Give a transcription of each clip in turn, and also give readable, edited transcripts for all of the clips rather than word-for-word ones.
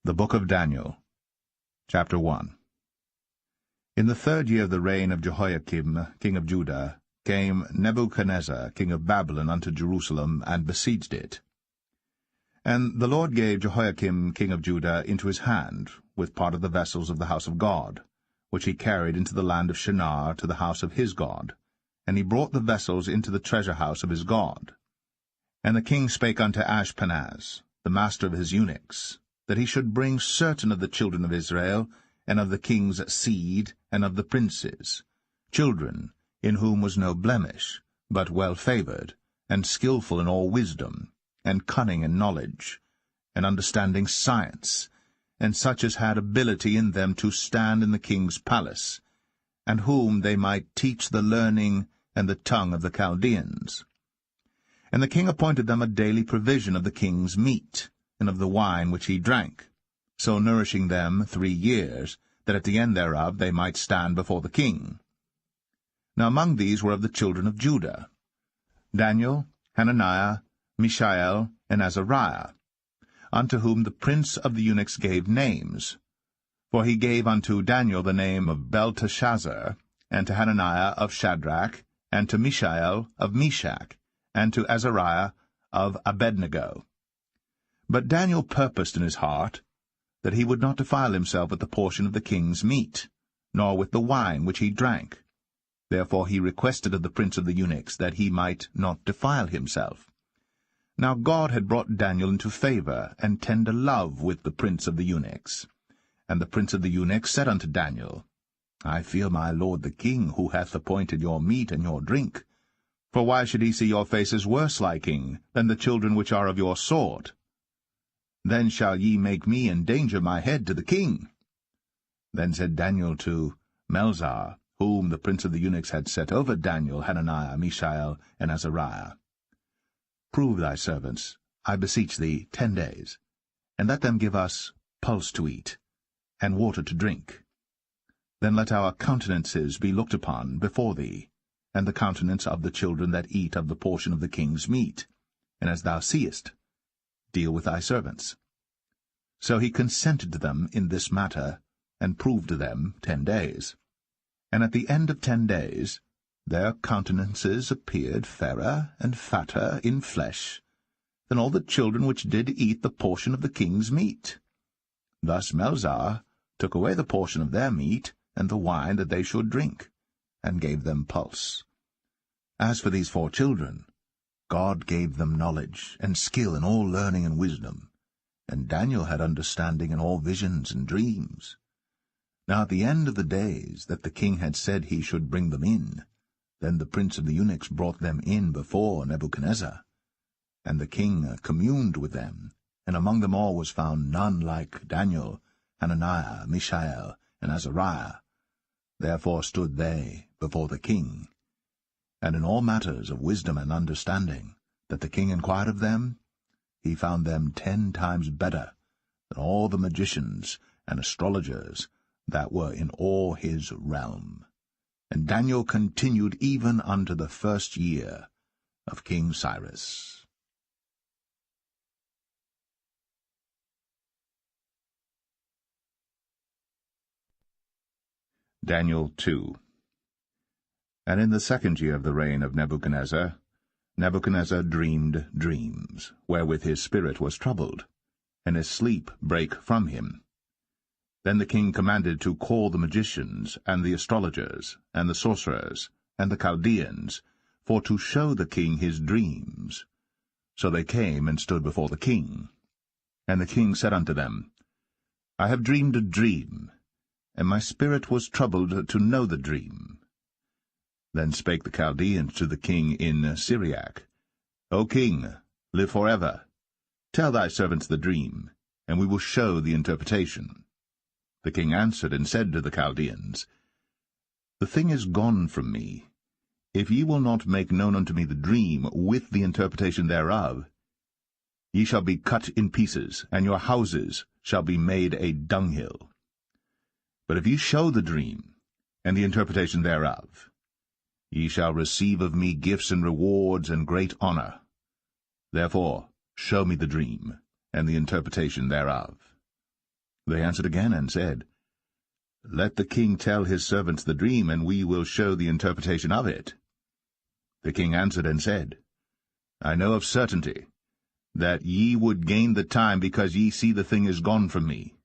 The Book of Daniel, Chapter 1. In the 3rd year of the reign of Jehoiakim, king of Judah, came Nebuchadnezzar, king of Babylon, unto Jerusalem, and besieged it. And the Lord gave Jehoiakim, king of Judah, into his hand, with part of the vessels of the house of God, which he carried into the land of Shinar to the house of his God. And he brought the vessels into the treasure house of his God. And the king spake unto Ashpenaz, the master of his eunuchs, that he should bring certain of the children of Israel, and of the king's seed, and of the princes, children in whom was no blemish, but well-favored, and skillful in all wisdom, and cunning in knowledge, and understanding science, and such as had ability in them to stand in the king's palace, and whom they might teach the learning and the tongue of the Chaldeans. And the king appointed them a daily provision of the king's meat, and of the wine which he drank, so nourishing them 3 years, that at the end thereof they might stand before the king. Now among these were of the children of Judah Daniel, Hananiah, Mishael, and Azariah, unto whom the prince of the eunuchs gave names. For he gave unto Daniel the name of Belteshazzar, and to Hananiah of Shadrach, and to Mishael of Meshach, and to Azariah of Abednego. But Daniel purposed in his heart that he would not defile himself with the portion of the king's meat, nor with the wine which he drank. Therefore he requested of the prince of the eunuchs that he might not defile himself. Now God had brought Daniel into favor and tender love with the prince of the eunuchs. And the prince of the eunuchs said unto Daniel, I fear my lord the king, who hath appointed your meat and your drink. For why should he see your faces worse liking than the children which are of your sort? Then shall ye make me endanger my head to the king. Then said Daniel to Melzar, whom the prince of the eunuchs had set over Daniel, Hananiah, Mishael, and Azariah, Prove thy servants, I beseech thee, 10 days, and let them give us pulse to eat, and water to drink. Then let our countenances be looked upon before thee, and the countenance of the children that eat of the portion of the king's meat, and as thou seest, deal with thy servants. So he consented to them in this matter, and proved to them 10 days. And at the end of 10 days their countenances appeared fairer and fatter in flesh than all the children which did eat the portion of the king's meat. Thus Melzar took away the portion of their meat and the wine that they should drink, and gave them pulse. As for these 4 children, God gave them knowledge and skill in all learning and wisdom, and Daniel had understanding in all visions and dreams. Now at the end of the days that the king had said he should bring them in, then the prince of the eunuchs brought them in before Nebuchadnezzar. And the king communed with them, and among them all was found none like Daniel, Hananiah, Mishael, and Azariah. Therefore stood they before the king. And in all matters of wisdom and understanding that the king inquired of them, he found them 10 times better than all the magicians and astrologers that were in all his realm. And Daniel continued even unto the 1st year of King Cyrus. Daniel 2. And in the 2nd year of the reign of Nebuchadnezzar, Nebuchadnezzar dreamed dreams, wherewith his spirit was troubled, and his sleep brake from him. Then the king commanded to call the magicians, and the astrologers, and the sorcerers, and the Chaldeans, for to show the king his dreams. So they came and stood before the king. And the king said unto them, I have dreamed a dream, and my spirit was troubled to know the dream. Then spake the Chaldeans to the king in Syriac, O king, live forever. Tell thy servants the dream, and we will show the interpretation. The king answered and said to the Chaldeans, The thing is gone from me. If ye will not make known unto me the dream with the interpretation thereof, ye shall be cut in pieces, and your houses shall be made a dunghill. But if ye show the dream, and the interpretation thereof, ye shall receive of me gifts and rewards and great honor. Therefore show me the dream, and the interpretation thereof. They answered again and said, Let the king tell his servants the dream, and we will show the interpretation of it. The king answered and said, I know of certainty that ye would gain the time, because ye see the thing is gone from me.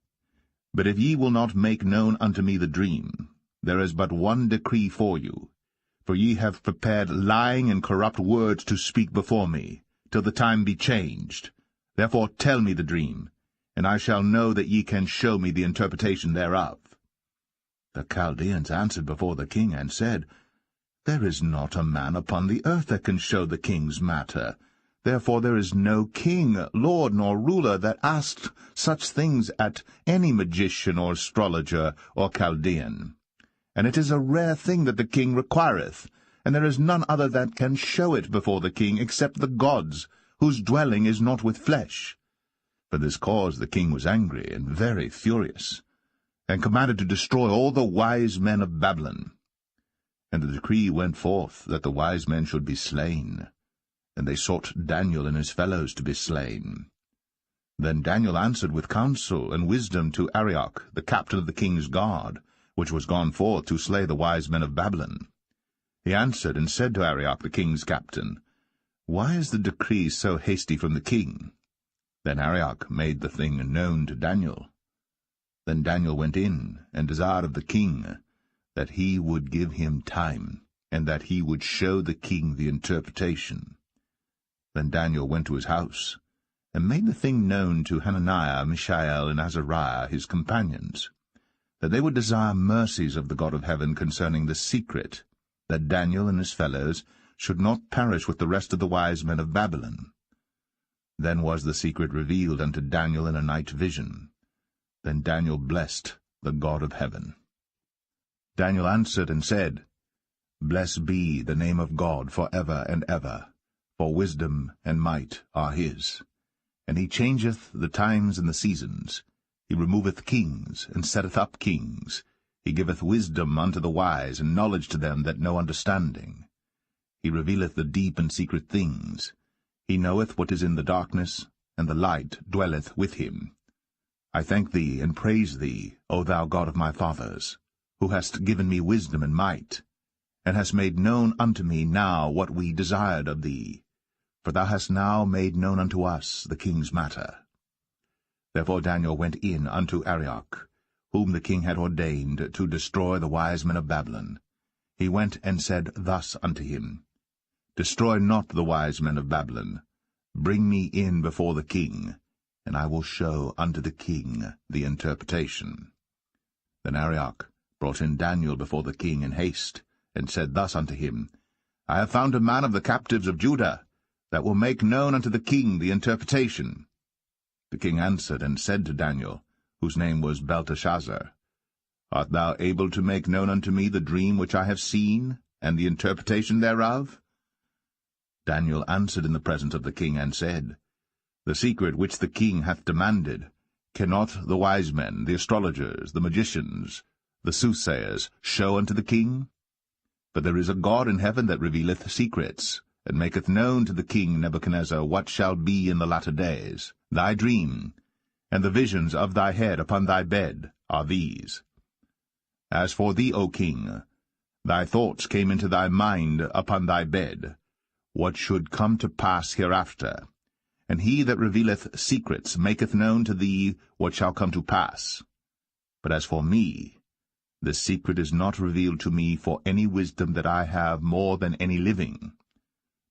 But if ye will not make known unto me the dream, there is but one decree for you, for ye have prepared lying and corrupt words to speak before me, till the time be changed. Therefore tell me the dream, and I shall know that ye can show me the interpretation thereof. The Chaldeans answered before the king, and said, There is not a man upon the earth that can show the king's matter. Therefore there is no king, lord, nor ruler that asked such things at any magician or astrologer or Chaldean. And it is a rare thing that the king requireth, and there is none other that can show it before the king, except the gods, whose dwelling is not with flesh. For this cause the king was angry and very furious, and commanded to destroy all the wise men of Babylon. And the decree went forth that the wise men should be slain, and they sought Daniel and his fellows to be slain. Then Daniel answered with counsel and wisdom to Arioch, the captain of the king's guard, which was gone forth to slay the wise men of Babylon. He answered and said to Arioch, the king's captain, Why is the decree so hasty from the king? Then Arioch made the thing known to Daniel. Then Daniel went in, and desired of the king that he would give him time, and that he would show the king the interpretation. Then Daniel went to his house, and made the thing known to Hananiah, Mishael, and Azariah, his companions, that they would desire mercies of the God of heaven concerning the secret, that Daniel and his fellows should not perish with the rest of the wise men of Babylon. Then was the secret revealed unto Daniel in a night vision. Then Daniel blessed the God of heaven. Daniel answered and said, Blessed be the name of God for ever and ever, for wisdom and might are his. And he changeth the times and the seasons. He removeth kings, and setteth up kings. He giveth wisdom unto the wise, and knowledge to them that know understanding. He revealeth the deep and secret things. He knoweth what is in the darkness, and the light dwelleth with him. I thank thee and praise thee, O thou God of my fathers, who hast given me wisdom and might, and hast made known unto me now what we desired of thee. For thou hast now made known unto us the king's matter. Therefore Daniel went in unto Arioch, whom the king had ordained to destroy the wise men of Babylon. He went and said thus unto him, Destroy not the wise men of Babylon. Bring me in before the king, and I will show unto the king the interpretation. Then Arioch brought in Daniel before the king in haste, and said thus unto him, I have found a man of the captives of Judah, that will make known unto the king the interpretation. The king answered and said to Daniel, whose name was Belteshazzar, Art thou able to make known unto me the dream which I have seen, and the interpretation thereof? Daniel answered in the presence of the king, and said, The secret which the king hath demanded, cannot the wise men, the astrologers, the magicians, the soothsayers, show unto the king? But there is a God in heaven that revealeth secrets, and maketh known to the king Nebuchadnezzar what shall be in the latter days. Thy dream, and the visions of thy head upon thy bed, are these. As for thee, O king, thy thoughts came into thy mind upon thy bed, what should come to pass hereafter. And he that revealeth secrets maketh known to thee what shall come to pass. But as for me, the secret is not revealed to me for any wisdom that I have more than any living,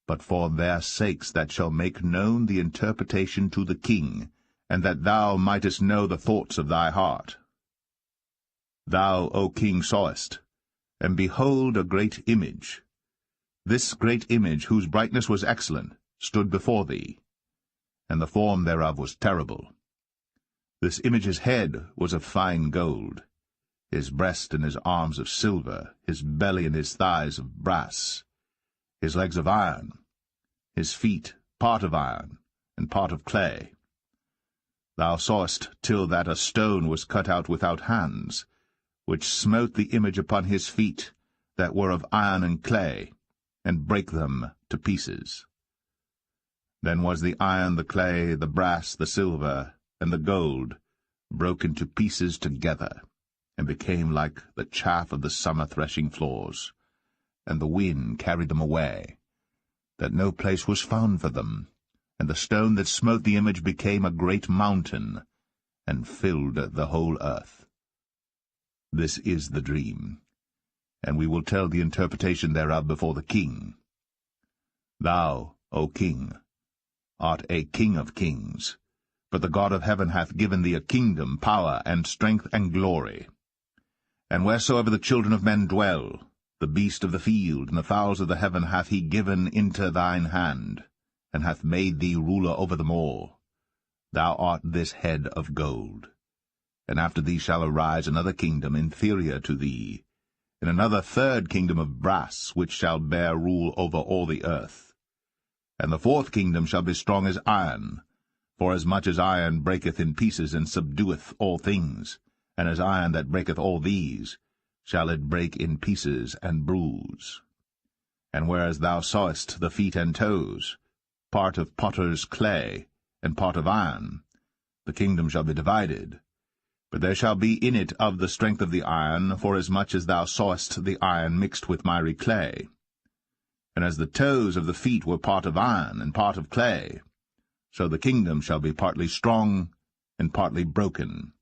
but for their sakes that shall make known the interpretation to the king, and that thou mightest know the thoughts of thy heart. Thou, O king, sawest, and behold a great image. This great image, whose brightness was excellent, stood before thee, and the form thereof was terrible. This image's head was of fine gold, his breast and his arms of silver, his belly and his thighs of brass, his legs of iron, his feet part of iron, and part of clay. Thou sawest till that a stone was cut out without hands, which smote the image upon his feet, that were of iron and clay, and brake them to pieces. Then was the iron, the clay, the brass, the silver, and the gold, broke into pieces together, and became like the chaff of the summer threshing floors, and the wind carried them away, that no place was found for them, and the stone that smote the image became a great mountain, and filled the whole earth. This is the dream, and we will tell the interpretation thereof before the king. Thou, O king, art a king of kings, but the God of heaven hath given thee a kingdom, power, and strength, and glory. And wheresoever the children of men dwell, the beast of the field and the fowls of the heaven hath he given into thine hand, and hath made thee ruler over them all. Thou art this head of gold. And after thee shall arise another kingdom inferior to thee, and another third kingdom of brass, which shall bear rule over all the earth. And the fourth kingdom shall be strong as iron, for as much as iron breaketh in pieces and subdueth all things, and as iron that breaketh all these, shall it break in pieces and bruise. And whereas thou sawest the feet and toes, part of potter's clay, and part of iron, the kingdom shall be divided. But there shall be in it of the strength of the iron, forasmuch as thou sawest the iron mixed with miry clay. And as the toes of the feet were part of iron and part of clay, so the kingdom shall be partly strong and partly broken.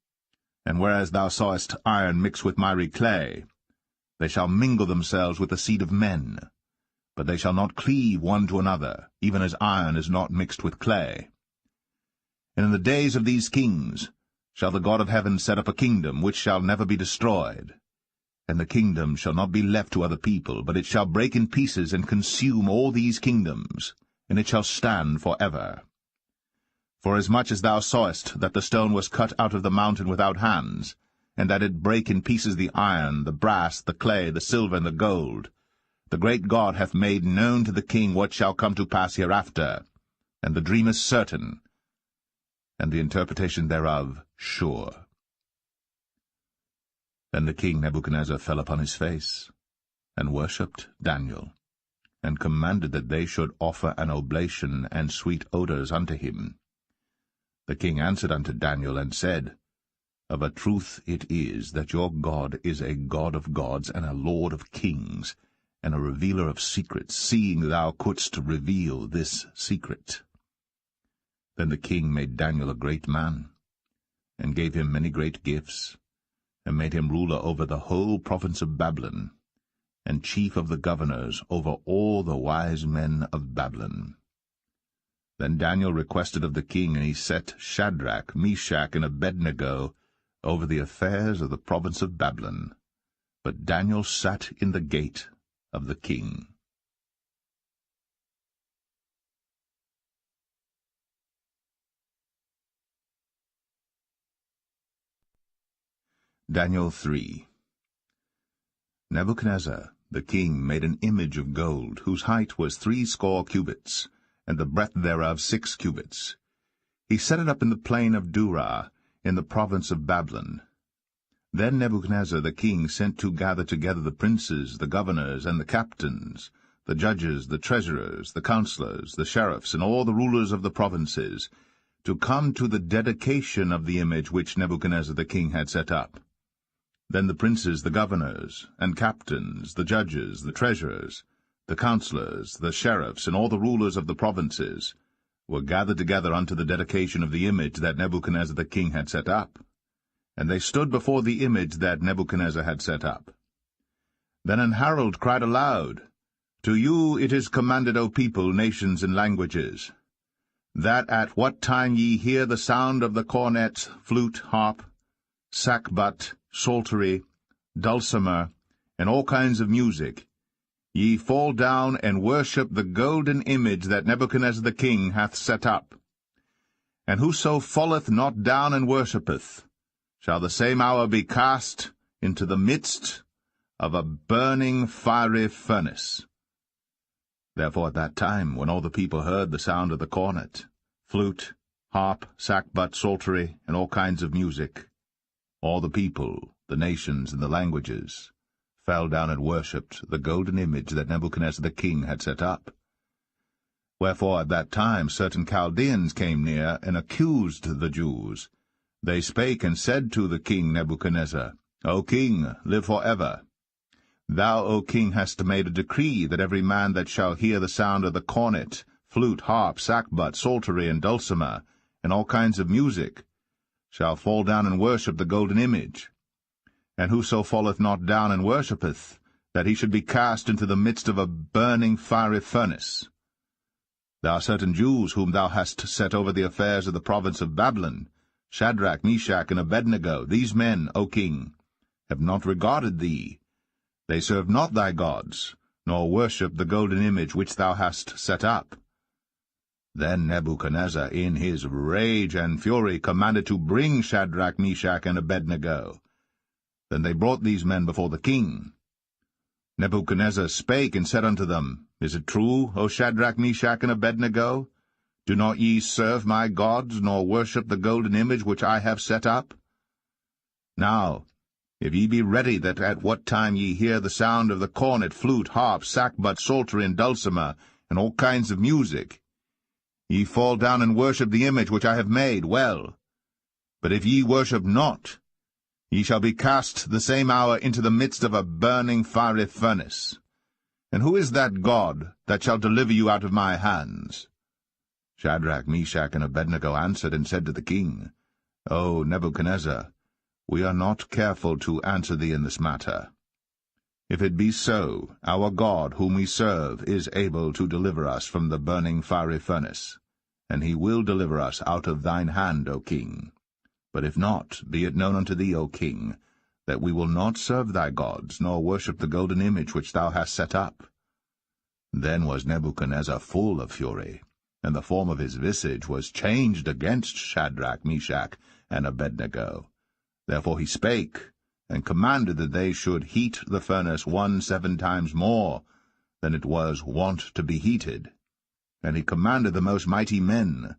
And whereas thou sawest iron mixed with miry clay, they shall mingle themselves with the seed of men, but they shall not cleave one to another, even as iron is not mixed with clay. And in the days of these kings shall the God of heaven set up a kingdom which shall never be destroyed. And the kingdom shall not be left to other people, but it shall break in pieces and consume all these kingdoms, and it shall stand for ever. Forasmuch as thou sawest that the stone was cut out of the mountain without hands, and that it brake in pieces the iron, the brass, the clay, the silver, and the gold, the great God hath made known to the king what shall come to pass hereafter, and the dream is certain, and the interpretation thereof sure. Then the king Nebuchadnezzar fell upon his face, and worshipped Daniel, and commanded that they should offer an oblation and sweet odours unto him. The king answered unto Daniel, and said, Of a truth it is that your God is a God of gods, and a Lord of kings, and a revealer of secrets, seeing thou couldst reveal this secret. Then the king made Daniel a great man, and gave him many great gifts, and made him ruler over the whole province of Babylon, and chief of the governors over all the wise men of Babylon. Then Daniel requested of the king, and he set Shadrach, Meshach, and Abednego over the affairs of the province of Babylon. But Daniel sat in the gate of the king. Daniel 3. Nebuchadnezzar the king made an image of gold, whose height was 60 cubits, and the breadth thereof 6 cubits. He set it up in the plain of Dura, in the province of Babylon. Then Nebuchadnezzar the king sent to gather together the princes, the governors, and the captains, the judges, the treasurers, the counselors, the sheriffs, and all the rulers of the provinces, to come to the dedication of the image which Nebuchadnezzar the king had set up. Then the princes, the governors, and captains, the judges, the treasurers, the counselors, the sheriffs, and all the rulers of the provinces, were gathered together unto the dedication of the image that Nebuchadnezzar the king had set up. And they stood before the image that Nebuchadnezzar had set up. Then an herald cried aloud, To you it is commanded, O people, nations, and languages, that at what time ye hear the sound of the cornet, flute, harp, sackbut, psaltery, dulcimer, and all kinds of music, ye fall down and worship the golden image that Nebuchadnezzar the king hath set up. And whoso falleth not down and worshippeth, shall the same hour be cast into the midst of a burning fiery furnace. Therefore at that time, when all the people heard the sound of the cornet, flute, harp, sackbut, psaltery, and all kinds of music, all the people, the nations, and the languages, fell down and worshipped the golden image that Nebuchadnezzar the king had set up. Wherefore at that time certain Chaldeans came near and accused the Jews, They spake and said to the king Nebuchadnezzar, O king, live for ever. Thou, O king, hast made a decree that every man that shall hear the sound of the cornet, flute, harp, sackbut, psaltery, and dulcimer, and all kinds of music, shall fall down and worship the golden image. And whoso falleth not down and worshippeth, that he should be cast into the midst of a burning fiery furnace. There are certain Jews whom thou hast set over the affairs of the province of Babylon, Shadrach, Meshach, and Abednego. These men, O king, have not regarded thee. They serve not thy gods, nor worship the golden image which thou hast set up. Then Nebuchadnezzar, in his rage and fury, commanded to bring Shadrach, Meshach, and Abednego. Then they brought these men before the king. Nebuchadnezzar spake and said unto them, Is it true, O Shadrach, Meshach, and Abednego? Do not ye serve my gods, nor worship the golden image which I have set up? Now, if ye be ready that at what time ye hear the sound of the cornet, flute, harp, sackbut, psaltery, and dulcimer, and all kinds of music, ye fall down and worship the image which I have made, well. But if ye worship not, ye shall be cast the same hour into the midst of a burning fiery furnace. And who is that God that shall deliver you out of my hands? Shadrach, Meshach, and Abednego answered and said to the king, O Nebuchadnezzar, we are not careful to answer thee in this matter. If it be so, our God, whom we serve, is able to deliver us from the burning fiery furnace, and he will deliver us out of thine hand, O king. But if not, be it known unto thee, O king, that we will not serve thy gods, nor worship the golden image which thou hast set up. Then was Nebuchadnezzar full of fury, and the form of his visage was changed against Shadrach, Meshach, and Abednego. Therefore he spake, and commanded that they should heat the furnace 17 times more than it was wont to be heated. And he commanded the most mighty men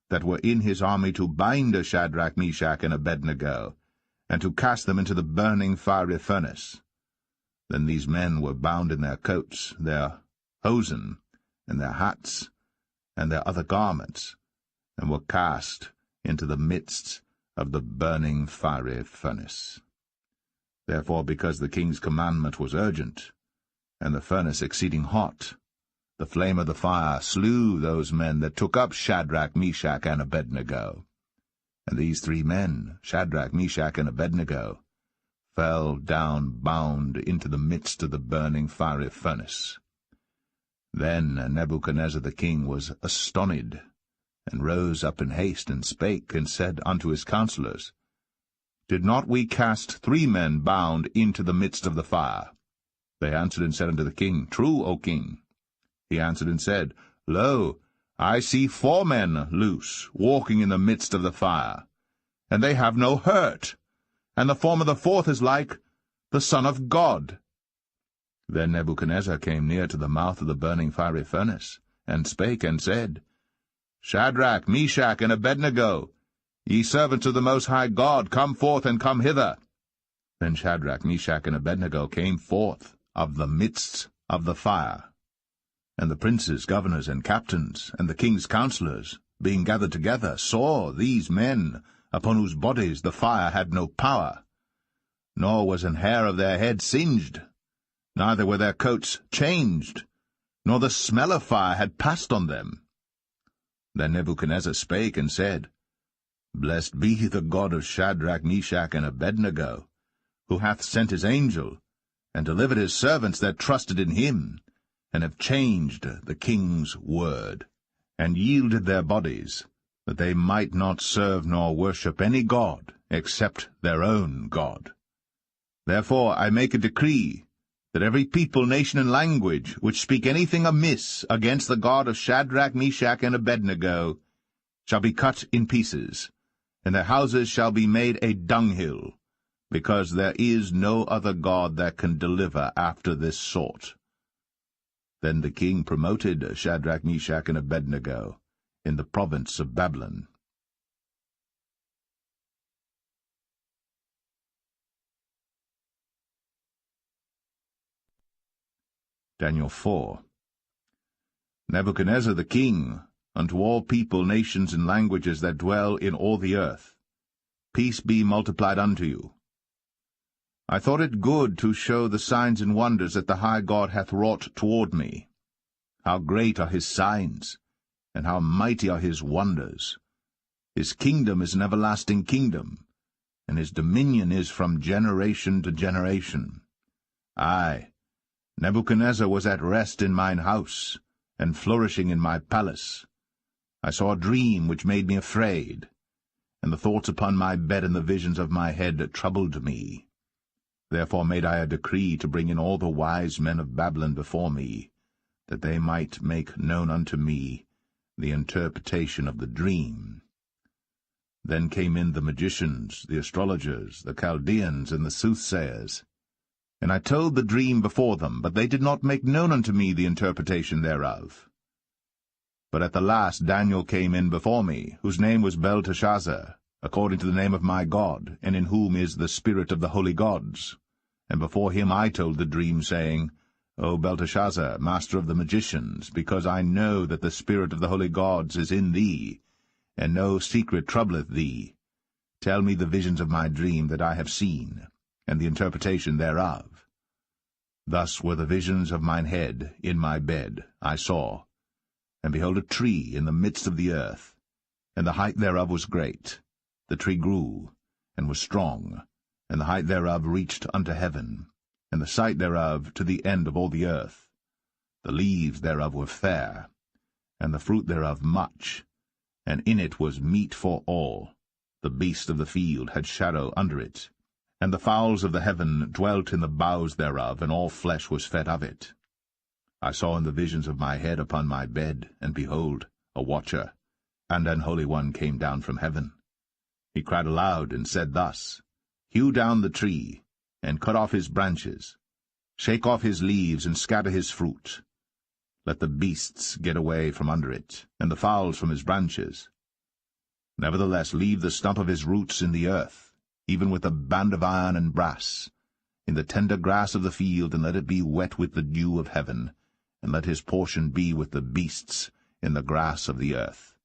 that were in his army to bind Shadrach, Meshach, and Abednego, and to cast them into the burning fiery furnace. Then these men were bound in their coats, their hosen, and their hats, and their other garments, and were cast into the midst of the burning fiery furnace. Therefore, because the king's commandment was urgent, and the furnace exceeding hot, the flame of the fire slew those men that took up Shadrach, Meshach, and Abednego. And these 3 men, Shadrach, Meshach, and Abednego, fell down bound into the midst of the burning fiery furnace. Then Nebuchadnezzar the king was astonished, and rose up in haste, and spake, and said unto his counselors, Did not we cast 3 men bound into the midst of the fire? They answered and said unto the king, True, O king. He answered and said, Lo, I see 4 men loose, walking in the midst of the fire, and they have no hurt, and the form of the 4th is like the Son of God. Then Nebuchadnezzar came near to the mouth of the burning fiery furnace, and spake and said, Shadrach, Meshach, and Abednego, ye servants of the Most High God, come forth and come hither. Then Shadrach, Meshach, and Abednego came forth of the midst of the fire. And the princes, governors, and captains, and the king's counselors, being gathered together, saw these men, upon whose bodies the fire had no power, nor was an hair of their head singed, neither were their coats changed, nor the smell of fire had passed on them. Then Nebuchadnezzar spake and said, Blessed be the God of Shadrach, Meshach, and Abednego, who hath sent his angel, and delivered his servants that trusted in him, and have changed the king's word, and yielded their bodies, that they might not serve nor worship any god except their own God. Therefore I make a decree, that every people, nation, and language, which speak anything amiss against the God of Shadrach, Meshach, and Abednego, shall be cut in pieces, and their houses shall be made a dunghill, because there is no other God that can deliver after this sort. Then the king promoted Shadrach, Meshach, and Abednego in the province of Babylon. Daniel 4. Nebuchadnezzar the king, unto all people, nations, and languages that dwell in all the earth, Peace be multiplied unto you. I thought it good to show the signs and wonders that the high God hath wrought toward me. How great are his signs, and how mighty are his wonders! His kingdom is an everlasting kingdom, and his dominion is from generation to generation. I, Nebuchadnezzar, was at rest in mine house, and flourishing in my palace. I saw a dream which made me afraid, and the thoughts upon my bed and the visions of my head troubled me. Therefore made I a decree to bring in all the wise men of Babylon before me, that they might make known unto me the interpretation of the dream. Then came in the magicians, the astrologers, the Chaldeans, and the soothsayers. And I told the dream before them, but they did not make known unto me the interpretation thereof. But at the last Daniel came in before me, whose name was Belteshazzar, according to the name of my God, and in whom is the spirit of the holy gods. And before him I told the dream, saying, O Belteshazzar, master of the magicians, because I know that the spirit of the holy gods is in thee, and no secret troubleth thee, tell me the visions of my dream that I have seen, and the interpretation thereof. Thus were the visions of mine head in my bed, I saw, and behold a tree in the midst of the earth, and the height thereof was great. The tree grew, and was strong, and the height thereof reached unto heaven, and the sight thereof to the end of all the earth. The leaves thereof were fair, and the fruit thereof much, and in it was meat for all. The beasts of the field had shadow under it, and the fowls of the heaven dwelt in the boughs thereof, and all flesh was fed of it. I saw in the visions of my head upon my bed, and behold, a watcher, and an holy one came down from heaven. He cried aloud, and said thus, Hew down the tree, and cut off his branches, shake off his leaves, and scatter his fruit. Let the beasts get away from under it, and the fowls from his branches. Nevertheless leave the stump of his roots in the earth, even with a band of iron and brass, in the tender grass of the field, and let it be wet with the dew of heaven, and let his portion be with the beasts in the grass of the earth.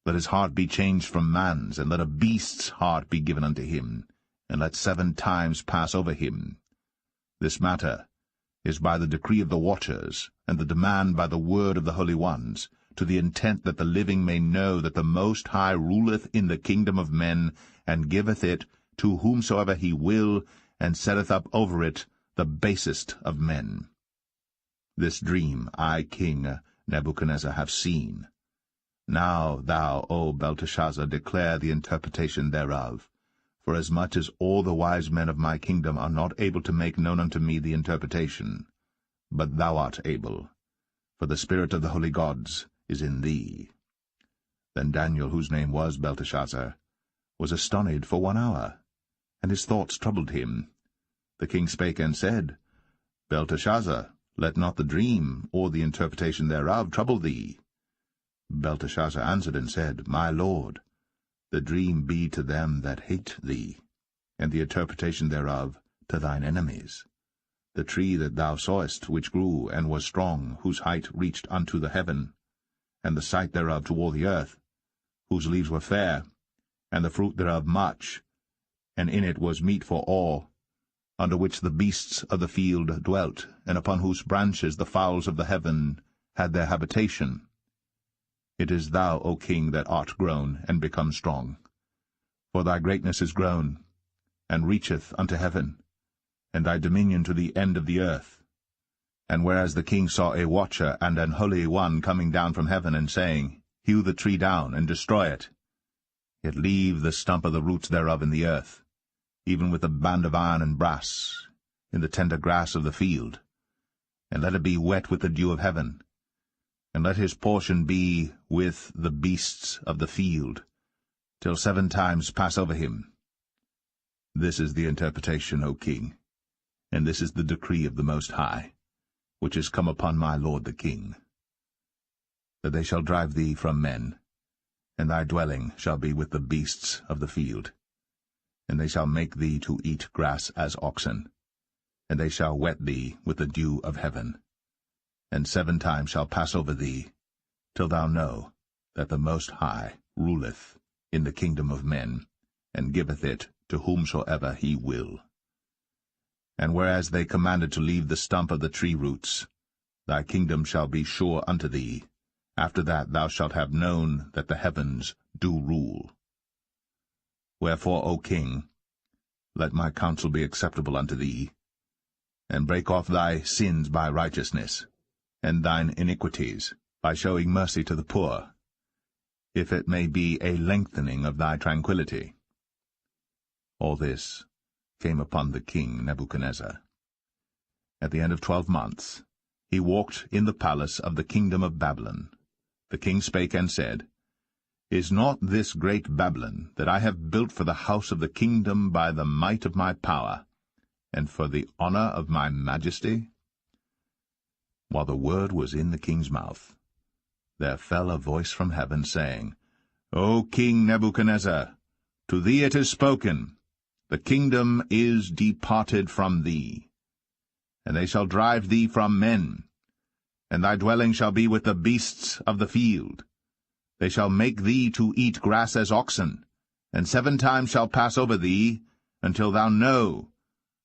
Let his heart be changed from man's, and let a beast's heart be given unto him, and let 7 times pass over him. This matter is by the decree of the watchers, and the demand by the word of the holy ones, to the intent that the living may know that the Most High ruleth in the kingdom of men, and giveth it to whomsoever he will, and setteth up over it the basest of men. This dream I, King Nebuchadnezzar, have seen. Now thou, O Belteshazzar, declare the interpretation thereof, forasmuch as all the wise men of my kingdom are not able to make known unto me the interpretation. But thou art able, for the spirit of the holy gods is in thee. Then Daniel, whose name was Belteshazzar, was astonied for 1 hour, and his thoughts troubled him. The king spake and said, Belteshazzar, let not the dream or the interpretation thereof trouble thee. Belteshazzar answered and said, My lord, the dream be to them that hate thee, and the interpretation thereof to thine enemies. The tree that thou sawest, which grew and was strong, whose height reached unto the heaven, and the sight thereof to all the earth, whose leaves were fair, and the fruit thereof much, and in it was meat for all, under which the beasts of the field dwelt, and upon whose branches the fowls of the heaven had their habitation. It is thou, O king, that art grown and become strong. For thy greatness is grown, and reacheth unto heaven, and thy dominion to the end of the earth. And whereas the king saw a watcher and an holy one coming down from heaven, and saying, Hew the tree down, and destroy it, yet leave the stump of the roots thereof in the earth, even with a band of iron and brass, in the tender grass of the field, and let it be wet with the dew of heaven, and let his portion be with the beasts of the field, till 7 times pass over him. This is the interpretation, O king, and this is the decree of the Most High, which is come upon my lord the king, that they shall drive thee from men, and thy dwelling shall be with the beasts of the field, and they shall make thee to eat grass as oxen, and they shall wet thee with the dew of heaven, and 7 times shall pass over thee, till thou know that the Most High ruleth in the kingdom of men, and giveth it to whomsoever he will. And whereas they commanded to leave the stump of the tree roots, thy kingdom shall be sure unto thee. After that thou shalt have known that the heavens do rule. Wherefore, O king, let my counsel be acceptable unto thee, and break off thy sins by righteousness, and thine iniquities by showing mercy to the poor, if it may be a lengthening of thy tranquillity. All this came upon the king Nebuchadnezzar. At the end of 12 months he walked in the palace of the kingdom of Babylon. The king spake and said, Is not this great Babylon, that I have built for the house of the kingdom by the might of my power, and for the honor of my majesty? While the word was in the king's mouth, there fell a voice from heaven, saying, O King Nebuchadnezzar, to thee it is spoken, the kingdom is departed from thee, and they shall drive thee from men, and thy dwelling shall be with the beasts of the field. They shall make thee to eat grass as oxen, and 7 times shall pass over thee, until thou know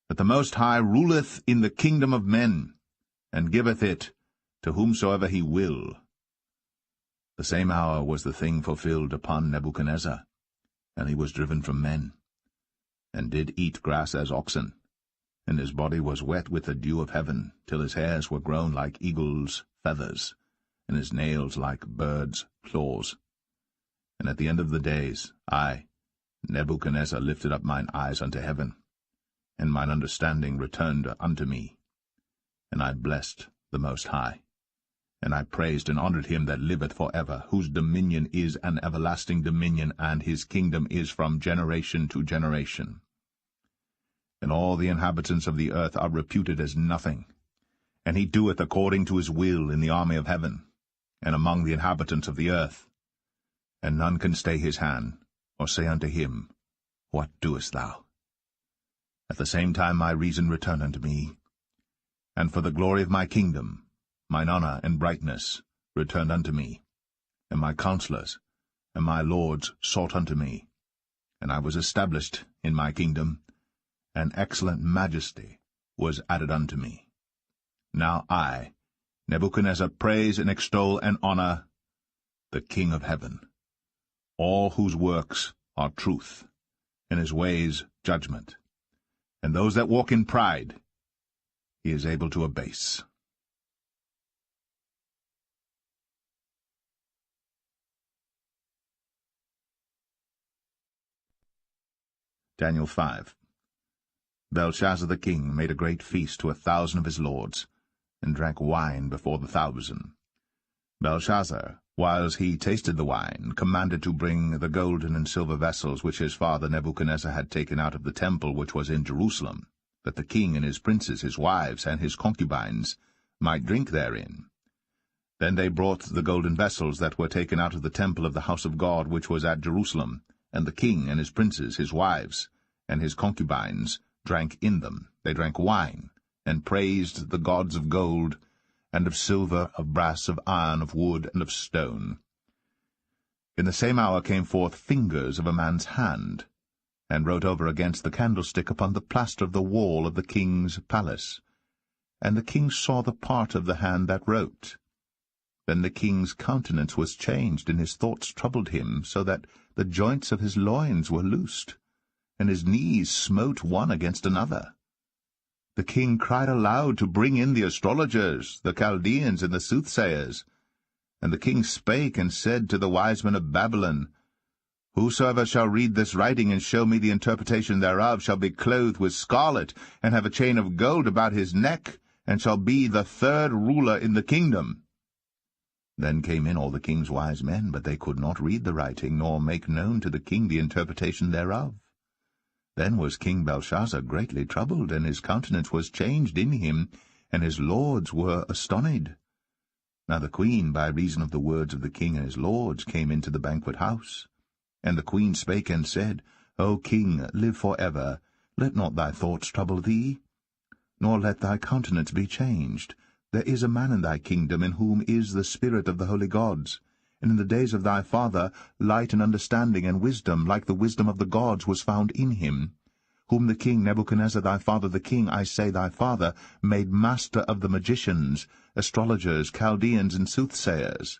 that the Most High ruleth in the kingdom of men, and giveth it to whomsoever he will. The same hour was the thing fulfilled upon Nebuchadnezzar, and he was driven from men, and did eat grass as oxen, and his body was wet with the dew of heaven, till his hairs were grown like eagles' feathers, and his nails like birds' claws. And at the end of the days, I, Nebuchadnezzar, lifted up mine eyes unto heaven, and mine understanding returned unto me. And I blessed the Most High, and I praised and honored him that liveth for ever, whose dominion is an everlasting dominion, and his kingdom is from generation to generation. And all the inhabitants of the earth are reputed as nothing, and he doeth according to his will in the army of heaven, and among the inhabitants of the earth. And none can stay his hand, or say unto him, What doest thou? At the same time my reason returned unto me, and for the glory of my kingdom, mine honor and brightness returned unto me, and my counselors and my lords sought unto me, and I was established in my kingdom, and excellent majesty was added unto me. Now I, Nebuchadnezzar, praise and extol and honor the King of heaven, all whose works are truth, and his ways judgment, and those that walk in pride he is able to abase. Daniel 5. Belshazzar the king made a great feast to 1,000 of his lords, and drank wine before the 1,000. Belshazzar, whiles he tasted the wine, commanded to bring the golden and silver vessels which his father Nebuchadnezzar had taken out of the temple which was in Jerusalem, that the king and his princes, his wives, and his concubines might drink therein. Then they brought the golden vessels that were taken out of the temple of the house of God which was at Jerusalem, and the king and his princes, his wives, and his concubines drank in them. They drank wine, and praised the gods of gold, and of silver, of brass, of iron, of wood, and of stone. In the same hour came forth fingers of a man's hand, and wrote over against the candlestick upon the plaster of the wall of the king's palace. And the king saw the part of the hand that wrote. Then the king's countenance was changed, and his thoughts troubled him, so that the joints of his loins were loosed, and his knees smote one against another. The king cried aloud to bring in the astrologers, the Chaldeans, and the soothsayers. And the king spake and said to the wise men of Babylon, Whosoever shall read this writing and show me the interpretation thereof shall be clothed with scarlet, and have a chain of gold about his neck, and shall be the 3rd ruler in the kingdom. Then came in all the king's wise men, but they could not read the writing, nor make known to the king the interpretation thereof. Then was King Belshazzar greatly troubled, and his countenance was changed in him, and his lords were astonished. Now the queen, by reason of the words of the king and his lords, came into the banquet house. And the queen spake and said, O king, live for ever. Let not thy thoughts trouble thee, nor let thy countenance be changed. There is a man in thy kingdom in whom is the spirit of the holy gods, and in the days of thy father light and understanding and wisdom, like the wisdom of the gods, was found in him, whom the king Nebuchadnezzar thy father, the king, I say thy father, made master of the magicians, astrologers, Chaldeans, and soothsayers.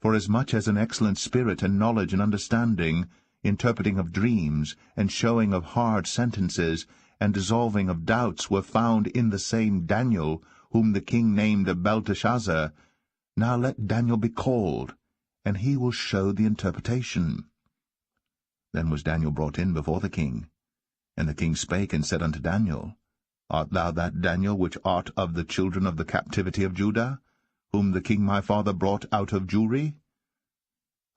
For as much as an excellent spirit and knowledge and understanding, interpreting of dreams, and showing of hard sentences, and dissolving of doubts were found in the same Daniel, whom the king named Belteshazzar, now let Daniel be called, and he will show the interpretation. Then was Daniel brought in before the king. And the king spake and said unto Daniel, Art thou that Daniel which art of the children of the captivity of Judah, whom the king my father brought out of Jewry?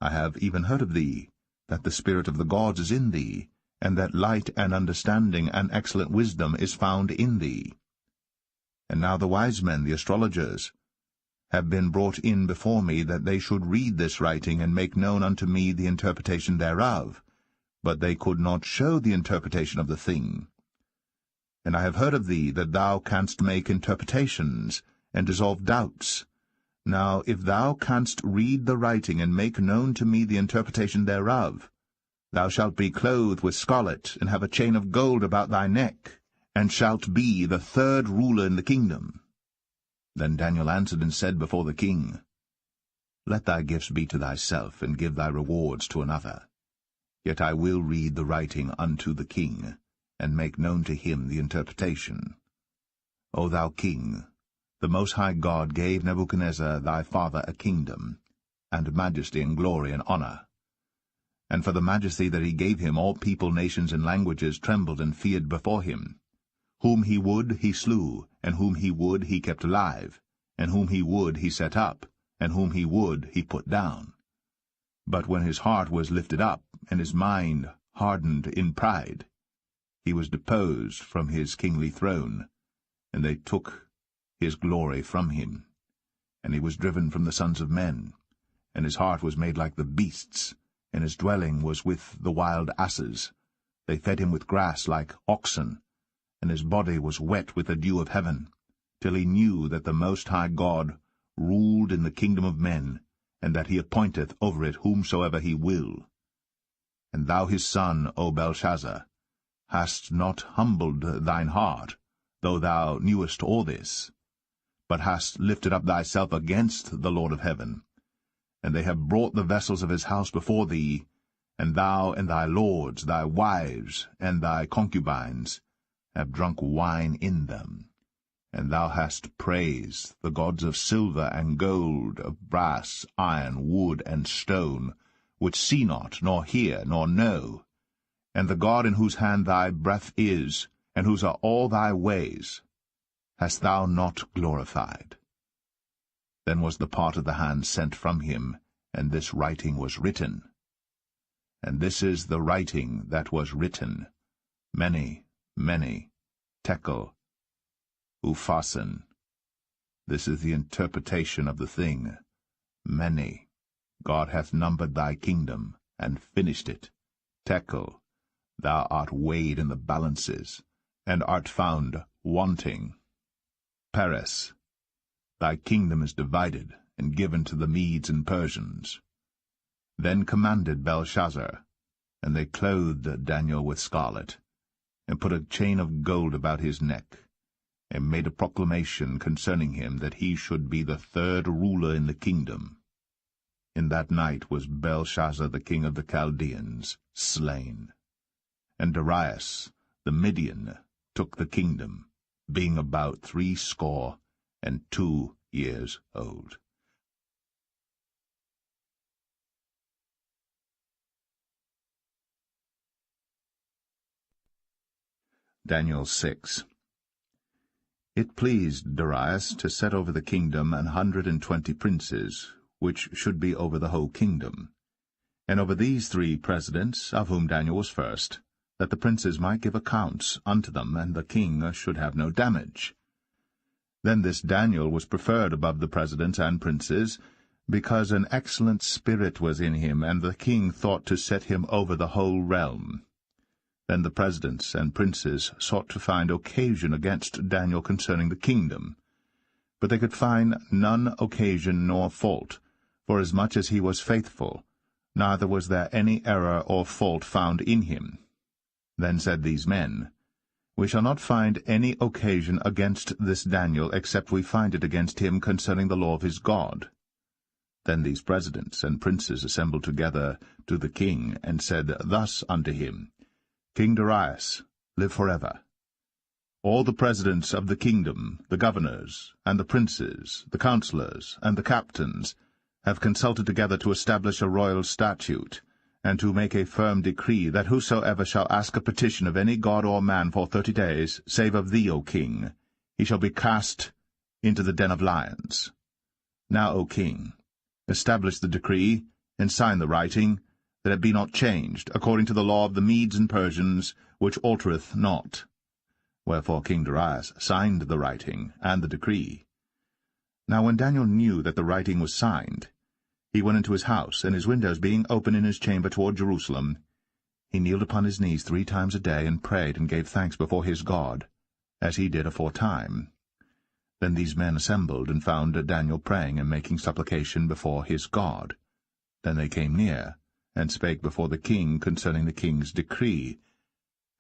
I have even heard of thee, that the spirit of the gods is in thee, and that light and understanding and excellent wisdom is found in thee. And now the wise men, the astrologers, have been brought in before me, that they should read this writing, and make known unto me the interpretation thereof. But they could not show the interpretation of the thing. And I have heard of thee, that thou canst make interpretations, and dissolve doubts. Now if thou canst read the writing, and make known to me the interpretation thereof, thou shalt be clothed with scarlet, and have a chain of gold about thy neck, and shalt be the third ruler in the kingdom. Then Daniel answered and said before the king, Let thy gifts be to thyself, and give thy rewards to another. Yet I will read the writing unto the king, and make known to him the interpretation. O thou king, the Most High God gave Nebuchadnezzar thy father a kingdom, and majesty, and glory, and honor. And for the majesty that he gave him, all people, nations, and languages trembled and feared before him. Whom he would he slew, and whom he would he kept alive, and whom he would he set up, and whom he would he put down. But when his heart was lifted up, and his mind hardened in pride, he was deposed from his kingly throne, and they took his glory from him. And he was driven from the sons of men, and his heart was made like the beasts, and his dwelling was with the wild asses. They fed him with grass like oxen, and his body was wet with the dew of heaven, till he knew that the Most High God ruled in the kingdom of men, and that he appointeth over it whomsoever he will. And thou his son, O Belshazzar, hast not humbled thine heart, though thou knewest all this, but hast lifted up thyself against the Lord of heaven. And they have brought the vessels of his house before thee, and thou and thy lords, thy wives, and thy concubines, have drunk wine in them. And thou hast praised the gods of silver and gold, of brass, iron, wood, and stone, which see not, nor hear, nor know, and the God in whose hand thy breath is, and whose are all thy ways, hast thou not glorified. Then was the part of the hand sent from him, and this writing was written. And this is the writing that was written, Mene, Mene, Tekel, Upharsin. This is the interpretation of the thing. Mene, God hath numbered thy kingdom, and finished it. Tekel, thou art weighed in the balances, and art found wanting. Peres, thy kingdom is divided, and given to the Medes and Persians. Then commanded Belshazzar, and they clothed Daniel with scarlet, and put a chain of gold about his neck, and made a proclamation concerning him, that he should be the third ruler in the kingdom. In that night was Belshazzar the king of the Chaldeans slain. And Darius the Median took the kingdom, being about 62 years old. Daniel 6. It pleased Darius to set over the kingdom 120 princes, which should be over the whole kingdom. And over these 3 presidents, of whom Daniel was first, that the princes might give accounts unto them, and the king should have no damage. Then this Daniel was preferred above the presidents and princes, because an excellent spirit was in him, and the king thought to set him over the whole realm. Then the presidents and princes sought to find occasion against Daniel concerning the kingdom. But they could find none occasion nor fault, forasmuch as he was faithful, neither was there any error or fault found in him. Then said these men, We shall not find any occasion against this Daniel, except we find it against him concerning the law of his God. Then these presidents and princes assembled together to the king, and said thus unto him, King Darius, live forever. All the presidents of the kingdom, the governors, and the princes, the counselors, and the captains, have consulted together to establish a royal statute, and to make a firm decree, that whosoever shall ask a petition of any god or man for 30 days, save of thee, O king, he shall be cast into the den of lions. Now, O king, establish the decree, and sign the writing, that it be not changed, according to the law of the Medes and Persians, which altereth not. Wherefore King Darius signed the writing and the decree. Now when Daniel knew that the writing was signed, he went into his house, and his windows being open in his chamber toward Jerusalem, he kneeled upon his knees 3 times a day, and prayed and gave thanks before his God, as he did aforetime. Then these men assembled, and found Daniel praying and making supplication before his God. Then they came near, and spake before the king concerning the king's decree.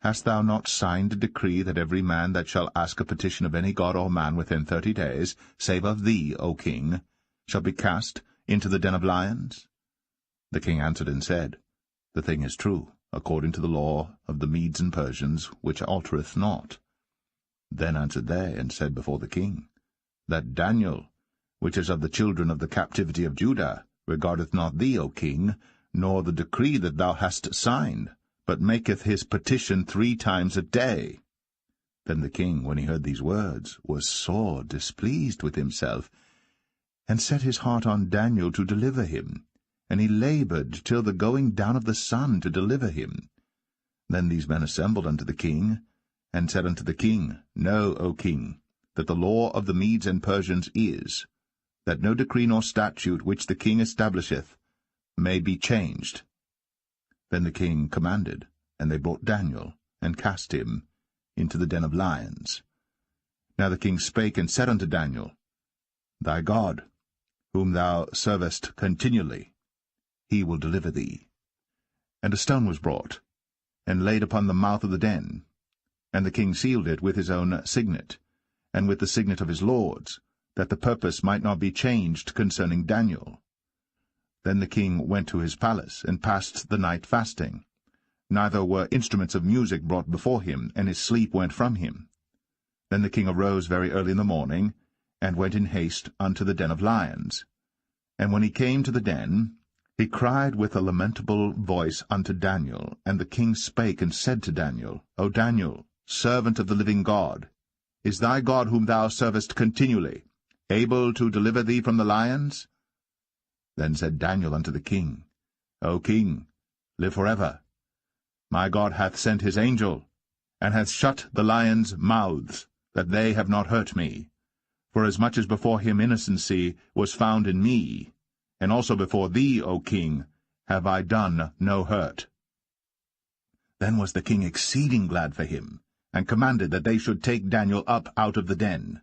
Hast thou not signed a decree that every man that shall ask a petition of any god or man within 30 days, save of thee, O king, shall be cast into the den of lions? The king answered and said, The thing is true, according to the law of the Medes and Persians, which altereth not. Then answered they, and said before the king, That Daniel, which is of the children of the captivity of Judah, regardeth not thee, O king, nor the decree that thou hast signed, but maketh his petition 3 times a day. Then the king, when he heard these words, was sore displeased with himself, and set his heart on Daniel to deliver him, and he laboured till the going down of the sun to deliver him. Then these men assembled unto the king, and said unto the king, Know, O king, that the law of the Medes and Persians is, that no decree nor statute which the king establisheth may be changed. Then the king commanded, and they brought Daniel, and cast him into the den of lions. Now the king spake and said unto Daniel, Thy God, whom thou servest continually, he will deliver thee. And a stone was brought, and laid upon the mouth of the den, and the king sealed it with his own signet, and with the signet of his lords, that the purpose might not be changed concerning Daniel. Then the king went to his palace, and passed the night fasting. Neither were instruments of music brought before him, and his sleep went from him. Then the king arose very early in the morning, and went in haste unto the den of lions. And when he came to the den, he cried with a lamentable voice unto Daniel. And the king spake and said to Daniel, O Daniel, servant of the living God, is thy God, whom thou servest continually, able to deliver thee from the lions? Then said Daniel unto the king, O king, live forever. My God hath sent his angel, and hath shut the lions' mouths, that they have not hurt me. Forasmuch as before him innocency was found in me, and also before thee, O king, have I done no hurt. Then was the king exceeding glad for him, and commanded that they should take Daniel up out of the den.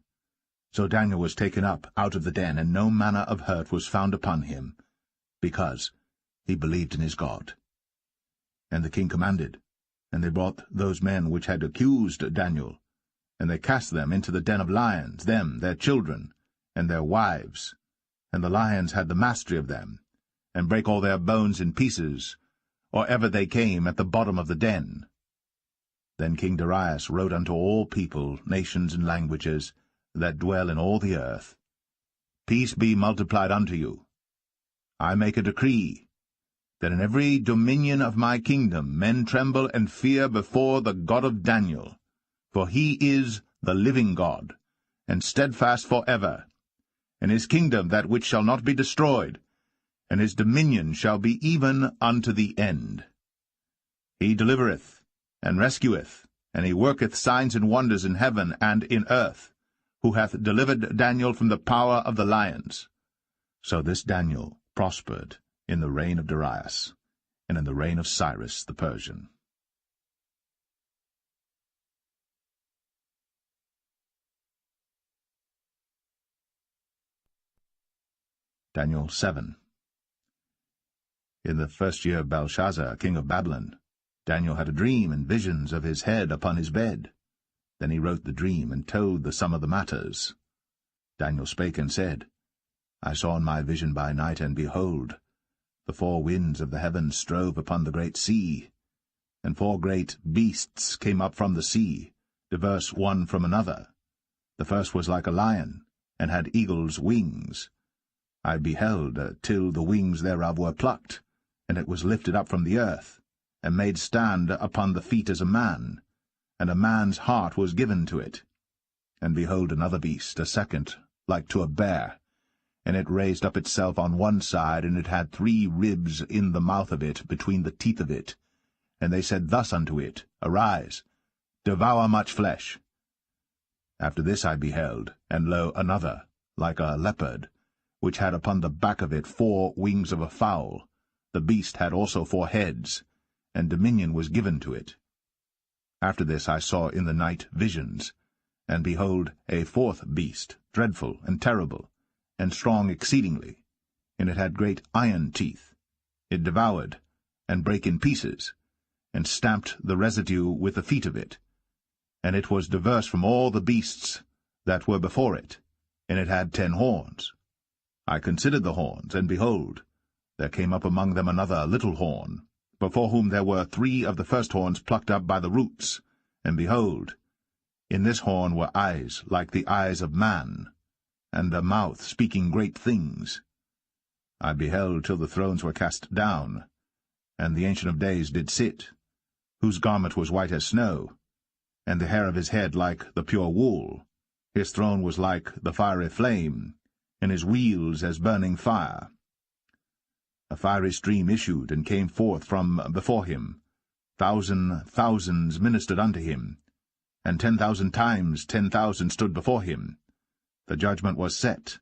So Daniel was taken up out of the den, and no manner of hurt was found upon him, because he believed in his God. And the king commanded, and they brought those men which had accused Daniel, and they cast them into the den of lions, them, their children, and their wives. And the lions had the mastery of them, and brake all their bones in pieces, or ever they came at the bottom of the den. Then King Darius wrote unto all people, nations, and languages, that dwell in all the earth, Peace be multiplied unto you. I make a decree, that in every dominion of my kingdom men tremble and fear before the God of Daniel, for he is the living God, and steadfast for ever, and his kingdom that which shall not be destroyed, and his dominion shall be even unto the end. He delivereth, and rescueth, and he worketh signs and wonders in heaven and in earth, who hath delivered Daniel from the power of the lions. So this Daniel prospered in the reign of Darius, and in the reign of Cyrus the Persian. Daniel 7. In the 1st year of Belshazzar, king of Babylon, Daniel had a dream and visions of his head upon his bed. Then he wrote the dream, and told the sum of the matters. Daniel spake and said, I saw in my vision by night, and behold, the 4 winds of the heavens strove upon the great sea, and 4 great beasts came up from the sea, diverse one from another. The first was like a lion, and had eagle's wings. I beheld till the wings thereof were plucked, and it was lifted up from the earth, and made stand upon the feet as a man, and a man's heart was given to it. And behold, another beast, a second, like to a bear, and it raised up itself on one side, and it had 3 ribs in the mouth of it, between the teeth of it. And they said thus unto it, Arise, devour much flesh. After this I beheld, and lo, another, like a leopard, which had upon the back of it 4 wings of a fowl. The beast had also 4 heads, and dominion was given to it. After this I saw in the night visions, and behold, a 4th beast, dreadful and terrible, and strong exceedingly, and it had great iron teeth. It devoured, and brake in pieces, and stamped the residue with the feet of it. And it was diverse from all the beasts that were before it, and it had 10 horns. I considered the horns, and behold, there came up among them another little horn, before whom there were 3 of the first horns plucked up by the roots. And behold, in this horn were eyes like the eyes of man, and a mouth speaking great things. I beheld till the thrones were cast down, and the Ancient of Days did sit, whose garment was white as snow, and the hair of his head like the pure wool. His throne was like the fiery flame, and his wheels as burning fire. A fiery stream issued and came forth from before him. Thousands ministered unto him, and 10,000 times 10,000 stood before him. The judgment was set,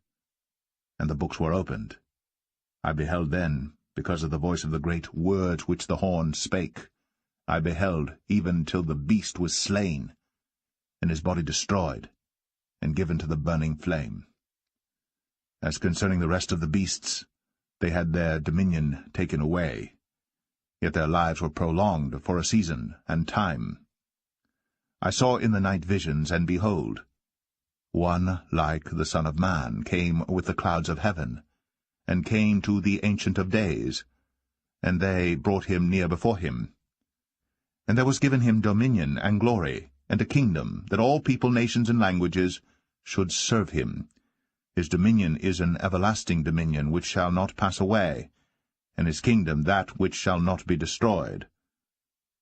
and the books were opened. I beheld then, because of the voice of the great words which the horn spake, I beheld even till the beast was slain, and his body destroyed, and given to the burning flame. As concerning the rest of the beasts, they had their dominion taken away, yet their lives were prolonged for a season and time. I saw in the night visions, and behold, one like the Son of Man came with the clouds of heaven, and came to the Ancient of Days, and they brought him near before him. And there was given him dominion and glory, and a kingdom, that all people, nations, and languages should serve him. His dominion is an everlasting dominion which shall not pass away, and his kingdom that which shall not be destroyed.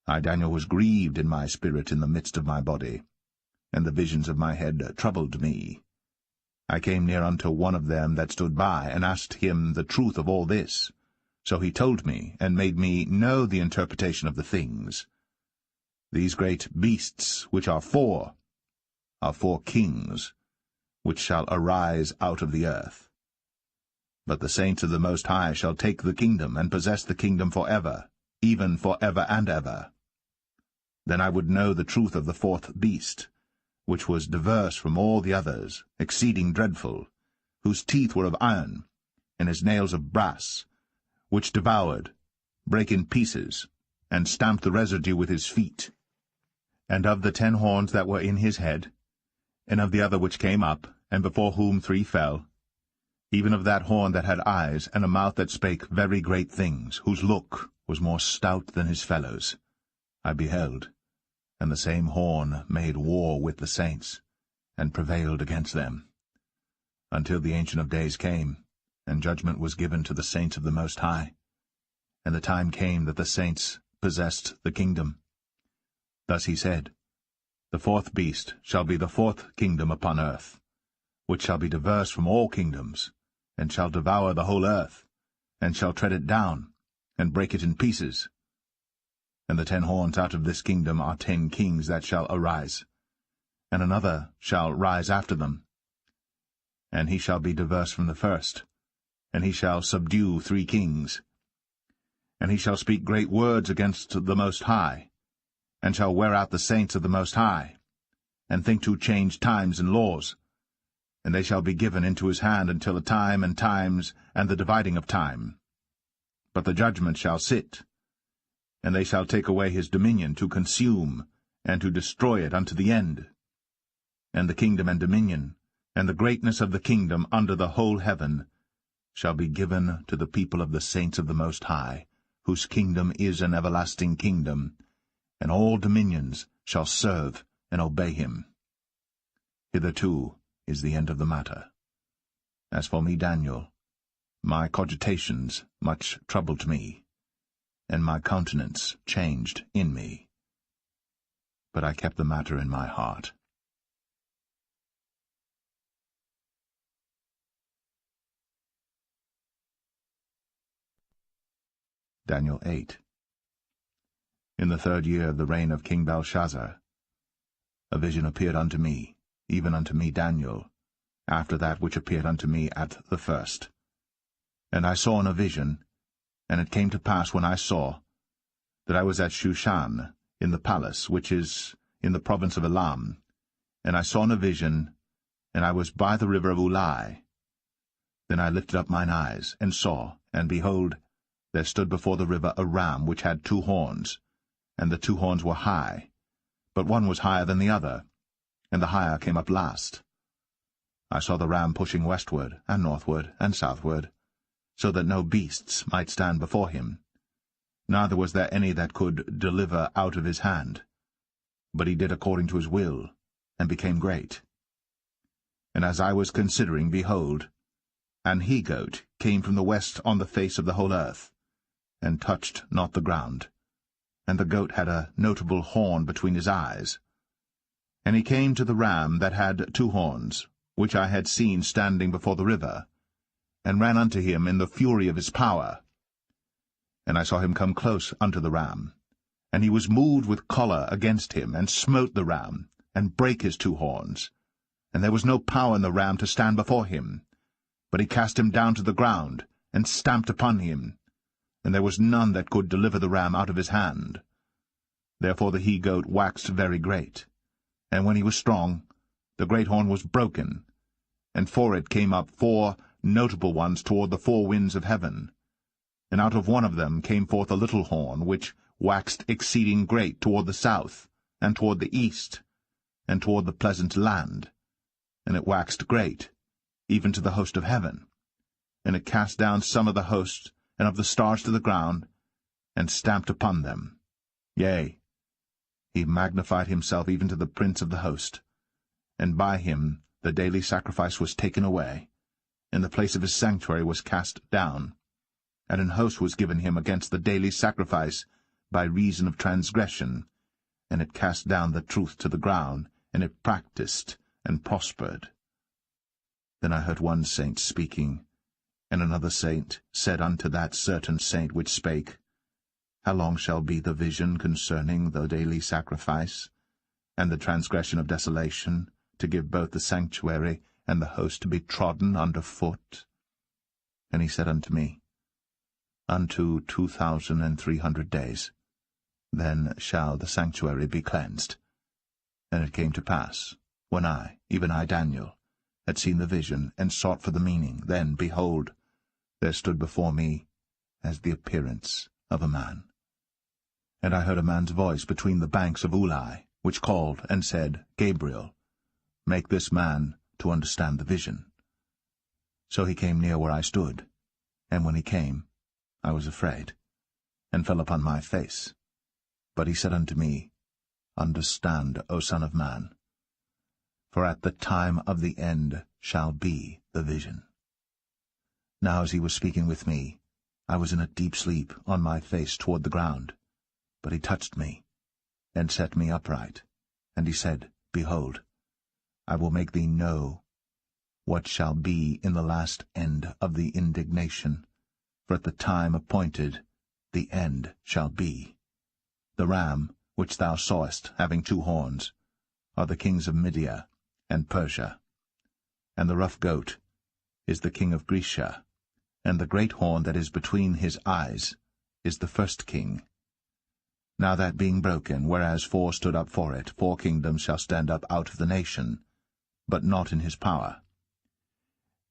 I, Daniel, was grieved in my spirit in the midst of my body, and the visions of my head troubled me. I came near unto one of them that stood by, and asked him the truth of all this. So he told me, and made me know the interpretation of the things. These great beasts, which are 4 kings, which shall arise out of the earth. But the saints of the Most High shall take the kingdom, and possess the kingdom for ever, even for ever and ever. Then I would know the truth of the 4th beast, which was diverse from all the others, exceeding dreadful, whose teeth were of iron, and his nails of brass, which devoured, brake in pieces, and stamped the residue with his feet. And of the 10 horns that were in his head, and of the other which came up, and before whom 3 fell, even of that horn that had eyes, and a mouth that spake very great things, whose look was more stout than his fellows, I beheld, and the same horn made war with the saints, and prevailed against them, until the Ancient of Days came, and judgment was given to the saints of the Most High. And the time came that the saints possessed the kingdom. Thus he said, The 4th beast shall be the 4th kingdom upon earth, which shall be diverse from all kingdoms, and shall devour the whole earth, and shall tread it down, and break it in pieces. And the 10 horns out of this kingdom are 10 kings that shall arise, and another shall rise after them. And he shall be diverse from the first, and he shall subdue 3 kings. And he shall speak great words against the Most High, and shall wear out the saints of the Most High, and think to change times and laws. And they shall be given into his hand until the time and times and the dividing of time. but the judgment shall sit. And they shall take away his dominion to consume, and to destroy it unto the end. And the kingdom and dominion, and the greatness of the kingdom under the whole heaven, shall be given to the people of the saints of the Most High, whose kingdom is an everlasting kingdom, and all dominions shall serve and obey him. Hitherto is the end of the matter. As for me, Daniel, my cogitations much troubled me, and my countenance changed in me. But I kept the matter in my heart. Daniel 8. In the 3rd year of the reign of King Belshazzar, a vision appeared unto me, even unto me Daniel, after that which appeared unto me at the first. And I saw in a vision, and it came to pass when I saw, that I was at Shushan, in the palace, which is in the province of Elam. And I saw in a vision, and I was by the river of Ulai. Then I lifted up mine eyes, and saw, and behold, there stood before the river a ram which had 2 horns, and the 2 horns were high, but one was higher than the other, and the higher came up last. I saw the ram pushing westward, and northward, and southward, so that no beasts might stand before him. Neither was there any that could deliver out of his hand. But he did according to his will, and became great. And as I was considering, behold, an he-goat came from the west on the face of the whole earth, and touched not the ground. And the goat had a notable horn between his eyes. And he came to the ram that had 2 horns, which I had seen standing before the river, and ran unto him in the fury of his power. And I saw him come close unto the ram, and he was moved with choler against him, and smote the ram, and brake his 2 horns. And there was no power in the ram to stand before him, but he cast him down to the ground, and stamped upon him, and there was none that could deliver the ram out of his hand. Therefore the he-goat waxed very great, and when he was strong, the great horn was broken, and for it came up 4 notable ones toward the 4 winds of heaven. And out of one of them came forth a little horn, which waxed exceeding great toward the south, and toward the east, and toward the pleasant land. And it waxed great, even to the host of heaven. And it cast down some of the host and of the stars to the ground, and stamped upon them. Yea, he magnified himself even to the prince of the host. And by him the daily sacrifice was taken away, and the place of his sanctuary was cast down. And an host was given him against the daily sacrifice by reason of transgression, and it cast down the truth to the ground, and it practiced and prospered. Then I heard one saint speaking, and another saint said unto that certain saint which spake, How long shall be the vision concerning the daily sacrifice, and the transgression of desolation, to give both the sanctuary and the host to be trodden under foot? And he said unto me, Unto 2,300 days. Then shall the sanctuary be cleansed. And it came to pass, when I, even I Daniel, had seen the vision, and sought for the meaning, then, behold, there stood before me as the appearance of a man. And I heard a man's voice between the banks of Ulai, which called and said, Gabriel, make this man to understand the vision. So he came near where I stood, and when he came, I was afraid, and fell upon my face. But he said unto me, Understand, O Son of Man, for at the time of the end shall be the vision. Now as he was speaking with me, I was in a deep sleep, on my face toward the ground. But he touched me, and set me upright, and he said, Behold, I will make thee know what shall be in the last end of the indignation, for at the time appointed the end shall be. The ram, which thou sawest, having 2 horns, are the kings of Media and Persia. And the rough goat is the king of Grecia, and the great horn that is between his eyes is the first king. Now that being broken, whereas 4 stood up for it, 4 kingdoms shall stand up out of the nation, but not in his power.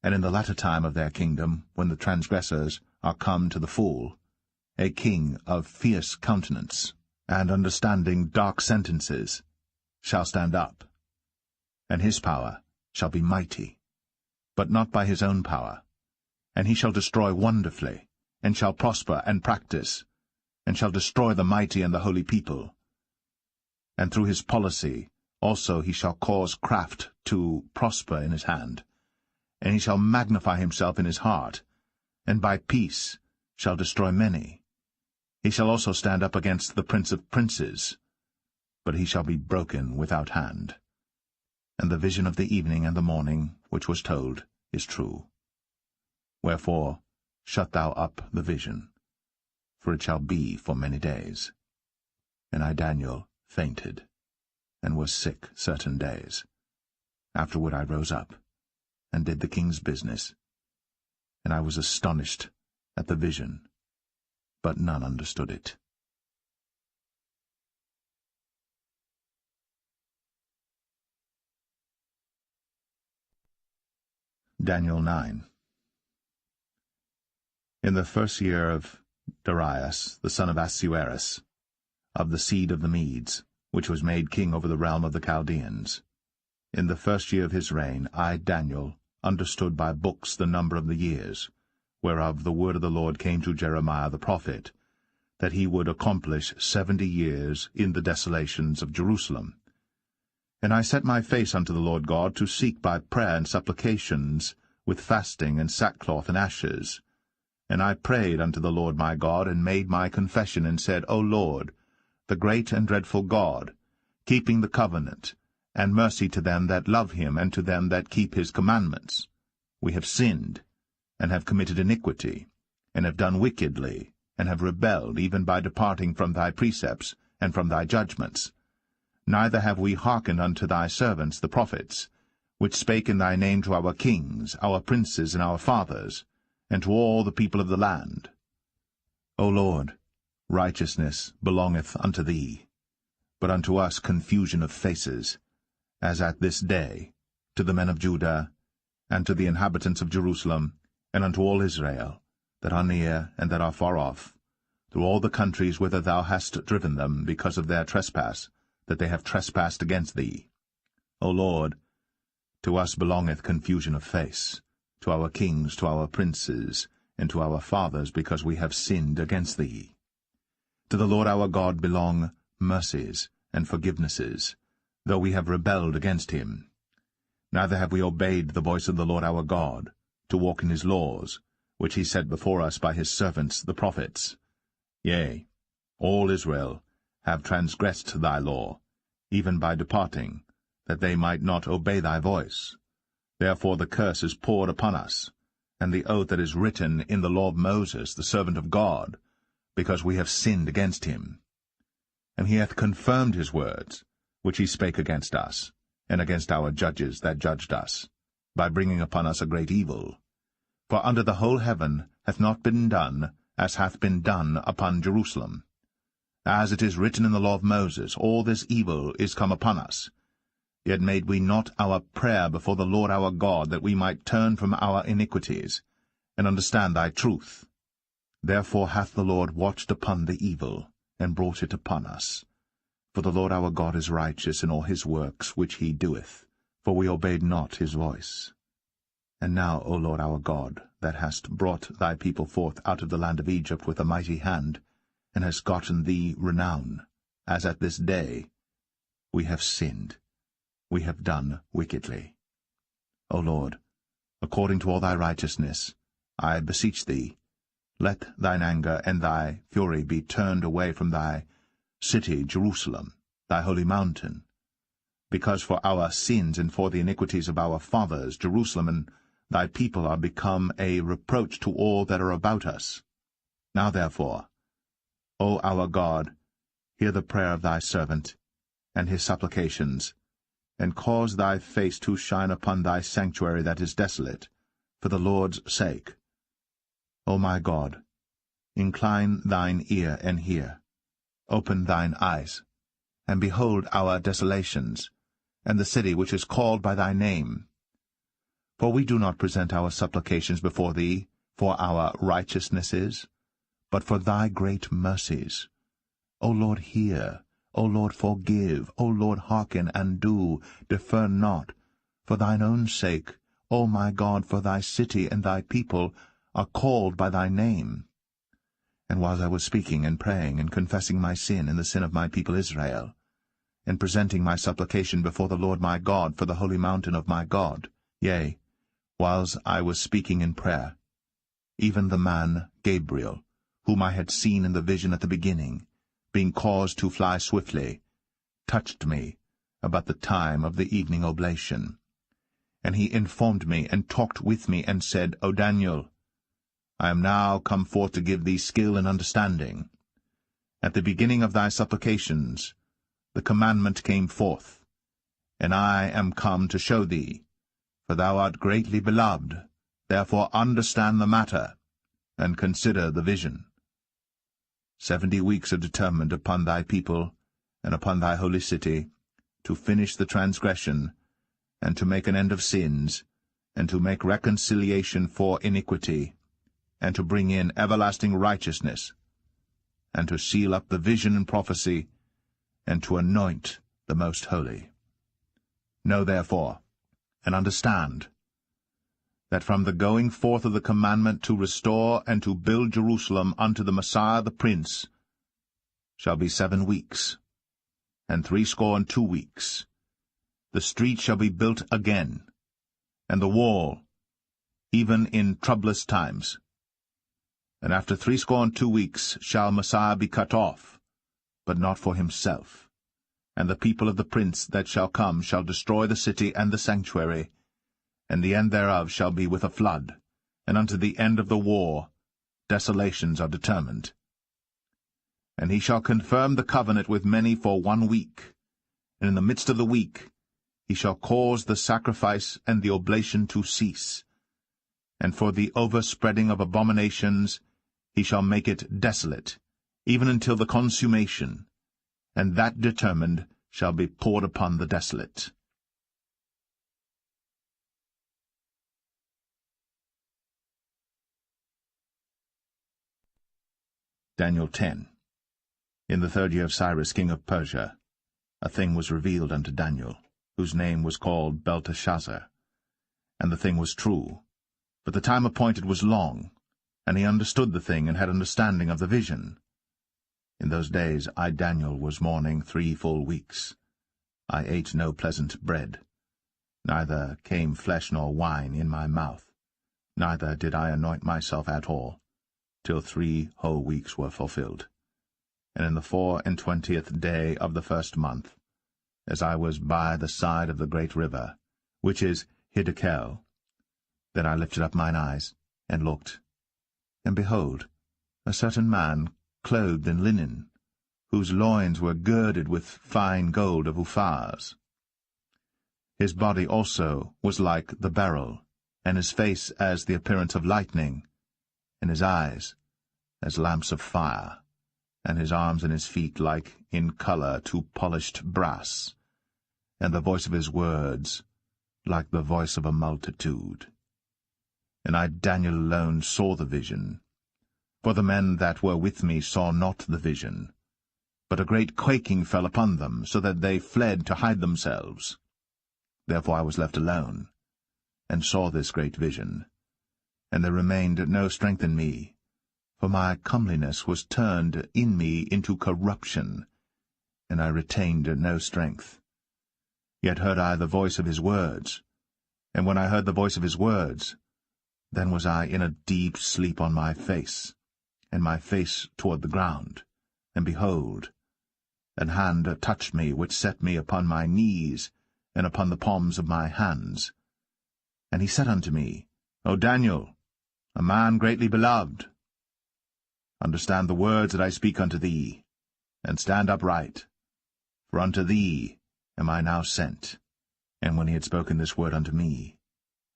And in the latter time of their kingdom, when the transgressors are come to the full, a king of fierce countenance, and understanding dark sentences, shall stand up. And his power shall be mighty, but not by his own power. And he shall destroy wonderfully, and shall prosper and practice, and shall destroy the mighty and the holy people. And through his policy also he shall cause craft to prosper in his hand, and he shall magnify himself in his heart, and by peace shall destroy many. He shall also stand up against the prince of princes, but he shall be broken without hand. And the vision of the evening and the morning, which was told, is true. Wherefore shut thou up the vision, for it shall be for many days. And I, Daniel, fainted, and was sick certain days. Afterward I rose up, and did the king's business. And I was astonished at the vision, but none understood it. Daniel 9. In the first year of Darius, the son of Ahasuerus, of the seed of the Medes, which was made king over the realm of the Chaldeans, in the first year of his reign, I, Daniel, understood by books the number of the years, whereof the word of the Lord came to Jeremiah the prophet, that he would accomplish 70 years in the desolations of Jerusalem. And I set my face unto the Lord God to seek by prayer and supplications, with fasting and sackcloth and ashes. And I prayed unto the Lord my God, and made my confession, and said, O Lord, the great and dreadful God, keeping the covenant, and mercy to them that love him, and to them that keep his commandments, we have sinned, and have committed iniquity, and have done wickedly, and have rebelled, even by departing from thy precepts, and from thy judgments. Neither have we hearkened unto thy servants the prophets, which spake in thy name to our kings, our princes, and our fathers, and to all the people of the land. O Lord, righteousness belongeth unto thee, but unto us confusion of faces, as at this day, to the men of Judah, and to the inhabitants of Jerusalem, and unto all Israel, that are near and that are far off, through all the countries whither thou hast driven them, because of their trespass, that they have trespassed against thee. O Lord, to us belongeth confusion of face, to our kings, to our princes, and to our fathers, because we have sinned against thee. To the Lord our God belong mercies and forgivenesses, though we have rebelled against him. Neither have we obeyed the voice of the Lord our God, to walk in his laws, which he set before us by his servants the prophets. Yea, all Israel have transgressed thy law, even by departing, that they might not obey thy voice. Therefore the curse is poured upon us, and the oath that is written in the law of Moses, the servant of God, because we have sinned against him. And he hath confirmed his words, which he spake against us, and against our judges that judged us, by bringing upon us a great evil. For under the whole heaven hath not been done, as hath been done upon Jerusalem. As it is written in the law of Moses, all this evil is come upon us. Yet made we not our prayer before the Lord our God, that we might turn from our iniquities, and understand thy truth. Therefore hath the Lord watched upon the evil, and brought it upon us. For the Lord our God is righteous in all his works which he doeth, for we obeyed not his voice. And now, O Lord our God, that hast brought thy people forth out of the land of Egypt with a mighty hand, and hast gotten thee renown, as at this day, we have sinned, we have done wickedly. O Lord, according to all thy righteousness, I beseech thee, let thine anger and thy fury be turned away from thy city Jerusalem, thy holy mountain, because for our sins and for the iniquities of our fathers Jerusalem and thy people are become a reproach to all that are about us. Now therefore, O our God, hear the prayer of thy servant, and his supplications, and cause thy face to shine upon thy sanctuary that is desolate, for the Lord's sake. O my God, incline thine ear and hear. Open thine eyes, and behold our desolations, and the city which is called by thy name. For we do not present our supplications before thee for our righteousnesses, but for thy great mercies. O Lord, hear. O Lord, forgive. O Lord, hearken and do. Defer not. For thine own sake, O my God, for thy city and thy people are called by thy name. And while I was speaking and praying and confessing my sin and the sin of my people Israel, and presenting my supplication before the Lord my God for the holy mountain of my God, yea, whiles I was speaking in prayer, even the man Gabriel, whom I had seen in the vision at the beginning, being caused to fly swiftly, touched me about the time of the evening oblation. And he informed me and talked with me and said, O Daniel, I am now come forth to give thee skill and understanding. At the beginning of thy supplications the commandment came forth, and I am come to show thee, for thou art greatly beloved, therefore understand the matter, and consider the vision. 70 weeks are determined upon thy people, and upon thy holy city, to finish the transgression, and to make an end of sins, and to make reconciliation for iniquity, and to bring in everlasting righteousness, and to seal up the vision and prophecy, and to anoint the most holy. Know therefore, and understand, that from the going forth of the commandment to restore and to build Jerusalem unto the Messiah the Prince shall be 7 weeks, and 62 weeks. The street shall be built again, and the wall, even in troublous times. And after 62 weeks shall Messiah be cut off, but not for himself. And the people of the prince that shall come shall destroy the city and the sanctuary, and the end thereof shall be with a flood, and unto the end of the war desolations are determined. And he shall confirm the covenant with many for 1 week, and in the midst of the week he shall cause the sacrifice and the oblation to cease, and for the overspreading of abominations he shall make it desolate, even until the consummation, and that determined shall be poured upon the desolate. Daniel 10. In the 3rd year of Cyrus king of Persia, a thing was revealed unto Daniel, whose name was called Belteshazzar. And the thing was true, but the time appointed was long, and he understood the thing and had understanding of the vision. In those days I, Daniel, was mourning 3 full weeks. I ate no pleasant bread, neither came flesh nor wine in my mouth, neither did I anoint myself at all, till 3 whole weeks were fulfilled. And in the 24th day of the 1st month, as I was by the side of the great river, which is Hiddekel, then I lifted up mine eyes, and looked, and behold, a certain man clothed in linen, whose loins were girded with fine gold of Uphaz. His body also was like the beryl, and his face as the appearance of lightning, and his eyes as lamps of fire, and his arms and his feet like in colour to polished brass, and the voice of his words like the voice of a multitude. And I, Daniel, alone saw the vision, for the men that were with me saw not the vision, but a great quaking fell upon them, so that they fled to hide themselves. Therefore I was left alone, and saw this great vision, and there remained no strength in me, for my comeliness was turned in me into corruption, and I retained no strength. Yet heard I the voice of his words, and when I heard the voice of his words, then was I in a deep sleep on my face, and my face toward the ground, and behold, an hand touched me, which set me upon my knees, and upon the palms of my hands. And he said unto me, O Daniel, a man greatly beloved, understand the words that I speak unto thee, and stand upright, for unto thee am I now sent. And when he had spoken this word unto me,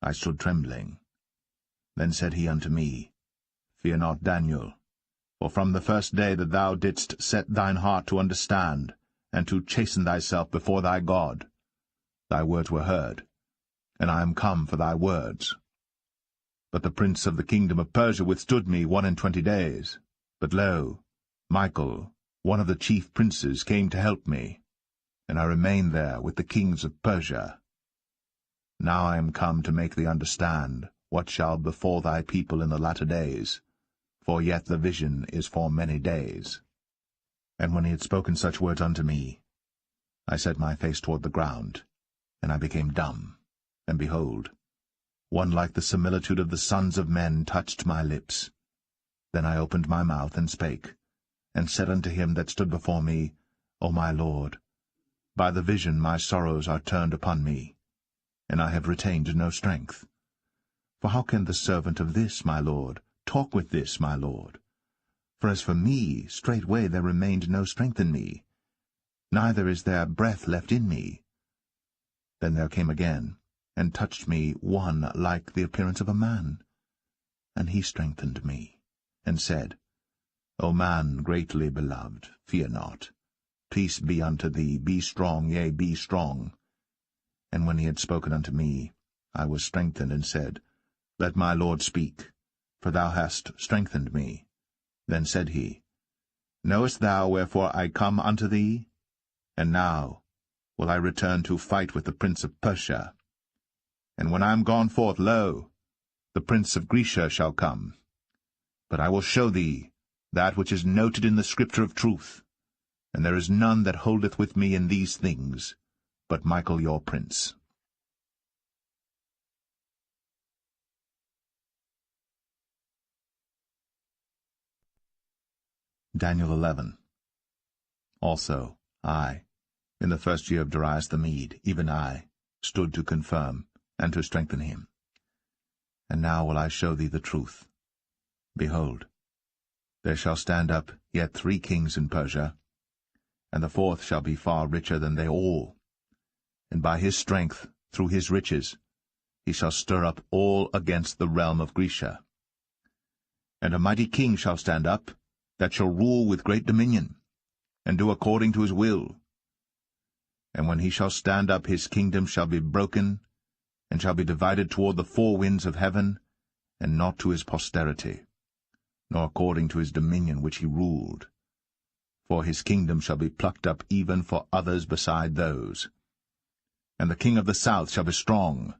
I stood trembling. Then said he unto me, Fear not, Daniel, for from the first day that thou didst set thine heart to understand, and to chasten thyself before thy God, thy words were heard, and I am come for thy words. But the prince of the kingdom of Persia withstood me 21 days. But lo, Michael, one of the chief princes, came to help me, and I remained there with the kings of Persia. Now I am come to make thee understand what shall befall thy people in the latter days, for yet the vision is for many days. And when he had spoken such words unto me, I set my face toward the ground, and I became dumb, and behold, one like the similitude of the sons of men touched my lips. Then I opened my mouth and spake, and said unto him that stood before me, O my Lord, by the vision my sorrows are turned upon me, and I have retained no strength. For how can the servant of this, my Lord, talk with this, my Lord? For as for me, straightway there remained no strength in me, neither is there breath left in me. Then there came again, and touched me one like the appearance of a man. And he strengthened me, and said, O man greatly beloved, fear not. Peace be unto thee, be strong, yea, be strong. And when he had spoken unto me, I was strengthened, and said, Let my Lord speak, for thou hast strengthened me. Then said he, Knowest thou wherefore I come unto thee? And now will I return to fight with the prince of Persia. And when I am gone forth, lo, the prince of Grecia shall come. But I will show thee that which is noted in the scripture of truth, and there is none that holdeth with me in these things, but Michael your prince. Daniel 11. Also I, in the first year of Darius the Mede, even I, stood to confirm and to strengthen him. And now will I show thee the truth. Behold, there shall stand up yet 3 kings in Persia, and the 4th shall be far richer than they all. And by his strength, through his riches, he shall stir up all against the realm of Grecia. And a mighty king shall stand up, that shall rule with great dominion, and do according to his will. And when he shall stand up, his kingdom shall be broken, and shall be divided toward the 4 winds of heaven, and not to his posterity, nor according to his dominion which he ruled. For his kingdom shall be plucked up even for others beside those. And the king of the south shall be strong,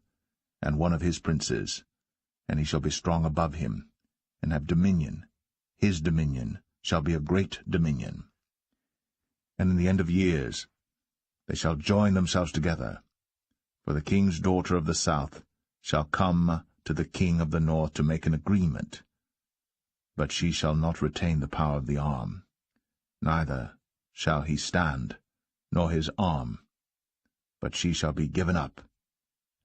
and one of his princes, and he shall be strong above him, and have dominion. His dominion shall be a great dominion. And in the end of years they shall join themselves together, for the king's daughter of the south shall come to the king of the north to make an agreement. But she shall not retain the power of the arm, neither shall he stand, nor his arm, but she shall be given up,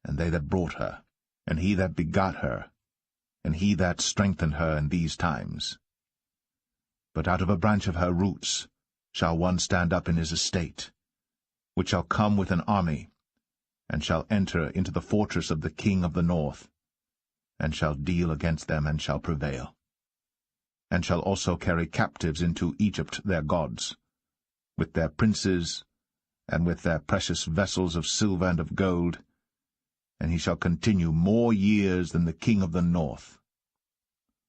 and they that brought her, and he that begot her, and he that strengthened her in these times. But out of a branch of her roots shall one stand up in his estate, which shall come with an army, and shall enter into the fortress of the king of the north, and shall deal against them, and shall prevail, and shall also carry captives into Egypt their gods, with their princes, and with their precious vessels of silver and of gold, and he shall continue more years than the king of the north.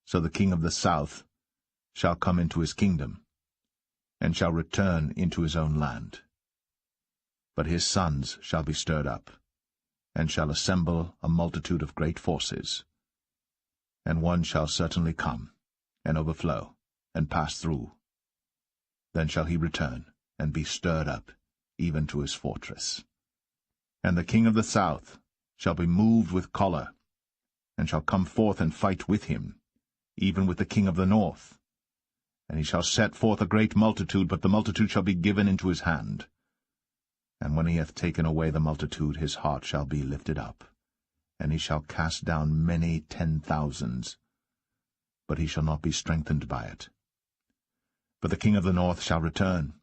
So the king of the south shall come into his kingdom, and shall return into his own land. But his sons shall be stirred up, and shall assemble a multitude of great forces. And one shall certainly come, and overflow, and pass through. Then shall he return, and be stirred up, even to his fortress. And the king of the south shall be moved with choler, and shall come forth and fight with him, even with the king of the north. And he shall set forth a great multitude, but the multitude shall be given into his hand. And when he hath taken away the multitude, his heart shall be lifted up, and he shall cast down many 10,000s, but he shall not be strengthened by it. But the king of the north shall return,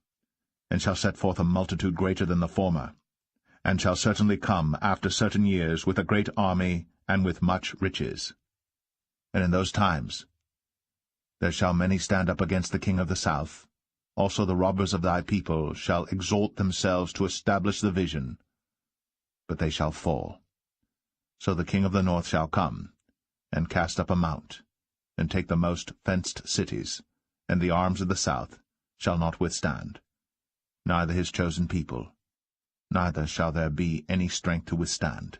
and shall set forth a multitude greater than the former, and shall certainly come after certain years with a great army and with much riches. And in those times there shall many stand up against the king of the south. Also the robbers of thy people shall exalt themselves to establish the vision, but they shall fall. So the king of the north shall come, and cast up a mount, and take the most fenced cities, and the arms of the south shall not withstand, neither his chosen people, neither shall there be any strength to withstand.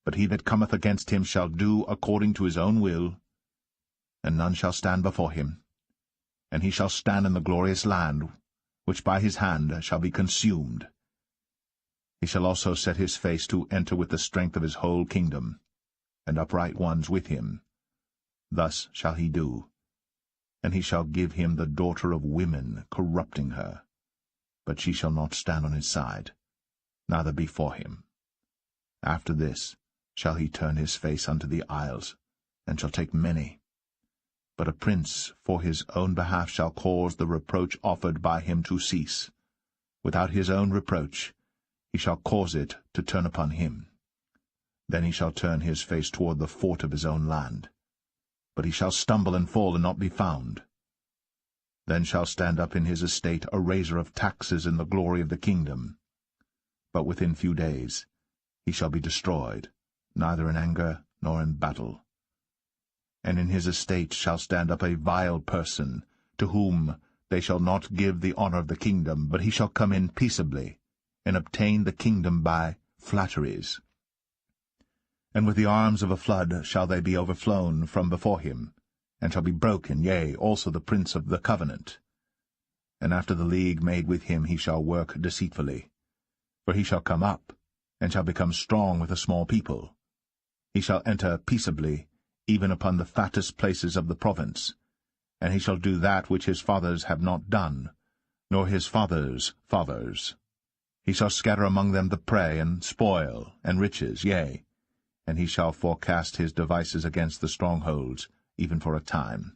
But he that cometh against him shall do according to his own will, and none shall stand before him. And he shall stand in the glorious land, which by his hand shall be consumed. He shall also set his face to enter with the strength of his whole kingdom, and upright ones with him. Thus shall he do. And he shall give him the daughter of women, corrupting her. But she shall not stand on his side, neither be for him. After this shall he turn his face unto the isles, and shall take many. But a prince for his own behalf shall cause the reproach offered by him to cease. Without his own reproach he shall cause it to turn upon him. Then he shall turn his face toward the fort of his own land. But he shall stumble and fall and not be found. Then shall stand up in his estate a raiser of taxes in the glory of the kingdom. But within few days he shall be destroyed, neither in anger nor in battle. And in his estate shall stand up a vile person, to whom they shall not give the honor of the kingdom, but he shall come in peaceably, and obtain the kingdom by flatteries. And with the arms of a flood shall they be overflown from before him, and shall be broken, yea, also the prince of the covenant. And after the league made with him he shall work deceitfully. For he shall come up, and shall become strong with a small people. He shall enter peaceably, even upon the fattest places of the province. And he shall do that which his fathers have not done, nor his fathers' fathers. He shall scatter among them the prey, and spoil, and riches, yea, and he shall forecast his devices against the strongholds, even for a time.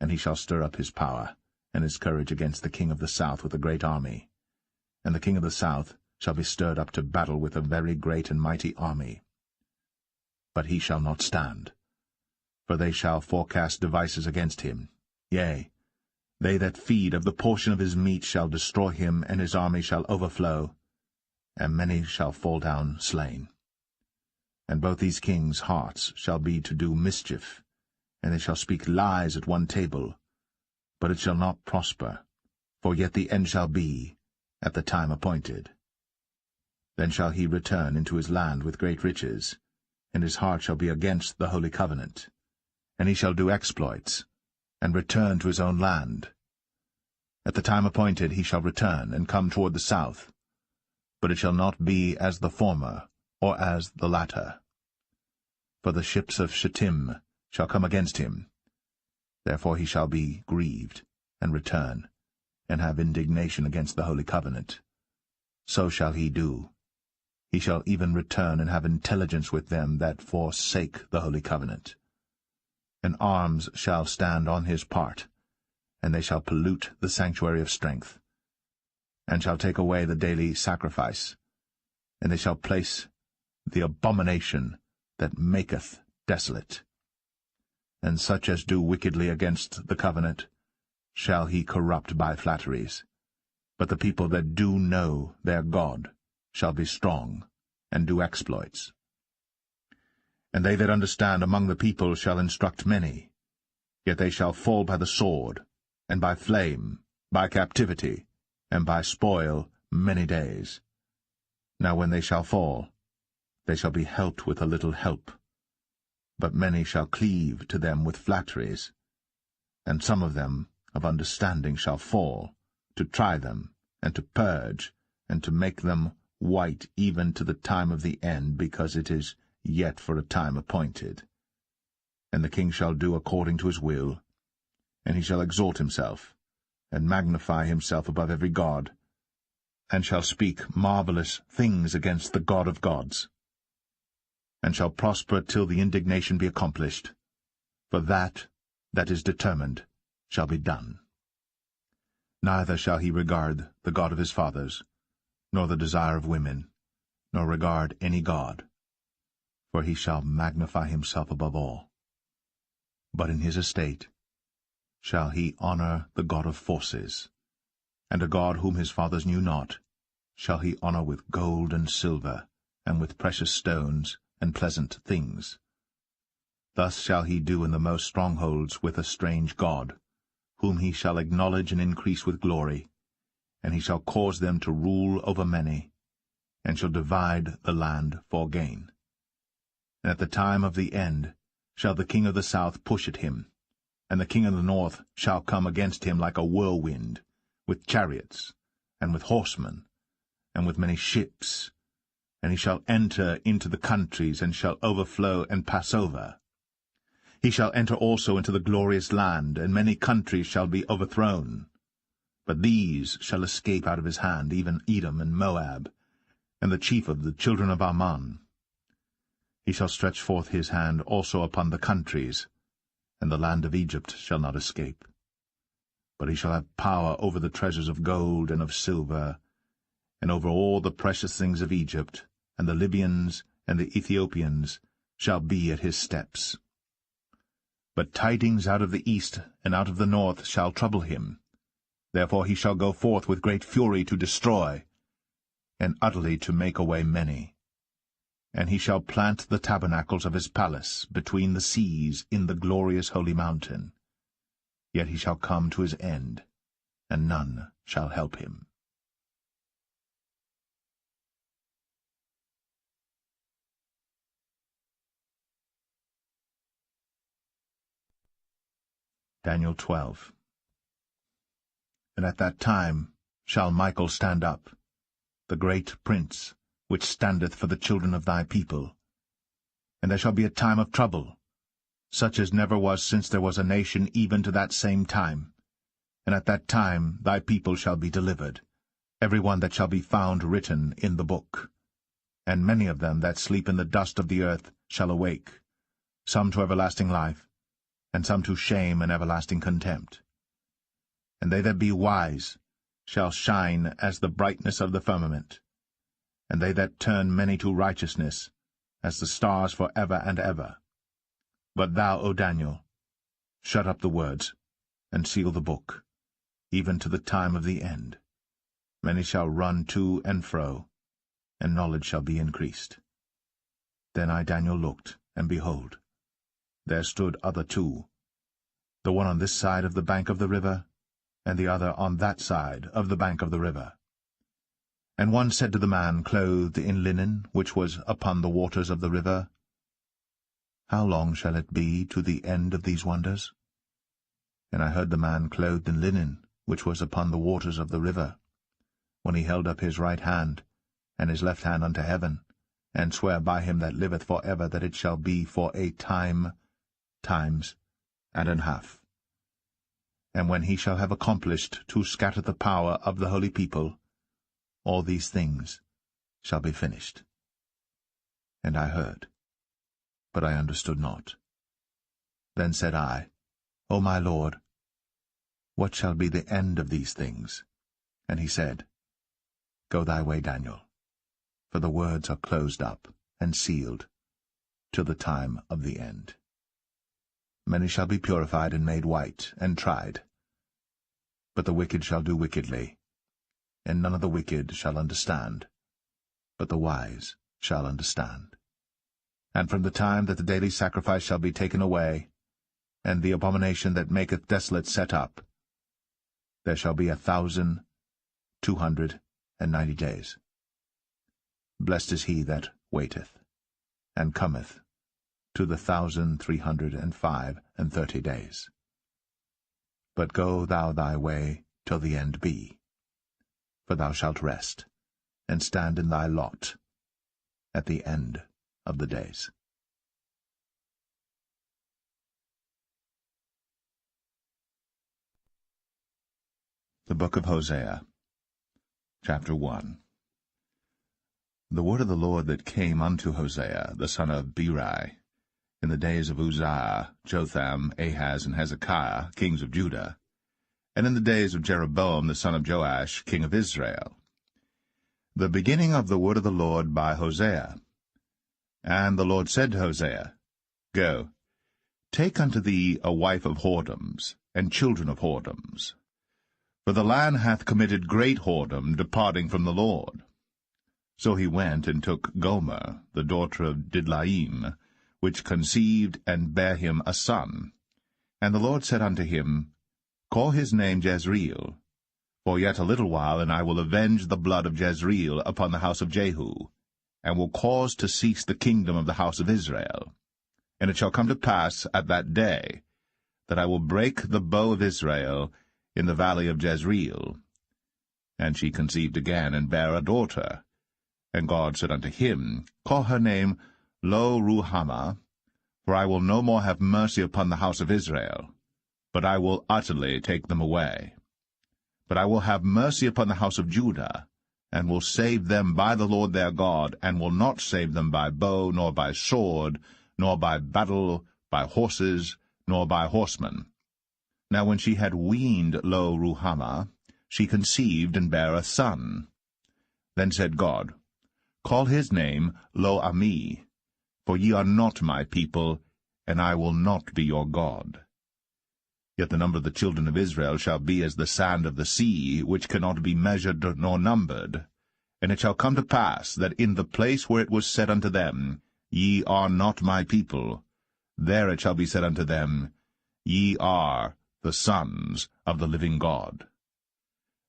And he shall stir up his power, and his courage against the king of the south with a great army. And the king of the south shall be stirred up to battle with a very great and mighty army. But he shall not stand, for they shall forecast devices against him. Yea, they that feed of the portion of his meat shall destroy him, and his army shall overflow, and many shall fall down slain. And both these kings' hearts shall be to do mischief, and they shall speak lies at one table, but it shall not prosper, for yet the end shall be at the time appointed. Then shall he return into his land with great riches, and his heart shall be against the holy covenant. And he shall do exploits, and return to his own land. At the time appointed he shall return, and come toward the south. But it shall not be as the former, or as the latter. For the ships of Shittim shall come against him. Therefore he shall be grieved, and return, and have indignation against the holy covenant. So shall he do. He shall even return and have intelligence with them that forsake the holy covenant. And arms shall stand on his part, and they shall pollute the sanctuary of strength, and shall take away the daily sacrifice, and they shall place the abomination that maketh desolate. And such as do wickedly against the covenant shall he corrupt by flatteries. But the people that do know their God shall be strong, and do exploits. And they that understand among the people shall instruct many, yet they shall fall by the sword, and by flame, by captivity, and by spoil many days. Now when they shall fall, they shall be helped with a little help. But many shall cleave to them with flatteries, and some of them of understanding shall fall, to try them, and to purge, and to make them white even to the time of the end, because it is yet for a time appointed. And the king shall do according to his will, and he shall exalt himself, and magnify himself above every god, and shall speak marvelous things against the God of gods, and shall prosper till the indignation be accomplished, for that is determined shall be done. Neither shall he regard the God of his fathers, nor the desire of women, nor regard any god, for he shall magnify himself above all. But in his estate shall he honor the God of forces, and a God whom his fathers knew not shall he honor with gold and silver, and with precious stones and pleasant things. Thus shall he do in the most strongholds with a strange god, whom he shall acknowledge and increase with glory, and he shall cause them to rule over many, and shall divide the land for gain. And at the time of the end shall the king of the south push at him, and the king of the north shall come against him like a whirlwind, with chariots, and with horsemen, and with many ships, and he shall enter into the countries, and shall overflow and pass over. He shall enter also into the glorious land, and many countries shall be overthrown. But these shall escape out of his hand, even Edom and Moab, and the chief of the children of Ammon. He shall stretch forth his hand also upon the countries, and the land of Egypt shall not escape. But he shall have power over the treasures of gold and of silver, and over all the precious things of Egypt, and the Libyans and the Ethiopians shall be at his steps. But tidings out of the east and out of the north shall trouble him. Therefore he shall go forth with great fury to destroy, and utterly to make away many. And he shall plant the tabernacles of his palace between the seas in the glorious holy mountain. Yet he shall come to his end, and none shall help him. Daniel 12. And at that time shall Michael stand up, the great prince, which standeth for the children of thy people. And there shall be a time of trouble, such as never was since there was a nation even to that same time. And at that time thy people shall be delivered, every one that shall be found written in the book. And many of them that sleep in the dust of the earth shall awake, some to everlasting life, and some to shame and everlasting contempt. And they that be wise shall shine as the brightness of the firmament, and they that turn many to righteousness as the stars for ever and ever. But thou, O Daniel, shut up the words, and seal the book, even to the time of the end. Many shall run to and fro, and knowledge shall be increased. Then I, Daniel, looked, and behold, there stood other two, the one on this side of the bank of the river, and the other on that side of the bank of the river. And one said to the man clothed in linen, which was upon the waters of the river, How long shall it be to the end of these wonders? And I heard the man clothed in linen, which was upon the waters of the river, when he held up his right hand, and his left hand unto heaven, and swear by him that liveth for ever that it shall be for a time, times, and an half. And when he shall have accomplished to scatter the power of the holy people, all these things shall be finished. And I heard, but I understood not. Then said I, O my Lord, what shall be the end of these things? And he said, Go thy way, Daniel, for the words are closed up and sealed till the time of the end. Many shall be purified and made white and tried. But the wicked shall do wickedly, and none of the wicked shall understand, but the wise shall understand. And from the time that the daily sacrifice shall be taken away, and the abomination that maketh desolate set up, there shall be 1,290 days. Blessed is he that waiteth, and cometh to the 1,330 days. But go thou thy way till the end be, for thou shalt rest, and stand in thy lot at the end of the days. The Book of Hosea, Chapter 1. The word of the Lord that came unto Hosea, the son of Beeri, in the days of Uzziah, Jotham, Ahaz, and Hezekiah, kings of Judah, and in the days of Jeroboam, the son of Joash, king of Israel. The beginning of the word of the Lord by Hosea. And the Lord said to Hosea, Go, take unto thee a wife of whoredoms, and children of whoredoms. For the land hath committed great whoredom, departing from the Lord. So he went and took Gomer, the daughter of Didlaim, which conceived and bare him a son. And the Lord said unto him, Call his name Jezreel. For yet a little while, and I will avenge the blood of Jezreel upon the house of Jehu, and will cause to cease the kingdom of the house of Israel. And it shall come to pass at that day, that I will break the bow of Israel in the valley of Jezreel. And she conceived again, and bare a daughter. And God said unto him, Call her name Lo-Ruhamah, for I will no more have mercy upon the house of Israel, but I will utterly take them away. But I will have mercy upon the house of Judah, and will save them by the Lord their God, and will not save them by bow, nor by sword, nor by battle, by horses, nor by horsemen. Now when she had weaned Lo-Ruhamah, she conceived and bare a son. Then said God, Call his name Lo-Ammi, for ye are not my people, and I will not be your God. Yet the number of the children of Israel shall be as the sand of the sea, which cannot be measured nor numbered. And it shall come to pass, that in the place where it was said unto them, Ye are not my people, there it shall be said unto them, Ye are the sons of the living God.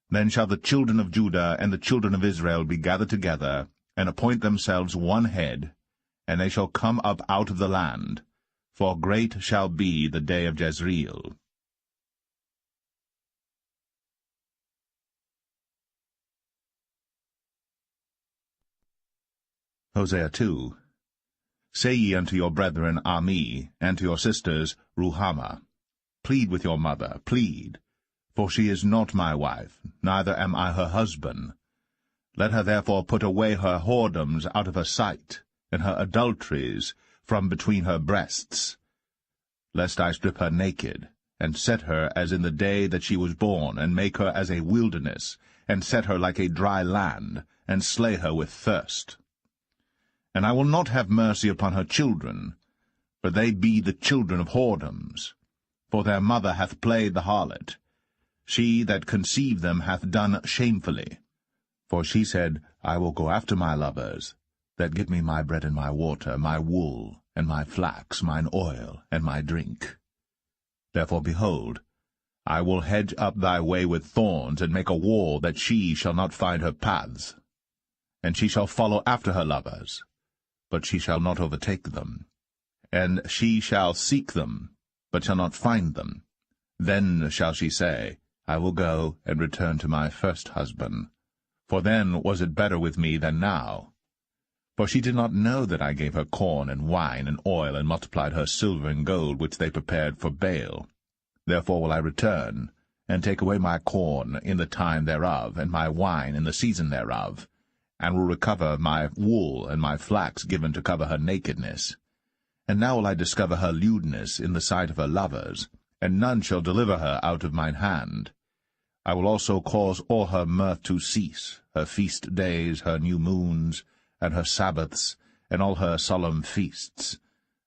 Then shall the children of Judah and the children of Israel be gathered together, and appoint themselves one head, and they shall come up out of the land, for great shall be the day of Jezreel. Hosea 2. Say ye unto your brethren Ammi, and to your sisters Ruhamah, Plead with your mother, plead, for she is not my wife, neither am I her husband. Let her therefore put away her whoredoms out of her sight, and her adulteries from between her breasts, lest I strip her naked, and set her as in the day that she was born, and make her as a wilderness, and set her like a dry land, and slay her with thirst. And I will not have mercy upon her children, for they be the children of whoredoms. For their mother hath played the harlot. She that conceived them hath done shamefully. For she said, I will go after my lovers, that give me my bread and my water, my wool, and my flax, mine oil, and my drink. Therefore, behold, I will hedge up thy way with thorns, and make a wall, that she shall not find her paths. And she shall follow after her lovers, but she shall not overtake them. And she shall seek them, but shall not find them. Then shall she say, I will go and return to my first husband, for then was it better with me than now. For she did not know that I gave her corn and wine and oil, and multiplied her silver and gold, which they prepared for Baal. Therefore will I return, and take away my corn in the time thereof, and my wine in the season thereof, and will recover my wool and my flax given to cover her nakedness. And now will I discover her lewdness in the sight of her lovers, and none shall deliver her out of mine hand. I will also cause all her mirth to cease, her feast days, her new moons, and her Sabbaths, and all her solemn feasts.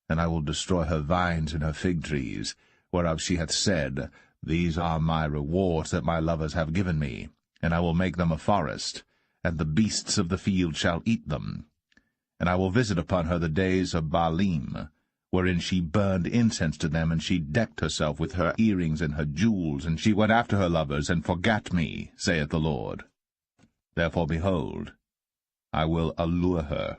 And I will destroy her vines and her fig trees, whereof she hath said, These are my rewards that my lovers have given me, and I will make them a forest, and the beasts of the field shall eat them. And I will visit upon her the days of Baalim, wherein she burned incense to them, and she decked herself with her earrings and her jewels, and she went after her lovers, and forgat me, saith the Lord. Therefore, behold, I will allure her,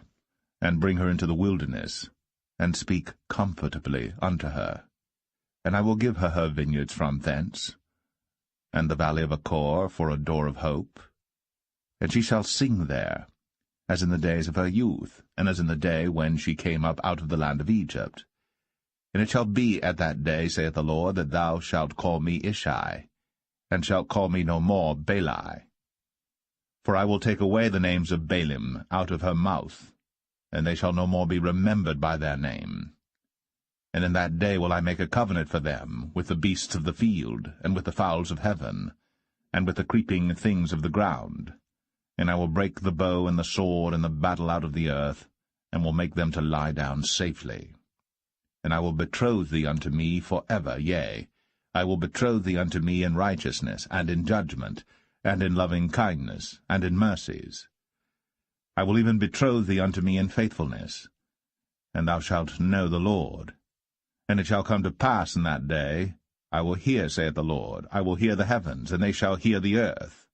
and bring her into the wilderness, and speak comfortably unto her. And I will give her her vineyards from thence, and the valley of Achor for a door of hope. And she shall sing there, as in the days of her youth, and as in the day when she came up out of the land of Egypt. And it shall be at that day, saith the Lord, that thou shalt call me Ishai, and shalt call me no more Baali. For I will take away the names of Baalim out of her mouth, and they shall no more be remembered by their name. And in that day will I make a covenant for them with the beasts of the field, and with the fowls of heaven, and with the creeping things of the ground. And I will break the bow and the sword and the battle out of the earth, and will make them to lie down safely. And I will betroth thee unto me for ever, yea, I will betroth thee unto me in righteousness, and in judgment, and in loving kindness, and in mercies. I will even betroth thee unto me in faithfulness, and thou shalt know the Lord. And it shall come to pass in that day, I will hear, saith the Lord. I will hear the heavens, and they shall hear the earth.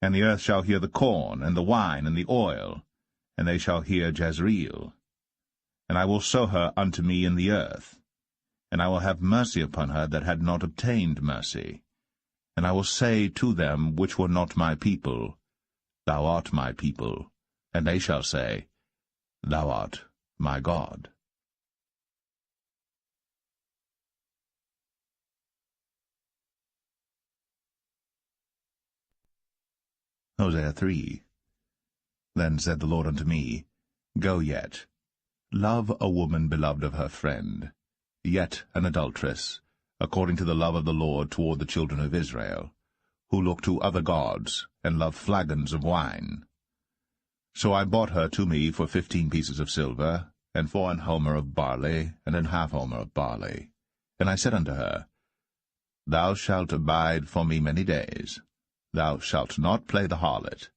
And the earth shall hear the corn, and the wine, and the oil, and they shall hear Jezreel. And I will sow her unto me in the earth, and I will have mercy upon her that had not obtained mercy. And I will say to them which were not my people, Thou art my people, and they shall say, Thou art my God. Hosea 3. Then said the Lord unto me, Go yet, love a woman beloved of her friend, yet an adulteress, according to the love of the Lord toward the children of Israel, who look to other gods, and love flagons of wine. So I bought her to me for 15 pieces of silver, and for an homer of barley, and an half homer of barley. And I said unto her, Thou shalt abide for me many days. Thou shalt not play the harlot,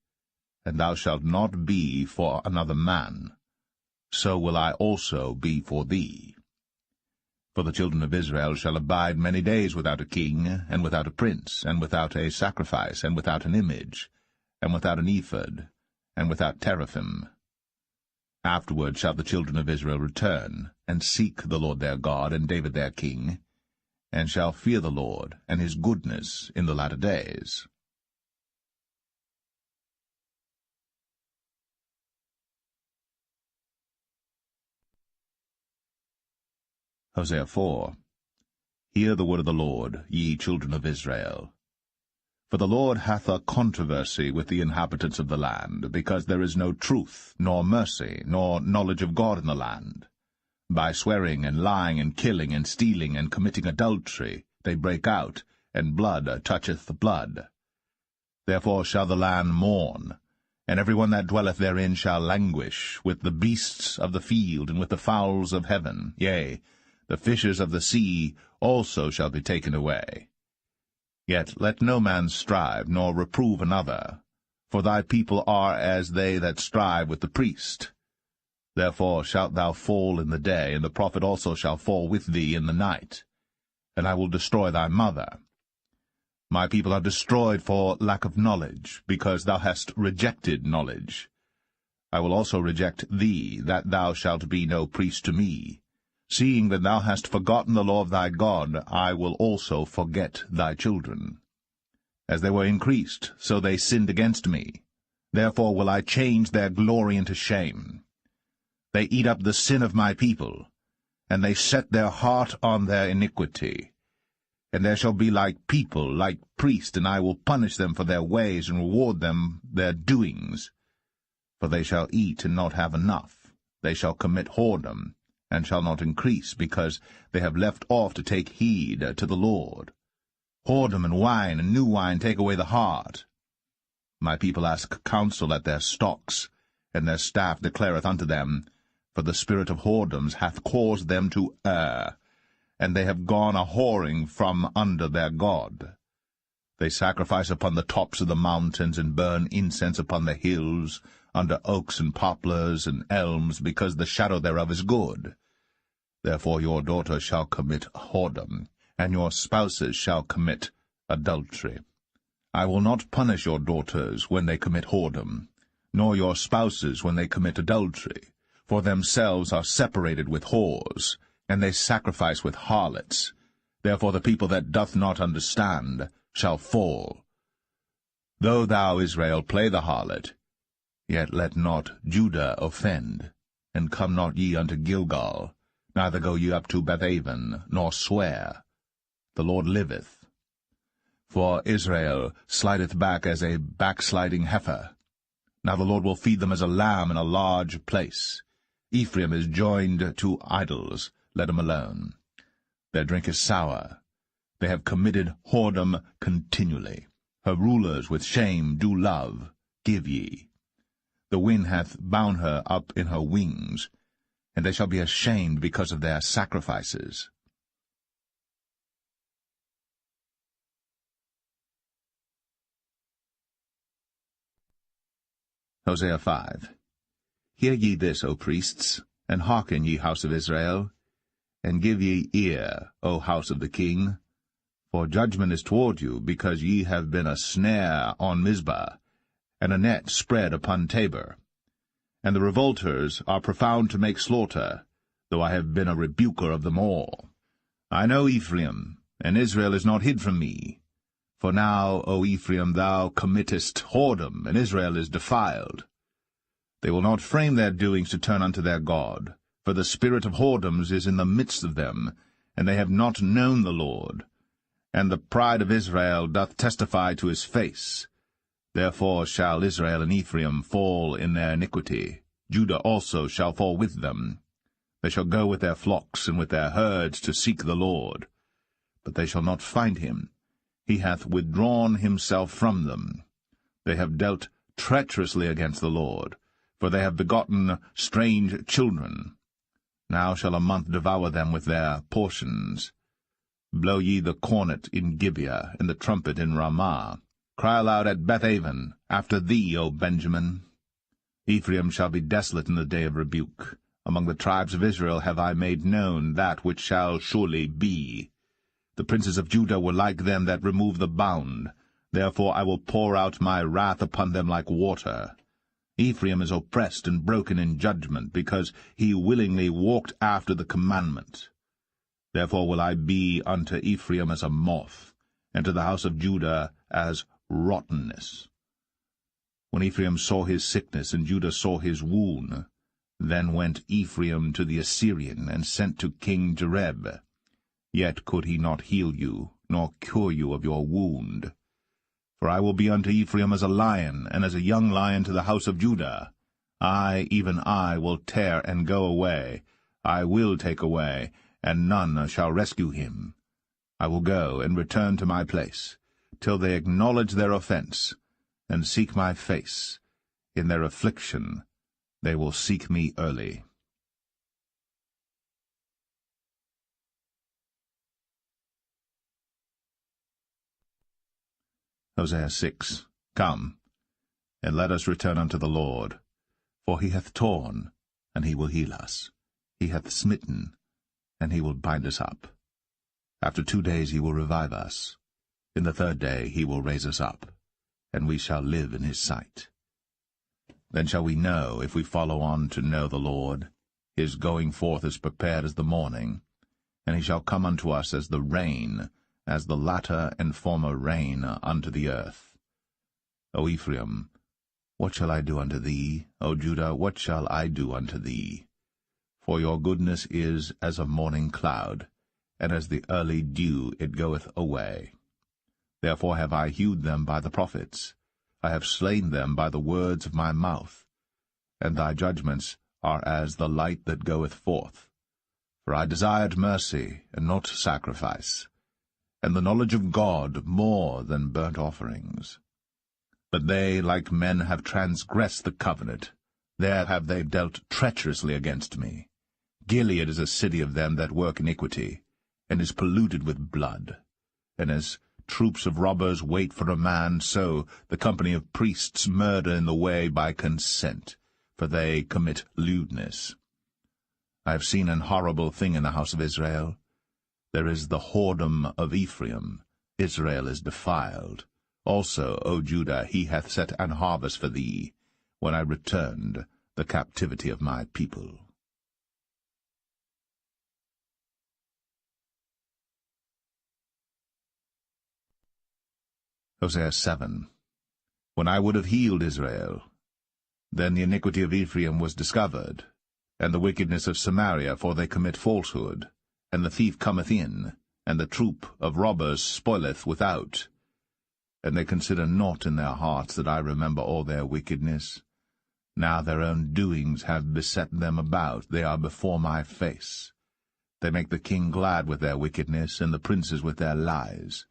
and thou shalt not be for another man. So will I also be for thee. For the children of Israel shall abide many days without a king, and without a prince, and without a sacrifice, and without an image, and without an ephod, and without teraphim. Afterward shall the children of Israel return, and seek the Lord their God, and David their king, and shall fear the Lord, and his goodness in the latter days. Hosea 4. Hear the word of the Lord, ye children of Israel. For the Lord hath a controversy with the inhabitants of the land, because there is no truth, nor mercy, nor knowledge of God in the land. By swearing, and lying, and killing, and stealing, and committing adultery, they break out, and blood toucheth blood. Therefore shall the land mourn, and every one that dwelleth therein shall languish, with the beasts of the field, and with the fowls of heaven, yea, the fishes of the sea also shall be taken away. Yet let no man strive, nor reprove another, for thy people are as they that strive with the priest. Therefore shalt thou fall in the day, and the prophet also shall fall with thee in the night, and I will destroy thy mother. My people are destroyed for lack of knowledge, because thou hast rejected knowledge. I will also reject thee, that thou shalt be no priest to me. Seeing that thou hast forgotten the law of thy God, I will also forget thy children. As they were increased, so they sinned against me. Therefore will I change their glory into shame. They eat up the sin of my people, and they set their heart on their iniquity. And there shall be like people, like priests, and I will punish them for their ways, and reward them their doings. For they shall eat and not have enough. They shall commit whoredom, and shall not increase, because they have left off to take heed to the Lord. Whoredom and wine and new wine take away the heart. My people ask counsel at their stocks, and their staff declareth unto them, for the spirit of whoredoms hath caused them to err, and they have gone a-whoring from under their God. They sacrifice upon the tops of the mountains, and burn incense upon the hills, under oaks and poplars and elms, because the shadow thereof is good. Therefore your daughters shall commit whoredom, and your spouses shall commit adultery. I will not punish your daughters when they commit whoredom, nor your spouses when they commit adultery, for themselves are separated with whores, and they sacrifice with harlots. Therefore the people that doth not understand shall fall. Though thou, Israel, play the harlot, yet let not Judah offend, and come not ye unto Gilgal, neither go ye up to Bethaven, nor swear. The Lord liveth. For Israel slideth back as a backsliding heifer. Now the Lord will feed them as a lamb in a large place. Ephraim is joined to idols, let him alone. Their drink is sour. They have committed whoredom continually. Her rulers with shame do love, give ye. The wind hath bound her up in her wings, and they shall be ashamed because of their sacrifices. Hosea 5. Hear ye this, O priests, and hearken, ye house of Israel, and give ye ear, O house of the king. For judgment is toward you, because ye have been a snare on Mizpah, and a net spread upon Tabor. And the revolters are profound to make slaughter, though I have been a rebuker of them all. I know Ephraim, and Israel is not hid from me. For now, O Ephraim, thou committest whoredom, and Israel is defiled. They will not frame their doings to turn unto their God, for the spirit of whoredoms is in the midst of them, and they have not known the Lord. And the pride of Israel doth testify to his face. Therefore shall Israel and Ephraim fall in their iniquity. Judah also shall fall with them. They shall go with their flocks and with their herds to seek the Lord. But they shall not find him. He hath withdrawn himself from them. They have dealt treacherously against the Lord, for they have begotten strange children. Now shall a month devour them with their portions. Blow ye the cornet in Gibeah, and the trumpet in Ramah. Cry aloud at Bethaven, after thee, O Benjamin. Ephraim shall be desolate in the day of rebuke. Among the tribes of Israel have I made known that which shall surely be. The princes of Judah were like them that remove the bound. Therefore I will pour out my wrath upon them like water. Ephraim is oppressed and broken in judgment, because he willingly walked after the commandment. Therefore will I be unto Ephraim as a moth, and to the house of Judah as rottenness. When Ephraim saw his sickness, and Judah saw his wound, then went Ephraim to the Assyrian, and sent to King Jareb. Yet could he not heal you, nor cure you of your wound. For I will be unto Ephraim as a lion, and as a young lion to the house of Judah. I, even I, will tear and go away. I will take away, and none shall rescue him. I will go and return to my place, till they acknowledge their offense, and seek my face. In their affliction they will seek me early. Hosea 6. Come, and let us return unto the Lord. For he hath torn, and he will heal us. He hath smitten, and he will bind us up. After 2 days he will revive us. In the 3rd day he will raise us up, and we shall live in his sight. Then shall we know, if we follow on to know the Lord. His going forth is prepared as the morning, and he shall come unto us as the rain, as the latter and former rain unto the earth. O Ephraim, what shall I do unto thee? O Judah, what shall I do unto thee? For your goodness is as a morning cloud, and as the early dew it goeth away. Therefore have I hewed them by the prophets. I have slain them by the words of my mouth. And thy judgments are as the light that goeth forth. For I desired mercy, and not sacrifice, and the knowledge of God more than burnt offerings. But they, like men, have transgressed the covenant. There have they dealt treacherously against me. Gilead is a city of them that work iniquity, and is polluted with blood. And as troops of robbers wait for a man, so the company of priests murder in the way by consent, for they commit lewdness. I have seen an horrible thing in the house of Israel. There is the whoredom of Ephraim. Israel is defiled. Also, O Judah, he hath set an harvest for thee, when I returned the captivity of my people. Hosea 7. When I would have healed Israel, then the iniquity of Ephraim was discovered, and the wickedness of Samaria, for they commit falsehood. And the thief cometh in, and the troop of robbers spoileth without. And they consider not in their hearts that I remember all their wickedness. Now their own doings have beset them about, they are before my face. They make the king glad with their wickedness, and the princes with their lies.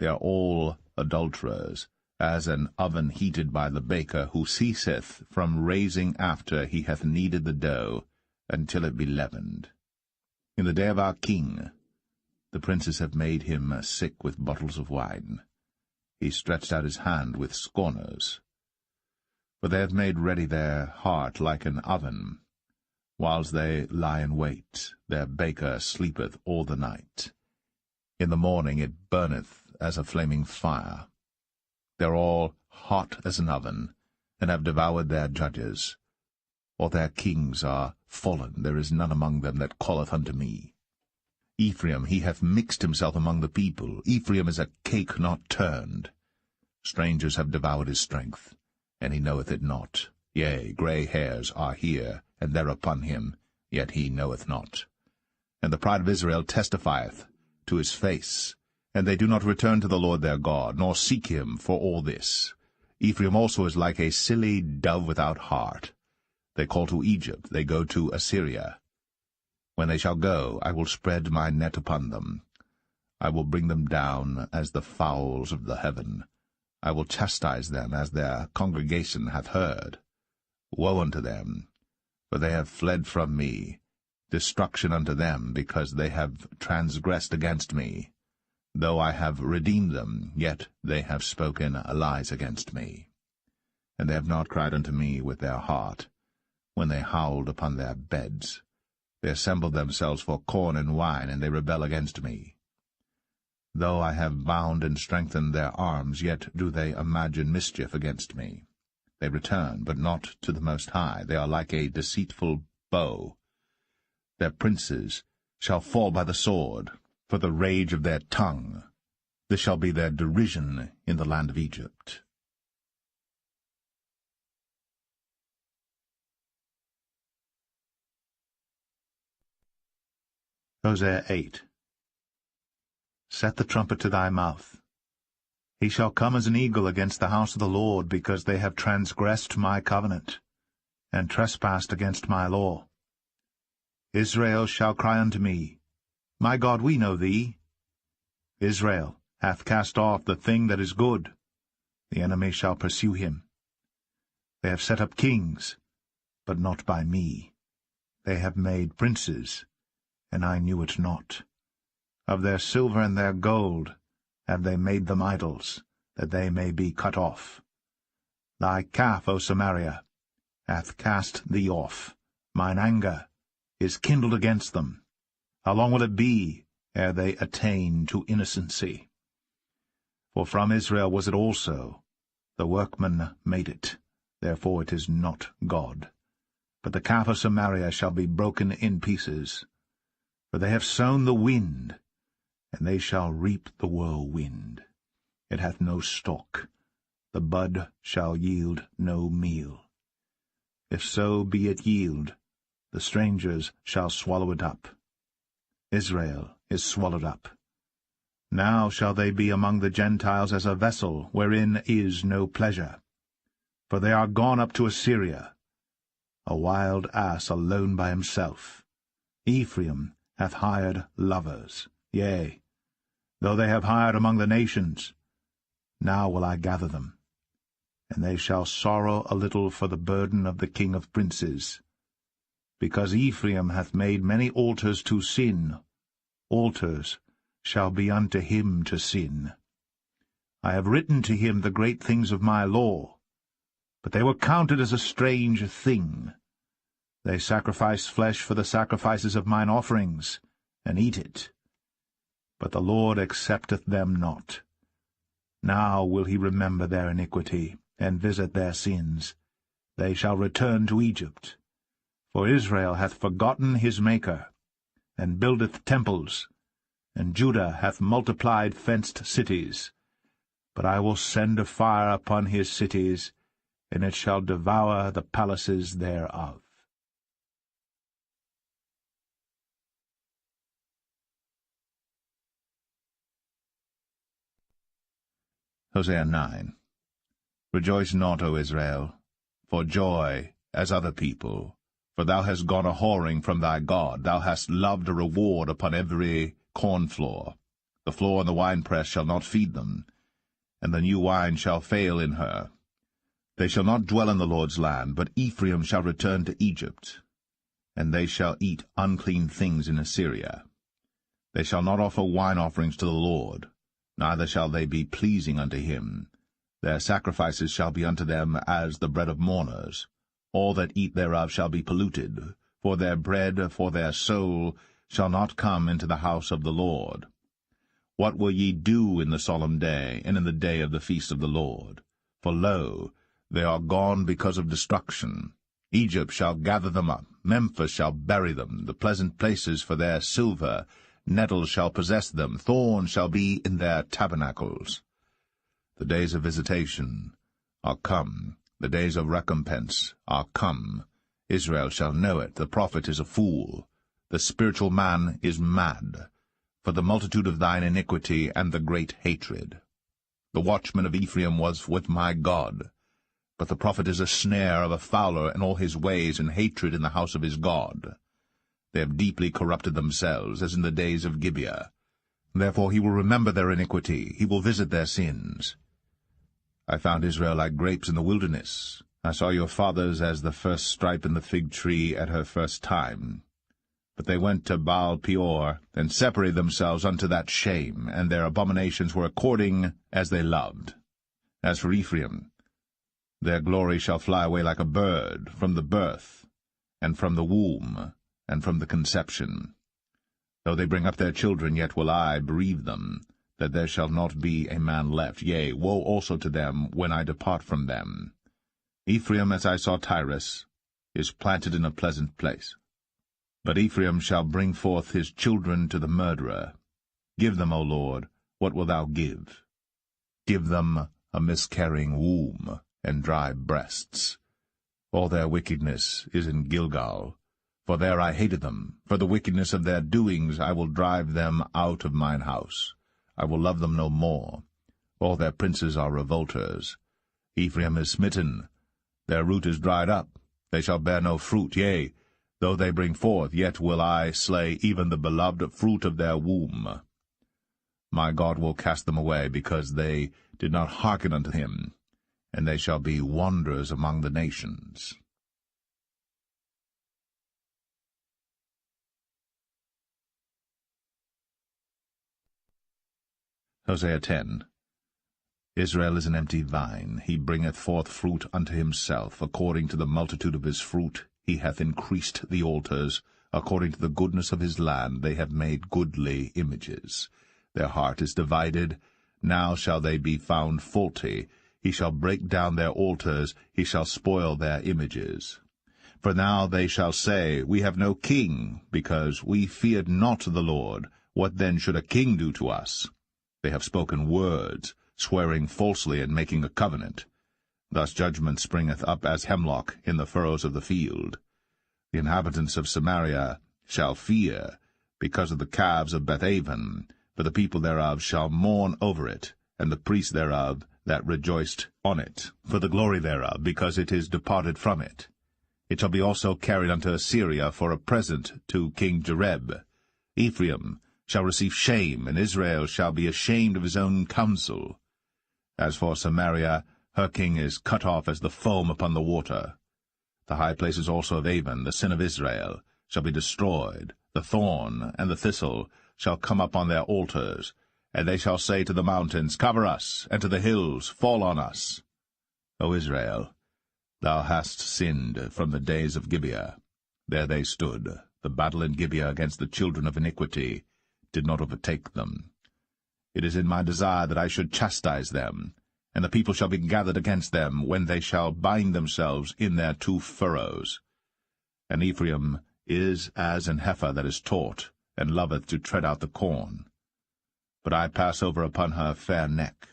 They are all adulterers, as an oven heated by the baker, who ceaseth from raising after he hath kneaded the dough, until it be leavened. In the day of our king, the princes have made him sick with bottles of wine. He stretched out his hand with scorners. For they have made ready their heart like an oven. Whiles they lie in wait, their baker sleepeth all the night. In the morning it burneth as a flaming fire. They are all hot as an oven, and have devoured their judges. All their kings are fallen, there is none among them that calleth unto me. Ephraim, he hath mixed himself among the people. Ephraim is a cake not turned. Strangers have devoured his strength, and he knoweth it not. Yea, grey hairs are here, and there upon him, yet he knoweth not. And the pride of Israel testifieth to his face, and they do not return to the Lord their God, nor seek him for all this. Ephraim also is like a silly dove without heart. They call to Egypt, they go to Assyria. When they shall go, I will spread my net upon them. I will bring them down as the fowls of the heaven. I will chastise them as their congregation hath heard. Woe unto them, for they have fled from me. Destruction unto them, because they have transgressed against me. Though I have redeemed them, yet they have spoken lies against me. And they have not cried unto me with their heart, when they howled upon their beds. They assemble themselves for corn and wine, and they rebel against me. Though I have bound and strengthened their arms, yet do they imagine mischief against me. They return, but not to the Most High. They are like a deceitful bow. Their princes shall fall by the sword, for the rage of their tongue. This shall be their derision in the land of Egypt. Hosea 8. Set the trumpet to thy mouth. He shall come as an eagle against the house of the Lord, because they have transgressed my covenant, and trespassed against my law. Israel shall cry unto me, My God, we know thee. Israel hath cast off the thing that is good. The enemy shall pursue him. They have set up kings, but not by me. They have made princes, and I knew it not. Of their silver and their gold have they made them idols, that they may be cut off. Thy calf, O Samaria, hath cast thee off. Mine anger is kindled against them. How long will it be ere they attain to innocency? For from Israel was it also. The workman made it, therefore it is not God. But the calf of Samaria shall be broken in pieces. For they have sown the wind, and they shall reap the whirlwind. It hath no stalk, the bud shall yield no meal. If so be it yield, the strangers shall swallow it up. Israel is swallowed up. Now shall they be among the Gentiles as a vessel, wherein is no pleasure. For they are gone up to Assyria, a wild ass alone by himself. Ephraim hath hired lovers, yea, though they have hired among the nations. Now will I gather them, and they shall sorrow a little for the burden of the king of princes. Because Ephraim hath made many altars to sin, altars shall be unto him to sin. I have written to him the great things of my law, but they were counted as a strange thing. They sacrifice flesh for the sacrifices of mine offerings, and eat it. But the Lord accepteth them not. Now will he remember their iniquity, and visit their sins. They shall return to Egypt. For Israel hath forgotten his Maker, and buildeth temples, and Judah hath multiplied fenced cities. But I will send a fire upon his cities, and it shall devour the palaces thereof. Hosea 9. Rejoice not, O Israel, for joy as other people. For thou hast gone a-whoring from thy God, thou hast loved a reward upon every corn-floor. The floor and the winepress shall not feed them, and the new wine shall fail in her. They shall not dwell in the Lord's land, but Ephraim shall return to Egypt, and they shall eat unclean things in Assyria. They shall not offer wine offerings to the Lord, neither shall they be pleasing unto him. Their sacrifices shall be unto them as the bread of mourners. All that eat thereof shall be polluted, for their bread, for their soul, shall not come into the house of the Lord. What will ye do in the solemn day, and in the day of the feast of the Lord? For lo, they are gone because of destruction. Egypt shall gather them up, Memphis shall bury them, the pleasant places for their silver. Nettles shall possess them, thorns shall be in their tabernacles. The days of visitation are come, the days of recompense are come. Israel shall know it, the prophet is a fool, the spiritual man is mad, for the multitude of thine iniquity and the great hatred. The watchman of Ephraim was with my God, but the prophet is a snare of a fowler in all his ways, and hatred in the house of his God. They have deeply corrupted themselves, as in the days of Gibeah. Therefore he will remember their iniquity, he will visit their sins. I found Israel like grapes in the wilderness. I saw your fathers as the first stripe in the fig tree at her first time. But they went to Baal Peor, and separated themselves unto that shame, and their abominations were according as they loved. As for Ephraim, their glory shall fly away like a bird, from the birth, and from the womb, and from the conception. Though they bring up their children, yet will I bereave them, that there shall not be a man left. Yea, woe also to them when I depart from them. Ephraim, as I saw Tyrus, is planted in a pleasant place. But Ephraim shall bring forth his children to the murderer. Give them, O Lord, what wilt thou give? Give them a miscarrying womb, and dry breasts. All their wickedness is in Gilgal, for there I hated them. For the wickedness of their doings I will drive them out of mine house. I will love them no more. All their princes are revolters. Ephraim is smitten, their root is dried up. They shall bear no fruit, yea, though they bring forth, yet will I slay even the beloved fruit of their womb. My God will cast them away, because they did not hearken unto him, and they shall be wanderers among the nations. Hosea 10. Israel is an empty vine, he bringeth forth fruit unto himself. According to the multitude of his fruit he hath increased the altars. According to the goodness of his land they have made goodly images. Their heart is divided, now shall they be found faulty. He shall break down their altars, he shall spoil their images. For now they shall say, We have no king, because we feared not the Lord. What then should a king do to us? They have spoken words, swearing falsely and making a covenant. Thus judgment springeth up as hemlock in the furrows of the field. The inhabitants of Samaria shall fear, because of the calves of Bethaven, for the people thereof shall mourn over it, and the priests thereof that rejoiced on it, for the glory thereof, because it is departed from it. It shall be also carried unto Assyria for a present to King Jareb. Ephraim shall receive shame, and Israel shall be ashamed of his own counsel. As for Samaria, her king is cut off as the foam upon the water. The high places also of Avon, the sin of Israel, shall be destroyed. The thorn and the thistle shall come up on their altars, and they shall say to the mountains, Cover us, and to the hills, Fall on us. O Israel, thou hast sinned from the days of Gibeah. There they stood. The battle in Gibeah against the children of iniquity did not overtake them. It is in my desire that I should chastise them, and the people shall be gathered against them, when they shall bind themselves in their two furrows. And Ephraim is as an heifer that is taught, and loveth to tread out the corn. But I pass over upon her fair neck.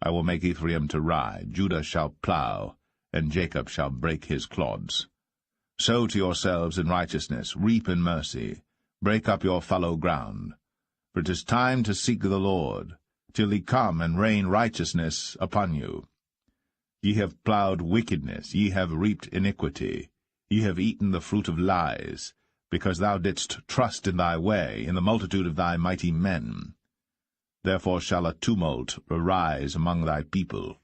I will make Ephraim to ride, Judah shall plow, and Jacob shall break his clods. Sow to yourselves in righteousness, reap in mercy, break up your fallow ground. For it is time to seek the Lord, till he come and rain righteousness upon you. Ye have plowed wickedness, ye have reaped iniquity, ye have eaten the fruit of lies, because thou didst trust in thy way, in the multitude of thy mighty men. Therefore shall a tumult arise among thy people,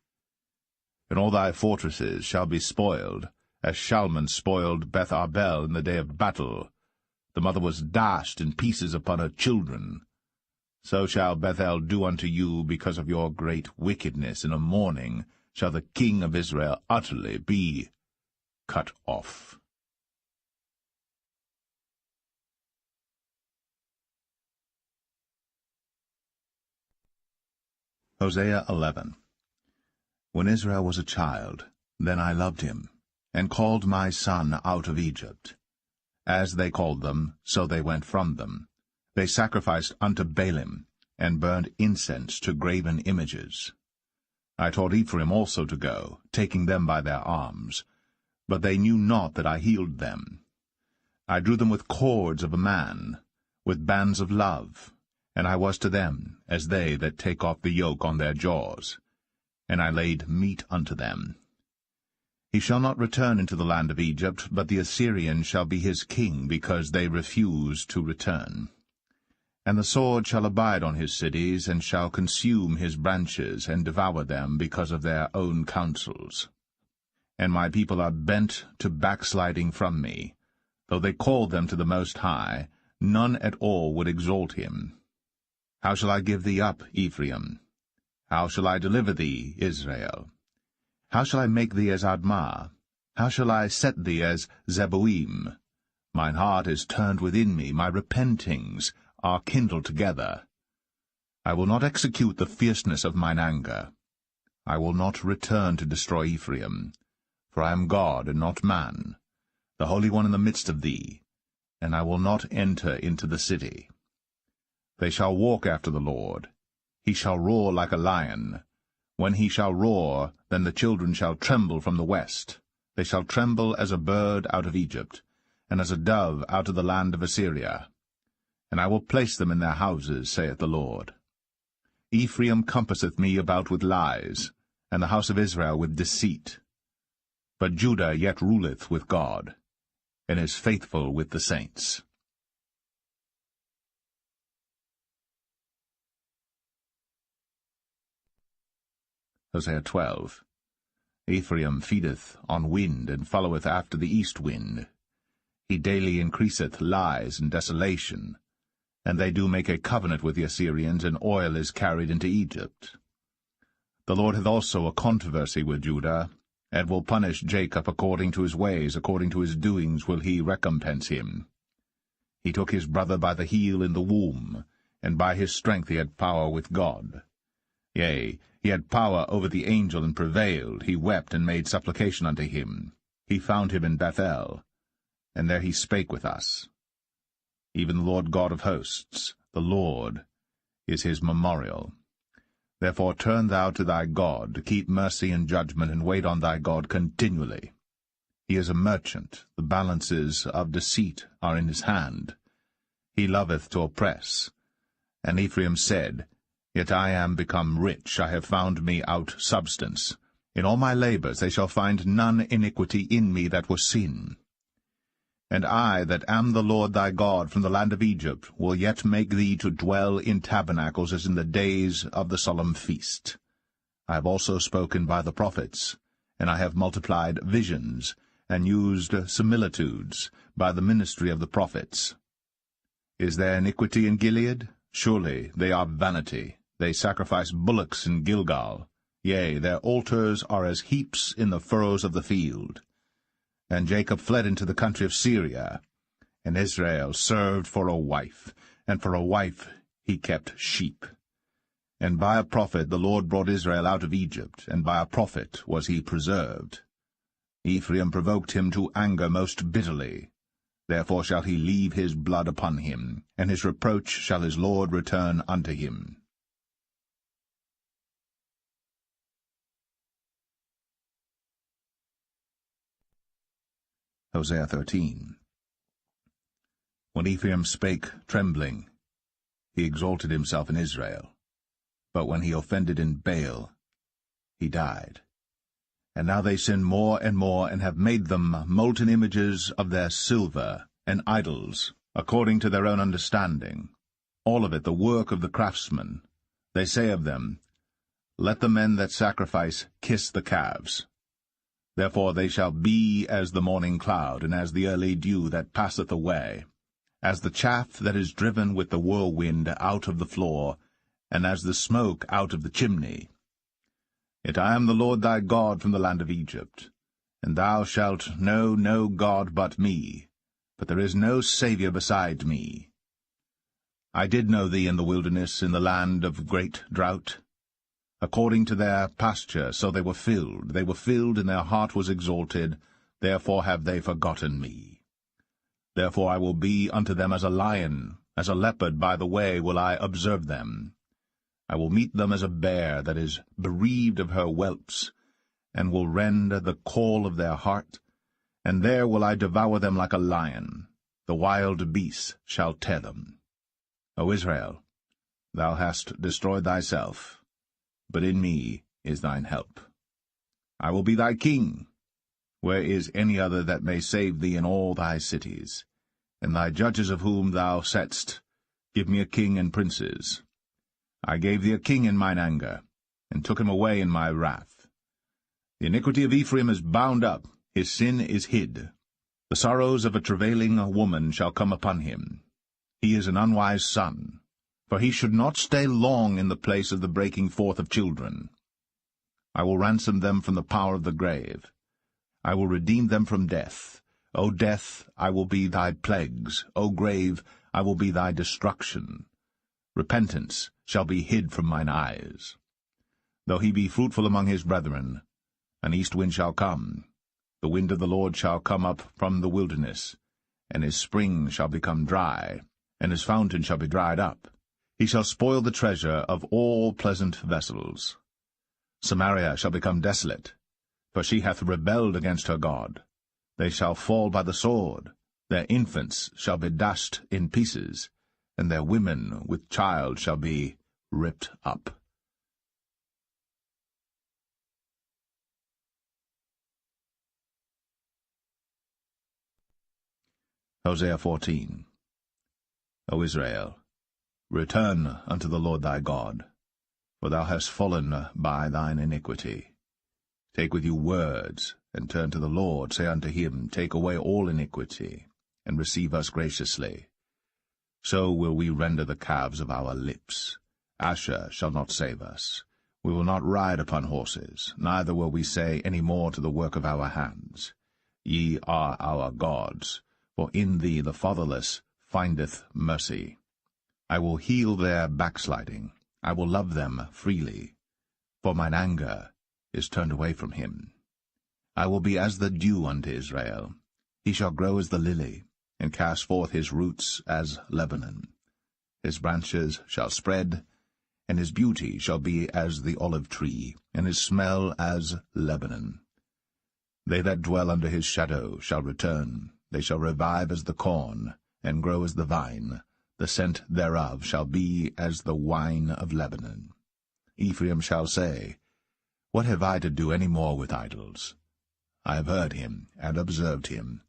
and all thy fortresses shall be spoiled, as Shalman spoiled Beth Arbel in the day of battle. The mother was dashed in pieces upon her children. So shall Bethel do unto you because of your great wickedness. In a morning shall the king of Israel utterly be cut off. Hosea 11. When Israel was a child, then I loved him, and called my son out of Egypt. As they called them, so they went from them. They sacrificed unto Baalim, and burned incense to graven images. I taught Ephraim also to go, taking them by their arms. But they knew not that I healed them. I drew them with cords of a man, with bands of love, and I was to them as they that take off the yoke on their jaws, and I laid meat unto them. He shall not return into the land of Egypt, but the Assyrian shall be his king, because they refuse to return. And the sword shall abide on his cities, and shall consume his branches, and devour them because of their own counsels. And my people are bent to backsliding from me. Though they called them to the Most High, none at all would exalt him. How shall I give thee up, Ephraim? How shall I deliver thee, Israel? How shall I make thee as Admah? How shall I set thee as Zeboim? Mine heart is turned within me, my repentings are kindled together. I will not execute the fierceness of mine anger. I will not return to destroy Ephraim, for I am God and not man, the Holy One in the midst of thee, and I will not enter into the city. They shall walk after the Lord. He shall roar like a lion. When he shall roar, then the children shall tremble from the west. They shall tremble as a bird out of Egypt, and as a dove out of the land of Assyria. And I will place them in their houses, saith the Lord. Ephraim compasseth me about with lies, and the house of Israel with deceit. But Judah yet ruleth with God, and is faithful with the saints. Hosea 12. Ephraim feedeth on wind, and followeth after the east wind. He daily increaseth lies and desolation. And they do make a covenant with the Assyrians, and oil is carried into Egypt. The Lord hath also a controversy with Judah, and will punish Jacob according to his ways, according to his doings will he recompense him. He took his brother by the heel in the womb, and by his strength he had power with God. Yea, he had power over the angel, and prevailed. He wept, and made supplication unto him. He found him in Bethel, and there he spake with us. Even the Lord God of hosts, the Lord, is his memorial. Therefore turn thou to thy God, to keep mercy and judgment, and wait on thy God continually. He is a merchant, the balances of deceit are in his hand. He loveth to oppress. And Ephraim said, Yet I am become rich, I have found me out substance. In all my labors they shall find none iniquity in me that was sin. And I, that am the Lord thy God from the land of Egypt, will yet make thee to dwell in tabernacles as in the days of the solemn feast. I have also spoken by the prophets, and I have multiplied visions, and used similitudes by the ministry of the prophets. Is there iniquity in Gilead? Surely they are vanity. They sacrifice bullocks in Gilgal. Yea, their altars are as heaps in the furrows of the field. And Jacob fled into the country of Syria, and Israel served for a wife, and for a wife he kept sheep. And by a prophet the Lord brought Israel out of Egypt, and by a prophet was he preserved. Ephraim provoked him to anger most bitterly. Therefore shall he leave his blood upon him, and his reproach shall his Lord return unto him. Hosea 13. When Ephraim spake trembling, he exalted himself in Israel. But when he offended in Baal, he died. And now they sin more and more, and have made them molten images of their silver, and idols, according to their own understanding. All of it the work of the craftsmen. They say of them, Let the men that sacrifice kiss the calves. Therefore they shall be as the morning cloud, and as the early dew that passeth away, as the chaff that is driven with the whirlwind out of the floor, and as the smoke out of the chimney. Yet I am the Lord thy God from the land of Egypt, and thou shalt know no God but me, but there is no Saviour beside me. I did know thee in the wilderness, in the land of great drought. According to their pasture, so they were filled, and their heart was exalted, therefore have they forgotten me. Therefore I will be unto them as a lion, as a leopard by the way will I observe them. I will meet them as a bear that is bereaved of her whelps, and will rend the caul of their heart, and there will I devour them like a lion. The wild beasts shall tear them. O Israel, thou hast destroyed thyself, but in me is thine help. I will be thy king. Where is any other that may save thee in all thy cities? And thy judges of whom thou saidst, Give me a king and princes. I gave thee a king in mine anger, and took him away in my wrath. The iniquity of Ephraim is bound up, his sin is hid. The sorrows of a travailing woman shall come upon him. He is an unwise son, for he should not stay long in the place of the breaking forth of children. I will ransom them from the power of the grave. I will redeem them from death. O death, I will be thy plagues. O grave, I will be thy destruction. Repentance shall be hid from mine eyes. Though he be fruitful among his brethren, an east wind shall come. The wind of the Lord shall come up from the wilderness, and his spring shall become dry, and his fountain shall be dried up. He shall spoil the treasure of all pleasant vessels. Samaria shall become desolate, for she hath rebelled against her God. They shall fall by the sword, their infants shall be dashed in pieces, and their women with child shall be ripped up. Hosea 14. O Israel, return unto the Lord thy God, for thou hast fallen by thine iniquity. Take with you words, and turn to the Lord. Say unto him, Take away all iniquity, and receive us graciously. So will we render the calves of our lips. Asher shall not save us. We will not ride upon horses, neither will we say any more to the work of our hands, Ye are our gods, for in thee the fatherless findeth mercy. I will heal their backsliding, I will love them freely, for mine anger is turned away from him. I will be as the dew unto Israel. He shall grow as the lily, and cast forth his roots as Lebanon. His branches shall spread, and his beauty shall be as the olive tree, and his smell as Lebanon. They that dwell under his shadow shall return. They shall revive as the corn, and grow as the vine. The scent thereof shall be as the wine of Lebanon. Ephraim shall say, What have I to do any more with idols? I have heard him, and observed him.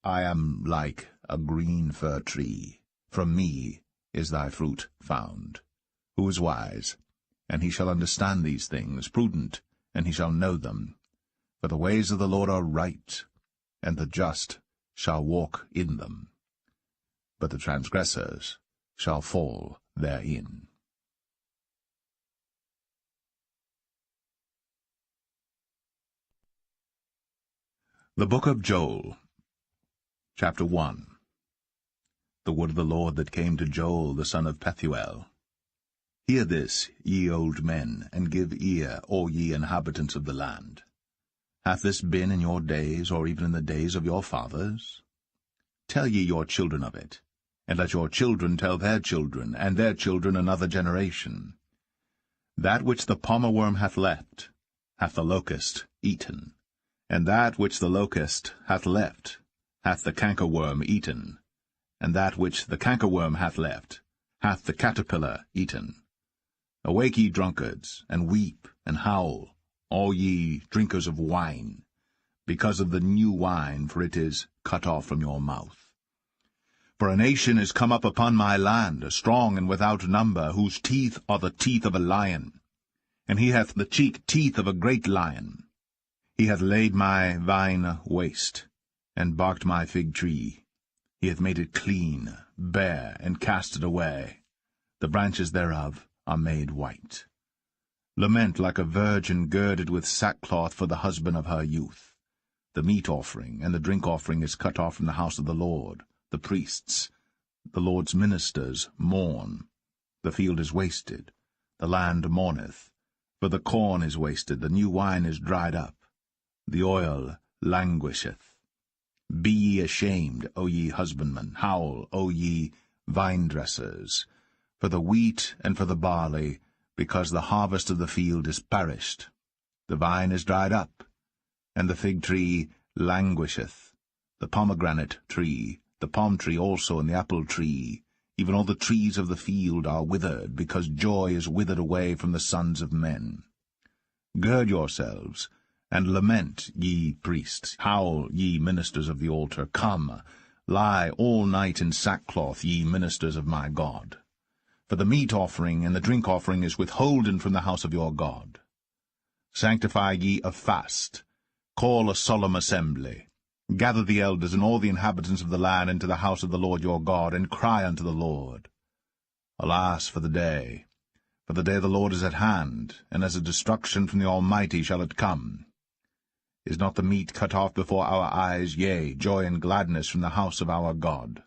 I am like a green fir tree. From me is thy fruit found. Who is wise? And he shall understand these things, prudent, and he shall know them. For the ways of the Lord are right, and the just shall walk in them. But the transgressors shall fall therein. The Book of Joel, Chapter 1. The word of the Lord that came to Joel the son of Pethuel. Hear this, ye old men, and give ear, all ye inhabitants of the land. Hath this been in your days, or even in the days of your fathers? Tell ye your children of it, and let your children tell their children, and their children another generation. That which the palmerworm hath left, hath the locust eaten. And that which the locust hath left, hath the cankerworm eaten. And that which the cankerworm hath left, hath the caterpillar eaten. Awake, ye drunkards, and weep, and howl, all ye drinkers of wine, because of the new wine, for it is cut off from your mouth. For a nation is come up upon my land, strong and without number, whose teeth are the teeth of a lion, and he hath the cheek teeth of a great lion. He hath laid my vine waste, and barked my fig tree. He hath made it clean, bare, and cast it away. The branches thereof are made white. Lament like a virgin girded with sackcloth for the husband of her youth. The meat offering and the drink offering is cut off from the house of the Lord. The priests, the Lord's ministers, mourn. The field is wasted, the land mourneth, For the corn is wasted, the new wine is dried up, the oil languisheth. Be ye ashamed, O ye husbandmen, howl, O ye vine-dressers, for the wheat and for the barley, because the harvest of the field is perished. The vine is dried up, and the fig tree languisheth, the pomegranate tree, the palm tree also, and the apple tree, even all the trees of the field are withered, because joy is withered away from the sons of men. Gird yourselves, and lament, ye priests. Howl, ye ministers of the altar. Come, lie all night in sackcloth, ye ministers of my God. For the meat offering and the drink offering is withholden from the house of your God. Sanctify ye a fast, call a solemn assembly. Gather the elders and all the inhabitants of the land into the house of the Lord your God, and cry unto the Lord. Alas for the day of the Lord is at hand, and as a destruction from the Almighty shall it come. Is not the meat cut off before our eyes, yea, joy and gladness from the house of our God?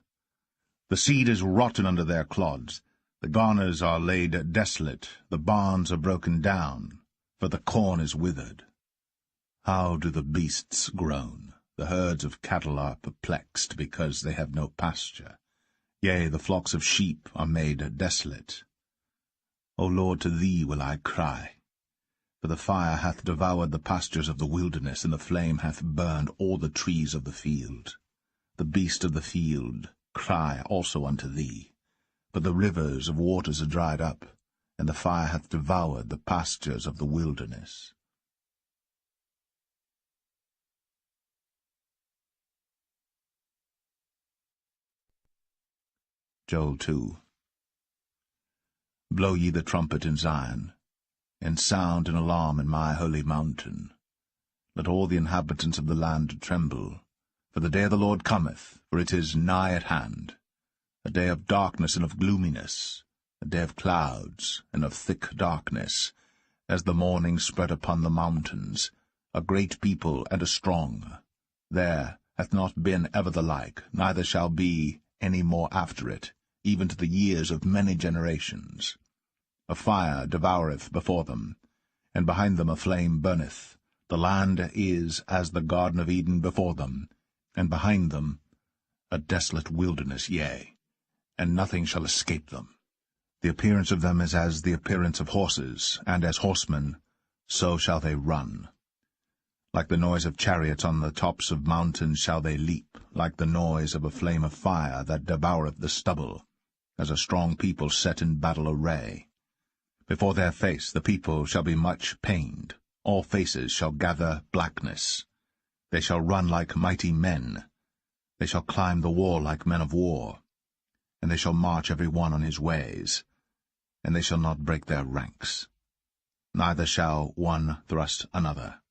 The seed is rotten under their clods, the garners are laid desolate, the barns are broken down, for the corn is withered. How do the beasts groan? The herds of cattle are perplexed, because they have no pasture. Yea, the flocks of sheep are made desolate. O Lord, to thee will I cry. For the fire hath devoured the pastures of the wilderness, and the flame hath burned all the trees of the field. The beast of the field cry also unto thee. For the rivers of waters are dried up, and the fire hath devoured the pastures of the wilderness. Joel 2. Blow ye the trumpet in Zion, and sound an alarm in my holy mountain. Let all the inhabitants of the land tremble, for the day of the Lord cometh, for it is nigh at hand, a day of darkness and of gloominess, a day of clouds and of thick darkness, as the morning spread upon the mountains, a great people and a strong. There hath not been ever the like, neither shall be any more after it, even to the years of many generations. A fire devoureth before them, and behind them a flame burneth. The land is as the Garden of Eden before them, and behind them a desolate wilderness, yea, and nothing shall escape them. The appearance of them is as the appearance of horses, and as horsemen, so shall they run. Like the noise of chariots on the tops of mountains shall they leap, like the noise of a flame of fire that devoureth the stubble, as a strong people set in battle array. Before their face the people shall be much pained, all faces shall gather blackness. They shall run like mighty men, they shall climb the wall like men of war, and they shall march every one on his ways, and they shall not break their ranks. Neither shall one thrust another.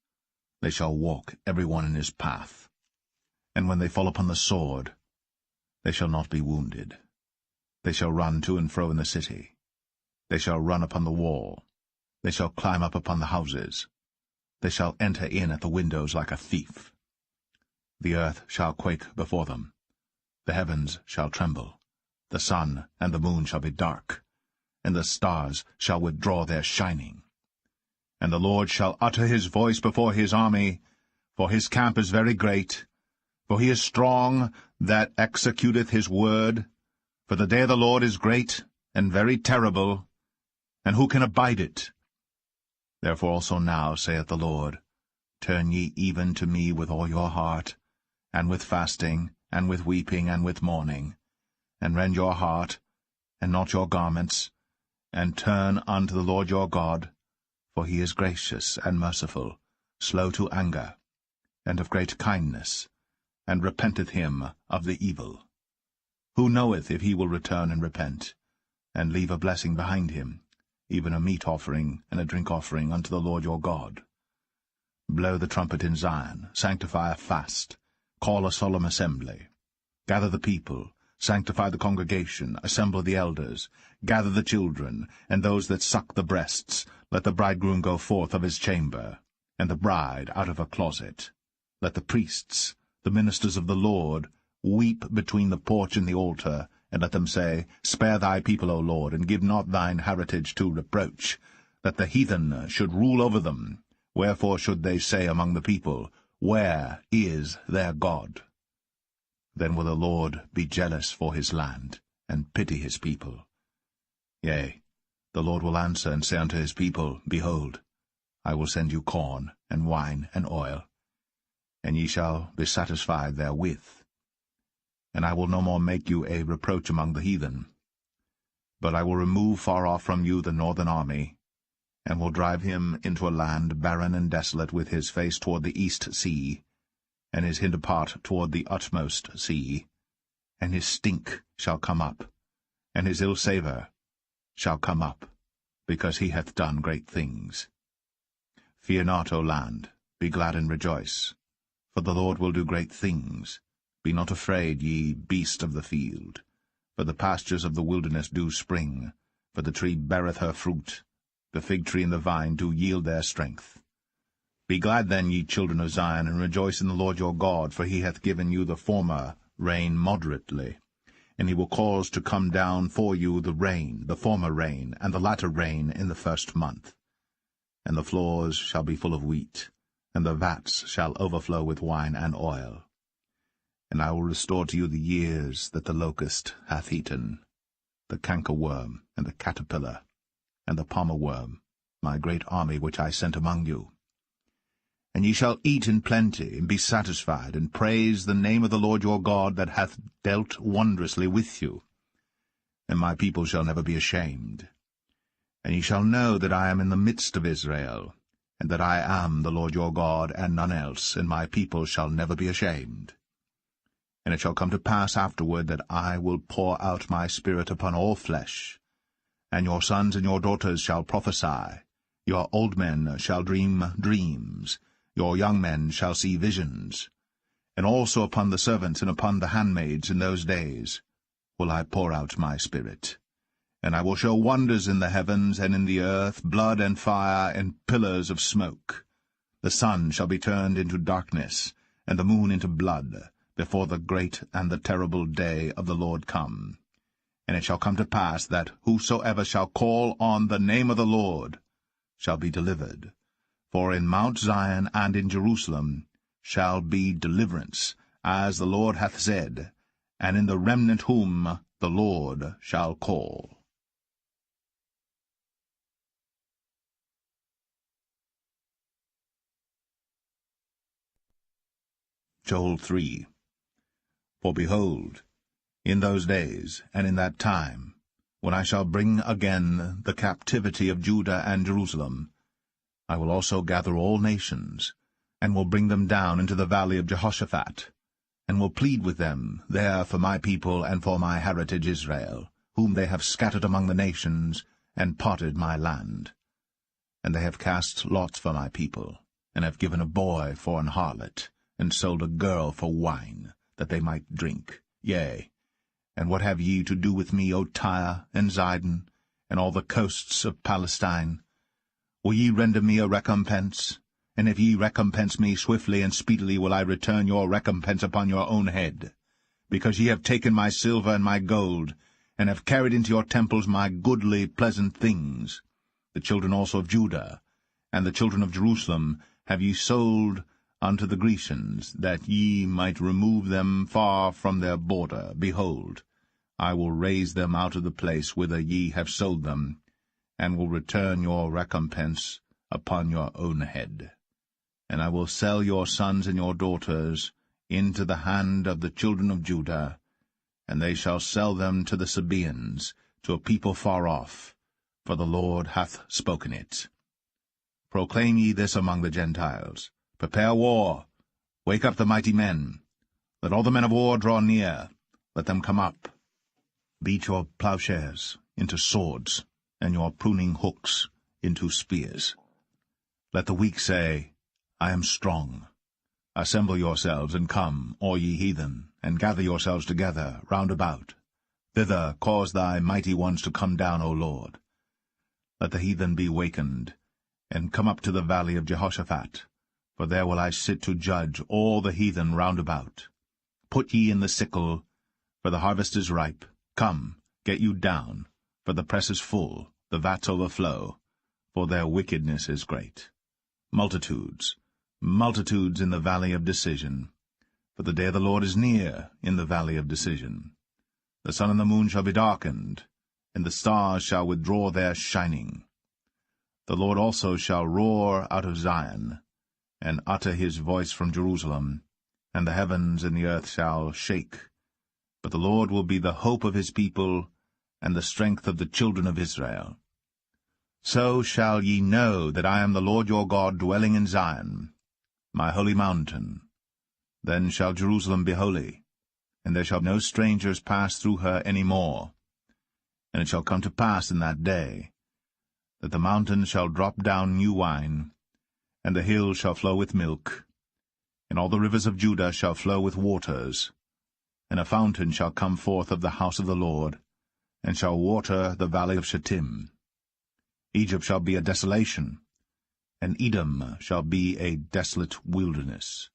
They shall walk every one in his path. And when they fall upon the sword, they shall not be wounded. They shall run to and fro in the city. They shall run upon the wall. They shall climb up upon the houses. They shall enter in at the windows like a thief. The earth shall quake before them. The heavens shall tremble. The sun and the moon shall be dark, and the stars shall withdraw their shining. And the Lord shall utter his voice before his army, for his camp is very great, for he is strong that executeth his word. For the day of the Lord is great and very terrible, and who can abide it? Therefore also now, saith the Lord, turn ye even to me with all your heart, and with fasting, and with weeping, and with mourning, and rend your heart, and not your garments, and turn unto the Lord your God, for he is gracious and merciful, slow to anger, and of great kindness, and repenteth him of the evil. Who knoweth if he will return and repent, and leave a blessing behind him, even a meat offering and a drink offering unto the Lord your God? Blow the trumpet in Zion, sanctify a fast, call a solemn assembly. Gather the people, sanctify the congregation, assemble the elders, gather the children, and those that suck the breasts. Let the bridegroom go forth of his chamber, and the bride out of her closet. Let the priests, the ministers of the Lord, weep between the porch and the altar, and let them say, Spare thy people, O Lord, and give not thine heritage to reproach. that the heathen should rule over them. Wherefore should they say among the people, Where is their God? Then will the Lord be jealous for his land, and pity his people. Yea, the Lord will answer and say unto his people, Behold, I will send you corn, and wine, and oil, and ye shall be satisfied therewith. And I will no more make you a reproach among the heathen. But I will remove far off from you the northern army, and will drive him into a land barren and desolate, with his face toward the east sea, and his hinder part toward the utmost sea. And his stink shall come up, and his ill savour shall come up, because he hath done great things. Fear not, O land, be glad and rejoice, for the Lord will do great things. Be not afraid, ye beast of the field, for the pastures of the wilderness do spring, for the tree beareth her fruit, the fig tree and the vine do yield their strength. Be glad then, ye children of Zion, and rejoice in the Lord your God, for he hath given you the former rain moderately. And he will cause to come down for you the rain, the former rain, and the latter rain in the first month. And the floors shall be full of wheat, and the vats shall overflow with wine and oil. And I will restore to you the years that the locust hath eaten, the cankerworm, and the caterpillar, and the palmer worm, my great army which I sent among you. And ye shall eat in plenty, and be satisfied, and praise the name of the Lord your God, that hath dealt wondrously with you. And my people shall never be ashamed. And ye shall know that I am in the midst of Israel, and that I am the Lord your God, and none else, and my people shall never be ashamed. And it shall come to pass afterward that I will pour out my Spirit upon all flesh, and your sons and your daughters shall prophesy, your old men shall dream dreams, your young men shall see visions. And also upon the servants and upon the handmaids in those days will I pour out my Spirit. And I will show wonders in the heavens and in the earth, blood and fire and pillars of smoke. The sun shall be turned into darkness, and the moon into blood, before the great and the terrible day of the Lord come. And it shall come to pass that whosoever shall call on the name of the Lord shall be delivered. For in Mount Zion and in Jerusalem shall be deliverance, as the Lord hath said, and in the remnant whom the Lord shall call. Joel 3. For behold, in those days, and in that time, when I shall bring again the captivity of Judah and Jerusalem, I will also gather all nations, and will bring them down into the valley of Jehoshaphat, and will plead with them there for my people and for my heritage Israel, whom they have scattered among the nations, and parted my land. And they have cast lots for my people, and have given a boy for an harlot, and sold a girl for wine, that they might drink. Yea, and what have ye to do with me, O Tyre and Zidon, and all the coasts of Palestine? Will ye render me a recompense? And if ye recompense me swiftly and speedily, will I return your recompense upon your own head. Because ye have taken my silver and my gold, and have carried into your temples my goodly pleasant things. The children also of Judah, and the children of Jerusalem, have ye sold unto the Grecians, that ye might remove them far from their border. Behold, I will raise them out of the place whither ye have sold them, and will return your recompense upon your own head. And I will sell your sons and your daughters into the hand of the children of Judah, and they shall sell them to the Sabaeans, to a people far off, for the Lord hath spoken it. Proclaim ye this among the Gentiles. Prepare war. Wake up the mighty men. Let all the men of war draw near. Let them come up. Beat your plowshares into swords, and your pruning hooks into spears. Let the weak say, I am strong. Assemble yourselves, and come, all ye heathen, and gather yourselves together round about. Thither cause thy mighty ones to come down, O Lord. Let the heathen be wakened, and come up to the valley of Jehoshaphat, for there will I sit to judge all the heathen round about. Put ye in the sickle, for the harvest is ripe. Come, get you down, for the press is full, the vats overflow. for their wickedness is great. Multitudes, multitudes in the valley of decision. For the day of the Lord is near in the valley of decision. The sun and the moon shall be darkened, and the stars shall withdraw their shining. The Lord also shall roar out of Zion, and utter his voice from Jerusalem, and the heavens and the earth shall shake. But the Lord will be the hope of his people, and the strength of the children of Israel. So shall ye know that I am the Lord your God, dwelling in Zion, my holy mountain. Then shall Jerusalem be holy, and there shall no strangers pass through her any more. And it shall come to pass in that day, that the mountains shall drop down new wine, and the hills shall flow with milk, and all the rivers of Judah shall flow with waters, and a fountain shall come forth of the house of the Lord, and shall water the valley of Shittim. Egypt shall be a desolation, and Edom shall be a desolate wilderness,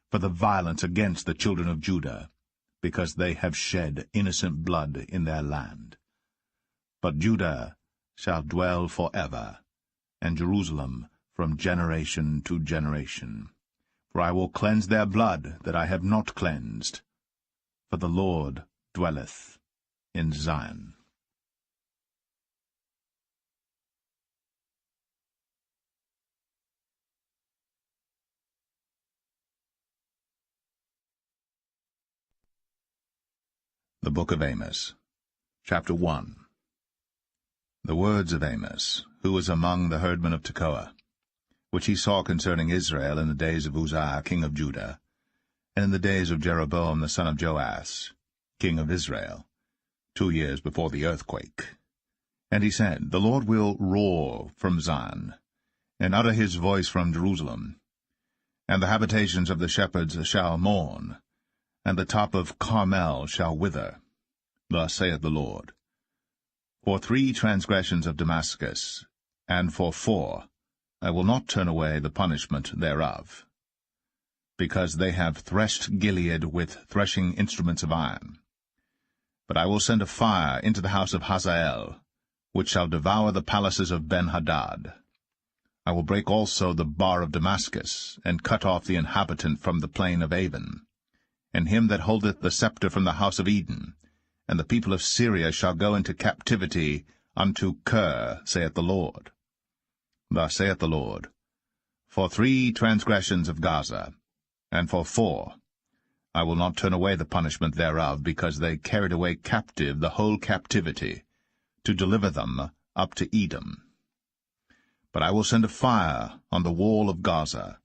for the violence against the children of Judah, because they have shed innocent blood in their land. But Judah shall dwell forever, and Jerusalem from generation to generation. For I will cleanse their blood that I have not cleansed, for the Lord dwelleth in Zion. The Book of Amos, Chapter 1. The words of Amos, who was among the herdmen of Tekoa, which he saw concerning Israel in the days of Uzziah king of Judah, and in the days of Jeroboam the son of Joash, king of Israel, 2 years before the earthquake. And he said, The Lord will roar from Zion, and utter his voice from Jerusalem, and the habitations of the shepherds shall mourn, and the top of Carmel shall wither. Thus saith the Lord, For 3 transgressions of Damascus, and for 4, I will not turn away the punishment thereof, because they have threshed Gilead with threshing instruments of iron. But I will send a fire into the house of Hazael, which shall devour the palaces of Ben-Hadad. I will break also the bar of Damascus, and cut off the inhabitant from the plain of Avon, and him that holdeth the scepter from the house of Eden, and the people of Syria shall go into captivity unto Kir, saith the Lord. Thus saith the Lord, For 3 transgressions of Gaza, and for 4, I will not turn away the punishment thereof, because they carried away captive the whole captivity, to deliver them up to Edom. But I will send a fire on the wall of Gaza,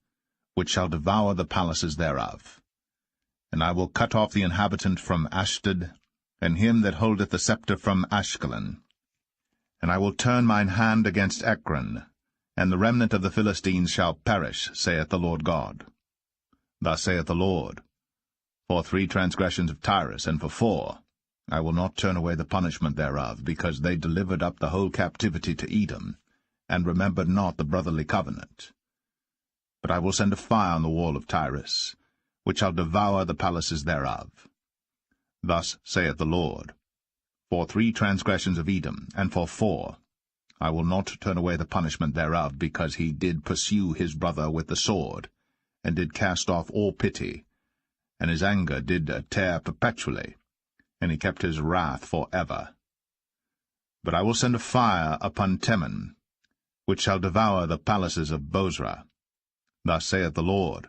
which shall devour the palaces thereof. And I will cut off the inhabitant from Ashdod, and him that holdeth the scepter from Ashkelon. And I will turn mine hand against Ekron, and the remnant of the Philistines shall perish, saith the Lord God. Thus saith the Lord, For 3 transgressions of Tyrus, and for 4, I will not turn away the punishment thereof, because they delivered up the whole captivity to Edom, and remembered not the brotherly covenant. But I will send a fire on the wall of Tyrus, which shall devour the palaces thereof. Thus saith the Lord, For 3 transgressions of Edom, and for 4, I will not turn away the punishment thereof, because he did pursue his brother with the sword, and did cast off all pity, and his anger did tear perpetually, and he kept his wrath for ever. But I will send a fire upon Teman, which shall devour the palaces of Bozrah. Thus saith the Lord,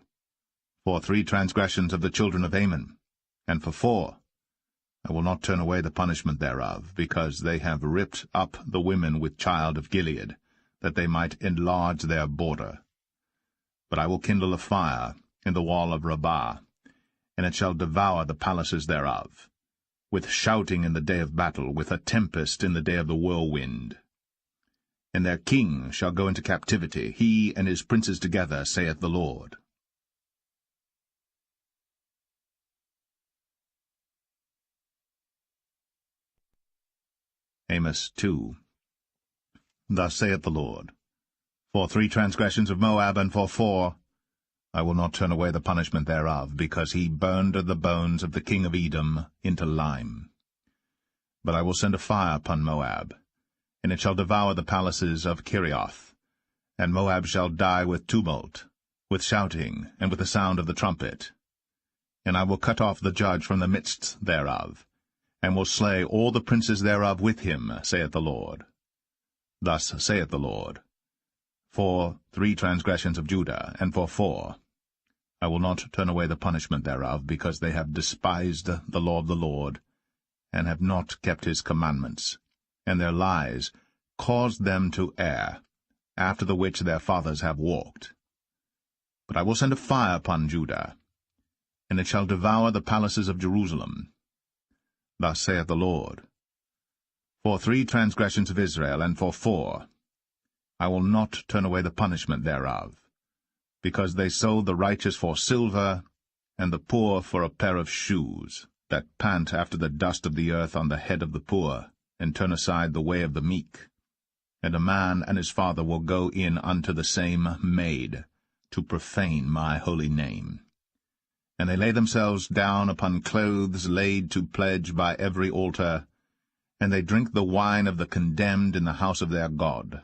For 3 transgressions of the children of Ammon, and for 4, I will not turn away the punishment thereof, because they have ripped up the women with child of Gilead, that they might enlarge their border. But I will kindle a fire in the wall of Rabbah, and it shall devour the palaces thereof, with shouting in the day of battle, with a tempest in the day of the whirlwind. And their king shall go into captivity, he and his princes together, saith the Lord. Amos 2. Thus saith the Lord, For 3 transgressions of Moab, and for 4, I will not turn away the punishment thereof, because he burned the bones of the king of Edom into lime. But I will send a fire upon Moab, and it shall devour the palaces of Kerioth, and Moab shall die with tumult, with shouting, and with the sound of the trumpet. And I will cut off the judge from the midst thereof, and will slay all the princes thereof with him, saith the Lord. Thus saith the Lord, For 3 transgressions of Judah, and for 4, I will not turn away the punishment thereof, because they have despised the law of the Lord, and have not kept his commandments, and their lies caused them to err, after the which their fathers have walked. But I will send a fire upon Judah, and it shall devour the palaces of Jerusalem. Thus saith the Lord, For 3 transgressions of Israel, and for 4, I will not turn away the punishment thereof, because they sold the righteous for silver, and the poor for a pair of shoes, that pant after the dust of the earth on the head of the poor, and turn aside the way of the meek. And a man and his father will go in unto the same maid, to profane my holy name. And they lay themselves down upon clothes laid to pledge by every altar, and they drink the wine of the condemned in the house of their God.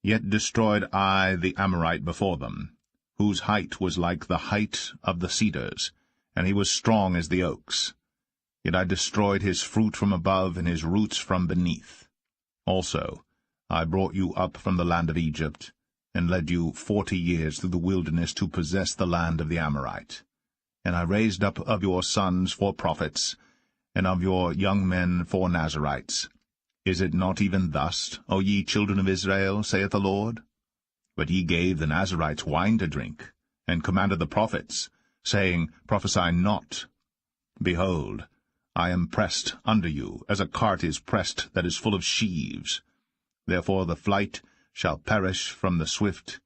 Yet destroyed I the Amorite before them, whose height was like the height of the cedars, and he was strong as the oaks. Yet I destroyed his fruit from above, and his roots from beneath. Also I brought you up from the land of Egypt, and led you 40 years through the wilderness to possess the land of the Amorite. And I raised up of your sons for prophets, and of your young men for Nazirites. Is it not even thus, O ye children of Israel, saith the Lord? But ye gave the Nazirites wine to drink, and commanded the prophets, saying, Prophesy not. Behold, I am pressed under you, as a cart is pressed that is full of sheaves. Therefore the flight shall perish from the swift,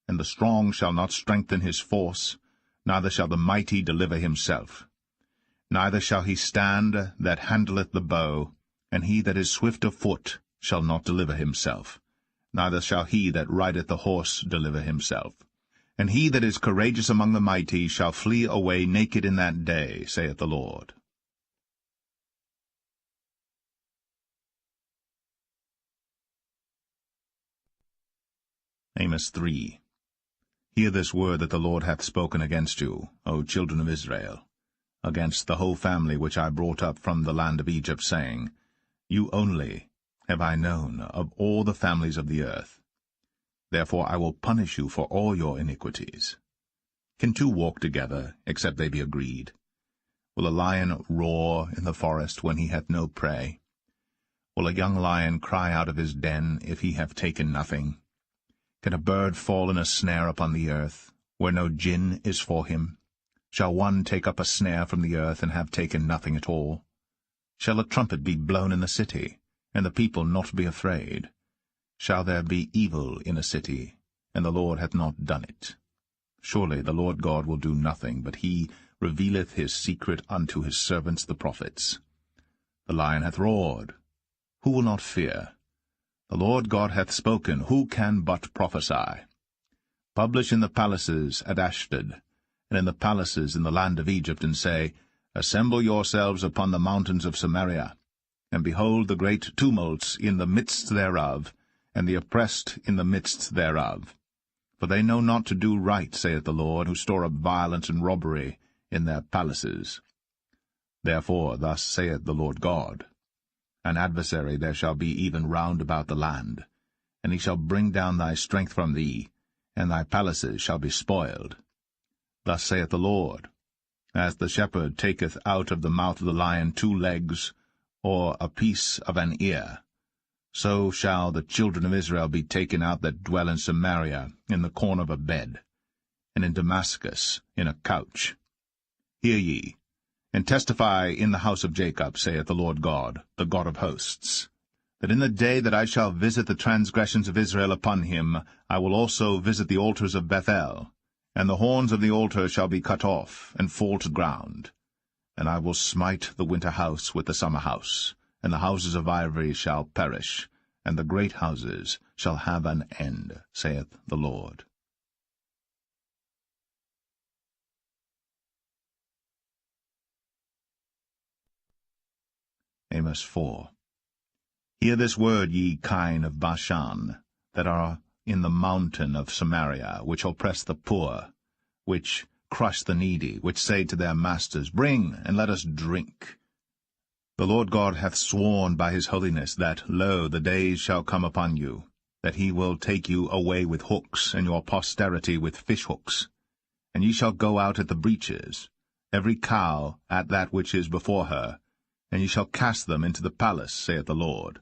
and the strong shall not strengthen his force, neither shall the mighty deliver himself. Neither shall he stand that handleth the bow, and he that is swift of foot shall not deliver himself. Neither shall he that rideth the horse deliver himself. And he that is courageous among the mighty shall flee away naked in that day, saith the Lord. Amos 3. Hear this word that the Lord hath spoken against you, O children of Israel, against the whole family which I brought up from the land of Egypt, saying, You only have I known of all the families of the earth. Therefore I will punish you for all your iniquities. Can 2 walk together, except they be agreed? Will a lion roar in the forest when he hath no prey? Will a young lion cry out of his den if he have taken nothing? Can a bird fall in a snare upon the earth, where no gin is for him? Shall one take up a snare from the earth, and have taken nothing at all? Shall a trumpet be blown in the city, and the people not be afraid? Shall there be evil in a city, and the Lord hath not done it? Surely the Lord God will do nothing, but he revealeth his secret unto his servants the prophets. The lion hath roared. Who will not fear? The Lord God hath spoken. Who can but prophesy? Publish in the palaces at Ashdod, and in the palaces in the land of Egypt, and say, Assemble yourselves upon the mountains of Samaria, and behold the great tumults in the midst thereof, and the oppressed in the midst thereof. For they know not to do right, saith the Lord, who store up violence and robbery in their palaces. Therefore thus saith the Lord God, An adversary there shall be even round about the land, and he shall bring down thy strength from thee, and thy palaces shall be spoiled. Thus saith the Lord, As the shepherd taketh out of the mouth of the lion 2 legs, or a piece of an ear, so shall the children of Israel be taken out that dwell in Samaria in the corner of a bed, and in Damascus in a couch. Hear ye, and testify in the house of Jacob, saith the Lord God, the God of hosts, that in the day that I shall visit the transgressions of Israel upon him, I will also visit the altars of Bethel, and the horns of the altar shall be cut off, and fall to ground. And I will smite the winter house with the summer house, and the houses of ivory shall perish, and the great houses shall have an end, saith the Lord. Amos 4. Hear this word, ye kine of Bashan, that are in the mountain of Samaria, which oppress the poor, which crush the needy, which say to their masters, Bring, and let us drink. The Lord God hath sworn by his holiness that, lo, the days shall come upon you, that he will take you away with hooks, and your posterity with fishhooks. And ye shall go out at the breaches, every cow at that which is before her, and ye shall cast them into the palace, saith the Lord.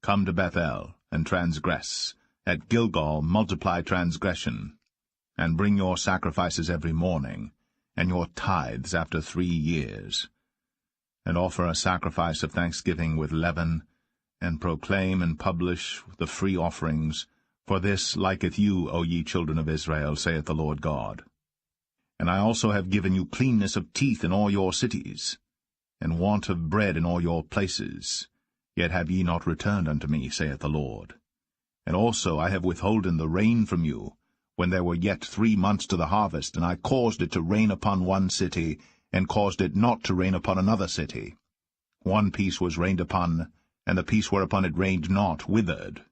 Come to Bethel, and transgress. At Gilgal multiply transgression. And bring your sacrifices every morning, and your tithes after 3 years. And offer a sacrifice of thanksgiving with leaven, and proclaim and publish the free offerings, for this liketh you, O ye children of Israel, saith the Lord God. And I also have given you cleanness of teeth in all your cities, and want of bread in all your places, yet have ye not returned unto me, saith the Lord. And also I have withholden the rain from you, when there were yet 3 months to the harvest, and I caused it to rain upon one city, and caused it not to rain upon another city. One piece was rained upon, and the piece whereupon it rained not withered.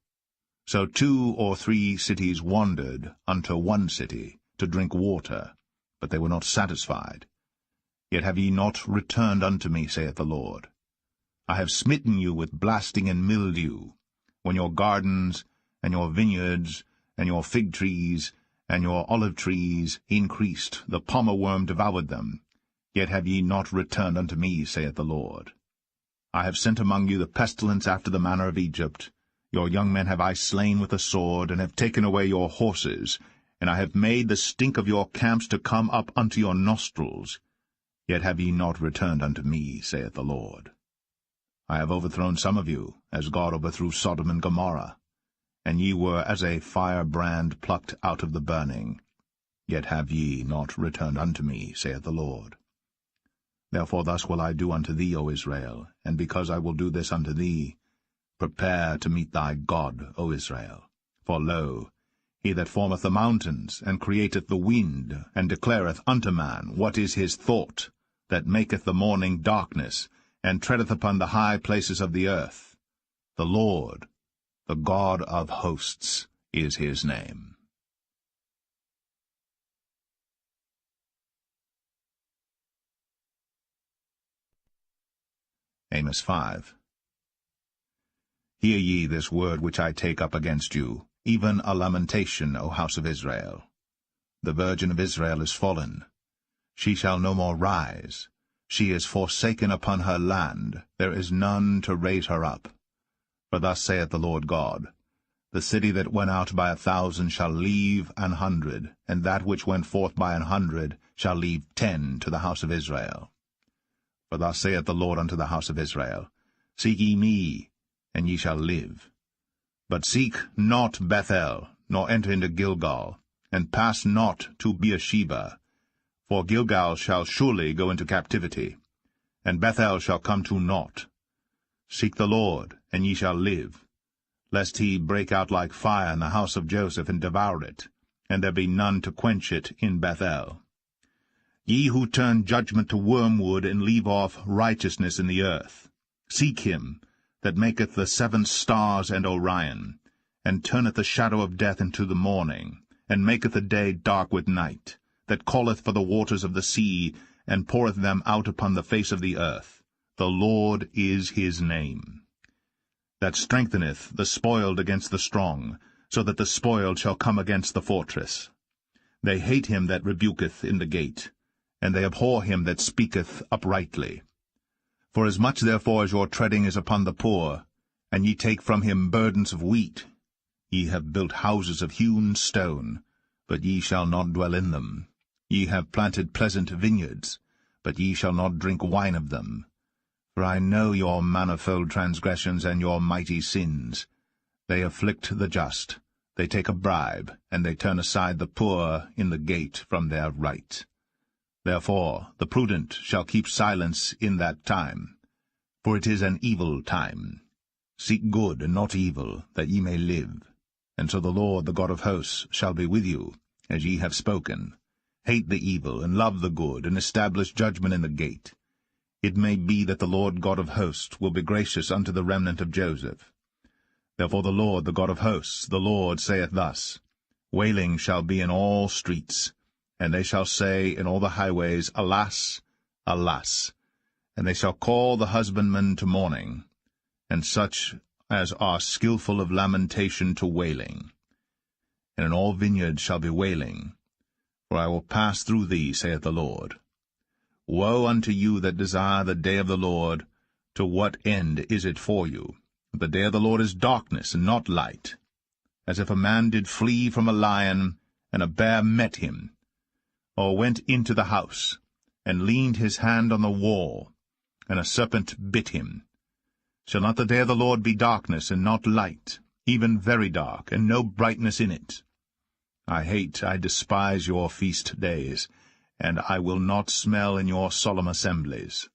So 2 or 3 cities wandered unto one city, to drink water, but they were not satisfied. Yet have ye not returned unto me, saith the Lord. I have smitten you with blasting and mildew, when your gardens, and your vineyards, and your fig trees, and your olive trees increased, the palmer worm devoured them. Yet have ye not returned unto me, saith the Lord. I have sent among you the pestilence after the manner of Egypt. Your young men have I slain with the sword, and have taken away your horses, and I have made the stink of your camps to come up unto your nostrils. Yet have ye not returned unto me, saith the Lord. I have overthrown some of you, as God overthrew Sodom and Gomorrah, and ye were as a firebrand plucked out of the burning. Yet have ye not returned unto me, saith the Lord. Therefore thus will I do unto thee, O Israel, and because I will do this unto thee, prepare to meet thy God, O Israel. For lo, he that formeth the mountains, and createth the wind, and declareth unto man what is his thought, that maketh the morning darkness, and treadeth upon the high places of the earth. The Lord, the God of hosts, is his name. Amos 5. Hear ye this word which I take up against you, even a lamentation, O house of Israel. The virgin of Israel is fallen. She shall no more rise. She is forsaken upon her land. There is none to raise her up. For thus saith the Lord God, The city that went out by 1,000 shall leave 100, and that which went forth by 100 shall leave 10 to the house of Israel. For thus saith the Lord unto the house of Israel, Seek ye me, and ye shall live. But seek not Bethel, nor enter into Gilgal, and pass not to Beersheba. For Gilgal shall surely go into captivity, and Bethel shall come to naught. Seek the Lord, and ye shall live, lest he break out like fire in the house of Joseph, and devour it, and there be none to quench it in Bethel. Ye who turn judgment to wormwood, and leave off righteousness in the earth, seek him that maketh the 7 stars and Orion, and turneth the shadow of death into the morning, and maketh the day dark with night, that calleth for the waters of the sea, and poureth them out upon the face of the earth. The Lord is his name. That strengtheneth the spoiled against the strong, so that the spoiled shall come against the fortress. They hate him that rebuketh in the gate, and they abhor him that speaketh uprightly. For as much therefore as your treading is upon the poor, and ye take from him burdens of wheat, ye have built houses of hewn stone, but ye shall not dwell in them. Ye have planted pleasant vineyards, but ye shall not drink wine of them. For I know your manifold transgressions and your mighty sins. They afflict the just, they take a bribe, and they turn aside the poor in the gate from their right. Therefore the prudent shall keep silence in that time, for it is an evil time. Seek good and not evil, that ye may live. And so the Lord, the God of hosts, shall be with you, as ye have spoken. Hate the evil, and love the good, and establish judgment in the gate. It may be that the Lord God of hosts will be gracious unto the remnant of Joseph. Therefore the Lord, the God of hosts, the Lord saith thus, Wailing shall be in all streets, and they shall say in all the highways, Alas, alas! And they shall call the husbandman to mourning, and such as are skillful of lamentation to wailing. And in all vineyards shall be wailing, for I will pass through thee, saith the Lord. Woe unto you that desire the day of the Lord! To what end is it for you? The day of the Lord is darkness, and not light. As if a man did flee from a lion, and a bear met him, or went into the house, and leaned his hand on the wall, and a serpent bit him. Shall not the day of the Lord be darkness, and not light, even very dark, and no brightness in it? I despise your feast days, and I will not smell in your solemn assemblies.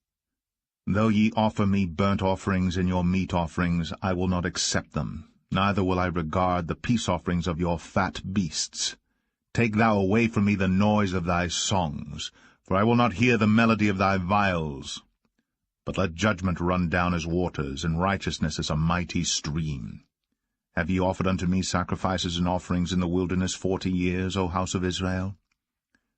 Though ye offer me burnt offerings and your meat offerings, I will not accept them, neither will I regard the peace offerings of your fat beasts. Take thou away from me the noise of thy songs, for I will not hear the melody of thy viols. But let judgment run down as waters, and righteousness as a mighty stream. Have ye offered unto me sacrifices and offerings in the wilderness 40 years, O house of Israel?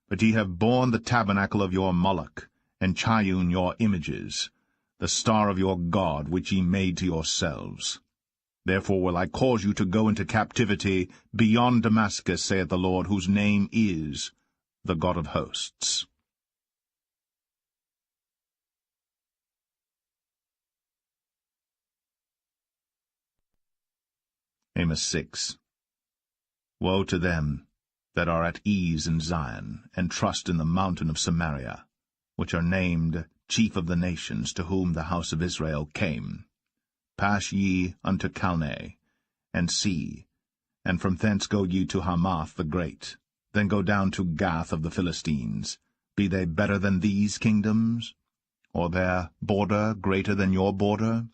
But ye have borne the tabernacle of your Moloch, and Chiun your images, the star of your God, which ye made to yourselves. Therefore will I cause you to go into captivity beyond Damascus, saith the Lord, whose name is the God of hosts. Amos 6. Woe to them that are at ease in Zion, and trust in the mountain of Samaria, which are named chief of the nations, to whom the house of Israel came. Pass ye unto Calne, and see, and from thence go ye to Hamath the great, then go down to Gath of the Philistines. Be they better than these kingdoms? Or their border greater than your border?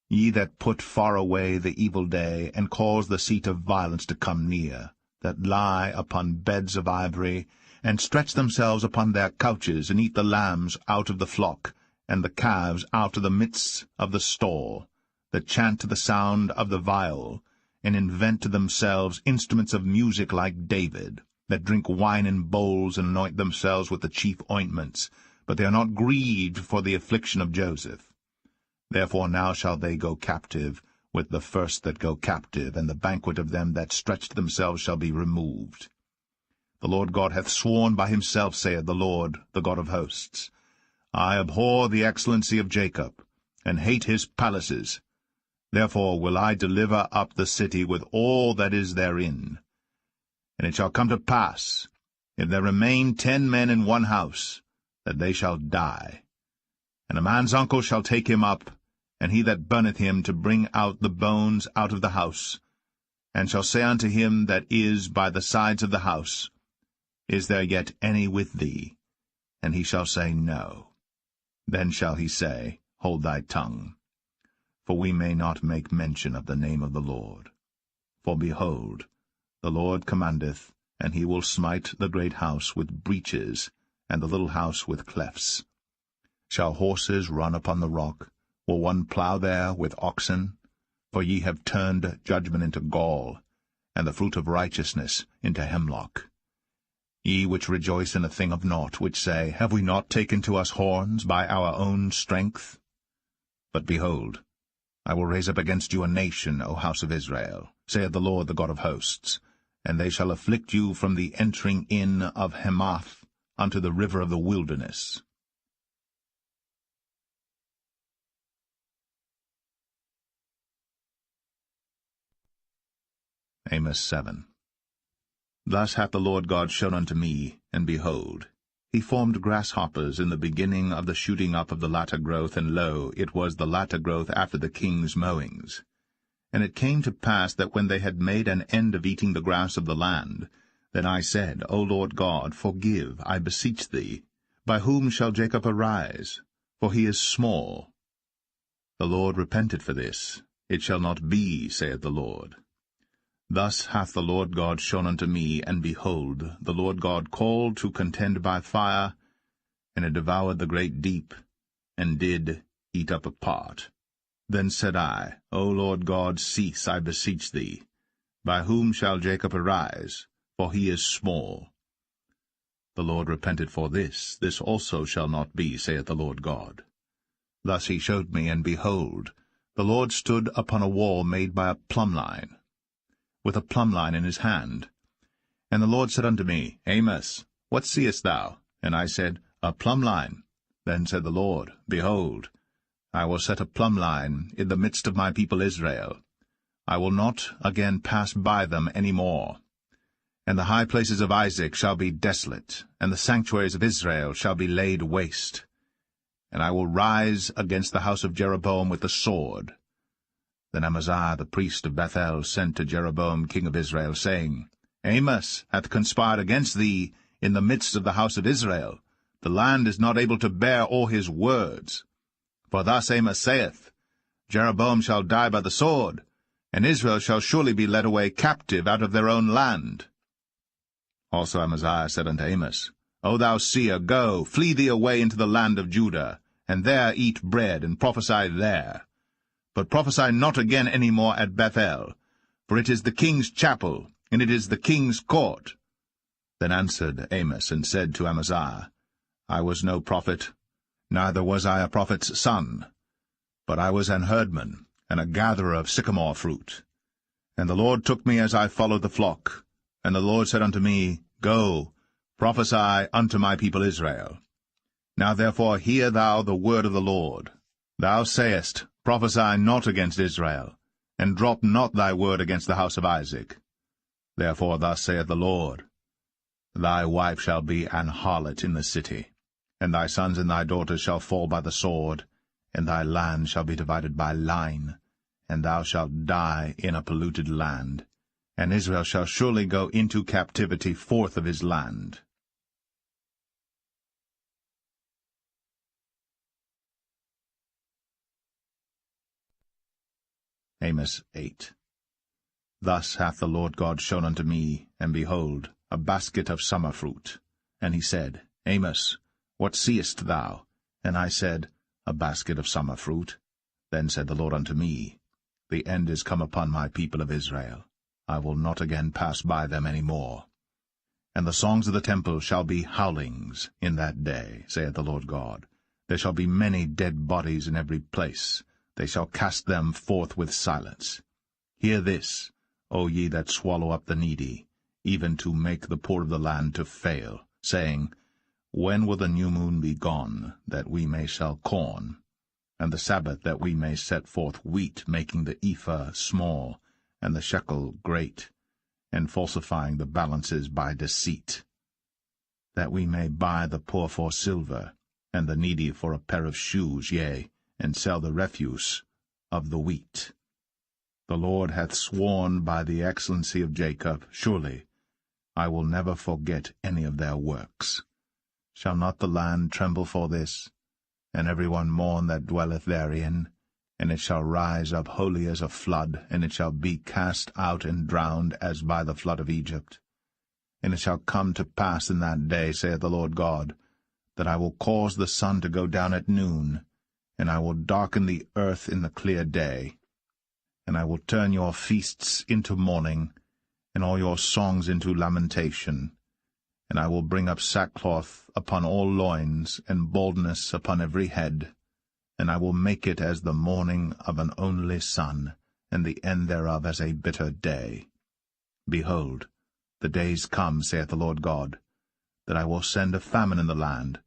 Ye that put far away the evil day, and cause the seat of violence to come near, that lie upon beds of ivory, and stretch themselves upon their couches, and eat the lambs out of the flock, and the calves out of the midst of the stall, that chant to the sound of the viol, and invent to themselves instruments of music like David, that drink wine in bowls, and anoint themselves with the chief ointments, but they are not grieved for the affliction of Joseph. Therefore now shall they go captive, with the first that go captive, and the banquet of them that stretched themselves shall be removed. The Lord God hath sworn by himself, saith the Lord, the God of hosts, I abhor the excellency of Jacob, and hate his palaces. Therefore will I deliver up the city with all that is therein. And it shall come to pass, if there remain 10 men in one house, that they shall die. And a man's uncle shall take him up, and he that burneth him, to bring out the bones out of the house, and shall say unto him that is by the sides of the house, Is there yet any with thee? And he shall say, No. Then shall he say, Hold thy tongue. For we may not make mention of the name of the Lord. For behold, the Lord commandeth, and he will smite the great house with breaches, and the little house with clefts. Shall horses run upon the rock? Will one plow there with oxen? For ye have turned judgment into gall, and the fruit of righteousness into hemlock. Ye which rejoice in a thing of naught, which say, Have we not taken to us horns by our own strength? But behold, I will raise up against you a nation, O house of Israel, saith the Lord the God of hosts, and they shall afflict you from the entering in of Hamath unto the river of the wilderness. Amos 7. Thus hath the Lord God shown unto me, and behold, he formed grasshoppers in the beginning of the shooting up of the latter growth, and lo, it was the latter growth after the king's mowings. And it came to pass that when they had made an end of eating the grass of the land, then I said, O Lord God, forgive, I beseech thee. By whom shall Jacob arise? For he is small. The Lord repented for this. It shall not be, saith the Lord. Thus hath the Lord God shown unto me, and behold, the Lord God called to contend by fire, and it devoured the great deep, and did eat up a part. Then said I, O Lord God, cease, I beseech thee. By whom shall Jacob arise? For he is small. The Lord repented for this. This also shall not be, saith the Lord God. Thus he showed me, and behold, the Lord stood upon a wall made by a plumb line, with a plumb line in his hand. And the Lord said unto me, Amos, what seest thou? And I said, A plumb line. Then said the Lord, Behold, I will set a plumb line in the midst of my people Israel. I will not again pass by them any more. And the high places of Isaac shall be desolate, and the sanctuaries of Israel shall be laid waste. And I will rise against the house of Jeroboam with the sword. Then Amaziah the priest of Bethel sent to Jeroboam king of Israel, saying, Amos hath conspired against thee in the midst of the house of Israel. The land is not able to bear all his words. For thus Amos saith, Jeroboam shall die by the sword, and Israel shall surely be led away captive out of their own land. Also Amaziah said unto Amos, O thou seer, go, flee thee away into the land of Judah, and there eat bread, and prophesy there. But prophesy not again any more at Bethel, for it is the king's chapel, and it is the king's court. Then answered Amos, and said to Amaziah, I was no prophet, neither was I a prophet's son, but I was an herdman, and a gatherer of sycamore fruit. And the Lord took me as I followed the flock. And the Lord said unto me, Go, prophesy unto my people Israel. Now therefore hear thou the word of the Lord. Thou sayest, Prophesy not against Israel, and drop not thy word against the house of Isaac. Therefore thus saith the Lord, Thy wife shall be an harlot in the city, and thy sons and thy daughters shall fall by the sword, and thy land shall be divided by line, and thou shalt die in a polluted land, and Israel shall surely go into captivity forth of his land. Amos 8. Thus hath the Lord God shown unto me, and behold, a basket of summer fruit. And he said, Amos, what seest thou? And I said, A basket of summer fruit. Then said the Lord unto me, The end is come upon my people of Israel. I will not again pass by them any more. And the songs of the temple shall be howlings in that day, saith the Lord God. There shall be many dead bodies in every place. They shall cast them forth with silence. Hear this, O ye that swallow up the needy, even to make the poor of the land to fail, saying, When will the new moon be gone, that we may sell corn, and the Sabbath that we may set forth wheat, making the ephah small, and the shekel great, and falsifying the balances by deceit, that we may buy the poor for silver, and the needy for a pair of shoes, yea, and sell the refuse of the wheat. The Lord hath sworn by the excellency of Jacob, surely I will never forget any of their works. Shall not the land tremble for this, and every one mourn that dwelleth therein? And it shall rise up wholly as a flood, and it shall be cast out and drowned as by the flood of Egypt. And it shall come to pass in that day, saith the Lord God, that I will cause the sun to go down at noon, and I will darken the earth in the clear day. And I will turn your feasts into mourning, and all your songs into lamentation. And I will bring up sackcloth upon all loins, and baldness upon every head. And I will make it as the mourning of an only son, and the end thereof as a bitter day. Behold, the days come, saith the Lord God, that I will send a famine in the land,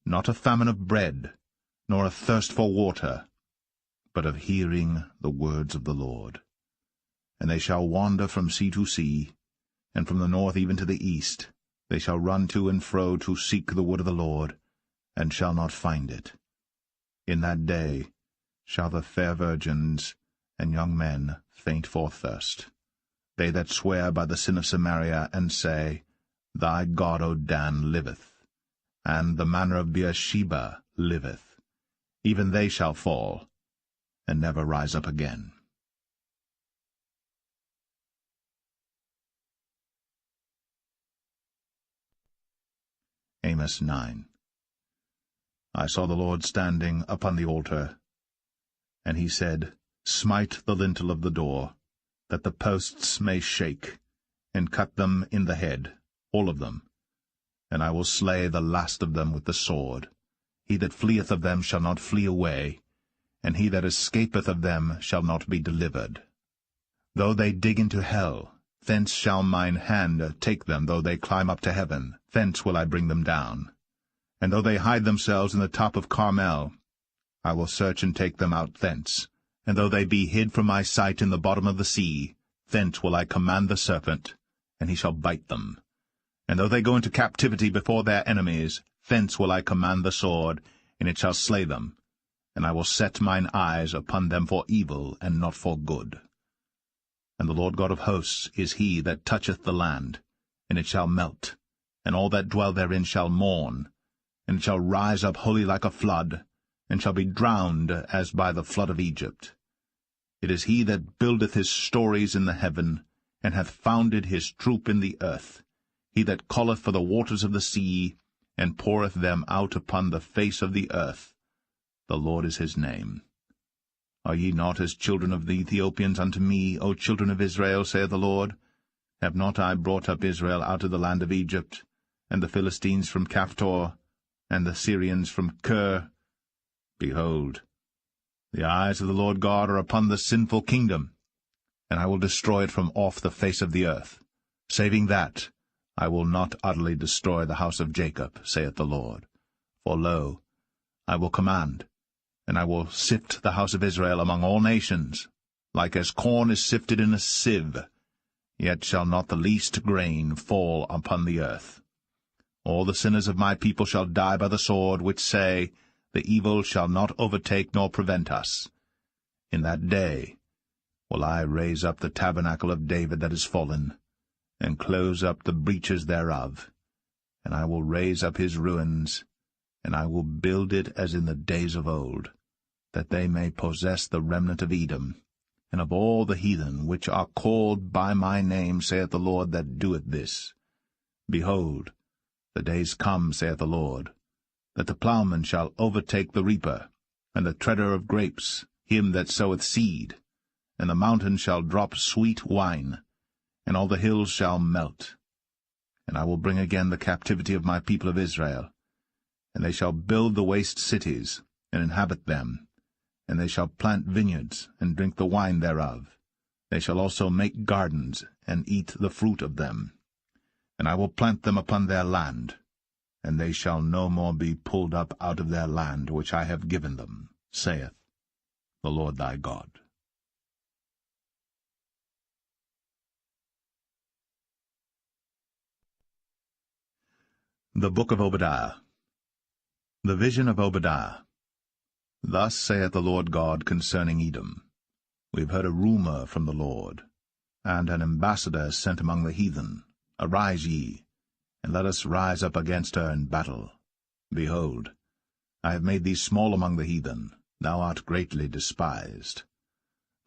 not a famine of bread, nor a thirst for water, but of hearing the words of the Lord. And they shall wander from sea to sea, and from the north even to the east. They shall run to and fro to seek the word of the Lord, and shall not find it. In that day shall the fair virgins and young men faint for thirst, they that swear by the sin of Samaria, and say, Thy God, O Dan, liveth, and the manner of Beersheba liveth. Even they shall fall, and never rise up again. Amos 9. I saw the Lord standing upon the altar, And he said, Smite the lintel of the door, that the posts may shake, and cut them in the head, all of them. And I will slay the last of them with the sword. He that fleeth of them shall not flee away, and he that escapeth of them shall not be delivered. Though they dig into hell, thence shall mine hand take them. Though they climb up to heaven, thence will I bring them down. And though they hide themselves in the top of Carmel, I will search and take them out thence. And though they be hid from my sight in the bottom of the sea, thence will I command the serpent, and he shall bite them. And though they go into captivity before their enemies, thence will I command the sword, and it shall slay them. And I will set mine eyes upon them for evil, and not for good. And the Lord God of hosts is he that toucheth the land, and it shall melt, and all that dwell therein shall mourn, and it shall rise up wholly like a flood, and shall be drowned as by the flood of Egypt. It is he that buildeth his stories in the heaven, and hath founded his troop in the earth, he that calleth for the waters of the sea, and poureth them out upon the face of the earth. The Lord is his name. Are ye not as children of the Ethiopians unto me, O children of Israel, saith the Lord? Have not I brought up Israel out of the land of Egypt, and the Philistines from Caphtor, and the Syrians from Kir? Behold, the eyes of the Lord God are upon the sinful kingdom, and I will destroy it from off the face of the earth. Saving that, I will not utterly destroy the house of Jacob, saith the Lord. For lo, I will command, and I will sift the house of Israel among all nations, like as corn is sifted in a sieve, yet shall not the least grain fall upon the earth. All the sinners of my people shall die by the sword, which say, The evil shall not overtake nor prevent us. In that day will I raise up the tabernacle of David that is fallen, and close up the breaches thereof. And I will raise up his ruins, and I will build it as in the days of old, that they may possess the remnant of Edom, and of all the heathen which are called by my name, saith the Lord that doeth this. Behold, the days come, saith the Lord, that the plowman shall overtake the reaper, and the treader of grapes, him that soweth seed, and the mountains shall drop sweet wine, and all the hills shall melt. And I will bring again the captivity of my people of Israel, and they shall build the waste cities, and inhabit them, and they shall plant vineyards, and drink the wine thereof. They shall also make gardens, and eat the fruit of them. And I will plant them upon their land, and they shall no more be pulled up out of their land which I have given them, saith the Lord thy God. The Book of Obadiah. The vision of Obadiah. Thus saith the Lord God concerning Edom, We have heard a rumor from the Lord, and an ambassador sent among the heathen. Arise ye, and let us rise up against her in battle. Behold, I have made thee small among the heathen, thou art greatly despised.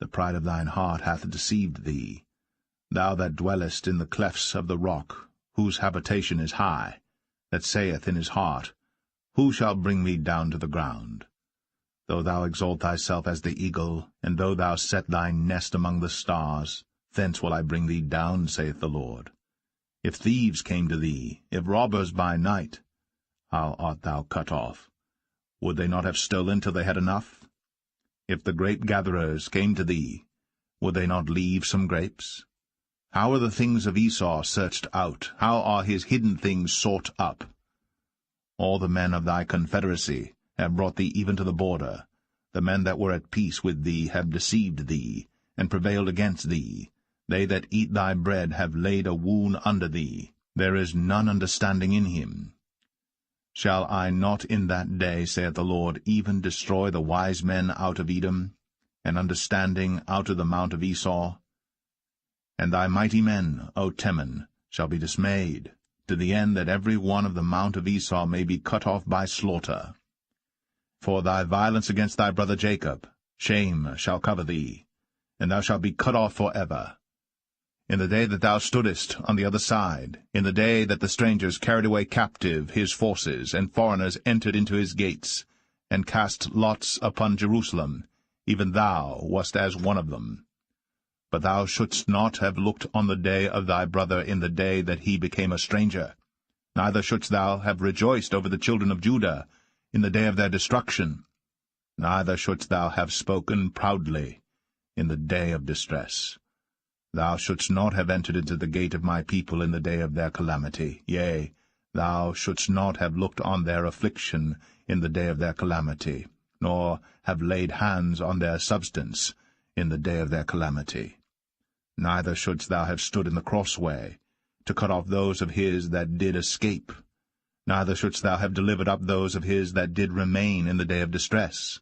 The pride of thine heart hath deceived thee, thou that dwellest in the clefts of the rock, whose habitation is high, that saith in his heart, Who shall bring me down to the ground? Though thou exalt thyself as the eagle, and though thou set thy nest among the stars, thence will I bring thee down, saith the Lord. If thieves came to thee, if robbers by night, how art thou cut off? Would they not have stolen till they had enough? If the grape-gatherers came to thee, would they not leave some grapes? How are the things of Esau searched out? How are his hidden things sought up? All the men of thy confederacy have brought thee even to the border. The men that were at peace with thee have deceived thee, and prevailed against thee. They that eat thy bread have laid a wound under thee. There is none understanding in him. Shall I not in that day, saith the Lord, even destroy the wise men out of Edom, and understanding out of the mount of Esau? And thy mighty men, O Teman, shall be dismayed, to the end that every one of the mount of Esau may be cut off by slaughter. For thy violence against thy brother Jacob, shame shall cover thee, and thou shalt be cut off for ever. In the day that thou stoodest on the other side, in the day that the strangers carried away captive his forces, and foreigners entered into his gates, and cast lots upon Jerusalem, even thou wast as one of them. But thou shouldst not have looked on the day of thy brother in the day that he became a stranger, neither shouldst thou have rejoiced over the children of Judah in the day of their destruction, neither shouldst thou have spoken proudly in the day of distress. Thou shouldst not have entered into the gate of my people in the day of their calamity. Yea, thou shouldst not have looked on their affliction in the day of their calamity, nor have laid hands on their substance in the day of their calamity. Neither shouldst thou have stood in the crossway, to cut off those of his that did escape. Neither shouldst thou have delivered up those of his that did remain in the day of distress.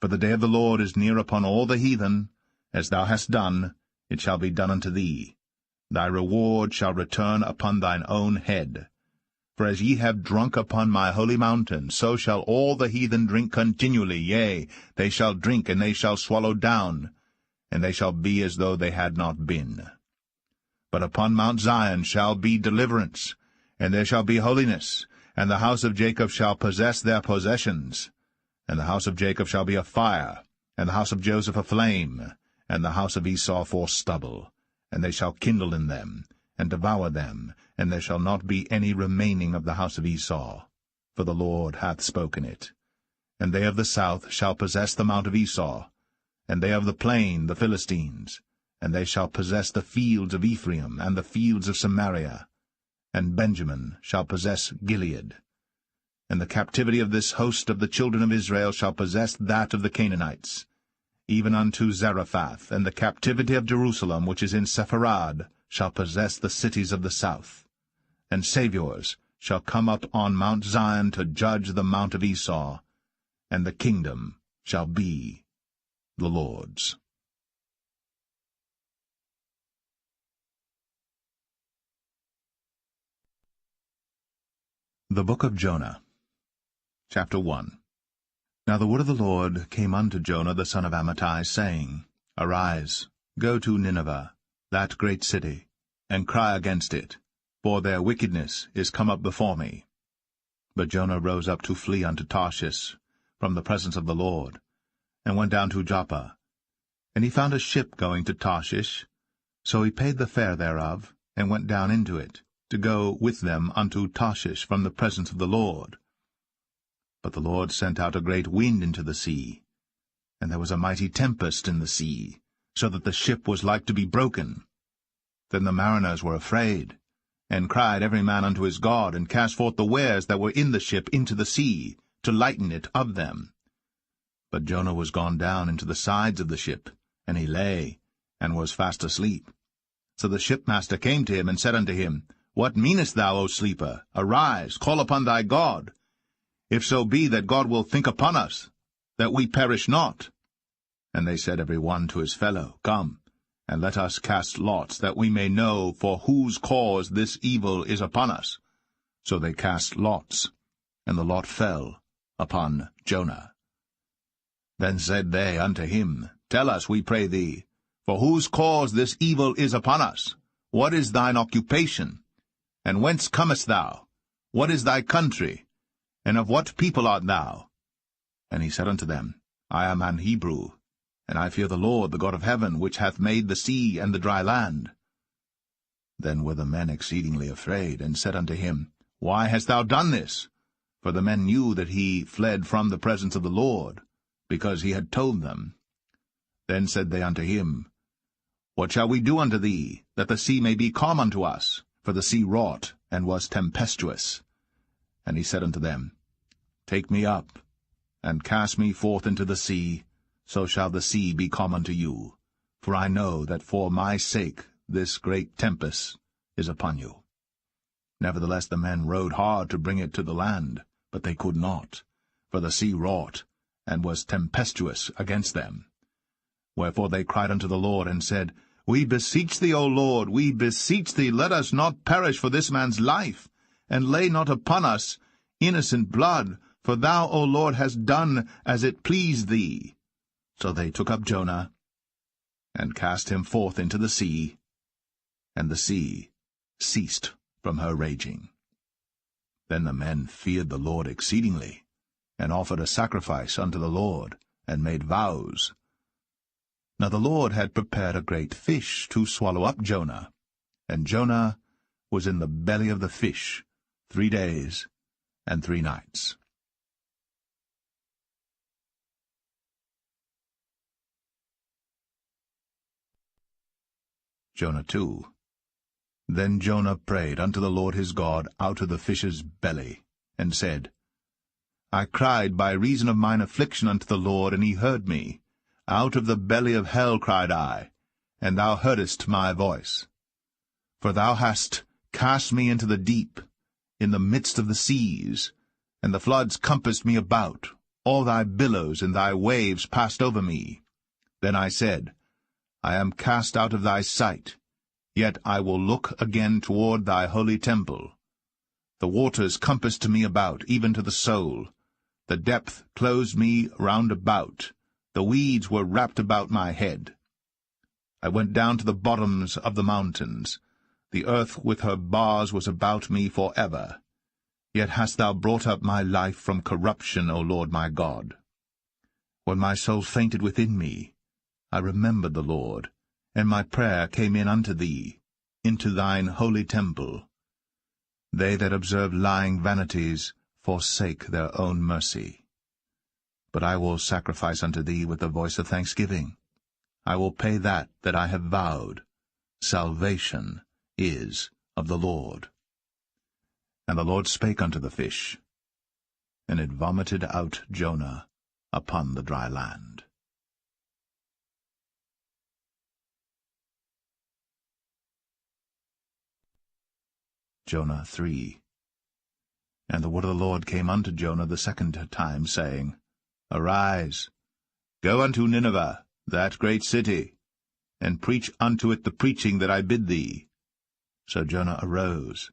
For the day of the Lord is near upon all the heathen. As thou hast done, it shall be done unto thee. Thy reward shall return upon thine own head. For as ye have drunk upon my holy mountain, so shall all the heathen drink continually. Yea, they shall drink, and they shall swallow down, and they shall be as though they had not been. But upon Mount Zion shall be deliverance, and there shall be holiness, and the house of Jacob shall possess their possessions. And the house of Jacob shall be a fire, and the house of Joseph a flame, and the house of Esau for stubble. And they shall kindle in them, and devour them, and there shall not be any remaining of the house of Esau, for the Lord hath spoken it. And they of the south shall possess the mount of Esau, and they of the plain the Philistines, and they shall possess the fields of Ephraim, and the fields of Samaria, and Benjamin shall possess Gilead. And the captivity of this host of the children of Israel shall possess that of the Canaanites, even unto Zarephath, and the captivity of Jerusalem, which is in Sepharad, shall possess the cities of the south. And Saviours shall come up on Mount Zion to judge the mount of Esau, and the kingdom shall be the Lord's. The Book of Jonah, Chapter 1. Now the word of the Lord came unto Jonah the son of Amittai, saying, Arise, go to Nineveh, that great city, and cry against it, for their wickedness is come up before me. But Jonah rose up to flee unto Tarshish from the presence of the Lord, and went down to Joppa. And he found a ship going to Tarshish, so he paid the fare thereof, and went down into it, to go with them unto Tarshish from the presence of the Lord. But the Lord sent out a great wind into the sea, and there was a mighty tempest in the sea, so that the ship was like to be broken. Then the mariners were afraid, and cried every man unto his God, and cast forth the wares that were in the ship into the sea, to lighten it of them. But Jonah was gone down into the sides of the ship, and he lay, and was fast asleep. So the shipmaster came to him, and said unto him, What meanest thou, O sleeper? Arise, call upon thy God. If so be that God will think upon us, that we perish not. And they said every one to his fellow, Come, and let us cast lots, that we may know for whose cause this evil is upon us. So they cast lots, and the lot fell upon Jonah. Then said they unto him, Tell us, we pray thee, for whose cause this evil is upon us? What is thine occupation? And whence comest thou? What is thy country? And of what people art thou? And he said unto them, I am an Hebrew, and I fear the Lord, the God of heaven, which hath made the sea and the dry land. Then were the men exceedingly afraid, and said unto him, Why hast thou done this? For the men knew that he fled from the presence of the Lord, because he had told them. Then said they unto him, What shall we do unto thee, that the sea may be calm unto us? For the sea wrought, and was tempestuous. And he said unto them, Take me up, and cast me forth into the sea, so shall the sea be calm unto you. For I know that for my sake this great tempest is upon you. Nevertheless the men rowed hard to bring it to the land, but they could not, for the sea wrought, and was tempestuous against them. Wherefore they cried unto the Lord, and said, We beseech thee, O Lord, we beseech thee, let us not perish for this man's life, and lay not upon us innocent blood, for thou, O Lord, hast done as it pleased thee. So they took up Jonah, and cast him forth into the sea, and the sea ceased from her raging. Then the men feared the Lord exceedingly, and offered a sacrifice unto the Lord, and made vows. Now the Lord had prepared a great fish to swallow up Jonah, and Jonah was in the belly of the fish 3 days and 3 nights. Jonah 2. Then Jonah prayed unto the Lord his God out of the fish's belly, and said, I cried by reason of mine affliction unto the Lord, and he heard me. Out of the belly of hell cried I, and thou heardest my voice. For thou hast cast me into the deep, in the midst of the seas, and the floods compassed me about, all thy billows and thy waves passed over me. Then I said, I am cast out of thy sight, yet I will look again toward thy holy temple. The waters compassed me about, even to the soul. The depth closed me round about. The weeds were wrapped about my head. I went down to the bottoms of the mountains. The earth with her bars was about me for ever. Yet hast thou brought up my life from corruption, O Lord my God. When my soul fainted within me, I remembered the Lord, and my prayer came in unto thee, into thine holy temple. They that observe lying vanities forsake their own mercy. But I will sacrifice unto thee with the voice of thanksgiving. I will pay that I have vowed. Salvation is of the Lord. And the Lord spake unto the fish, and it vomited out Jonah upon the dry land. Jonah 3. And the word of the Lord came unto Jonah the second time, saying, Arise, go unto Nineveh, that great city, and preach unto it the preaching that I bid thee. So Jonah arose,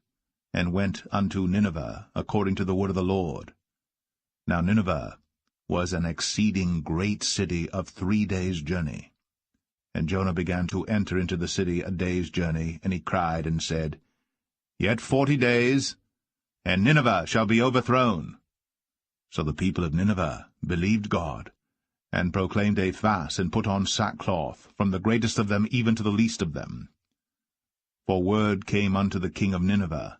and went unto Nineveh, according to the word of the Lord. Now Nineveh was an exceeding great city of 3 days' journey. And Jonah began to enter into the city a day's journey, and he cried and said, Yet 40 days, and Nineveh shall be overthrown. So the people of Nineveh believed God, and proclaimed a fast, and put on sackcloth, from the greatest of them even to the least of them. For word came unto the king of Nineveh,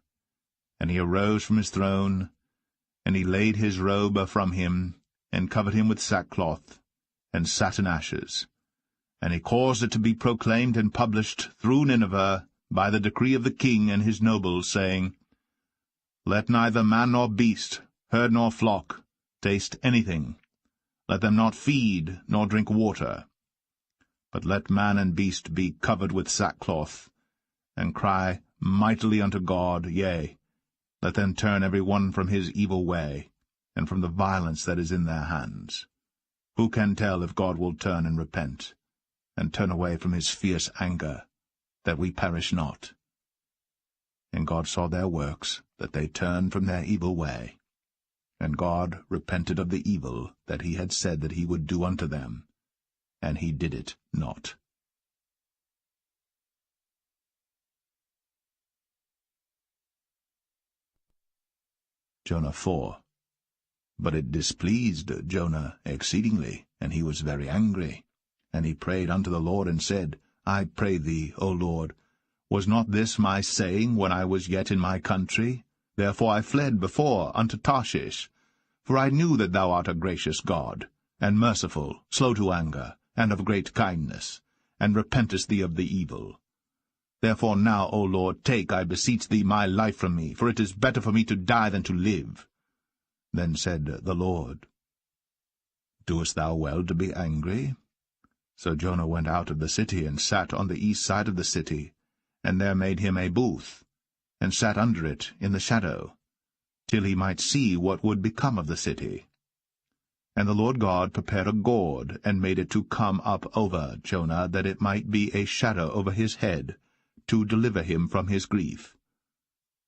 and he arose from his throne, and he laid his robe from him, and covered him with sackcloth, and sat in ashes. And he caused it to be proclaimed and published through Nineveh, by the decree of the king and his nobles, saying, Let neither man nor beast, herd nor flock, taste anything. Let them not feed nor drink water. But let man and beast be covered with sackcloth, and cry mightily unto God, yea, let them turn every one from his evil way, and from the violence that is in their hands. Who can tell if God will turn and repent, and turn away from his fierce anger, that we perish not? And God saw their works, that they turned from their evil way. And God repented of the evil that he had said that he would do unto them, and he did it not. Jonah 4. But it displeased Jonah exceedingly, and he was very angry. And he prayed unto the Lord, and said, I pray thee, O Lord, was not this my saying when I was yet in my country? Therefore I fled before unto Tarshish. For I knew that thou art a gracious God, and merciful, slow to anger, and of great kindness, and repentest thee of the evil. Therefore now, O Lord, take, I beseech thee, my life from me, for it is better for me to die than to live. Then said the Lord, Doest thou well to be angry? So Jonah went out of the city, and sat on the east side of the city, and there made him a booth, and sat under it in the shadow, till he might see what would become of the city. And the Lord God prepared a gourd, and made it to come up over Jonah, that it might be a shadow over his head, to deliver him from his grief.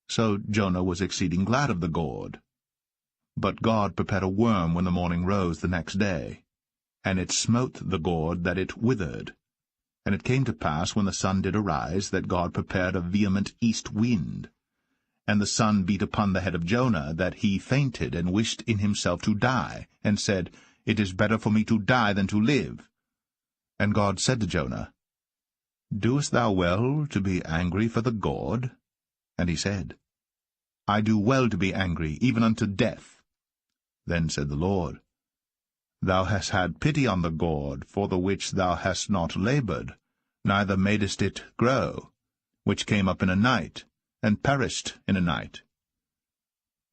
So Jonah was exceeding glad of the gourd. But God prepared a worm when the morning rose the next day, and it smote the gourd that it withered. And it came to pass, when the sun did arise, that God prepared a vehement east wind. And the sun beat upon the head of Jonah, that he fainted, and wished in himself to die, and said, It is better for me to die than to live. And God said to Jonah, Doest thou well to be angry for the gourd? And he said, I do well to be angry, even unto death. Then said the Lord, Thou hast had pity on the gourd, for the which thou hast not laboured, neither madest it grow, which came up in a night, and perished in a night.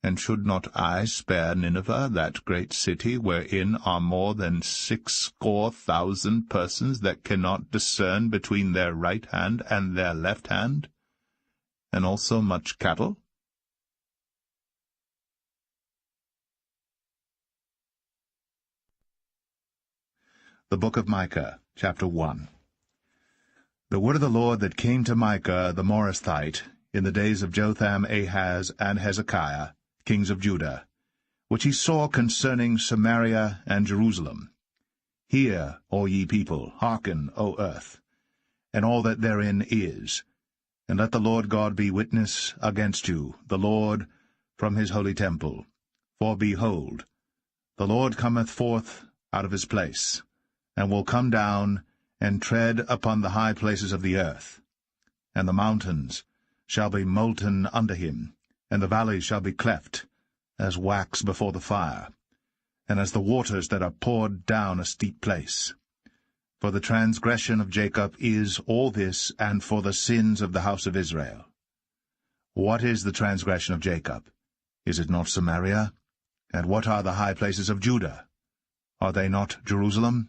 And should not I spare Nineveh, that great city, wherein are more than 60,000 persons that cannot discern between their right hand and their left hand, and also much cattle? The Book of Micah, chapter 1. The word of the Lord that came to Micah the Morasthite in the days of Jotham, Ahaz, and Hezekiah, kings of Judah, which he saw concerning Samaria and Jerusalem. Hear, O ye people, hearken, O earth, and all that therein is, and let the Lord God be witness against you, the Lord, from his holy temple. For behold, the Lord cometh forth out of his place, and will come down, and tread upon the high places of the earth. And the mountains shall be molten under him, and the valleys shall be cleft, as wax before the fire, and as the waters that are poured down a steep place. For the transgression of Jacob is all this, and for the sins of the house of Israel. What is the transgression of Jacob? Is it not Samaria? And what are the high places of Judah? Are they not Jerusalem?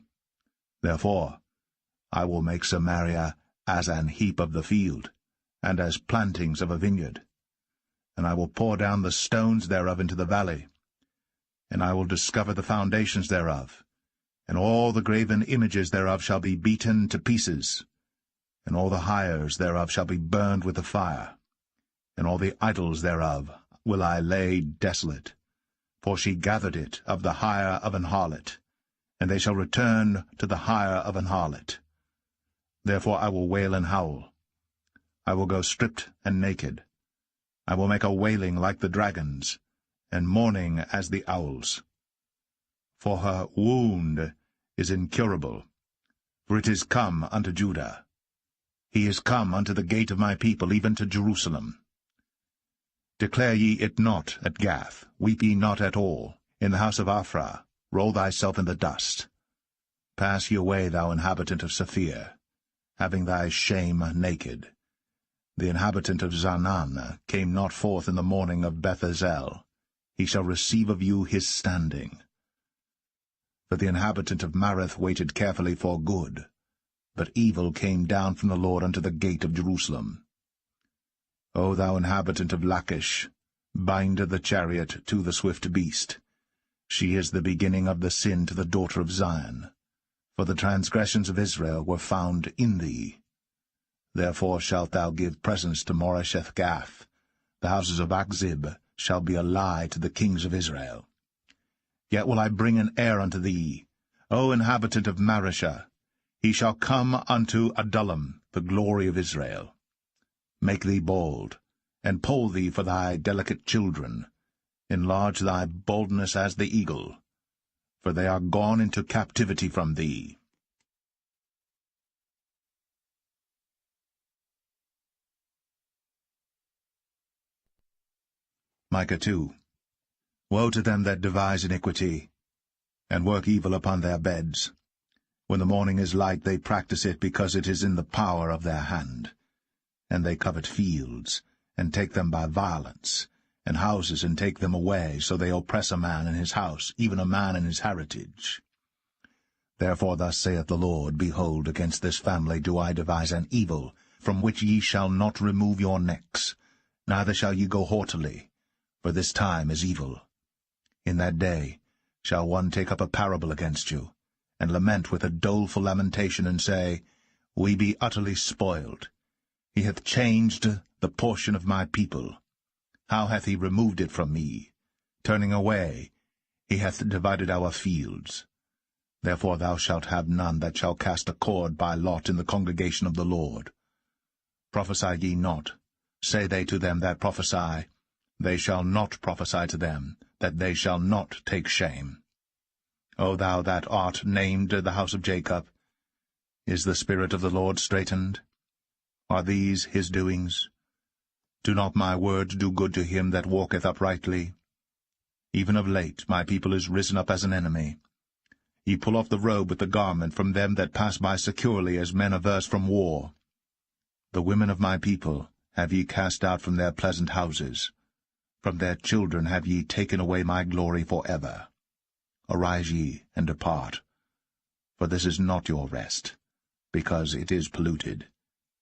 Therefore I will make Samaria as an heap of the field, and as plantings of a vineyard. And I will pour down the stones thereof into the valley, and I will discover the foundations thereof, and all the graven images thereof shall be beaten to pieces, and all the hires thereof shall be burned with the fire, and all the idols thereof will I lay desolate, for she gathered it of the hire of an harlot, and they shall return to the hire of an harlot. Therefore I will wail and howl. I will go stripped and naked. I will make a wailing like the dragons, and mourning as the owls. For her wound is incurable, for it is come unto Judah. He is come unto the gate of my people, even to Jerusalem. Declare ye it not at Gath, weep ye not at all. In the house of Aphrah, roll thyself in the dust. Pass ye away, thou inhabitant of Saphir, having thy shame naked. The inhabitant of Zaanan came not forth in the morning of Beth-ezel. He shall receive of you his standing. For the inhabitant of Mareth waited carefully for good, but evil came down from the Lord unto the gate of Jerusalem. O thou inhabitant of Lachish, bind the chariot to the swift beast. She is the beginning of the sin to the daughter of Zion, for the transgressions of Israel were found in thee. Therefore shalt thou give presents to Moresheth-Gath. The houses of Achzib shall be a lie to the kings of Israel. Yet will I bring an heir unto thee, O inhabitant of Mareshah. He shall come unto Adullam, the glory of Israel. Make thee bold, and poll thee for thy delicate children. Enlarge thy boldness as the eagle, for they are gone into captivity from thee. Micah 2. Woe to them that devise iniquity, and work evil upon their beds. When the morning is light, they practice it, because it is in the power of their hand. And they covet fields, and take them by violence, and houses, and take them away, so they oppress a man in his house, even a man in his heritage. Therefore thus saith the Lord, Behold, against this family do I devise an evil, from which ye shall not remove your necks, neither shall ye go haughtily, for this time is evil. In that day shall one take up a parable against you, and lament with a doleful lamentation, and say, We be utterly spoiled. He hath changed the portion of my people. How hath he removed it from me? Turning away, he hath divided our fields. Therefore thou shalt have none that shall cast a cord by lot in the congregation of the Lord. Prophesy ye not, say they to them that prophesy. They shall not prophesy to them, that they shall not take shame. O thou that art named the house of Jacob, is the Spirit of the Lord straitened? Are these his doings? Do not my words do good to him that walketh uprightly? Even of late my people is risen up as an enemy. Ye pull off the robe with the garment from them that pass by securely, as men averse from war. The women of my people have ye cast out from their pleasant houses. From their children have ye taken away my glory for ever. Arise ye, and depart. For this is not your rest, because it is polluted.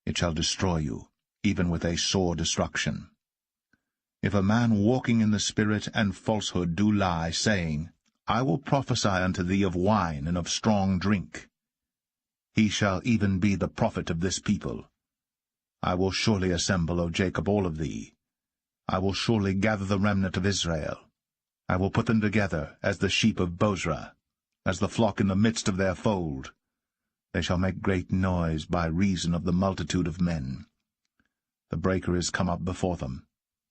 It shall destroy you, even with a sore destruction. If a man walking in the Spirit and falsehood do lie, saying, I will prophesy unto thee of wine and of strong drink, he shall even be the prophet of this people. I will surely assemble, O Jacob, all of thee. I will surely gather the remnant of Israel. I will put them together as the sheep of Bozrah, as the flock in the midst of their fold. They shall make great noise by reason of the multitude of men. The breaker is come up before them.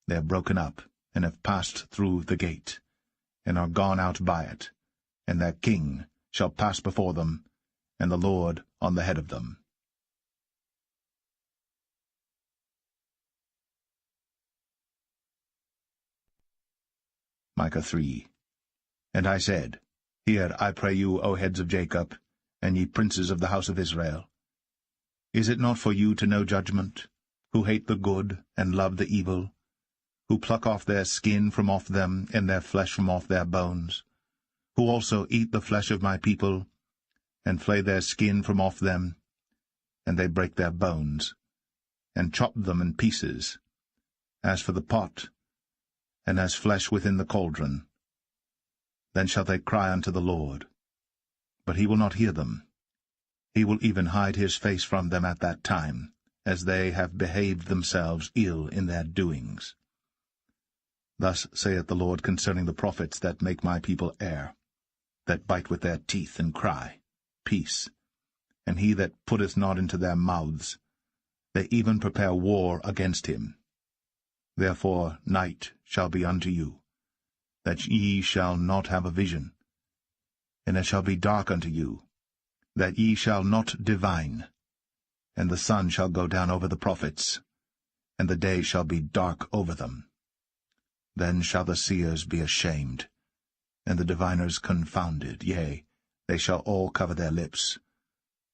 They are broken up, and have passed through the gate, and are gone out by it, and their king shall pass before them, and the Lord on the head of them. Micah 3. And I said, Hear, I pray you, O heads of Jacob, and ye princes of the house of Israel. Is it not for you to know judgment, who hate the good, and love the evil, who pluck off their skin from off them, and their flesh from off their bones, who also eat the flesh of my people, and flay their skin from off them, and they break their bones, and chop them in pieces, as for the pot, and as flesh within the cauldron? Then shall they cry unto the Lord, but he will not hear them. He will even hide his face from them at that time, as they have behaved themselves ill in their doings. Thus saith the Lord concerning the prophets that make my people err, that bite with their teeth and cry, Peace, and he that putteth not into their mouths, they even prepare war against him. Therefore night shall be unto you, that ye shall not have a vision, and it shall be dark unto you, that ye shall not divine, and the sun shall go down over the prophets, and the day shall be dark over them. Then shall the seers be ashamed, and the diviners confounded, yea, they shall all cover their lips,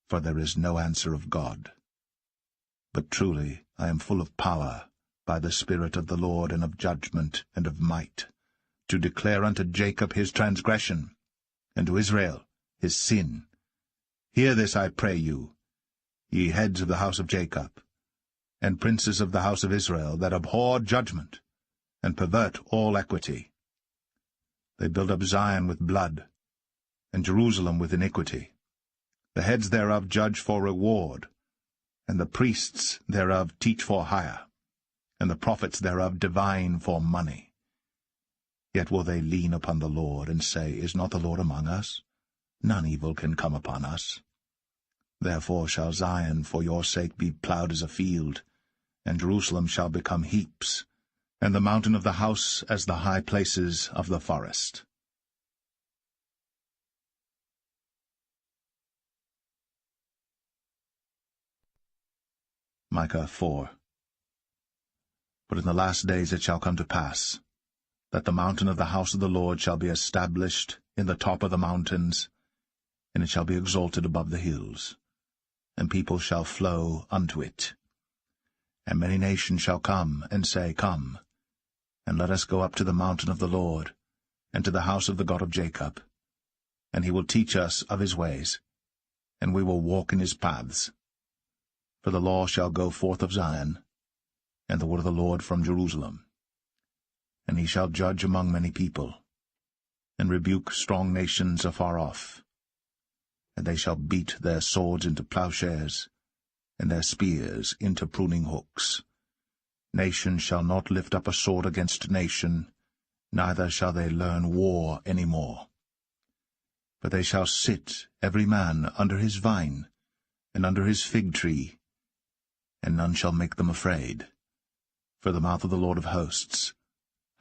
for there is no answer of God. But truly I am full of power, by the Spirit of the Lord, and of judgment, and of might, to declare unto Jacob his transgression, and to Israel his sin. Hear this, I pray you, ye heads of the house of Jacob, and princes of the house of Israel, that abhor judgment, and pervert all equity. They build up Zion with blood, and Jerusalem with iniquity. The heads thereof judge for reward, and the priests thereof teach for hire, and the prophets thereof divine for money. Yet will they lean upon the Lord, and say, Is not the Lord among us? None evil can come upon us. Therefore shall Zion for your sake be plowed as a field, and Jerusalem shall become heaps, and the mountain of the house as the high places of the forest. Micah 4. But in the last days it shall come to pass, that the mountain of the house of the Lord shall be established in the top of the mountains, and it shall be exalted above the hills, and people shall flow unto it. And many nations shall come, and say, Come, and let us go up to the mountain of the Lord, and to the house of the God of Jacob. And he will teach us of his ways, and we will walk in his paths. For the law shall go forth of Zion, and the word of the Lord from Jerusalem. And he shall judge among many people, and rebuke strong nations afar off. And they shall beat their swords into plowshares, and their spears into pruning hooks. Nation shall not lift up a sword against nation, neither shall they learn war any more. But they shall sit every man under his vine, and under his fig tree, and none shall make them afraid. For the mouth of the Lord of hosts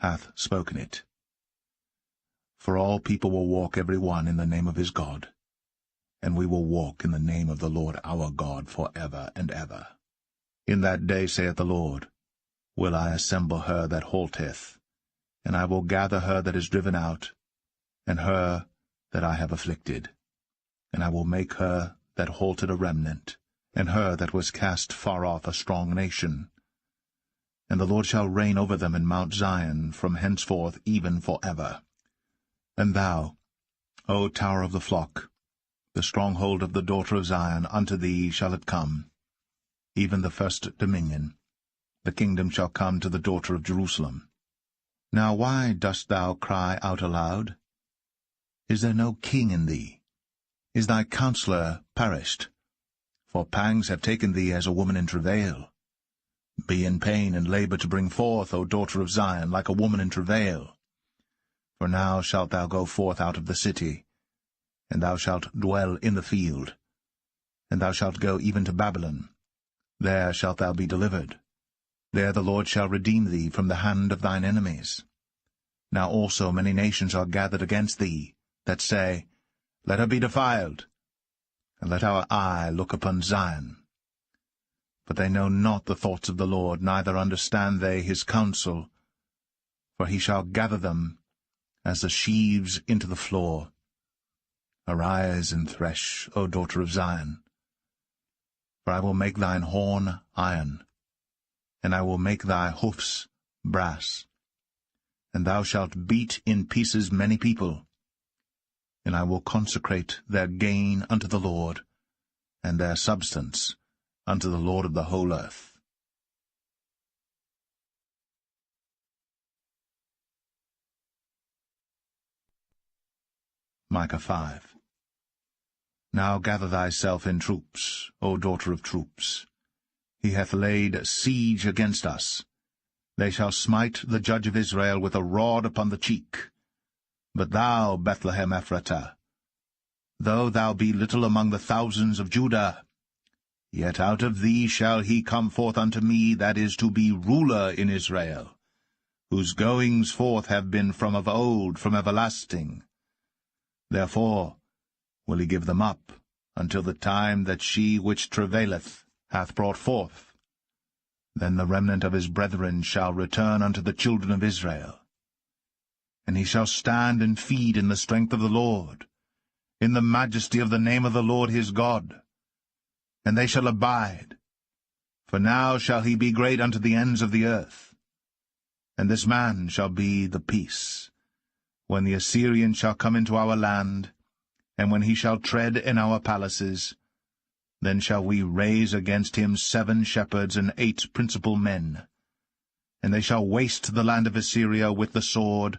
hath spoken it. For all people will walk every one in the name of his God, and we will walk in the name of the Lord our God for ever and ever. In that day, saith the Lord, will I assemble her that halteth, and I will gather her that is driven out, and her that I have afflicted. And I will make her that halted a remnant, and her that was cast far off a strong nation. And the Lord shall reign over them in Mount Zion from henceforth even for ever. And thou, O tower of the flock, the stronghold of the daughter of Zion, unto thee shall it come, even the first dominion. The kingdom shall come to the daughter of Jerusalem. Now why dost thou cry out aloud? Is there no king in thee? Is thy counselor perished? For pangs have taken thee as a woman in travail. Be in pain and labor to bring forth, O daughter of Zion, like a woman in travail. For now shalt thou go forth out of the city, and thou shalt dwell in the field. And thou shalt go even to Babylon. There shalt thou be delivered. There the Lord shall redeem thee from the hand of thine enemies. Now also many nations are gathered against thee, that say, Let her be defiled, and let our eye look upon Zion. But they know not the thoughts of the Lord, neither understand they his counsel. For he shall gather them as the sheaves into the floor. Arise and thresh, O daughter of Zion. For I will make thine horn iron, and I will make thy hoofs brass. And thou shalt beat in pieces many people, and I will consecrate their gain unto the Lord, and their substance unto the Lord of the whole earth. Micah 5. Now gather thyself in troops, O daughter of troops. He hath laid siege against us. They shall smite the judge of Israel with a rod upon the cheek. But thou, Bethlehem Ephratah, though thou be little among the thousands of Judah, yet out of thee shall he come forth unto me that is to be ruler in Israel, whose goings forth have been from of old, from everlasting. Therefore will he give them up until the time that she which travaileth hath brought forth. Then the remnant of his brethren shall return unto the children of Israel. And he shall stand and feed in the strength of the Lord, in the majesty of the name of the Lord his God. And they shall abide, for now shall he be great unto the ends of the earth. And this man shall be the peace, when the Assyrian shall come into our land, and when he shall tread in our palaces. Then shall we raise against him 7 shepherds and 8 principal men. And they shall waste the land of Assyria with the sword,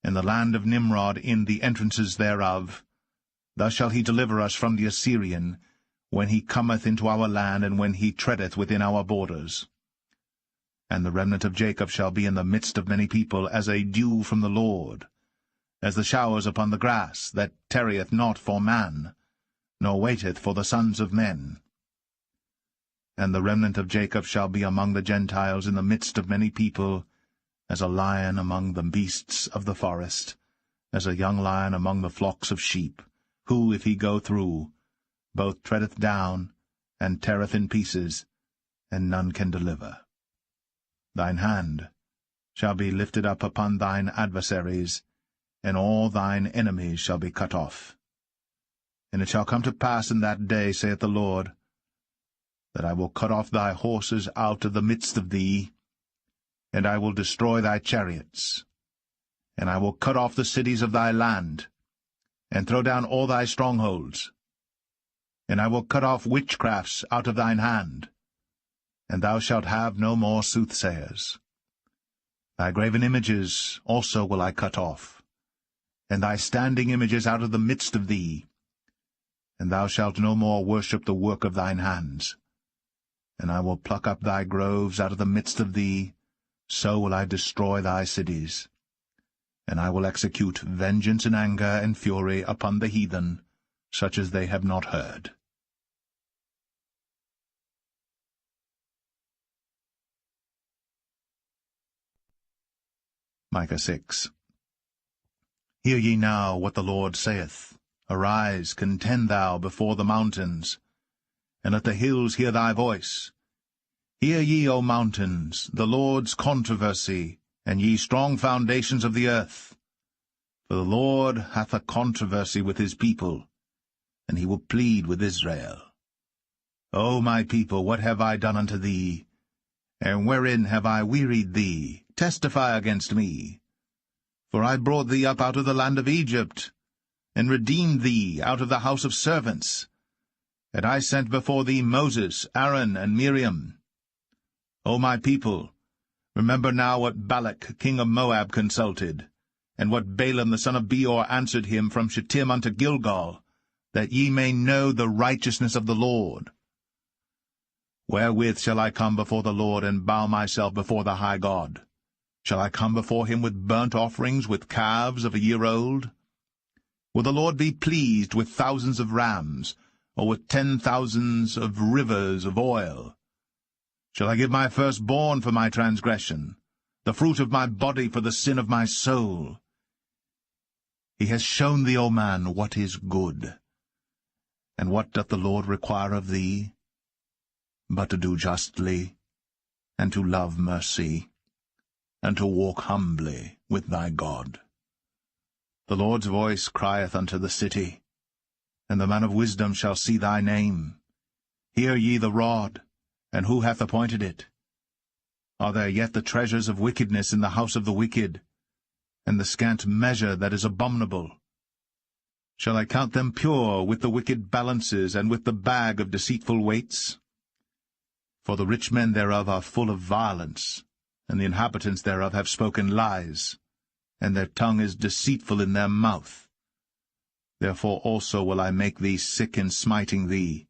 and the land of Nimrod in the entrances thereof. Thus shall he deliver us from the Assyrian, when he cometh into our land, and when he treadeth within our borders. And the remnant of Jacob shall be in the midst of many people, as a dew from the Lord, as the showers upon the grass, that tarrieth not for man, nor waiteth for the sons of men. And the remnant of Jacob shall be among the Gentiles in the midst of many people, as a lion among the beasts of the forest, as a young lion among the flocks of sheep, who, if he go through, both treadeth down, and teareth in pieces, and none can deliver. Thine hand shall be lifted up upon thine adversaries, and all thine enemies shall be cut off. And it shall come to pass in that day, saith the Lord, that I will cut off thy horses out of the midst of thee, and I will destroy thy chariots. And I will cut off the cities of thy land, and throw down all thy strongholds. And I will cut off witchcrafts out of thine hand, and thou shalt have no more soothsayers. Thy graven images also will I cut off, and thy standing images out of the midst of thee, and thou shalt no more worship the work of thine hands. And I will pluck up thy groves out of the midst of thee, so will I destroy thy cities. And I will execute vengeance and anger and fury upon the heathen, such as they have not heard. Micah 6. Hear ye now what the Lord saith. Arise, contend thou before the mountains, and let the hills hear thy voice. Hear ye, O mountains, the Lord's controversy, and ye strong foundations of the earth. For the Lord hath a controversy with his people, and he will plead with Israel. O my people, what have I done unto thee? And wherein have I wearied thee? Testify against me. For I brought thee up out of the land of Egypt, and redeemed thee out of the house of servants. And I sent before thee Moses, Aaron, and Miriam. O my people, remember now what Balak king of Moab consulted, and what Balaam the son of Beor answered him from Shittim unto Gilgal, that ye may know the righteousness of the Lord. Wherewith shall I come before the Lord, and bow myself before the high God? Shall I come before him with burnt offerings, with calves of a year old? Will the Lord be pleased with thousands of rams, or with 10,000s of rivers of oil? Shall I give my firstborn for my transgression, the fruit of my body for the sin of my soul? He has shown thee, O man, what is good. And what doth the Lord require of thee? But to do justly, and to love mercy, and to walk humbly with thy God. The Lord's voice crieth unto the city, and the man of wisdom shall see thy name. Hear ye the rod, and who hath appointed it? Are there yet the treasures of wickedness in the house of the wicked, and the scant measure that is abominable? Shall I count them pure with the wicked balances, and with the bag of deceitful weights? For the rich men thereof are full of violence, and the inhabitants thereof have spoken lies, and their tongue is deceitful in their mouth. Therefore also will I make thee sick in smiting thee,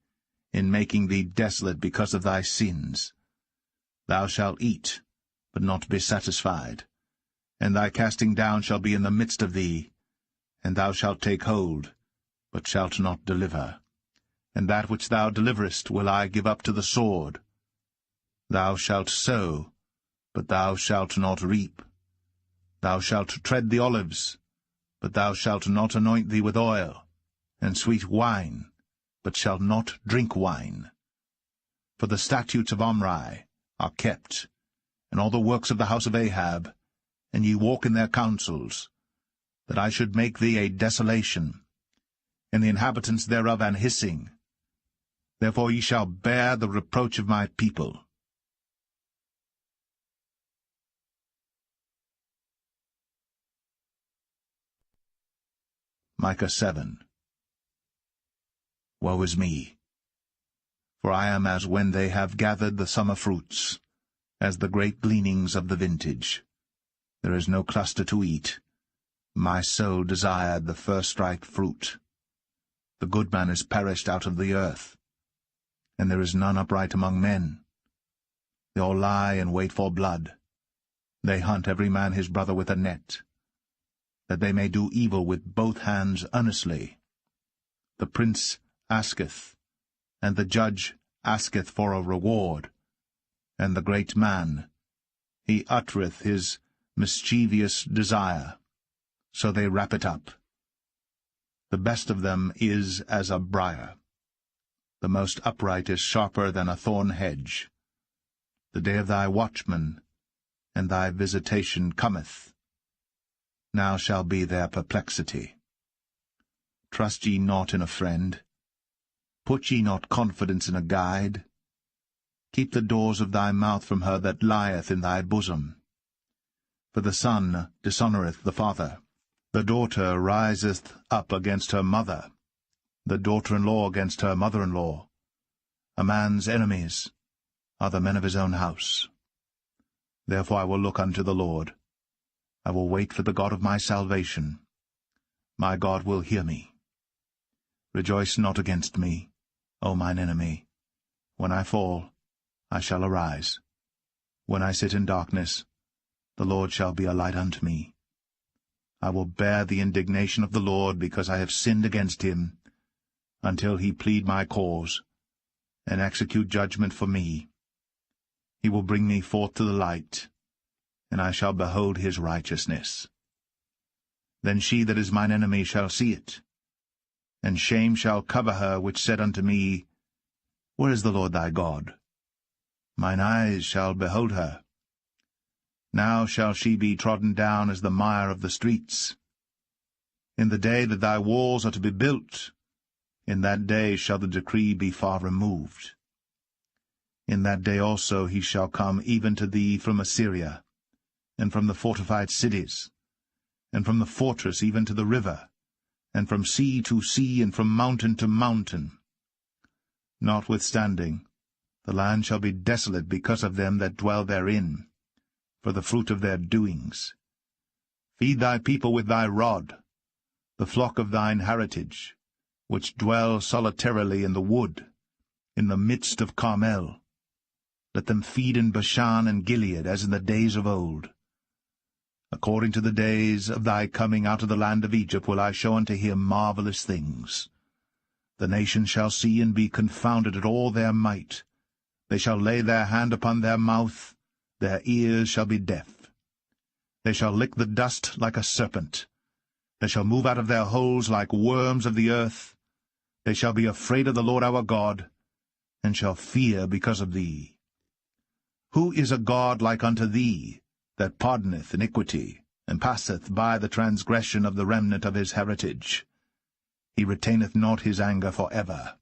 in making thee desolate because of thy sins. Thou shalt eat, but not be satisfied, and thy casting down shall be in the midst of thee, and thou shalt take hold, but shalt not deliver. And that which thou deliverest will I give up to the sword. Thou shalt sow, but thou shalt not reap. Thou shalt tread the olives, but thou shalt not anoint thee with oil, and sweet wine, but shalt not drink wine. For the statutes of Omri are kept, and all the works of the house of Ahab, and ye walk in their counsels, that I should make thee a desolation, and the inhabitants thereof an hissing. Therefore ye shall bear the reproach of my people. Micah 7. Woe is me! For I am as when they have gathered the summer fruits, as the great gleanings of the vintage. There is no cluster to eat. My soul desired the first-ripe fruit. The good man is perished out of the earth, and there is none upright among men. They all lie in wait for blood. They hunt every man his brother with a net, that they may do evil with both hands earnestly. The prince asketh, and the judge asketh for a reward, and the great man, he uttereth his mischievous desire, so they wrap it up. The best of them is as a briar. The most upright is sharper than a thorn hedge. The day of thy watchman and thy visitation cometh. Now shall be their perplexity. Trust ye not in a friend. Put ye not confidence in a guide. Keep the doors of thy mouth from her that lieth in thy bosom. For the son dishonoureth the father. The daughter riseth up against her mother, the daughter-in-law against her mother-in-law. A man's enemies are the men of his own house. Therefore I will look unto the Lord. I will wait for the God of my salvation. My God will hear me. Rejoice not against me, O mine enemy. When I fall, I shall arise. When I sit in darkness, the Lord shall be a light unto me. I will bear the indignation of the Lord, because I have sinned against him, until he plead my cause, and execute judgment for me. He will bring me forth to the light, and I shall behold his righteousness. Then she that is mine enemy shall see it. And shame shall cover her which said unto me, Where is the Lord thy God? Mine eyes shall behold her. Now shall she be trodden down as the mire of the streets. In the day that thy walls are to be built, in that day shall the decree be far removed. In that day also he shall come even to thee from Assyria, and from the fortified cities, and from the fortress even to the river, and from sea to sea, and from mountain to mountain. Notwithstanding, the land shall be desolate because of them that dwell therein, for the fruit of their doings. Feed thy people with thy rod, the flock of thine heritage, which dwell solitarily in the wood, in the midst of Carmel. Let them feed in Bashan and Gilead, as in the days of old. According to the days of thy coming out of the land of Egypt will I show unto him marvelous things. The nations shall see and be confounded at all their might. They shall lay their hand upon their mouth, their ears shall be deaf. They shall lick the dust like a serpent. They shall move out of their holes like worms of the earth. They shall be afraid of the Lord our God, and shall fear because of thee. Who is a God like unto thee, that pardoneth iniquity, and passeth by the transgression of the remnant of his heritage? He retaineth not his anger for ever,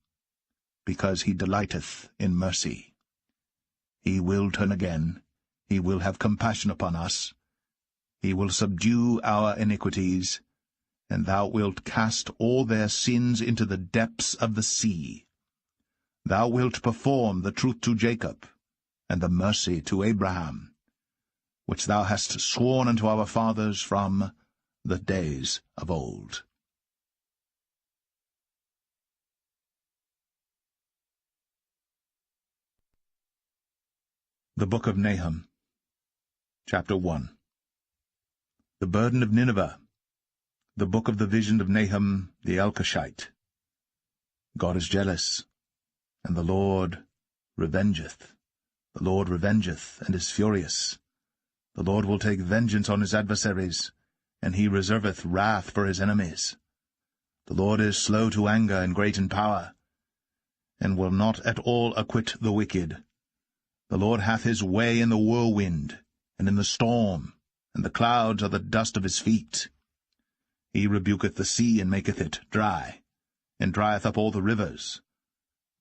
because he delighteth in mercy. He will turn again, he will have compassion upon us. He will subdue our iniquities, and thou wilt cast all their sins into the depths of the sea. Thou wilt perform the truth to Jacob, and the mercy to Abraham, which thou hast sworn unto our fathers from the days of old. The Book of Nahum, Chapter 1. The burden of Nineveh. The book of the vision of Nahum the Elkoshite. God is jealous, and the Lord revengeth. The Lord revengeth, and is furious. The Lord will take vengeance on his adversaries, and he reserveth wrath for his enemies. The Lord is slow to anger and great in power, and will not at all acquit the wicked. The Lord hath his way in the whirlwind, and in the storm, and the clouds are the dust of his feet. He rebuketh the sea, and maketh it dry, and drieth up all the rivers.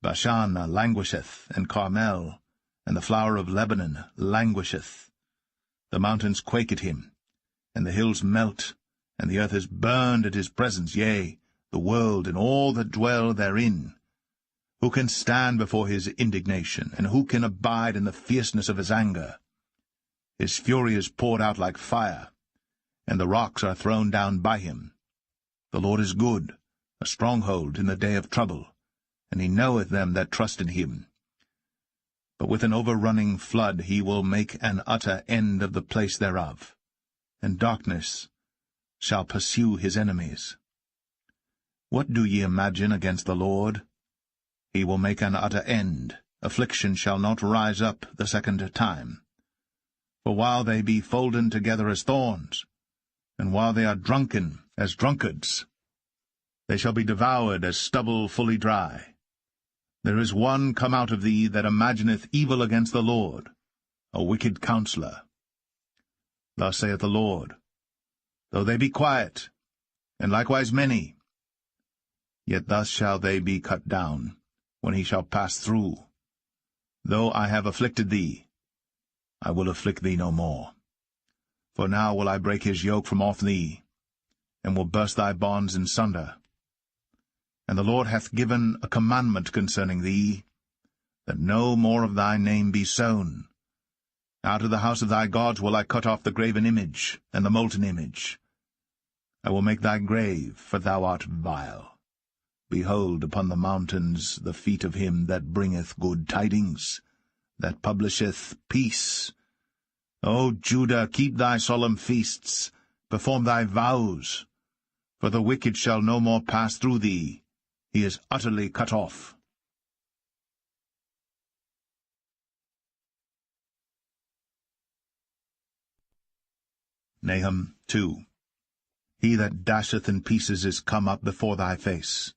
Bashan languisheth, and Carmel, and the flower of Lebanon languisheth. The mountains quake at him, and the hills melt, and the earth is burned at his presence, yea, the world and all that dwell therein. Who can stand before his indignation, and who can abide in the fierceness of his anger? His fury is poured out like fire, and the rocks are thrown down by him. The Lord is good, a stronghold in the day of trouble, and he knoweth them that trust in him. But with an overrunning flood he will make an utter end of the place thereof, and darkness shall pursue his enemies. What do ye imagine against the Lord? He will make an utter end. Affliction shall not rise up the second time. For while they be folden together as thorns, and while they are drunken as drunkards, they shall be devoured as stubble fully dry. There is one come out of thee that imagineth evil against the Lord, a wicked counselor. Thus saith the Lord, Though they be quiet, and likewise many, yet thus shall they be cut down, when he shall pass through. Though I have afflicted thee, I will afflict thee no more. For now will I break his yoke from off thee, and will burst thy bonds in sunder. And the Lord hath given a commandment concerning thee, that no more of thy name be sown. Out of the house of thy gods will I cut off the graven image, and the molten image. I will make thy grave, for thou art vile. Behold upon the mountains the feet of him that bringeth good tidings, that publisheth peace. O Judah, keep thy solemn feasts, perform thy vows, for the wicked shall no more pass through thee. He is utterly cut off. Nahum 2. He that dasheth in pieces is come up before thy face.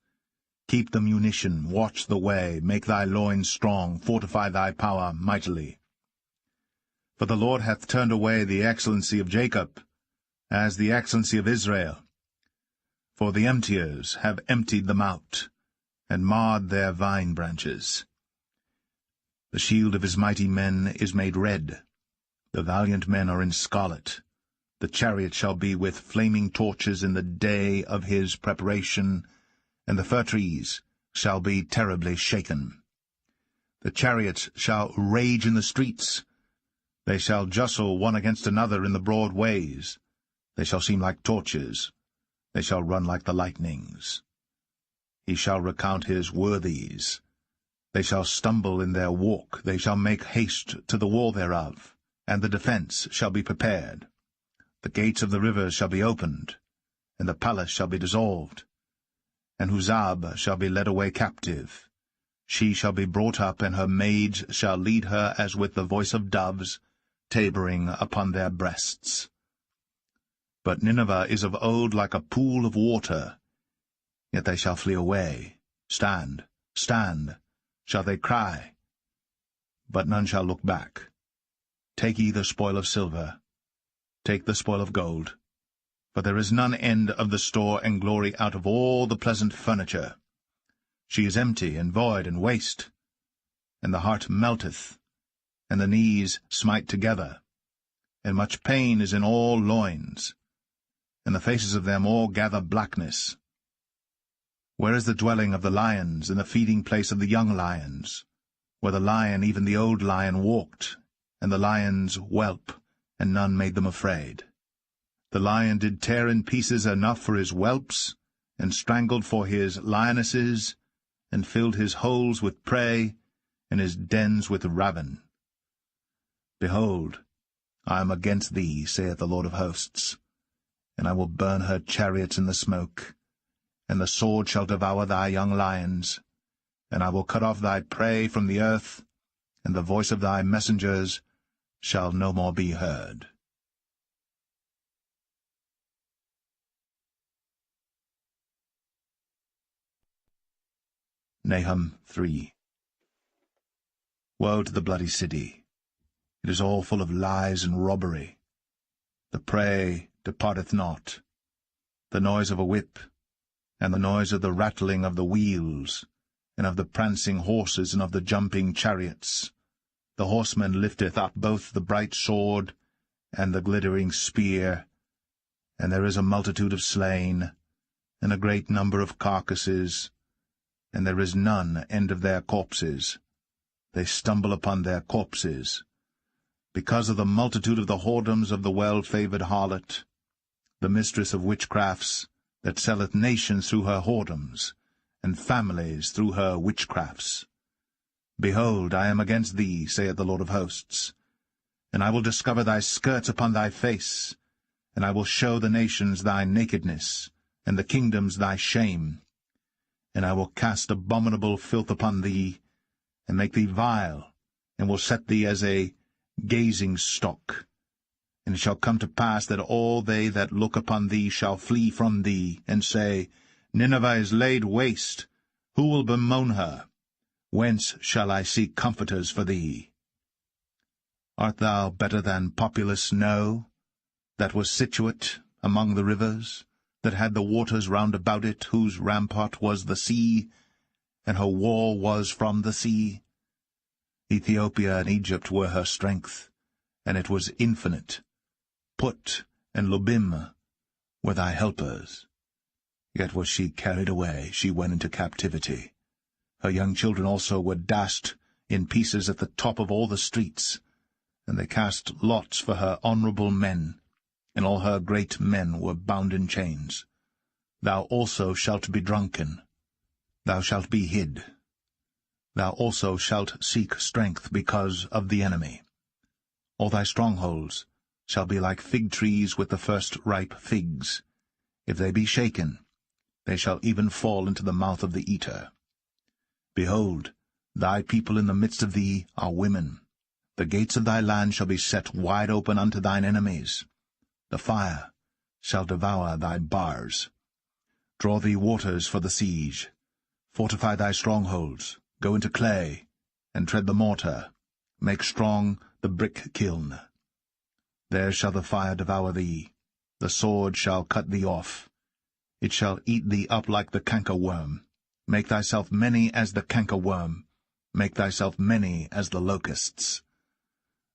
Keep the munition, watch the way, make thy loins strong, fortify thy power mightily. For the Lord hath turned away the excellency of Jacob, as the excellency of Israel. For the emptiers have emptied them out, and marred their vine branches. The shield of his mighty men is made red. The valiant men are in scarlet. The chariot shall be with flaming torches in the day of his preparation, and the fir trees shall be terribly shaken. The chariots shall rage in the streets. They shall justle one against another in the broad ways. They shall seem like torches. They shall run like the lightnings. He shall recount his worthies. They shall stumble in their walk. They shall make haste to the wall thereof, and the defence shall be prepared. The gates of the rivers shall be opened, and the palace shall be dissolved, and Huzzab shall be led away captive. She shall be brought up, and her maids shall lead her as with the voice of doves, tabering upon their breasts. But Nineveh is of old like a pool of water, yet they shall flee away. Stand, stand, shall they cry, but none shall look back. Take ye the spoil of silver, take the spoil of gold, for there is none end of the store and glory out of all the pleasant furniture. She is empty and void and waste, and the heart melteth, and the knees smite together, and much pain is in all loins, and the faces of them all gather blackness. Where is the dwelling of the lions, and the feeding place of the young lions, where the lion, even the old lion, walked, and the lions whelp, and none made them afraid? The lion did tear in pieces enough for his whelps, and strangled for his lionesses, and filled his holes with prey, and his dens with ravin. Behold, I am against thee, saith the Lord of hosts, and I will burn her chariots in the smoke, and the sword shall devour thy young lions, and I will cut off thy prey from the earth, and the voice of thy messengers shall no more be heard. Nahum 3. Woe to the bloody city! It is all full of lies and robbery. The prey departeth not. The noise of a whip, and the noise of the rattling of the wheels, and of the prancing horses, and of the jumping chariots. The horseman lifteth up both the bright sword and the glittering spear, and there is a multitude of slain, and a great number of carcasses, and there is none end of their corpses. They stumble upon their corpses, because of the multitude of the whoredoms of the well-favoured harlot, the mistress of witchcrafts, that selleth nations through her whoredoms, and families through her witchcrafts. Behold, I am against thee, saith the Lord of hosts, and I will discover thy skirts upon thy face, and I will show the nations thy nakedness, and the kingdoms thy shame. And I will cast abominable filth upon thee, and make thee vile, and will set thee as a gazing stock. And it shall come to pass that all they that look upon thee shall flee from thee, and say, Nineveh is laid waste. Who will bemoan her? Whence shall I seek comforters for thee? Art thou better than populous No, that was situate among the rivers, that had the waters round about it, whose rampart was the sea, and her wall was from the sea? Ethiopia and Egypt were her strength, and it was infinite. Put and Lubim were thy helpers. Yet was she carried away, she went into captivity. Her young children also were dashed in pieces at the top of all the streets, and they cast lots for her honourable men, and all her great men were bound in chains. Thou also shalt be drunken, thou shalt be hid. Thou also shalt seek strength because of the enemy. All thy strongholds shall be like fig trees with the first ripe figs. If they be shaken, they shall even fall into the mouth of the eater. Behold, thy people in the midst of thee are women. The gates of thy land shall be set wide open unto thine enemies. The fire shall devour thy bars. Draw thee waters for the siege. Fortify thy strongholds. Go into clay, and tread the mortar. Make strong the brick kiln. There shall the fire devour thee. The sword shall cut thee off. It shall eat thee up like the cankerworm. Make thyself many as the cankerworm. Make thyself many as the locusts.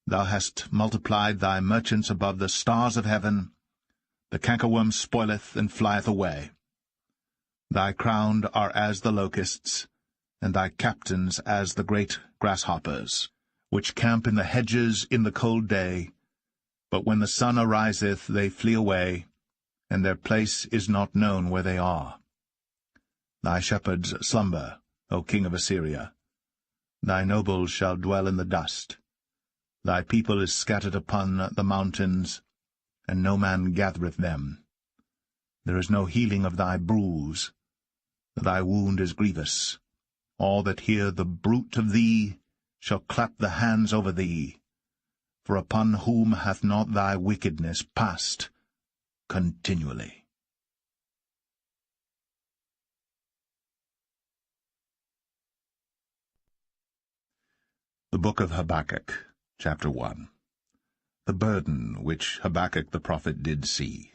Thou hast multiplied thy merchants above the stars of heaven. The cankerworm spoileth and flieth away. Thy crowned are as the locusts, and thy captains as the great grasshoppers, which camp in the hedges in the cold day. But when the sun ariseth, they flee away, and their place is not known where they are. Thy shepherds slumber, O king of Assyria. Thy nobles shall dwell in the dust. Thy people is scattered upon the mountains, and no man gathereth them. There is no healing of thy bruise. Thy wound is grievous. All that hear the bruit of thee shall clap the hands over thee. For upon whom hath not thy wickedness passed continually? The Book of Habakkuk, Chapter 1. The burden which Habakkuk the prophet did see.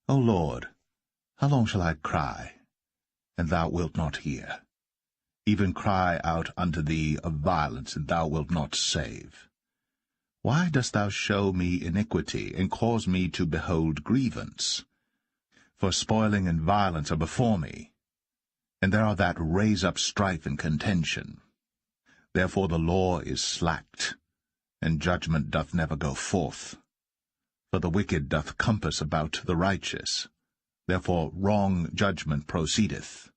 O Lord, how long shall I cry, and thou wilt not hear? Even cry out unto thee of violence, and thou wilt not save. Why dost thou show me iniquity, and cause me to behold grievance? For spoiling and violence are before me, and there are that raise up strife and contention. Therefore the law is slacked, and judgment doth never go forth. For the wicked doth compass about the righteous, therefore wrong judgment proceedeth.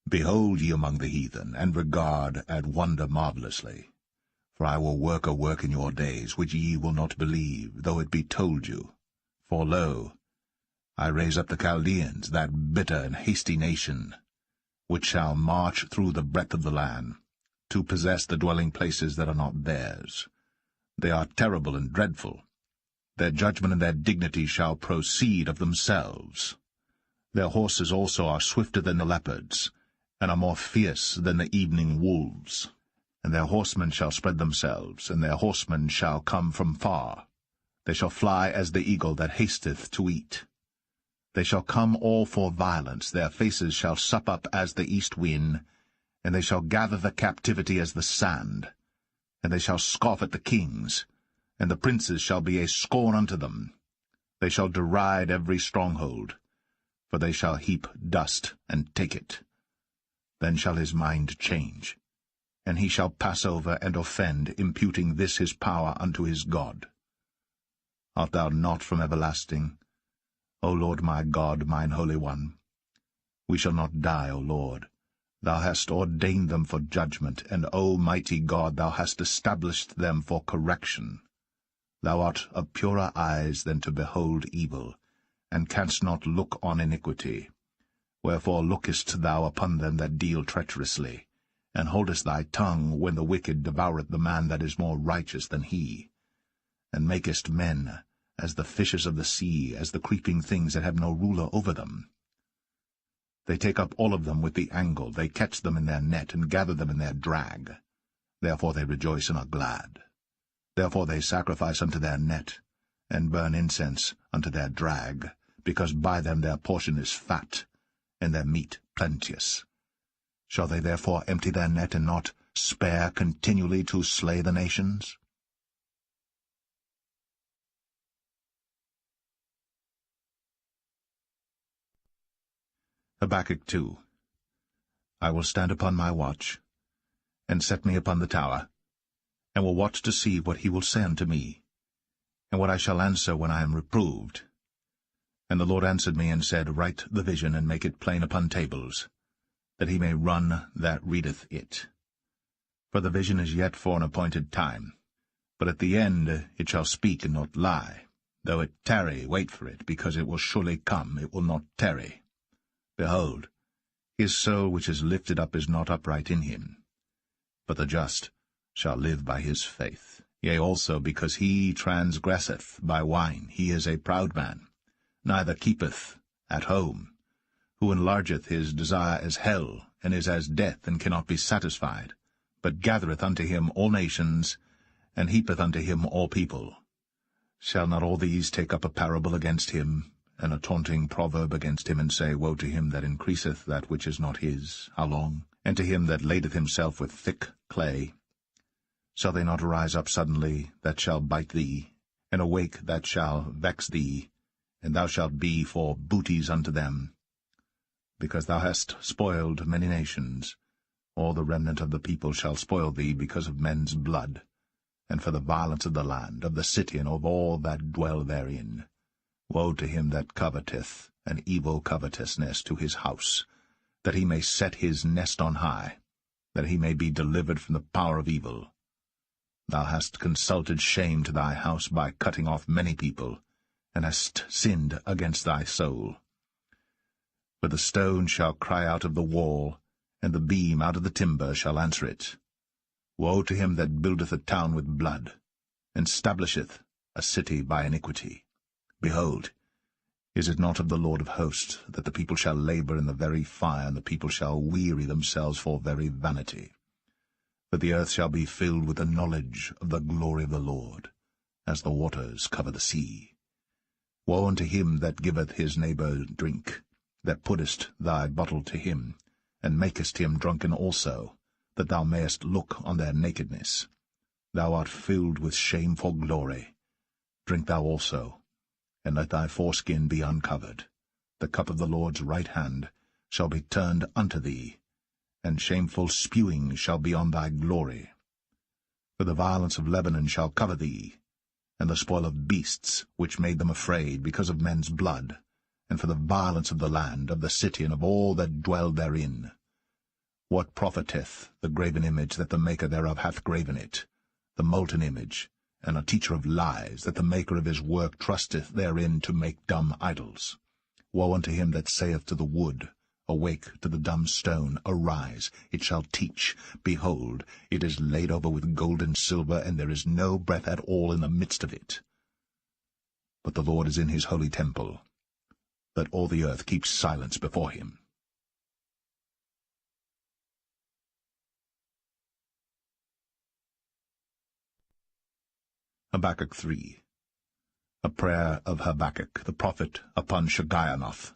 Behold ye among the heathen, and regard and wonder marvellously. For I will work a work in your days, which ye will not believe, though it be told you. For lo, I raise up the Chaldeans, that bitter and hasty nation, which shall march through the breadth of the land, to possess the dwelling places that are not theirs. They are terrible and dreadful. Their judgment and their dignity shall proceed of themselves. Their horses also are swifter than the leopards, and are more fierce than the evening wolves. And their horsemen shall spread themselves, and their horsemen shall come from far. They shall fly as the eagle that hasteth to eat. They shall come all for violence, their faces shall sup up as the east wind, and they shall gather the captivity as the sand. And they shall scoff at the kings, and the princes shall be a scorn unto them. They shall deride every stronghold, for they shall heap dust and take it. Then shall his mind change, and he shall pass over and offend, imputing this his power unto his God. Art thou not from everlasting, O Lord my God, mine Holy One? We shall not die, O Lord. Thou hast ordained them for judgment, and, O mighty God, thou hast established them for correction. Thou art of purer eyes than to behold evil, and canst not look on iniquity. Wherefore lookest thou upon them that deal treacherously, and holdest thy tongue when the wicked devoureth the man that is more righteous than he, and makest men as the fishes of the sea, as the creeping things that have no ruler over them. They take up all of them with the angle, they catch them in their net, and gather them in their drag. Therefore they rejoice and are glad. Therefore they sacrifice unto their net, and burn incense unto their drag, because by them their portion is fat, and their meat plenteous. Shall they therefore empty their net, and not spare continually to slay the nations? Habakkuk 2. I will stand upon my watch, and set me upon the tower, and will watch to see what he will say unto me, and what I shall answer when I am reproved. And the Lord answered me, and said, Write the vision, and make it plain upon tables, that he may run that readeth it. For the vision is yet for an appointed time, but at the end it shall speak and not lie. Though it tarry, wait for it, because it will surely come, it will not tarry. Behold, his soul which is lifted up is not upright in him. But the just shall live by his faith. Yea, also because he transgresseth by wine, he is a proud man. neither keepeth at home, who enlargeth his desire as hell, and is as death, and cannot be satisfied, but gathereth unto him all nations, and heapeth unto him all people. Shall not all these take up a parable against him, and a taunting proverb against him, and say, Woe to him that increaseth that which is not his, how long? And to him that ladeth himself with thick clay. Shall they not arise up suddenly, that shall bite thee, and awake that shall vex thee, and thou shalt be for booties unto them? Because thou hast spoiled many nations, all the remnant of the people shall spoil thee because of men's blood, and for the violence of the land, of the city, and of all that dwell therein. Woe to him that coveteth an evil covetousness to his house, that he may set his nest on high, that he may be delivered from the power of evil. Thou hast consulted shame to thy house by cutting off many people, and hast sinned against thy soul. For the stone shall cry out of the wall, and the beam out of the timber shall answer it. Woe to him that buildeth a town with blood, and stablisheth a city by iniquity. Behold, is it not of the Lord of hosts that the people shall labor in the very fire, and the people shall weary themselves for very vanity? But the earth shall be filled with the knowledge of the glory of the Lord, as the waters cover the sea. Woe unto him that giveth his neighbour drink, that puttest thy bottle to him, and makest him drunken also, that thou mayest look on their nakedness. Thou art filled with shame for glory. Drink thou also, and let thy foreskin be uncovered. The cup of the Lord's right hand shall be turned unto thee, and shameful spewing shall be on thy glory. For the violence of Lebanon shall cover thee, and the spoil of beasts which made them afraid because of men's blood, and for the violence of the land, of the city, and of all that dwell therein. What profiteth the graven image that the maker thereof hath graven it, the molten image, and a teacher of lies, that the maker of his work trusteth therein to make dumb idols? Woe unto him that saith to the wood, Awake, to the dumb stone, Arise, it shall teach. Behold, it is laid over with gold and silver, and there is no breath at all in the midst of it. But the Lord is in his holy temple. Let all the earth keep silence before him. Habakkuk 3. A prayer of Habakkuk the prophet upon Shigionoth.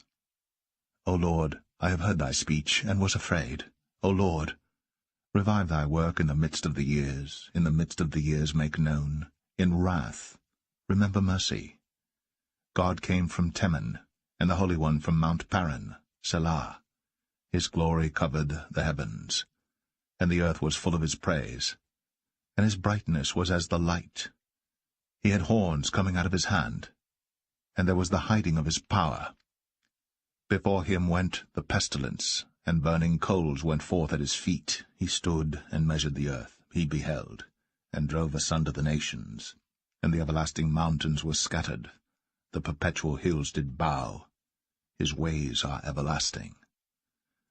O Lord, I have heard thy speech, and was afraid. O Lord, revive thy work in the midst of the years, in the midst of the years make known. In wrath, remember mercy. God came from Teman, and the Holy One from Mount Paran, Selah. His glory covered the heavens, and the earth was full of his praise, and his brightness was as the light. He had horns coming out of his hand, and there was the hiding of his power. Before him went the pestilence, and burning coals went forth at his feet. He stood and measured the earth. He beheld, and drove asunder the nations. And the everlasting mountains were scattered. The perpetual hills did bow. His ways are everlasting.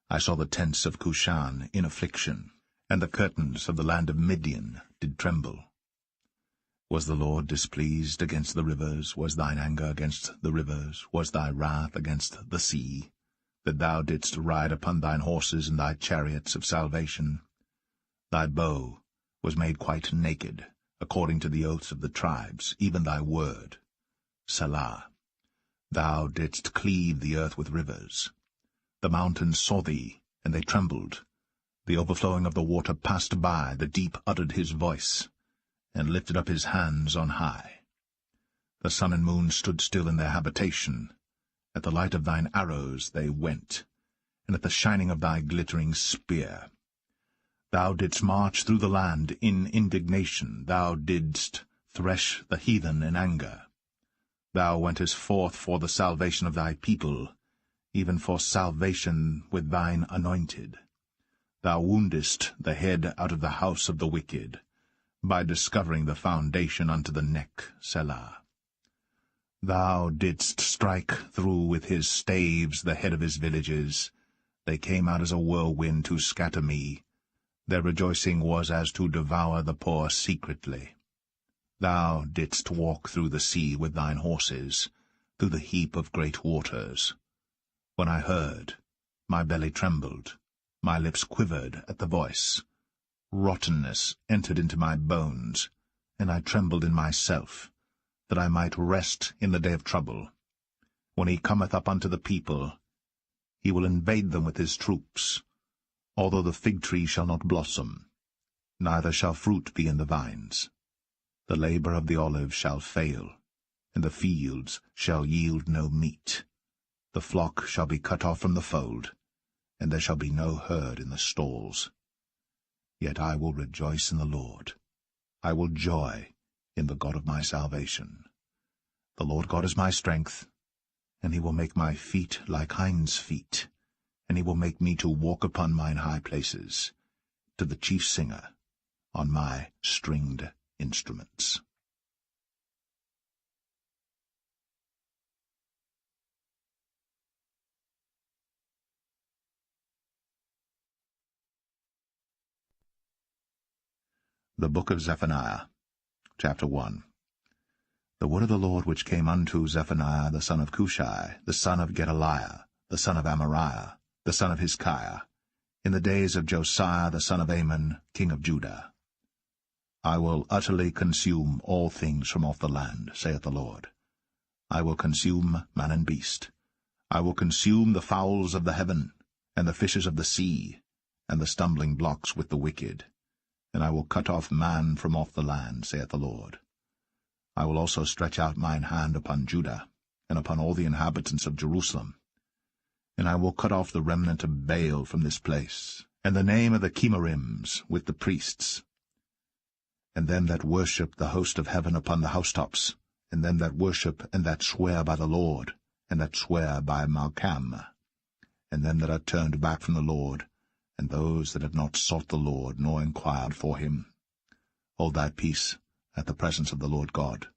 I saw the tents of Cushan in affliction, and the curtains of the land of Midian did tremble. Was the Lord displeased against the rivers? Was thine anger against the rivers? Was thy wrath against the sea, that thou didst ride upon thine horses and thy chariots of salvation? Thy bow was made quite naked, according to the oaths of the tribes, even thy word. Selah. Thou didst cleave the earth with rivers. The mountains saw thee, and they trembled. The overflowing of the water passed by, the deep uttered his voice, and lifted up his hands on high. The sun and moon stood still in their habitation. At the light of thine arrows they went, and at the shining of thy glittering spear. Thou didst march through the land in indignation. Thou didst thresh the heathen in anger. Thou wentest forth for the salvation of thy people, even for salvation with thine anointed. Thou woundest the head out of the house of the wicked, by discovering the foundation unto the neck, Selah. Thou didst strike through with his staves the head of his villages. They came out as a whirlwind to scatter me. Their rejoicing was as to devour the poor secretly. Thou didst walk through the sea with thine horses. through the heap of great waters. When I heard, my belly trembled, my lips quivered at the voice. Rottenness entered into my bones, and I trembled in myself, that I might rest in the day of trouble. When he cometh up unto the people, he will invade them with his troops. Although the fig tree shall not blossom, neither shall fruit be in the vines. The labor of the olive shall fail, and the fields shall yield no meat. The flock shall be cut off from the fold, and there shall be no herd in the stalls. Yet I will rejoice in the Lord. I will joy in the God of my salvation. The Lord God is my strength, and he will make my feet like hinds' feet, and he will make me to walk upon mine high places, to the chief singer on my stringed instruments. The Book of Zephaniah, Chapter 1. The word of the Lord which came unto Zephaniah the son of Cushi, the son of Gedaliah, the son of Amariah, the son of Hizkiah, in the days of Josiah the son of Amon, king of Judah. I will utterly consume all things from off the land, saith the Lord. I will consume man and beast. I will consume the fowls of the heaven, and the fishes of the sea, and the stumbling blocks with the wicked. And I will cut off man from off the land, saith the Lord. I will also stretch out mine hand upon Judah, and upon all the inhabitants of Jerusalem. And I will cut off the remnant of Baal from this place, and the name of the Chemarims with the priests, and them that worship the host of heaven upon the housetops, and them that worship and that swear by the Lord, and that swear by Malcham, and them that are turned back from the Lord, and those that have not sought the Lord, nor inquired for him. Hold thy peace at the presence of the Lord God,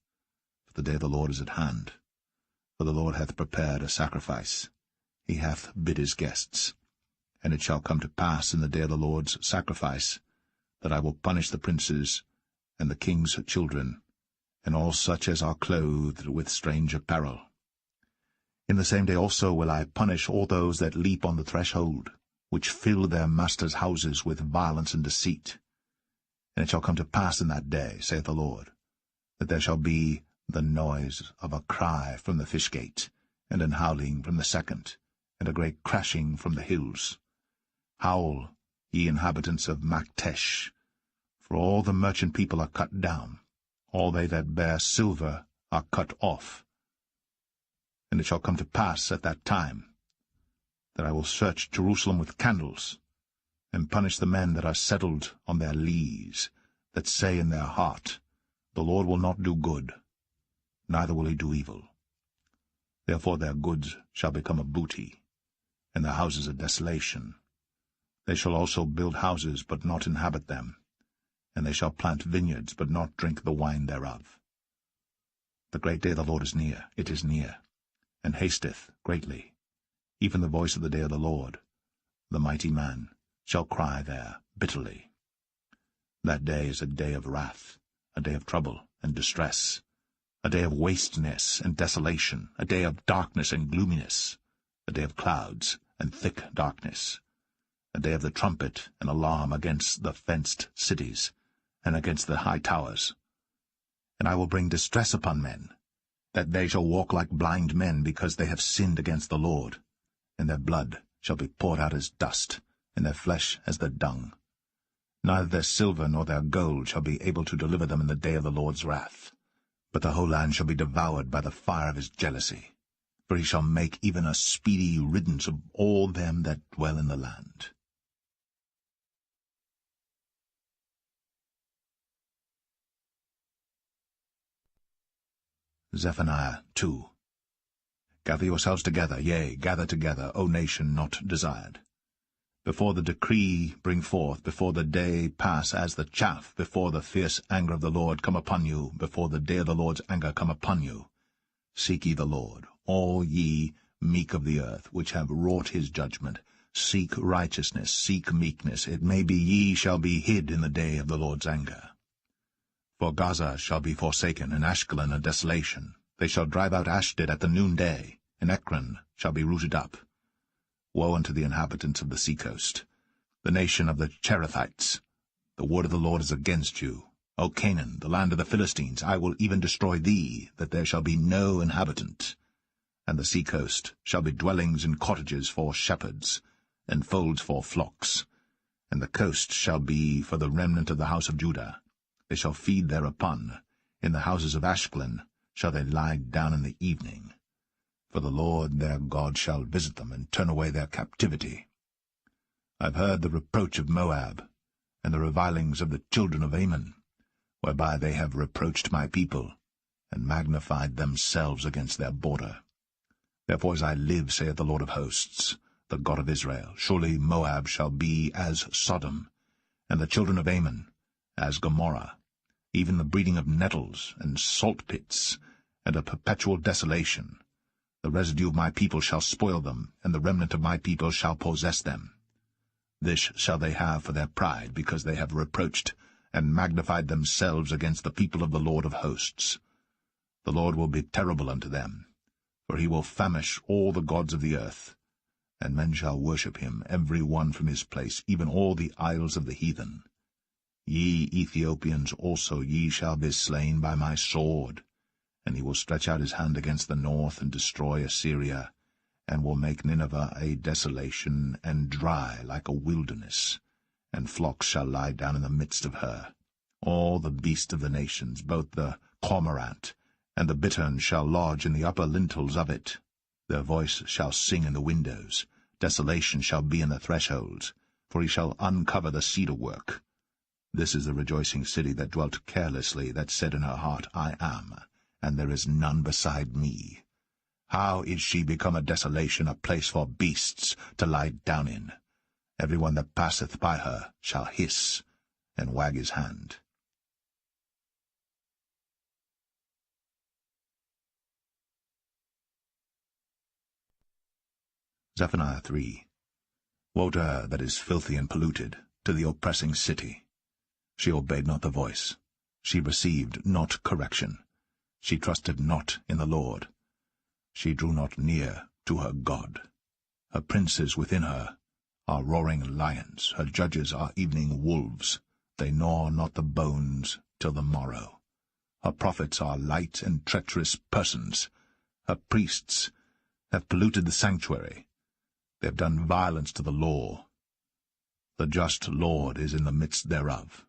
for the day of the Lord is at hand. For the Lord hath prepared a sacrifice, he hath bid his guests. And it shall come to pass in the day of the Lord's sacrifice, that I will punish the princes, and the king's children, and all such as are clothed with strange apparel. In the same day also will I punish all those that leap on the threshold, which fill their masters' houses with violence and deceit. And it shall come to pass in that day, saith the Lord, that there shall be the noise of a cry from the fish gate, and an howling from the second, and a great crashing from the hills. Howl, ye inhabitants of Maktesh, for all the merchant people are cut down, all they that bear silver are cut off. And it shall come to pass at that time, that I will search Jerusalem with candles, and punish the men that are settled on their lees, that say in their heart, The Lord will not do good, neither will he do evil. Therefore their goods shall become a booty, and their houses a desolation. They shall also build houses, but not inhabit them, and they shall plant vineyards, but not drink the wine thereof. The great day of the Lord is near, it is near, and hasteth greatly. Even the voice of the day of the Lord, the mighty man, shall cry there bitterly. That day is a day of wrath, a day of trouble and distress, a day of wasteness and desolation, a day of darkness and gloominess, a day of clouds and thick darkness, a day of the trumpet and alarm against the fenced cities, and against the high towers. And I will bring distress upon men, that they shall walk like blind men, because they have sinned against the Lord. And their blood shall be poured out as dust, and their flesh as the dung. Neither their silver nor their gold shall be able to deliver them in the day of the Lord's wrath. But the whole land shall be devoured by the fire of his jealousy, for he shall make even a speedy riddance of all them that dwell in the land. Zephaniah 2. Gather yourselves together, yea, gather together, O nation not desired. Before the decree bring forth, before the day pass as the chaff, before the fierce anger of the Lord come upon you, before the day of the Lord's anger come upon you. Seek ye the Lord, all ye meek of the earth, which have wrought his judgment. Seek righteousness, seek meekness. It may be ye shall be hid in the day of the Lord's anger. For Gaza shall be forsaken, and Ashkelon a desolation. They shall drive out Ashdod at the noonday, and Ekron shall be rooted up. Woe unto the inhabitants of the seacoast, the nation of the Cherethites! The word of the Lord is against you. O Canaan, the land of the Philistines, I will even destroy thee, that there shall be no inhabitant. And the seacoast shall be dwellings and cottages for shepherds, and folds for flocks. And the coast shall be for the remnant of the house of Judah. They shall feed thereupon. In the houses of Ashkelon shall they lie down in the evening. For the Lord their God shall visit them, and turn away their captivity. I have heard the reproach of Moab, and the revilings of the children of Ammon, whereby they have reproached my people, and magnified themselves against their border. Therefore as I live, saith the Lord of hosts, the God of Israel, surely Moab shall be as Sodom, and the children of Ammon as Gomorrah, even the breeding of nettles and salt pits, and a perpetual desolation. The residue of my people shall spoil them, and the remnant of my people shall possess them. This shall they have for their pride, because they have reproached and magnified themselves against the people of the Lord of hosts. The Lord will be terrible unto them, for he will famish all the gods of the earth, and men shall worship him, every one from his place, even all the isles of the heathen. Ye Ethiopians also, ye shall be slain by my sword. And he will stretch out his hand against the north, and destroy Assyria, and will make Nineveh a desolation, and dry like a wilderness, and flocks shall lie down in the midst of her. All the beasts of the nations, both the cormorant and the bittern, shall lodge in the upper lintels of it. Their voice shall sing in the windows, desolation shall be in the thresholds, for he shall uncover the cedar work. This is the rejoicing city that dwelt carelessly, that said in her heart, I am, and there is none beside me. How is she become a desolation, a place for beasts to lie down in? Every one that passeth by her shall hiss and wag his hand. Zephaniah 3. Woe to her that is filthy and polluted, to the oppressing city! She obeyed not the voice, she received not correction, she trusted not in the Lord. She drew not near to her God. Her princes within her are roaring lions, her judges are evening wolves. They gnaw not the bones till the morrow. Her prophets are light and treacherous persons. Her priests have polluted the sanctuary. They have done violence to the law. The just Lord is in the midst thereof.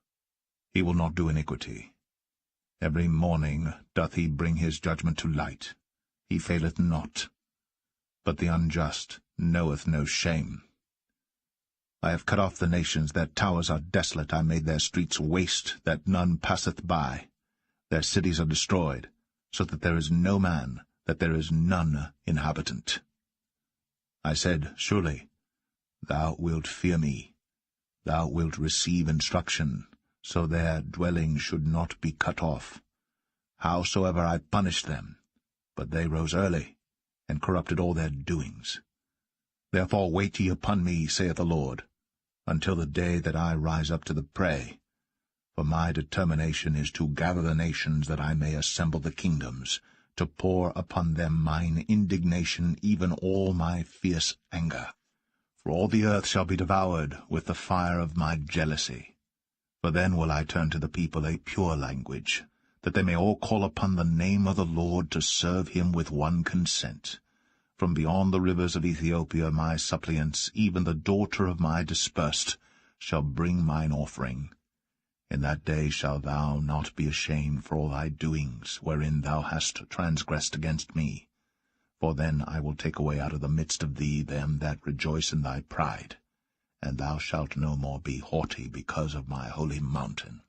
He will not do iniquity. Every morning doth he bring his judgment to light. He faileth not. But the unjust knoweth no shame. I have cut off the nations, their towers are desolate. I made their streets waste, that none passeth by. Their cities are destroyed, so that there is no man, that there is none inhabitant. I said, Surely thou wilt fear me, thou wilt receive instruction, so their dwelling should not be cut off. Howsoever I punished them, but they rose early, and corrupted all their doings. Therefore wait ye upon me, saith the Lord, until the day that I rise up to the prey. For my determination is to gather the nations, that I may assemble the kingdoms, to pour upon them mine indignation, even all my fierce anger. For all the earth shall be devoured with the fire of my jealousy. For then will I turn to the people a pure language, that they may all call upon the name of the Lord, to serve him with one consent. From beyond the rivers of Ethiopia my suppliants, even the daughter of my dispersed, shall bring mine offering. In that day shalt thou not be ashamed for all thy doings, wherein thou hast transgressed against me. For then I will take away out of the midst of thee them that rejoice in thy pride, and thou shalt no more be haughty because of my holy mountain.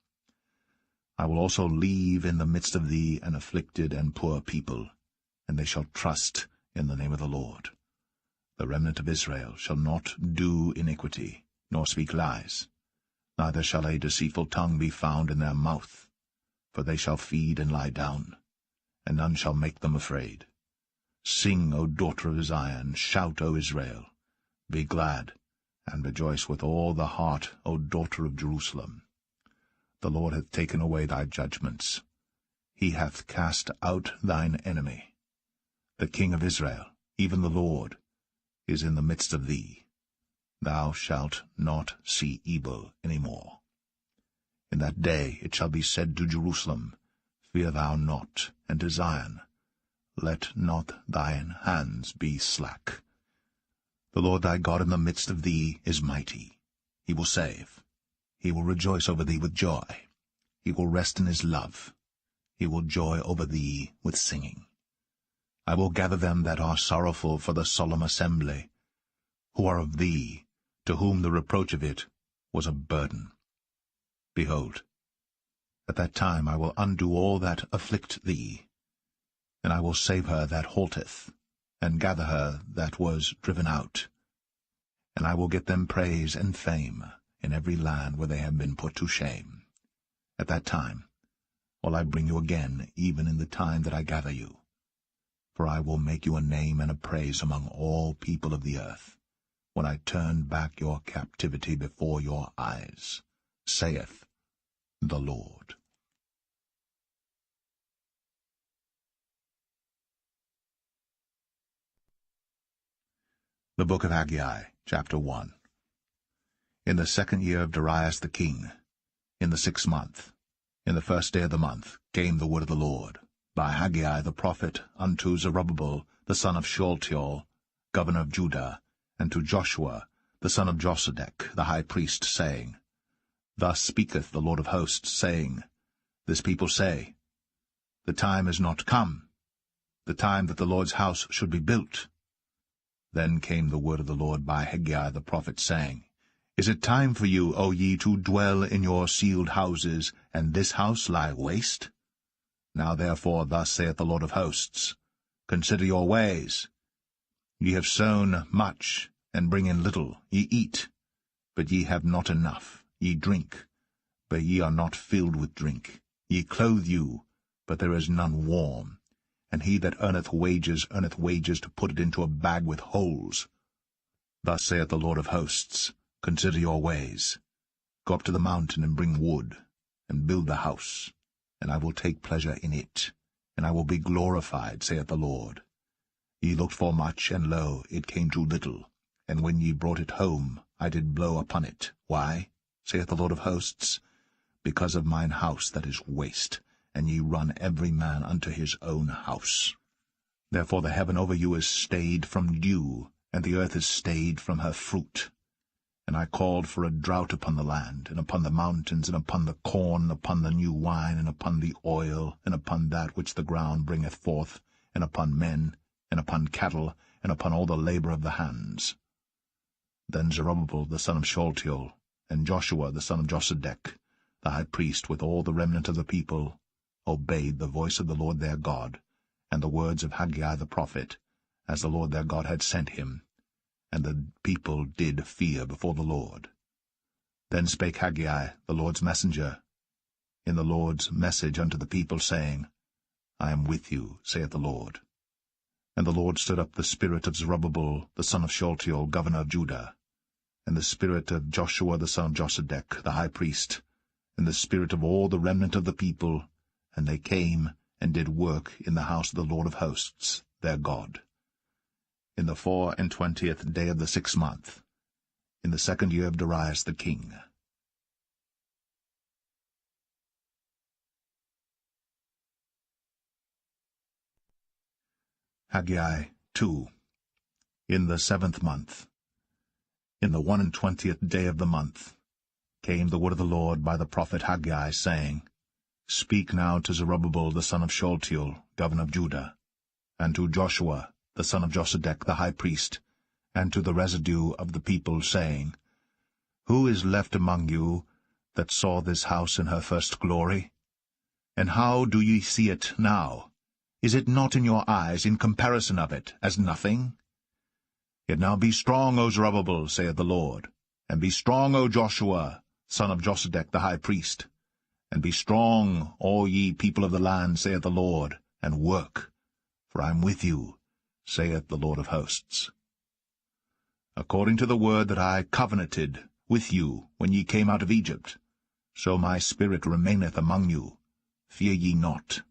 I will also leave in the midst of thee an afflicted and poor people, and they shall trust in the name of the Lord. The remnant of Israel shall not do iniquity, nor speak lies, neither shall a deceitful tongue be found in their mouth. For they shall feed and lie down, and none shall make them afraid. Sing, O daughter of Zion, shout, O Israel. Be glad, and rejoice with all the heart, O daughter of Jerusalem. The Lord hath taken away thy judgments. He hath cast out thine enemy. The King of Israel, even the Lord, is in the midst of thee. Thou shalt not see evil any more. In that day it shall be said to Jerusalem, Fear thou not, and to Zion, Let not thine hands be slack. The Lord thy God in the midst of thee is mighty. He will save. He will rejoice over thee with joy. He will rest in his love. He will joy over thee with singing. I will gather them that are sorrowful for the solemn assembly, who are of thee, to whom the reproach of it was a burden. Behold, at that time I will undo all that afflict thee, and I will save her that halteth, and gather her that was driven out. And I will get them praise and fame in every land where they have been put to shame. At that time will I bring you again, even in the time that I gather you. For I will make you a name and a praise among all people of the earth, when I turn back your captivity before your eyes, saith the Lord. The Book of Haggai, chapter 1. In the 2nd year of Darius the king, in the 6th month, in the 1st day of the month, came the word of the Lord, by Haggai the prophet, unto Zerubbabel the son of Shealtiel, governor of Judah, and to Joshua the son of Josedech the high priest, saying, Thus speaketh the Lord of hosts, saying, This people say, The time is not come, the time that the Lord's house should be built. Then came the word of the Lord by Haggai the prophet, saying, Is it time for you, O ye, to dwell in your sealed houses, and this house lie waste? Now therefore thus saith the Lord of hosts, Consider your ways. Ye have sown much, and bring in little. Ye eat, but ye have not enough. Ye drink, but ye are not filled with drink. Ye clothe you, but there is none warm. And he that earneth wages to put it into a bag with holes. Thus saith the Lord of hosts, Consider your ways. Go up to the mountain, and bring wood, and build the house, and I will take pleasure in it, and I will be glorified, saith the Lord. Ye looked for much, and lo, it came to little, and when ye brought it home, I did blow upon it. Why, saith the Lord of hosts? Because of mine house that is waste, and ye run every man unto his own house. Therefore the heaven over you is stayed from dew, and the earth is stayed from her fruit. And I called for a drought upon the land, and upon the mountains, and upon the corn, and upon the new wine, and upon the oil, and upon that which the ground bringeth forth, and upon men, and upon cattle, and upon all the labor of the hands. Then Zerubbabel the son of Shealtiel, and Joshua the son of Josedech, the high priest, with all the remnant of the people, obeyed the voice of the Lord their God, and the words of Haggai the prophet, as the Lord their God had sent him, and the people did fear before the Lord. Then spake Haggai, the Lord's messenger, in the Lord's message unto the people, saying, I am with you, saith the Lord. And the Lord stirred up the spirit of Zerubbabel the son of Shealtiel, governor of Judah, and the spirit of Joshua the son of Josedech, the high priest, and the spirit of all the remnant of the people, and they came and did work in the house of the Lord of hosts, their God. In the 24th day of the 6th month, in the 2nd year of Darius the king. Haggai 2. In the 7th month, in the 21st day of the month, came the word of the Lord by the prophet Haggai, saying, Speak now to Zerubbabel the son of Shealtiel, governor of Judah, and to Joshua the son of Josedech the high priest, and to the residue of the people, saying, Who is left among you that saw this house in her first glory? And how do ye see it now? Is it not in your eyes, in comparison of it, as nothing? Yet now be strong, O Zerubbabel, saith the Lord, and be strong, O Joshua, son of Josedech the high priest, and be strong, all ye people of the land, saith the Lord, and work, for I am with you, saith the Lord of hosts. According to the word that I covenanted with you when ye came out of Egypt, so my spirit remaineth among you. Fear ye not,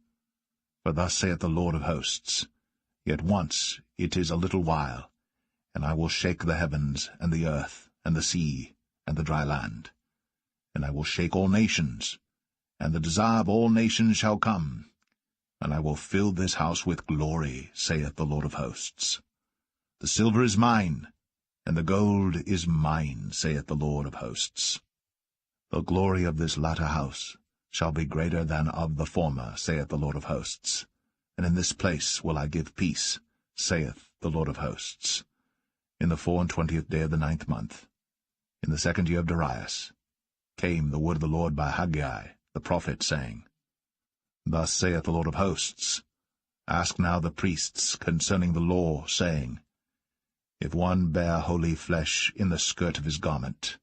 For thus saith the Lord of hosts, Yet once it is a little while, and I will shake the heavens, and the earth, and the sea, and the dry land. And I will shake all nations, and the desire of all nations shall come. And I will fill this house with glory, saith the Lord of hosts. The silver is mine, and the gold is mine, saith the Lord of hosts. The glory of this latter house shall be greater than of the former, saith the Lord of hosts. And in this place will I give peace, saith the Lord of hosts. In the 24th day of the 9th month, in the 2nd year of Darius, came the word of the Lord by Haggai the prophet, saying, Thus saith the Lord of hosts, Ask now the priests concerning the law, saying, If one bear holy flesh in the skirt of his garment,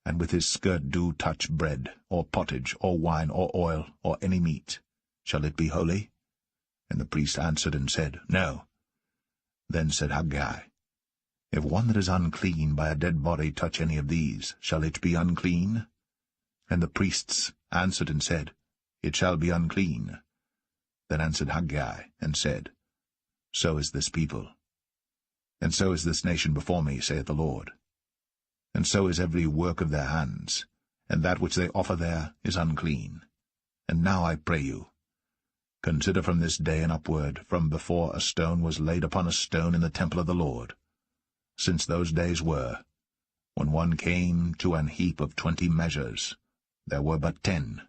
and with his skirt do touch bread, or pottage, or wine, or oil, or any meat, shall it be holy? And the priest answered and said, No. Then said Haggai, If one that is unclean by a dead body touch any of these, shall it be unclean? And the priests answered and said, It shall be unclean. Then answered Haggai and said, So is this people, and so is this nation before me, saith the Lord. And so is every work of their hands, and that which they offer there is unclean. And now I pray you, consider from this day and upward, from before a stone was laid upon a stone in the temple of the Lord, since those days were, when one came to an heap of 20 measures, there were but 10.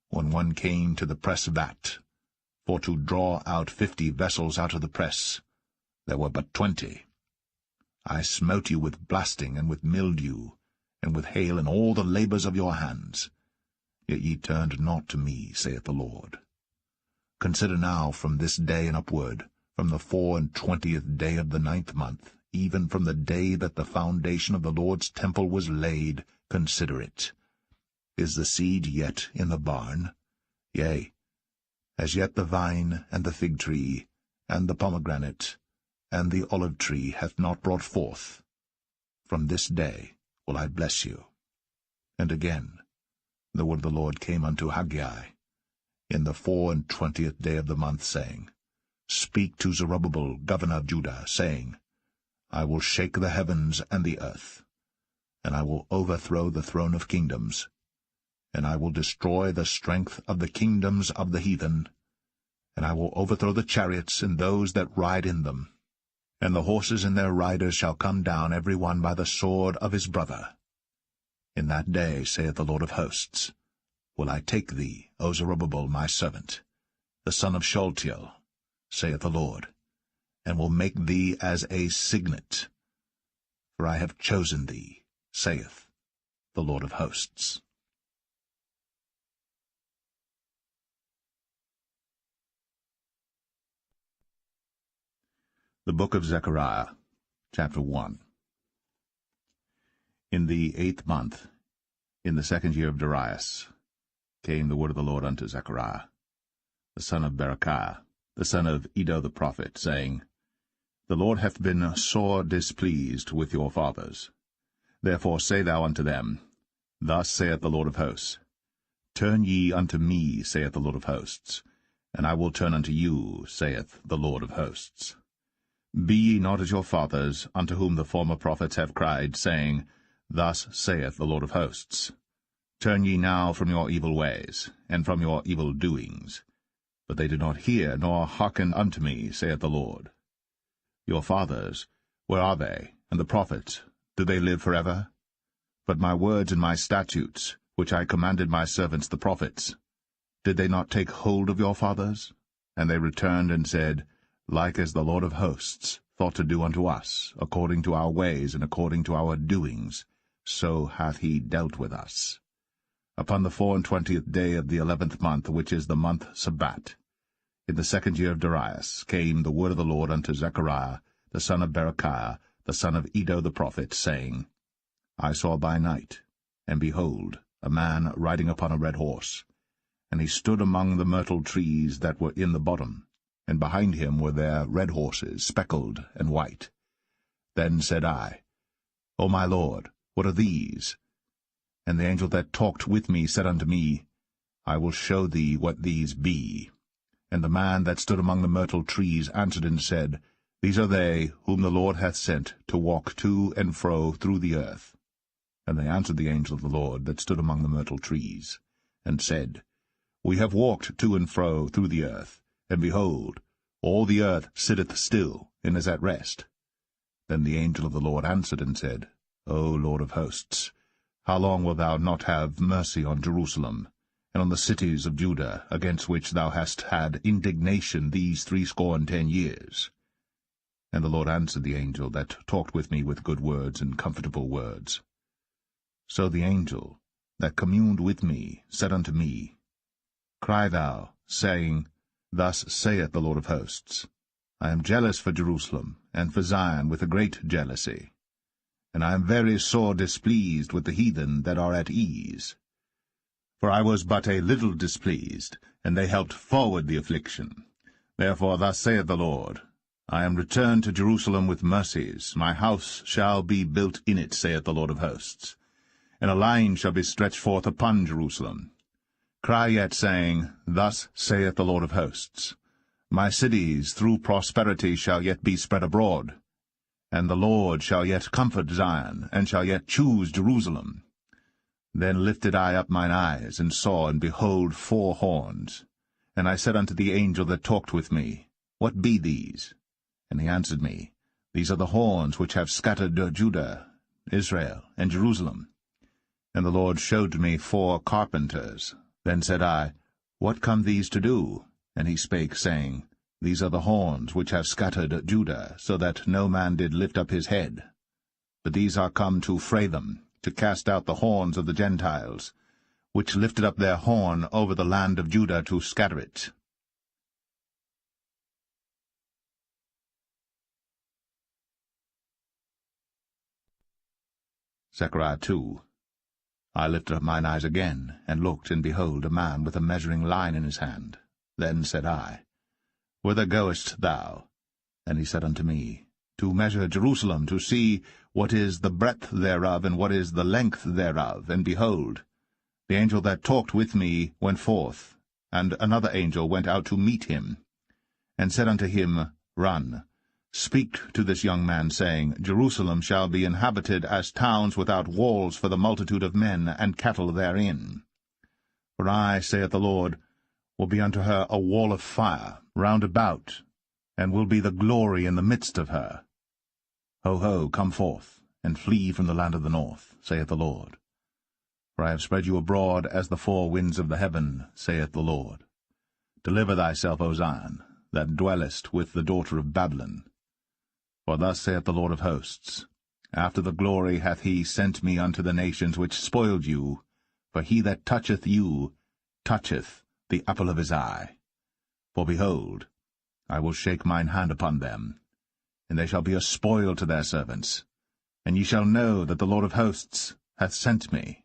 When one came to the press vat, for to draw out 50 vessels out of the press, there were but 20. I smote you with blasting, and with mildew, and with hail, and all the labours of your hands. Yet ye turned not to me, saith the Lord. Consider now from this day and upward, from the 24th day of the 9th month, even from the day that the foundation of the Lord's temple was laid, consider it. Is the seed yet in the barn? Yea, as yet the vine, and the fig tree, and the pomegranate, and the olive tree hath not brought forth. From this day will I bless you. And again the word of the Lord came unto Haggai in the 24th day of the month, saying, Speak to Zerubbabel, governor of Judah, saying, I will shake the heavens and the earth, and I will overthrow the throne of kingdoms, and I will destroy the strength of the kingdoms of the heathen, and I will overthrow the chariots and those that ride in them. And the horses and their riders shall come down every one by the sword of his brother. In that day, saith the Lord of hosts, will I take thee, O Zerubbabel my servant, the son of Shealtiel, saith the Lord, and will make thee as a signet. For I have chosen thee, saith the Lord of hosts. The Book of Zechariah, chapter 1. In the 8th month, in the 2nd year of Darius, came the word of the Lord unto Zechariah, the son of Berechiah, the son of Iddo the prophet, saying, The Lord hath been sore displeased with your fathers. Therefore say thou unto them, Thus saith the Lord of hosts, Turn ye unto me, saith the Lord of hosts, and I will turn unto you, saith the Lord of hosts. Be ye not as your fathers, unto whom the former prophets have cried, saying, Thus saith the Lord of hosts, Turn ye now from your evil ways, and from your evil doings. But they did not hear, nor hearken unto me, saith the Lord. Your fathers, where are they? And the prophets, do they live forever? But my words and my statutes, which I commanded my servants the prophets, did they not take hold of your fathers? And they returned and said, Like as the Lord of hosts thought to do unto us, according to our ways and according to our doings, so hath he dealt with us. Upon the 24th day of the 11th month, which is the month Sabbat, in the 2nd year of Darius, came the word of the Lord unto Zechariah, the son of Berechiah, the son of Iddo the prophet, saying, I saw by night, and behold, a man riding upon a red horse, and he stood among the myrtle trees that were in the bottom, and behind him were there red horses, speckled and white. Then said I, O my Lord, what are these? And the angel that talked with me said unto me, I will show thee what these be. And the man that stood among the myrtle trees answered and said, These are they whom the Lord hath sent to walk to and fro through the earth. And they answered the angel of the Lord that stood among the myrtle trees, and said, We have walked to and fro through the earth, and behold, all the earth sitteth still, and is at rest. Then the angel of the Lord answered and said, O Lord of hosts, how long wilt thou not have mercy on Jerusalem, and on the cities of Judah, against which thou hast had indignation these 60 years? And the Lord answered the angel that talked with me with good words and comfortable words. So the angel that communed with me said unto me, Cry thou, saying, Thus saith the Lord of hosts, I am jealous for Jerusalem, and for Zion with a great jealousy. And I am very sore displeased with the heathen that are at ease. For I was but a little displeased, and they helped forward the affliction. Therefore thus saith the Lord, I am returned to Jerusalem with mercies, my house shall be built in it, saith the Lord of hosts. And a line shall be stretched forth upon Jerusalem. Cry yet, saying, Thus saith the Lord of hosts, My cities through prosperity shall yet be spread abroad, and the Lord shall yet comfort Zion, and shall yet choose Jerusalem. Then lifted I up mine eyes, and saw, and behold 4 horns. And I said unto the angel that talked with me, What be these? And he answered me, These are the horns which have scattered Judah, Israel, and Jerusalem. And the Lord showed me 4 carpenters. Then said I, What come these to do? And he spake, saying, These are the horns which have scattered Judah, so that no man did lift up his head. But these are come to fray them, to cast out the horns of the Gentiles, which lifted up their horn over the land of Judah to scatter it. Zechariah 2. I lifted up mine eyes again, and looked, and behold, a man with a measuring line in his hand. Then said I, Whither goest thou? And he said unto me, To measure Jerusalem, to see what is the breadth thereof, and what is the length thereof. And behold, the angel that talked with me went forth, and another angel went out to meet him, and said unto him, Run, speak to this young man, saying, Jerusalem shall be inhabited as towns without walls for the multitude of men and cattle therein. For I, saith the Lord, will be unto her a wall of fire round about, and will be the glory in the midst of her. Ho, ho, come forth, and flee from the land of the north, saith the Lord. For I have spread you abroad as the 4 winds of the heaven, saith the Lord. Deliver thyself, O Zion, that dwellest with the daughter of Babylon. For thus saith the Lord of hosts, After the glory hath he sent me unto the nations which spoiled you, for he that toucheth you toucheth the apple of his eye. For behold, I will shake mine hand upon them, and they shall be a spoil to their servants. And ye shall know that the Lord of hosts hath sent me.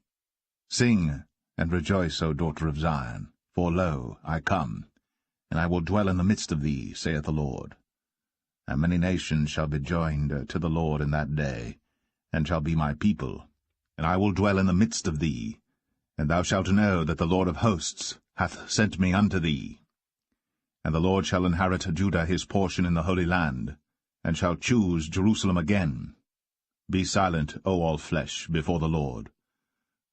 Sing and rejoice, O daughter of Zion, for lo, I come, and I will dwell in the midst of thee, saith the Lord. And many nations shall be joined to the Lord in that day, and shall be my people, and I will dwell in the midst of thee, and thou shalt know that the Lord of hosts hath sent me unto thee. And the Lord shall inherit Judah his portion in the Holy Land, and shall choose Jerusalem again. Be silent, O all flesh, before the Lord,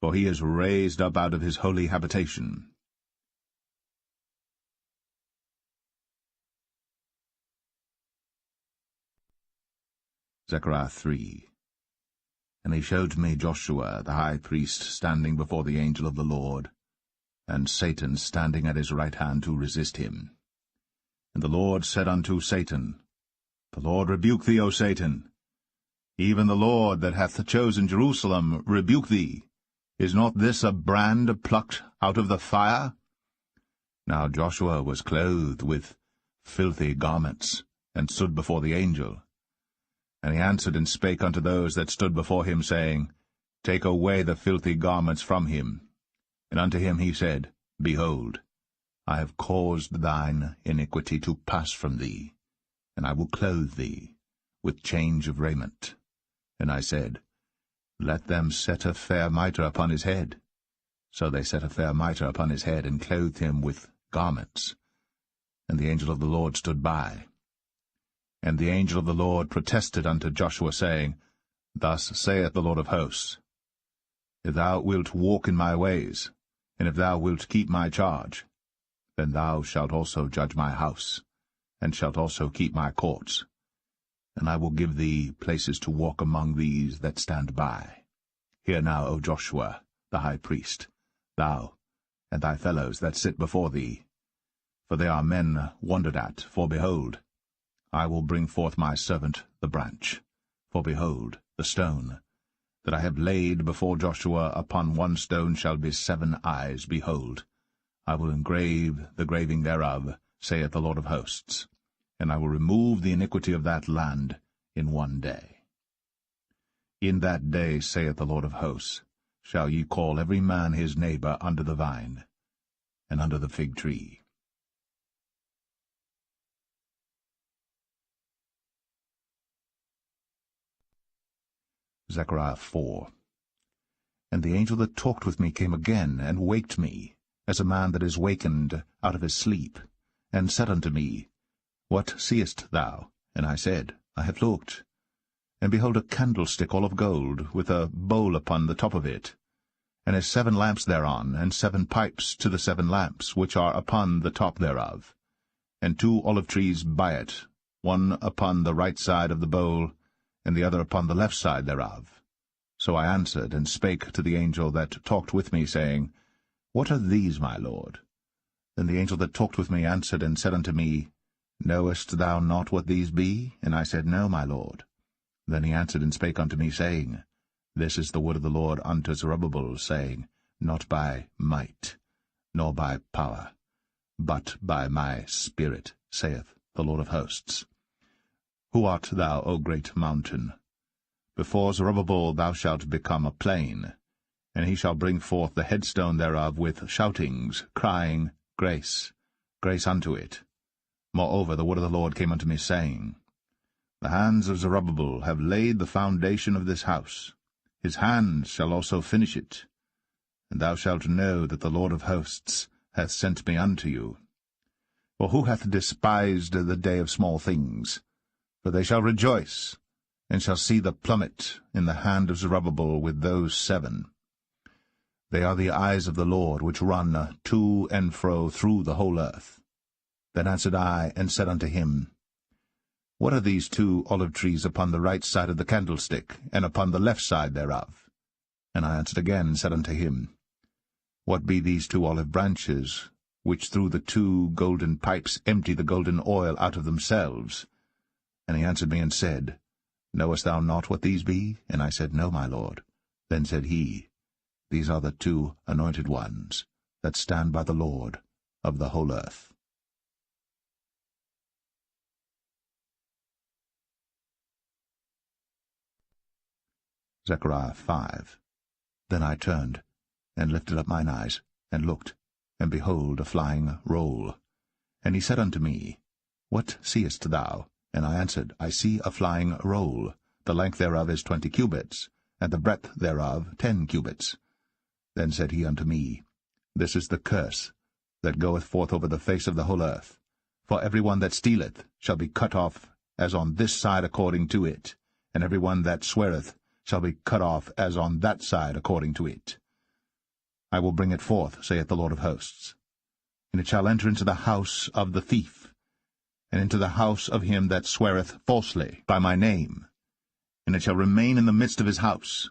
for he is raised up out of his holy habitation. Zechariah 3. And he showed me Joshua the high priest standing before the angel of the Lord, and Satan standing at his right hand to resist him. And the Lord said unto Satan, The Lord rebuke thee, O Satan. Even the Lord that hath chosen Jerusalem rebuke thee. Is not this a brand plucked out of the fire? Now Joshua was clothed with filthy garments, and stood before the angel. And he answered and spake unto those that stood before him, saying, Take away the filthy garments from him. And unto him he said, Behold, I have caused thine iniquity to pass from thee, and I will clothe thee with change of raiment. And I said, Let them set a fair mitre upon his head. So they set a fair mitre upon his head, and clothed him with garments. And the angel of the Lord stood by. And the angel of the Lord protested unto Joshua, saying, Thus saith the Lord of hosts, If thou wilt walk in my ways, and if thou wilt keep my charge, then thou shalt also judge my house, and shalt also keep my courts. And I will give thee places to walk among these that stand by. Hear now, O Joshua, the high priest, thou, and thy fellows that sit before thee. For they are men wondered at, for behold, I will bring forth my servant the branch. For behold, the stone that I have laid before Joshua upon one stone shall be 7 eyes. Behold, I will engrave the graving thereof, saith the Lord of hosts, and I will remove the iniquity of that land in one day. In that day, saith the Lord of hosts, shall ye call every man his neighbor under the vine, and under the fig tree. Zechariah 4. And the angel that talked with me came again, and waked me, as a man that is wakened out of his sleep, and said unto me, What seest thou? And I said, I have looked. And behold, a candlestick all of gold, with a bowl upon the top of it, and has 7 lamps thereon, and 7 pipes to the 7 lamps, which are upon the top thereof, and 2 olive trees by it, one upon the right side of the bowl, and the other upon the left side thereof. So I answered, and spake to the angel that talked with me, saying, What are these, my lord? Then the angel that talked with me answered and said unto me, Knowest thou not what these be? And I said, No, my lord. Then he answered and spake unto me, saying, This is the word of the Lord unto Zerubbabel, saying, Not by might, nor by power, but by my Spirit, saith the Lord of hosts. Who art thou, O great mountain? Before Zerubbabel thou shalt become a plain, and he shall bring forth the headstone thereof with shoutings, crying, Grace, grace unto it. Moreover the word of the Lord came unto me, saying, The hands of Zerubbabel have laid the foundation of this house. His hands shall also finish it. And thou shalt know that the Lord of hosts hath sent me unto you. For who hath despised the day of small things? For they shall rejoice, and shall see the plummet in the hand of Zerubbabel with those 7. They are the eyes of the Lord, which run to and fro through the whole earth. Then answered I, and said unto him, What are these 2 olive trees upon the right side of the candlestick, and upon the left side thereof? And I answered again, and said unto him, What be these 2 olive branches, which through the 2 golden pipes empty the golden oil out of themselves? And he answered me and said, Knowest thou not what these be? And I said, No, my lord. Then said he, These are the 2 anointed ones, that stand by the Lord of the whole earth. Zechariah 5. Then I turned, and lifted up mine eyes, and looked, and behold a flying roll. And he said unto me, What seest thou? And I answered, I see a flying roll. The length thereof is 20 cubits, and the breadth thereof 10 cubits. Then said he unto me, This is the curse that goeth forth over the face of the whole earth. For every one that stealeth shall be cut off as on this side according to it, and every one that sweareth shall be cut off as on that side according to it. I will bring it forth, saith the Lord of hosts. And it shall enter into the house of the thief, and into the house of him that sweareth falsely by my name. And it shall remain in the midst of his house,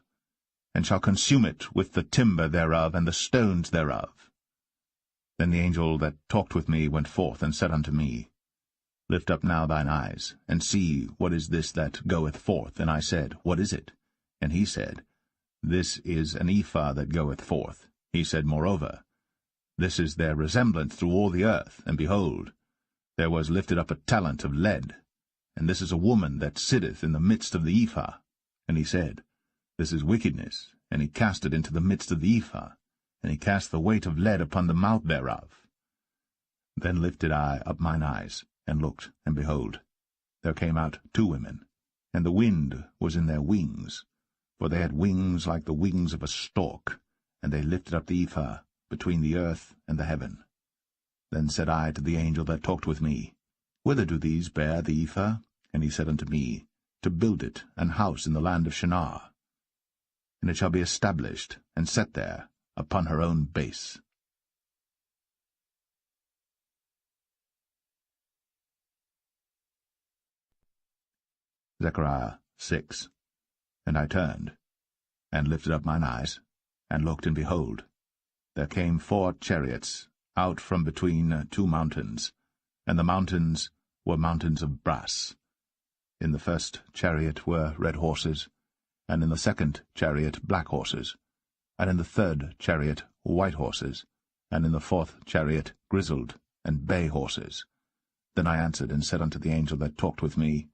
and shall consume it with the timber thereof and the stones thereof. Then the angel that talked with me went forth, and said unto me, Lift up now thine eyes, and see what is this that goeth forth. And I said, What is it? And he said, This is an ephah that goeth forth. He said moreover, This is their resemblance through all the earth, and behold, there was lifted up a talent of lead, and this is a woman that sitteth in the midst of the ephah. And he said, This is wickedness, and he cast it into the midst of the ephah, and he cast the weight of lead upon the mouth thereof. Then lifted I up mine eyes, and looked, and behold, there came out 2 women, and the wind was in their wings, for they had wings like the wings of a stork, and they lifted up the ephah between the earth and the heaven. Then said I to the angel that talked with me, Whither do these bear the ephah? And he said unto me, To build it an house in the land of Shinar. And it shall be established, and set there, upon her own base. Zechariah 6. And I turned, and lifted up mine eyes, and looked, and behold, there came 4 chariots out from between 2 mountains, and the mountains were mountains of brass. In the first chariot were red horses, and in the second chariot black horses, and in the third chariot white horses, and in the fourth chariot grizzled and bay horses. Then I answered and said unto the angel that talked with me,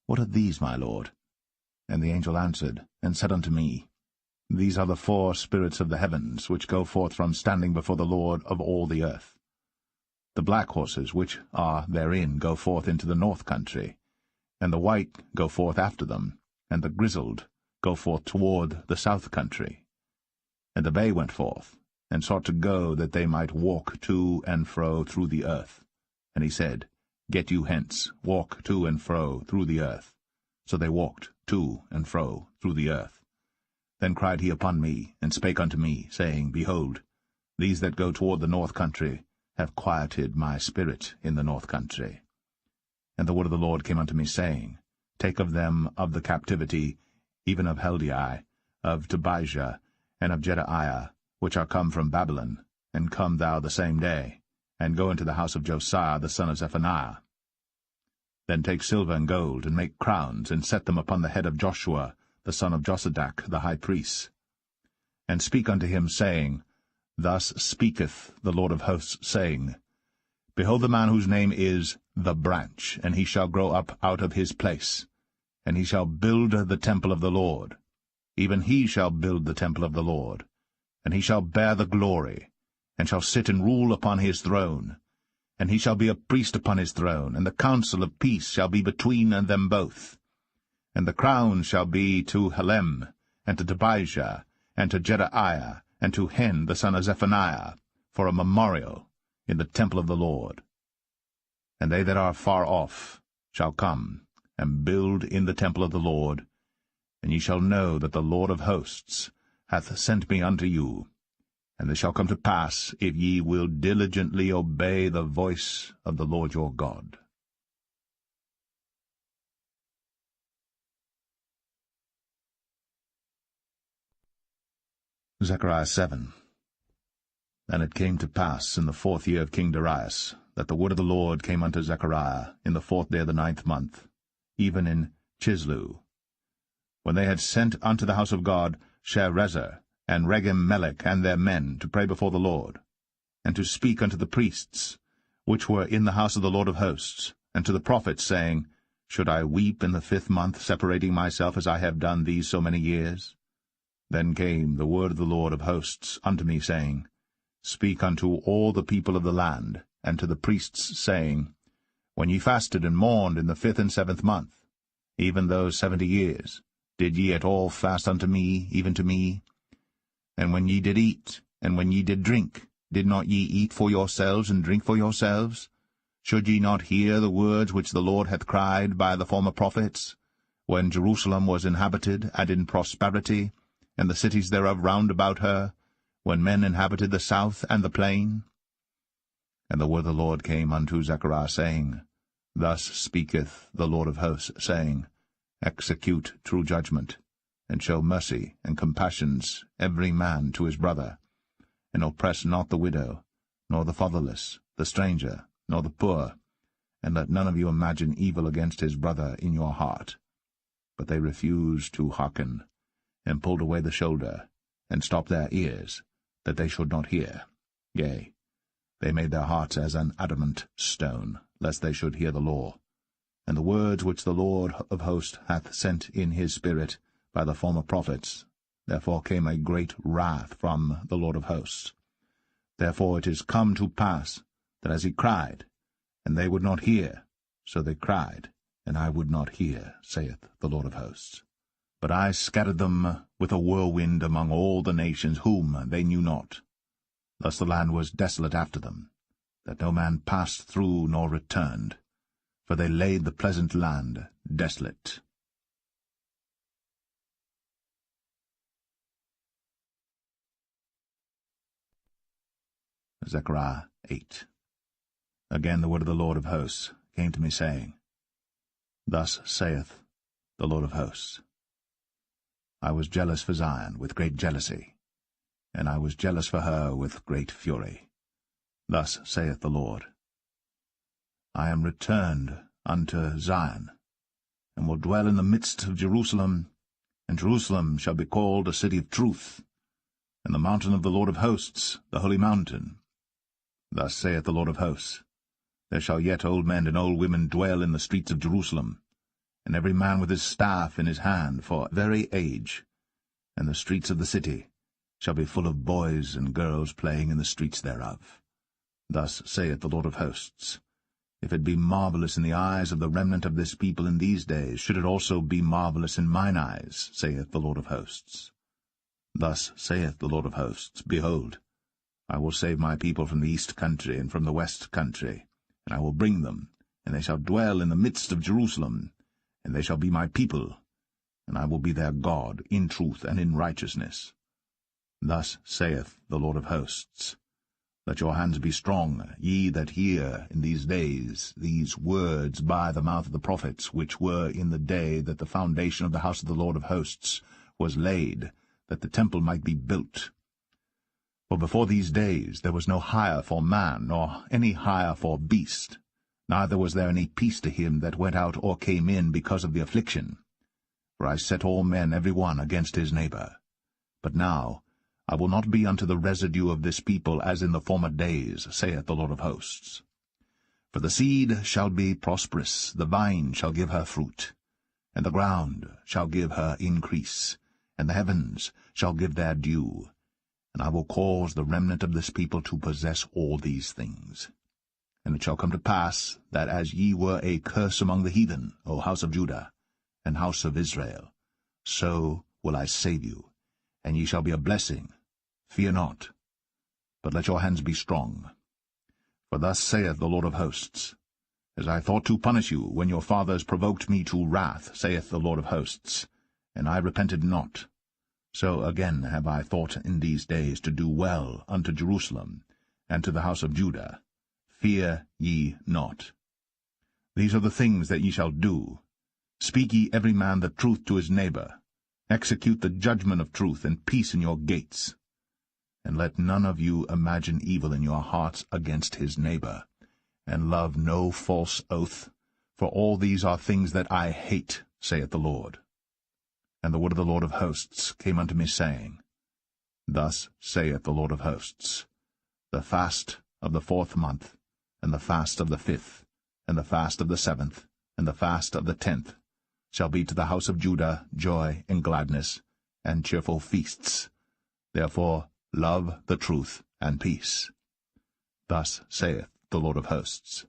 What are these, my lord? And the angel answered and said unto me, These are the 4 spirits of the heavens, which go forth from standing before the Lord of all the earth. The black horses which are therein go forth into the north country, and the white go forth after them, and the grizzled go forth toward the south country. And the bay went forth, and sought to go, that they might walk to and fro through the earth. And he said, Get you hence, walk to and fro through the earth. So they walked to and fro through the earth. Then cried he upon me, and spake unto me, saying, Behold, these that go toward the north country have quieted my spirit in the north country. And the word of the Lord came unto me, saying, Take of them of the captivity, even of Heldai, of Tobijah, and of Jedaiah, which are come from Babylon, and come thou the same day, and go into the house of Josiah the son of Zephaniah. Then take silver and gold, and make crowns, and set them upon the head of Joshua the son of Josadak the high priest. And speak unto him, saying, Thus speaketh the Lord of hosts, saying, Behold the man whose name is the Branch, and he shall grow up out of his place, and he shall build the temple of the Lord. Even he shall build the temple of the Lord, and he shall bear the glory, and shall sit and rule upon his throne. And he shall be a priest upon his throne, and the counsel of peace shall be between them both. And the crown shall be to Helem, and to Tobijah, and to Jedaiah, and to Hen the son of Zephaniah, for a memorial in the temple of the Lord. And they that are far off shall come, and build in the temple of the Lord. And ye shall know that the Lord of hosts hath sent me unto you. And this shall come to pass, if ye will diligently obey the voice of the Lord your God. Zechariah 7. And it came to pass in the 4th year of King Darius, that the word of the Lord came unto Zechariah in the 4th day of the 9th month, even in Chislu, when they had sent unto the house of God Sherezer and Regem-melech and their men to pray before the Lord, and to speak unto the priests, which were in the house of the Lord of hosts, and to the prophets, saying, Should I weep in the 5th month, separating myself as I have done these so many years? Then came the word of the Lord of hosts unto me, saying, Speak unto all the people of the land, and to the priests, saying, When ye fasted and mourned in the 5th and 7th month, even those 70 years, did ye at all fast unto me, even to me? And when ye did eat, and when ye did drink, did not ye eat for yourselves and drink for yourselves? Should ye not hear the words which the Lord hath cried by the former prophets, when Jerusalem was inhabited and in prosperity, and the cities thereof round about her, when men inhabited the south and the plain? And the word of the Lord came unto Zechariah, saying, Thus speaketh the Lord of hosts, saying, Execute true judgment, and show mercy and compassions every man to his brother, and oppress not the widow, nor the fatherless, the stranger, nor the poor, and let none of you imagine evil against his brother in your heart. But they refused to hearken, and pulled away the shoulder, and stopped their ears, that they should not hear. Yea, they made their hearts as an adamant stone, lest they should hear the law, and the words which the Lord of hosts hath sent in his spirit by the former prophets. Therefore came a great wrath from the Lord of hosts. Therefore it is come to pass, that as he cried, and they would not hear, so they cried, and I would not hear, saith the Lord of hosts. But I scattered them with a whirlwind among all the nations whom they knew not. Thus the land was desolate after them, that no man passed through nor returned, for they laid the pleasant land desolate. Zechariah 8. Again the word of the Lord of hosts came to me, saying, Thus saith the Lord of hosts, I was jealous for Zion with great jealousy, and I was jealous for her with great fury. Thus saith the Lord, I am returned unto Zion, and will dwell in the midst of Jerusalem, and Jerusalem shall be called a city of truth, and the mountain of the Lord of hosts, the holy mountain. Thus saith the Lord of hosts, There shall yet old men and old women dwell in the streets of Jerusalem, and every man with his staff in his hand for very age, and the streets of the city shall be full of boys and girls playing in the streets thereof. Thus saith the Lord of hosts, If it be marvelous in the eyes of the remnant of this people in these days, should it also be marvelous in mine eyes, saith the Lord of hosts. Thus saith the Lord of hosts, Behold, I will save my people from the east country and from the west country, and I will bring them, and they shall dwell in the midst of Jerusalem, and they shall be my people, and I will be their God in truth and in righteousness. Thus saith the Lord of hosts, Let your hands be strong, ye that hear in these days these words by the mouth of the prophets, which were in the day that the foundation of the house of the Lord of hosts was laid, that the temple might be built. For before these days there was no hire for man, nor any hire for beast, neither was there any peace to him that went out or came in because of the affliction. For I set all men every one against his neighbor. But now I will not be unto the residue of this people as in the former days, saith the Lord of hosts. For the seed shall be prosperous, the vine shall give her fruit, and the ground shall give her increase, and the heavens shall give their dew, and I will cause the remnant of this people to possess all these things. And it shall come to pass, that as ye were a curse among the heathen, O house of Judah, and house of Israel, so will I save you, and ye shall be a blessing. Fear not, but let your hands be strong. For thus saith the Lord of hosts, As I thought to punish you when your fathers provoked me to wrath, saith the Lord of hosts, and I repented not, so again have I thought in these days to do well unto Jerusalem, and to the house of Judah. Fear ye not. These are the things that ye shall do. Speak ye every man the truth to his neighbor. Execute the judgment of truth, and peace in your gates. And let none of you imagine evil in your hearts against his neighbor, and love no false oath, for all these are things that I hate, saith the Lord. And the word of the Lord of hosts came unto me, saying, Thus saith the Lord of hosts, The fast of the 4th month, and the fast of the 5th, and the fast of the 7th, and the fast of the 10th, shall be to the house of Judah joy and gladness, and cheerful feasts. Therefore love the truth and peace. Thus saith the Lord of hosts,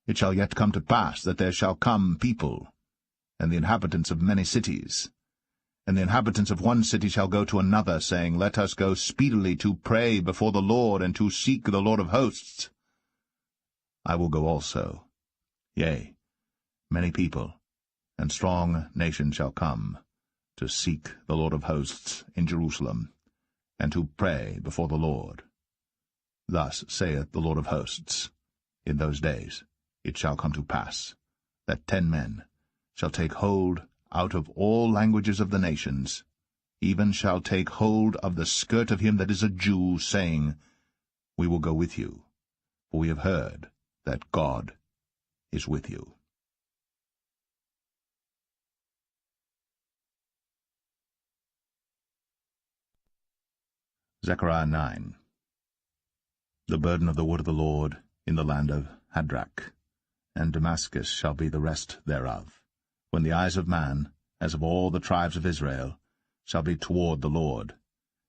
It shall yet come to pass that there shall come people, and the inhabitants of many cities, and the inhabitants of one city shall go to another, saying, Let us go speedily to pray before the Lord, and to seek the Lord of hosts. I will go also. Yea, many people and strong nations shall come to seek the Lord of hosts in Jerusalem, and to pray before the Lord. Thus saith the Lord of hosts, In those days it shall come to pass, that 10 men shall take hold out of all languages of the nations, even shall take hold of the skirt of him that is a Jew, saying, We will go with you, for we have heard that God is with you. Zechariah 9. The burden of the word of the Lord in the land of Hadrach, and Damascus shall be the rest thereof, when the eyes of man, as of all the tribes of Israel, shall be toward the Lord.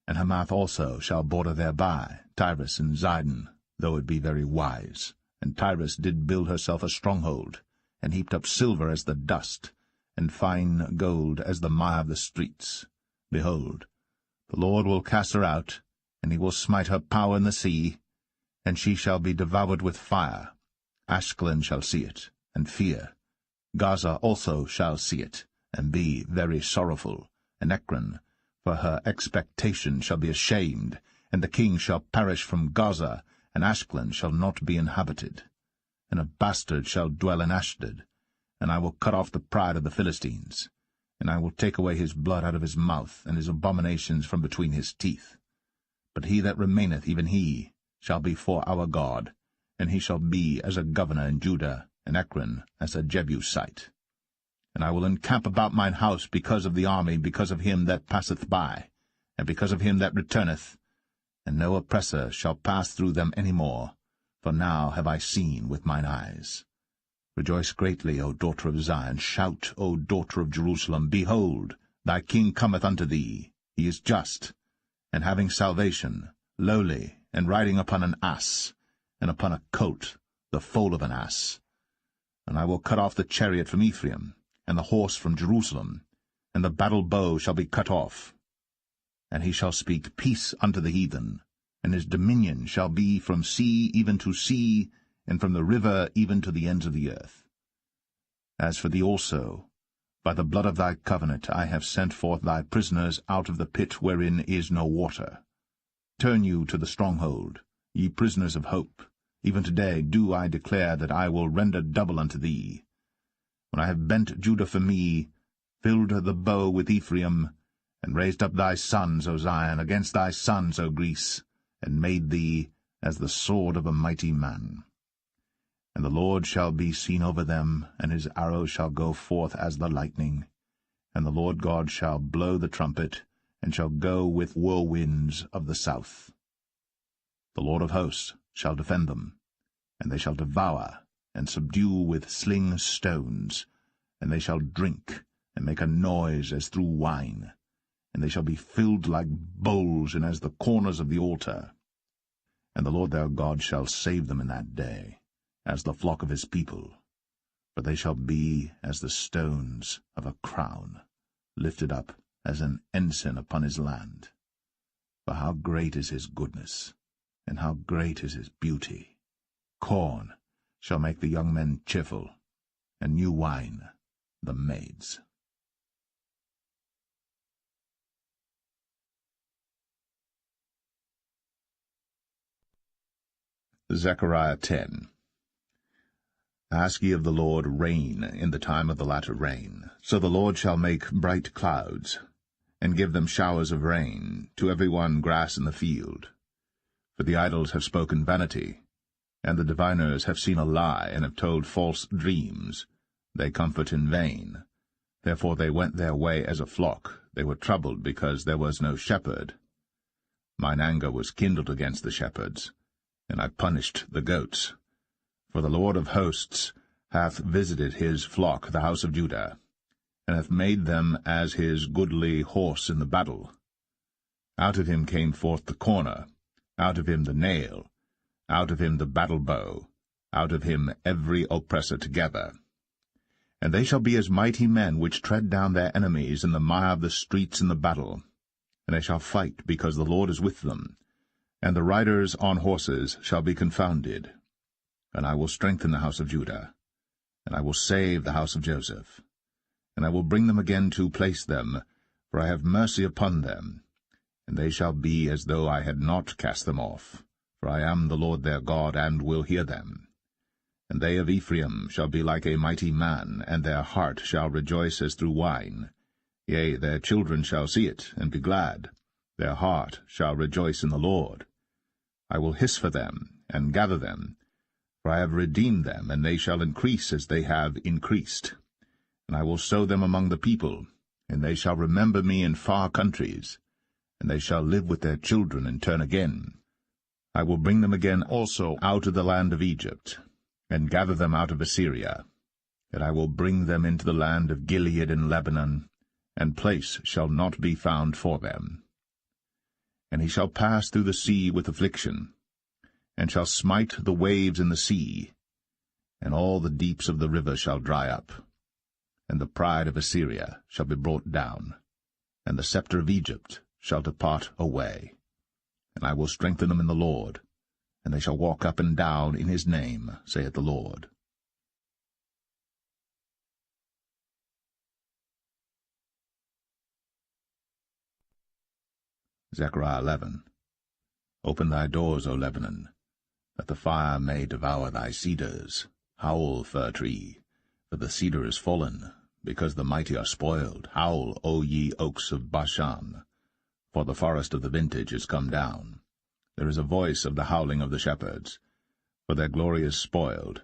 And Hamath also shall border thereby, Tyrus and Zidon, though it be very wise. And Tyrus did build herself a stronghold, and heaped up silver as the dust, and fine gold as the mire of the streets. Behold, the Lord will cast her out, and he will smite her power in the sea, and she shall be devoured with fire. Ashkelon shall see it, and fear. Gaza also shall see it, and be very sorrowful, and Ekron, for her expectation, shall be ashamed, and the king shall perish from Gaza, and Ashkelon shall not be inhabited. And a bastard shall dwell in Ashdod, and I will cut off the pride of the Philistines, and I will take away his blood out of his mouth, and his abominations from between his teeth. But he that remaineth, even he, shall be for our God, and he shall be as a governor in Judah, and Ekron as a Jebusite. And I will encamp about mine house because of the army, because of him that passeth by, and because of him that returneth, and no oppressor shall pass through them any more, for now have I seen with mine eyes. Rejoice greatly, O daughter of Zion. Shout, O daughter of Jerusalem. Behold, thy king cometh unto thee. He is just, and having salvation, lowly, and riding upon an ass, and upon a colt, the foal of an ass. And I will cut off the chariot from Ephraim, and the horse from Jerusalem, and the battle bow shall be cut off. And he shall speak peace unto the heathen, and his dominion shall be from sea even to sea, and from the river even to the ends of the earth. As for thee also, by the blood of thy covenant I have sent forth thy prisoners out of the pit wherein is no water. Turn you to the stronghold, ye prisoners of hope. Even today do I declare that I will render double unto thee. When I have bent Judah for me, filled the bow with Ephraim, and raised up thy sons, O Zion, against thy sons, O Greece, and made thee as the sword of a mighty man. And the Lord shall be seen over them, and his arrows shall go forth as the lightning. And the Lord God shall blow the trumpet, and shall go with whirlwinds of the south. The Lord of hosts shall defend them, and they shall devour, and subdue with sling stones, and they shall drink, and make a noise as through wine, and they shall be filled like bowls, and as the corners of the altar. And the Lord their God shall save them in that day, as the flock of his people, for they shall be as the stones of a crown, lifted up as an ensign upon his land. For how great is his goodness, and how great is his beauty! Corn shall make the young men cheerful, and new wine the maids. Zechariah 10. Ask ye of the Lord rain in the time of the latter rain. So the Lord shall make bright clouds, and give them showers of rain, to every one grass in the field. For the idols have spoken vanity, and the diviners have seen a lie, and have told false dreams. They comfort in vain. Therefore they went their way as a flock. They were troubled because there was no shepherd. Mine anger was kindled against the shepherds, and I punished the goats. For the Lord of hosts hath visited his flock, the house of Judah, and hath made them as his goodly horse in the battle. Out of him came forth the corner, out of him the nail, out of him the battle bow, out of him every oppressor together. And they shall be as mighty men which tread down their enemies in the mire of the streets in the battle. And they shall fight, because the Lord is with them, and the riders on horses shall be confounded. And I will strengthen the house of Judah, and I will save the house of Joseph. And I will bring them again to place them, for I have mercy upon them. And they shall be as though I had not cast them off, for I am the Lord their God, and will hear them. And they of Ephraim shall be like a mighty man, and their heart shall rejoice as through wine. Yea, their children shall see it, and be glad. Their heart shall rejoice in the Lord. I will hiss for them, and gather them, for I have redeemed them, and they shall increase as they have increased. And I will sow them among the people, and they shall remember me in far countries, and they shall live with their children and turn again. I will bring them again also out of the land of Egypt, and gather them out of Assyria. And I will bring them into the land of Gilead and Lebanon, and place shall not be found for them. And he shall pass through the sea with affliction, and shall smite the waves in the sea, and all the deeps of the river shall dry up. And the pride of Assyria shall be brought down, and the scepter of Egypt shall depart away. And I will strengthen them in the Lord, and they shall walk up and down in his name, saith the Lord. Zechariah 11. Open thy doors, O Lebanon, that the fire may devour thy cedars. Howl, fir tree, for the cedar is fallen, because the mighty are spoiled. Howl, O ye oaks of Bashan, for the forest of the vintage is come down. There is a voice of the howling of the shepherds, for their glory is spoiled,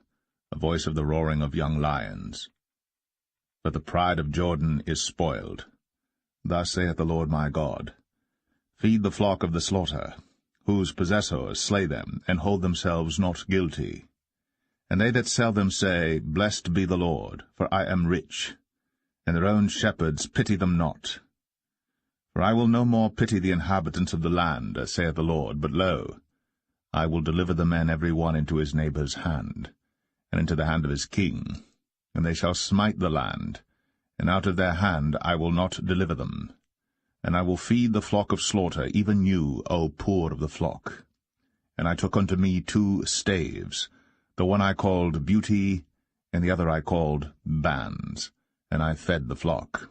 a voice of the roaring of young lions. For the pride of Jordan is spoiled. Thus saith the Lord my God, Feed the flock of the slaughter, whose possessors slay them, and hold themselves not guilty. And they that sell them say, Blessed be the Lord, for I am rich. And their own shepherds pity them not. For I will no more pity the inhabitants of the land, saith the Lord, but lo, I will deliver the men every one into his neighbour's hand, and into the hand of his king, and they shall smite the land, and out of their hand I will not deliver them. And I will feed the flock of slaughter, even you, O poor of the flock. And I took unto me 2 staves, the one I called Beauty, and the other I called Bands, and I fed the flock.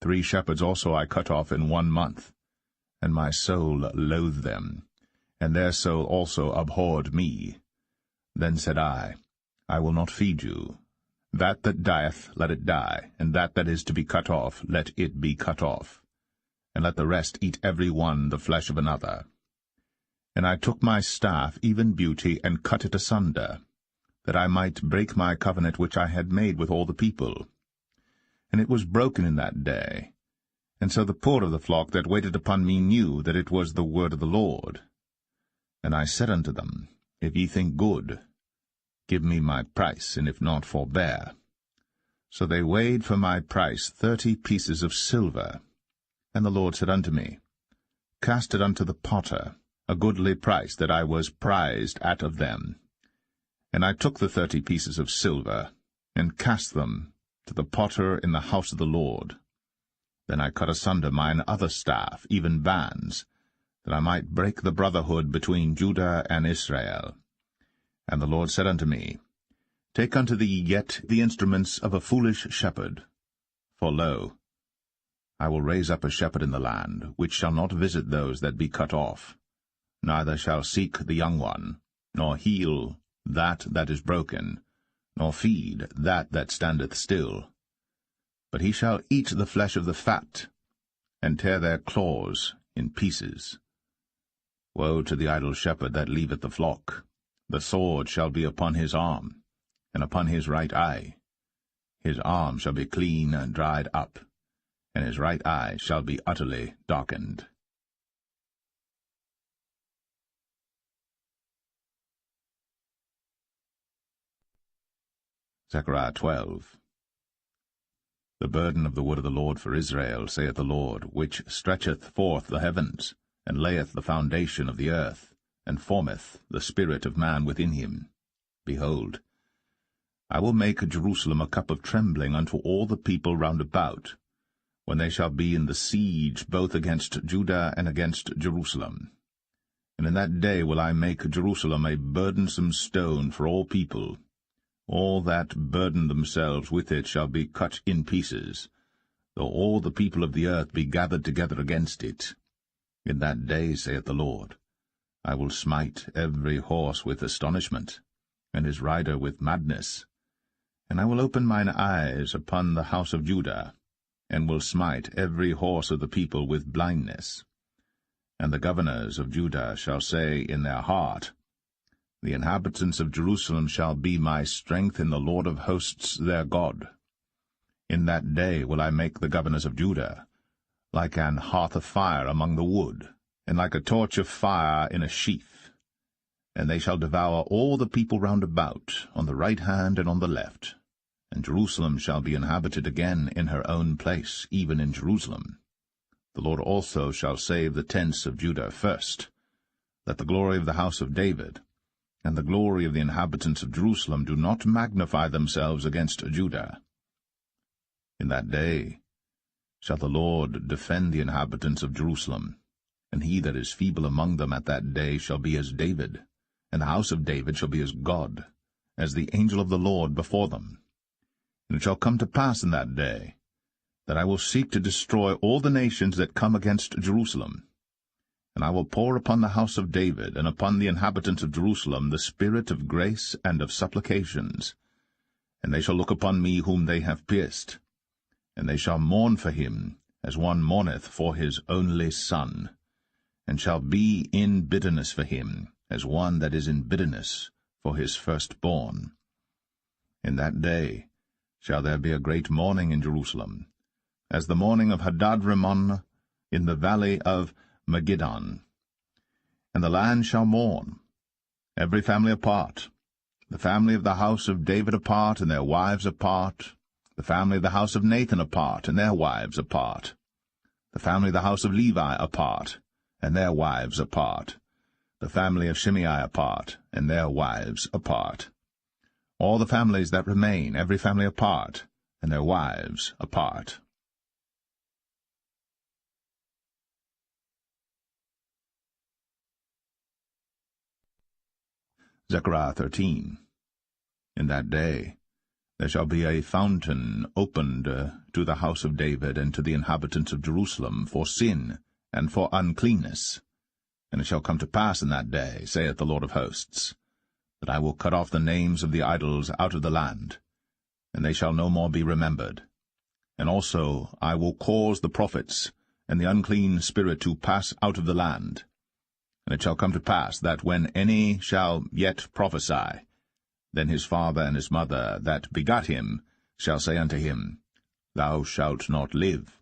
3 shepherds also I cut off in 1 month, and my soul loathed them, and their soul also abhorred me. Then said I will not feed you. That dieth, let it die, and that is to be cut off, let it be cut off. And let the rest eat every one the flesh of another. And I took my staff, even Beauty, and cut it asunder, that I might break my covenant which I had made with all the people. And it was broken in that day. And so the poor of the flock that waited upon me knew that it was the word of the Lord. And I said unto them, If ye think good, give me my price, and if not, forbear. So they weighed for my price 30 pieces of silver. And the Lord said unto me, Cast it unto the potter, a goodly price that I was prized at of them. And I took the 30 pieces of silver, and cast them to the potter in the house of the Lord. Then I cut asunder mine other staff, even Bands, that I might break the brotherhood between Judah and Israel. And the Lord said unto me, Take unto thee yet the instruments of a foolish shepherd. For lo, I will raise up a shepherd in the land, which shall not visit those that be cut off, neither shall seek the young one, nor heal that is broken, nor feed that standeth still. But he shall eat the flesh of the fat, and tear their claws in pieces. Woe to the idle shepherd that leaveth the flock! The sword shall be upon his arm, and upon his right eye. His arm shall be clean and dried up, and his right eye shall be utterly darkened. Zechariah 12. The burden of the word of the Lord for Israel, saith the Lord, which stretcheth forth the heavens, and layeth the foundation of the earth, and formeth the spirit of man within him. Behold, I will make Jerusalem a cup of trembling unto all the people round about, when they shall be in the siege both against Judah and against Jerusalem. And in that day will I make Jerusalem a burdensome stone for all people. All that burden themselves with it shall be cut in pieces, though all the people of the earth be gathered together against it. In that day, saith the Lord, I will smite every horse with astonishment, and his rider with madness. And I will open mine eyes upon the house of Judah, and will smite every horse of the people with blindness. And the governors of Judah shall say in their heart, The inhabitants of Jerusalem shall be my strength in the Lord of hosts their God. In that day will I make the governors of Judah like an hearth of fire among the wood, and like a torch of fire in a sheath. And they shall devour all the people round about, on the right hand and on the left. And Jerusalem shall be inhabited again in her own place, even in Jerusalem. The Lord also shall save the tents of Judah first, that the glory of the house of David and the glory of the inhabitants of Jerusalem do not magnify themselves against Judah. In that day shall the Lord defend the inhabitants of Jerusalem, and he that is feeble among them at that day shall be as David, and the house of David shall be as God, as the angel of the Lord before them. And it shall come to pass in that day, that I will seek to destroy all the nations that come against Jerusalem. And I will pour upon the house of David and upon the inhabitants of Jerusalem the spirit of grace and of supplications. And they shall look upon me whom they have pierced, and they shall mourn for him, as one mourneth for his only son, and shall be in bitterness for him, as one that is in bitterness for his firstborn. In that day shall there be a great mourning in Jerusalem, as the mourning of Hadad-rimmon in the valley of Megiddon. And the land shall mourn, every family apart, the family of the house of David apart, and their wives apart, the family of the house of Nathan apart, and their wives apart, the family of the house of Levi apart, and their wives apart, the family of Shimei apart, and their wives apart. All the families that remain, every family apart, and their wives apart. Zechariah 13. In that day there shall be a fountain opened to the house of David and to the inhabitants of Jerusalem for sin and for uncleanness. And it shall come to pass in that day, saith the Lord of hosts, that I will cut off the names of the idols out of the land, and they shall no more be remembered. And also I will cause the prophets and the unclean spirit to pass out of the land. And it shall come to pass that when any shall yet prophesy, then his father and his mother that begot him shall say unto him, Thou shalt not live,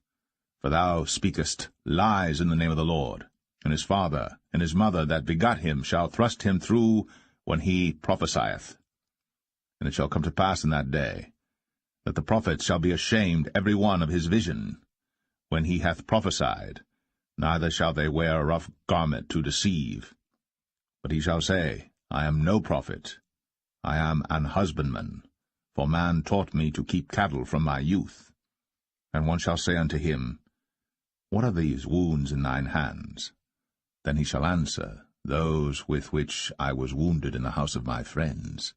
for thou speakest lies in the name of the Lord. And his father and his mother that begot him shall thrust him through when he prophesieth. And it shall come to pass in that day, that the prophets shall be ashamed every one of his vision, when he hath prophesied, neither shall they wear a rough garment to deceive. But he shall say, I am no prophet, I am an husbandman, for man taught me to keep cattle from my youth. And one shall say unto him, What are these wounds in thine hands? Then he shall answer, Those with which I was wounded in the house of my friends.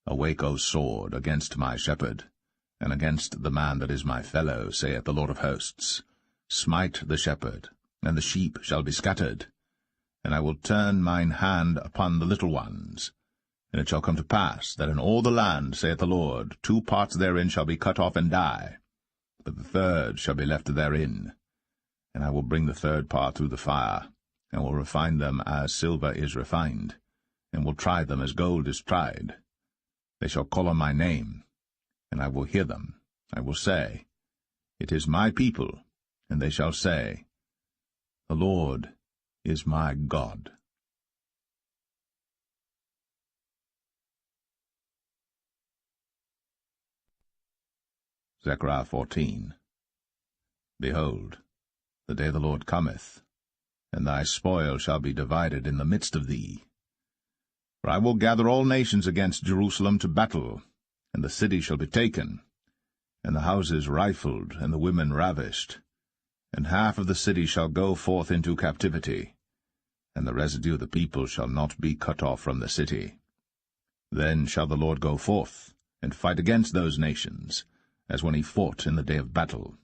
Awake, O sword, against my shepherd, and against the man that is my fellow, saith the Lord of hosts. Smite the shepherd, and the sheep shall be scattered. And I will turn mine hand upon the little ones. And it shall come to pass, that in all the land, saith the Lord, 2 parts therein shall be cut off and die, but the third shall be left therein. And I will bring the third part through the fire, and will refine them as silver is refined, and will try them as gold is tried. They shall call on my name, and I will hear them. I will say, It is my people, and they shall say, The Lord is my God. Zechariah 14. Behold, the day of the Lord cometh, and thy spoil shall be divided in the midst of thee. For I will gather all nations against Jerusalem to battle, and the city shall be taken, and the houses rifled, and the women ravished. And half of the city shall go forth into captivity, and the residue of the people shall not be cut off from the city. Then shall the Lord go forth, and fight against those nations, as when he fought in the day of battle.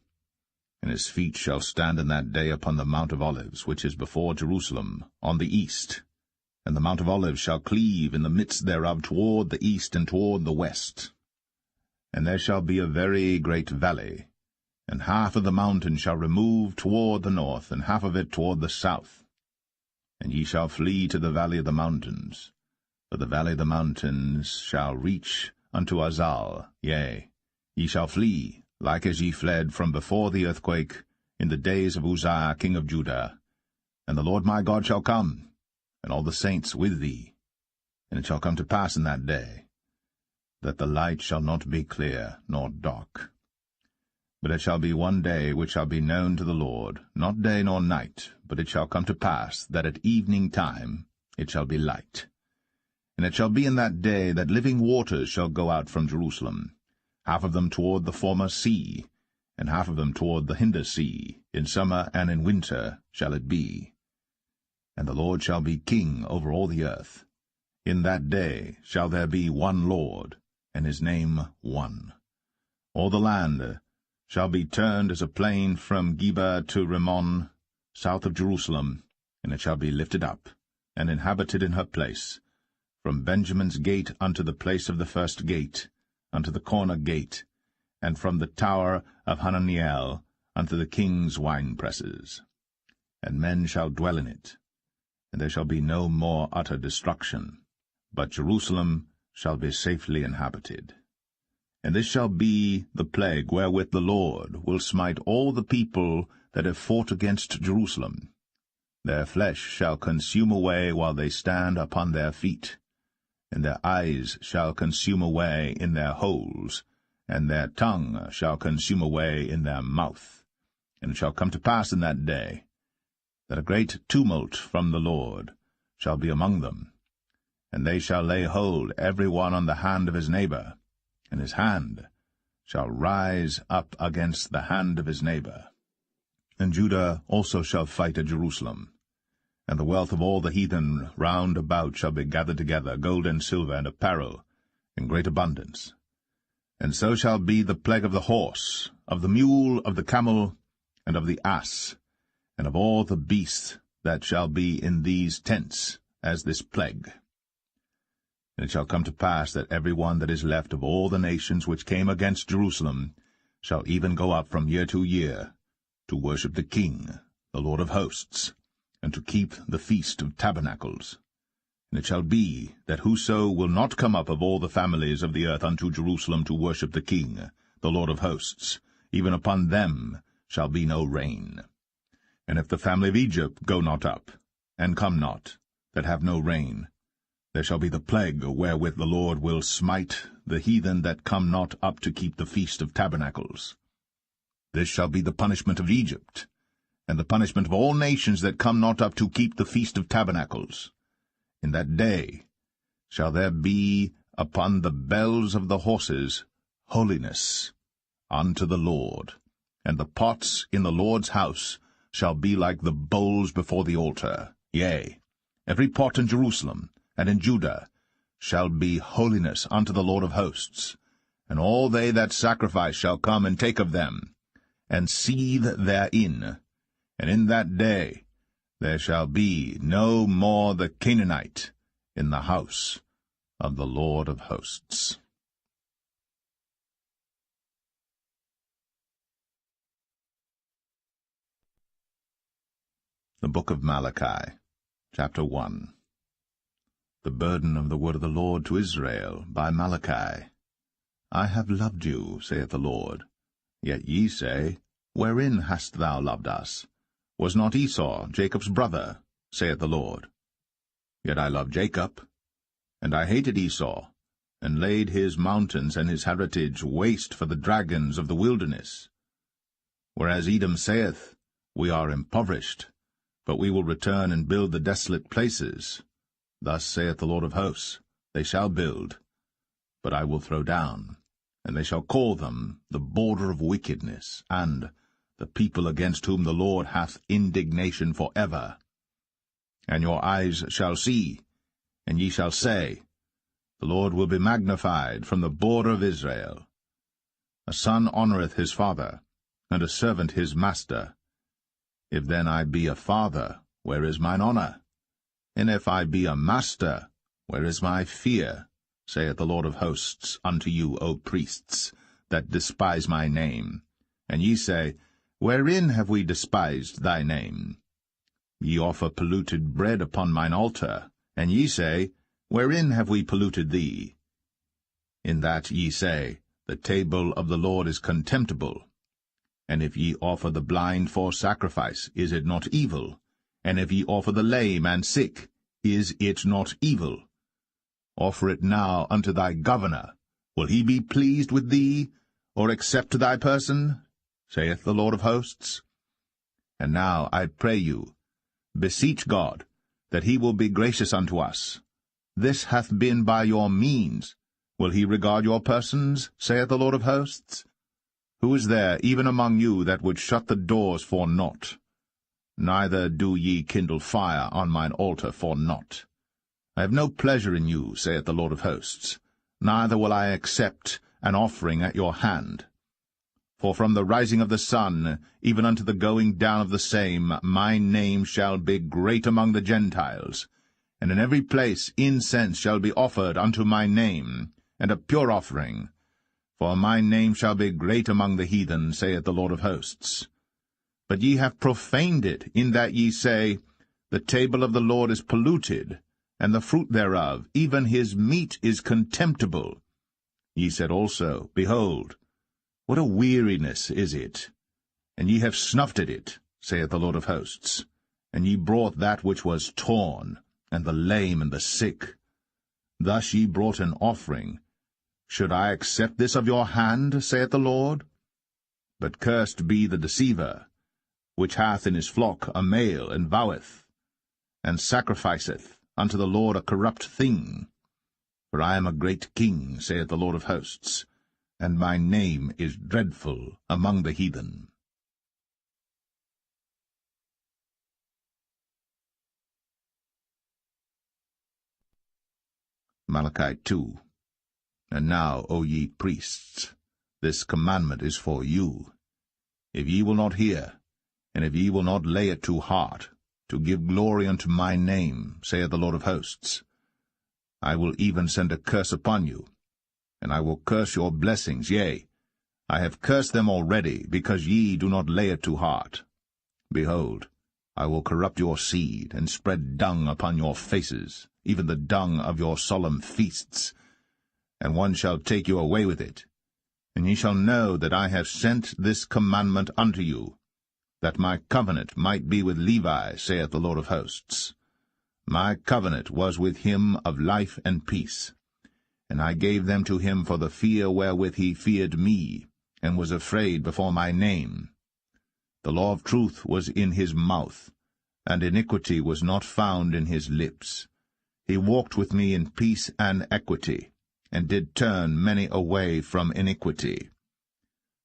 And his feet shall stand in that day upon the Mount of Olives, which is before Jerusalem, on the east. And the Mount of Olives shall cleave in the midst thereof toward the east and toward the west. And there shall be a very great valley, and half of the mountain shall remove toward the north, and half of it toward the south. And ye shall flee to the valley of the mountains, for the valley of the mountains shall reach unto Azal, yea, ye shall flee, like as ye fled from before the earthquake in the days of Uzziah king of Judah. And the Lord my God shall come, and all the saints with thee. And it shall come to pass in that day, that the light shall not be clear nor dark. But it shall be one day which shall be known to the Lord, not day nor night, but it shall come to pass that at evening time it shall be light. And it shall be in that day that living waters shall go out from Jerusalem, half of them toward the former sea, and half of them toward the hinder sea. In summer and in winter shall it be. And the Lord shall be king over all the earth, In that day shall there be one Lord, and his name one. All the land shall be turned as a plain from Geba to Rimmon, south of Jerusalem, and it shall be lifted up, and inhabited in her place, from Benjamin's gate unto the place of the first gate, unto the corner gate, and from the tower of Hananiel unto the king's winepresses. And men shall dwell in it, and there shall be no more utter destruction, but Jerusalem shall be safely inhabited. And this shall be the plague wherewith the Lord will smite all the people that have fought against Jerusalem. Their flesh shall consume away while they stand upon their feet, and their eyes shall consume away in their holes, and their tongue shall consume away in their mouth. And it shall come to pass in that day, that a great tumult from the Lord shall be among them, and they shall lay hold every one on the hand of his neighbor, and his hand shall rise up against the hand of his neighbor. And Judah also shall fight at Jerusalem, and the wealth of all the heathen round about shall be gathered together, gold and silver and apparel, in great abundance. And so shall be the plague of the horse, of the mule, of the camel, and of the ass, and of all the beasts that shall be in these tents, as this plague. And it shall come to pass that every one that is left of all the nations which came against Jerusalem shall even go up from year to year, to worship the King, the Lord of hosts, and to keep the Feast of Tabernacles. And it shall be that whoso will not come up of all the families of the earth unto Jerusalem to worship the King, the Lord of hosts, even upon them shall be no rain. And if the family of Egypt go not up, and come not, that have no rain, there shall be the plague wherewith the Lord will smite the heathen that come not up to keep the Feast of Tabernacles. This shall be the punishment of Egypt, and the punishment of all nations that come not up to keep the Feast of Tabernacles. In that day shall there be upon the bells of the horses holiness unto the Lord, and the pots in the Lord's house shall be like the bowls before the altar. Yea, every pot in Jerusalem and in Judah shall be holiness unto the Lord of hosts, and all they that sacrifice shall come and take of them, and seethe therein. And in that day there shall be no more the Canaanite in the house of the Lord of hosts. The Book of Malachi, Chapter 1. The burden of the word of the Lord to Israel by Malachi. I have loved you, saith the Lord. Yet ye say, Wherein hast thou loved us? Was not Esau Jacob's brother, saith the Lord? Yet I loved Jacob, and I hated Esau, and laid his mountains and his heritage waste for the dragons of the wilderness. Whereas Edom saith, We are impoverished, but we will return and build the desolate places. Thus saith the Lord of hosts, They shall build, but I will throw down, and they shall call them the border of wickedness, and the people against whom the Lord hath indignation for ever. And your eyes shall see, and ye shall say, The Lord will be magnified from the border of Israel. A son honoureth his father, and a servant his master. If then I be a father, where is mine honour? And if I be a master, where is my fear? Saith the Lord of hosts unto you, O priests, that despise my name. And ye say, Wherein have we despised thy name? Ye offer polluted bread upon mine altar, and ye say, Wherein have we polluted thee? In that ye say, The table of the Lord is contemptible. And if ye offer the blind for sacrifice, is it not evil? And if ye offer the lame and sick, is it not evil? Offer it now unto thy governor. Will he be pleased with thee, or accept thy person? Saith the Lord of hosts. And now I pray you, beseech God, that he will be gracious unto us. This hath been by your means. Will he regard your persons? Saith the Lord of hosts. Who is there, even among you, that would shut the doors for naught? Neither do ye kindle fire on mine altar for naught. I have no pleasure in you, saith the Lord of hosts, neither will I accept an offering at your hand. For from the rising of the sun, even unto the going down of the same, my name shall be great among the Gentiles, and in every place incense shall be offered unto my name, and a pure offering. For my name shall be great among the heathen, saith the Lord of hosts. But ye have profaned it, in that ye say, The table of the Lord is polluted, and the fruit thereof, even his meat, is contemptible. Ye said also, Behold, what a weariness is it! And ye have snuffed at it, saith the Lord of hosts. And ye brought that which was torn, and the lame and the sick. Thus ye brought an offering. Should I accept this of your hand, saith the Lord? But cursed be the deceiver, which hath in his flock a male, and voweth, and sacrificeth unto the Lord a corrupt thing. For I am a great king, saith the Lord of hosts, and my name is dreadful among the heathen. Malachi 2. And now, O ye priests, this commandment is for you. If ye will not hear, and if ye will not lay it to heart, to give glory unto my name, saith the Lord of hosts, I will even send a curse upon you, and I will curse your blessings, yea, I have cursed them already, because ye do not lay it to heart. Behold, I will corrupt your seed, and spread dung upon your faces, even the dung of your solemn feasts, and one shall take you away with it. And ye shall know that I have sent this commandment unto you, that my covenant might be with Levi, saith the Lord of hosts. My covenant was with him of life and peace, and I gave them to him for the fear wherewith he feared me, and was afraid before my name. The law of truth was in his mouth, and iniquity was not found in his lips. He walked with me in peace and equity, and did turn many away from iniquity.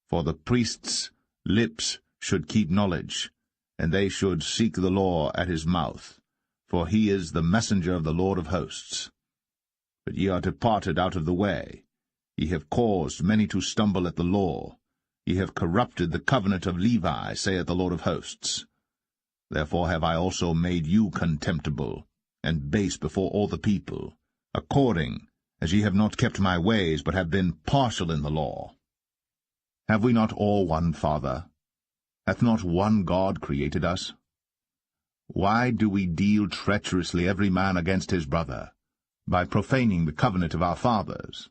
For the priests' lips should keep knowledge, and they should seek the law at his mouth, for he is the messenger of the Lord of hosts. But ye are departed out of the way. Ye have caused many to stumble at the law. Ye have corrupted the covenant of Levi, saith the Lord of hosts. Therefore have I also made you contemptible, and base before all the people, according as ye have not kept my ways, but have been partial in the law. Have we not all one Father? Hath not one God created us? Why do we deal treacherously every man against his brother, by profaning the covenant of our fathers?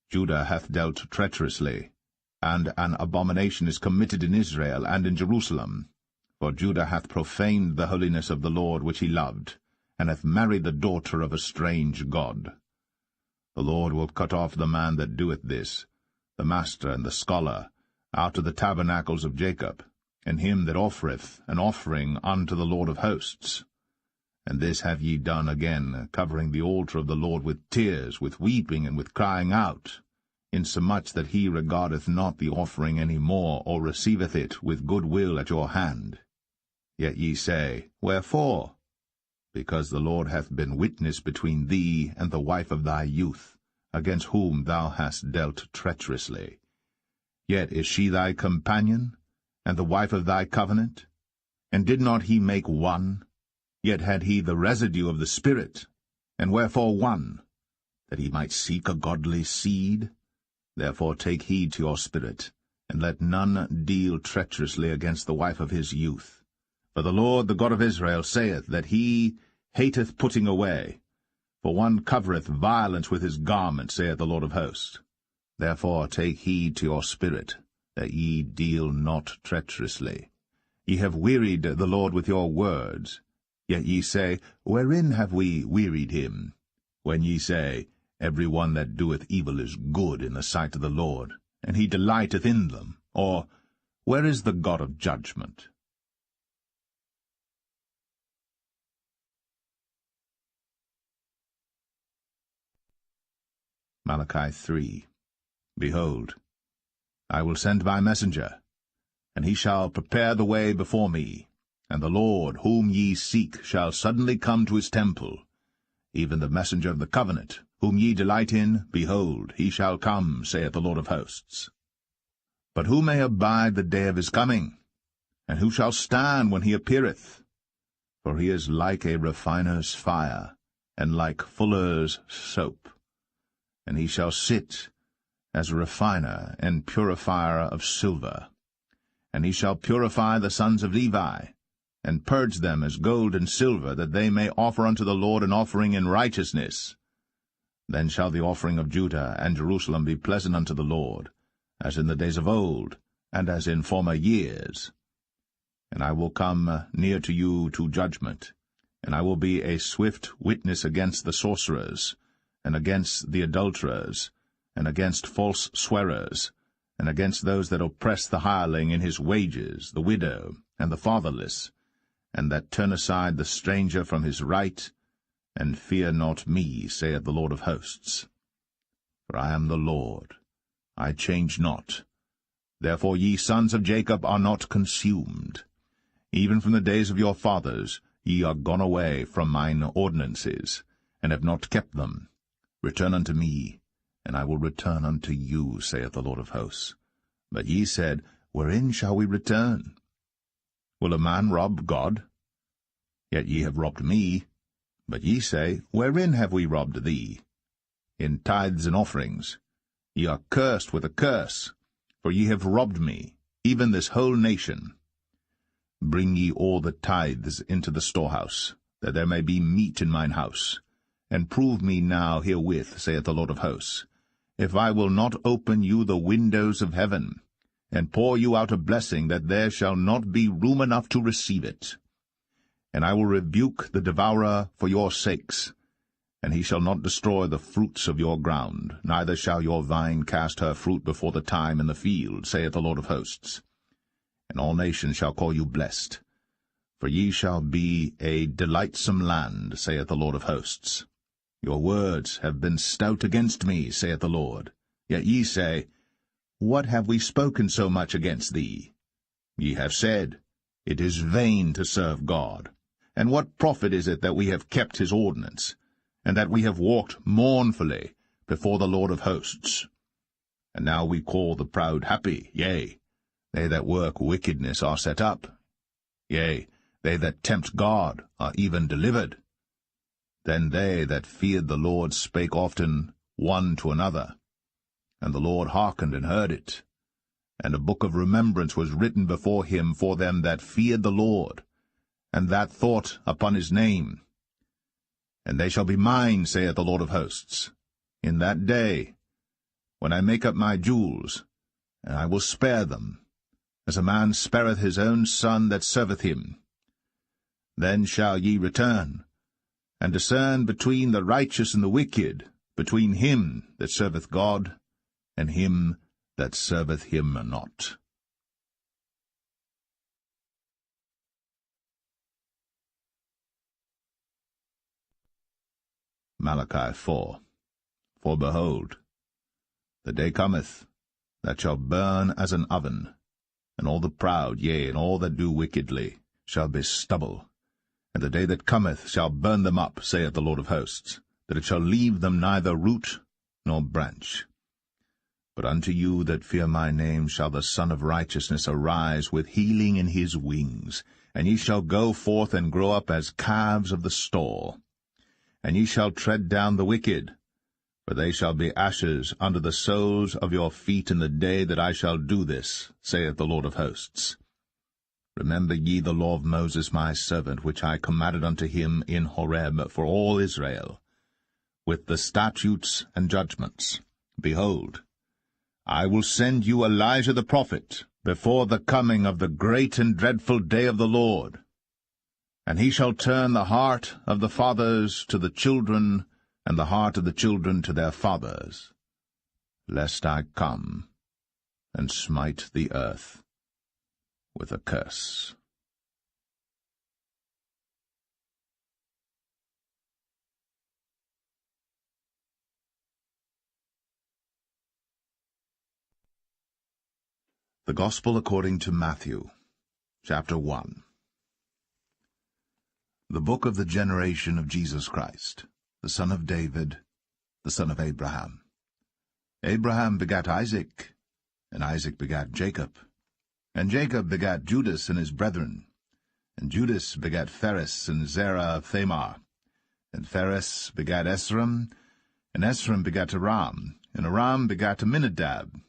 Judah hath dealt treacherously, and an abomination is committed in Israel and in Jerusalem. For Judah hath profaned the holiness of the Lord which he loved, and hath married the daughter of a strange god. The Lord will cut off the man that doeth this, the master and the scholar, out of the tabernacles of Jacob, and him that offereth an offering unto the Lord of hosts. And this have ye done again, covering the altar of the Lord with tears, with weeping, and with crying out, insomuch that he regardeth not the offering any more, or receiveth it with good will at your hand. Yet ye say, Wherefore? Because the Lord hath been witness between thee and the wife of thy youth, against whom thou hast dealt treacherously. Yet is she thy companion, and the wife of thy covenant? And did not he make one? Yet had he the residue of the Spirit. And wherefore one? That he might seek a godly seed? Therefore take heed to your spirit, and let none deal treacherously against the wife of his youth. For the Lord, the God of Israel, saith that he hateth putting away. For one covereth violence with his garment, saith the Lord of hosts. Therefore take heed to your spirit, that ye deal not treacherously. Ye have wearied the Lord with your words. Yet ye say, Wherein have we wearied him? When ye say, Every one that doeth evil is good in the sight of the Lord, and he delighteth in them. Or, Where is the God of judgment? Malachi 3. Behold, I will send my messenger, and he shall prepare the way before me, and the Lord whom ye seek shall suddenly come to his temple, even the messenger of the covenant, whom ye delight in, behold, he shall come, saith the Lord of hosts. But who may abide the day of his coming? And who shall stand when he appeareth? For he is like a refiner's fire, and like fuller's soap. And he shall sit as a refiner and purifier of silver. And he shall purify the sons of Levi, and purge them as gold and silver, that they may offer unto the Lord an offering in righteousness. Then shall the offering of Judah and Jerusalem be pleasant unto the Lord, as in the days of old, and as in former years. And I will come near to you to judgment, and I will be a swift witness against the sorcerers, and against the adulterers, and against false swearers, and against those that oppress the hireling in his wages, the widow, and the fatherless, and that turn aside the stranger from his right, and fear not me, saith the Lord of hosts. For I am the Lord, I change not. Therefore ye sons of Jacob are not consumed. Even from the days of your fathers ye are gone away from mine ordinances, and have not kept them. Return unto me, and I will return unto you, saith the Lord of hosts. But ye said, Wherein shall we return? Will a man rob God? Yet ye have robbed me. But ye say, Wherein have we robbed thee? In tithes and offerings. Ye are cursed with a curse, for ye have robbed me, even this whole nation. Bring ye all the tithes into the storehouse, that there may be meat in mine house. And prove me now herewith, saith the Lord of hosts, if I will not open you the windows of heaven, and pour you out a blessing, that there shall not be room enough to receive it. And I will rebuke the devourer for your sakes, and he shall not destroy the fruits of your ground, neither shall your vine cast her fruit before the time in the field, saith the Lord of hosts. And all nations shall call you blessed, for ye shall be a delightsome land, saith the Lord of hosts. Your words have been stout against me, saith the Lord. Yet ye say, What have we spoken so much against thee? Ye have said, It is vain to serve God. And what profit is it that we have kept his ordinance, and that we have walked mournfully before the Lord of hosts? And now we call the proud happy, yea, they that work wickedness are set up. Yea, they that tempt God are even delivered. Then they that feared the Lord spake often one to another, and the Lord hearkened and heard it. And a book of remembrance was written before him for them that feared the Lord, and that thought upon his name. And they shall be mine, saith the Lord of hosts, in that day, when I make up my jewels, and I will spare them, as a man spareth his own son that serveth him. Then shall ye return, and discern between the righteous and the wicked, between him that serveth God, and him that serveth him not. Malachi 4. For behold, the day cometh, that shall burn as an oven, and all the proud, yea, and all that do wickedly, shall be stubble. And the day that cometh shall burn them up, saith the Lord of hosts, that it shall leave them neither root nor branch. But unto you that fear my name shall the Son of Righteousness arise with healing in his wings, and ye shall go forth and grow up as calves of the stall. And ye shall tread down the wicked, for they shall be ashes under the soles of your feet in the day that I shall do this, saith the Lord of hosts. Remember ye the law of Moses my servant, which I commanded unto him in Horeb for all Israel, with the statutes and judgments. Behold, I will send you Elijah the prophet before the coming of the great and dreadful day of the Lord. And he shall turn the heart of the fathers to the children, and the heart of the children to their fathers, lest I come and smite the earth with a curse. The Gospel according to Matthew, chapter 1. The book of the generation of Jesus Christ. the son of David, the son of Abraham. Abraham begat Isaac, and Isaac begat Jacob. And Jacob begat Judas and his brethren. And Judas begat Phares and Zerah of Thamar. And Phares begat Esrom, and Esrom begat Aram, and Aram begat Aminadab.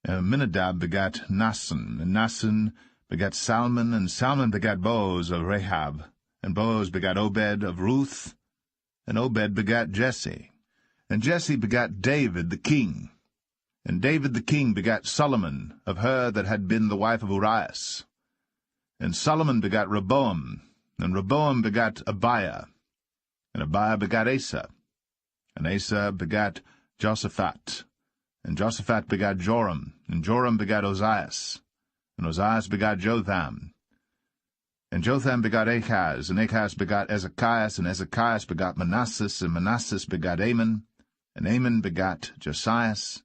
And Aminadab begat Naasson, and Naasson begat Salmon, and Salmon begat Boaz of Rahab, and Boaz begat Obed of Ruth, and Obed begat Jesse. And Jesse begat David the king. And David the king begat Solomon of her that had been the wife of Urias. And Solomon begat Rehoboam, and Rehoboam begat Abiah. And Abiah begat Asa. And Asa begat Josaphat. And Josaphat begat Joram, and Joram begat Ozias. And Ozias begat Jotham. And Jotham begat Ahaz, and Ahaz begat Ezekias, and Ezekias begat Manasseh, and Manasseh begat Amon, and Amon begat Josias,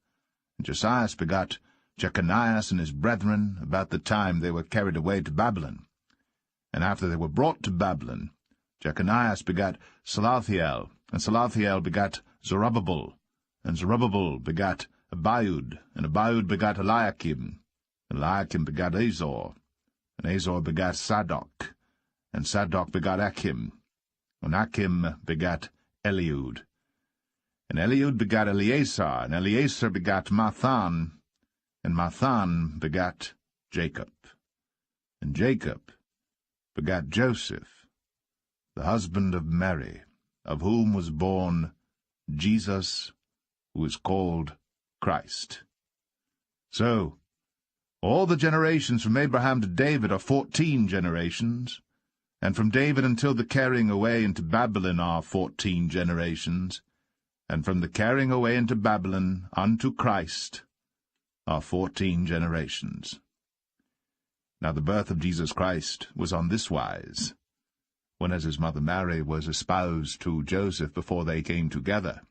and Josias begat Jeconias and his brethren, about the time they were carried away to Babylon. And after they were brought to Babylon, Jeconias begat Salathiel, and Salathiel begat Zerubbabel, and Zerubbabel begat Abiud, and Abiud begat Eliakim, and Eliakim begat Azor, and Azor begat Sadok, and Sadok begat Achim, and Achim begat Eliud. And Eliud begat Eleazar, and Eleazar begat Mathan, and Mathan begat Jacob. And Jacob begat Joseph, the husband of Mary, of whom was born Jesus, who is called Christ. So, all the generations from Abraham to David are 14 generations, and from David until the carrying away into Babylon are 14 generations, and from the carrying away into Babylon unto Christ are 14 generations. Now the birth of Jesus Christ was on this wise, when as his mother Mary was espoused to Joseph before they came together,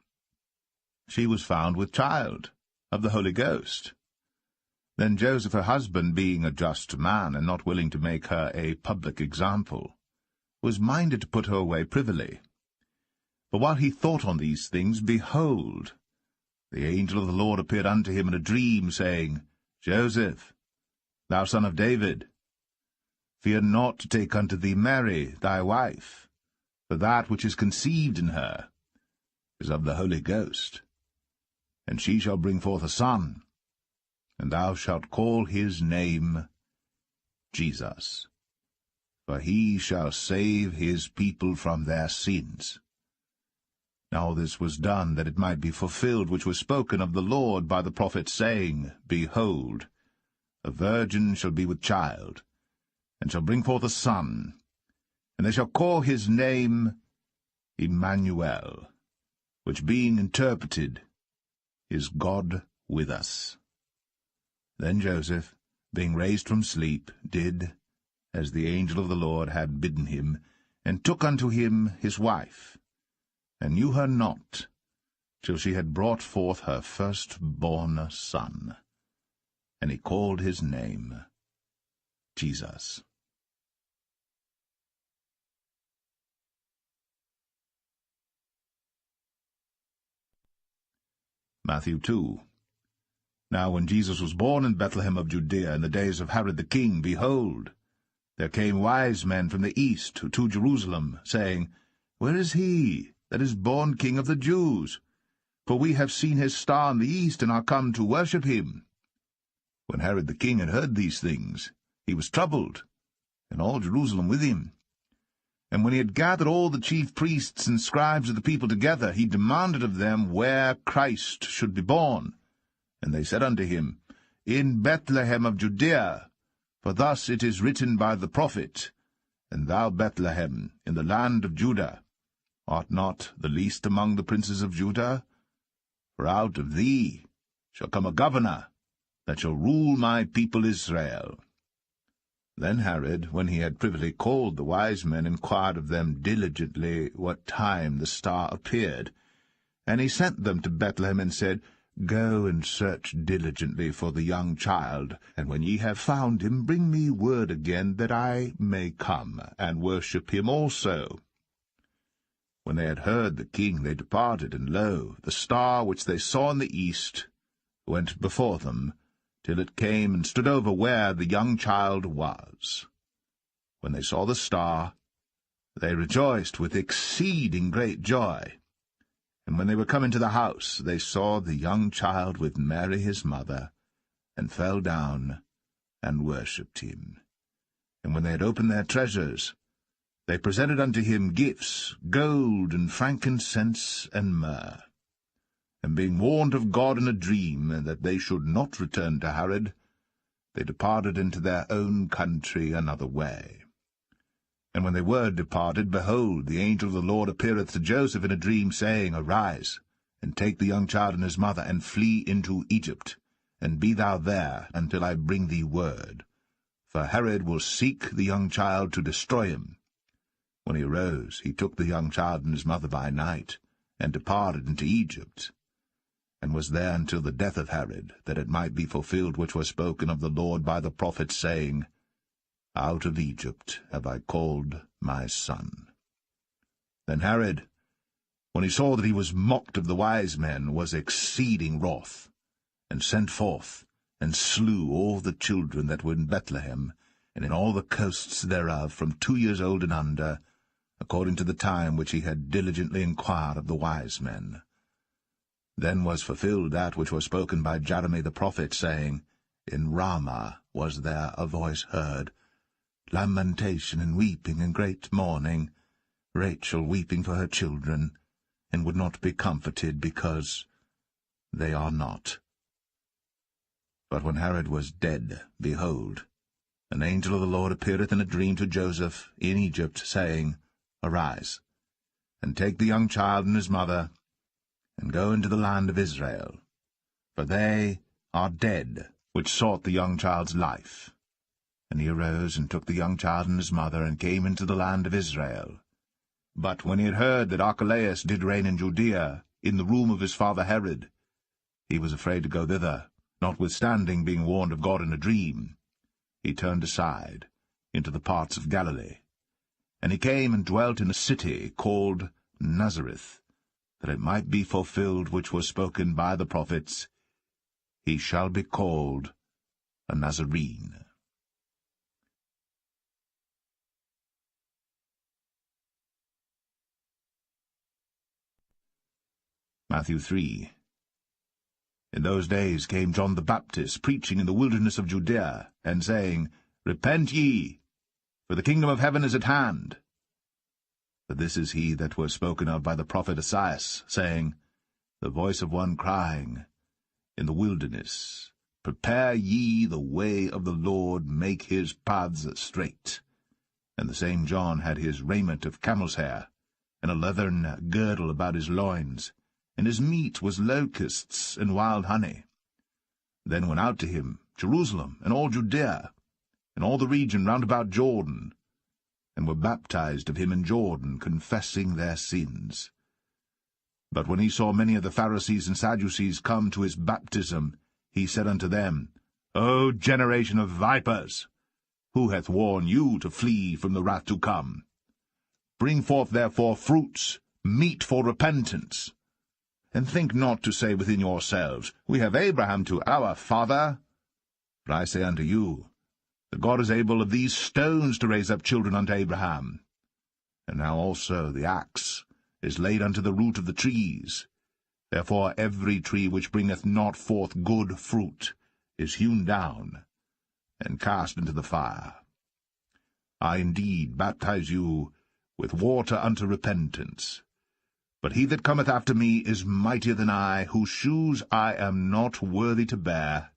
she was found with child of the Holy Ghost. Then Joseph her husband, being a just man, and not willing to make her a public example, was minded to put her away privily. But while he thought on these things, behold, the angel of the Lord appeared unto him in a dream, saying, Joseph, thou son of David, fear not to take unto thee Mary thy wife, for that which is conceived in her is of the Holy Ghost. And she shall bring forth a son, and thou shalt call his name Jesus, for he shall save his people from their sins. Now this was done, that it might be fulfilled which was spoken of the Lord by the prophet, saying, Behold, a virgin shall be with child, and shall bring forth a son, and they shall call his name Emmanuel, which being interpreted is God with us. Then Joseph, being raised from sleep, did as the angel of the Lord had bidden him, and took unto him his wife, and knew her not, till she had brought forth her firstborn son. And he called his name Jesus. Matthew 2. Now when Jesus was born in Bethlehem of Judea in the days of Herod the king, behold, there came wise men from the east to Jerusalem, saying, Where is he that is born King of the Jews? For we have seen his star in the east, and are come to worship him. When Herod the king had heard these things, he was troubled, and all Jerusalem with him. And when he had gathered all the chief priests and scribes of the people together, he demanded of them where Christ should be born. And they said unto him, In Bethlehem of Judea, for thus it is written by the prophet, And thou, Bethlehem, in the land of Judah, art not the least among the princes of Judah? For out of thee shall come a governor, that shall rule my people Israel. Then Herod, when he had privily called the wise men, inquired of them diligently what time the star appeared. And he sent them to Bethlehem, and said, Go and search diligently for the young child, and when ye have found him, bring me word again, that I may come and worship him also. When they had heard the king, they departed, and lo, the star which they saw in the east went before them, till it came and stood over where the young child was. When they saw the star, they rejoiced with exceeding great joy. And when they were come into the house, they saw the young child with Mary his mother, and fell down and worshipped him. And when they had opened their treasures, they presented unto him gifts, gold, and frankincense, and myrrh. And being warned of God in a dream that they should not return to Herod, they departed into their own country another way. And when they were departed, behold, the angel of the Lord appeareth to Joseph in a dream, saying, Arise, and take the young child and his mother, and flee into Egypt, and be thou there until I bring thee word. For Herod will seek the young child to destroy him. When he arose, he took the young child and his mother by night, and departed into Egypt, and was there until the death of Herod, that it might be fulfilled which was spoken of the Lord by the prophet, saying, Out of Egypt have I called my son. Then Herod, when he saw that he was mocked of the wise men, was exceeding wroth, and sent forth, and slew all the children that were in Bethlehem, and in all the coasts thereof, from 2 years old and under, according to the time which he had diligently inquired of the wise men. Then was fulfilled that which was spoken by Jeremy the prophet, saying, In Ramah was there a voice heard, lamentation and weeping and great mourning, Rachel weeping for her children, and would not be comforted, because they are not. But when Herod was dead, behold, an angel of the Lord appeareth in a dream to Joseph in Egypt, saying, Arise, and take the young child and his mother, and go into the land of Israel, for they are dead which sought the young child's life. And he arose, and took the young child and his mother, and came into the land of Israel. But when he had heard that Archelaus did reign in Judea, in the room of his father Herod, he was afraid to go thither, notwithstanding being warned of God in a dream. He turned aside into the parts of Galilee. And he came and dwelt in a city called Nazareth, that it might be fulfilled which was spoken by the prophets, He shall be called a Nazarene. Matthew 3. In those days came John the Baptist, preaching in the wilderness of Judea, and saying, Repent ye, for the kingdom of heaven is at hand. For this is he that was spoken of by the prophet Esaias, saying, The voice of one crying in the wilderness, Prepare ye the way of the Lord, make his paths straight. And the same John had his raiment of camel's hair, and a leathern girdle about his loins, and his meat was locusts and wild honey. Then went out to him Jerusalem, and all Judea, and all the region round about Jordan, and were baptized of him in Jordan, confessing their sins. But when he saw many of the Pharisees and Sadducees come to his baptism, he said unto them, O generation of vipers, who hath warned you to flee from the wrath to come? Bring forth therefore fruits, meet for repentance. And think not to say within yourselves, We have Abraham to our father. For I say unto you, that God is able of these stones to raise up children unto Abraham. And now also the axe is laid unto the root of the trees. Therefore every tree which bringeth not forth good fruit is hewn down, and cast into the fire. I indeed baptize you with water unto repentance. But he that cometh after me is mightier than I, whose shoes I am not worthy to bear.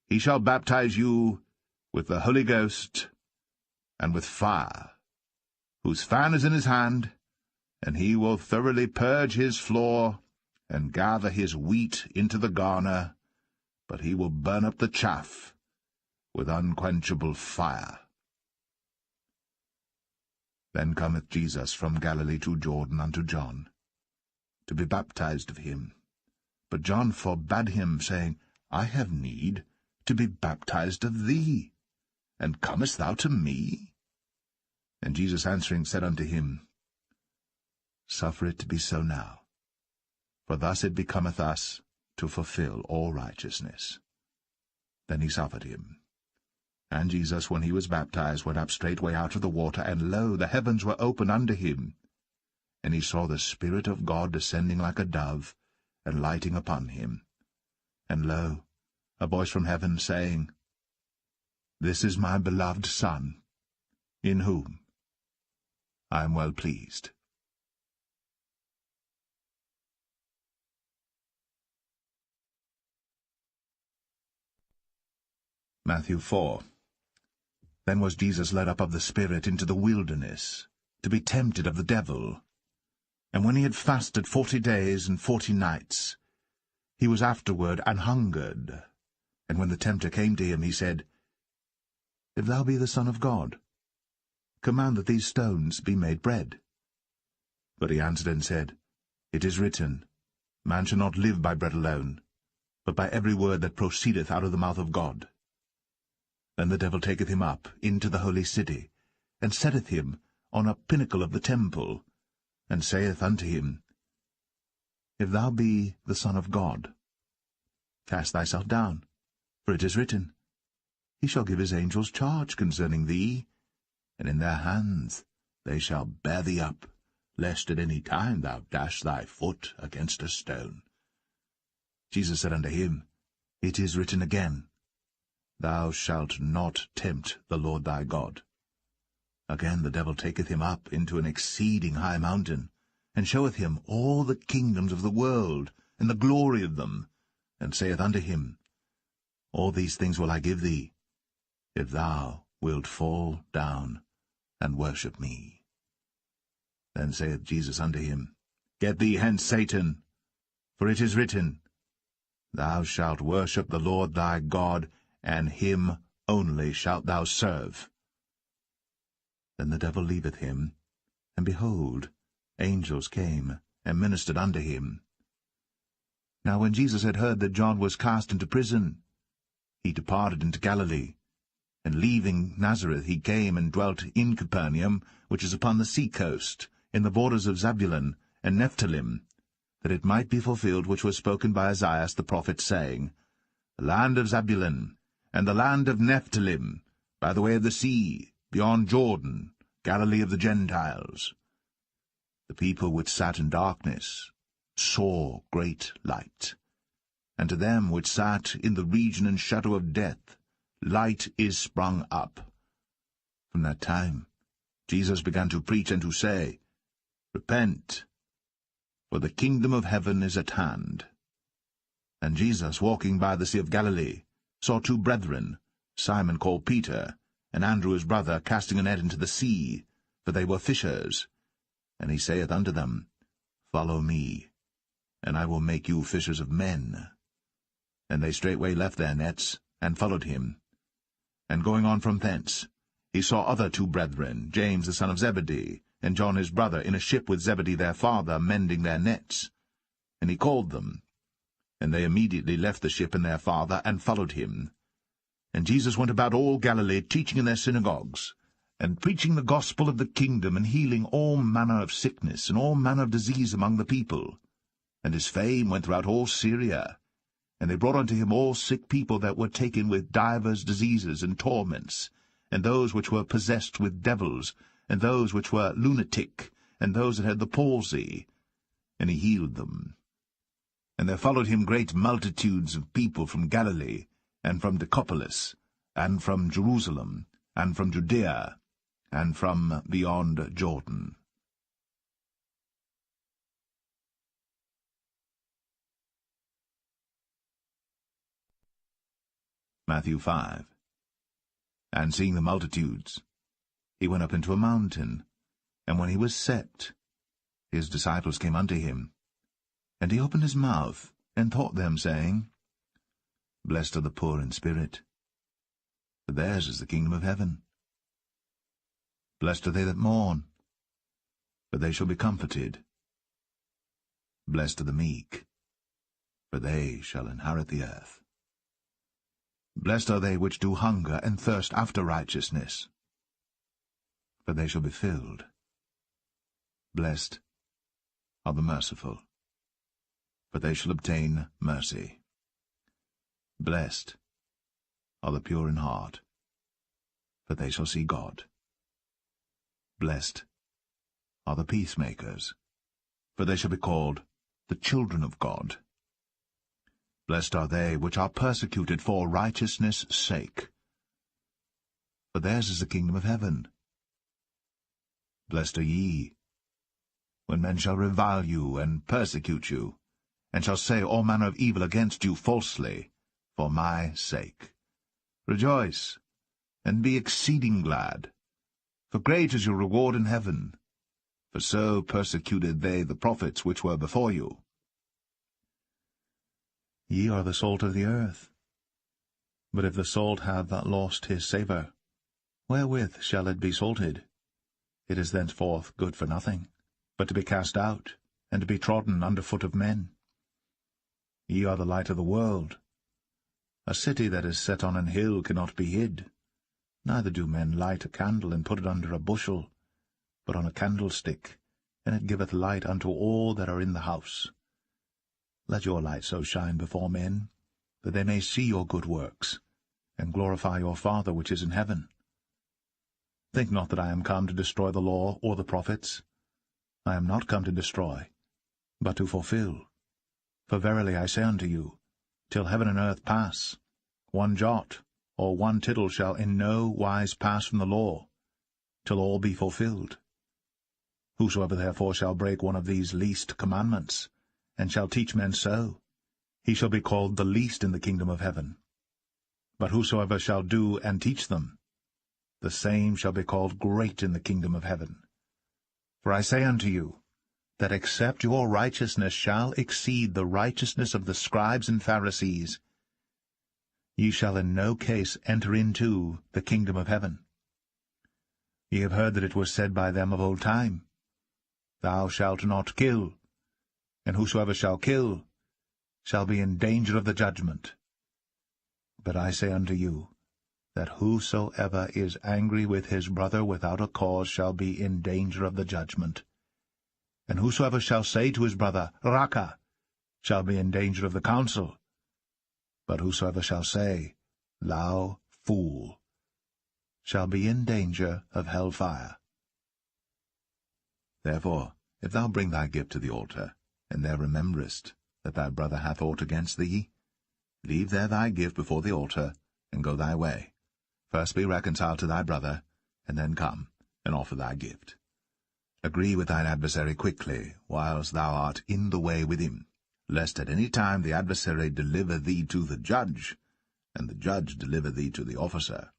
He shall baptize you with the Holy Ghost and with fire, whose fan is in his hand, and he will thoroughly purge his floor, and gather his wheat into the garner, but he will burn up the chaff with unquenchable fire. Then cometh Jesus from Galilee to Jordan unto John, to be baptized of him. But John forbade him, saying, I have need to be baptized of thee, and comest thou to me? And Jesus answering said unto him, suffer it to be so now. For thus it becometh us to fulfill all righteousness. Then he suffered him. And Jesus, when he was baptized, went up straightway out of the water, and lo, the heavens were opened unto him. And he saw the Spirit of God descending like a dove, and lighting upon him. And lo, a voice from heaven, saying, This is my beloved Son, in whom I am well pleased. Matthew 4. Then was Jesus led up of the Spirit into the wilderness, to be tempted of the devil. And when he had fasted 40 days and 40 nights, he was afterward an hungered. And when the tempter came to him, he said, If thou be the Son of God, command that these stones be made bread. But he answered and said, It is written, Man shall not live by bread alone, but by every word that proceedeth out of the mouth of God. Then the devil taketh him up into the holy city, and setteth him on a pinnacle of the temple, and saith unto him, If thou be the Son of God, cast thyself down, for it is written, He shall give his angels charge concerning thee, and in their hands they shall bear thee up, lest at any time thou dash thy foot against a stone. Jesus said unto him, It is written again, Thou shalt not tempt the Lord thy God. Again the devil taketh him up into an exceeding high mountain, and showeth him all the kingdoms of the world, and the glory of them, and saith unto him, All these things will I give thee, if thou wilt fall down and worship me. Then saith Jesus unto him, Get thee hence, Satan, for it is written, Thou shalt worship the Lord thy God, and him only shalt thou serve. Then the devil leaveth him, and behold, angels came and ministered unto him. Now when Jesus had heard that John was cast into prison, he departed into Galilee, and leaving Nazareth he came and dwelt in Capernaum, which is upon the sea coast, in the borders of Zebulun and Nephthalim, that it might be fulfilled which was spoken by Isaiah the prophet, saying, The land of Zebulun, and the land of Nephthalim, by the way of the sea, beyond Jordan, Galilee of the Gentiles. The people which sat in darkness saw great light, and to them which sat in the region and shadow of death, light is sprung up. From that time Jesus began to preach and to say, Repent, for the kingdom of heaven is at hand. And Jesus, walking by the sea of Galilee, saw 2 brethren, Simon called Peter, and Andrew his brother, casting a net into the sea, for they were fishers. And he saith unto them, Follow me, and I will make you fishers of men. And they straightway left their nets, and followed him. And going on from thence, he saw other 2 brethren, James the son of Zebedee, and John his brother, in a ship with Zebedee their father, mending their nets. And he called them. And they immediately left the ship and their father, and followed him. And Jesus went about all Galilee, teaching in their synagogues, and preaching the gospel of the kingdom, and healing all manner of sickness and all manner of disease among the people. And his fame went throughout all Syria. And they brought unto him all sick people that were taken with divers diseases and torments, and those which were possessed with devils, and those which were lunatic, and those that had the palsy. And he healed them. And there followed him great multitudes of people from Galilee, and from Decapolis, and from Jerusalem, and from Judea, and from beyond Jordan. Matthew 5. And seeing the multitudes, he went up into a mountain, and when he was set, his disciples came unto him. And he opened his mouth, and taught them, saying, Blessed are the poor in spirit, for theirs is the kingdom of heaven. Blessed are they that mourn, for they shall be comforted. Blessed are the meek, for they shall inherit the earth. Blessed are they which do hunger and thirst after righteousness, for they shall be filled. Blessed are the merciful, for they shall obtain mercy. Blessed are the pure in heart, for they shall see God. Blessed are the peacemakers, for they shall be called the children of God. Blessed are they which are persecuted for righteousness' sake, for theirs is the kingdom of heaven. Blessed are ye, when men shall revile you and persecute you, and shall say all manner of evil against you falsely, for my sake. Rejoice, and be exceeding glad, for great is your reward in heaven, for so persecuted they the prophets which were before you. Ye are the salt of the earth. But if the salt have lost his savour, wherewith shall it be salted? It is thenceforth good for nothing, but to be cast out, and to be trodden under foot of men. Ye are the light of the world. A city that is set on an hill cannot be hid. Neither do men light a candle and put it under a bushel, but on a candlestick, and it giveth light unto all that are in the house. Let your light so shine before men, that they may see your good works, and glorify your Father which is in heaven. Think not that I am come to destroy the law or the prophets. I am not come to destroy, but to fulfill. For verily I say unto you, till heaven and earth pass, one jot or one tittle shall in no wise pass from the law, till all be fulfilled. Whosoever therefore shall break one of these least commandments, and shall teach men so, he shall be called the least in the kingdom of heaven. But whosoever shall do and teach them, the same shall be called great in the kingdom of heaven. For I say unto you, that except your righteousness shall exceed the righteousness of the scribes and Pharisees, ye shall in no case enter into the kingdom of heaven. Ye have heard that it was said by them of old time, Thou shalt not kill, and whosoever shall kill shall be in danger of the judgment. But I say unto you, that whosoever is angry with his brother without a cause shall be in danger of the judgment. And whosoever shall say to his brother, Raka, shall be in danger of the council. But whosoever shall say, Thou fool, shall be in danger of hell fire. Therefore, if thou bring thy gift to the altar, and there rememberest that thy brother hath aught against thee, leave there thy gift before the altar, and go thy way. First be reconciled to thy brother, and then come, and offer thy gift. Agree with thine adversary quickly, whilst thou art in the way with him, lest at any time the adversary deliver thee to the judge, and the judge deliver thee to the officer,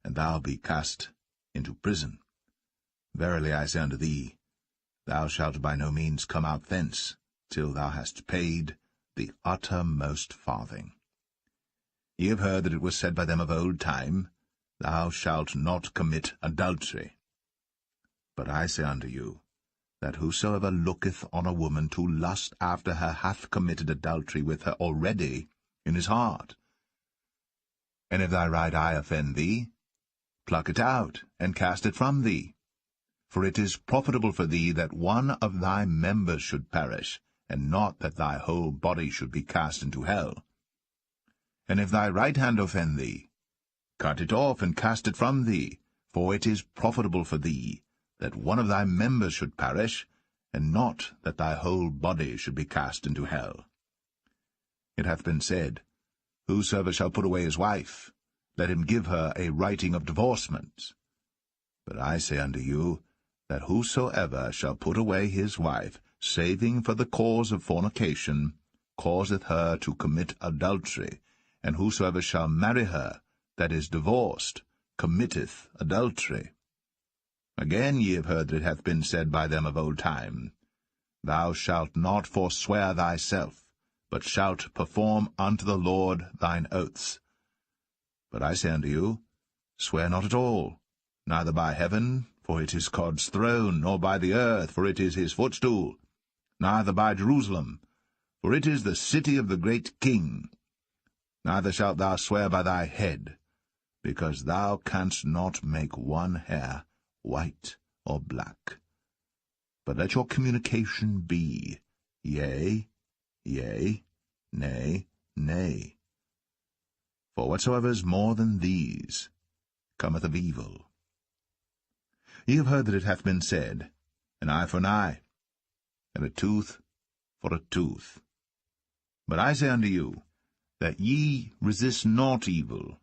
and thou be cast into prison. Verily I say unto thee, thou shalt by no means come out thence, till thou hast paid the uttermost farthing. Ye have heard that it was said by them of old time, Thou shalt not commit adultery. But I say unto you, that whosoever looketh on a woman to lust after her hath committed adultery with her already in his heart. And if thy right eye offend thee, pluck it out, and cast it from thee. For it is profitable for thee that one of thy members should perish, and not that thy whole body should be cast into hell. And if thy right hand offend thee, cut it off, and cast it from thee, for it is profitable for thee that one of thy members should perish, and not that thy whole body should be cast into hell. It hath been said, Whosoever shall put away his wife, let him give her a writing of divorcement. But I say unto you, that whosoever shall put away his wife, saving for the cause of fornication, causeth her to commit adultery, and whosoever shall marry her that is divorced committeth adultery. Again ye have heard that it hath been said by them of old time, Thou shalt not forswear thyself, but shalt perform unto the Lord thine oaths. But I say unto you, Swear not at all, neither by heaven, for it is God's throne, nor by the earth, for it is his footstool, neither by Jerusalem, for it is the city of the great King. Neither shalt thou swear by thy head, because thou canst not make one hair white or black. but let your communication be, yea, yea, nay, nay. For whatsoever is more than these cometh of evil. Ye have heard that it hath been said, An eye for an eye, and a tooth for a tooth. But I say unto you, that ye resist not evil.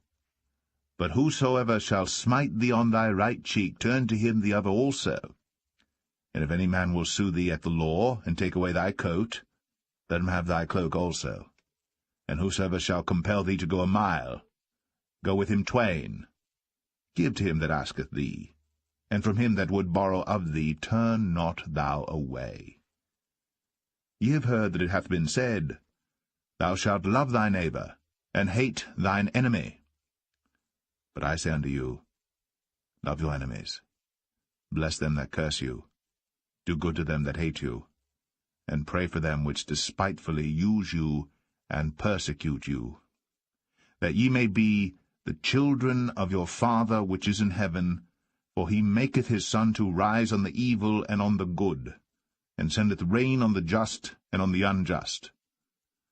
But whosoever shall smite thee on thy right cheek, turn to him the other also. And if any man will sue thee at the law, and take away thy coat, let him have thy cloak also. And whosoever shall compel thee to go a mile, go with him twain. Give to him that asketh thee, and from him that would borrow of thee turn not thou away. Ye have heard that it hath been said, Thou shalt love thy neighbor, and hate thine enemy. But I say unto you, Love your enemies, bless them that curse you, do good to them that hate you, and pray for them which despitefully use you and persecute you, that ye may be the children of your Father which is in heaven, for he maketh his sun to rise on the evil and on the good, and sendeth rain on the just and on the unjust.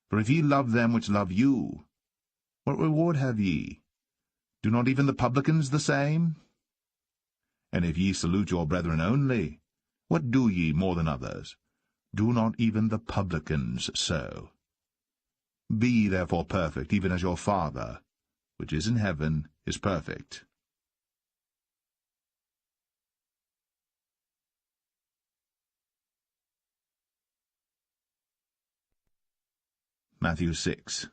For if ye love them which love you, what reward have ye? Do not even the publicans the same? And if ye salute your brethren only, what do ye more than others? Do not even the publicans so? Be ye therefore perfect, even as your Father, which is in heaven, is perfect. Matthew 6.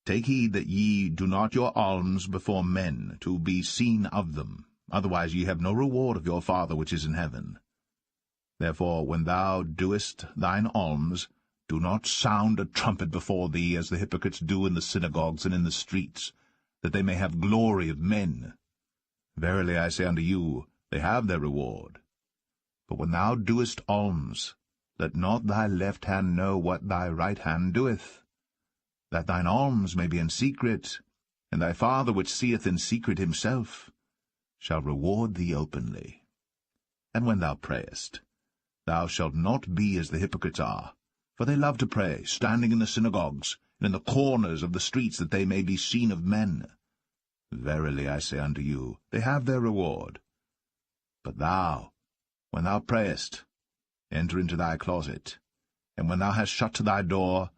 Take heed that ye do not your alms before men, to be seen of them. Otherwise ye have no reward of your Father which is in heaven. Therefore, when thou doest thine alms, do not sound a trumpet before thee, as the hypocrites do in the synagogues and in the streets, that they may have glory of men. Verily I say unto you, they have their reward. But when thou doest alms, let not thy left hand know what thy right hand doeth, that thine alms may be in secret, and thy Father which seeth in secret himself shall reward thee openly. And when thou prayest, thou shalt not be as the hypocrites are, for they love to pray, standing in the synagogues, and in the corners of the streets, that they may be seen of men. Verily I say unto you, they have their reward. But thou, when thou prayest, enter into thy closet, and when thou hast shut thy door,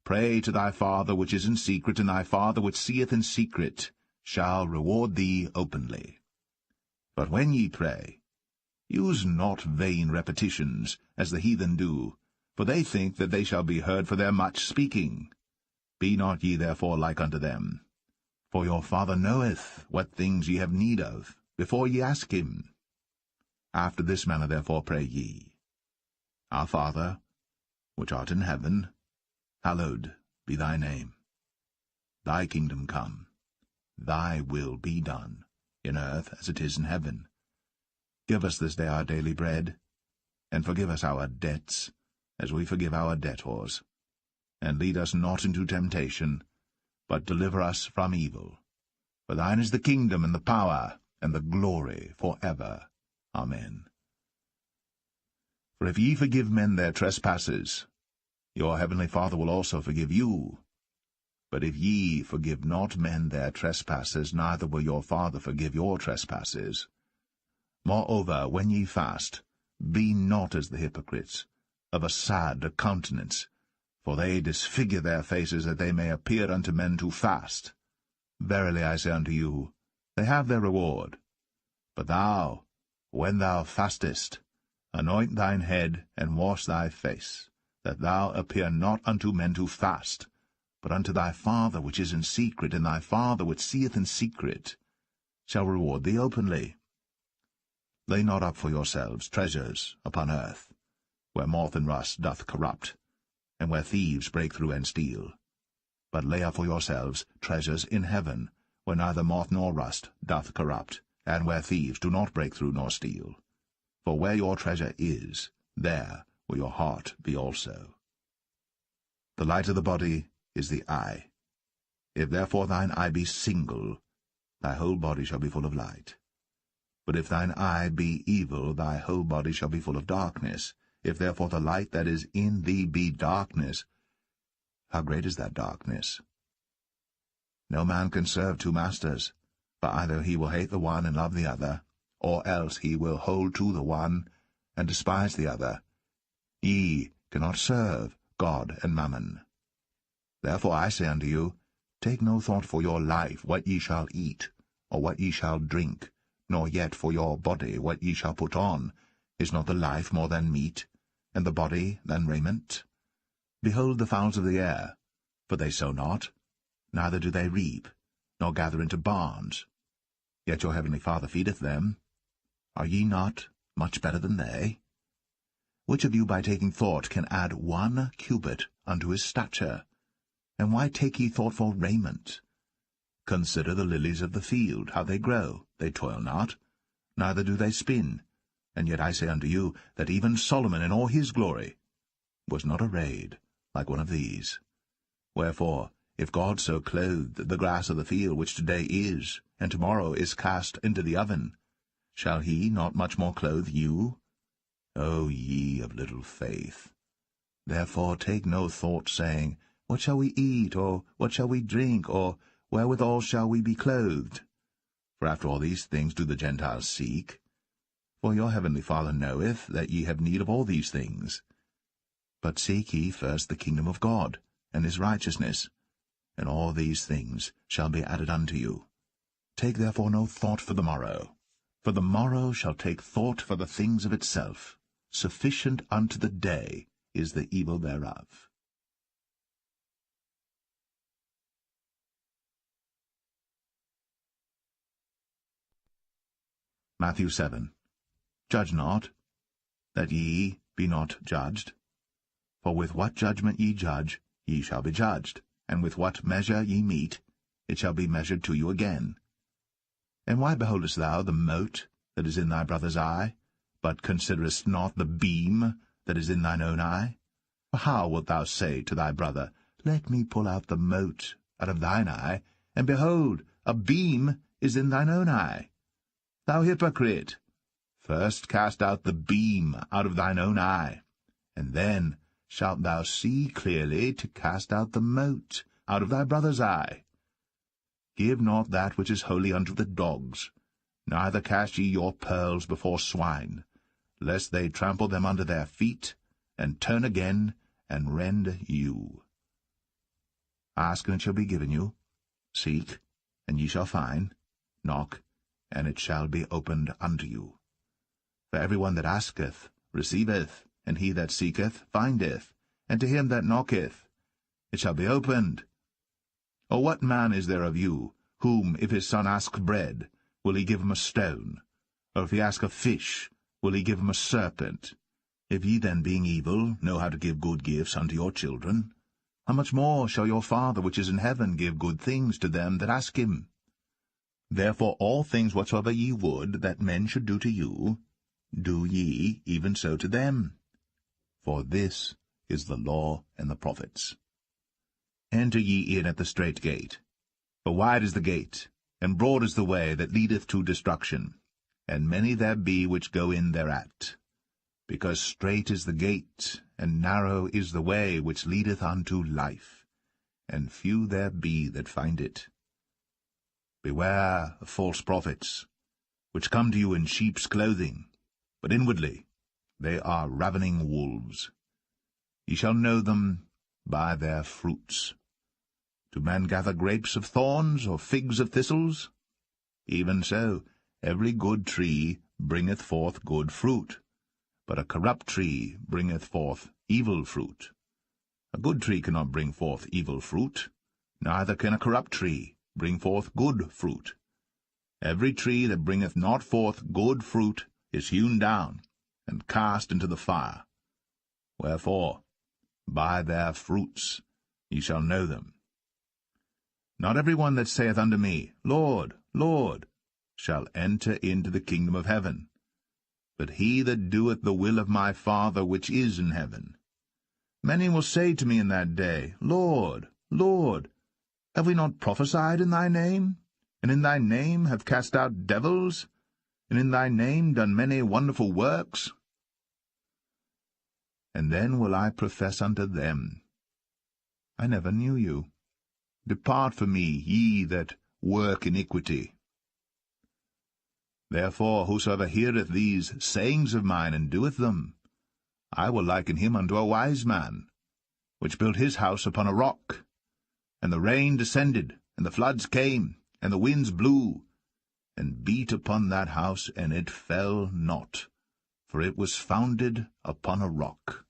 pray to thy Father which is in secret, and thy Father which seeth in secret shall reward thee openly. But when ye pray, use not vain repetitions, as the heathen do, for they think that they shall be heard for their much speaking. Be not ye therefore like unto them. For your Father knoweth what things ye have need of, before ye ask him. After this manner therefore pray ye. Our Father, which art in heaven, hallowed be thy name. Thy kingdom come, thy will be done, in earth as it is in heaven. Give us this day our daily bread, and forgive us our debts, as we forgive our debtors. And lead us not into temptation, but deliver us from evil. For thine is the kingdom, and the power, and the glory, for ever. Amen. For if ye forgive men their trespasses, your heavenly Father will also forgive you. But if ye forgive not men their trespasses, neither will your Father forgive your trespasses. Moreover, when ye fast, be not as the hypocrites, of a sad countenance, for they disfigure their faces, that they may appear unto men to fast. Verily I say unto you, they have their reward. But thou, when thou fastest, anoint thine head, and wash thy face, that thou appear not unto men to fast, but unto thy Father which is in secret, and thy Father which seeth in secret shall reward thee openly. Lay not up for yourselves treasures upon earth, where moth and rust doth corrupt, and where thieves break through and steal. But lay up for yourselves treasures in heaven, where neither moth nor rust doth corrupt, and where thieves do not break through nor steal. For where your treasure is, there will your heart be also. The light of the body is the eye. If therefore thine eye be single, thy whole body shall be full of light. But if thine eye be evil, thy whole body shall be full of darkness. If therefore the light that is in thee be darkness, how great is that darkness? No man can serve two masters, for either he will hate the one and love the other, or else he will hold to the one and despise the other. Ye cannot serve God and mammon. Therefore I say unto you, take no thought for your life, what ye shall eat, or what ye shall drink, nor yet for your body, what ye shall put on. Is not the life more than meat, and the body than raiment? Behold the fowls of the air, for they sow not, neither do they reap, nor gather into barns. Yet your heavenly Father feedeth them. Are ye not much better than they? Which of you by taking thought can add 1 cubit unto his stature? And why take ye thought for raiment? Consider the lilies of the field, how they grow. They toil not, neither do they spin. And yet I say unto you, that even Solomon in all his glory was not arrayed like one of these. Wherefore, if God so clothed the grass of the field, which today is, and tomorrow is cast into the oven, shall he not much more clothe you? O ye of little faith! Therefore take no thought, saying, What shall we eat, or what shall we drink, or wherewithal shall we be clothed? For after all these things do the Gentiles seek. For your heavenly Father knoweth that ye have need of all these things. But seek ye first the kingdom of God, and his righteousness, and all these things shall be added unto you. Take therefore no thought for the morrow, for the morrow shall take thought for the things of itself. Sufficient unto the day is the evil thereof. Matthew 7. Judge not, that ye be not judged. For with what judgment ye judge, ye shall be judged, and with what measure ye mete, it shall be measured to you again. And why beholdest thou the mote that is in thy brother's eye, but considerest not the beam that is in thine own eye? For how wilt thou say to thy brother, Let me pull out the mote out of thine eye, and behold, a beam is in thine own eye? Thou hypocrite! First cast out the beam out of thine own eye, and then shalt thou see clearly to cast out the mote out of thy brother's eye. Give not that which is holy unto the dogs, neither cast ye your pearls before swine, lest they trample them under their feet, and turn again, and rend you. Ask, and it shall be given you. Seek, and ye shall find. Knock, and it shall be opened unto you. For every one that asketh receiveth, and he that seeketh findeth, and to him that knocketh it shall be opened. Or what man is there of you, whom, if his son ask bread, will he give him a stone? Or if he ask a fish, will he give him a serpent? If ye then, being evil, know how to give good gifts unto your children, how much more shall your Father which is in heaven give good things to them that ask him? Therefore all things whatsoever ye would that men should do to you, do ye even so to them. For this is the law and the prophets. Enter ye in at the strait gate. For wide is the gate, and broad is the way that leadeth to destruction, and many there be which go in thereat. Because strait is the gate, and narrow is the way which leadeth unto life, and few there be that find it. Beware of false prophets, which come to you in sheep's clothing, but inwardly they are ravening wolves. Ye shall know them by their fruits. Do men gather grapes of thorns, or figs of thistles? Even so, every good tree bringeth forth good fruit, but a corrupt tree bringeth forth evil fruit. A good tree cannot bring forth evil fruit, neither can a corrupt tree bring forth good fruit. Every tree that bringeth not forth good fruit is hewn down, and cast into the fire. Wherefore, by their fruits ye shall know them. Not every one that saith unto me, Lord, Lord, shall enter into the kingdom of heaven, but he that doeth the will of my Father which is in heaven. Many will say to me in that day, Lord, Lord, have we not prophesied in thy name, and in thy name have cast out devils, and in thy name done many wonderful works? And then will I profess unto them, I never knew you. Depart from me, ye that work iniquity. Therefore whosoever heareth these sayings of mine, and doeth them, I will liken him unto a wise man, which built his house upon a rock. And the rain descended, and the floods came, and the winds blew, and beat upon that house, and it fell not, for it was founded upon a rock.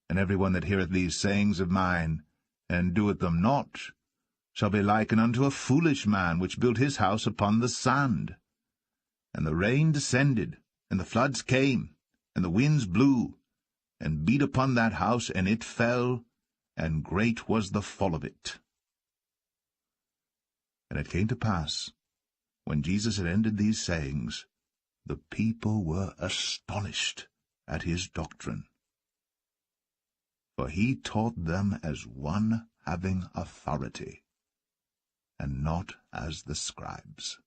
And every one that heareth these sayings of mine, and doeth them not, shall be likened unto a foolish man, which built his house upon the sand. And the rain descended, and the floods came, and the winds blew, and beat upon that house, and it fell, and great was the fall of it. And it came to pass, when Jesus had ended these sayings, the people were astonished at his doctrine. For he taught them as one having authority, and not as the scribes.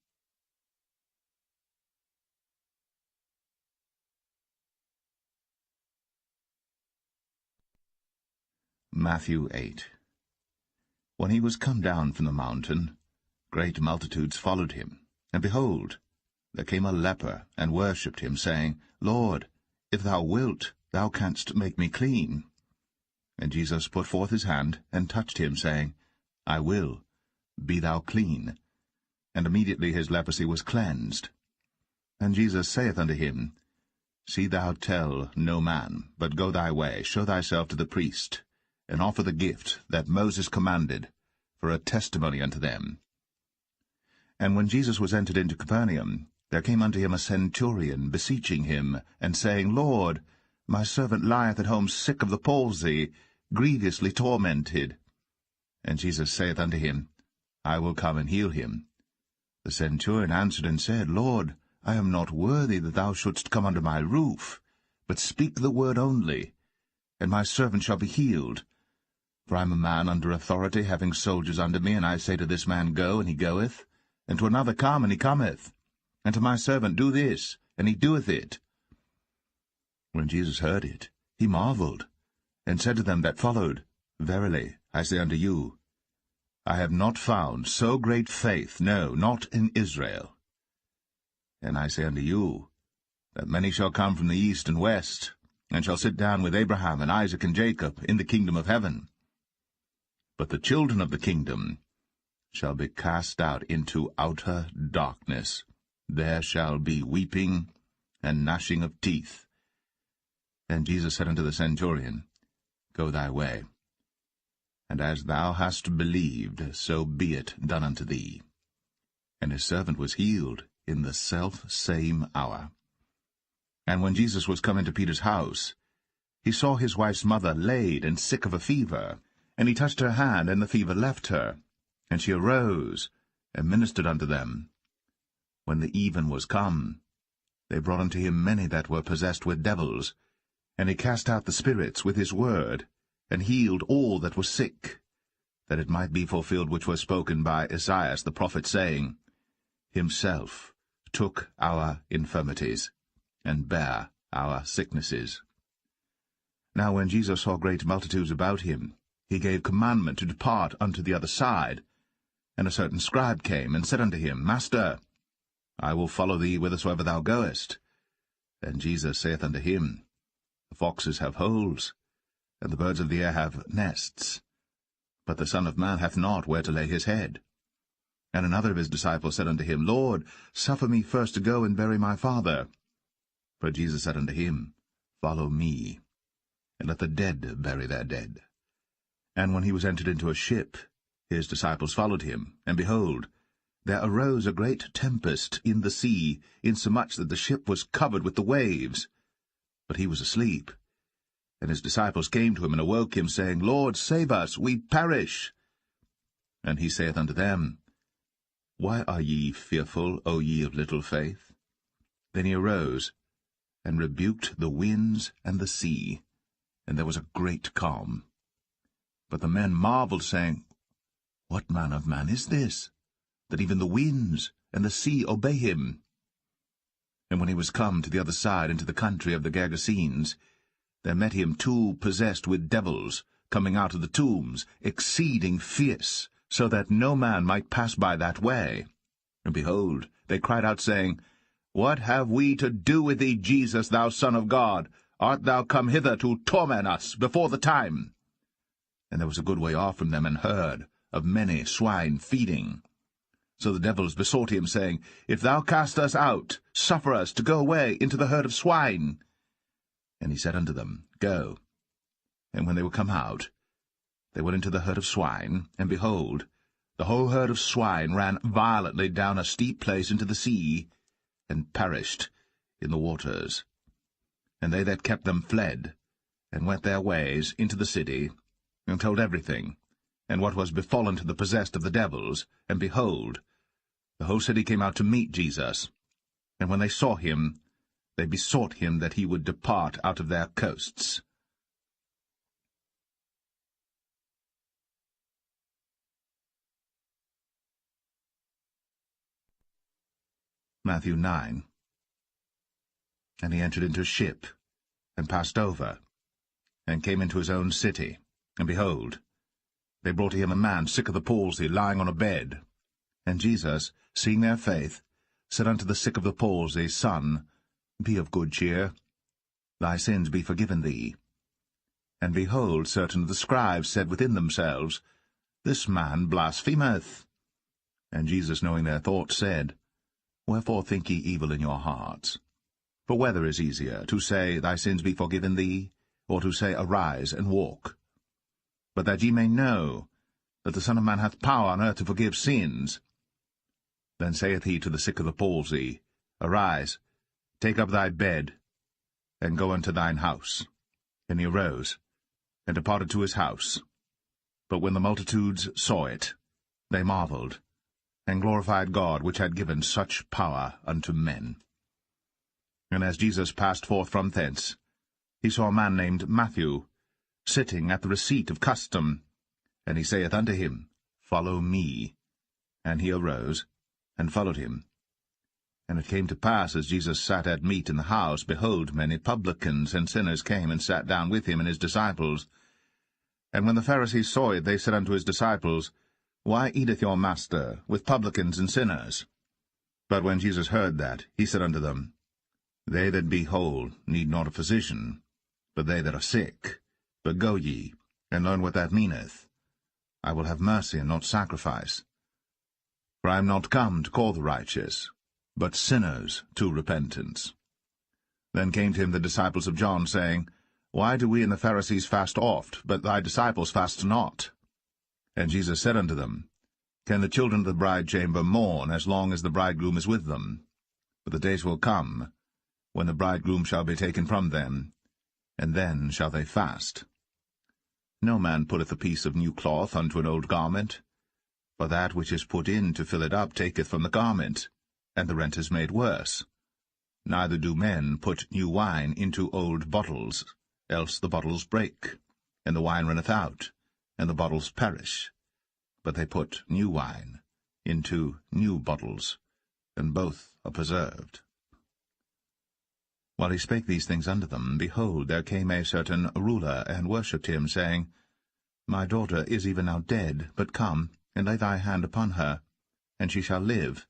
Matthew 8. When he was come down from the mountain, great multitudes followed him. And behold, there came a leper, and worshipped him, saying, Lord, if thou wilt, thou canst make me clean. And Jesus put forth his hand, and touched him, saying, I will, be thou clean. And immediately his leprosy was cleansed. And Jesus saith unto him, See thou tell no man, but go thy way, show thyself to the priest, and offer the gift that Moses commanded, for a testimony unto them. And when Jesus was entered into Capernaum, there came unto him a centurion, beseeching him, and saying, Lord, my servant lieth at home sick of the palsy, grievously tormented. And Jesus saith unto him, I will come and heal him. The centurion answered and said, Lord, I am not worthy that thou shouldst come under my roof, but speak the word only, and my servant shall be healed. For I am a man under authority, having soldiers under me, and I say to this man, Go, and he goeth, and to another, Come, and he cometh, and to my servant, Do this, and he doeth it. When Jesus heard it, he marveled, and said to them that followed, Verily, I say unto you, I have not found so great faith, no, not in Israel. And I say unto you, that many shall come from the east and west, and shall sit down with Abraham and Isaac and Jacob in the kingdom of heaven. But the children of the kingdom shall be cast out into outer darkness. There shall be weeping and gnashing of teeth. And Jesus said unto the centurion, Go thy way, and as thou hast believed, so be it done unto thee. And his servant was healed in the self-same hour. And when Jesus was come into Peter's house, he saw his wife's mother laid and sick of a fever. And he touched her hand, and the fever left her. And she arose, and ministered unto them. When the even was come, they brought unto him many that were possessed with devils. And he cast out the spirits with his word, and healed all that were sick, that it might be fulfilled which was spoken by Esaias the prophet, saying, Himself took our infirmities, and bare our sicknesses. Now when Jesus saw great multitudes about him, he gave commandment to depart unto the other side. And a certain scribe came, and said unto him, Master, I will follow thee whithersoever thou goest. And Jesus saith unto him, The foxes have holes, and the birds of the air have nests, but the Son of Man hath not where to lay his head. And another of his disciples said unto him, Lord, suffer me first to go and bury my father. But Jesus said unto him, Follow me, and let the dead bury their dead. And when he was entered into a ship, his disciples followed him, and behold, there arose a great tempest in the sea, insomuch that the ship was covered with the waves. But he was asleep. And his disciples came to him, and awoke him, saying, Lord, save us, we perish. And he saith unto them, Why are ye fearful, O ye of little faith? Then he arose, and rebuked the winds and the sea, and there was a great calm. But the men marveled, saying, What manner of man is this, that even the winds and the sea obey him? And when he was come to the other side into the country of the Gergesenes, there met him 2 possessed with devils, coming out of the tombs, exceeding fierce, so that no man might pass by that way. And behold, they cried out, saying, What have we to do with thee, Jesus, thou Son of God? Art thou come hither to torment us before the time? And there was a good way off from them an herd of many swine feeding. So the devils besought him, saying, If thou cast us out, suffer us to go away into the herd of swine. And he said unto them, Go. And when they were come out, they went into the herd of swine, and behold, the whole herd of swine ran violently down a steep place into the sea, and perished in the waters. And they that kept them fled, and went their ways into the city, and told everything, and what was befallen to the possessed of the devils. And behold, the whole city came out to meet Jesus. And when they saw him, they besought him that he would depart out of their coasts. Matthew 9. And he entered into a ship, and passed over, and came into his own city. And behold, they brought to him a man sick of the palsy, lying on a bed. And Jesus, seeing their faith, said unto the sick of the palsy, Son, be of good cheer, thy sins be forgiven thee. And behold, certain of the scribes said within themselves, This man blasphemeth. And Jesus, knowing their thoughts, said, Wherefore think ye evil in your hearts? For whether is easier, to say, Thy sins be forgiven thee, or to say, Arise and walk? But that ye may know that the Son of Man hath power on earth to forgive sins. Then saith he to the sick of the palsy, Arise, take up thy bed, and go unto thine house. And he arose, and departed to his house. But when the multitudes saw it, they marveled, and glorified God, which had given such power unto men. And as Jesus passed forth from thence, he saw a man named Matthew, sitting at the receipt of custom. And he saith unto him, Follow me. And he arose, and followed him. And it came to pass, as Jesus sat at meat in the house, behold, many publicans and sinners came and sat down with him and his disciples. And when the Pharisees saw it, they said unto his disciples, Why eateth your master with publicans and sinners? But when Jesus heard that, he said unto them, They that be whole need not a physician, but they that are sick. But go ye, and learn what that meaneth. I will have mercy and not sacrifice. For I am not come to call the righteous, but sinners to repentance. Then came to him the disciples of John, saying, Why do we and the Pharisees fast oft, but thy disciples fast not? And Jesus said unto them, Can the children of the bridechamber mourn as long as the bridegroom is with them? But the days will come, when the bridegroom shall be taken from them, and then shall they fast. No man putteth a piece of new cloth unto an old garment, for that which is put in to fill it up taketh from the garment, and the rent is made worse. Neither do men put new wine into old bottles, else the bottles break, and the wine runneth out, and the bottles perish. But they put new wine into new bottles, and both are preserved. While he spake these things unto them, behold, there came a certain ruler, and worshipped him, saying, My daughter is even now dead, but come, and lay thy hand upon her, and she shall live.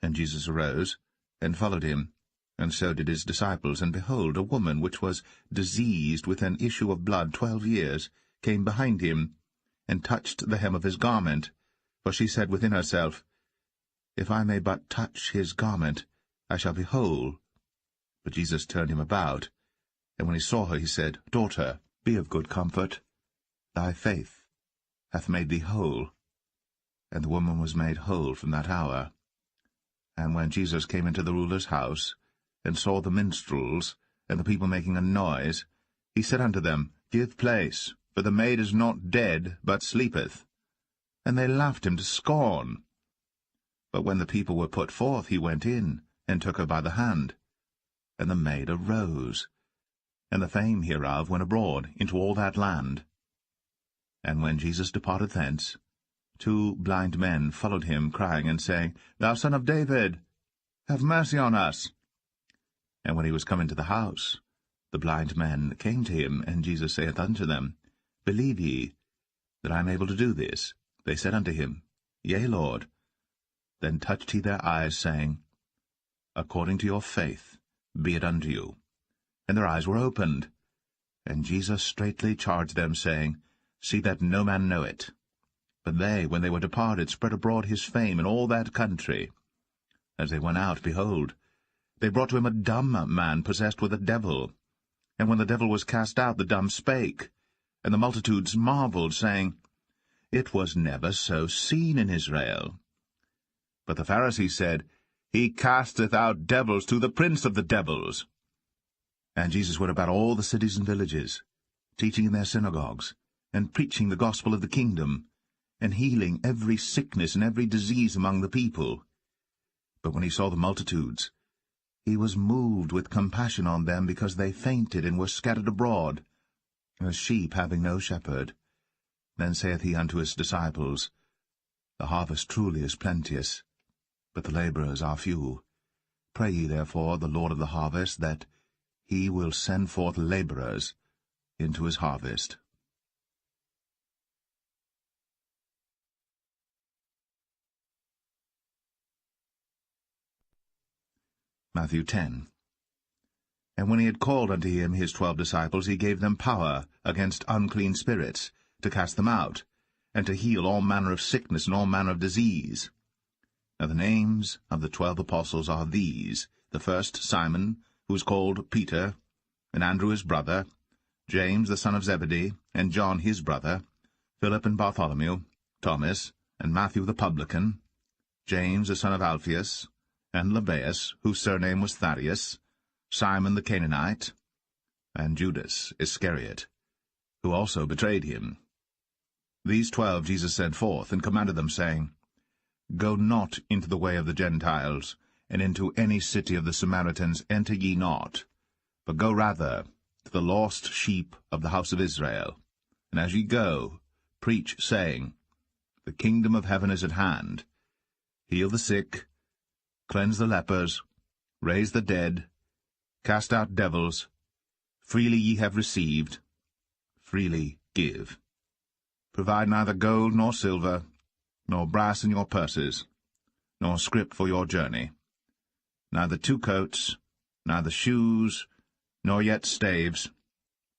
And Jesus arose, and followed him, and so did his disciples. And behold, a woman which was diseased with an issue of blood 12 years came behind him, and touched the hem of his garment. For she said within herself, If I may but touch his garment, I shall be whole. But Jesus turned him about, and when he saw her, he said, Daughter, be of good comfort. Thy faith hath made thee whole. And the woman was made whole from that hour. And when Jesus came into the ruler's house, and saw the minstrels, and the people making a noise, he said unto them, Give place, for the maid is not dead, but sleepeth. And they laughed him to scorn. But when the people were put forth, he went in, and took her by the hand. And the maid arose, and the fame hereof went abroad into all that land. And when Jesus departed thence, 2 blind men followed him, crying and saying, Thou Son of David, have mercy on us. And when he was come into the house, the blind men came to him, and Jesus saith unto them, Believe ye that I am able to do this? They said unto him, Yea, Lord. Then touched he their eyes, saying, According to your faith be it unto you. And their eyes were opened. And Jesus straitly charged them, saying, See that no man know it. But they, when they were departed, spread abroad his fame in all that country. As they went out, behold, they brought to him a dumb man possessed with a devil. And when the devil was cast out, the dumb spake. And the multitudes marveled, saying, It was never so seen in Israel. But the Pharisees said, He casteth out devils through the prince of the devils. And Jesus went about all the cities and villages, teaching in their synagogues, and preaching the gospel of the kingdom, and healing every sickness and every disease among the people. But when he saw the multitudes, he was moved with compassion on them, because they fainted and were scattered abroad, as sheep having no shepherd. Then saith he unto his disciples, The harvest truly is plenteous, but the laborers are few. Pray ye therefore the Lord of the harvest, that he will send forth laborers into his harvest. Matthew 10. And when he had called unto him his 12 disciples, he gave them power against unclean spirits, to cast them out, and to heal all manner of sickness and all manner of disease. Now the names of the 12 apostles are these: the first Simon, who is called Peter, and Andrew his brother, James the son of Zebedee, and John his brother, Philip and Bartholomew, Thomas, and Matthew the publican, James the son of Alphaeus, and Lebbaeus, whose surname was Thaddeus, Simon the Canaanite, and Judas Iscariot, who also betrayed him. These 12 Jesus sent forth, and commanded them, saying, Go not into the way of the Gentiles, and into any city of the Samaritans enter ye not, but go rather to the lost sheep of the house of Israel. And as ye go, preach, saying, The kingdom of heaven is at hand. Heal the sick, cleanse the lepers, raise the dead, cast out devils. Freely ye have received, freely give. Provide neither gold nor silver, nor brass in your purses, nor scrip for your journey, neither 2 coats, neither shoes, nor yet staves,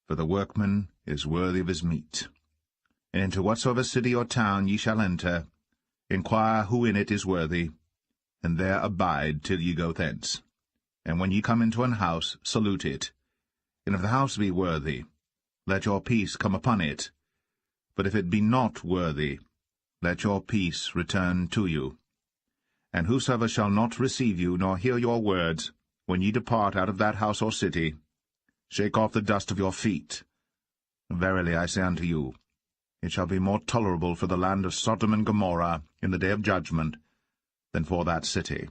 for the workman is worthy of his meat. And into whatsoever city or town ye shall enter, inquire who in it is worthy, and there abide till ye go thence. And when ye come into an house, salute it. And if the house be worthy, let your peace come upon it. But if it be not worthy, let your peace return to you. And whosoever shall not receive you, nor hear your words, when ye depart out of that house or city, shake off the dust of your feet. Verily I say unto you, it shall be more tolerable for the land of Sodom and Gomorrah in the day of judgment than for that city.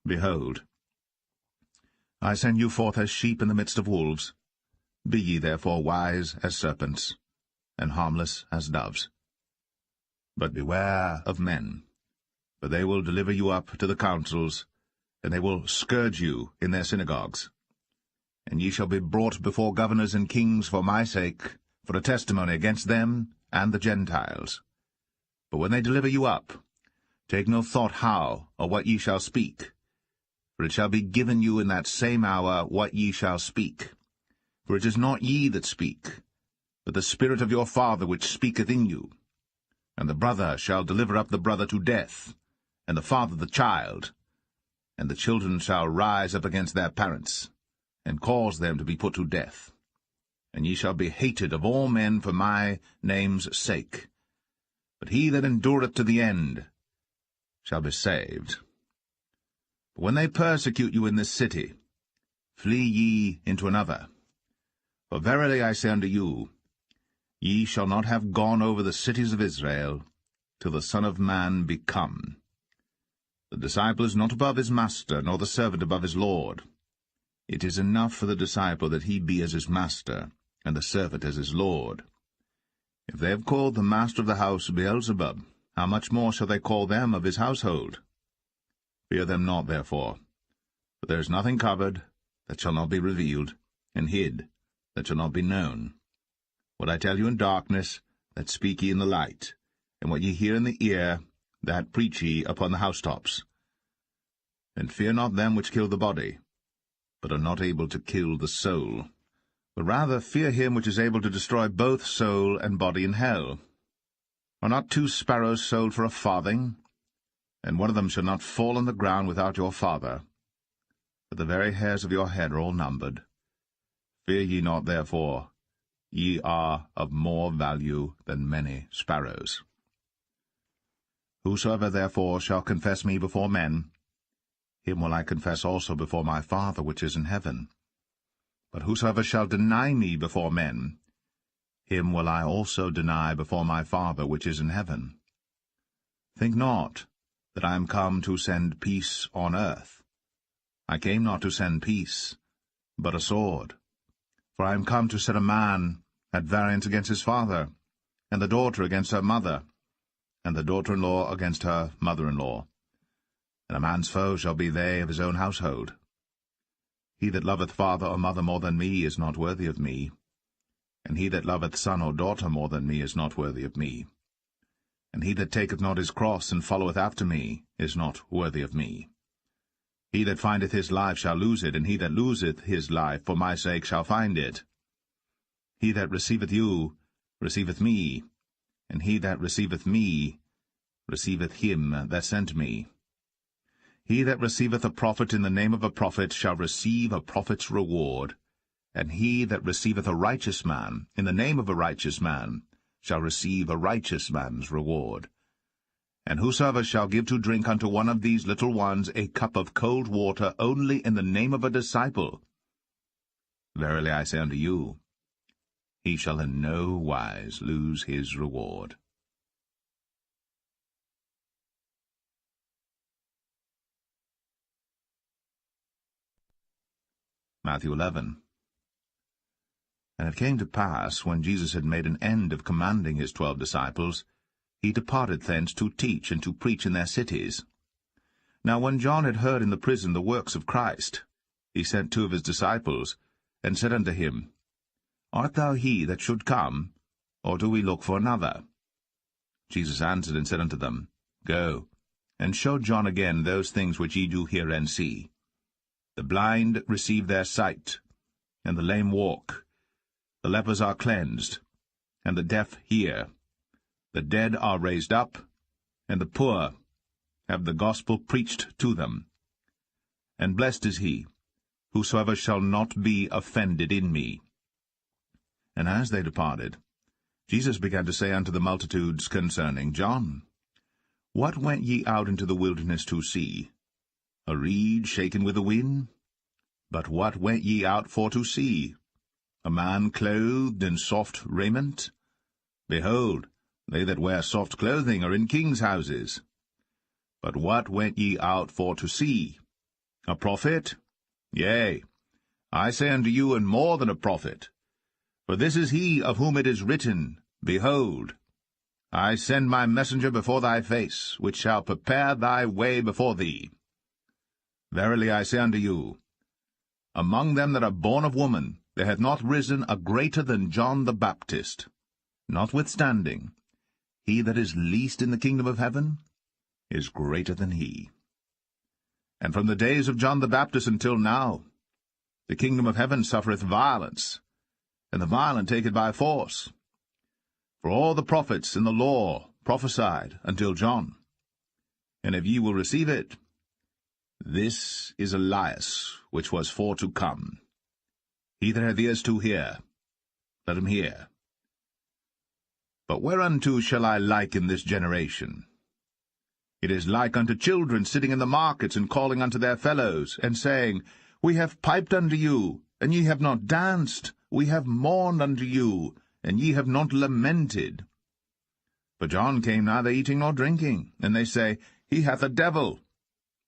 Behold, I send you forth as sheep in the midst of wolves. Be ye therefore wise as serpents, and harmless as doves. But beware of men, for they will deliver you up to the councils, and they will scourge you in their synagogues. And ye shall be brought before governors and kings for my sake, for a testimony against them and the Gentiles. But when they deliver you up, take no thought how or what ye shall speak, for it shall be given you in that same hour what ye shall speak. For it is not ye that speak, but the Spirit of your Father which speaketh in you. And the brother shall deliver up the brother to death, and the father the child, and the children shall rise up against their parents, and cause them to be put to death. And ye shall be hated of all men for my name's sake. But he that endureth to the end shall be saved. But when they persecute you in this city, flee ye into another. For verily I say unto you, ye shall not have gone over the cities of Israel, till the Son of Man be come. The disciple is not above his master, nor the servant above his Lord. It is enough for the disciple that he be as his master, and the servant as his Lord. If they have called the master of the house Beelzebub, how much more shall they call them of his household? Fear them not, therefore, for there is nothing covered that shall not be revealed, and hid, that shall not be known. What I tell you in darkness, that speak ye in the light, and what ye hear in the ear, that preach ye upon the housetops. And fear not them which kill the body, but are not able to kill the soul, but rather fear him which is able to destroy both soul and body in hell. Are not 2 sparrows sold for a farthing? And one of them shall not fall on the ground without your Father. But the very hairs of your head are all numbered. Fear ye not, therefore, ye are of more value than many sparrows. Whosoever therefore shall confess me before men, him will I confess also before my Father which is in heaven. But whosoever shall deny me before men, him will I also deny before my Father which is in heaven. Think not that I am come to send peace on earth. I came not to send peace, but a sword. For I am come to set a man at variance against his father, and the daughter against her mother, and the daughter-in-law against her mother-in-law. And a man's foe shall be they of his own household. He that loveth father or mother more than me is not worthy of me, and he that loveth son or daughter more than me is not worthy of me. And he that taketh not his cross and followeth after me is not worthy of me. He that findeth his life shall lose it, and he that loseth his life for my sake shall find it. He that receiveth you receiveth me, and he that receiveth me receiveth him that sent me. He that receiveth a prophet in the name of a prophet shall receive a prophet's reward, and he that receiveth a righteous man in the name of a righteous man shall receive a righteous man's reward. And whosoever shall give to drink unto one of these little ones a cup of cold water only in the name of a disciple, verily I say unto you, he shall in no wise lose his reward. Matthew 11. And it came to pass, when Jesus had made an end of commanding his 12 disciples, he departed thence to teach and to preach in their cities. Now when John had heard in the prison the works of Christ, he sent 2 of his disciples, and said unto him, Art thou he that should come, or do we look for another? Jesus answered and said unto them, Go, and show John again those things which ye do hear and see. The blind receive their sight, and the lame walk. The lepers are cleansed, and the deaf hear. The dead are raised up, and the poor have the gospel preached to them. And blessed is he, whosoever shall not be offended in me. And as they departed, Jesus began to say unto the multitudes concerning John, What went ye out into the wilderness to see? A reed shaken with the wind? But what went ye out for to see? A man clothed in soft raiment? Behold, they that wear soft clothing are in kings' houses. But what went ye out for to see? A prophet? Yea, I say unto you, and more than a prophet. For this is he of whom it is written, Behold, I send my messenger before thy face, which shall prepare thy way before thee. Verily I say unto you, among them that are born of woman there hath not risen a greater than John the Baptist. Notwithstanding, he that is least in the kingdom of heaven is greater than he. And from the days of John the Baptist until now, the kingdom of heaven suffereth violence, and the violent take it by force. For all the prophets in the law prophesied until John. And if ye will receive it, this is Elias, which was for to come. He that hath ears to hear, let him hear. But whereunto shall I liken this generation? It is like unto children sitting in the markets, and calling unto their fellows, and saying, We have piped unto you, and ye have not danced. We have mourned unto you, and ye have not lamented. For John came neither eating nor drinking, and they say, He hath a devil.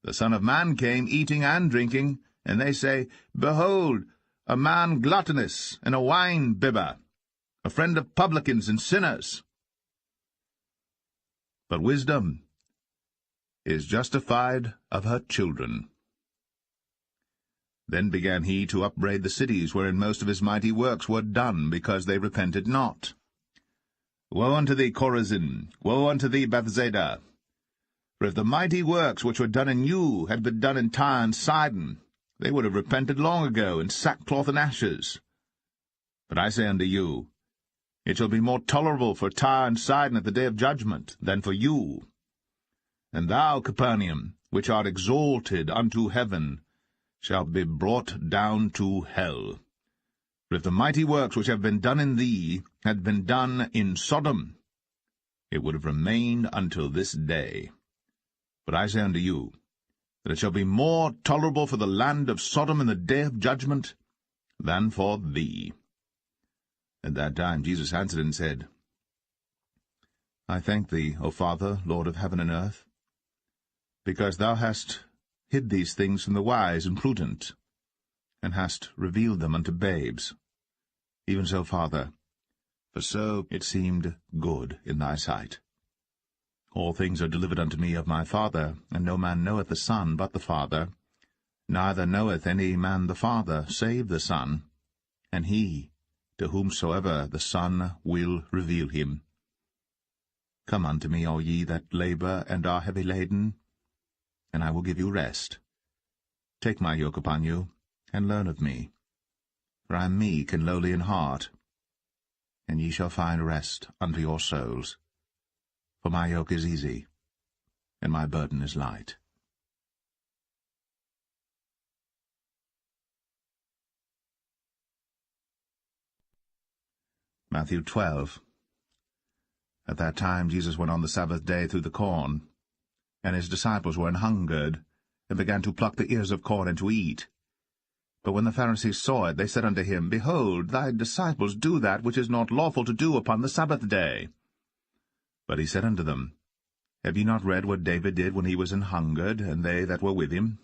The Son of Man came eating and drinking, and they say, Behold, a man gluttonous, and a wine-bibber, a friend of publicans and sinners. But wisdom is justified of her children. Then began he to upbraid the cities wherein most of his mighty works were done, because they repented not. Woe unto thee, Chorazin! Woe unto thee, Bethsaida! For if the mighty works which were done in you had been done in Tyre and Sidon, they would have repented long ago in sackcloth and ashes. But I say unto you, it shall be more tolerable for Tyre and Sidon at the day of judgment than for you. And thou, Capernaum, which art exalted unto heaven, shalt be brought down to hell. For if the mighty works which have been done in thee had been done in Sodom, it would have remained until this day. But I say unto you, that it shall be more tolerable for the land of Sodom in the day of judgment than for thee. At that time Jesus answered and said, I thank thee, O Father, Lord of heaven and earth, because thou hast hid these things from the wise and prudent, and hast revealed them unto babes. Even so, Father, for so it seemed good in thy sight. All things are delivered unto me of my Father, and no man knoweth the Son but the Father, neither knoweth any man the Father, save the Son, and he, to whomsoever the Son will reveal him. Come unto me, all ye that labor and are heavy laden, and I will give you rest. Take my yoke upon you, and learn of me. For I am meek and lowly in heart, and ye shall find rest unto your souls. For my yoke is easy, and my burden is light. Matthew 12. At that time Jesus went on the Sabbath day through the corn, and his disciples were an hungered, and began to pluck the ears of corn and to eat. But when the Pharisees saw it, they said unto him, Behold, thy disciples do that which is not lawful to do upon the Sabbath day. But he said unto them, Have ye not read what David did when he was an hungered, and they that were with him?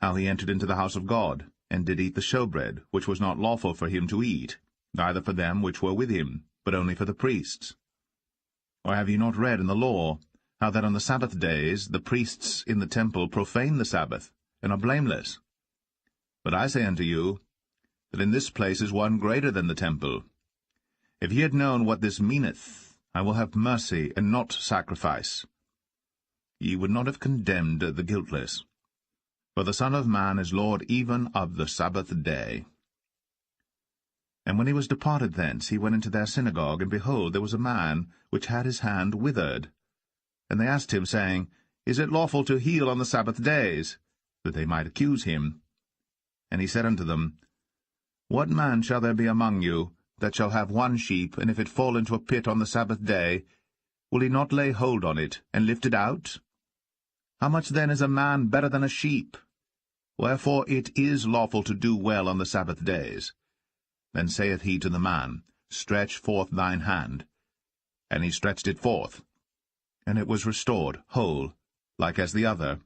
How he entered into the house of God, and did eat the showbread, which was not lawful for him to eat, neither for them which were with him, but only for the priests? Or have ye not read in the law, how that on the Sabbath days the priests in the temple profane the Sabbath, and are blameless? But I say unto you, that in this place is one greater than the temple. If ye had known what this meaneth, I will have mercy, and not sacrifice, ye would not have condemned the guiltless. For the Son of Man is Lord even of the Sabbath day. And when he was departed thence, he went into their synagogue, and behold, there was a man which had his hand withered. And they asked him, saying, Is it lawful to heal on the Sabbath days? That they might accuse him. And he said unto them, What man shall there be among you, that shall have one sheep, and if it fall into a pit on the Sabbath day, will he not lay hold on it, and lift it out? How much then is a man better than a sheep? Wherefore it is lawful to do well on the Sabbath days. Then saith he to the man, Stretch forth thine hand. And he stretched it forth, and it was restored whole, like as the other.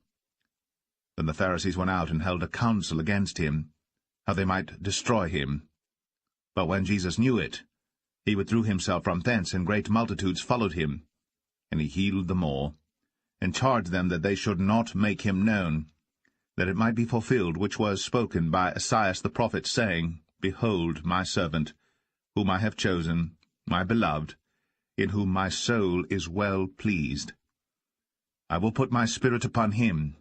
Then the Pharisees went out and held a council against him, how they might destroy him. But when Jesus knew it, he withdrew himself from thence, and great multitudes followed him. And he healed them all, and charged them that they should not make him known, that it might be fulfilled which was spoken by Esaias the prophet, saying, Behold my servant, whom I have chosen, my beloved, in whom my soul is well pleased. I will put my spirit upon him,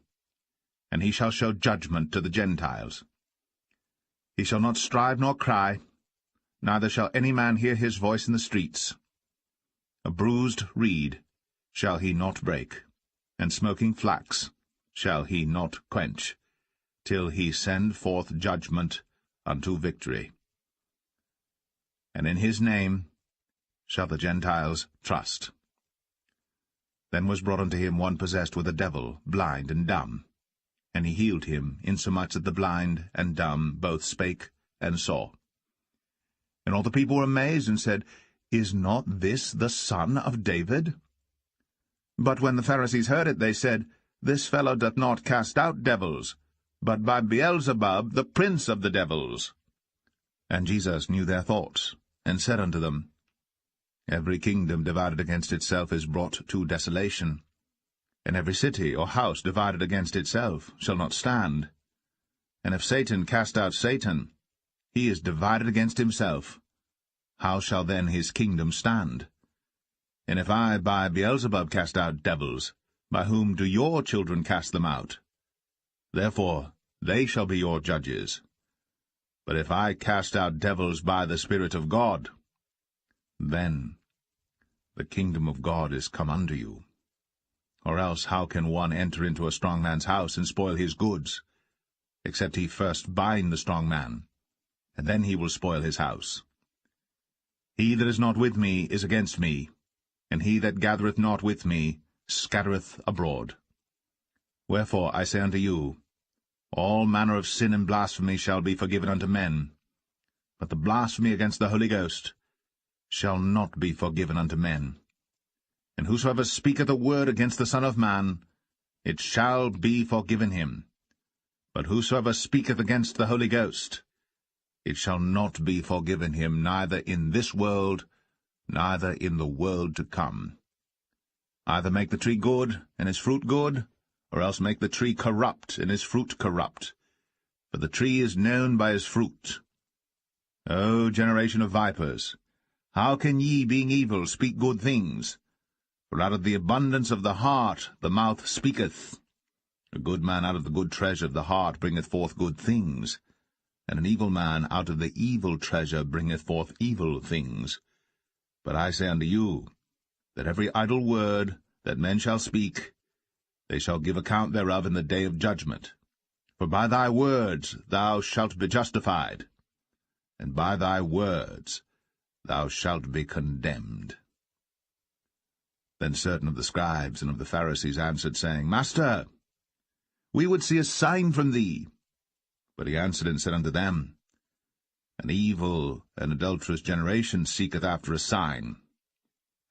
and he shall show judgment to the Gentiles. He shall not strive nor cry, neither shall any man hear his voice in the streets. A bruised reed shall he not break, and smoking flax shall he not quench, till he send forth judgment unto victory. And in his name shall the Gentiles trust. Then was brought unto him one possessed with a devil, blind and dumb. And he healed him, insomuch that the blind and dumb both spake and saw. And all the people were amazed, and said, Is not this the son of David? But when the Pharisees heard it, they said, This fellow doth not cast out devils, but by Beelzebub, the prince of the devils. And Jesus knew their thoughts, and said unto them, Every kingdom divided against itself is brought to desolation, and every city or house divided against itself shall not stand. And if Satan cast out Satan, he is divided against himself. How shall then his kingdom stand? And if I by Beelzebub cast out devils, by whom do your children cast them out? Therefore they shall be your judges. But if I cast out devils by the Spirit of God, then the kingdom of God is come unto you. Or else how can one enter into a strong man's house and spoil his goods, except he first bind the strong man, and then he will spoil his house? He that is not with me is against me, and he that gathereth not with me scattereth abroad. Wherefore I say unto you, all manner of sin and blasphemy shall be forgiven unto men, but the blasphemy against the Holy Ghost shall not be forgiven unto men. And whosoever speaketh a word against the Son of Man, it shall be forgiven him. But whosoever speaketh against the Holy Ghost, it shall not be forgiven him, neither in this world, neither in the world to come. Either make the tree good, and his fruit good, or else make the tree corrupt, and his fruit corrupt. For the tree is known by his fruit. O generation of vipers, how can ye, being evil, speak good things? For out of the abundance of the heart the mouth speaketh. A good man out of the good treasure of the heart bringeth forth good things, and an evil man out of the evil treasure bringeth forth evil things. But I say unto you, that every idle word that men shall speak, they shall give account thereof in the day of judgment. For by thy words thou shalt be justified, and by thy words thou shalt be condemned. Then certain of the scribes and of the Pharisees answered, saying, Master, we would see a sign from thee. But he answered and said unto them, An evil and adulterous generation seeketh after a sign,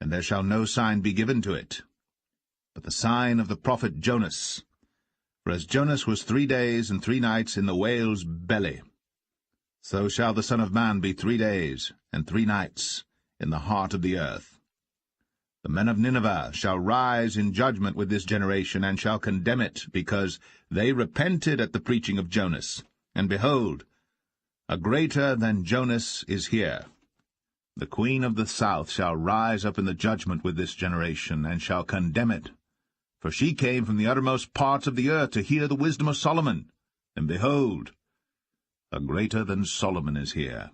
and there shall no sign be given to it, but the sign of the prophet Jonas. For as Jonas was 3 days and 3 nights in the whale's belly, so shall the Son of Man be 3 days and 3 nights in the heart of the earth. The men of Nineveh shall rise in judgment with this generation, and shall condemn it, because they repented at the preaching of Jonas. And behold, a greater than Jonas is here. The queen of the south shall rise up in the judgment with this generation, and shall condemn it. For she came from the uttermost parts of the earth to hear the wisdom of Solomon. And behold, a greater than Solomon is here.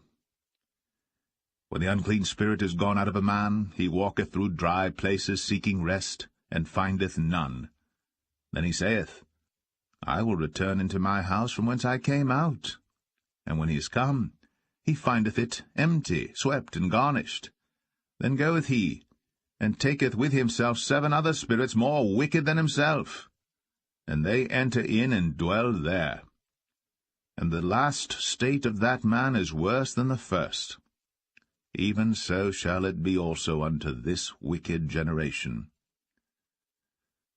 When the unclean spirit is gone out of a man, he walketh through dry places seeking rest, and findeth none. Then he saith, I will return into my house from whence I came out. And when he is come, he findeth it empty, swept, and garnished. Then goeth he, and taketh with himself 7 other spirits more wicked than himself, and they enter in and dwell there. And the last state of that man is worse than the first. Even so shall it be also unto this wicked generation.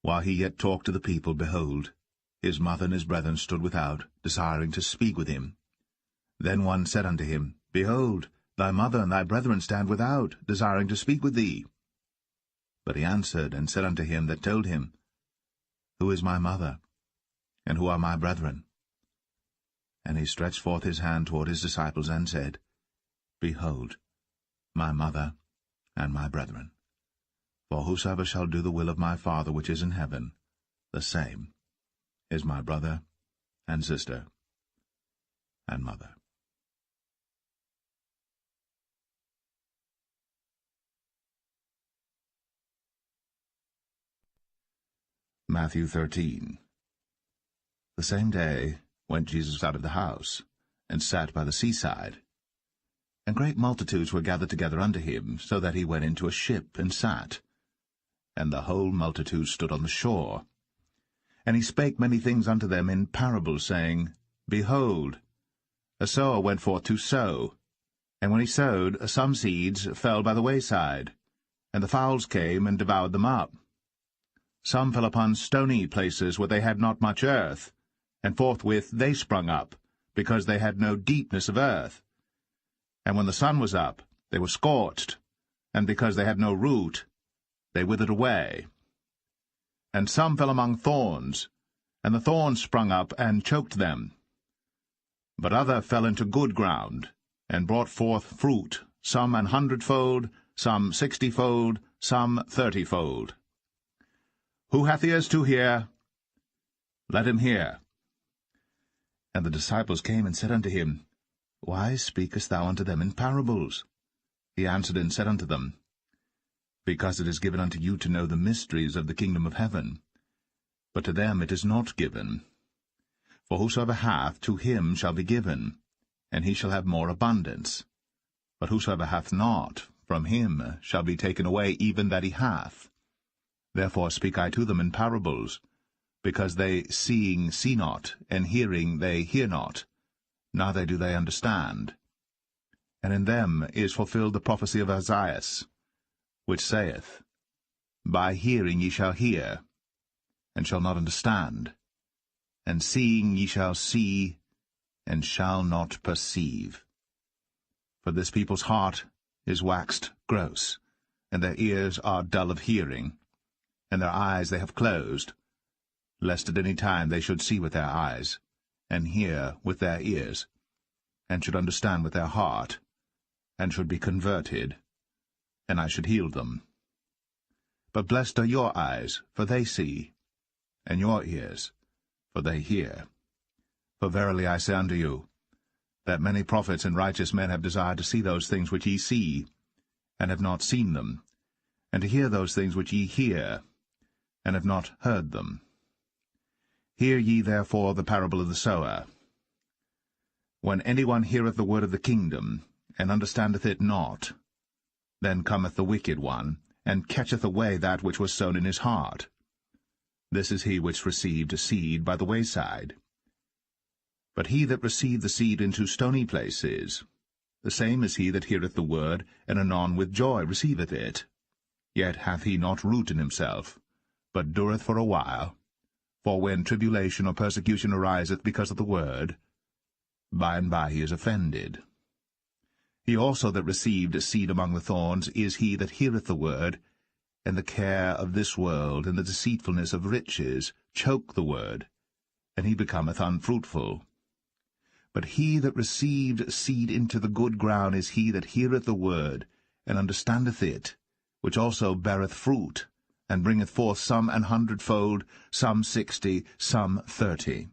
While he yet talked to the people, behold, his mother and his brethren stood without, desiring to speak with him. Then one said unto him, Behold, thy mother and thy brethren stand without, desiring to speak with thee. But he answered and said unto him that told him, Who is my mother, and who are my brethren? And he stretched forth his hand toward his disciples, and said, Behold, my mother and my brethren. For whosoever shall do the will of my Father which is in heaven, the same is my brother and sister and mother. Matthew 13. The same day went Jesus out of the house, and sat by the seaside. And great multitudes were gathered together unto him, so that he went into a ship, and sat. And the whole multitude stood on the shore. And he spake many things unto them in parables, saying, Behold, a sower went forth to sow. And when he sowed, some seeds fell by the wayside, and the fowls came and devoured them up. Some fell upon stony places where they had not much earth, and forthwith they sprung up, because they had no deepness of earth. And when the sun was up, they were scorched, and because they had no root, they withered away. And some fell among thorns, and the thorns sprung up and choked them. But other fell into good ground, and brought forth fruit, some 100-fold, some 60-fold, some 30-fold. Who hath ears to hear, let him hear. And the disciples came and said unto him, Why speakest thou unto them in parables? He answered and said unto them, Because it is given unto you to know the mysteries of the kingdom of heaven, but to them it is not given. For whosoever hath, to him shall be given, and he shall have more abundance. But whosoever hath not, from him shall be taken away even that he hath. Therefore speak I to them in parables, because they seeing see not, and hearing they hear not, neither do they understand. And in them is fulfilled the prophecy of Isaiah, which saith, By hearing ye shall hear, and shall not understand, and seeing ye shall see, and shall not perceive. For this people's heart is waxed gross, and their ears are dull of hearing, and their eyes they have closed, lest at any time they should see with their eyes, and hear with their ears, and should understand with their heart, and should be converted, and I should heal them. But blessed are your eyes, for they see, and your ears, for they hear. For verily I say unto you, that many prophets and righteous men have desired to see those things which ye see, and have not seen them, and to hear those things which ye hear, and have not heard them. Hear ye therefore the parable of the sower. When any one heareth the word of the kingdom, and understandeth it not, then cometh the wicked one, and catcheth away that which was sown in his heart. This is he which received seed by the wayside. But he that received the seed into stony places, the same is he that heareth the word, and anon with joy receiveth it. Yet hath he not root in himself, but dureth for a while. For when tribulation or persecution ariseth because of the word, by and by he is offended. He also that received seed among the thorns is he that heareth the word, and the care of this world and the deceitfulness of riches choke the word, and he becometh unfruitful. But he that received seed into the good ground is he that heareth the word, and understandeth it, which also beareth fruit, and bringeth forth some 100-fold, some 60, some 30.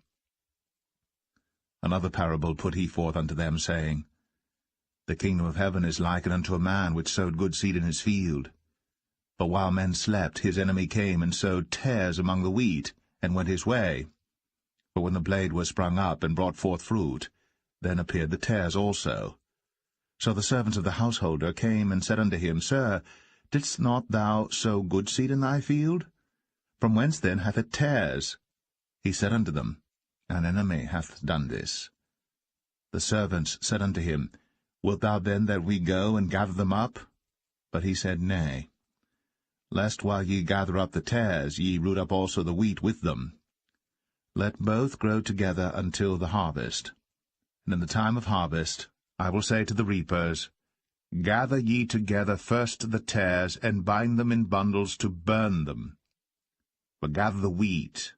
Another parable put he forth unto them, saying, The kingdom of heaven is likened unto a man which sowed good seed in his field. But while men slept, his enemy came and sowed tares among the wheat, and went his way. For when the blade was sprung up and brought forth fruit, then appeared the tares also. So the servants of the householder came and said unto him, Sir, didst not thou sow good seed in thy field? From whence then hath it tares? He said unto them, An enemy hath done this. The servants said unto him, Wilt thou then that we go and gather them up? But he said, Nay, lest while ye gather up the tares, ye root up also the wheat with them. Let both grow together until the harvest. And in the time of harvest I will say to the reapers, Gather ye together first the tares, and bind them in bundles to burn them. But gather the wheat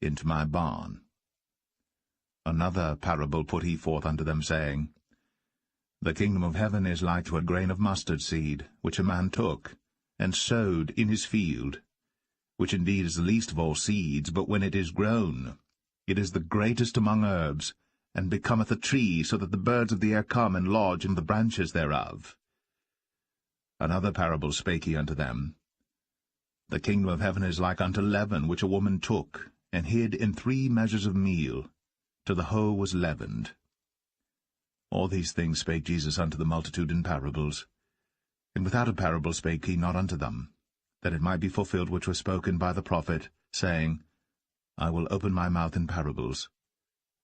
into my barn. Another parable put he forth unto them, saying, The kingdom of heaven is like to a grain of mustard seed, which a man took, and sowed in his field, which indeed is the least of all seeds, but when it is grown, it is the greatest among herbs, and becometh a tree, so that the birds of the air come and lodge in the branches thereof. Another parable spake he unto them. The kingdom of heaven is like unto leaven, which a woman took, and hid in 3 measures of meal, till the whole was leavened. All these things spake Jesus unto the multitude in parables. And without a parable spake he not unto them, that it might be fulfilled which was spoken by the prophet, saying, I will open my mouth in parables.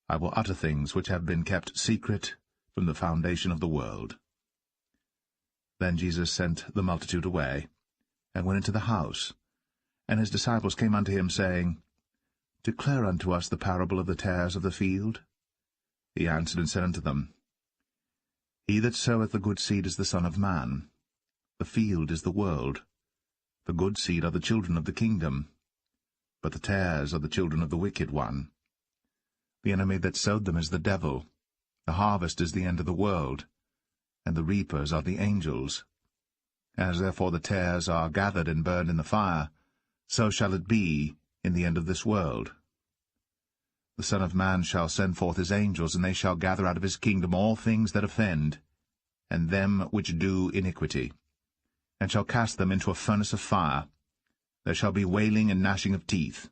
I will utter things which have been kept secret from the foundation of the world. Then Jesus sent the multitude away, and went into the house. And his disciples came unto him, saying, Declare unto us the parable of the tares of the field. He answered and said unto them, He that soweth the good seed is the Son of Man. The field is the world. The good seed are the children of the kingdom, but the tares are the children of the wicked one. The enemy that sowed them is the devil. The harvest is the end of the world, and the reapers are the angels. As therefore the tares are gathered and burned in the fire, so shall it be in the end of this world. The Son of Man shall send forth his angels, and they shall gather out of his kingdom all things that offend, and them which do iniquity, and shall cast them into a furnace of fire. There shall be wailing and gnashing of teeth.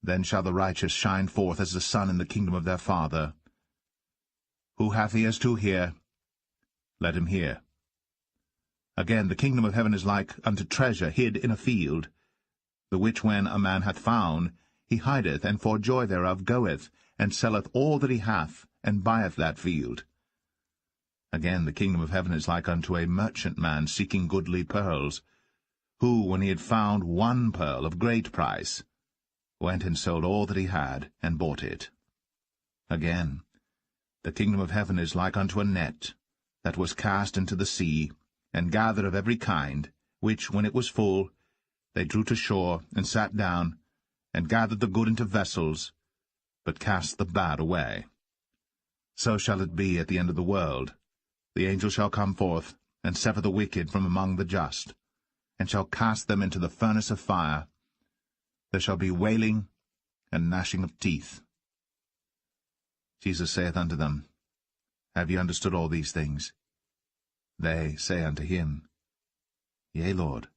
Then shall the righteous shine forth as the sun in the kingdom of their Father. Who hath ears to hear, let him hear. Again, the kingdom of heaven is like unto treasure hid in a field, the which when a man hath found, he hideth, and for joy thereof goeth, and selleth all that he hath, and buyeth that field. Again, the kingdom of heaven is like unto a merchantman seeking goodly pearls, who, when he had found one pearl of great price, went and sold all that he had, and bought it. Again, the kingdom of heaven is like unto a net, that was cast into the sea, and gathered of every kind, which, when it was full, they drew to shore, and sat down, and gathered the good into vessels, but cast the bad away. So shall it be at the end of the world. The angel shall come forth, and sever the wicked from among the just, and shall cast them into the furnace of fire. There shall be wailing and gnashing of teeth. Jesus saith unto them, Have ye understood all these things? They say unto him, Yea, Lord.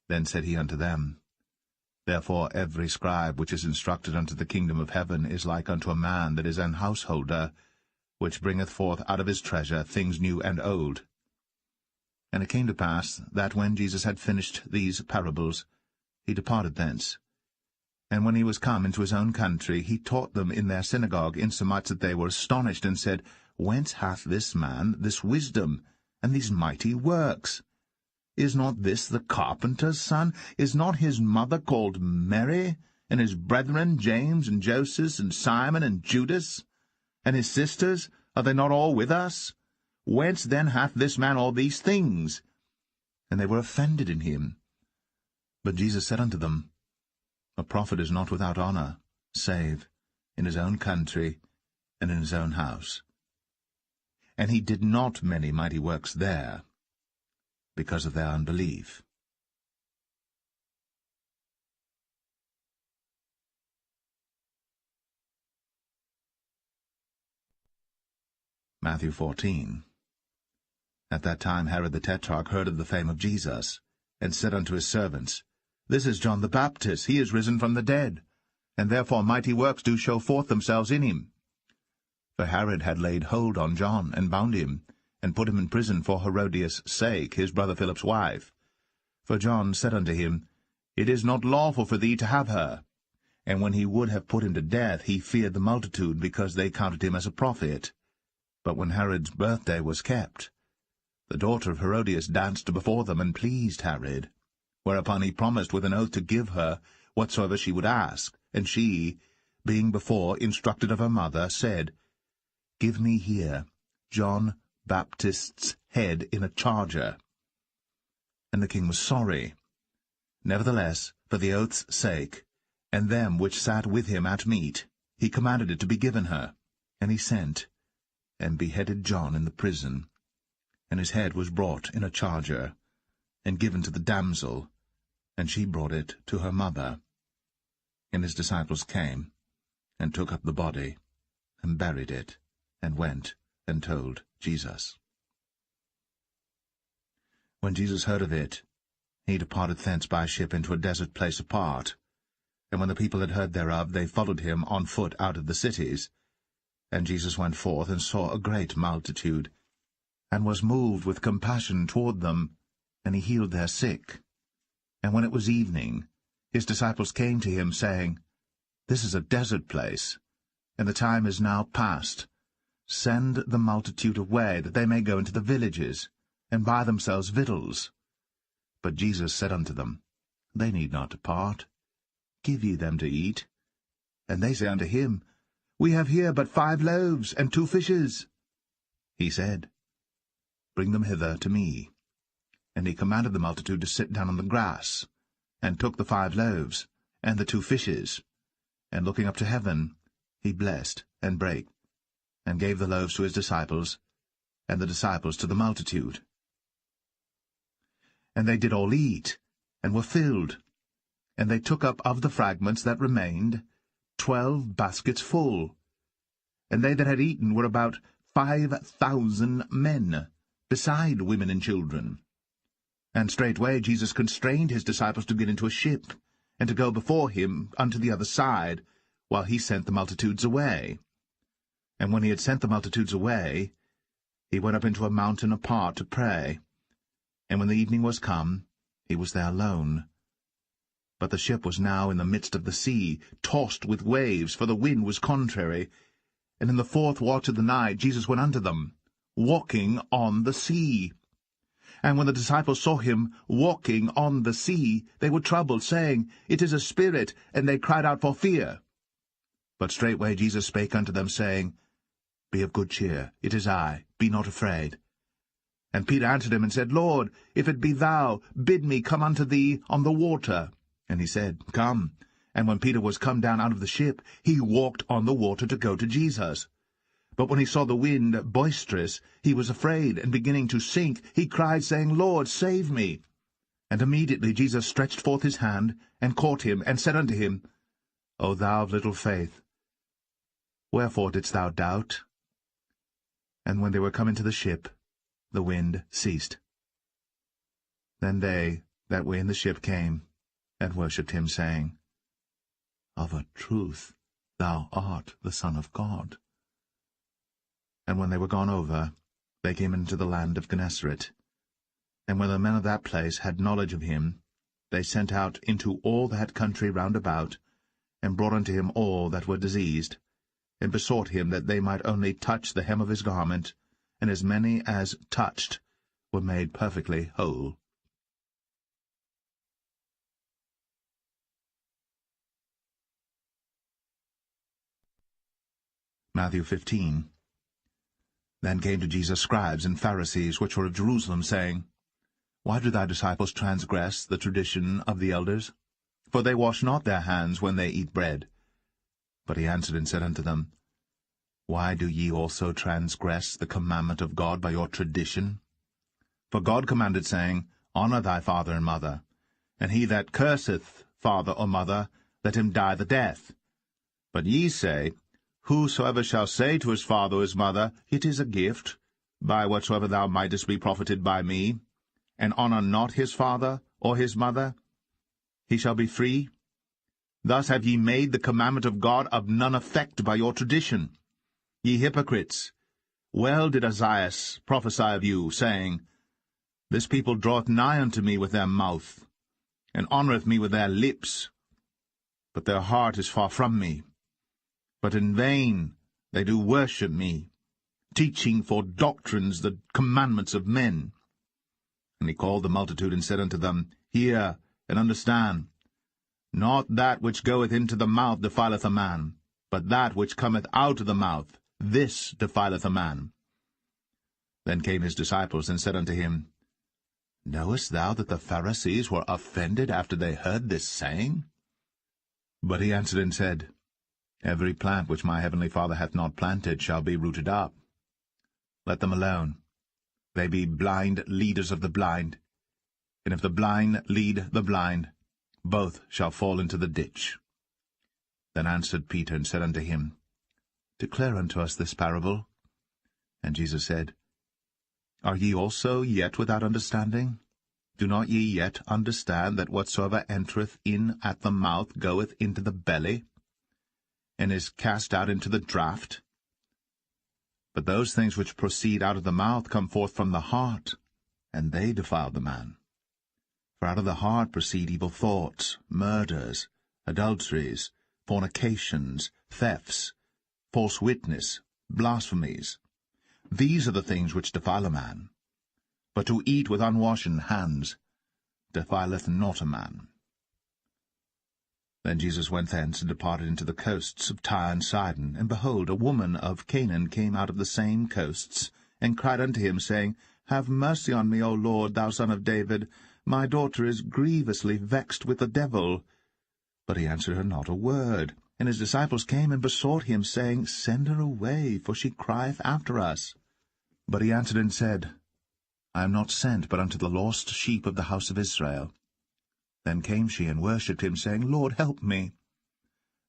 Then said he unto them, Therefore every scribe which is instructed unto the kingdom of heaven is like unto a man that is an householder, which bringeth forth out of his treasure things new and old. And it came to pass that when Jesus had finished these parables, he departed thence. And when he was come into his own country, he taught them in their synagogue, insomuch that they were astonished, and said, Whence hath this man this wisdom, and these mighty works? Is not this the carpenter's son? Is not his mother called Mary, and his brethren James, and Joseph, and Simon, and Judas? And his sisters, are they not all with us? Whence then hath this man all these things? And they were offended in him. But Jesus said unto them, A prophet is not without honor, save in his own country, and in his own house. And he did not many mighty works there, because of their unbelief. Matthew 14. At that time Herod the Tetrarch heard of the fame of Jesus, and said unto his servants, This is John the Baptist, he is risen from the dead, and therefore mighty works do show forth themselves in him. For Herod had laid hold on John, and bound him, and put him in prison for Herodias' sake, his brother Philip's wife. For John said unto him, It is not lawful for thee to have her. And when he would have put him to death, he feared the multitude, because they counted him as a prophet. But when Herod's birthday was kept, the daughter of Herodias danced before them, and pleased Herod. Whereupon he promised with an oath to give her whatsoever she would ask. And she, being before instructed of her mother, said, Give me here John Baptist's head in a charger. And the king was sorry. Nevertheless, for the oath's sake, and them which sat with him at meat, he commanded it to be given her. And he sent, and beheaded John in the prison. And his head was brought in a charger, and given to the damsel, and she brought it to her mother. And his disciples came, and took up the body, and buried it, and went and told Jesus. When Jesus heard of it, he departed thence by ship into a desert place apart. And when the people had heard thereof, they followed him on foot out of the cities. And Jesus went forth, and saw a great multitude, and was moved with compassion toward them, and he healed their sick. And when it was evening, his disciples came to him, saying, This is a desert place, and the time is now past. Send the multitude away, that they may go into the villages, and buy themselves victuals. But Jesus said unto them, They need not depart. Give ye them to eat. And they say unto him, We have here but 5 loaves, and 2 fishes. He said, Bring them hither to me. And he commanded the multitude to sit down on the grass, and took the 5 loaves, and the 2 fishes, and looking up to heaven, he blessed, and brake, and gave the loaves to his disciples, and the disciples to the multitude. And they did all eat, and were filled. And they took up of the fragments that remained 12 baskets full. And they that had eaten were about 5,000 men, beside women and children. And straightway Jesus constrained his disciples to get into a ship, and to go before him unto the other side, while he sent the multitudes away. And when he had sent the multitudes away, he went up into a mountain apart to pray. And when the evening was come, he was there alone. But the ship was now in the midst of the sea, tossed with waves, for the wind was contrary. And in the 4th watch of the night Jesus went unto them, walking on the sea. And when the disciples saw him walking on the sea, they were troubled, saying, It is a spirit, and they cried out for fear. But straightway Jesus spake unto them, saying, Be of good cheer, it is I, be not afraid. And Peter answered him and said, Lord, if it be thou, bid me come unto thee on the water. And he said, Come. And when Peter was come down out of the ship, he walked on the water to go to Jesus. But when he saw the wind boisterous, he was afraid, and beginning to sink, he cried, saying, Lord, save me. And immediately Jesus stretched forth his hand, and caught him, and said unto him, O thou of little faith, wherefore didst thou doubt? And when they were come into the ship, the wind ceased. Then they that were in the ship came, and worshipped him, saying, Of a truth thou art the Son of God. And when they were gone over, they came into the land of Gennesaret. And when the men of that place had knowledge of him, they sent out into all that country round about, and brought unto him all that were diseased, and besought him that they might only touch the hem of his garment, and as many as touched were made perfectly whole. Matthew 15. Then came to Jesus scribes and Pharisees, which were of Jerusalem, saying, Why do thy disciples transgress the tradition of the elders? For they wash not their hands when they eat bread. But he answered and said unto them, Why do ye also transgress the commandment of God by your tradition? For God commanded, saying, Honour thy father and mother, and he that curseth father or mother, let him die the death. But ye say, Whosoever shall say to his father or his mother, It is a gift, by whatsoever thou mightest be profited by me, and honour not his father or his mother, he shall be free. Thus have ye made the commandment of God of none effect by your tradition. Ye hypocrites, well did Isaiah prophesy of you, saying, This people draweth nigh unto me with their mouth, and honoureth me with their lips, but their heart is far from me. But in vain they do worship me, teaching for doctrines the commandments of men. And he called the multitude, and said unto them, Hear, and understand. Not that which goeth into the mouth defileth a man, but that which cometh out of the mouth, this defileth a man. Then came his disciples, and said unto him, Knowest thou that the Pharisees were offended after they heard this saying? But he answered and said, Every plant which my heavenly Father hath not planted shall be rooted up. Let them alone. They be blind leaders of the blind. And if the blind lead the blind, both shall fall into the ditch. Then answered Peter, and said unto him, Declare unto us this parable. And Jesus said, Are ye also yet without understanding? Do not ye yet understand that whatsoever entereth in at the mouth goeth into the belly, and is cast out into the draught? But those things which proceed out of the mouth come forth from the heart, and they defile the man. For out of the heart proceed evil thoughts, murders, adulteries, fornications, thefts, false witness, blasphemies. These are the things which defile a man. But to eat with unwashen hands defileth not a man. Then Jesus went thence, and departed into the coasts of Tyre and Sidon. And behold, a woman of Canaan came out of the same coasts, and cried unto him, saying, Have mercy on me, O Lord, thou Son of David. My daughter is grievously vexed with the devil. But he answered her not a word. And his disciples came and besought him, saying, Send her away, for she crieth after us. But he answered and said, I am not sent but unto the lost sheep of the house of Israel. Then came she and worshipped him, saying, Lord, help me.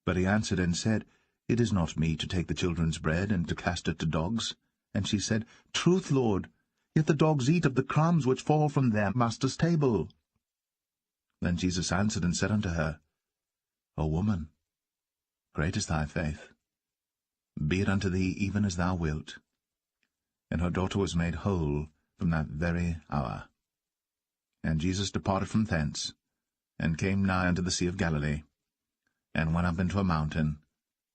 But he answered and said, It is not meet to take the children's bread, and to cast it to dogs. And she said, Truth, Lord, yet the dogs eat of the crumbs which fall from their master's table. Then Jesus answered and said unto her, O woman, great is thy faith. Be it unto thee even as thou wilt. And her daughter was made whole from that very hour. And Jesus departed from thence, and came nigh unto the sea of Galilee, and went up into a mountain,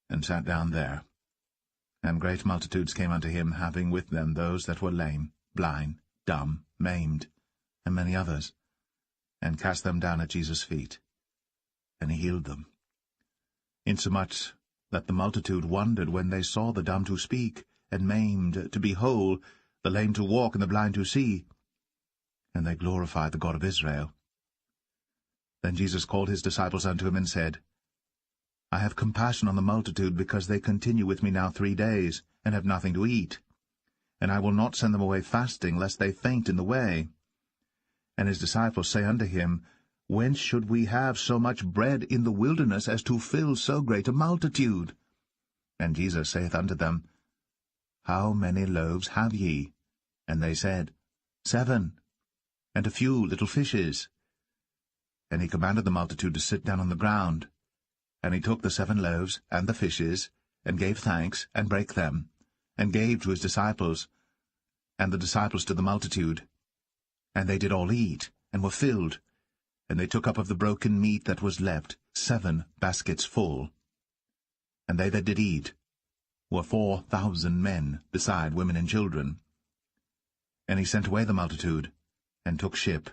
and sat down there. And great multitudes came unto him, having with them those that were lame, blind, dumb, maimed, and many others, and cast them down at Jesus' feet. And he healed them, insomuch that the multitude wondered when they saw the dumb to speak, and maimed to be whole, the lame to walk, and the blind to see. And they glorified the God of Israel. Then Jesus called his disciples unto him, and said, I have compassion on the multitude, because they continue with me now 3 days, and have nothing to eat. And I will not send them away fasting, lest they faint in the way. And his disciples say unto him, Whence should we have so much bread in the wilderness, as to fill so great a multitude? And Jesus saith unto them, How many loaves have ye? And they said, 7, and a few little fishes. And he commanded the multitude to sit down on the ground. And he took the 7 loaves and the fishes, and gave thanks, and brake them, and gave to his disciples, and the disciples to the multitude. And they did all eat, and were filled. And they took up of the broken meat that was left 7 baskets full. And they that did eat were 4,000 men, beside women and children. And he sent away the multitude, and took ship,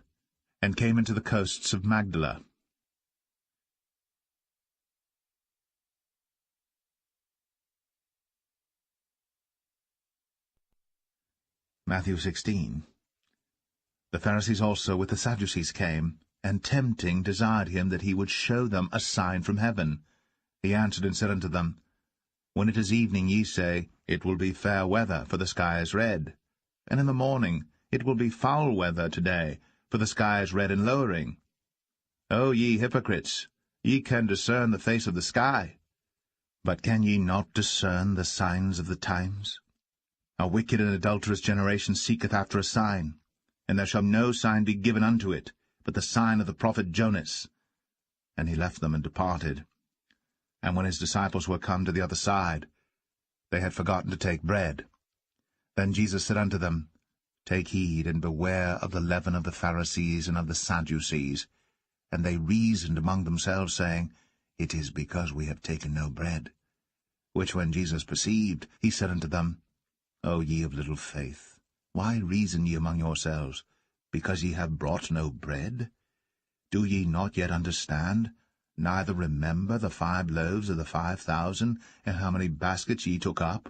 and came into the coasts of Magdala. Matthew 16. The Pharisees also with the Sadducees came, and tempting desired him that he would show them a sign from heaven. He answered and said unto them, When it is evening, ye say, It will be fair weather, for the sky is red. And in the morning, It will be foul weather today, for the sky is red and lowering. O ye hypocrites, ye can discern the face of the sky, but can ye not discern the signs of the times? A wicked and adulterous generation seeketh after a sign, and there shall no sign be given unto it, but the sign of the prophet Jonas. And he left them and departed. And when his disciples were come to the other side, they had forgotten to take bread. Then Jesus said unto them, Take heed, and beware of the leaven of the Pharisees and of the Sadducees. And they reasoned among themselves, saying, It is because we have taken no bread. Which when Jesus perceived, he said unto them, O ye of little faith, why reason ye among yourselves, because ye have brought no bread? Do ye not yet understand, neither remember the 5 loaves of the 5,000, and how many baskets ye took up?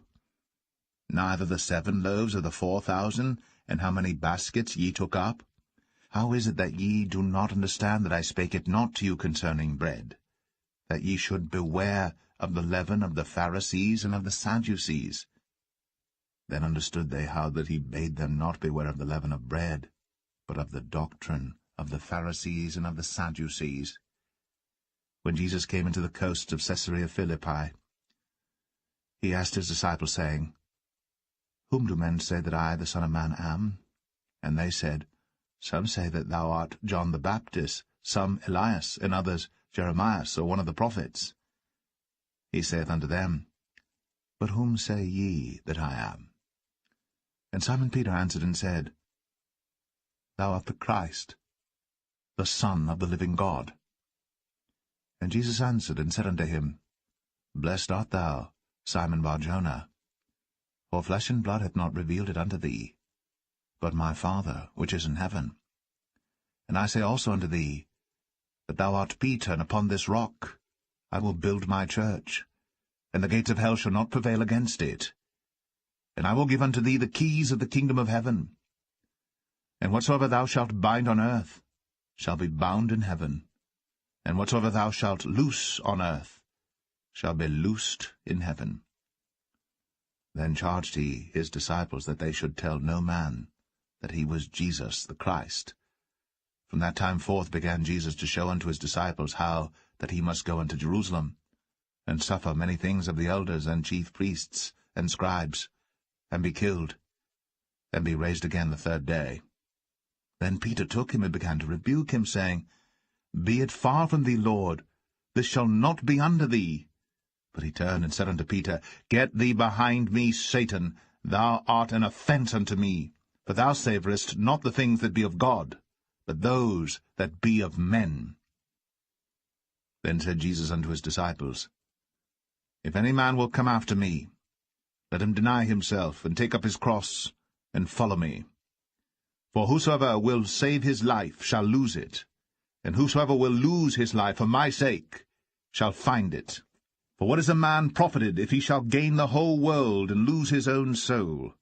Neither the 7 loaves of the 4,000, and how many baskets ye took up? How is it that ye do not understand that I spake it not to you concerning bread, that ye should beware of the leaven of the Pharisees and of the Sadducees? Then understood they how that he bade them not beware of the leaven of bread, but of the doctrine of the Pharisees and of the Sadducees. When Jesus came into the coasts of Caesarea Philippi, he asked his disciples, saying, Whom do men say that I, the Son of Man, am? And they said, Some say that thou art John the Baptist, some Elias, and others Jeremias, or one of the prophets. He saith unto them, But whom say ye that I am? And Simon Peter answered and said, Thou art the Christ, the Son of the living God. And Jesus answered and said unto him, Blessed art thou, Simon Bar-Jonah, for flesh and blood hath not revealed it unto thee, but my Father which is in heaven. And I say also unto thee, that thou art Peter, and upon this rock I will build my church, and the gates of hell shall not prevail against it. And I will give unto thee the keys of the kingdom of heaven. And whatsoever thou shalt bind on earth shall be bound in heaven, and whatsoever thou shalt loose on earth shall be loosed in heaven. Then charged he his disciples that they should tell no man that he was Jesus the Christ. From that time forth began Jesus to show unto his disciples how that he must go unto Jerusalem, and suffer many things of the elders and chief priests and scribes, and be killed, and be raised again the third day. Then Peter took him and began to rebuke him, saying, Be it far from thee, Lord, this shall not be unto thee. But he turned and said unto Peter, Get thee behind me, Satan, thou art an offence unto me, for thou savourest not the things that be of God, but those that be of men. Then said Jesus unto his disciples, If any man will come after me, let him deny himself, and take up his cross, and follow me. For whosoever will save his life shall lose it, and whosoever will lose his life for my sake shall find it. For what is a man profited if he shall gain the whole world and lose his own soul?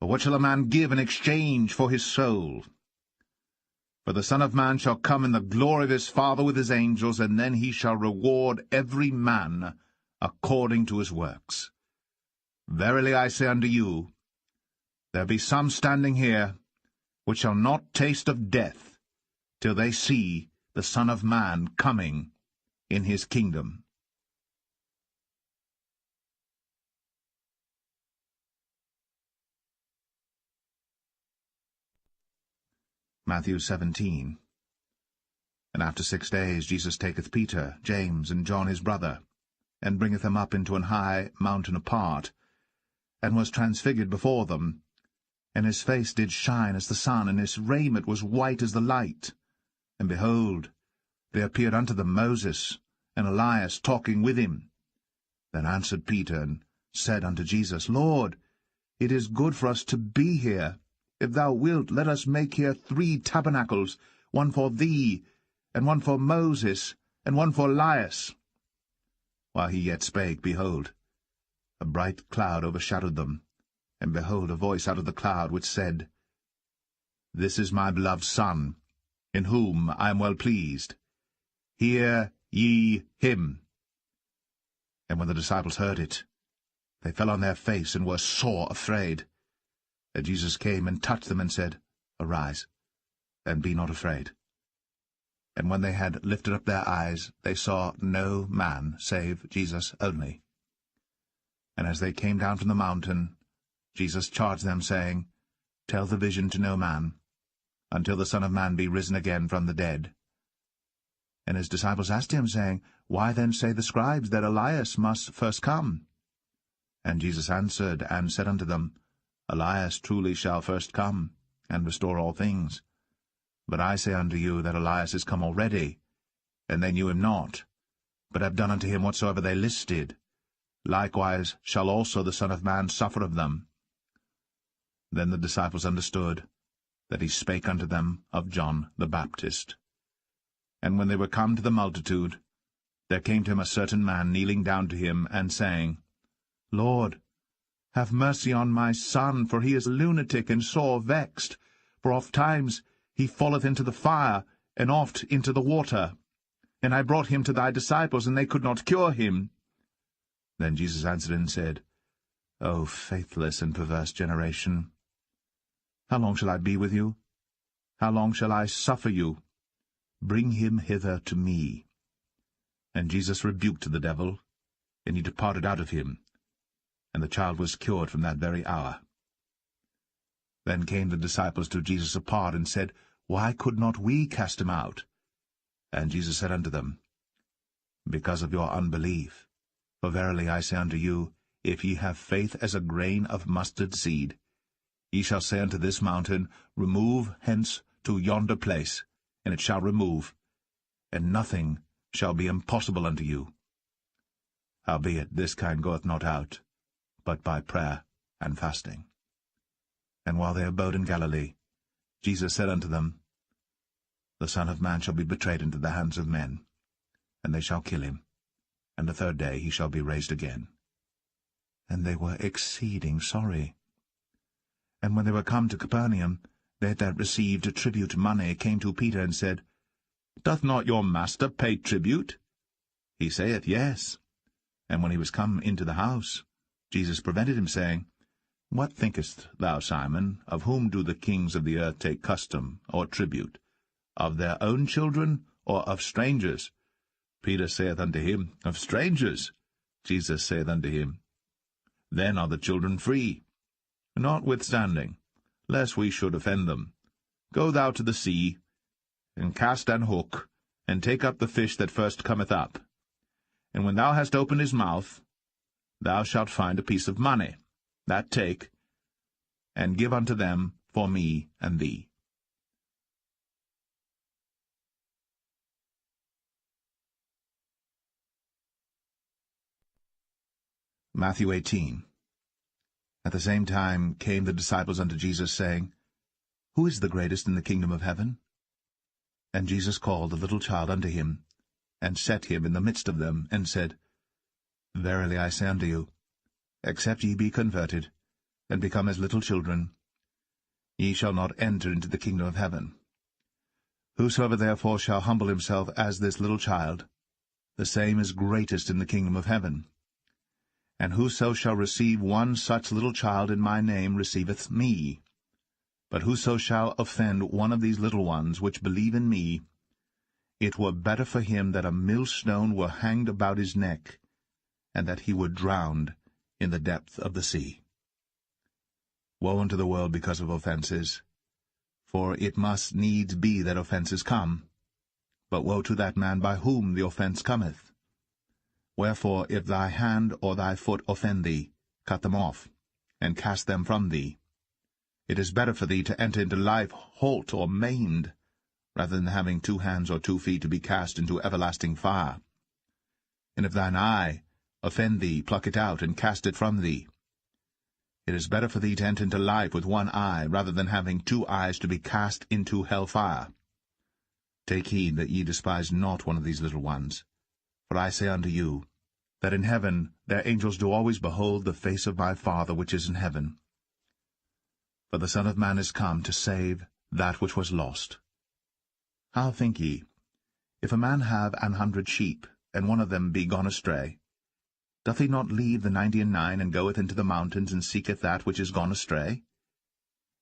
Or what shall a man give in exchange for his soul? For the Son of Man shall come in the glory of his Father with his angels, and then he shall reward every man according to his works. Verily I say unto you, there be some standing here which shall not taste of death till they see the Son of Man coming in his kingdom. Matthew 17. And after 6 days Jesus taketh Peter, James, and John his brother, and bringeth them up into an high mountain apart, and was transfigured before them. And his face did shine as the sun, and his raiment was white as the light. And behold, there appeared unto them Moses and Elias talking with him. Then answered Peter, and said unto Jesus, Lord, it is good for us to be here. If thou wilt, let us make here 3 tabernacles, one for thee, and one for Moses, and one for Elias. While he yet spake, behold, a bright cloud overshadowed them, and behold, a voice out of the cloud which said, This is my beloved Son, in whom I am well pleased. Hear ye him. And when the disciples heard it, they fell on their face, and were sore afraid. And Jesus came and touched them, and said, Arise, and be not afraid. And when they had lifted up their eyes, they saw no man save Jesus only. And as they came down from the mountain, Jesus charged them, saying, Tell the vision to no man, until the Son of Man be risen again from the dead. And his disciples asked him, saying, Why then say the scribes that Elias must first come? And Jesus answered and said unto them, Elias truly shall first come, and restore all things. But I say unto you that Elias is come already, and they knew him not, but have done unto him whatsoever they listed. Likewise shall also the Son of Man suffer of them. Then the disciples understood that he spake unto them of John the Baptist. And when they were come to the multitude, there came to him a certain man, kneeling down to him, and saying, Lord, have mercy on my son, for he is a lunatic, and sore vexed. For oft times he falleth into the fire, and oft into the water. And I brought him to thy disciples, and they could not cure him. Then Jesus answered and said, O faithless and perverse generation, how long shall I be with you? How long shall I suffer you? Bring him hither to me. And Jesus rebuked the devil, and he departed out of him, and the child was cured from that very hour. Then came the disciples to Jesus apart, and said, Why could not we cast him out? And Jesus said unto them, Because of your unbelief. For verily I say unto you, if ye have faith as a grain of mustard seed, ye shall say unto this mountain, Remove hence to yonder place, and it shall remove, and nothing shall be impossible unto you. Howbeit this kind goeth not out, but by prayer and fasting. And while they abode in Galilee, Jesus said unto them, The Son of Man shall be betrayed into the hands of men, and they shall kill him, and the third day he shall be raised again. And they were exceeding sorry. And when they were come to Capernaum, they that received tribute money came to Peter, and said, Doth not your master pay tribute? He saith, Yes. And when he was come into the house, Jesus prevented him, saying, What thinkest thou, Simon, of whom do the kings of the earth take custom or tribute? Of their own children, or of strangers? Peter saith unto him, Of strangers. Jesus saith unto him, Then are the children free. Notwithstanding, lest we should offend them, go thou to the sea, and cast an hook, and take up the fish that first cometh up. And when thou hast opened his mouth, thou shalt find a piece of money. That take, and give unto them for me and thee. Matthew 18. At the same time came the disciples unto Jesus, saying, Who is the greatest in the kingdom of heaven? And Jesus called a little child unto him, and set him in the midst of them, and said, Verily I say unto you, except ye be converted, and become as little children, ye shall not enter into the kingdom of heaven. Whosoever therefore shall humble himself as this little child, the same is greatest in the kingdom of heaven. And whoso shall receive one such little child in my name receiveth me. But whoso shall offend one of these little ones which believe in me, it were better for him that a millstone were hanged about his neck, and that he were drowned in the depth of the sea. Woe unto the world because of offenses, for it must needs be that offenses come. But woe to that man by whom the offense cometh. Wherefore, if thy hand or thy foot offend thee, cut them off, and cast them from thee. It is better for thee to enter into life halt or maimed, rather than having 2 hands or 2 feet to be cast into everlasting fire. And if thine eye offend thee, pluck it out, and cast it from thee. It is better for thee to enter into life with 1 eye, rather than having 2 eyes to be cast into hell fire. Take heed that ye despise not one of these little ones. For I say unto you, that in heaven their angels do always behold the face of my Father which is in heaven. For the Son of Man is come to save that which was lost. How think ye, if a man have 100 sheep, and one of them be gone astray, doth he not leave the 99 and goeth into the mountains, and seeketh that which is gone astray?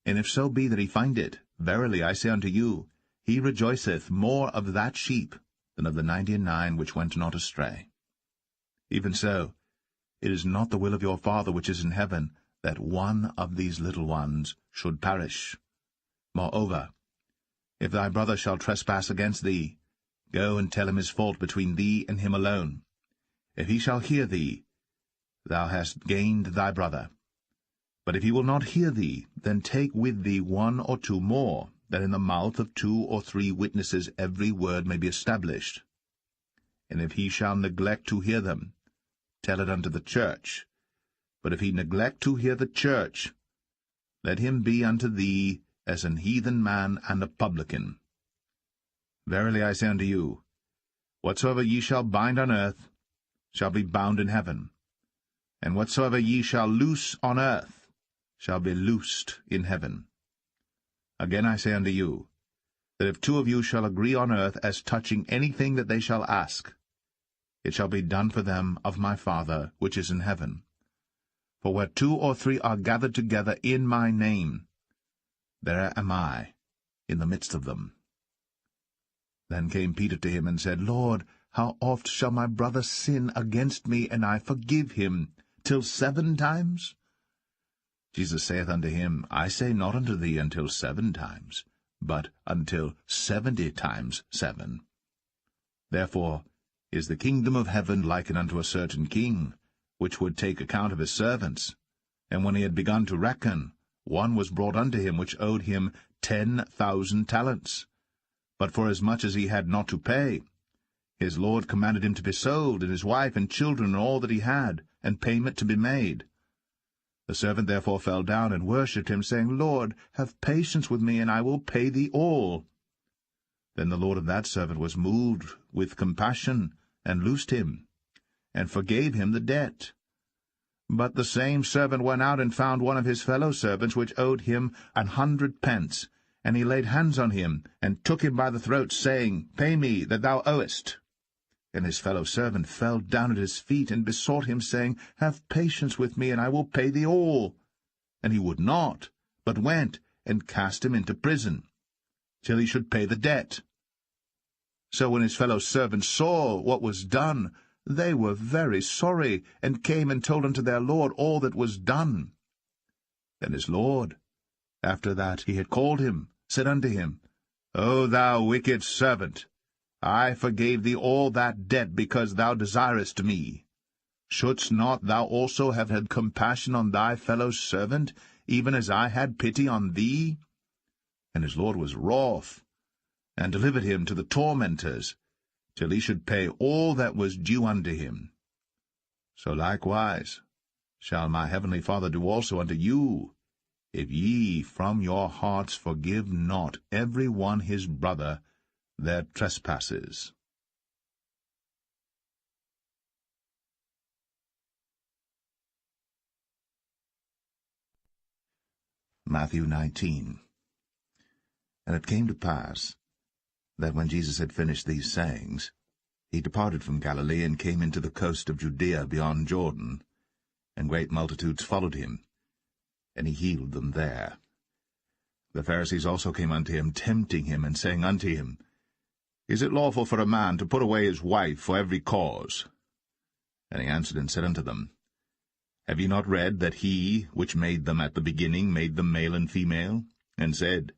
And if so be that he find it, verily I say unto you, he rejoiceth more of that sheep than of the 99 which went not astray. Even so, it is not the will of your Father which is in heaven, that one of these little ones should perish. Moreover, if thy brother shall trespass against thee, go and tell him his fault between thee and him alone. If he shall hear thee, thou hast gained thy brother. But if he will not hear thee, then take with thee 1 or 2 more, that in the mouth of 2 or 3 witnesses every word may be established. And if he shall neglect to hear them, tell it unto the church. But if he neglect to hear the church, let him be unto thee as an heathen man and a publican. Verily I say unto you, whatsoever ye shall bind on earth shall be bound in heaven, and whatsoever ye shall loose on earth shall be loosed in heaven. Again I say unto you, that if 2 of you shall agree on earth as touching anything that they shall ask, it shall be done for them of my Father which is in heaven. For where 2 or 3 are gathered together in my name, there am I in the midst of them. Then came Peter to him and said, Lord, how oft shall my brother sin against me, and I forgive him? Till 7 times? Jesus saith unto him, I say not unto thee until 7 times, but until 70 times 7. Therefore is the kingdom of heaven likened unto a certain king, which would take account of his servants. And when he had begun to reckon, one was brought unto him which owed him 10,000 talents. But forasmuch as he had not to pay, his lord commanded him to be sold, and his wife and children and all that he had, and payment to be made. The servant therefore fell down and worshipped him, saying, Lord, have patience with me, and I will pay thee all. Then the lord of that servant was moved with compassion, and loosed him, and forgave him the debt. But the same servant went out and found one of his fellow servants which owed him 100 pence, and he laid hands on him, and took him by the throat, saying, Pay me that thou owest. And his fellow servant fell down at his feet, and besought him, saying, Have patience with me, and I will pay thee all. And he would not, but went, and cast him into prison, till he should pay the debt. So when his fellow servants saw what was done, they were very sorry, and came and told unto their lord all that was done. Then his lord, after that he had called him, said unto him, O thou wicked servant, I forgave thee all that debt, because thou desirest me. Shouldst not thou also have had compassion on thy fellow servant, even as I had pity on thee? And his lord was wroth, and delivered him to the tormentors, till he should pay all that was due unto him. So likewise shall my heavenly Father do also unto you, if ye from your hearts forgive not every one his brother their trespasses. Matthew 19. And it came to pass that when Jesus had finished these sayings, he departed from Galilee, and came into the coast of Judea beyond Jordan, and great multitudes followed him, and he healed them there. The Pharisees also came unto him, tempting him, and saying unto him, Is it lawful for a man to put away his wife for every cause? And he answered and said unto them, Have ye not read that he which made them at the beginning made them male and female, and said,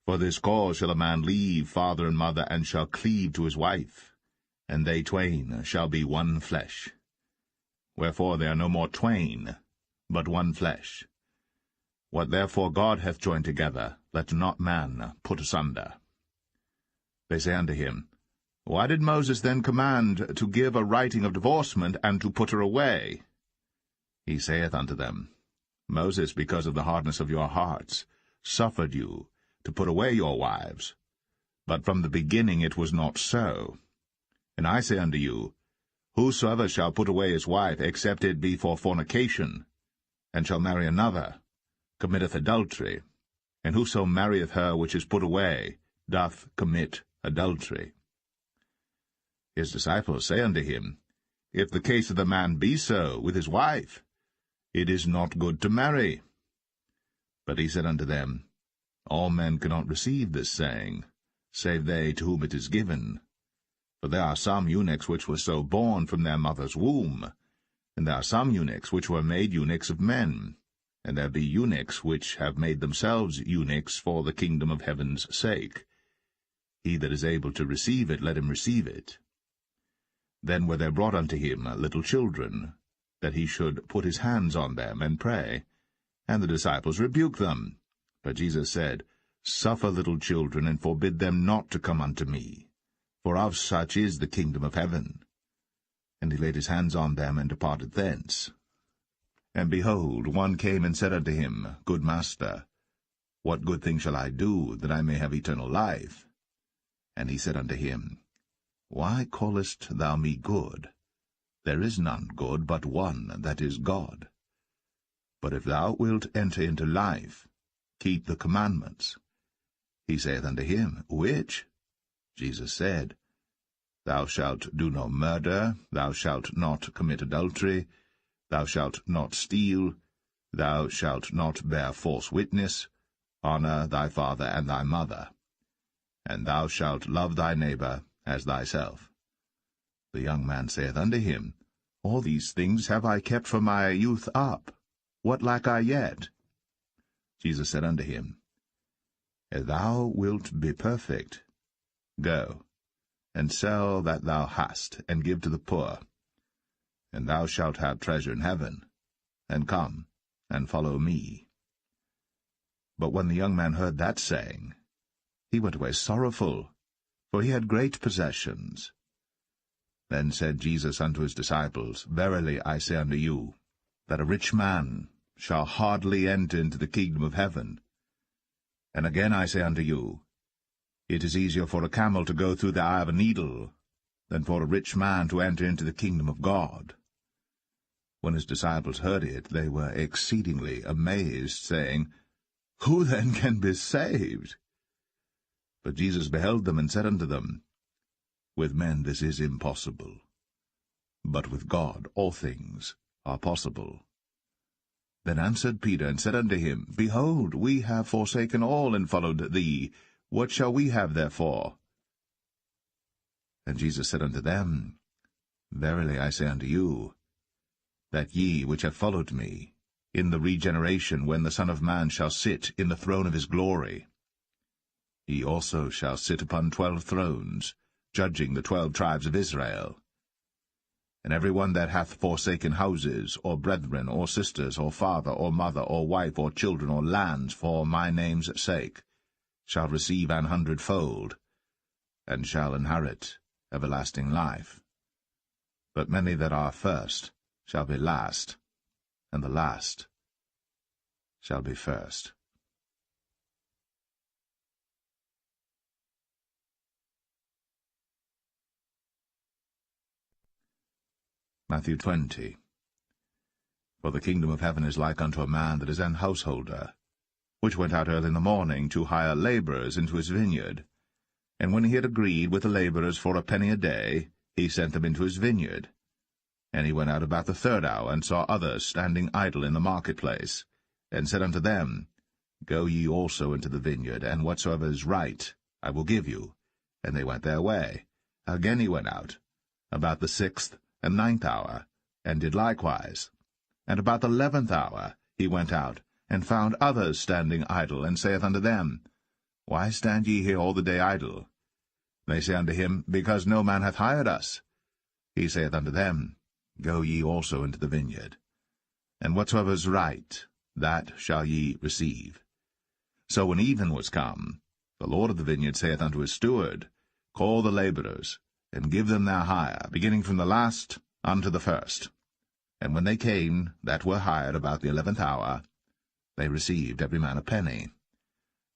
For this cause shall a man leave father and mother, and shall cleave to his wife, and they twain shall be one flesh. Wherefore they are no more twain, but one flesh. What therefore God hath joined together, let not man put asunder. They say unto him, Why did Moses then command to give a writing of divorcement, and to put her away? He saith unto them, Moses, because of the hardness of your hearts, suffered you to put away your wives. But from the beginning it was not so. And I say unto you, Whosoever shall put away his wife, except it be for fornication, and shall marry another, committeth adultery. And whoso marrieth her which is put away, doth commit adultery. His disciples say unto him, If the case of the man be so with his wife, it is not good to marry. But he said unto them, All men cannot receive this saying, save they to whom it is given. For there are some eunuchs which were so born from their mother's womb, and there are some eunuchs which were made eunuchs of men, and there be eunuchs which have made themselves eunuchs for the kingdom of heaven's sake. He that is able to receive it, let him receive it. Then were there brought unto him little children, that he should put his hands on them and pray. And the disciples rebuked them. But Jesus said, Suffer little children, and forbid them not to come unto me, for of such is the kingdom of heaven. And he laid his hands on them, and departed thence. And behold, one came and said unto him, Good Master, what good thing shall I do, that I may have eternal life? And he said unto him, Why callest thou me good? There is none good but one, that is God. But if thou wilt enter into life, keep the commandments. He saith unto him, Which? Jesus said, Thou shalt do no murder, thou shalt not commit adultery, thou shalt not steal, thou shalt not bear false witness, honour thy father and thy mother, and thou shalt love thy neighbour as thyself. The young man saith unto him, All these things have I kept from my youth up. What lack I yet? Jesus said unto him, If thou wilt be perfect, go, and sell that thou hast, and give to the poor, and thou shalt have treasure in heaven, and come, and follow me. But when the young man heard that saying, he went away sorrowful, for he had great possessions. Then said Jesus unto his disciples, Verily I say unto you, that a rich man shall hardly enter into the kingdom of heaven. And again I say unto you, it is easier for a camel to go through the eye of a needle, than for a rich man to enter into the kingdom of God. When his disciples heard it, they were exceedingly amazed, saying, Who then can be saved? But Jesus beheld them, and said unto them, With men this is impossible, but with God all things are possible. Then answered Peter, and said unto him, Behold, we have forsaken all, and followed thee. What shall we have therefore? And Jesus said unto them, Verily I say unto you, that ye which have followed me, in the regeneration, when the Son of Man shall sit in the throne of his glory, ye also shall sit upon 12 thrones, judging the 12 tribes of Israel. And every one that hath forsaken houses, or brethren, or sisters, or father, or mother, or wife, or children, or lands, for my name's sake, shall receive 100-fold, and shall inherit everlasting life. But many that are first shall be last, and the last shall be first. Matthew 20. For the kingdom of heaven is like unto a man that is an householder, which went out early in the morning to hire labourers into his vineyard. And when he had agreed with the labourers for a penny a day, he sent them into his vineyard. And he went out about the 3rd hour, and saw others standing idle in the marketplace, and said unto them, Go ye also into the vineyard, and whatsoever is right I will give you. And they went their way. Again he went out, about the 6th and 9th hour, and did likewise. And about the 11th hour he went out, and found others standing idle, and saith unto them, Why stand ye here all the day idle? They say unto him, Because no man hath hired us. He saith unto them, Go ye also into the vineyard, and whatsoever is right, that shall ye receive. So when even was come, the Lord of the vineyard saith unto his steward, Call the labourers, and give them their hire, beginning from the last unto the first. And when they came that were hired about the 11th hour, they received every man a penny.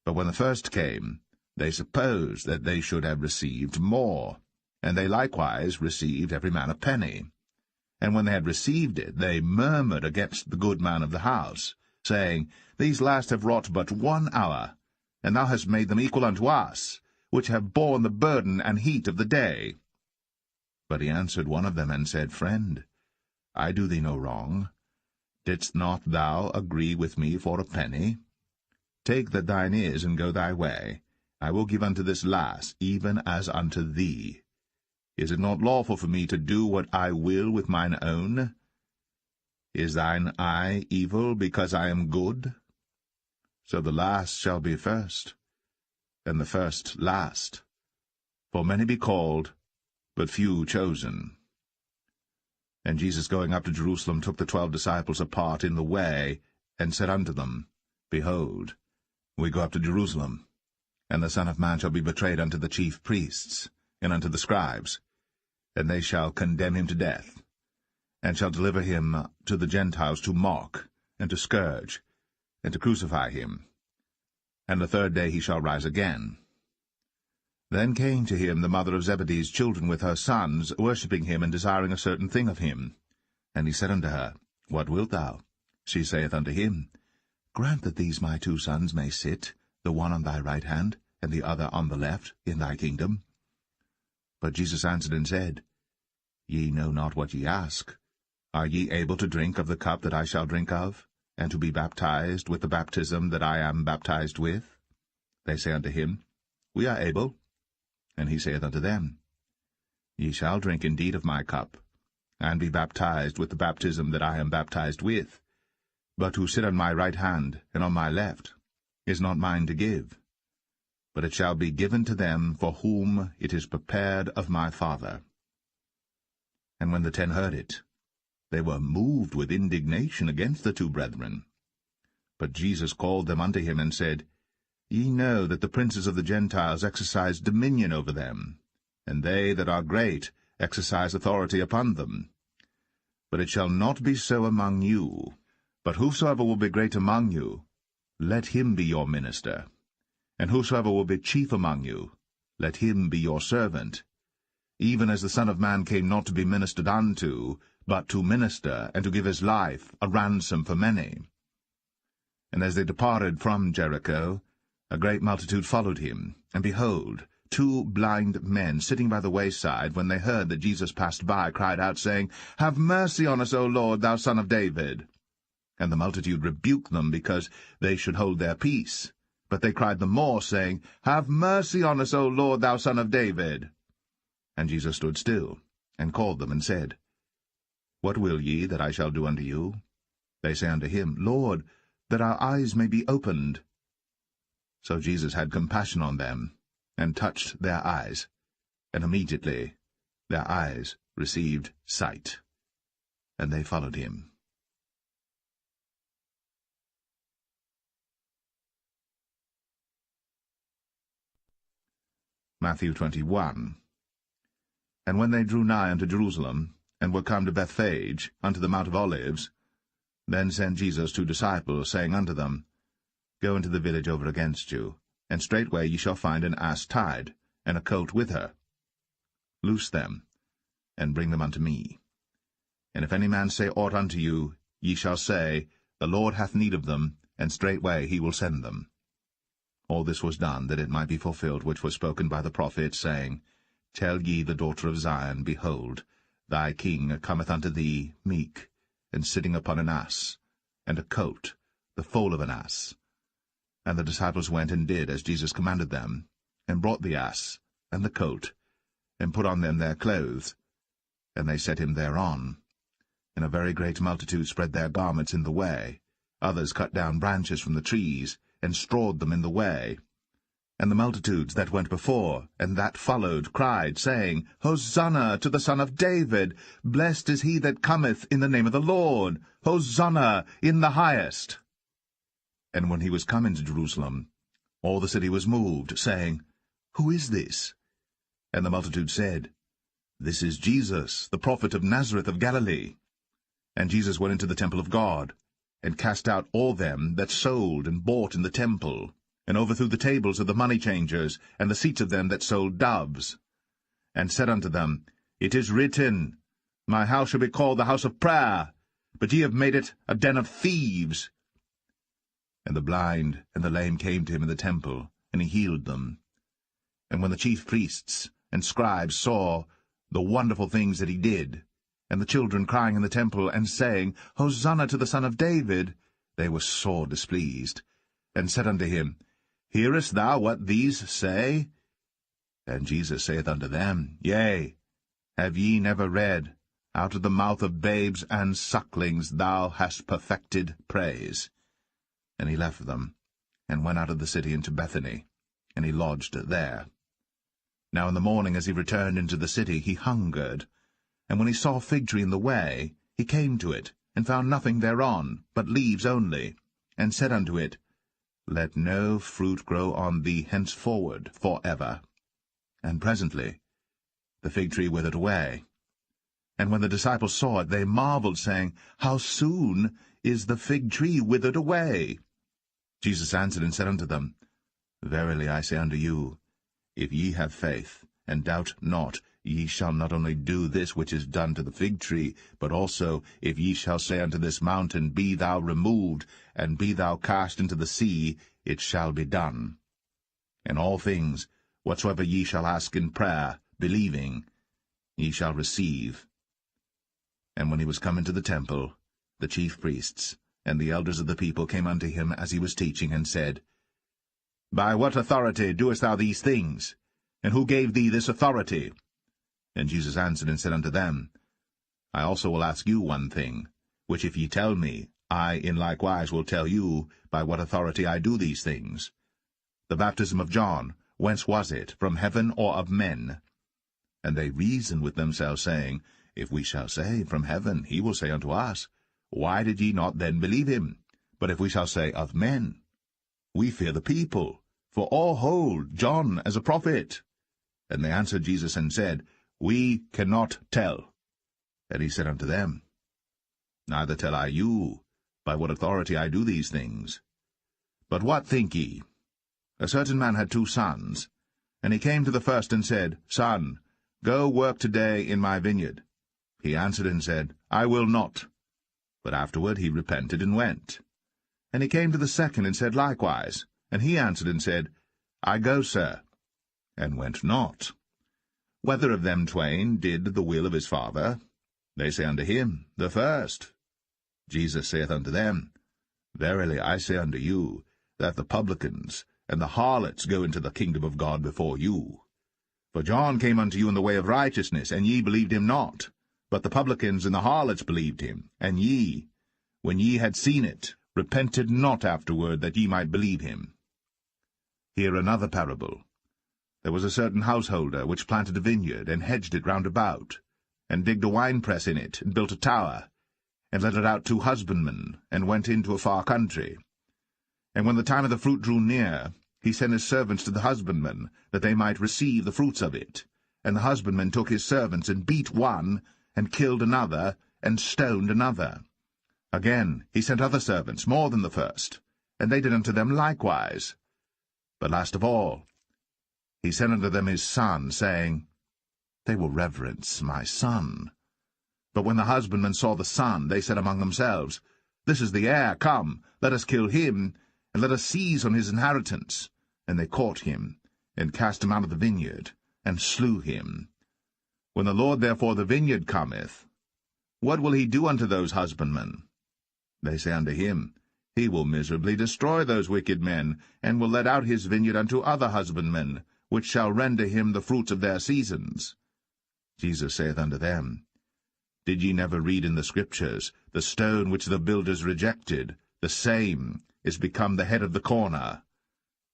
But when the first came, they supposed that they should have received more, and they likewise received every man a penny. And when they had received it, they murmured against the good man of the house, saying, These last have wrought but 1 hour, and thou hast made them equal unto us, which have borne the burden and heat of the day. But he answered one of them, and said, Friend, I do thee no wrong. Didst not thou agree with me for a penny? Take that thine is, and go thy way. I will give unto this last, even as unto thee. Is it not lawful for me to do what I will with mine own? Is thine eye evil because I am good? So the last shall be first, and the first last. For many be called, but few chosen. And Jesus, going up to Jerusalem, took the 12 disciples apart in the way, and said unto them, Behold, we go up to Jerusalem, and the Son of Man shall be betrayed unto the chief priests, and unto the scribes, and they shall condemn him to death, and shall deliver him to the Gentiles to mock, and to scourge, and to crucify him. And the 3rd day he shall rise again. Then came to him the mother of Zebedee's children with her sons, worshipping him, and desiring a certain thing of him. And he said unto her, What wilt thou? She saith unto him, Grant that these my 2 sons may sit, the one on thy right hand, and the other on the left, in thy kingdom. But Jesus answered and said, Ye know not what ye ask. Are ye able to drink of the cup that I shall drink of, and to be baptized with the baptism that I am baptized with? They say unto him, We are able. And he saith unto them, Ye shall drink indeed of my cup, and be baptized with the baptism that I am baptized with. But to sit on my right hand and on my left is not mine to give, but it shall be given to them for whom it is prepared of my Father. And when the 10 heard it, they were moved with indignation against the 2 brethren. But Jesus called them unto him, and said, Ye know that the princes of the Gentiles exercise dominion over them, and they that are great exercise authority upon them. But it shall not be so among you. But whosoever will be great among you, let him be your minister. And whosoever will be chief among you, let him be your servant. Even as the Son of Man came not to be ministered unto, but to minister, and to give his life a ransom for many. And as they departed from Jericho, a great multitude followed him, and behold, 2 blind men sitting by the wayside, when they heard that Jesus passed by, cried out, saying, Have mercy on us, O Lord, thou Son of David. And the multitude rebuked them, because they should hold their peace. But they cried the more, saying, Have mercy on us, O Lord, thou Son of David. And Jesus stood still, and called them, and said, What will ye that I shall do unto you? They say unto him, Lord, that our eyes may be opened. So Jesus had compassion on them, and touched their eyes, and immediately their eyes received sight, and they followed him. Matthew 21. And when they drew nigh unto Jerusalem, and were come to Bethphage, unto the Mount of Olives, then sent Jesus 2 disciples, saying unto them, Go into the village over against you, and straightway ye shall find an ass tied, and a colt with her. Loose them, and bring them unto me. And if any man say aught unto you, ye shall say, The Lord hath need of them, and straightway he will send them. All this was done, that it might be fulfilled which was spoken by the prophet, saying, Tell ye the daughter of Zion, Behold, thy king cometh unto thee, meek, and sitting upon an ass, and a colt, the foal of an ass. And the disciples went and did as Jesus commanded them, and brought the ass, and the colt, and put on them their clothes, and they set him thereon. And a very great multitude spread their garments in the way. Others cut down branches from the trees, and strawed them in the way. And the multitudes that went before, and that followed, cried, saying, Hosanna to the Son of David! Blessed is he that cometh in the name of the Lord! Hosanna in the highest! And when he was come into Jerusalem, all the city was moved, saying, Who is this? And the multitude said, This is Jesus, the prophet of Nazareth of Galilee. And Jesus went into the temple of God, and cast out all them that sold and bought in the temple, and overthrew the tables of the money-changers, and the seats of them that sold doves, and said unto them, It is written, My house shall be called the house of prayer, but ye have made it a den of thieves. And the blind and the lame came to him in the temple, and he healed them. And when the chief priests and scribes saw the wonderful things that he did, and the children crying in the temple, and saying, Hosanna to the Son of David, they were sore displeased, and said unto him, Hearest thou what these say? And Jesus saith unto them, Yea, have ye never read, Out of the mouth of babes and sucklings thou hast perfected praise? And he left them, and went out of the city into Bethany, and he lodged there. Now in the morning, as he returned into the city, he hungered. And when he saw a fig tree in the way, he came to it, and found nothing thereon, but leaves only, and said unto it, Let no fruit grow on thee henceforward for ever. And presently the fig tree withered away. And when the disciples saw it, they marveled, saying, How soon is the fig tree withered away? Jesus answered and said unto them, Verily I say unto you, if ye have faith, and doubt not, ye shall not only do this which is done to the fig tree, but also, if ye shall say unto this mountain, Be thou removed, and be thou cast into the sea, it shall be done. And all things, whatsoever ye shall ask in prayer, believing, ye shall receive. And when he was come into the temple, the chief priests and the elders of the people came unto him as he was teaching, and said, By what authority doest thou these things? And who gave thee this authority? And Jesus answered and said unto them, I also will ask you one thing, which if ye tell me, I in likewise will tell you by what authority I do these things. The baptism of John, whence was it, from heaven or of men? And they reasoned with themselves, saying, If we shall say, From heaven, he will say unto us, Why did ye not then believe him? But if we shall say, Of men, we fear the people, for all hold John as a prophet. And they answered Jesus and said, We cannot tell. And he said unto them, Neither tell I you, by what authority I do these things. But what think ye? A certain man had 2 sons, and he came to the first and said, Son, go work today in my vineyard. He answered and said, I will not. But afterward he repented and went. And he came to the second and said likewise. And he answered and said, I go, sir. and went not. Whether of them twain did the will of his father? They say unto him, The first. Jesus saith unto them, Verily I say unto you, that the publicans and the harlots go into the kingdom of God before you. For John came unto you in the way of righteousness, and ye believed him not. But the publicans and the harlots believed him, and ye, when ye had seen it, repented not afterward that ye might believe him. Hear another parable. There was a certain householder which planted a vineyard, and hedged it round about, and digged a winepress in it, and built a tower, and let it out to husbandmen, and went into a far country. And when the time of the fruit drew near, he sent his servants to the husbandmen, that they might receive the fruits of it. And the husbandman took his servants, and beat one, and killed another, and stoned another. Again he sent other servants, more than the first, and they did unto them likewise. But last of all, he sent unto them his son, saying, They will reverence my son. But when the husbandmen saw the son, they said among themselves, This is the heir, come, let us kill him, and let us seize on his inheritance. And they caught him, and cast him out of the vineyard, and slew him. When the Lord therefore of the vineyard cometh, what will he do unto those husbandmen? They say unto him, He will miserably destroy those wicked men, and will let out his vineyard unto other husbandmen, which shall render him the fruits of their seasons. Jesus saith unto them, Did ye never read in the Scriptures, The stone which the builders rejected, the same is become the head of the corner?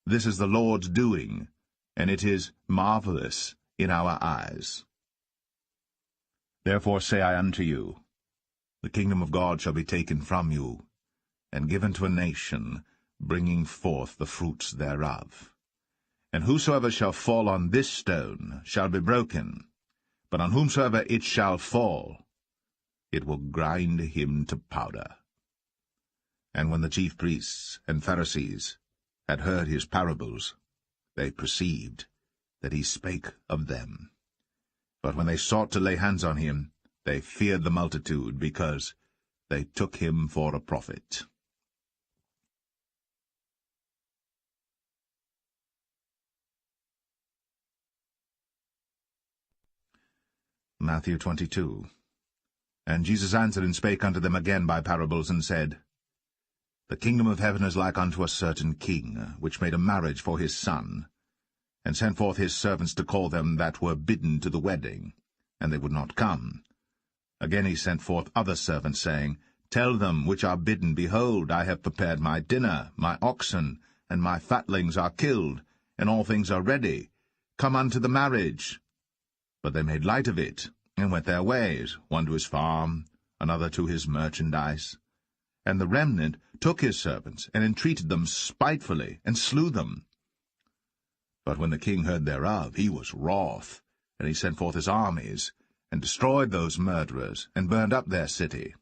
This is the Lord's doing, and it is marvelous in our eyes. Therefore say I unto you, The kingdom of God shall be taken from you, and given to a nation, bringing forth the fruits thereof. And whosoever shall fall on this stone shall be broken, but on whomsoever it shall fall, it will grind him to powder. And when the chief priests and Pharisees had heard his parables, they perceived that he spake of them. But when they sought to lay hands on him, they feared the multitude, because they took him for a prophet. Matthew 22. And Jesus answered and spake unto them again by parables, and said, The kingdom of heaven is like unto a certain king, which made a marriage for his son, and sent forth his servants to call them that were bidden to the wedding, and they would not come. Again he sent forth other servants, saying, Tell them which are bidden, Behold, I have prepared my dinner, my oxen and my fatlings are killed, and all things are ready. Come unto the marriage. But they made light of it, and went their ways, one to his farm, another to his merchandise. And the remnant took his servants, and entreated them spitefully, and slew them. But when the king heard thereof, he was wroth, and he sent forth his armies, and destroyed those murderers, and burned up their city.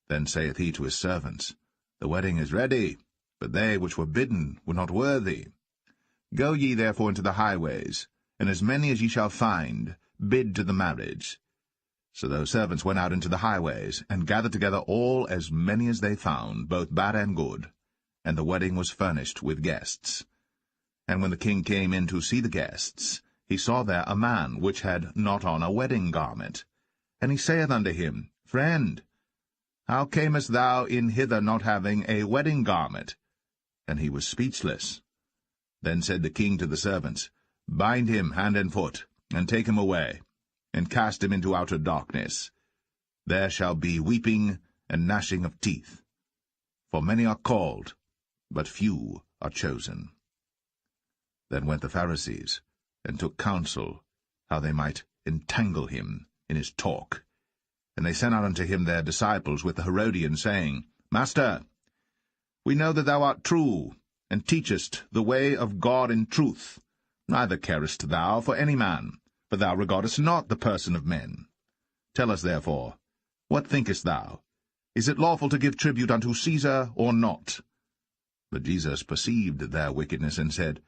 Then saith he to his servants, The wedding is ready, but they which were bidden were not worthy. Go ye therefore into the highways, and as many as ye shall find, bid to the marriage. So those servants went out into the highways, and gathered together all as many as they found, both bad and good. And the wedding was furnished with guests. And when the king came in to see the guests, he saw there a man which had not on a wedding garment. And he saith unto him, Friend, how camest thou in hither not having a wedding garment? And he was speechless. Then said the king to the servants, Bind him hand and foot, and take him away, and cast him into outer darkness. There shall be weeping and gnashing of teeth. For many are called, but few are chosen. Then went the Pharisees, and took counsel, how they might entangle him in his talk. And they sent out unto him their disciples with the Herodians, saying, Master, we know that thou art true, and teachest the way of God in truth. Neither carest thou for any man, for thou regardest not the person of men. Tell us therefore, what thinkest thou? Is it lawful to give tribute unto Caesar, or not? But Jesus perceived their wickedness, and said,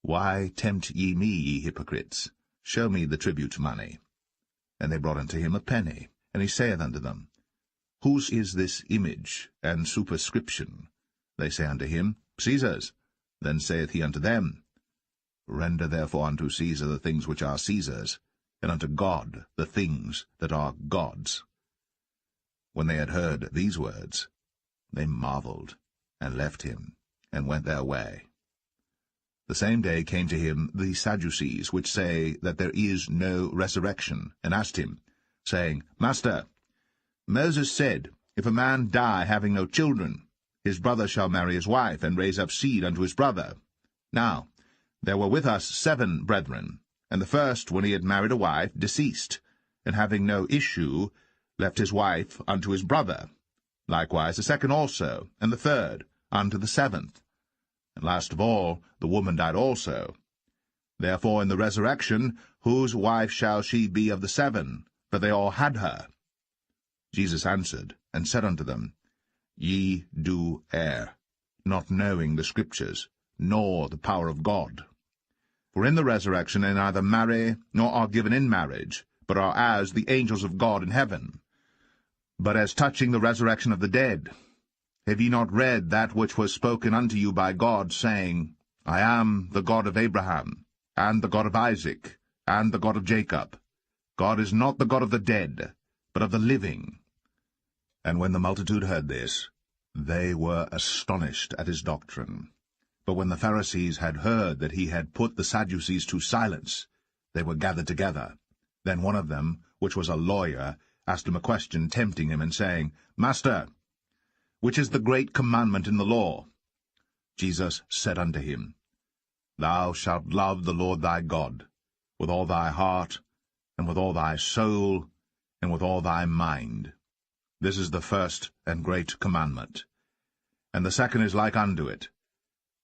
Why tempt ye me, ye hypocrites? Show me the tribute money. And they brought unto him a penny. And he saith unto them, Whose is this image and superscription? They say unto him, Caesar's. Then saith he unto them, Render therefore unto Caesar the things which are Caesar's, and unto God the things that are God's. When they had heard these words, they marveled, and left him, and went their way. The same day came to him the Sadducees, which say that there is no resurrection, and asked him, saying, Master, Moses said, If a man die having no children, his brother shall marry his wife, and raise up seed unto his brother. Now there were with us 7 brethren, and the first, when he had married a wife, deceased, and having no issue, left his wife unto his brother. Likewise the second also, and the third, unto the 7th. And last of all, the woman died also. Therefore in the resurrection, whose wife shall she be of the 7? For they all had her. Jesus answered, and said unto them, Ye do err, not knowing the Scriptures, nor the power of God. For in the resurrection they neither marry, nor are given in marriage, but are as the angels of God in heaven. But as touching the resurrection of the dead, have ye not read that which was spoken unto you by God, saying, I am the God of Abraham, and the God of Isaac, and the God of Jacob? God is not the God of the dead, but of the living. And when the multitude heard this, they were astonished at his doctrine. But when the Pharisees had heard that he had put the Sadducees to silence, they were gathered together. Then one of them, which was a lawyer, asked him a question, tempting him, and saying, Master, which is the great commandment in the law? Jesus said unto him, Thou shalt love the Lord thy God with all thy heart, and with all thy soul, and with all thy mind. This is the first and great commandment. And the second is like unto it,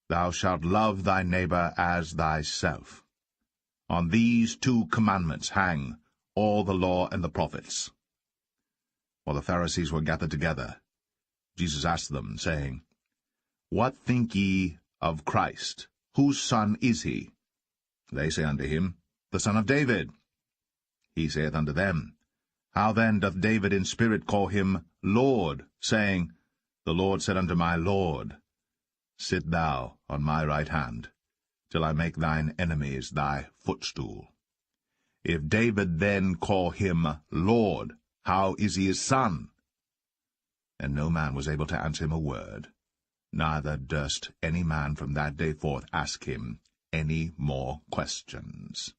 Thou shalt love thy neighbor as thyself. On these 2 commandments hang all the law and the prophets. While the Pharisees were gathered together, Jesus asked them, saying, What think ye of Christ? Whose son is he? They say unto him, The son of David. He saith unto them, How then doth David in spirit call him Lord, saying, The Lord said unto my Lord, Sit thou on my right hand, till I make thine enemies thy footstool. If David then call him Lord, how is he his son? And no man was able to answer him a word, neither durst any man from that day forth ask him any more questions.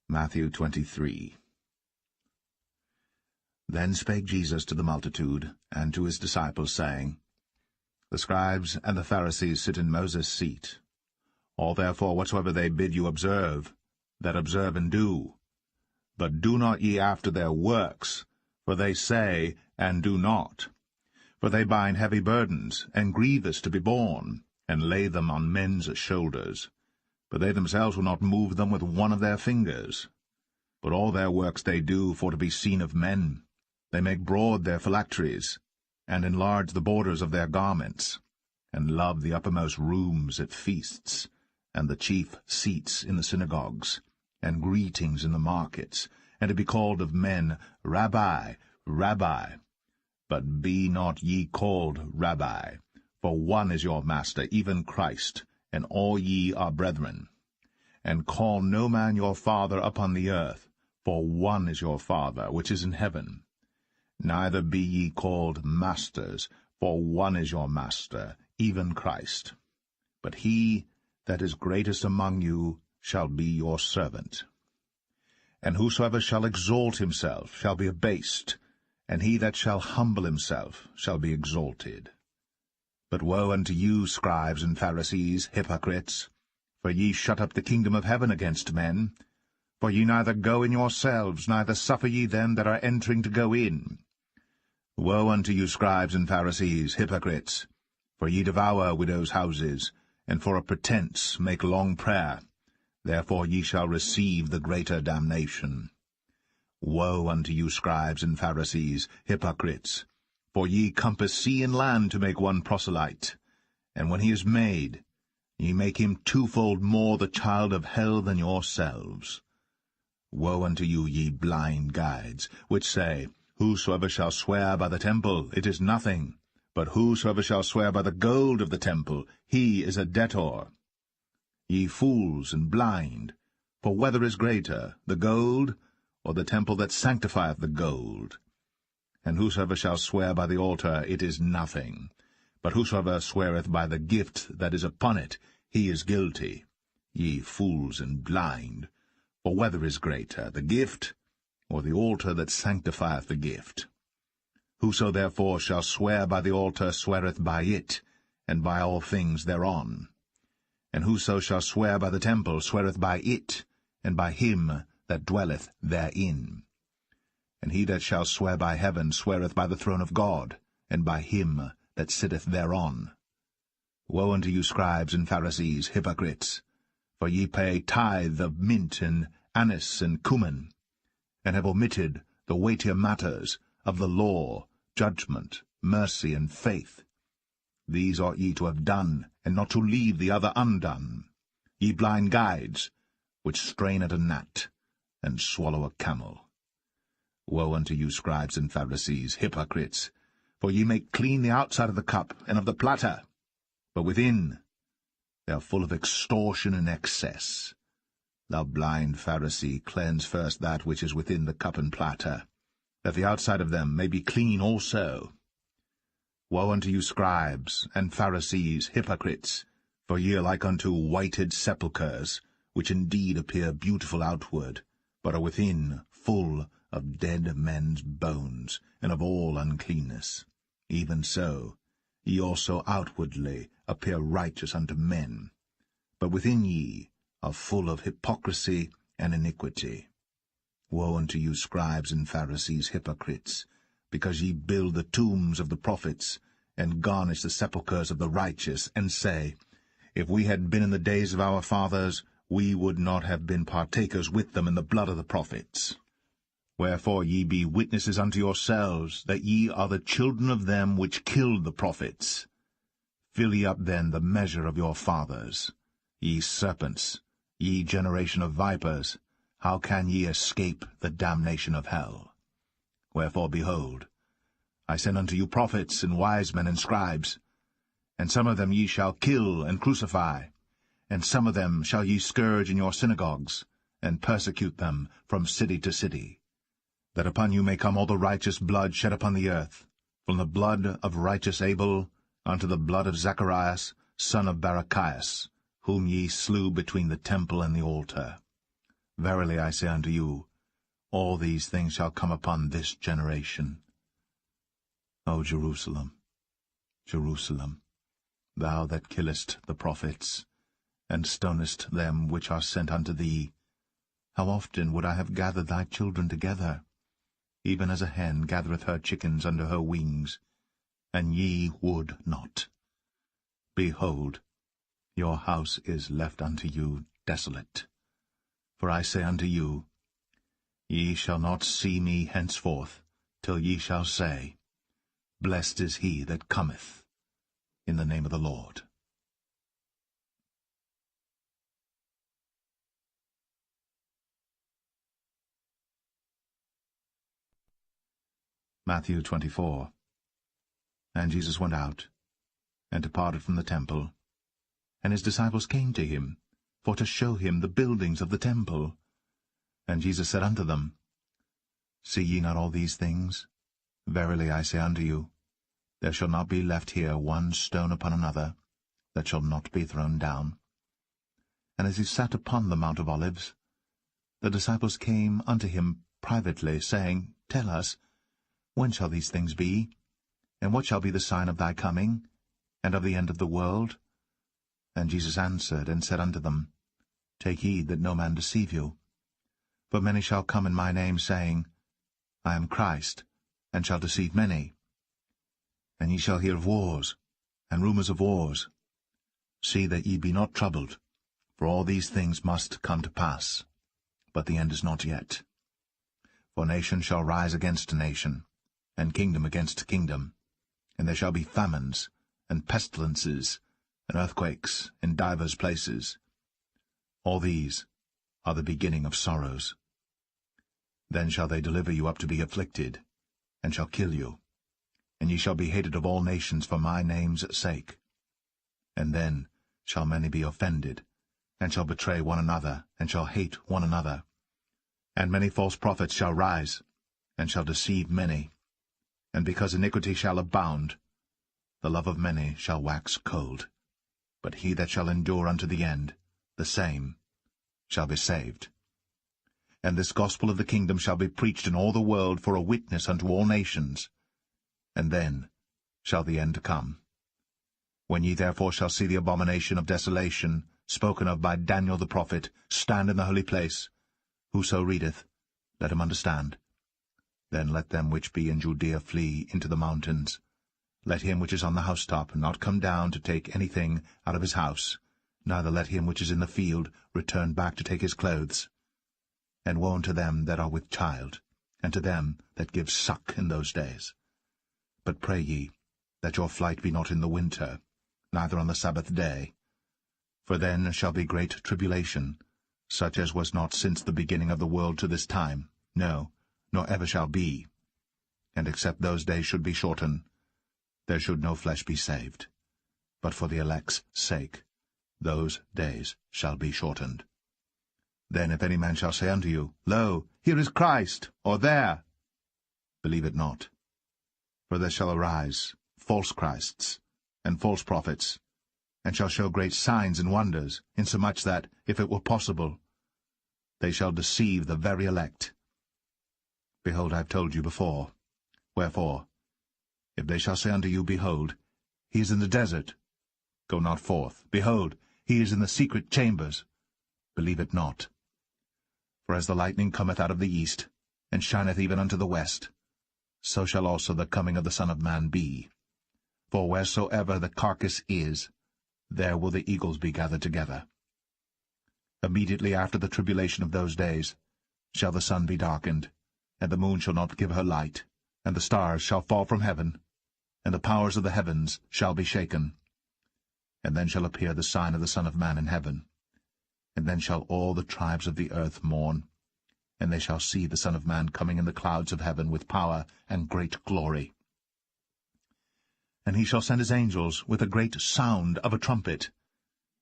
Matthew 23. Then spake Jesus to the multitude, and to his disciples, saying, The scribes and the Pharisees sit in Moses' seat. All therefore whatsoever they bid you observe, that observe and do. But do not ye after their works, for they say, and do not. For they bind heavy burdens, and grievous to be borne, and lay them on men's shoulders. But they themselves will not move them with one of their fingers. But all their works they do for to be seen of men. They make broad their phylacteries, and enlarge the borders of their garments, and love the uppermost rooms at feasts, and the chief seats in the synagogues, and greetings in the markets, and to be called of men, Rabbi, Rabbi. But be not ye called Rabbi, for one is your Master, even Christ, and all ye are brethren. And call no man your father upon the earth, for one is your Father, which is in heaven. Neither be ye called masters, for one is your Master, even Christ. But he that is greatest among you shall be your servant. And whosoever shall exalt himself shall be abased, and he that shall humble himself shall be exalted. But woe unto you, scribes and Pharisees, hypocrites! For ye shut up the kingdom of heaven against men. For ye neither go in yourselves, neither suffer ye them that are entering to go in. Woe unto you, scribes and Pharisees, hypocrites! For ye devour widows' houses, and for a pretence make long prayer. Therefore ye shall receive the greater damnation. Woe unto you, scribes and Pharisees, hypocrites! For ye compass sea and land to make one proselyte. And when he is made, ye make him twofold more the child of hell than yourselves. Woe unto you, ye blind guides, which say, Whosoever shall swear by the temple, it is nothing. But whosoever shall swear by the gold of the temple, he is a debtor. Ye fools and blind, for whether is greater, the gold, or the temple that sanctifieth the gold? And whosoever shall swear by the altar, it is nothing. But whosoever sweareth by the gift that is upon it, he is guilty. Ye fools and blind, for whether is greater, the gift, or the altar that sanctifieth the gift? Whoso therefore shall swear by the altar sweareth by it, and by all things thereon. And whoso shall swear by the temple sweareth by it, and by him that dwelleth therein. And he that shall swear by heaven sweareth by the throne of God, and by him that sitteth thereon. Woe unto you, scribes and Pharisees, hypocrites! For ye pay tithe of mint and anise and cumin, and have omitted the weightier matters of the law, judgment, mercy, and faith. These ought ye to have done, and not to leave the other undone. Ye blind guides, which strain at a gnat, and swallow a camel. Woe unto you, scribes and Pharisees, hypocrites! For ye make clean the outside of the cup and of the platter, but within they are full of extortion and excess. Thou blind Pharisee, cleanse first that which is within the cup and platter, that the outside of them may be clean also. Woe unto you, scribes and Pharisees, hypocrites! For ye are like unto whited sepulchres, which indeed appear beautiful outward, but are within full of dead men's bones, and of all uncleanness. Even so, ye also outwardly appear righteous unto men, but within ye are full of hypocrisy and iniquity. Woe unto you, scribes and Pharisees, hypocrites! Because ye build the tombs of the prophets, and garnish the sepulchres of the righteous, and say, If we had been in the days of our fathers, we would not have been partakers with them in the blood of the prophets. Wherefore ye be witnesses unto yourselves, that ye are the children of them which killed the prophets. Fill ye up then the measure of your fathers. Ye serpents, ye generation of vipers, how can ye escape the damnation of hell? Wherefore, behold, I send unto you prophets and wise men and scribes, and some of them ye shall kill and crucify, and some of them shall ye scourge in your synagogues, and persecute them from city to city, that upon you may come all the righteous blood shed upon the earth, from the blood of righteous Abel unto the blood of Zacharias, son of Barachias, whom ye slew between the temple and the altar. Verily I say unto you, all these things shall come upon this generation. O Jerusalem, Jerusalem, thou that killest the prophets, and stonest them which are sent unto thee, how often would I have gathered thy children together, even as a hen gathereth her chickens under her wings, and ye would not. Behold, your house is left unto you desolate. For I say unto you, ye shall not see me henceforth, till ye shall say, Blessed is he that cometh in the name of the Lord. Matthew 24. And Jesus went out, and departed from the temple, and his disciples came to him, for to show him the buildings of the temple. And Jesus said unto them, See ye not all these things? Verily I say unto you, there shall not be left here one stone upon another, that shall not be thrown down. And as he sat upon the Mount of Olives, the disciples came unto him privately, saying, Tell us, when shall these things be? And what shall be the sign of thy coming, and of the end of the world? And Jesus answered and said unto them, Take heed that no man deceive you. For many shall come in my name, saying, I am Christ, and shall deceive many. And ye shall hear of wars, and rumors of wars. See that ye be not troubled, for all these things must come to pass, but the end is not yet. For nation shall rise against nation, and kingdom against kingdom, and there shall be famines, and pestilences, and earthquakes in divers places. All these are the beginning of sorrows. Then shall they deliver you up to be afflicted, and shall kill you. And ye shall be hated of all nations for my name's sake. And then shall many be offended, and shall betray one another, and shall hate one another. And many false prophets shall rise, and shall deceive many. And because iniquity shall abound, the love of many shall wax cold. But he that shall endure unto the end, the same shall be saved. And this gospel of the kingdom shall be preached in all the world for a witness unto all nations. And then shall the end come. When ye therefore shall see the abomination of desolation, spoken of by Daniel the prophet, stand in the holy place, whoso readeth, let him understand. Then let them which be in Judea flee into the mountains. Let him which is on the housetop not come down to take anything out of his house, neither let him which is in the field return back to take his clothes. And woe unto them that are with child, and to them that give suck in those days. But pray ye, that your flight be not in the winter, neither on the Sabbath day. For then shall be great tribulation, such as was not since the beginning of the world to this time, no, nor ever shall be. And except those days should be shortened, there should no flesh be saved. But for the elect's sake, those days shall be shortened. Then if any man shall say unto you, Lo, here is Christ, or there, believe it not. For there shall arise false Christs, and false prophets, and shall show great signs and wonders, insomuch that, if it were possible, they shall deceive the very elect. Behold, I have told you before. Wherefore, if they shall say unto you, Behold, he is in the desert, go not forth. Behold, he is in the secret chambers, believe it not. For as the lightning cometh out of the east, and shineth even unto the west, so shall also the coming of the Son of Man be. For wheresoever the carcass is, there will the eagles be gathered together. Immediately after the tribulation of those days shall the sun be darkened, and the moon shall not give her light, and the stars shall fall from heaven, and the powers of the heavens shall be shaken. And then shall appear the sign of the Son of Man in heaven. And then shall all the tribes of the earth mourn, and they shall see the Son of Man coming in the clouds of heaven with power and great glory. And he shall send his angels with a great sound of a trumpet,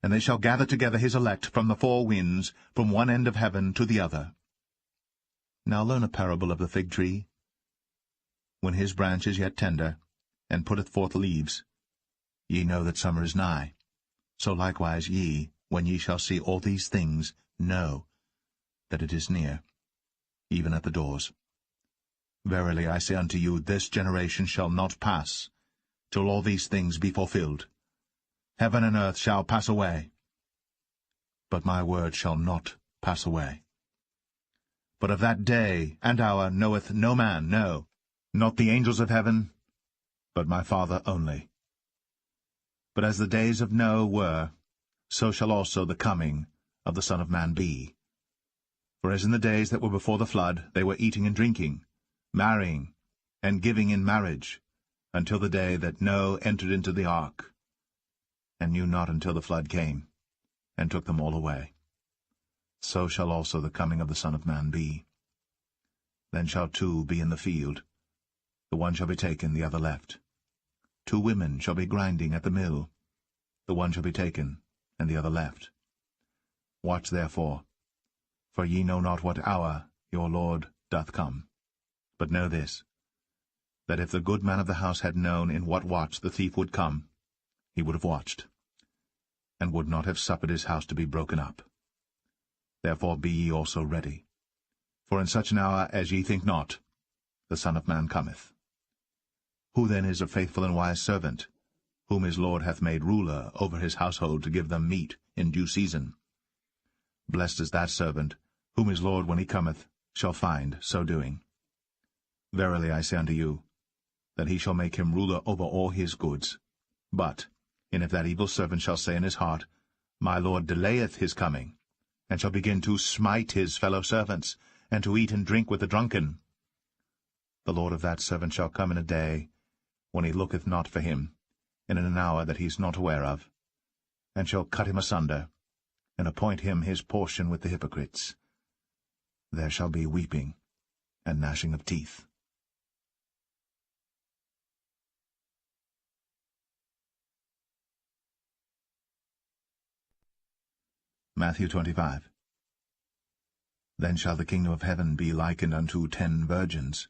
and they shall gather together his elect from the four winds, from one end of heaven to the other. Now learn a parable of the fig tree. When his branch is yet tender, and putteth forth leaves, ye know that summer is nigh. So likewise ye, when ye shall see all these things, know that it is near, even at the doors. Verily I say unto you, this generation shall not pass, till all these things be fulfilled. Heaven and earth shall pass away, but my word shall not pass away. But of that day and hour knoweth no man, no, not the angels of heaven, but my Father only. But as the days of Noah were, so shall also the coming of the Son of Man be. For as in the days that were before the flood, they were eating and drinking, marrying, and giving in marriage, until the day that Noah entered into the ark, and knew not until the flood came, and took them all away. So shall also the coming of the Son of Man be. Then shall two be in the field, the one shall be taken, the other left. 2 women shall be grinding at the mill, the one shall be taken, and the other left. Watch therefore, for ye know not what hour your Lord doth come. But know this, that if the good man of the house had known in what watch the thief would come, he would have watched, and would not have suffered his house to be broken up. Therefore be ye also ready, for in such an hour as ye think not, the Son of Man cometh. Who then is a faithful and wise servant, whom his Lord hath made ruler over his household to give them meat in due season? Blessed is that servant, whom his Lord, when he cometh, shall find so doing. Verily I say unto you, that he shall make him ruler over all his goods. And if that evil servant shall say in his heart, My Lord delayeth his coming, and shall begin to smite his fellow servants, and to eat and drink with the drunken, the Lord of that servant shall come in a day when he looketh not for him, and in an hour that he is not aware of, and shall cut him asunder, and appoint him his portion with the hypocrites. There shall be weeping and gnashing of teeth. Matthew 25. Then shall the kingdom of heaven be likened unto 10 virgins,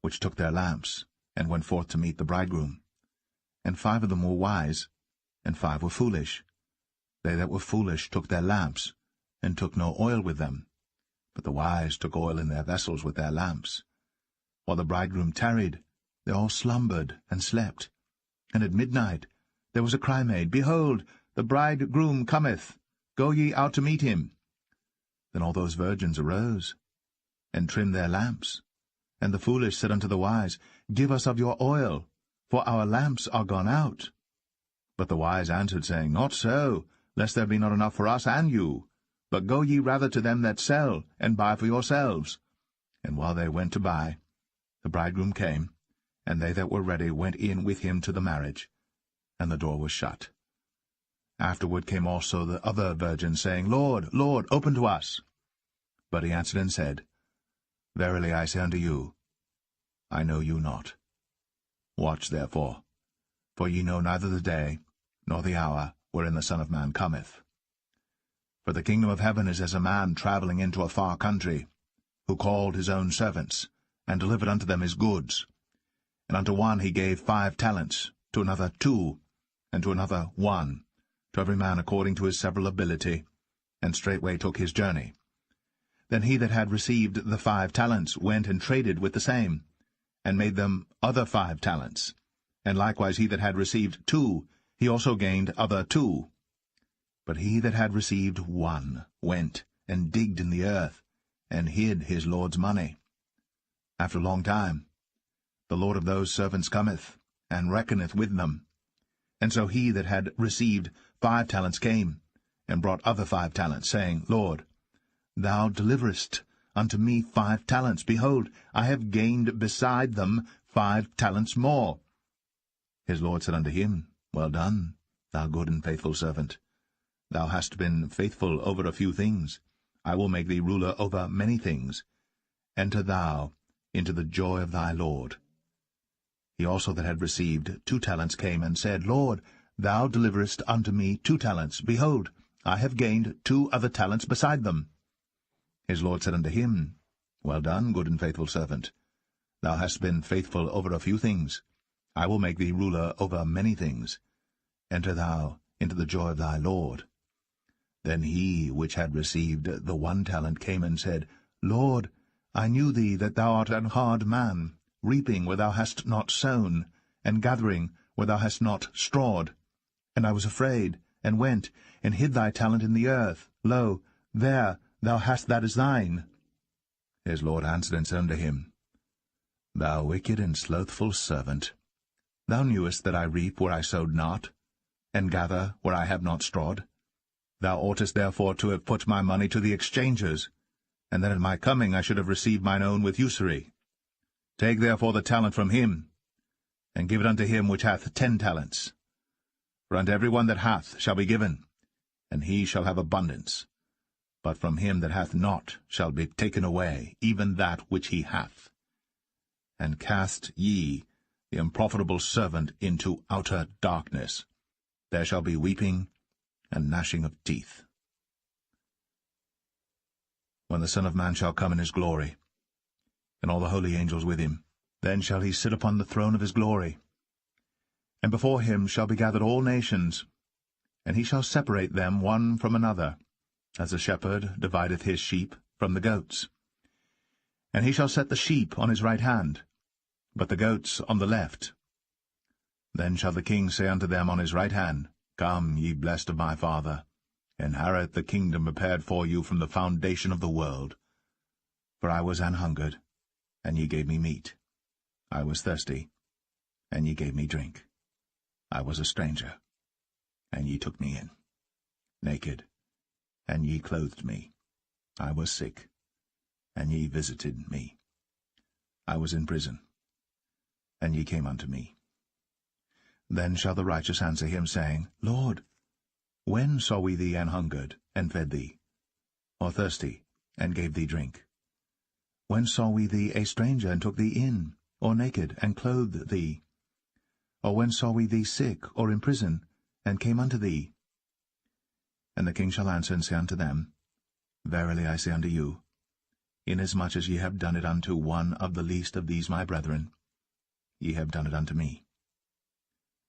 which took their lamps, and went forth to meet the bridegroom. And 5 of them were wise, and 5 were foolish. They that were foolish took their lamps, and took no oil with them. But the wise took oil in their vessels with their lamps. While the bridegroom tarried, they all slumbered and slept. And at midnight there was a cry made, Behold, the bridegroom cometh, go ye out to meet him. Then all those virgins arose, and trimmed their lamps. And the foolish said unto the wise, Give us of your oil, for our lamps are gone out. But the wise answered, saying, Not so, lest there be not enough for us and you. But go ye rather to them that sell, and buy for yourselves. And while they went to buy, the bridegroom came, and they that were ready went in with him to the marriage, and the door was shut. Afterward came also the other virgins, saying, Lord, Lord, open to us. But he answered and said, Verily I say unto you, I know you not. Watch therefore, for ye know neither the day nor the hour wherein the Son of Man cometh. For the kingdom of heaven is as a man travelling into a far country, who called his own servants, and delivered unto them his goods. And unto one he gave 5 talents, to another 2, and to another 1, to every man according to his several ability, and straightway took his journey. Then he that had received the 5 talents went and traded with the same, and made them other 5 talents. And likewise he that had received 2, he also gained other 2. But he that had received 1 went and digged in the earth, and hid his Lord's money. After a long time, the Lord of those servants cometh, and reckoneth with them. And so he that had received 5 talents came, and brought other 5 talents, saying, Lord, thou deliverest unto me 5 talents. Behold, I have gained beside them 5 talents more. His Lord said unto him, Well done, thou good and faithful servant. Thou hast been faithful over a few things. I will make thee ruler over many things. Enter thou into the joy of thy Lord. He also that had received 2 talents came and said, Lord, thou deliverest unto me 2 talents. Behold, I have gained 2 other talents beside them. His Lord said unto him, Well done, good and faithful servant. Thou hast been faithful over a few things. I will make thee ruler over many things. Enter thou into the joy of thy Lord. Then he which had received the 1 talent came and said, Lord, I knew thee that thou art an hard man, reaping where thou hast not sown, and gathering where thou hast not strawed. And I was afraid, and went, and hid thy talent in the earth. Lo, there thou hast that is thine. His Lord answered and said unto him, Thou wicked and slothful servant, thou knewest that I reap where I sowed not, and gather where I have not strawed. Thou oughtest therefore to have put my money to the exchangers, and then at my coming I should have received mine own with usury. Take therefore the talent from him, and give it unto him which hath 10 talents. For unto every one that hath shall be given, and he shall have abundance. But from him that hath not shall be taken away even that which he hath. And cast ye the unprofitable servant into outer darkness. There shall be weeping and gnashing of teeth. When the Son of Man shall come in his glory, and all the holy angels with him, then shall he sit upon the throne of his glory. And before him shall be gathered all nations, and he shall separate them one from another, as a shepherd divideth his sheep from the goats. And he shall set the sheep on his right hand, but the goats on the left. Then shall the king say unto them on his right hand, Come, ye blessed of my Father, inherit the kingdom prepared for you from the foundation of the world. For I was an hungered, and ye gave me meat. I was thirsty, and ye gave me drink. I was a stranger, and ye took me in. Naked, and ye clothed me. I was sick, and ye visited me. I was in prison, and ye came unto me. Then shall the righteous answer him, saying, Lord, when saw we thee an hungered, and fed thee, or thirsty, and gave thee drink? When saw we thee a stranger, and took thee in, or naked, and clothed thee? Or when saw we thee sick, or in prison, and came unto thee? And the king shall answer and say unto them, Verily I say unto you, inasmuch as ye have done it unto one of the least of these my brethren, ye have done it unto me.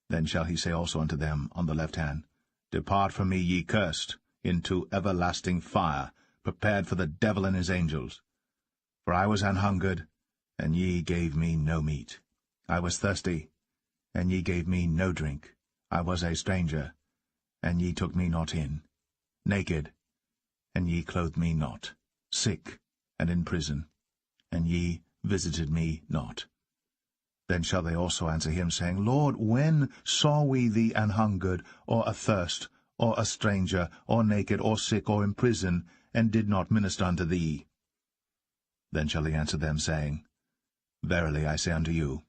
Then shall he say also unto them on the left hand, Depart from me, ye cursed, into everlasting fire, prepared for the devil and his angels. For I was an hungered, and ye gave me no meat. I was thirsty, and ye gave me no drink. I was a stranger, and ye took me not in. Naked, and ye clothed me not. Sick, and in prison, and ye visited me not. Then shall they also answer him, saying, Lord, when saw we thee an hungered, or athirst, or a stranger, or naked, or sick, or in prison, and did not minister unto thee? Then shall he answer them, saying, Verily I say unto you,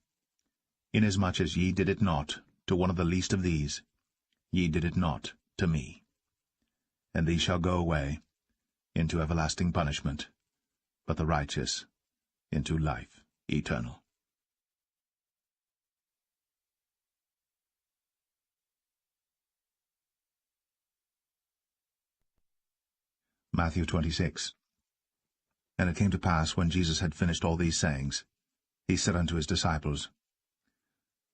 inasmuch as ye did it not to one of the least of these, ye did it not to me. And these shall go away into everlasting punishment, but the righteous into life eternal. Matthew 26. And it came to pass, when Jesus had finished all these sayings, he said unto his disciples,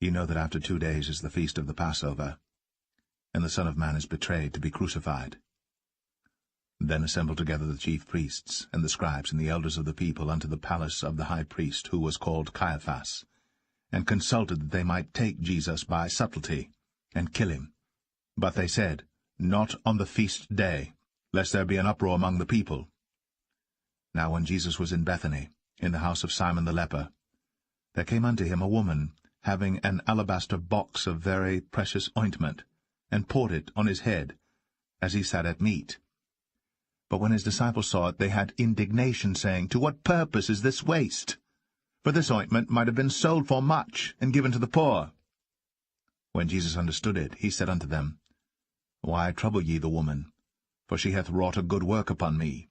Ye know that after 2 days is the feast of the Passover, and the Son of Man is betrayed to be crucified. Then assembled together the chief priests, and the scribes, and the elders of the people unto the palace of the high priest, who was called Caiaphas, and consulted that they might take Jesus by subtlety, and kill him. But they said, Not on the feast day, lest there be an uproar among the people. Now when Jesus was in Bethany, in the house of Simon the leper, there came unto him a woman, having an alabaster box of very precious ointment, and poured it on his head, as he sat at meat. But when his disciples saw it, they had indignation, saying, To what purpose is this waste? For this ointment might have been sold for much, and given to the poor. When Jesus understood it, he said unto them, Why trouble ye the woman? For she hath wrought a good work upon me.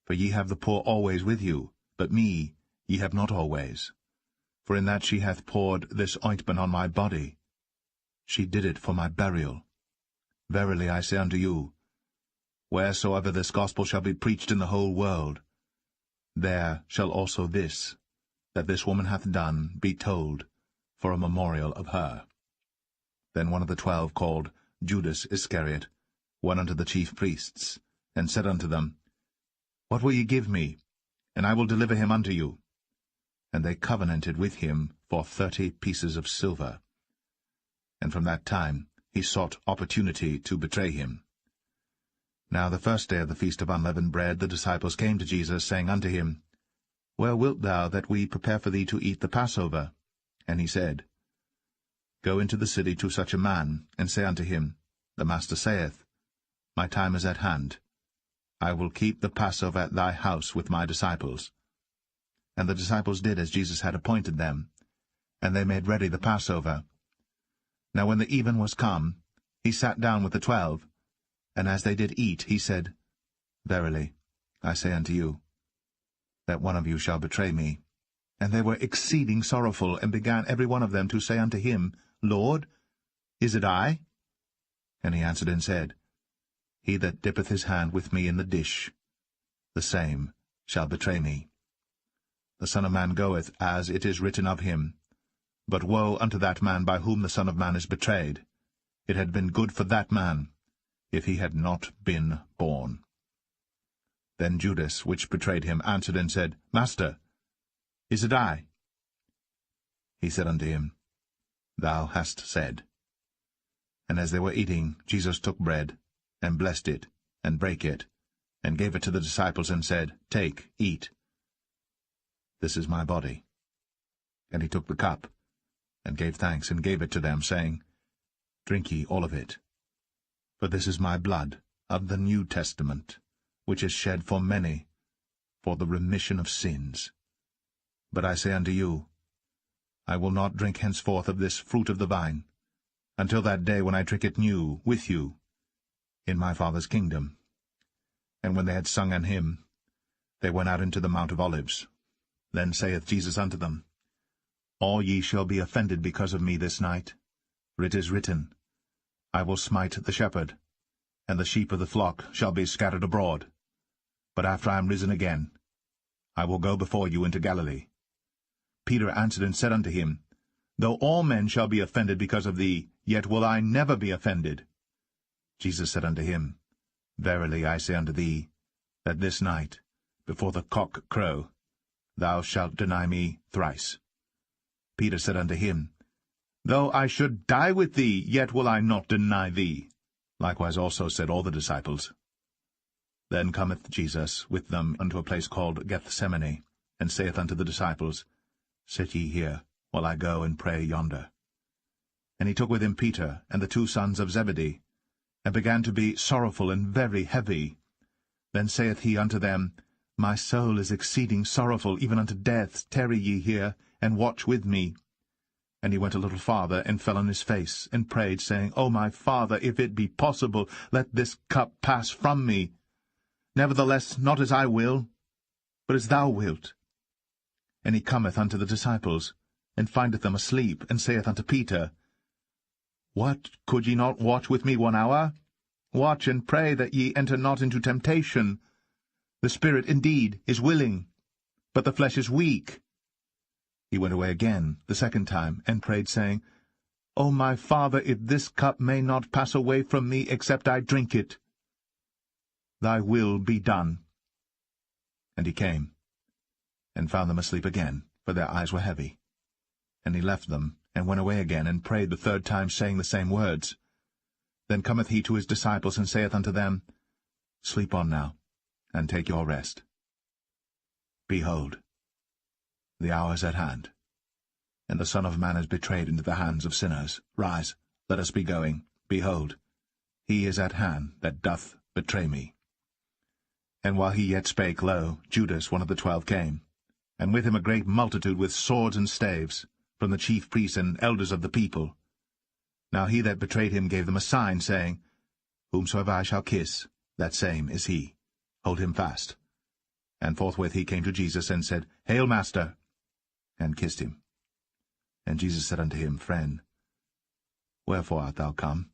For ye have the poor always with you, but me ye have not always. For in that she hath poured this ointment on my body, she did it for my burial. Verily I say unto you, wheresoever this gospel shall be preached in the whole world, there shall also this, that this woman hath done, be told, for a memorial of her. Then one of the 12, called Judas Iscariot, went unto the chief priests, and said unto them, What will ye give me? And I will deliver him unto you. And they covenanted with him for 30 pieces of silver. And from that time he sought opportunity to betray him. Now the first day of the feast of unleavened bread the disciples came to Jesus, saying unto him, Where wilt thou that we prepare for thee to eat the Passover? And he said, Go into the city to such a man, and say unto him, The Master saith, My time is at hand. I will keep the Passover at thy house with my disciples. And the disciples did as Jesus had appointed them, and they made ready the Passover. Now when the even was come, he sat down with the 12, and as they did eat, he said, Verily, I say unto you, that one of you shall betray me. And they were exceeding sorrowful, and began every one of them to say unto him, Lord, is it I? And he answered and said, He that dippeth his hand with me in the dish, the same shall betray me. The Son of Man goeth, as it is written of him. But woe unto that man by whom the Son of Man is betrayed! It had been good for that man, if he had not been born. Then Judas, which betrayed him, answered and said, Master, is it I? He said unto him, Thou hast said. And as they were eating, Jesus took bread, and blessed it, and brake it, and gave it to the disciples, and said, Take, eat. This is my body. And he took the cup, and gave thanks, and gave it to them, saying, Drink ye all of it. For this is my blood of the New Testament, which is shed for many, for the remission of sins. But I say unto you, I will not drink henceforth of this fruit of the vine, until that day when I drink it new with you in my Father's kingdom. And when they had sung an hymn, they went out into the Mount of Olives. Then saith Jesus unto them, All ye shall be offended because of me this night. For it is written, I will smite the shepherd, and the sheep of the flock shall be scattered abroad. But after I am risen again, I will go before you into Galilee. Peter answered and said unto him, Though all men shall be offended because of thee, yet will I never be offended. Jesus said unto him, Verily I say unto thee, that this night, before the cock crow, thou shalt deny me thrice. Peter said unto him, Though I should die with thee, yet will I not deny thee. Likewise also said all the disciples. Then cometh Jesus with them unto a place called Gethsemane, and saith unto the disciples, Sit ye here, while I go and pray yonder. And he took with him Peter and the 2 sons of Zebedee, and began to be sorrowful and very heavy. Then saith he unto them, My soul is exceeding sorrowful, even unto death. Tarry ye here, and watch with me. And he went a little farther, and fell on his face, and prayed, saying, O my Father, if it be possible, let this cup pass from me. Nevertheless, not as I will, but as thou wilt. And he cometh unto the disciples, and findeth them asleep, and saith unto Peter, What, could ye not watch with me 1 hour? Watch and pray that ye enter not into temptation. The spirit indeed is willing, but the flesh is weak. He went away again the 2nd time, and prayed, saying, O my Father, if this cup may not pass away from me, except I drink it, thy will be done. And he came, and found them asleep again, for their eyes were heavy. And he left them, and went away again, and prayed the 3rd time, saying the same words. Then cometh he to his disciples, and saith unto them, Sleep on now, and take your rest. Behold, the hour is at hand, and the Son of Man is betrayed into the hands of sinners. Rise, let us be going. Behold, he is at hand that doth betray me. And while he yet spake, lo, Judas, one of the 12, came, and with him a great multitude with swords and staves, from the chief priests and elders of the people. Now he that betrayed him gave them a sign, saying, Whomsoever I shall kiss, that same is he. Hold him fast. And forthwith he came to Jesus, and said, Hail, Master! And kissed him. And Jesus said unto him, Friend, wherefore art thou come?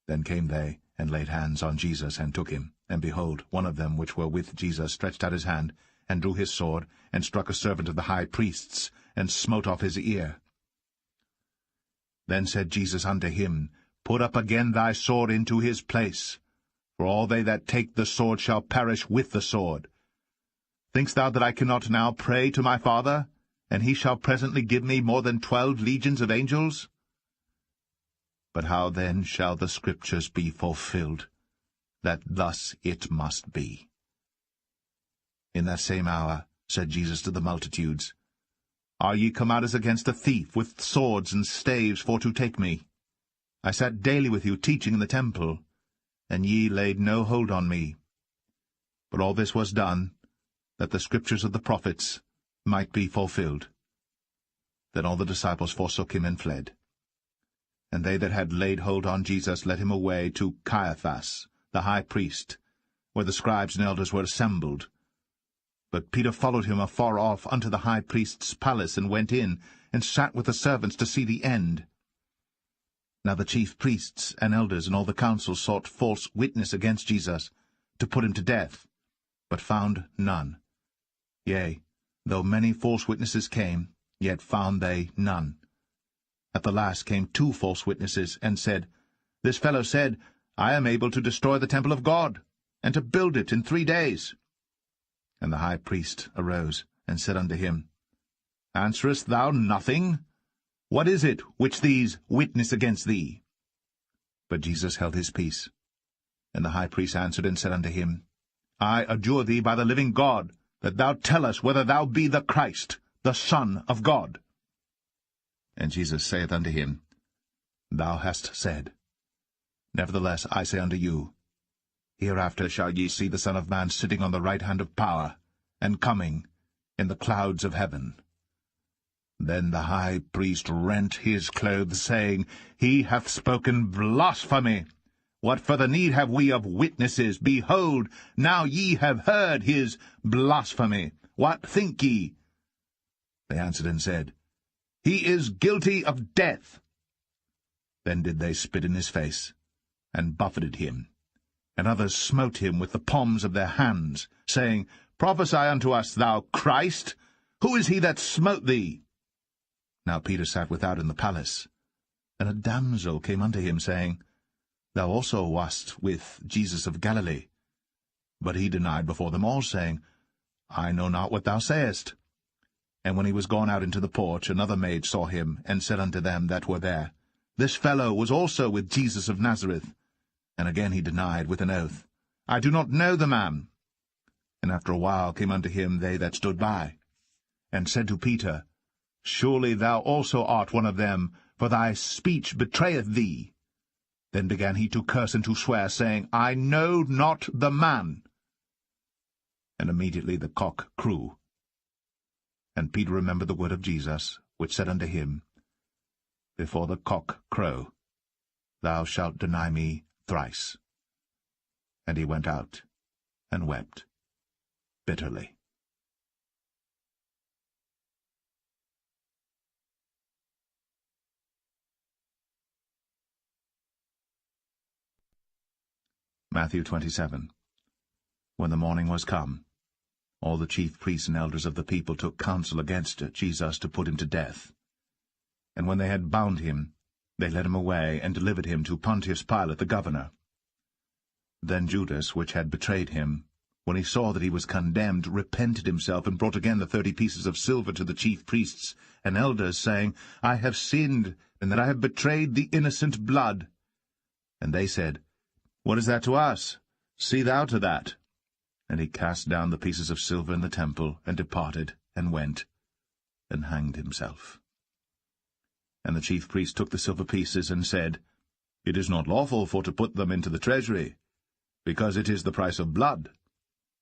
Then came they, and laid hands on Jesus, and took him. And behold, one of them which were with Jesus stretched out his hand, and drew his sword, and struck a servant of the high priest's, and smote off his ear. Then said Jesus unto him, Put up again thy sword into his place, for all they that take the sword shall perish with the sword. Think'st thou that I cannot now pray to my Father, and he shall presently give me more than 12 legions of angels? But how then shall the Scriptures be fulfilled, that thus it must be? In that same hour said Jesus to the multitudes, Are ye come out as against a thief, with swords and staves, for to take me? I sat daily with you teaching in the temple, and ye laid no hold on me. But all this was done, that the Scriptures of the prophets might be fulfilled. Then all the disciples forsook him and fled. And they that had laid hold on Jesus led him away to Caiaphas, the high priest, where the scribes and elders were assembled. But Peter followed him afar off unto the high priest's palace, and went in, and sat with the servants to see the end. Now the chief priests and elders and all the council sought false witness against Jesus, to put him to death, but found none. Yea, though many false witnesses came, yet found they none. At the last came 2 false witnesses, and said, This fellow said, I am able to destroy the temple of God, and to build it in 3 days. And the high priest arose, and said unto him, Answerest thou nothing? What is it which these witness against thee? But Jesus held his peace. And the high priest answered and said unto him, I adjure thee by the living God, that thou tell us whether thou be the Christ, the Son of God. And Jesus saith unto him, Thou hast said. Nevertheless I say unto you, Hereafter shall ye see the Son of Man sitting on the right hand of power, and coming in the clouds of heaven. Then the high priest rent his clothes, saying, He hath spoken blasphemy. What further need have we of witnesses? Behold, now ye have heard his blasphemy. What think ye? They answered and said, He is guilty of death. Then did they spit in his face, and buffeted him, And others smote him with the palms of their hands, saying, Prophesy unto us, thou Christ. Who is he that smote thee? Now Peter sat without in the palace. And a damsel came unto him, saying, Thou also wast with Jesus of Galilee. But he denied before them all, saying, I know not what thou sayest. And when he was gone out into the porch, another maid saw him, and said unto them that were there, This fellow was also with Jesus of Nazareth. And again he denied with an oath, I do not know the man. And after a while came unto him they that stood by, and said to Peter, Surely thou also art one of them, for thy speech betrayeth thee. Then began he to curse and to swear, saying, I know not the man. And immediately the cock crew. And Peter remembered the word of Jesus, which said unto him, Before the cock crow, thou shalt deny me thrice. And he went out and wept bitterly. Matthew 27. When the morning was come, all the chief priests and elders of the people took counsel against Jesus to put him to death. And when they had bound him, they led him away, and delivered him to Pontius Pilate the governor. Then Judas, which had betrayed him, when he saw that he was condemned, repented himself, and brought again the 30 pieces of silver to the chief priests and elders, saying, I have sinned, and that I have betrayed the innocent blood. And they said, What is that to us? See thou to that. And he cast down the pieces of silver in the temple, and departed, and went, and hanged himself. And the chief priest took the silver pieces, and said, It is not lawful for to put them into the treasury, because it is the price of blood.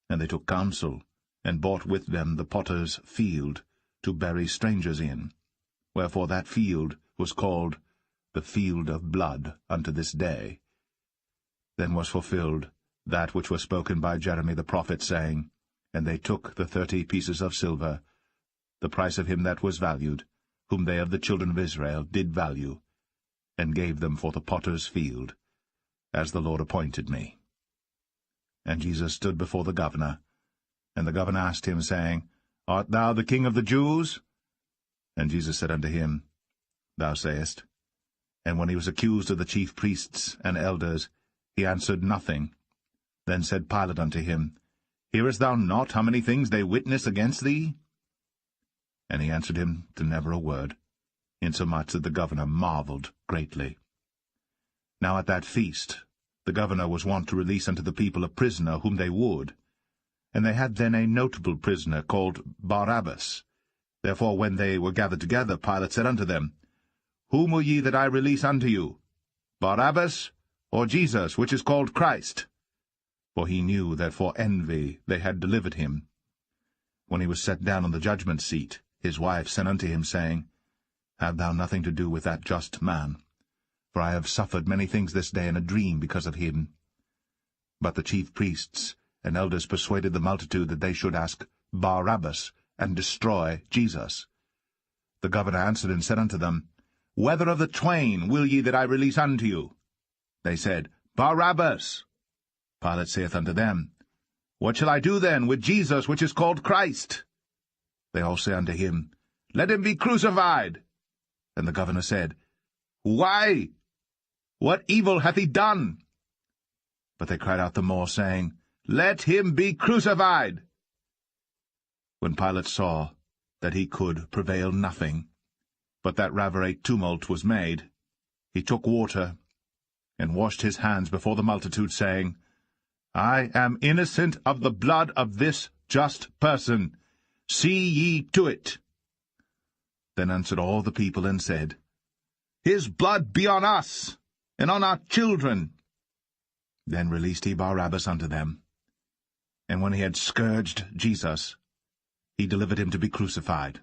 And they took counsel, and bought with them the potter's field, to bury strangers in. Wherefore that field was called the field of blood unto this day. Then was fulfilled that which was spoken by Jeremy the prophet, saying, And they took the 30 pieces of silver, the price of him that was valued, whom they of the children of Israel did value, and gave them for the potter's field, as the Lord appointed me. And Jesus stood before the governor, and the governor asked him, saying, Art thou the King of the Jews? And Jesus said unto him, Thou sayest. And when he was accused of the chief priests and elders, he answered nothing. Then said Pilate unto him, Hearest thou not how many things they witness against thee? And he answered him to never a word, insomuch that the governor marveled greatly. Now at that feast the governor was wont to release unto the people a prisoner whom they would. And they had then a notable prisoner called Barabbas. Therefore when they were gathered together, Pilate said unto them, Whom will ye that I release unto you, Barabbas, or Jesus, which is called Christ? For he knew that for envy they had delivered him. When he was set down on the judgment seat, his wife sent unto him, saying, Have thou nothing to do with that just man? For I have suffered many things this day in a dream because of him. But the chief priests and elders persuaded the multitude that they should ask Barabbas, and destroy Jesus. The governor answered and said unto them, Whether of the twain will ye that I release unto you? They said, Barabbas. Pilate saith unto them, What shall I do then with Jesus, which is called Christ? They all say unto him, Let him be crucified. And the governor said, Why? What evil hath he done? But they cried out the more, saying, Let him be crucified. When Pilate saw that he could prevail nothing, but that rather a tumult was made, he took water, and washed his hands before the multitude, saying, I am innocent of the blood of this just person. See ye to it. Then answered all the people, and said, His blood be on us, and on our children. Then released he Barabbas unto them. And when he had scourged Jesus, he delivered him to be crucified.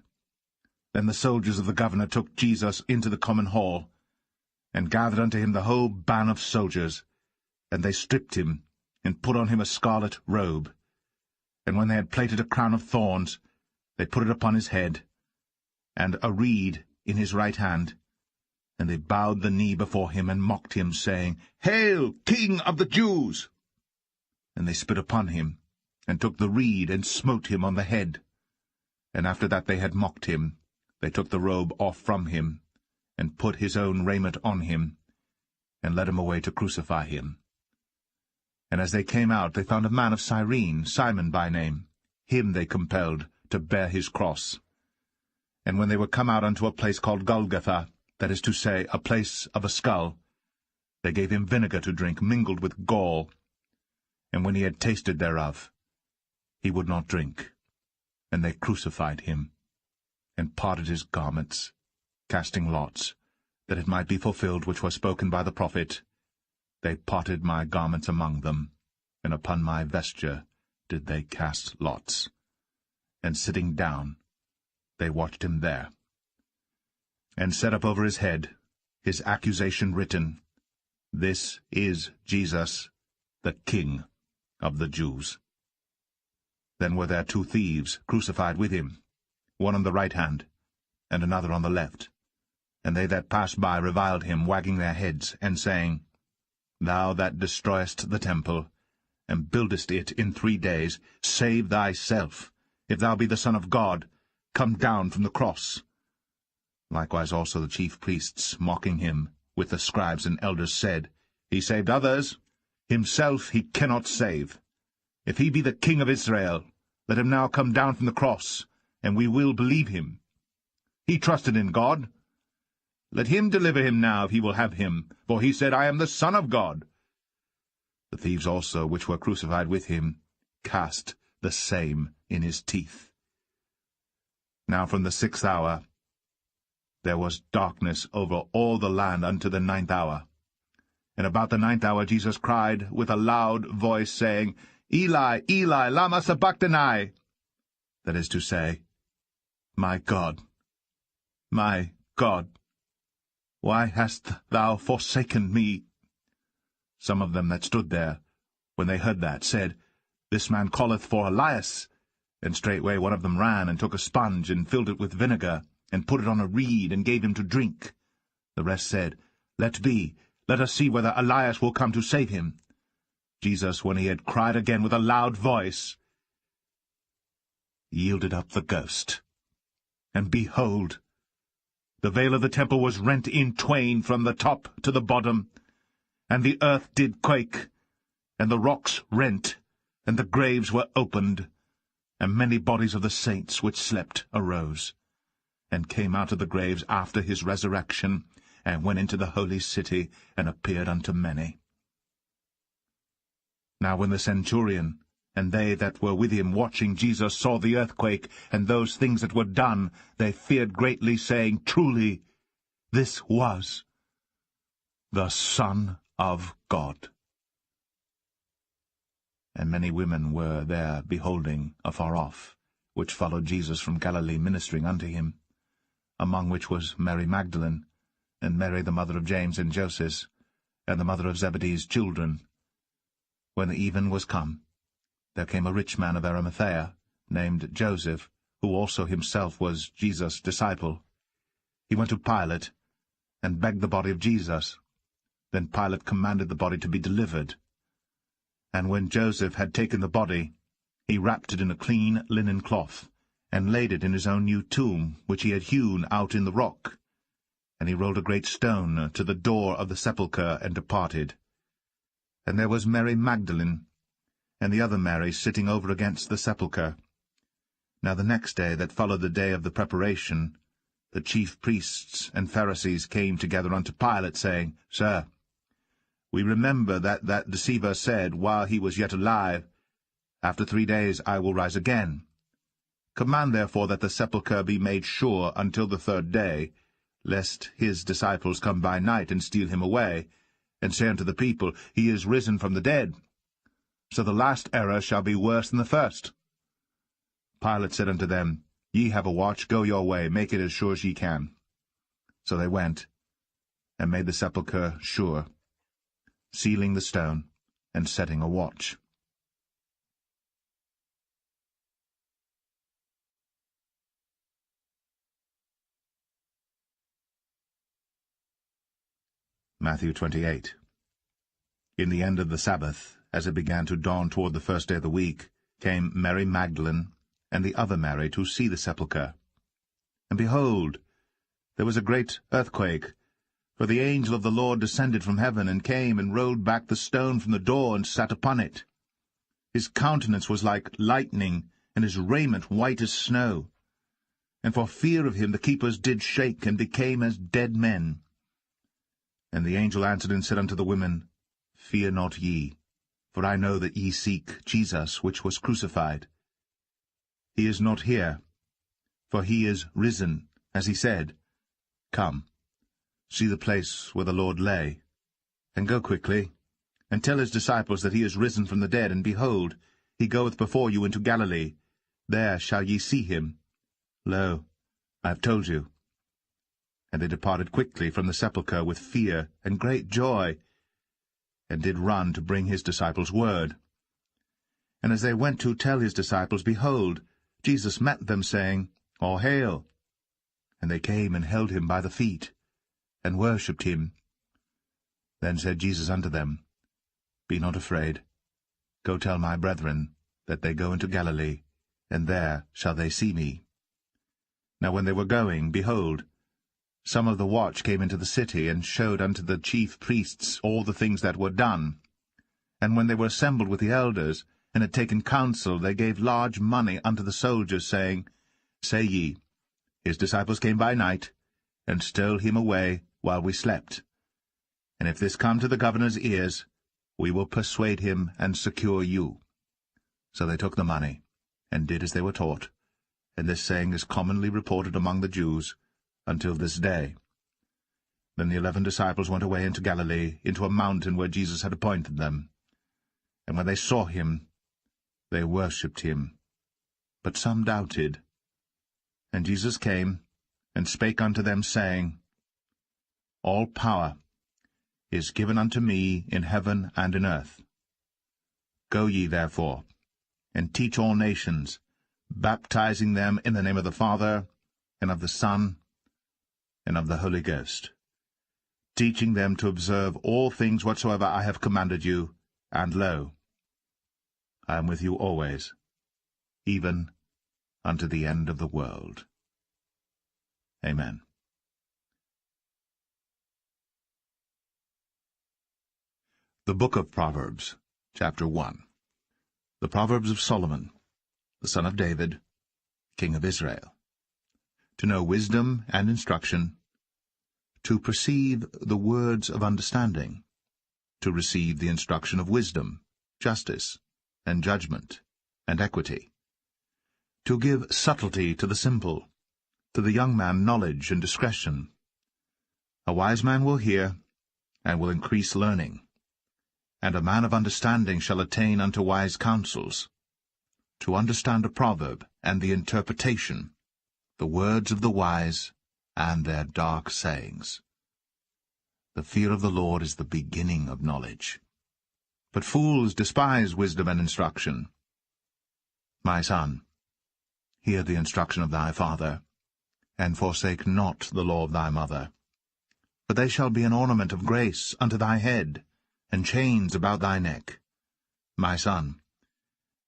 Then the soldiers of the governor took Jesus into the common hall, and gathered unto him the whole band of soldiers, and they stripped him, and put on him a scarlet robe. And when they had plaited a crown of thorns, they put it upon his head, and a reed in his right hand. And they bowed the knee before him, and mocked him, saying, Hail, King of the Jews! And they spit upon him, and took the reed, and smote him on the head. And after that they had mocked him, they took the robe off from him, and put his own raiment on him, and led him away to crucify him. And as they came out, they found a man of Cyrene, Simon by name. Him they compelled to bear his cross. And when they were come out unto a place called Golgotha, that is to say, a place of a skull, they gave him vinegar to drink, mingled with gall. And when he had tasted thereof, he would not drink. And they crucified him, and parted his garments, casting lots, that it might be fulfilled which was spoken by the prophet, They parted my garments among them, and upon my vesture did they cast lots. And sitting down, they watched him there. And set up over his head his accusation written, This is Jesus, the King of the Jews. Then were there 2 thieves crucified with him, one on the right hand, and another on the left. And they that passed by reviled him, wagging their heads, and saying, Thou that destroyest the temple, and buildest it in 3 days, save thyself. If thou be the Son of God, come down from the cross. Likewise also the chief priests, mocking him, with the scribes and elders, said, He saved others, himself he cannot save. If he be the King of Israel, let him now come down from the cross, and we will believe him. He trusted in God. Let him deliver him now, if he will have him, for he said, I am the Son of God. The thieves also, which were crucified with him, cast the same in his teeth. Now from the 6th hour there was darkness over all the land unto the 9th hour. And about the 9th hour Jesus cried with a loud voice, saying, Eli, Eli, lama sabachthani? That is to say, My God, why hast thou forsaken me? Some of them that stood there, when they heard that, said, This man calleth for Elias. And straightway one of them ran, and took a sponge, and filled it with vinegar, and put it on a reed, and gave him to drink. The rest said, Let be, let us see whether Elias will come to save him. Jesus, when he had cried again with a loud voice, yielded up the ghost. And behold, the veil of the temple was rent in twain from the top to the bottom, and the earth did quake, and the rocks rent, and the graves were opened, and many bodies of the saints which slept arose, and came out of the graves after his resurrection, and went into the holy city, and appeared unto many. Now when the centurion and they that were with him watching Jesus saw the earthquake, and those things that were done, they feared greatly, saying, Truly, this was the Son of God. And many women were there beholding afar off, which followed Jesus from Galilee, ministering unto him, among which was Mary Magdalene, and Mary the mother of James and Joses, and the mother of Zebedee's children. When the even was come, there came a rich man of Arimathea, named Joseph, who also himself was Jesus' disciple. He went to Pilate, and begged the body of Jesus. Then Pilate commanded the body to be delivered. And when Joseph had taken the body, he wrapped it in a clean linen cloth, and laid it in his own new tomb, which he had hewn out in the rock. And he rolled a great stone to the door of the sepulchre, and departed. And there was Mary Magdalene, and the other Mary sitting over against the sepulchre. Now the next day that followed the day of the preparation, the chief priests and Pharisees came together unto Pilate, saying, Sir, we remember that deceiver said, while he was yet alive, After 3 days I will rise again. Command therefore that the sepulchre be made sure until the 3rd day, lest his disciples come by night and steal him away, and say unto the people, He is risen from the dead. So the last error shall be worse than the first. Pilate said unto them, Ye have a watch, go your way, make it as sure as ye can. So they went, and made the sepulchre sure, sealing the stone, and setting a watch. Matthew 28. In the end of the Sabbath, as it began to dawn toward the first day of the week, came Mary Magdalene and the other Mary to see the sepulchre. And behold, there was a great earthquake, for the angel of the Lord descended from heaven, and came and rolled back the stone from the door, and sat upon it. His countenance was like lightning, and his raiment white as snow. And for fear of him the keepers did shake, and became as dead men. And the angel answered and said unto the women, Fear not ye, for I know that ye seek Jesus, which was crucified. He is not here, for he is risen, as he said. Come, see the place where the Lord lay, and go quickly, and tell his disciples that he is risen from the dead, and behold, he goeth before you into Galilee. There shall ye see him. Lo, I have told you. And they departed quickly from the sepulchre with fear and great joy, and did run to bring his disciples word. And as they went to tell his disciples, behold, Jesus met them, saying, All hail! And they came and held him by the feet, and worshipped him. Then said Jesus unto them, Be not afraid. Go tell my brethren that they go into Galilee, and there shall they see me. Now when they were going, behold, some of the watch came into the city, and showed unto the chief priests all the things that were done. And when they were assembled with the elders, and had taken counsel, they gave large money unto the soldiers, saying, Say ye, his disciples came by night, and stole him away while we slept. And if this come to the governor's ears, we will persuade him and secure you. So they took the money, and did as they were taught. And this saying is commonly reported among the Jews until this day. Then the 11 disciples went away into Galilee, into a mountain where Jesus had appointed them. And when they saw him, they worshipped him. But some doubted. And Jesus came, and spake unto them, saying, All power is given unto me in heaven and in earth. Go ye therefore, and teach all nations, baptizing them in the name of the Father, and of the Son, and of the Holy Ghost, teaching them to observe all things whatsoever I have commanded you, and lo, I am with you always, even unto the end of the world. Amen. The Book of Proverbs, Chapter 1. The Proverbs of Solomon, the son of David, king of Israel. To know wisdom and instruction, to perceive the words of understanding, to receive the instruction of wisdom, justice, and judgment, and equity, to give subtlety to the simple, to the young man knowledge and discretion. A wise man will hear, and will increase learning, and a man of understanding shall attain unto wise counsels. To understand a proverb and the interpretation, the words of the wise and their dark sayings. The fear of the Lord is the beginning of knowledge. But fools despise wisdom and instruction. My son, hear the instruction of thy father, and forsake not the law of thy mother. For they shall be an ornament of grace unto thy head, and chains about thy neck. My son,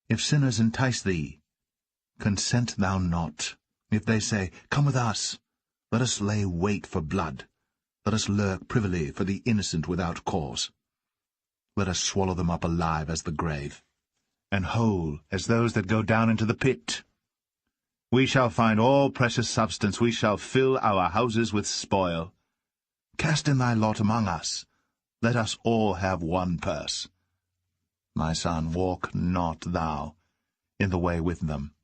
if sinners entice thee, consent thou not. If they say, Come with us, let us lay wait for blood, let us lurk privily for the innocent without cause. Let us swallow them up alive as the grave, and whole as those that go down into the pit. We shall find all precious substance, we shall fill our houses with spoil. Cast in thy lot among us, let us all have one purse. My son, walk not thou in the way with them.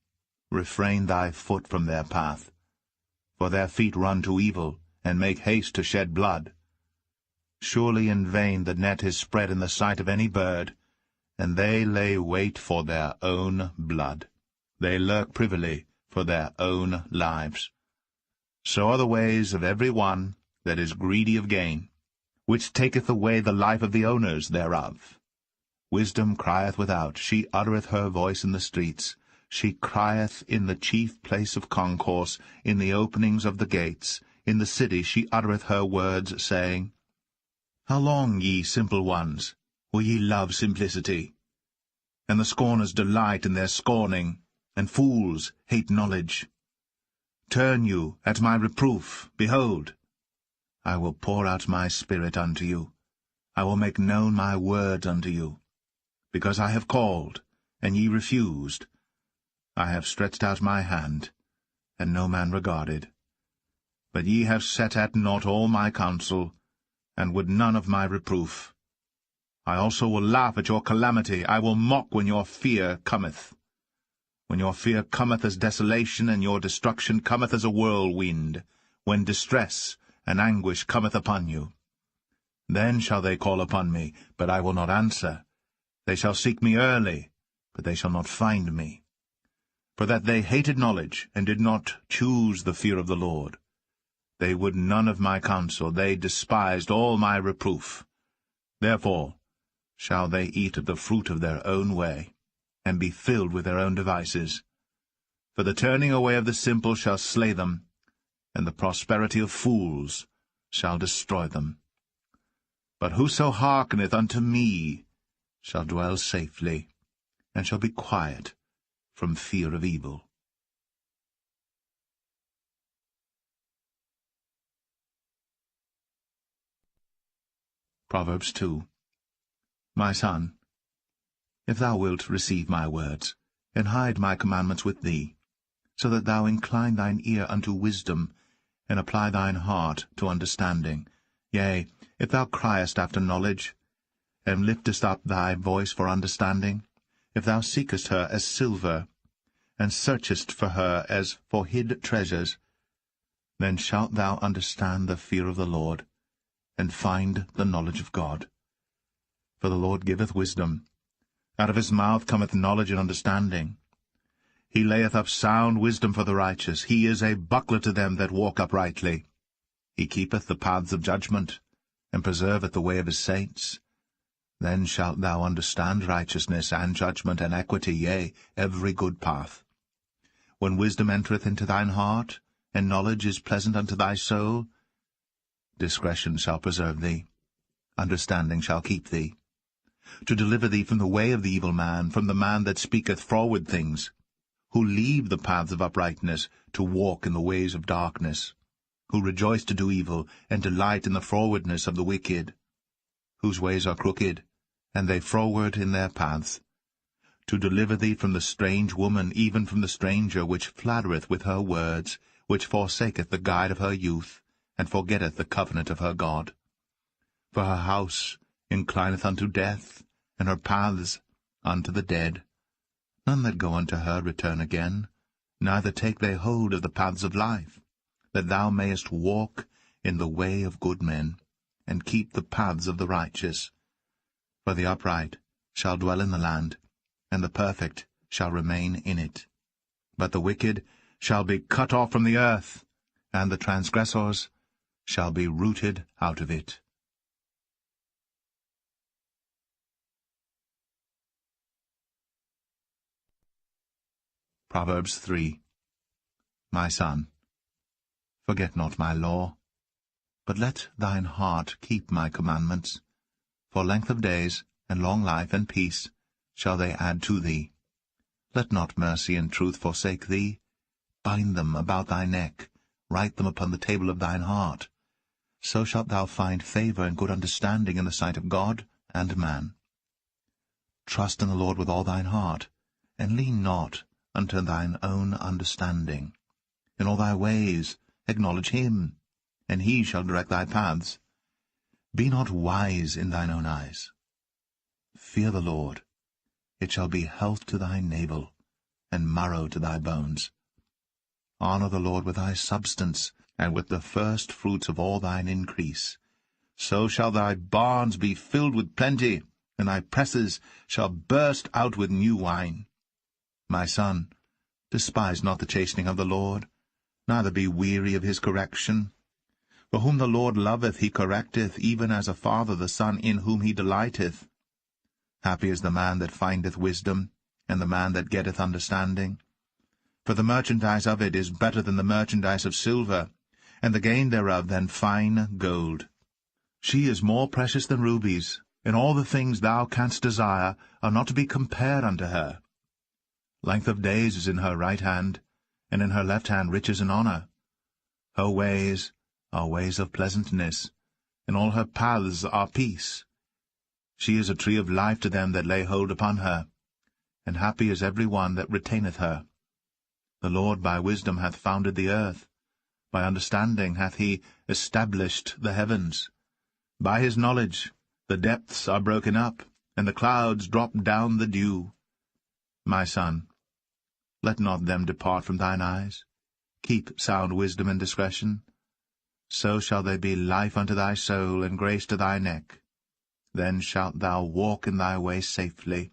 Refrain thy foot from their path. For their feet run to evil, and make haste to shed blood. Surely in vain the net is spread in the sight of any bird, and they lay wait for their own blood. They lurk privily for their own lives. So are the ways of every one that is greedy of gain, which taketh away the life of the owners thereof. Wisdom crieth without, she uttereth her voice in the streets. She crieth in the chief place of concourse, in the openings of the gates. In the city she uttereth her words, saying, How long, ye simple ones? will ye love simplicity? And the scorners delight in their scorning, and fools hate knowledge. Turn you at my reproof, behold, I will pour out my spirit unto you. I will make known my words unto you. Because I have called, and ye refused. I have stretched out my hand, and no man regarded. But ye have set at naught all my counsel, and would none of my reproof. I also will laugh at your calamity. I will mock when your fear cometh. When your fear cometh as desolation, and your destruction cometh as a whirlwind, when distress and anguish cometh upon you. Then shall they call upon me, but I will not answer. They shall seek me early, but they shall not find me. For that they hated knowledge, and did not choose the fear of the Lord. They would none of my counsel, they despised all my reproof. Therefore shall they eat of the fruit of their own way, and be filled with their own devices. For the turning away of the simple shall slay them, and the prosperity of fools shall destroy them. But whoso hearkeneth unto me shall dwell safely, and shall be quiet from fear of evil. Proverbs 2. My son, if thou wilt receive my words, and hide my commandments with thee, so that thou incline thine ear unto wisdom, and apply thine heart to understanding, yea, if thou criest after knowledge, and liftest up thy voice for understanding, if thou seekest her as silver, and searchest for her as for hid treasures, then shalt thou understand the fear of the Lord, and find the knowledge of God. For the Lord giveth wisdom. Out of his mouth cometh knowledge and understanding. He layeth up sound wisdom for the righteous. He is a buckler to them that walk uprightly. He keepeth the paths of judgment, and preserveth the way of his saints. Then shalt thou understand righteousness, and judgment, and equity, yea, every good path. When wisdom entereth into thine heart, and knowledge is pleasant unto thy soul, discretion shall preserve thee, understanding shall keep thee, to deliver thee from the way of the evil man, from the man that speaketh froward things, who leave the paths of uprightness to walk in the ways of darkness, who rejoice to do evil, and delight in the frowardness of the wicked, whose ways are crooked, and they froward in their paths, to deliver thee from the strange woman, even from the stranger, which flattereth with her words, which forsaketh the guide of her youth, and forgetteth the covenant of her God. For her house inclineth unto death, and her paths unto the dead. None that go unto her return again, neither take they hold of the paths of life, that thou mayest walk in the way of good men, and keep the paths of the righteous. For the upright shall dwell in the land, and the perfect shall remain in it. But the wicked shall be cut off from the earth, and the transgressors shall be rooted out of it. Proverbs 3. My son, forget not my law, but let thine heart keep my commandments. For length of days, and long life, and peace shall they add to thee. Let not mercy and truth forsake thee. Bind them about thy neck, write them upon the table of thine heart. So shalt thou find favor and good understanding in the sight of God and man. Trust in the Lord with all thine heart, and lean not unto thine own understanding. In all thy ways acknowledge him, and he shall direct thy paths. Be not wise in thine own eyes. Fear the Lord. It shall be health to thy navel, and marrow to thy bones. Honor the Lord with thy substance, and with the first fruits of all thine increase. So shall thy barns be filled with plenty, and thy presses shall burst out with new wine. My son, despise not the chastening of the Lord, neither be weary of his correction. For whom the Lord loveth he correcteth, even as a father the son in whom he delighteth. Happy is the man that findeth wisdom, and the man that getteth understanding. For the merchandise of it is better than the merchandise of silver, and the gain thereof than fine gold. She is more precious than rubies, and all the things thou canst desire are not to be compared unto her. Length of days is in her right hand, and in her left hand riches and honour. Her ways are ways of pleasantness, and all her paths are peace. She is a tree of life to them that lay hold upon her, and happy is every one that retaineth her. The Lord by wisdom hath founded the earth, by understanding hath he established the heavens. By his knowledge the depths are broken up, and the clouds drop down the dew. My son, let not them depart from thine eyes. Keep sound wisdom and discretion. So shall they be life unto thy soul, and grace to thy neck. Then shalt thou walk in thy way safely,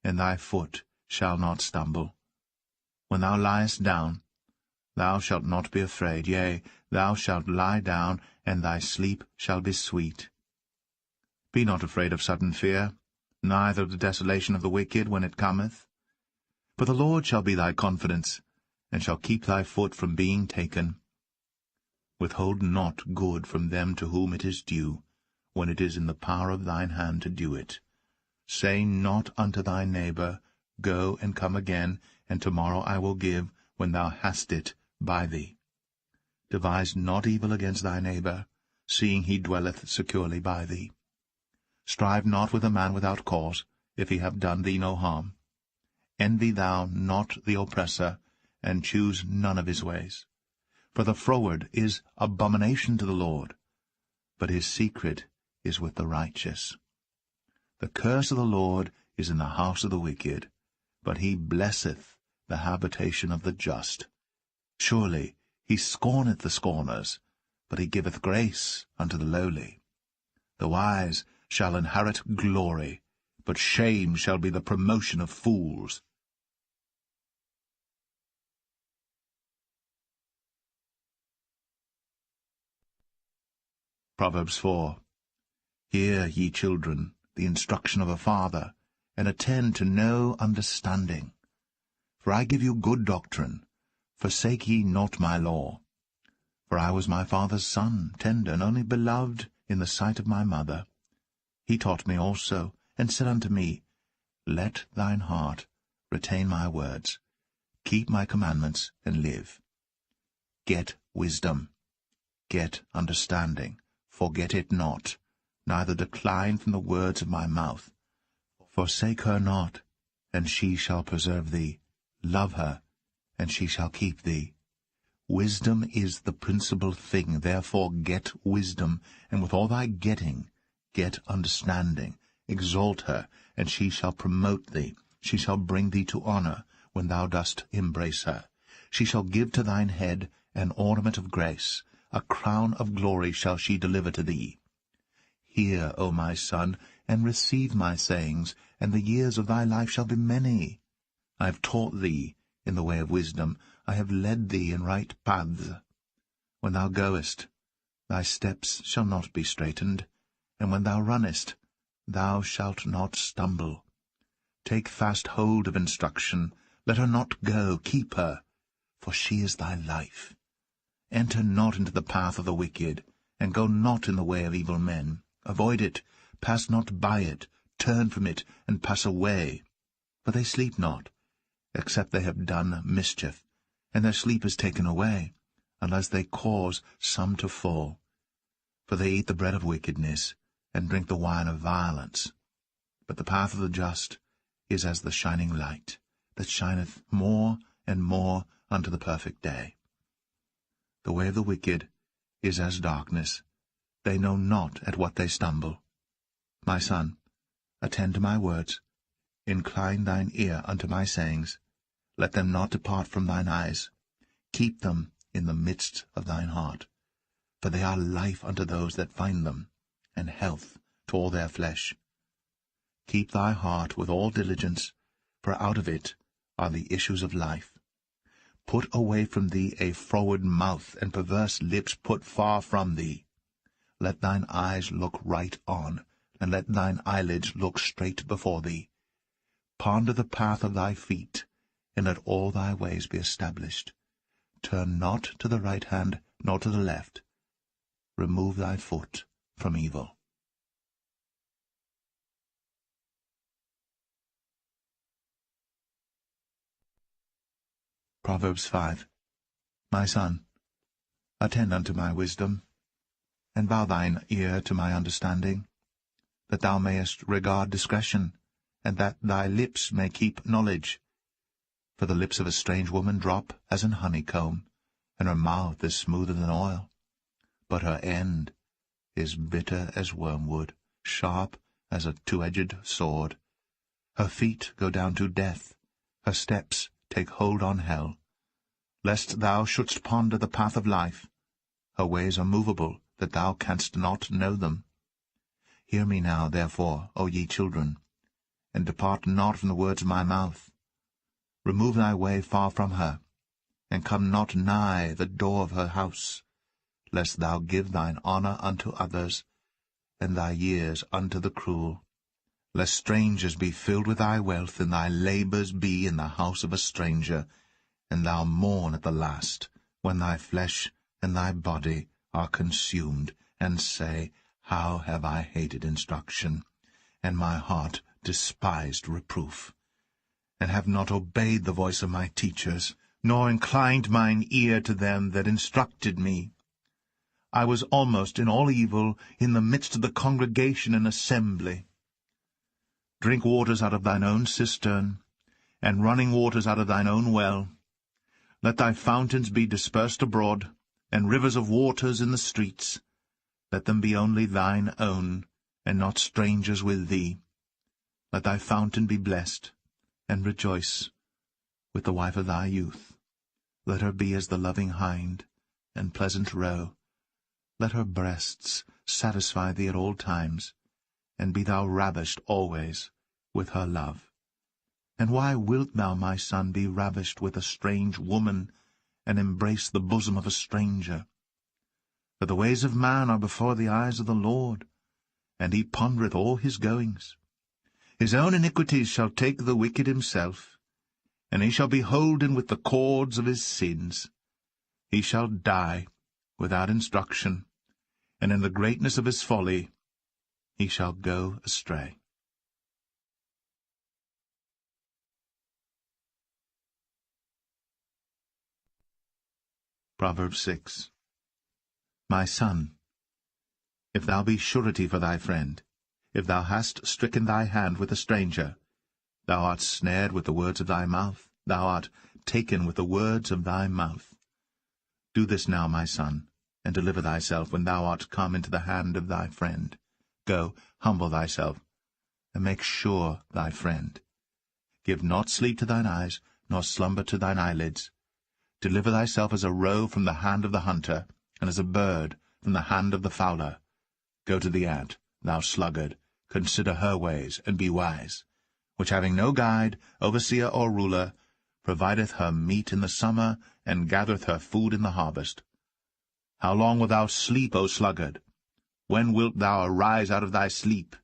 and thy foot shall not stumble. When thou liest down, thou shalt not be afraid. Yea, thou shalt lie down, and thy sleep shall be sweet. Be not afraid of sudden fear, neither of the desolation of the wicked when it cometh. For the Lord shall be thy confidence, and shall keep thy foot from being taken. Withhold not good from them to whom it is due, when it is in the power of thine hand to do it. Say not unto thy neighbour, Go and come again, and tomorrow I will give, when thou hast it by thee. Devise not evil against thy neighbour, seeing he dwelleth securely by thee. Strive not with a man without cause, if he have done thee no harm. Envy thou not the oppressor, and choose none of his ways. For the froward is abomination to the Lord, but his secret is with the righteous. The curse of the Lord is in the house of the wicked, but he blesseth the habitation of the just. Surely he scorneth the scorners, but he giveth grace unto the lowly. The wise shall inherit glory, but shame shall be the promotion of fools. Proverbs 4. Hear, ye children, the instruction of a father, and attend to no understanding. For I give you good doctrine, forsake ye not my law. For I was my father's son, tender, and only beloved in the sight of my mother. He taught me also, and said unto me, Let thine heart retain my words, keep my commandments, and live. Get wisdom, get understanding, forget it not, neither decline from the words of my mouth. Forsake her not, and she shall preserve thee. Love her, and she shall keep thee. Wisdom is the principal thing, therefore get wisdom, and with all thy getting, get understanding. Exalt her, and she shall promote thee. She shall bring thee to honour, when thou dost embrace her. She shall give to thine head an ornament of grace, a crown of glory shall she deliver to thee. Hear, O my son, and receive my sayings, and the years of thy life shall be many. I have taught thee in the way of wisdom, I have led thee in right paths. When thou goest, thy steps shall not be straitened, and when thou runnest, thou shalt not stumble. Take fast hold of instruction, let her not go, keep her, for she is thy life. Enter not into the path of the wicked, and go not in the way of evil men. Avoid it, pass not by it, turn from it, and pass away. For they sleep not, except they have done mischief, and their sleep is taken away, unless they cause some to fall. For they eat the bread of wickedness, and drink the wine of violence. But the path of the just is as the shining light, that shineth more and more unto the perfect day. The way of the wicked is as darkness. They know not at what they stumble. My son, attend to my words. Incline thine ear unto my sayings. Let them not depart from thine eyes. Keep them in the midst of thine heart. For they are life unto those that find them, and health to all their flesh. Keep thy heart with all diligence, for out of it are the issues of life. Put away from thee a froward mouth, and perverse lips put far from thee. Let thine eyes look right on, and let thine eyelids look straight before thee. Ponder the path of thy feet, and let all thy ways be established. Turn not to the right hand, nor to the left. Remove thy foot from evil. Proverbs 5. My son, attend unto my wisdom, and bow thine ear to my understanding, that thou mayest regard discretion, and that thy lips may keep knowledge. For the lips of a strange woman drop as an honeycomb, and her mouth is smoother than oil. But her end is bitter as wormwood, sharp as a two-edged sword. Her feet go down to death, her steps take hold on hell. Lest thou shouldst ponder the path of life, her ways are movable, that thou canst not know them. Hear me now, therefore, O ye children, and depart not from the words of my mouth. Remove thy way far from her, and come not nigh the door of her house, lest thou give thine honour unto others, and thy years unto the cruel. Lest strangers be filled with thy wealth, and thy labours be in the house of a stranger, and thou mourn at the last, when thy flesh and thy body are consumed, and say, How have I hated instruction, and my heart despised reproof, and have not obeyed the voice of my teachers, nor inclined mine ear to them that instructed me. I was almost in all evil in the midst of the congregation and assembly. Drink waters out of thine own cistern, and running waters out of thine own well. Let thy fountains be dispersed abroad, and rivers of waters in the streets. Let them be only thine own, and not strangers with thee. Let thy fountain be blessed, and rejoice with the wife of thy youth. Let her be as the loving hind, and pleasant roe. Let her breasts satisfy thee at all times, and be thou ravished always with her love. And why wilt thou, my son, be ravished with a strange woman, and embrace the bosom of a stranger? For the ways of man are before the eyes of the Lord, and he pondereth all his goings. His own iniquities shall take the wicked himself, and he shall be holden with the cords of his sins. He shall die without instruction, and in the greatness of his folly he shall go astray. Proverbs 6. My son, if thou be surety for thy friend, if thou hast stricken thy hand with a stranger, thou art snared with the words of thy mouth, thou art taken with the words of thy mouth. Do this now, my son, and deliver thyself when thou art come into the hand of thy friend. Go, humble thyself, and make sure thy friend. Give not sleep to thine eyes, nor slumber to thine eyelids. Deliver thyself as a roe from the hand of the hunter, and as a bird from the hand of the fowler. Go to the ant, thou sluggard, consider her ways, and be wise, which having no guide, overseer, or ruler, provideth her meat in the summer, and gathereth her food in the harvest. How long wilt thou sleep, O sluggard? When wilt thou arise out of thy sleep?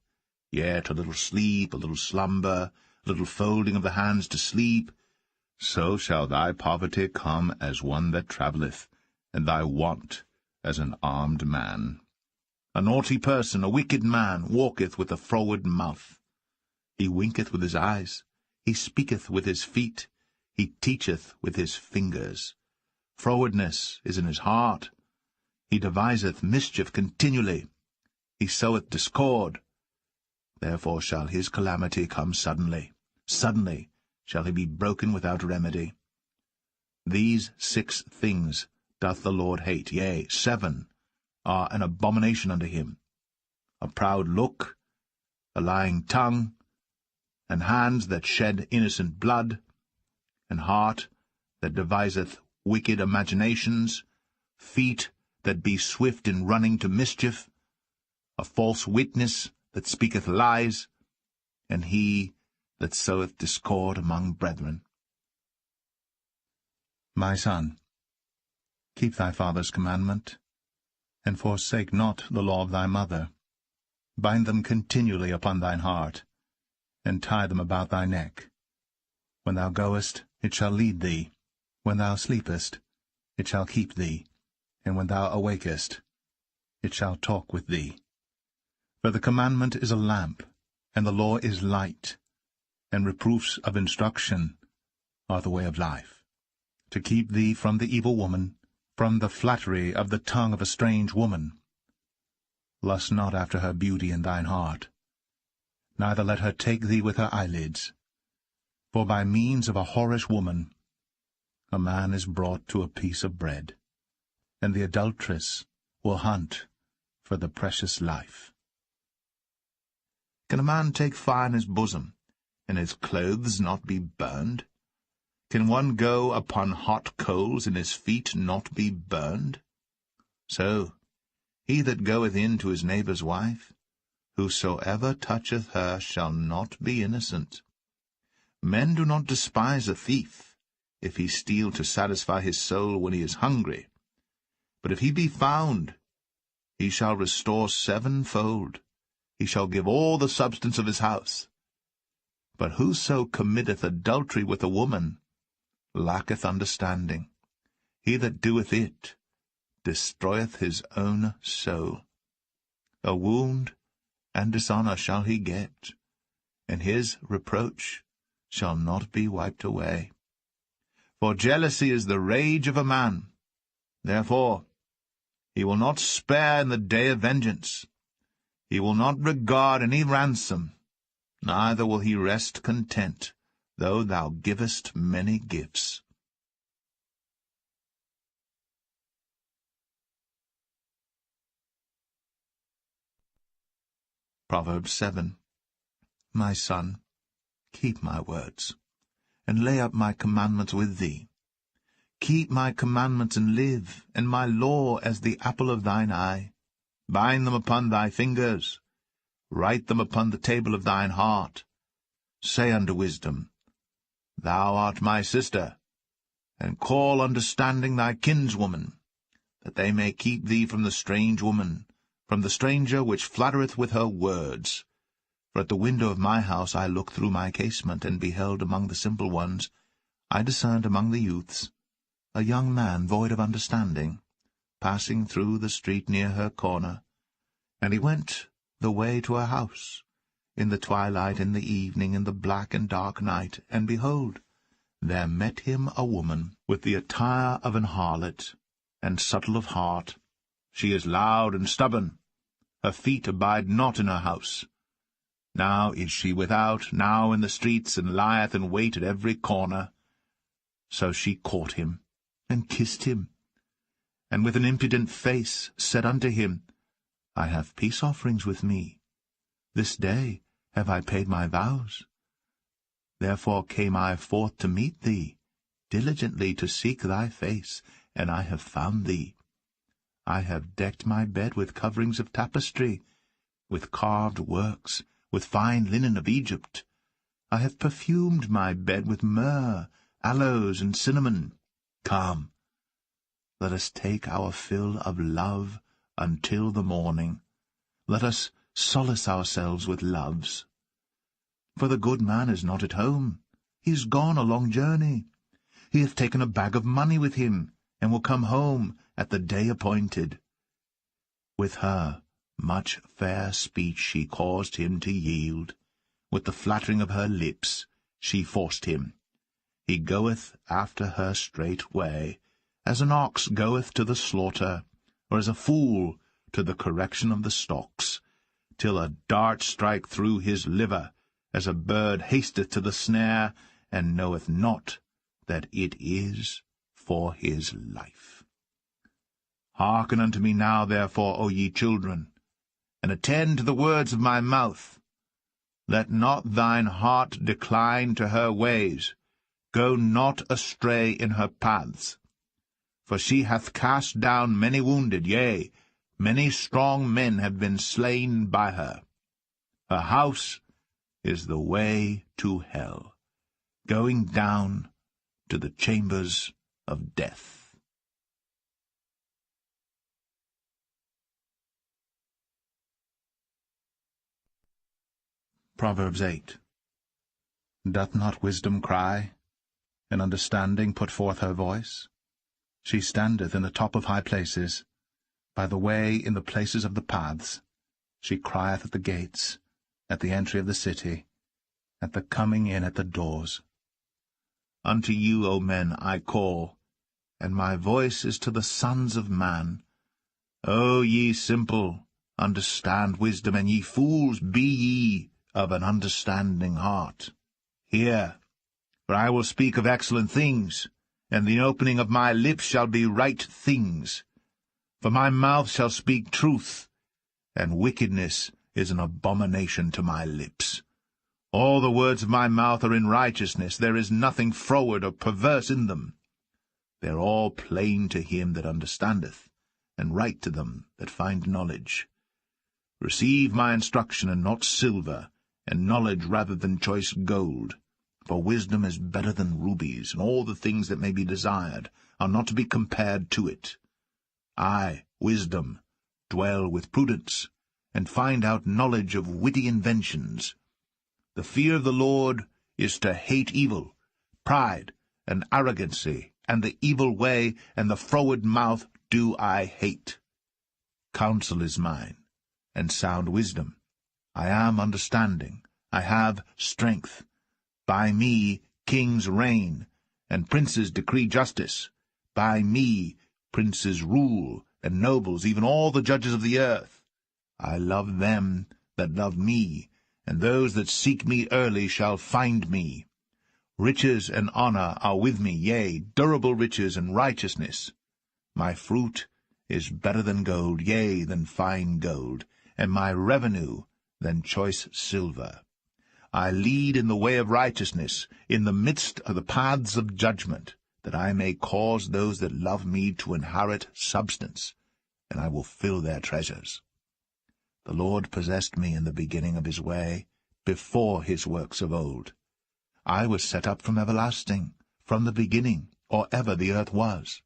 Yet a little sleep, a little slumber, a little folding of the hands to sleep. So shall thy poverty come as one that travelleth, and thy want as an armed man. A naughty person, a wicked man, walketh with a froward mouth. He winketh with his eyes, he speaketh with his feet, he teacheth with his fingers. Frowardness is in his heart. He deviseth mischief continually. He soweth discord. Therefore shall his calamity come suddenly. Suddenly shall he be broken without remedy. These 6 things doth the Lord hate, yea, 7 are an abomination unto him: a proud look, a lying tongue, and hands that shed innocent blood, and heart that deviseth wicked imaginations, feet that be swift in running to mischief, a false witness that speaketh lies, and he that soweth discord among brethren. My son, keep thy father's commandment, and forsake not the law of thy mother. Bind them continually upon thine heart, and tie them about thy neck. When thou goest, it shall lead thee. When thou sleepest, it shall keep thee. And when thou awakest, it shall talk with thee. For the commandment is a lamp, and the law is light, and reproofs of instruction are the way of life. to keep thee from the evil woman, from the flattery of the tongue of a strange woman. Lust not after her beauty in thine heart, neither let her take thee with her eyelids. For by means of a whorish woman a man is brought to a piece of bread, and the adulteress will hunt for the precious life. Can a man take fire in his bosom, and his clothes not be burned? Can one go upon hot coals, and his feet not be burned? So he that goeth in to his neighbour's wife, whosoever toucheth her shall not be innocent. Men do not despise a thief, if he steal to satisfy his soul when he is hungry. But if he be found, he shall restore sevenfold. He shall give all the substance of his house. But whoso committeth adultery with a woman lacketh understanding. He that doeth it destroyeth his own soul. A wound and dishonour shall he get, and his reproach shall not be wiped away. For jealousy is the rage of a man. Therefore he will not spare in the day of vengeance. He will not regard any ransom, neither will he rest content, though thou givest many gifts. Proverbs 7. My son, keep my words, and lay up my commandments with thee. Keep my commandments and live, and my law as the apple of thine eye. Bind them upon thy fingers, write them upon the table of thine heart. Say unto wisdom, Thou art my sister, and call understanding thy kinswoman, that they may keep thee from the strange woman, from the stranger which flattereth with her words. For at the window of my house I looked through my casement, and beheld among the simple ones, I discerned among the youths, a young man void of understanding, passing through the street near her corner. And he went the way to her house, in the twilight, in the evening, in the black and dark night, and behold, there met him a woman, with the attire of an harlot, and subtle of heart. She is loud and stubborn, her feet abide not in her house. Now is she without, now in the streets, and lieth in wait at every corner. So she caught him, and kissed him, and with an impudent face said unto him, I have peace offerings with me. This day have I paid my vows. Therefore came I forth to meet thee, diligently to seek thy face, and I have found thee. I have decked my bed with coverings of tapestry, with carved works, with fine linen of Egypt. I have perfumed my bed with myrrh, aloes, and cinnamon. Come, let us take our fill of love until the morning. Let us solace ourselves with loves. For the good man is not at home. He is gone a long journey. He hath taken a bag of money with him, and will come home at the day appointed. With her much fair speech she caused him to yield. With the flattering of her lips she forced him. He goeth after her straightway, as an ox goeth to the slaughter, or as a fool to the correction of the stocks, till a dart strike through his liver, as a bird hasteth to the snare, and knoweth not that it is for his life. Hearken unto me now, therefore, O ye children, and attend to the words of my mouth. Let not thine heart decline to her ways. Go not astray in her paths. For she hath cast down many wounded, yea, many strong men have been slain by her. Her house is the way to hell, going down to the chambers of death. Proverbs 8. Doth not wisdom cry, and understanding put forth her voice? She standeth in the top of high places, by the way in the places of the paths. She crieth at the gates, at the entry of the city, at the coming in at the doors. Unto you, O men, I call, and my voice is to the sons of man. O ye simple, understand wisdom, and ye fools, be ye of an understanding heart. Hear, for I will speak of excellent things, and the opening of my lips shall be right things. For my mouth shall speak truth, and wickedness is an abomination to my lips. All the words of my mouth are in righteousness, there is nothing froward or perverse in them. They are all plain to him that understandeth, and right to them that find knowledge. Receive my instruction, and not silver, and knowledge rather than choice gold. For wisdom is better than rubies, and all the things that may be desired are not to be compared to it. I, wisdom, dwell with prudence, and find out knowledge of witty inventions. The fear of the Lord is to hate evil, pride, and arrogancy, and the evil way, and the froward mouth do I hate. Counsel is mine, and sound wisdom. I am understanding, I have strength. By me kings reign, and princes decree justice. By me princes rule, and nobles, even all the judges of the earth. I love them that love me, and those that seek me early shall find me. Riches and honor are with me, yea, durable riches and righteousness. My fruit is better than gold, yea, than fine gold, and my revenue than choice silver. I lead in the way of righteousness, in the midst of the paths of judgment, that I may cause those that love me to inherit substance, and I will fill their treasures. The Lord possessed me in the beginning of his way, before his works of old. I was set up from everlasting, from the beginning, or ever the earth was.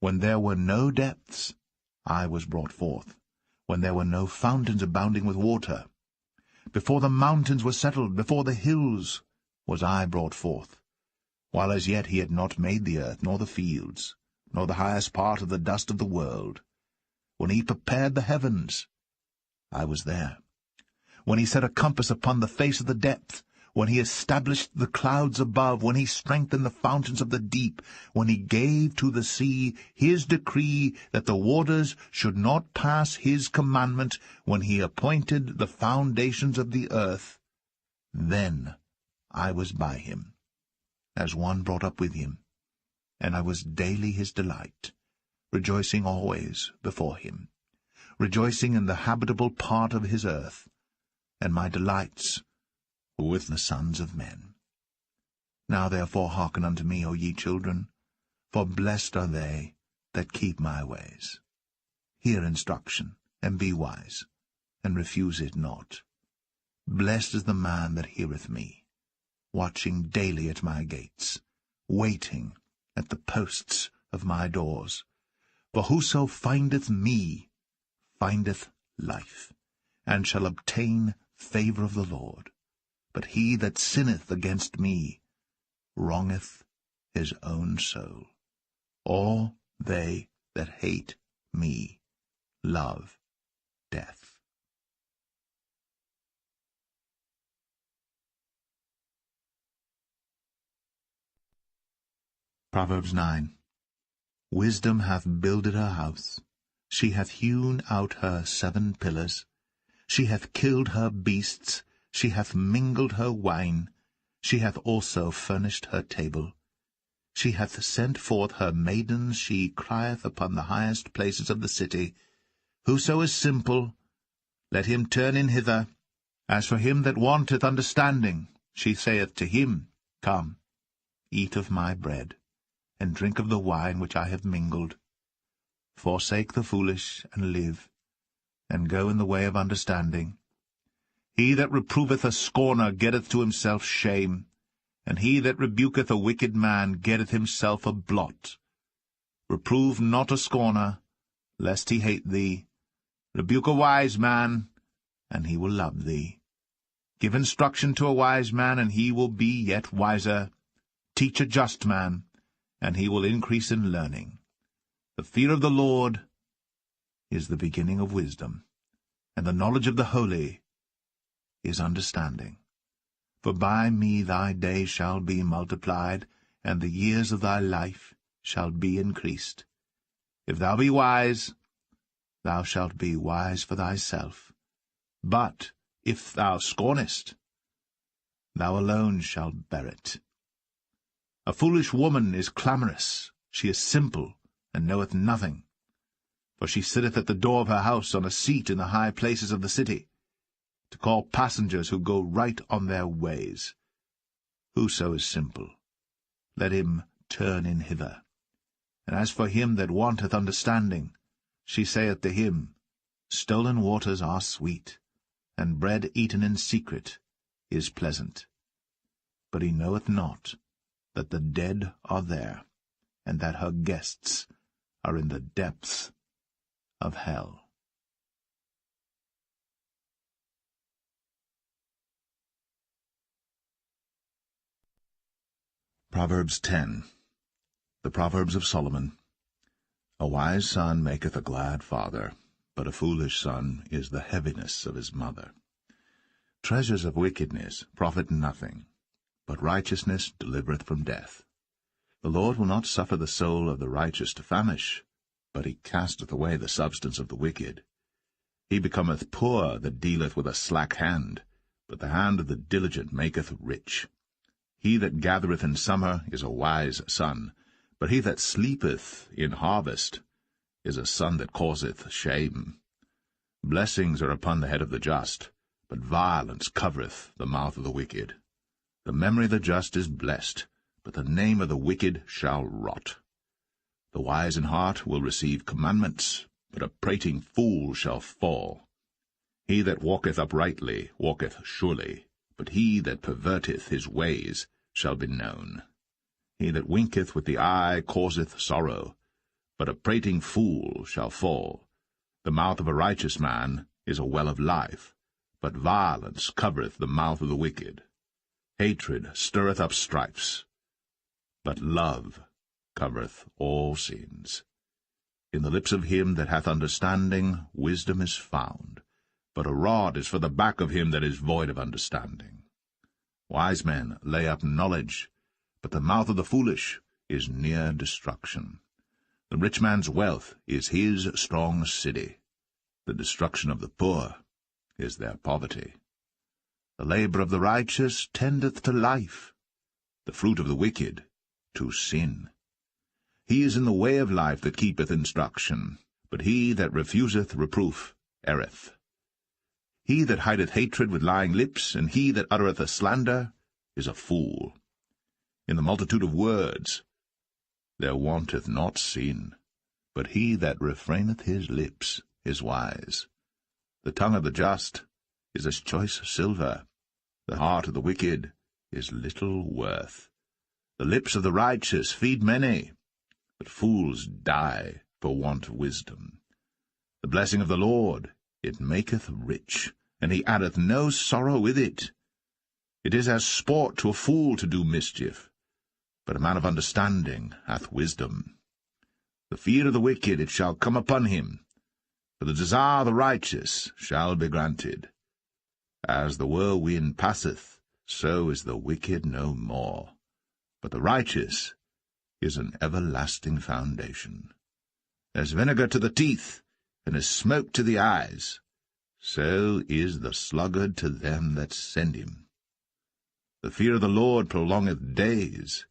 When there were no depths, I was brought forth, when there were no fountains abounding with water. Before the mountains were settled, before the hills, was I brought forth, while as yet he had not made the earth, nor the fields, nor the highest part of the dust of the world. When he prepared the heavens, I was there. When he set a compass upon the face of the depth, when he established the clouds above, when he strengthened the fountains of the deep, when he gave to the sea his decree that the waters should not pass his commandment, when he appointed the foundations of the earth, then I was by him, as one brought up with him, and I was daily his delight, rejoicing always before him, rejoicing in the habitable part of his earth, and my delights with the sons of men. Now therefore hearken unto me, O ye children, for blessed are they that keep my ways. Hear instruction, and be wise, and refuse it not. Blessed is the man that heareth me, watching daily at my gates, waiting at the posts of my doors. For whoso findeth me findeth life, and shall obtain favour of the Lord. But he that sinneth against me wrongeth his own soul. All they that hate me love death. Proverbs 9. Wisdom hath builded her house. She hath hewn out her 7 pillars. She hath killed her beasts. She hath mingled her wine. She hath also furnished her table. She hath sent forth her maidens. She crieth upon the highest places of the city. Whoso is simple, let him turn in hither. As for him that wanteth understanding, she saith to him, Come, eat of my bread, and drink of the wine which I have mingled. Forsake the foolish, and live, and go in the way of understanding. He that reproveth a scorner getteth to himself shame, and he that rebuketh a wicked man getteth himself a blot. Reprove not a scorner, lest he hate thee. Rebuke a wise man, and he will love thee. Give instruction to a wise man, and he will be yet wiser. Teach a just man, and he will increase in learning. The fear of the Lord is the beginning of wisdom, and the knowledge of the holy is understanding. For by me thy days shall be multiplied, and the years of thy life shall be increased. If thou be wise, thou shalt be wise for thyself. But if thou scornest, thou alone shalt bear it. A foolish woman is clamorous, she is simple, and knoweth nothing. For she sitteth at the door of her house on a seat in the high places of the city, to call passengers who go right on their ways. Whoso is simple, let him turn in hither. And as for him that wanteth understanding, she saith to him, Stolen waters are sweet, and bread eaten in secret is pleasant. But he knoweth not that the dead are there, and that her guests are in the depths of hell. Proverbs 10. The Proverbs of Solomon. A wise son maketh a glad father, but a foolish son is the heaviness of his mother. Treasures of wickedness profit nothing, but righteousness delivereth from death. The Lord will not suffer the soul of the righteous to famish, but he casteth away the substance of the wicked. He becometh poor that dealeth with a slack hand, but the hand of the diligent maketh rich. He that gathereth in summer is a wise son, but he that sleepeth in harvest is a son that causeth shame. Blessings are upon the head of the just, but violence covereth the mouth of the wicked. The memory of the just is blessed, but the name of the wicked shall rot. The wise in heart will receive commandments, but a prating fool shall fall. He that walketh uprightly walketh surely, but he that perverteth his ways shall be known. He that winketh with the eye causeth sorrow, but a prating fool shall fall. The mouth of a righteous man is a well of life, but violence covereth the mouth of the wicked. Hatred stirreth up strifes, but love covereth all sins. In the lips of him that hath understanding wisdom is found, but a rod is for the back of him that is void of understanding. Wise men lay up knowledge, but the mouth of the foolish is near destruction. The rich man's wealth is his strong city. The destruction of the poor is their poverty. The labor of the righteous tendeth to life, the fruit of the wicked to sin. He is in the way of life that keepeth instruction, but he that refuseth reproof erreth. He that hideth hatred with lying lips, and he that uttereth a slander, is a fool. In the multitude of words there wanteth not sin, but he that refraineth his lips is wise. The tongue of the just is as choice silver, the heart of the wicked is little worth. The lips of the righteous feed many, but fools die for want of wisdom. The blessing of the Lord, it maketh rich, and he addeth no sorrow with it. It is as sport to a fool to do mischief, but a man of understanding hath wisdom. The fear of the wicked it shall come upon him, for the desire of the righteous shall be granted. As the whirlwind passeth, so is the wicked no more, but the righteous is an everlasting foundation. As vinegar to the teeth, and as smoke to the eyes, so is the sluggard to them that send him. The fear of the Lord prolongeth days,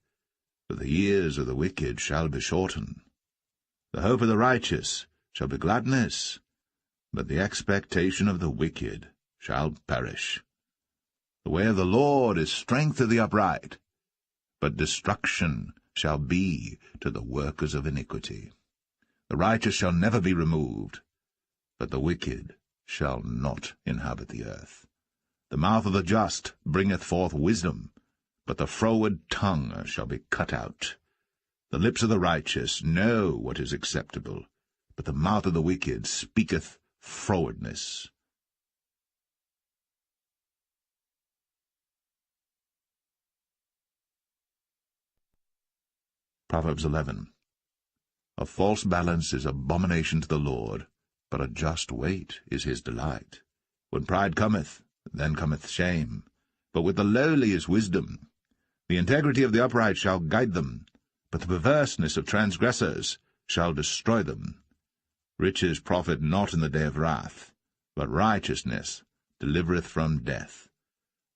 but the years of the wicked shall be shortened. The hope of the righteous shall be gladness, but the expectation of the wicked shall perish. The way of the Lord is strength to the upright, but destruction shall be to the workers of iniquity. The righteous shall never be removed, but the wicked shall not inhabit the earth. The mouth of the just bringeth forth wisdom, but the froward tongue shall be cut out. The lips of the righteous know what is acceptable, but the mouth of the wicked speaketh frowardness. Proverbs 11. A false balance is abomination to the Lord, but a just weight is his delight. When pride cometh, then cometh shame, but with the lowly is wisdom. The integrity of the upright shall guide them, but the perverseness of transgressors shall destroy them. Riches profit not in the day of wrath, but righteousness delivereth from death.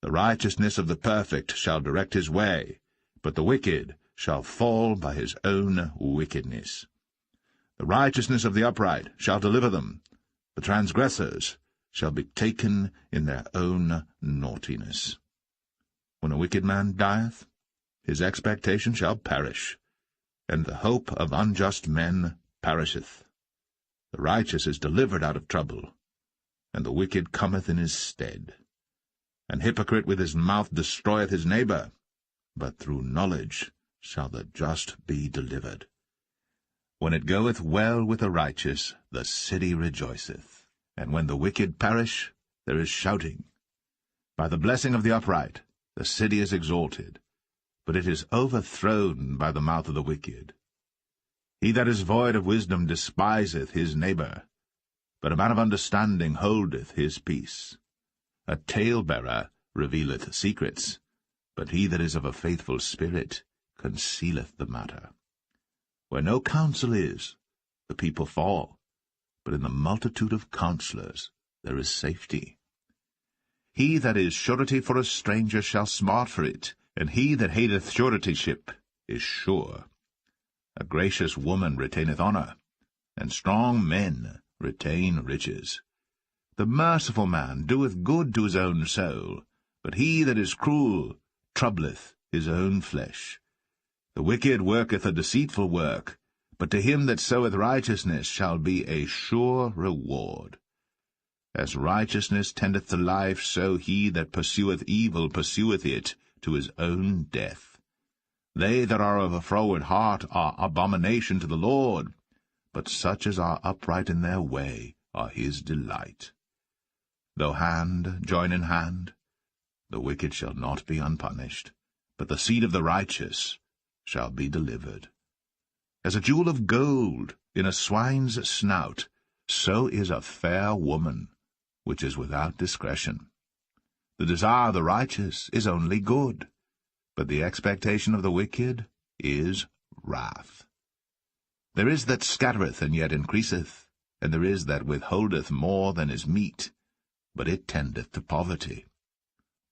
The righteousness of the perfect shall direct his way, but the wicked shall fall by his own wickedness. The righteousness of the upright shall deliver them, the transgressors shall be taken in their own naughtiness. When a wicked man dieth, his expectation shall perish, and the hope of unjust men perisheth. The righteous is delivered out of trouble, and the wicked cometh in his stead. An hypocrite with his mouth destroyeth his neighbour, but through knowledge shall the just be delivered. When it goeth well with the righteous, the city rejoiceth, and when the wicked perish, there is shouting. By the blessing of the upright the city is exalted, but it is overthrown by the mouth of the wicked. He that is void of wisdom despiseth his neighbour, but a man of understanding holdeth his peace. A talebearer revealeth secrets, but he that is of a faithful spirit concealeth the matter. Where no counsel is, the people fall, but in the multitude of counselors there is safety. He that is surety for a stranger shall smart for it, and he that hateth suretyship is sure. A gracious woman retaineth honour, and strong men retain riches. The merciful man doeth good to his own soul, but he that is cruel troubleth his own flesh. The wicked worketh a deceitful work, but to him that soweth righteousness shall be a sure reward. As righteousness tendeth to life, so he that pursueth evil pursueth it to his own death. They that are of a froward heart are abomination to the Lord, but such as are upright in their way are his delight. Though hand join in hand, the wicked shall not be unpunished, but the seed of the righteous shall be delivered. As a jewel of gold in a swine's snout, so is a fair woman, which is without discretion. The desire of the righteous is only good, but the expectation of the wicked is wrath. There is that scattereth and yet increaseth, and there is that withholdeth more than is meet, but it tendeth to poverty.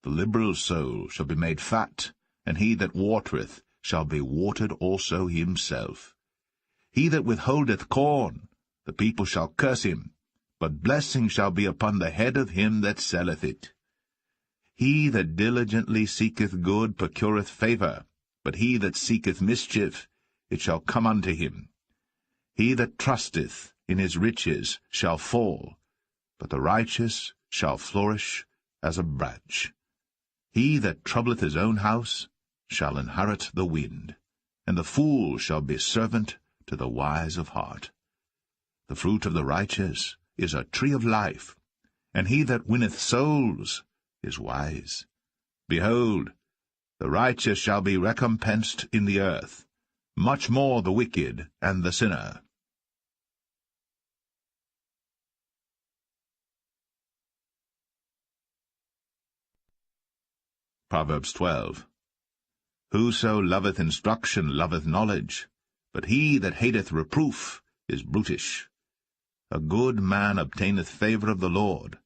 The liberal soul shall be made fat, and he that watereth shall be watered also himself. He that withholdeth corn, the people shall curse him, but blessing shall be upon the head of him that selleth it. He that diligently seeketh good procureth favour, but he that seeketh mischief, it shall come unto him. He that trusteth in his riches shall fall, but the righteous shall flourish as a branch. He that troubleth his own house shall inherit the wind, and the fool shall be servant to the wise of heart. The fruit of the righteous is a tree of life, and he that winneth souls is wise. Behold, the righteous shall be recompensed in the earth, much more the wicked and the sinner. Proverbs 12. Whoso loveth instruction loveth knowledge, but he that hateth reproof is brutish. A good man obtaineth favour of the Lord,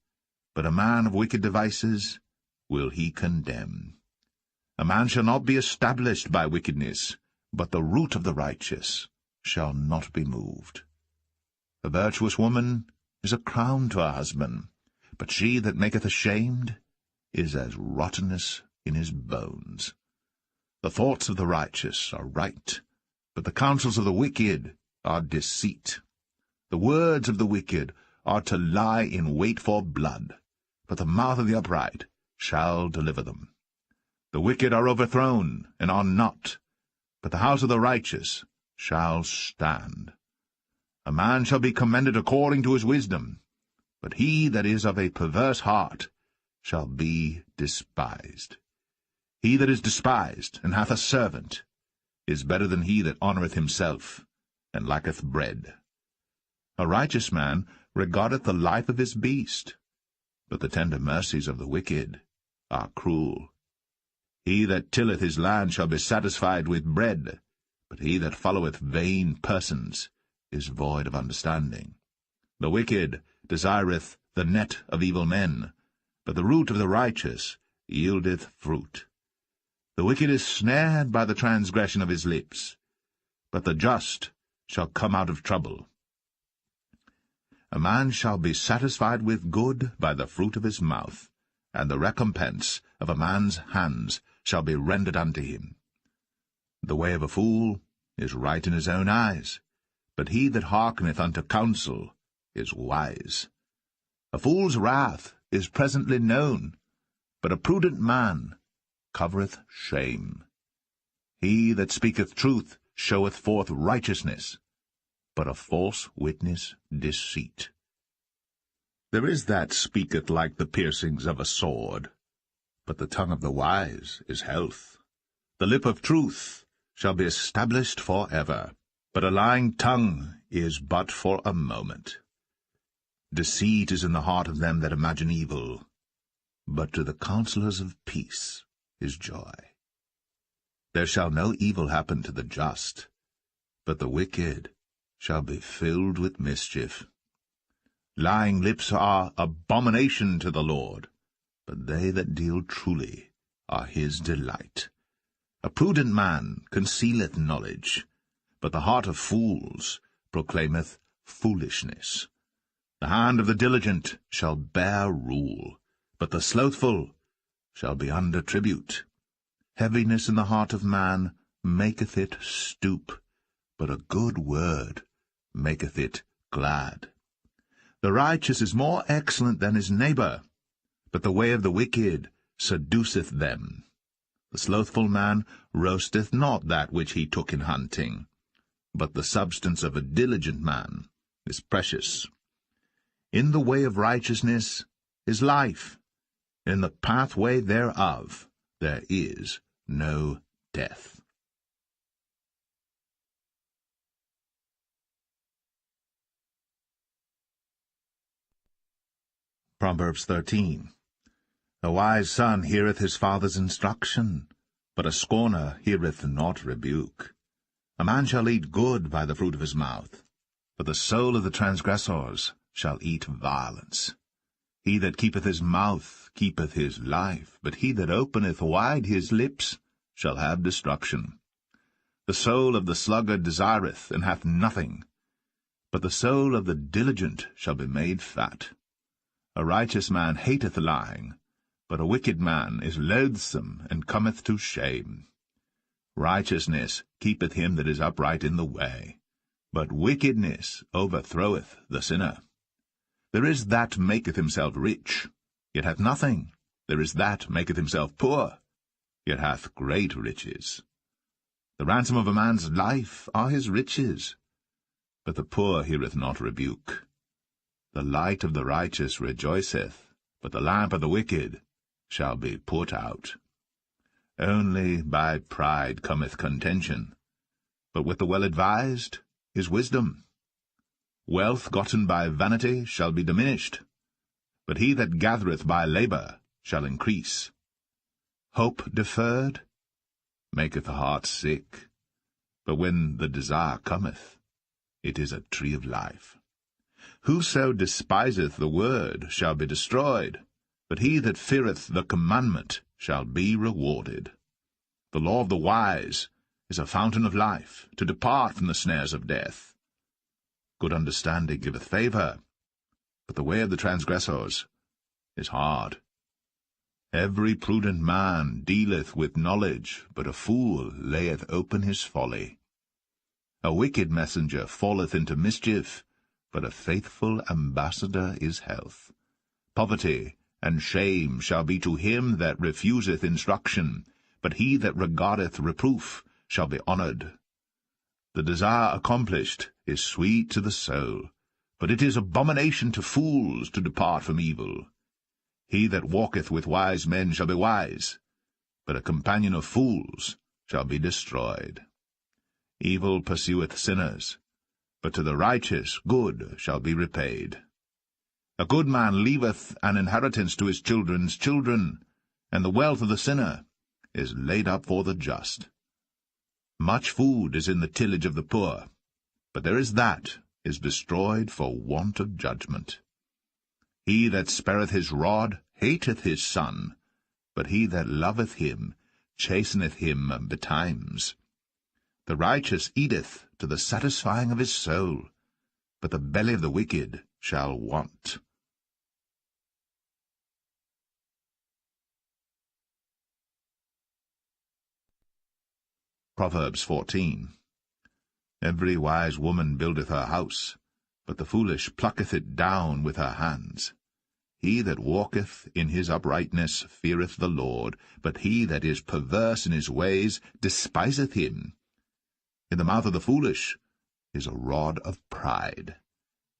but a man of wicked devices will he condemn. A man shall not be established by wickedness, but the root of the righteous shall not be moved. A virtuous woman is a crown to her husband, but she that maketh ashamed is as rottenness in his bones. The thoughts of the righteous are right, but the counsels of the wicked are deceit. The words of the wicked are to lie in wait for blood, but the mouth of the upright shall deliver them. The wicked are overthrown and are not, but the house of the righteous shall stand. A man shall be commended according to his wisdom, but he that is of a perverse heart shall be despised. He that is despised, and hath a servant, is better than he that honoureth himself, and lacketh bread. A righteous man regardeth the life of his beast, but the tender mercies of the wicked are cruel. He that tilleth his land shall be satisfied with bread, but he that followeth vain persons is void of understanding. The wicked desireth the net of evil men, but the root of the righteous yieldeth fruit. The wicked is snared by the transgression of his lips, but the just shall come out of trouble. A man shall be satisfied with good by the fruit of his mouth, and the recompense of a man's hands shall be rendered unto him. The way of a fool is right in his own eyes, but he that hearkeneth unto counsel is wise. A fool's wrath is presently known, but a prudent man covereth shame. He that speaketh truth showeth forth righteousness, but a false witness deceit. There is that speaketh like the piercings of a sword, but the tongue of the wise is health. The lip of truth shall be established for ever, but a lying tongue is but for a moment. Deceit is in the heart of them that imagine evil, but to the counselors of peace is joy. There shall no evil happen to the just, but the wicked shall be filled with mischief. Lying lips are abomination to the Lord, but they that deal truly are his delight. A prudent man concealeth knowledge, but the heart of fools proclaimeth foolishness. The hand of the diligent shall bear rule, but the slothful shall be under tribute. Heaviness in the heart of man maketh it stoop, but a good word maketh it glad. The righteous is more excellent than his neighbor, but the way of the wicked seduceth them. The slothful man roasteth not that which he took in hunting, but the substance of a diligent man is precious. In the way of righteousness is life, in the pathway thereof there is no death. Proverbs 13. A wise son heareth his father's instruction, but a scorner heareth not rebuke. A man shall eat good by the fruit of his mouth, but the soul of the transgressors shall eat violence. He that keepeth his mouth keepeth his life, but he that openeth wide his lips shall have destruction. The soul of the sluggard desireth, and hath nothing, but the soul of the diligent shall be made fat. A righteous man hateth lying, but a wicked man is loathsome, and cometh to shame. Righteousness keepeth him that is upright in the way, but wickedness overthroweth the sinner. There is that maketh himself rich, yet hath nothing. There is that maketh himself poor, yet hath great riches. The ransom of a man's life are his riches, but the poor heareth not rebuke. The light of the righteous rejoiceth, but the lamp of the wicked shall be put out. Only by pride cometh contention, but with the well-advised is wisdom. Wealth gotten by vanity shall be diminished, but he that gathereth by labour shall increase. Hope deferred maketh the heart sick, but when the desire cometh, it is a tree of life. Whoso despiseth the word shall be destroyed, but he that feareth the commandment shall be rewarded. The law of the wise is a fountain of life, to depart from the snares of death. Good understanding giveth favour, but the way of the transgressors is hard. Every prudent man dealeth with knowledge, but a fool layeth open his folly. A wicked messenger falleth into mischief, but a faithful ambassador is health. Poverty and shame shall be to him that refuseth instruction, but he that regardeth reproof shall be honoured. The desire accomplished is sweet to the soul, but it is abomination to fools to depart from evil. He that walketh with wise men shall be wise, but a companion of fools shall be destroyed. Evil pursueth sinners, but to the righteous good shall be repaid. A good man leaveth an inheritance to his children's children, and the wealth of the sinner is laid up for the just. Much food is in the tillage of the poor, but there is that is destroyed for want of judgment. He that spareth his rod hateth his son, but he that loveth him chasteneth him betimes. The righteous eateth to the satisfying of his soul, but the belly of the wicked shall want. Proverbs 14. Every wise woman buildeth her house, but the foolish plucketh it down with her hands. He that walketh in his uprightness feareth the Lord, but he that is perverse in his ways despiseth him. In the mouth of the foolish is a rod of pride,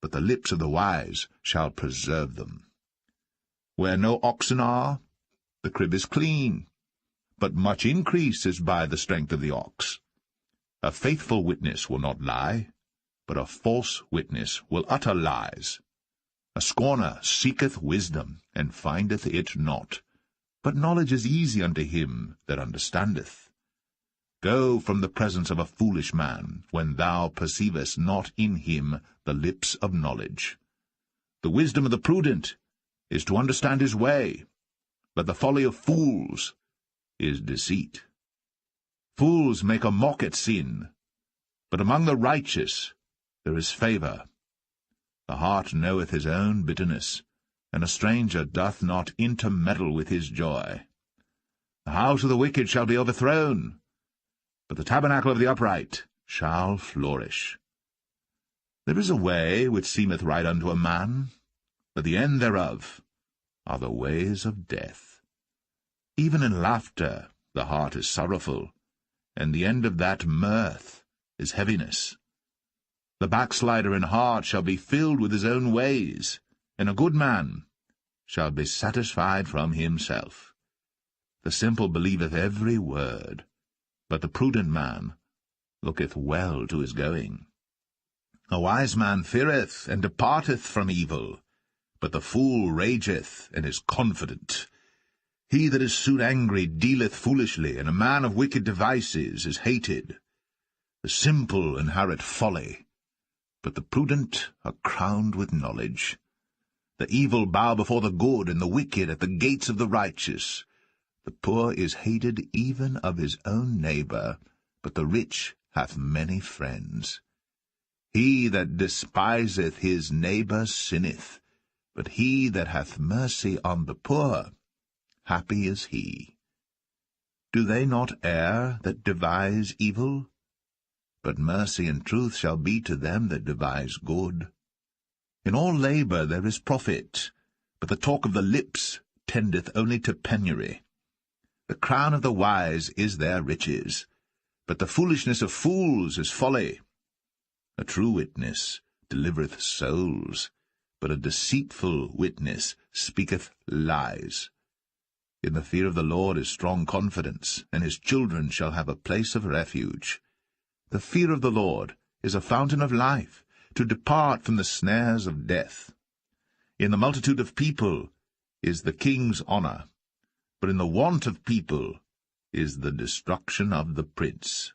but the lips of the wise shall preserve them. Where no oxen are, the crib is clean, but much increase is by the strength of the ox. A faithful witness will not lie, but a false witness will utter lies. A scorner seeketh wisdom, and findeth it not, but knowledge is easy unto him that understandeth. Go from the presence of a foolish man, when thou perceivest not in him the lips of knowledge. The wisdom of the prudent is to understand his way, but the folly of fools is deceit. Fools make a mock at sin, but among the righteous there is favour. The heart knoweth his own bitterness, and a stranger doth not intermeddle with his joy. The house of the wicked shall be overthrown, but the tabernacle of the upright shall flourish. There is a way which seemeth right unto a man, but the end thereof are the ways of death. Even in laughter the heart is sorrowful, and the end of that mirth is heaviness. The backslider in heart shall be filled with his own ways, and a good man shall be satisfied from himself. The simple believeth every word, but the prudent man looketh well to his going. A wise man feareth and departeth from evil, but the fool rageth and is confident. He that is soon angry dealeth foolishly, and a man of wicked devices is hated. The simple inherit folly, but the prudent are crowned with knowledge. The evil bow before the good, and the wicked at the gates of the righteous. The poor is hated even of his own neighbour, but the rich hath many friends. He that despiseth his neighbour sinneth, but he that hath mercy on the poor, happy is he. Do they not err that devise evil? But mercy and truth shall be to them that devise good. In all labour there is profit, but the talk of the lips tendeth only to penury. The crown of the wise is their riches, but the foolishness of fools is folly. A true witness delivereth souls, but a deceitful witness speaketh lies. In the fear of the Lord is strong confidence, and his children shall have a place of refuge. The fear of the Lord is a fountain of life, to depart from the snares of death. In the multitude of people is the king's honour, but in the want of people is the destruction of the prince.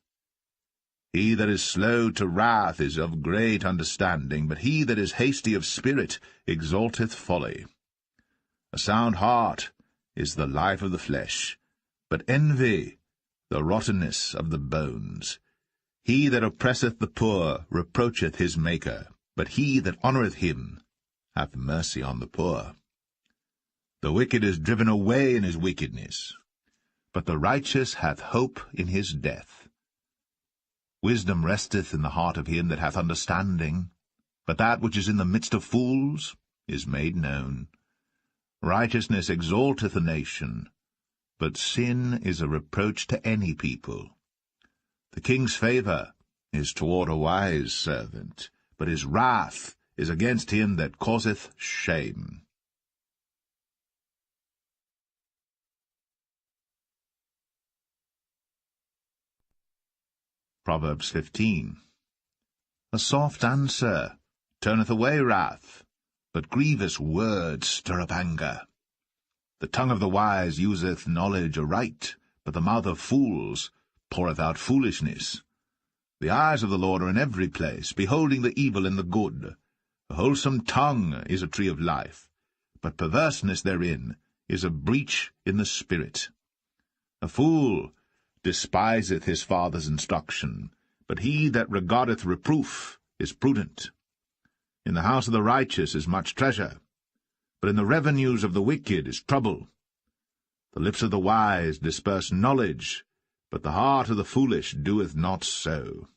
He that is slow to wrath is of great understanding, but he that is hasty of spirit exalteth folly. A sound heart is the life of the flesh, but envy the rottenness of the bones. He that oppresseth the poor reproacheth his Maker, but he that honoureth him hath mercy on the poor. The wicked is driven away in his wickedness, but the righteous hath hope in his death. Wisdom resteth in the heart of him that hath understanding, but that which is in the midst of fools is made known. Righteousness exalteth a nation, but sin is a reproach to any people. The king's favour is toward a wise servant, but his wrath is against him that causeth shame. Proverbs 15. A soft answer turneth away wrath, but grievous words stir up anger. The tongue of the wise useth knowledge aright, but the mouth of fools poureth out foolishness. The eyes of the Lord are in every place, beholding the evil and the good. A wholesome tongue is a tree of life, but perverseness therein is a breach in the spirit. A fool despiseth his father's instruction, but he that regardeth reproof is prudent. In the house of the righteous is much treasure, but in the revenues of the wicked is trouble. The lips of the wise disperse knowledge, but the heart of the foolish doeth not so.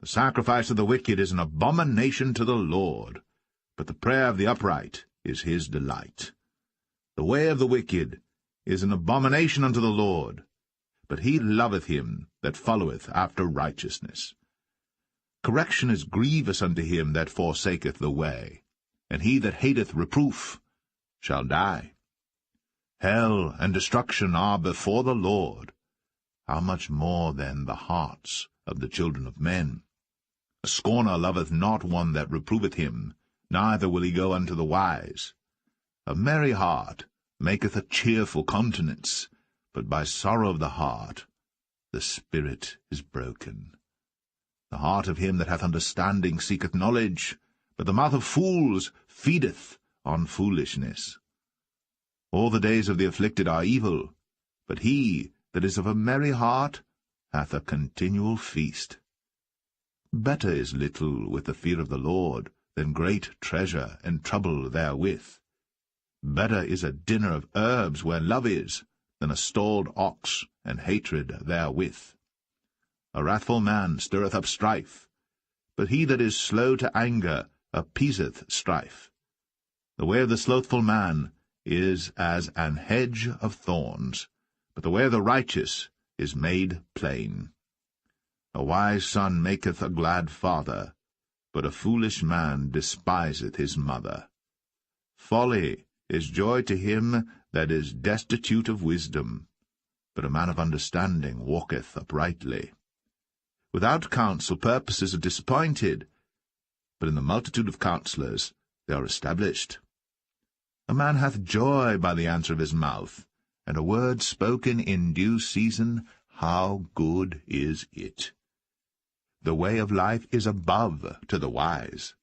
The sacrifice of the wicked is an abomination to the Lord, but the prayer of the upright is his delight. The way of the wicked is an abomination unto the Lord, but he loveth him that followeth after righteousness. Correction is grievous unto him that forsaketh the way, and he that hateth reproof shall die. Hell and destruction are before the Lord. How much more then the hearts of the children of men? A scorner loveth not one that reproveth him, neither will he go unto the wise. A merry heart maketh a cheerful countenance, but by sorrow of the heart the spirit is broken. The heart of him that hath understanding seeketh knowledge, but the mouth of fools feedeth on foolishness. All the days of the afflicted are evil, but he that is of a merry heart hath a continual feast. Better is little with the fear of the Lord than great treasure and trouble therewith. Better is a dinner of herbs where love is, than a stalled ox and hatred therewith. A wrathful man stirreth up strife, but he that is slow to anger appeaseth strife. The way of the slothful man is as an hedge of thorns, but the way of the righteous is made plain. A wise son maketh a glad father, but a foolish man despiseth his mother. Folly is joy to him that is destitute of wisdom, but a man of understanding walketh uprightly. Without counsel purposes are disappointed, but in the multitude of counselors they are established. A man hath joy by the answer of his mouth, and a word spoken in due season, how good is it! The way of life is above to the wise,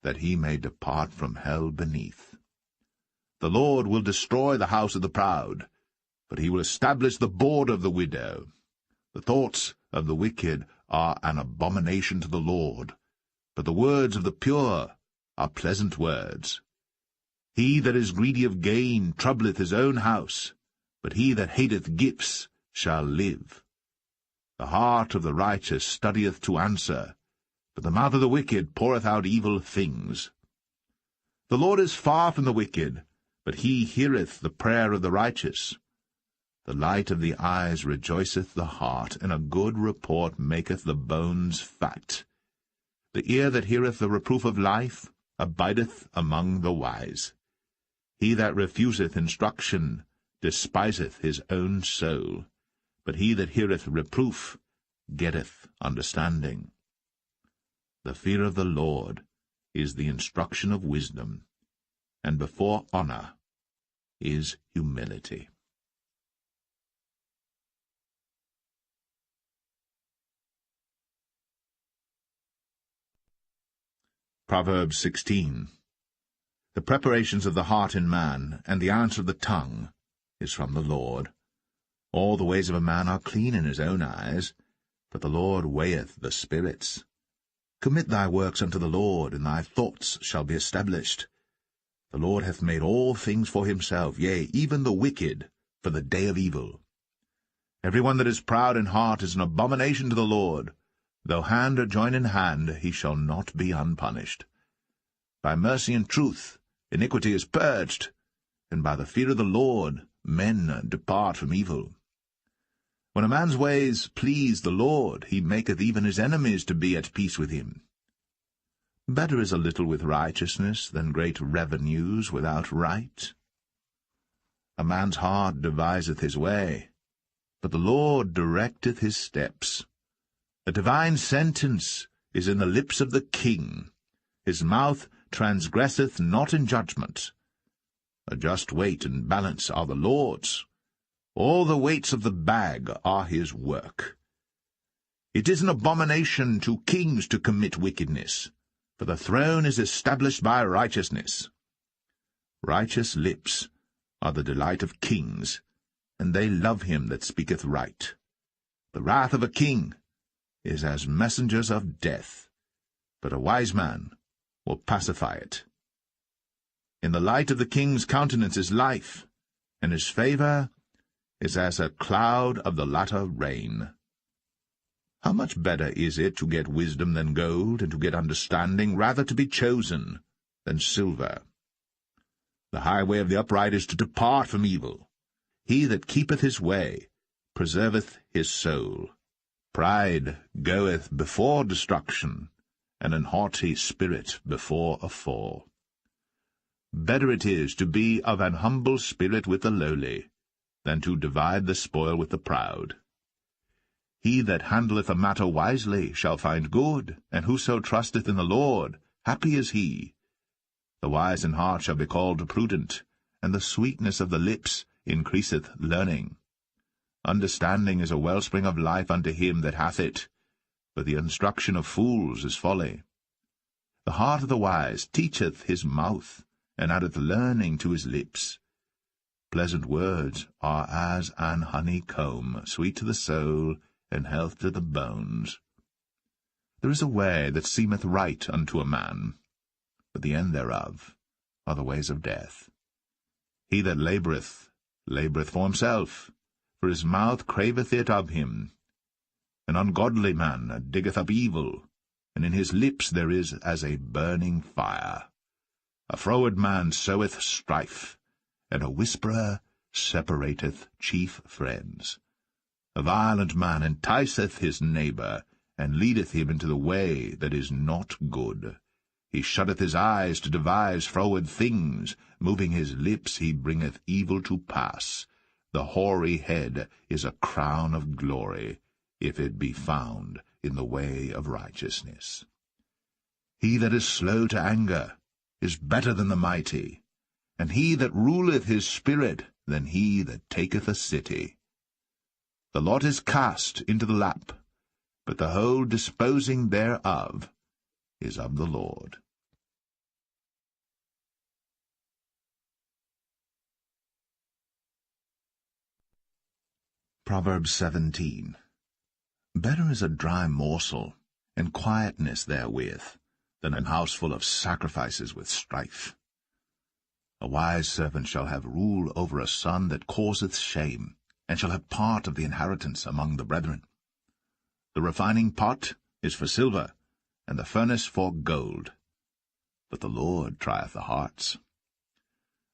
that he may depart from hell beneath. The Lord will destroy the house of the proud, but he will establish the board of the widow. The thoughts of the wicked are an abomination to the Lord, but the words of the pure are pleasant words. He that is greedy of gain troubleth his own house, but he that hateth gifts shall live. The heart of the righteous studieth to answer, but the mouth of the wicked poureth out evil things. The Lord is far from the wicked, but he heareth the prayer of the righteous. The light of the eyes rejoiceth the heart, and a good report maketh the bones fat. The ear that heareth the reproof of life abideth among the wise. He that refuseth instruction despiseth his own soul, but he that heareth reproof getteth understanding. The fear of the Lord is the instruction of wisdom, and before honor is humility. Proverbs 16. The preparations of the heart in man, and the answer of the tongue, is from the Lord. All the ways of a man are clean in his own eyes, but the Lord weigheth the spirits. Commit thy works unto the Lord, and thy thoughts shall be established. The Lord hath made all things for himself, yea, even the wicked, for the day of evil. Every one that is proud in heart is an abomination to the Lord. Though hand join in hand, he shall not be unpunished. By mercy and truth iniquity is purged, and by the fear of the Lord men depart from evil. When a man's ways please the Lord, he maketh even his enemies to be at peace with him. Better is a little with righteousness than great revenues without right. A man's heart deviseth his way, but the Lord directeth his steps. A divine sentence is in the lips of the king. His mouth transgresseth not in judgment. A just weight and balance are the Lord's. All the weights of the bag are his work. It is an abomination to kings to commit wickedness, for the throne is established by righteousness. Righteous lips are the delight of kings, and they love him that speaketh right. The wrath of a king is as messengers of death, but a wise man will pacify it. In the light of the king's countenance is life, and his favour is as a cloud of the latter rain. How much better is it to get wisdom than gold, and to get understanding rather to be chosen than silver? The highway of the upright is to depart from evil. He that keepeth his way preserveth his soul. Pride goeth before destruction, and an haughty spirit before a fall. Better it is to be of an humble spirit with the lowly, than to divide the spoil with the proud. He that handleth a matter wisely shall find good, and whoso trusteth in the Lord, happy is he. The wise in heart shall be called prudent, and the sweetness of the lips increaseth learning. Understanding is a wellspring of life unto him that hath it, but the instruction of fools is folly. The heart of the wise teacheth his mouth, and addeth learning to his lips. Pleasant words are as an honeycomb, sweet to the soul, and health to the bones. There is a way that seemeth right unto a man, but the end thereof are the ways of death. He that laboureth for himself, for his mouth craveth it of him. An ungodly man diggeth up evil, and in his lips there is as a burning fire. A froward man soweth strife, and a whisperer separateth chief friends. A violent man enticeth his neighbour, and leadeth him into the way that is not good. He shutteth his eyes to devise froward things, moving his lips he bringeth evil to pass. The hoary head is a crown of glory, if it be found in the way of righteousness. He that is slow to anger is better than the mighty, and he that ruleth his spirit than he that taketh a city. The lot is cast into the lap, but the whole disposing thereof is of the Lord. Proverbs 17. Better is a dry morsel, and quietness therewith, than an house full of sacrifices with strife. A wise servant shall have rule over a son that causeth shame, and shall have part of the inheritance among the brethren. The refining pot is for silver, and the furnace for gold. But the Lord trieth the hearts.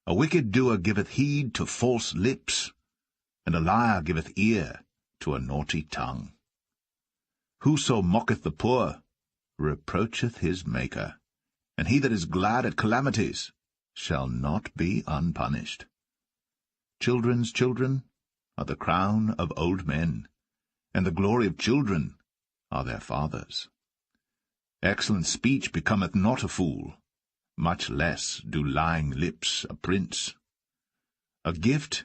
A wicked doer giveth heed to false lips, and a liar giveth ear to a naughty tongue. Whoso mocketh the poor reproacheth his Maker, and he that is glad at calamities shall not be unpunished. Children's children are the crown of old men, and the glory of children are their fathers. Excellent speech becometh not a fool, much less do lying lips a prince. A gift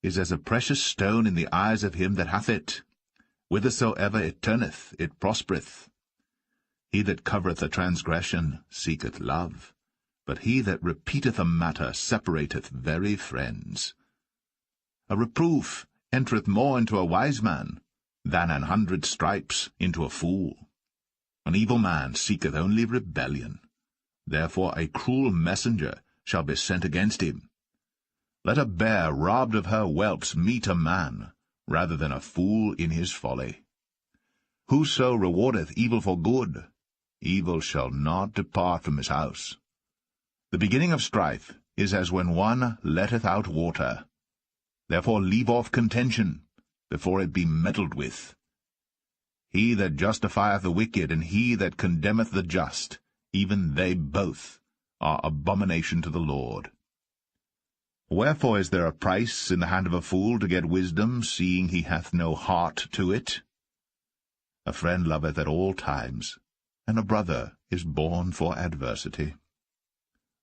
is as a precious stone in the eyes of him that hath it. Whithersoever it turneth, it prospereth. He that covereth a transgression seeketh love, but he that repeateth a matter separateth very friends. A reproof entereth more into a wise man than 100 stripes into a fool. An evil man seeketh only rebellion. Therefore a cruel messenger shall be sent against him. Let a bear robbed of her whelps meet a man, rather than a fool in his folly. Whoso rewardeth evil for good, evil shall not depart from his house. The beginning of strife is as when one letteth out water. Therefore leave off contention, before it be meddled with. He that justifieth the wicked, and he that condemneth the just, even they both are abomination to the Lord. Wherefore is there a price in the hand of a fool to get wisdom, seeing he hath no heart to it? A friend loveth at all times, and a brother is born for adversity.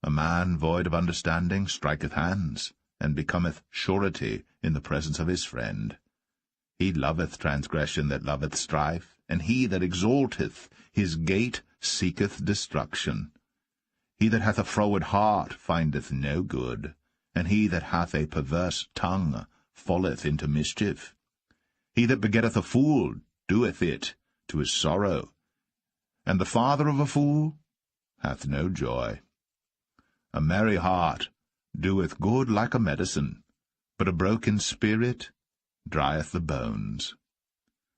A man void of understanding striketh hands, and becometh surety in the presence of his friend. He loveth transgression that loveth strife, and he that exalteth his gate seeketh destruction. He that hath a froward heart findeth no good, and he that hath a perverse tongue falleth into mischief. He that begetteth a fool doeth it to his sorrow, and the father of a fool hath no joy. A merry heart doeth good like a medicine, but a broken spirit drieth the bones.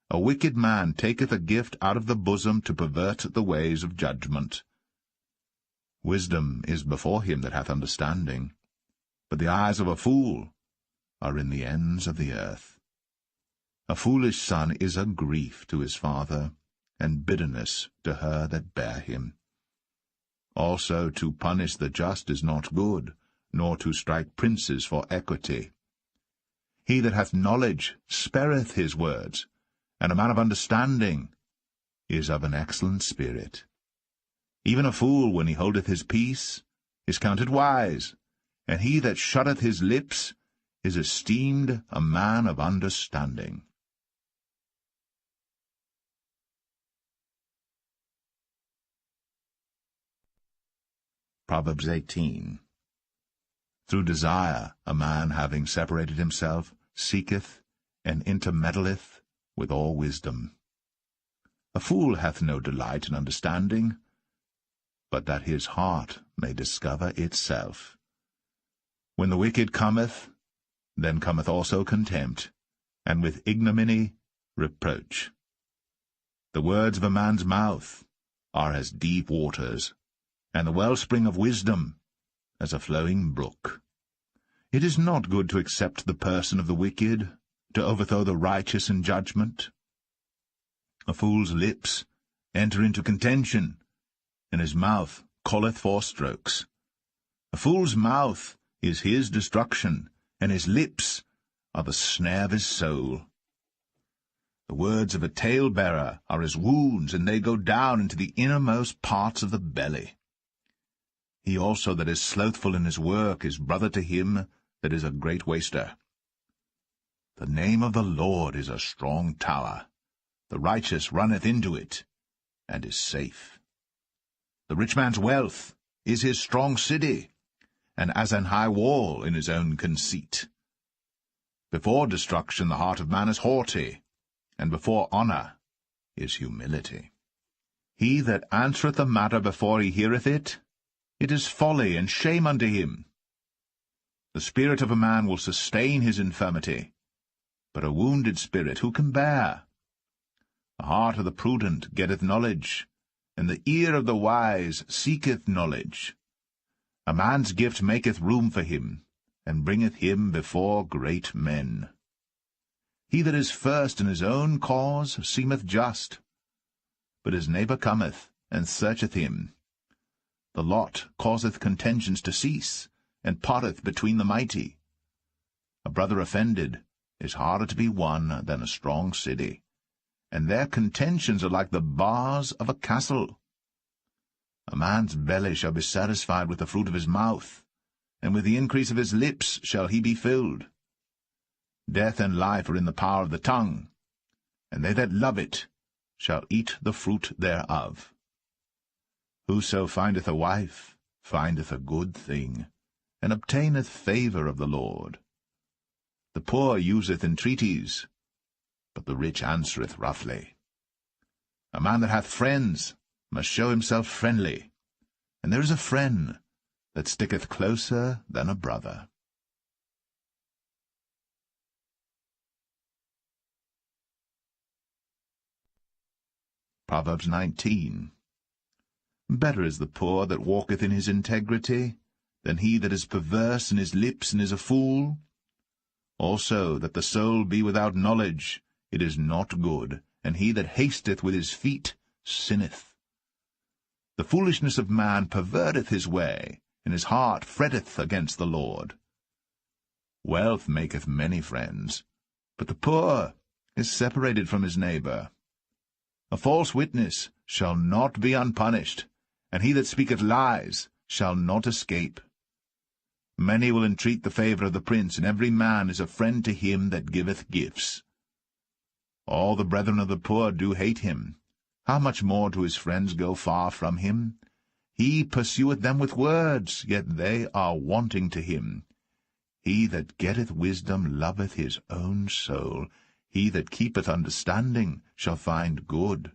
A wicked man taketh a gift out of the bosom to pervert the ways of judgment. Wisdom is before him that hath understanding, but the eyes of a fool are in the ends of the earth. A foolish son is a grief to his father, and bitterness to her that bare him. Also to punish the just is not good, nor to strike princes for equity. He that hath knowledge spareth his words, and a man of understanding is of an excellent spirit. Even a fool, when he holdeth his peace, is counted wise, and he that shutteth his lips is esteemed a man of understanding. Proverbs 18. Through desire a man, having separated himself, seeketh and intermeddleth with all wisdom. A fool hath no delight in understanding, but that his heart may discover itself. When the wicked cometh, then cometh also contempt, and with ignominy reproach. The words of a man's mouth are as deep waters, and the wellspring of wisdom as a flowing brook. It is not good to accept the person of the wicked, to overthrow the righteous in judgment. A fool's lips enter into contention, and his mouth calleth for strokes. A fool's mouth is his destruction, and his lips are the snare of his soul. The words of a talebearer are as wounds, and they go down into the innermost parts of the belly. He also that is slothful in his work is brother to him that is a great waster. The name of the Lord is a strong tower. The righteous runneth into it, and is safe. The rich man's wealth is his strong city, and as an high wall in his own conceit. Before destruction the heart of man is haughty, and before honour is humility. He that answereth a matter before he heareth it, it is folly and shame unto him. The spirit of a man will sustain his infirmity, but a wounded spirit who can bear? The heart of the prudent getteth knowledge, and the ear of the wise seeketh knowledge. A man's gift maketh room for him, and bringeth him before great men. He that is first in his own cause seemeth just, but his neighbour cometh and searcheth him. The lot causeth contentions to cease, and parteth between the mighty. A brother offended is harder to be won than a strong city, and their contentions are like the bars of a castle. A man's belly shall be satisfied with the fruit of his mouth, and with the increase of his lips shall he be filled. Death and life are in the power of the tongue, and they that love it shall eat the fruit thereof. Whoso findeth a wife findeth a good thing, and obtaineth favour of the Lord. The poor useth entreaties, but the rich answereth roughly. A man that hath friends must show himself friendly, and there is a friend that sticketh closer than a brother. Proverbs 19. Better is the poor that walketh in his integrity, than he that is perverse in his lips and is a fool. Also that the soul be without knowledge, it is not good, and he that hasteth with his feet sinneth. The foolishness of man perverteth his way, and his heart fretteth against the Lord. Wealth maketh many friends, but the poor is separated from his neighbour. A false witness shall not be unpunished, and he that speaketh lies shall not escape. Many will entreat the favour of the prince, and every man is a friend to him that giveth gifts. All the brethren of the poor do hate him. How much more do his friends go far from him? He pursueth them with words, yet they are wanting to him. He that getteth wisdom loveth his own soul. He that keepeth understanding shall find good.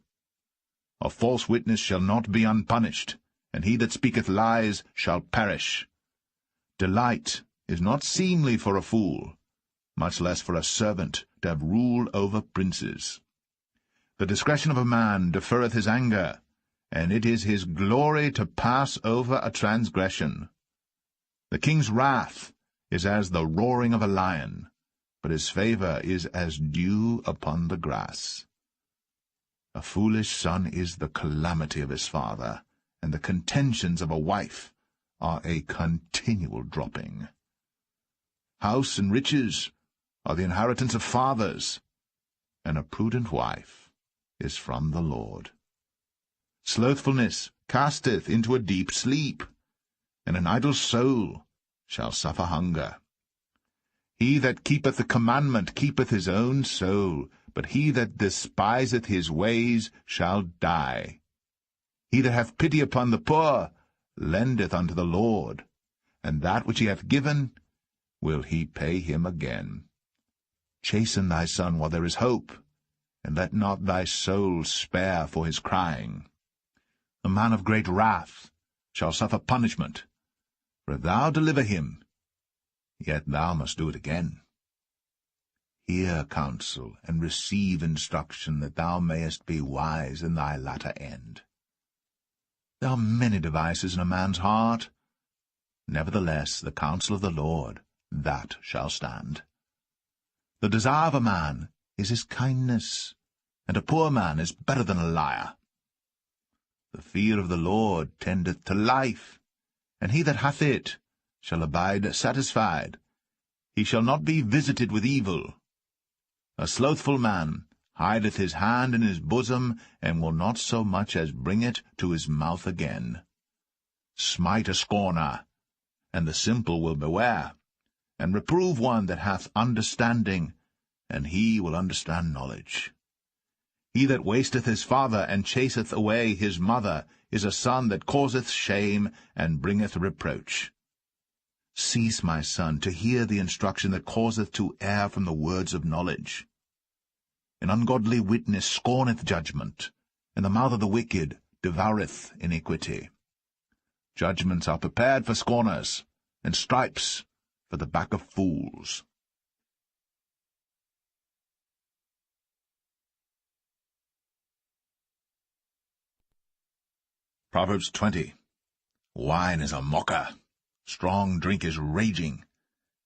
A false witness shall not be unpunished, and he that speaketh lies shall perish. Delight is not seemly for a fool, much less for a servant to have rule over princes. The discretion of a man deferreth his anger, and it is his glory to pass over a transgression. The king's wrath is as the roaring of a lion, but his favour is as dew upon the grass. A foolish son is the calamity of his father, and the contentions of a wife are a continual dropping. House and riches are the inheritance of fathers, and a prudent wife is from the Lord. Slothfulness casteth into a deep sleep, and an idle soul shall suffer hunger. He that keepeth the commandment keepeth his own soul, but he that despiseth his ways shall die. He that hath pity upon the poor lendeth unto the Lord, and that which he hath given will he pay him again. Chasten thy son while there is hope, and let not thy soul spare for his crying. A man of great wrath shall suffer punishment, for if thou deliver him, yet thou must do it again. Hear counsel, and receive instruction, that thou mayest be wise in thy latter end. There are many devices in a man's heart. Nevertheless, the counsel of the Lord, that shall stand. The desire of a man is his kindness, and a poor man is better than a liar. The fear of the Lord tendeth to life, and he that hath it shall abide satisfied. He shall not be visited with evil. A slothful man hideth his hand in his bosom, and will not so much as bring it to his mouth again. Smite a scorner, and the simple will beware, and reprove one that hath understanding, and he will understand knowledge. He that wasteth his father, and chaseth away his mother, is a son that causeth shame, and bringeth reproach. Cease, my son, to hear the instruction that causeth to err from the words of knowledge. An ungodly witness scorneth judgment, and the mouth of the wicked devoureth iniquity. Judgments are prepared for scorners, and stripes for the back of fools. Proverbs 20. Wine is a mocker, strong drink is raging,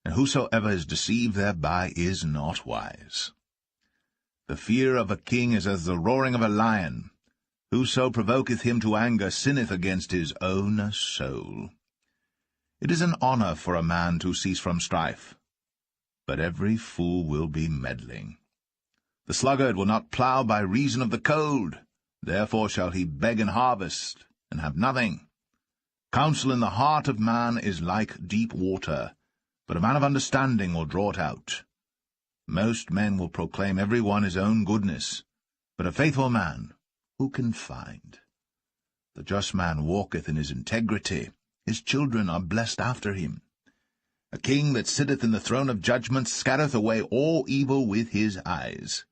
and whosoever is deceived thereby is not wise. The fear of a king is as the roaring of a lion. Whoso provoketh him to anger sinneth against his own soul. It is an honor for a man to cease from strife, but every fool will be meddling. The sluggard will not plough by reason of the cold, therefore shall he beg in harvest, and have nothing. Counsel in the heart of man is like deep water, but a man of understanding will draw it out. Most men will proclaim every one his own goodness, but a faithful man who can find? The just man walketh in his integrity, his children are blessed after him. A king that sitteth in the throne of judgment scattereth away all evil with his eyes.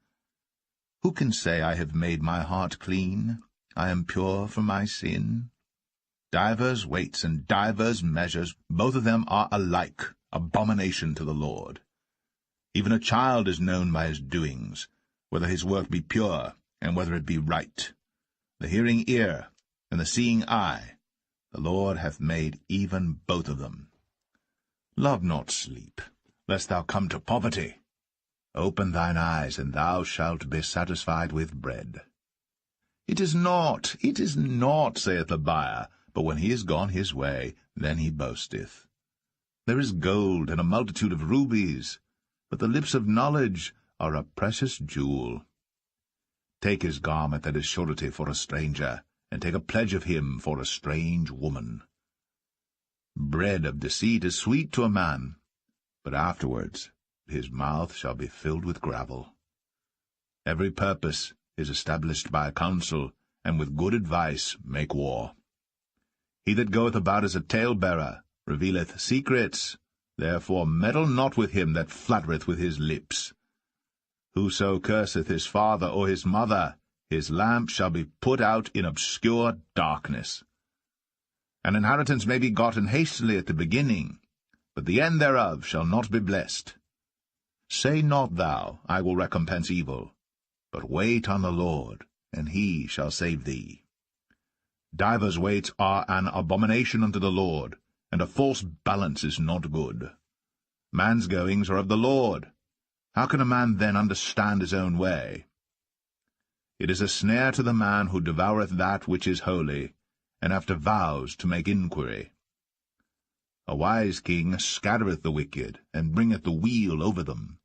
Who can say, I have made my heart clean, I am pure from my sin? Divers weights and divers measures, both of them are alike abomination to the Lord. Even a child is known by his doings, whether his work be pure, and whether it be right. The hearing ear and the seeing eye, the Lord hath made even both of them. Love not sleep, lest thou come to poverty. Open thine eyes, and thou shalt be satisfied with bread. It is not, saith the buyer, but when he is gone his way, then he boasteth. There is gold and a multitude of rubies, but the lips of knowledge are a precious jewel. Take his garment that is surety for a stranger, and take a pledge of him for a strange woman. Bread of deceit is sweet to a man, but afterwards his mouth shall be filled with gravel. Every purpose is established by a counsel, and with good advice make war. He that goeth about as a talebearer revealeth secrets, therefore meddle not with him that fluttereth with his lips. Whoso curseth his father or his mother, his lamp shall be put out in obscure darkness. An inheritance may be gotten hastily at the beginning, but the end thereof shall not be blessed. Say not thou, I will recompense evil, but wait on the Lord, and he shall save thee. Divers weights are an abomination unto the Lord, and a false balance is not good. Man's goings are of the Lord. How can a man then understand his own way? It is a snare to the man who devoureth that which is holy, and after vows to make inquiry. A wise king scattereth the wicked, and bringeth the weal over them.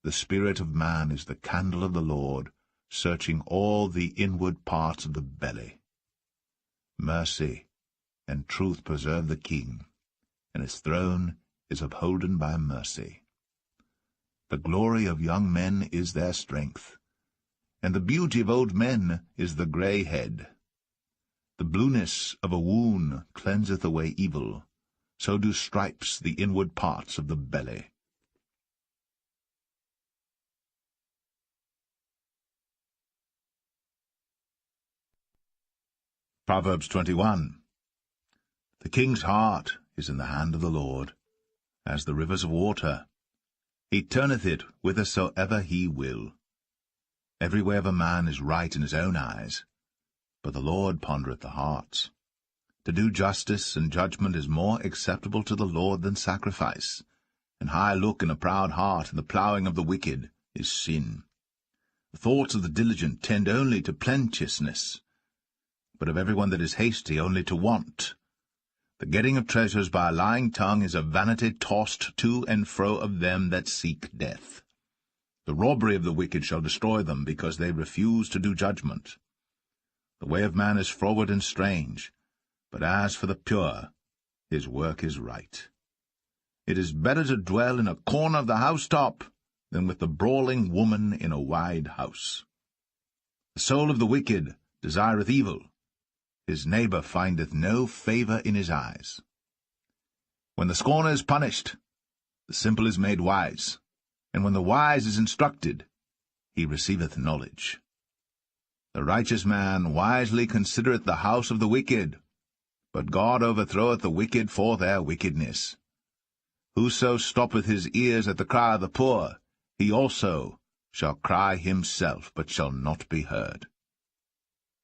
The spirit of man is the candle of the Lord, searching all the inward parts of the belly. Mercy and truth preserve the king, and his throne is upholden by mercy. The glory of young men is their strength, and the beauty of old men is the grey head. The blueness of a wound cleanseth away evil, so do stripes the inward parts of the belly. Proverbs 21. The king's heart is in the hand of the Lord, as the rivers of water. He turneth it whithersoever he will. Every way of a man is right in his own eyes, but the Lord pondereth the hearts. To do justice and judgment is more acceptable to the Lord than sacrifice, and high look in a proud heart and the ploughing of the wicked is sin. The thoughts of the diligent tend only to plenteousness, but of every one that is hasty only to want. The getting of treasures by a lying tongue is a vanity tossed to and fro of them that seek death. The robbery of the wicked shall destroy them, because they refuse to do judgment. The way of man is froward and strange, but as for the pure, his work is right. It is better to dwell in a corner of the housetop than with the brawling woman in a wide house. The soul of the wicked desireth evil. His neighbor findeth no favor in his eyes. When the scorner is punished, the simple is made wise, and when the wise is instructed, he receiveth knowledge. The righteous man wisely considereth the house of the wicked, but God overthroweth the wicked for their wickedness. Whoso stoppeth his ears at the cry of the poor, he also shall cry himself, but shall not be heard.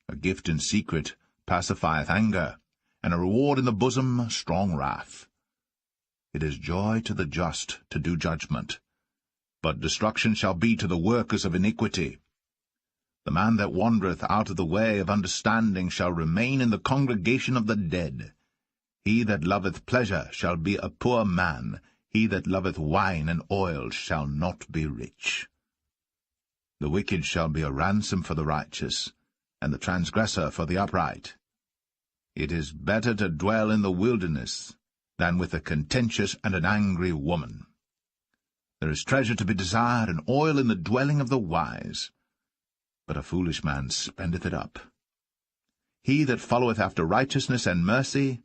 A gift in secret pacifieth anger, and a reward in the bosom strong wrath. It is joy to the just to do judgment, but destruction shall be to the workers of iniquity. The man that wandereth out of the way of understanding shall remain in the congregation of the dead. He that loveth pleasure shall be a poor man. He that loveth wine and oil shall not be rich. The wicked shall be a ransom for the righteous, and the transgressor for the upright. It is better to dwell in the wilderness than with a contentious and an angry woman. There is treasure to be desired and oil in the dwelling of the wise, but a foolish man spendeth it up. He that followeth after righteousness and mercy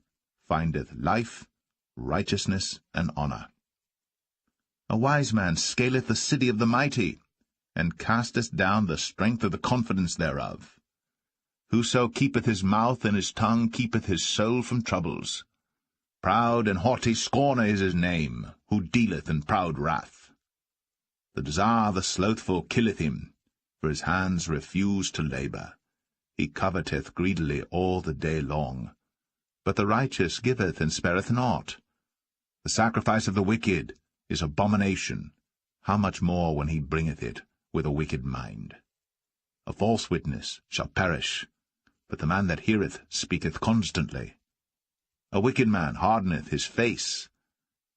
findeth life, righteousness, and honor. A wise man scaleth the city of the mighty, and casteth down the strength of the confidence thereof. Whoso keepeth his mouth and his tongue keepeth his soul from troubles. Proud and haughty scorner is his name, who dealeth in proud wrath. The desire of the slothful killeth him, for his hands refuse to labor. He coveteth greedily all the day long. But the righteous giveth and spareth not. The sacrifice of the wicked is abomination, how much more when he bringeth it with a wicked mind. A false witness shall perish, but the man that heareth speaketh constantly. A wicked man hardeneth his face,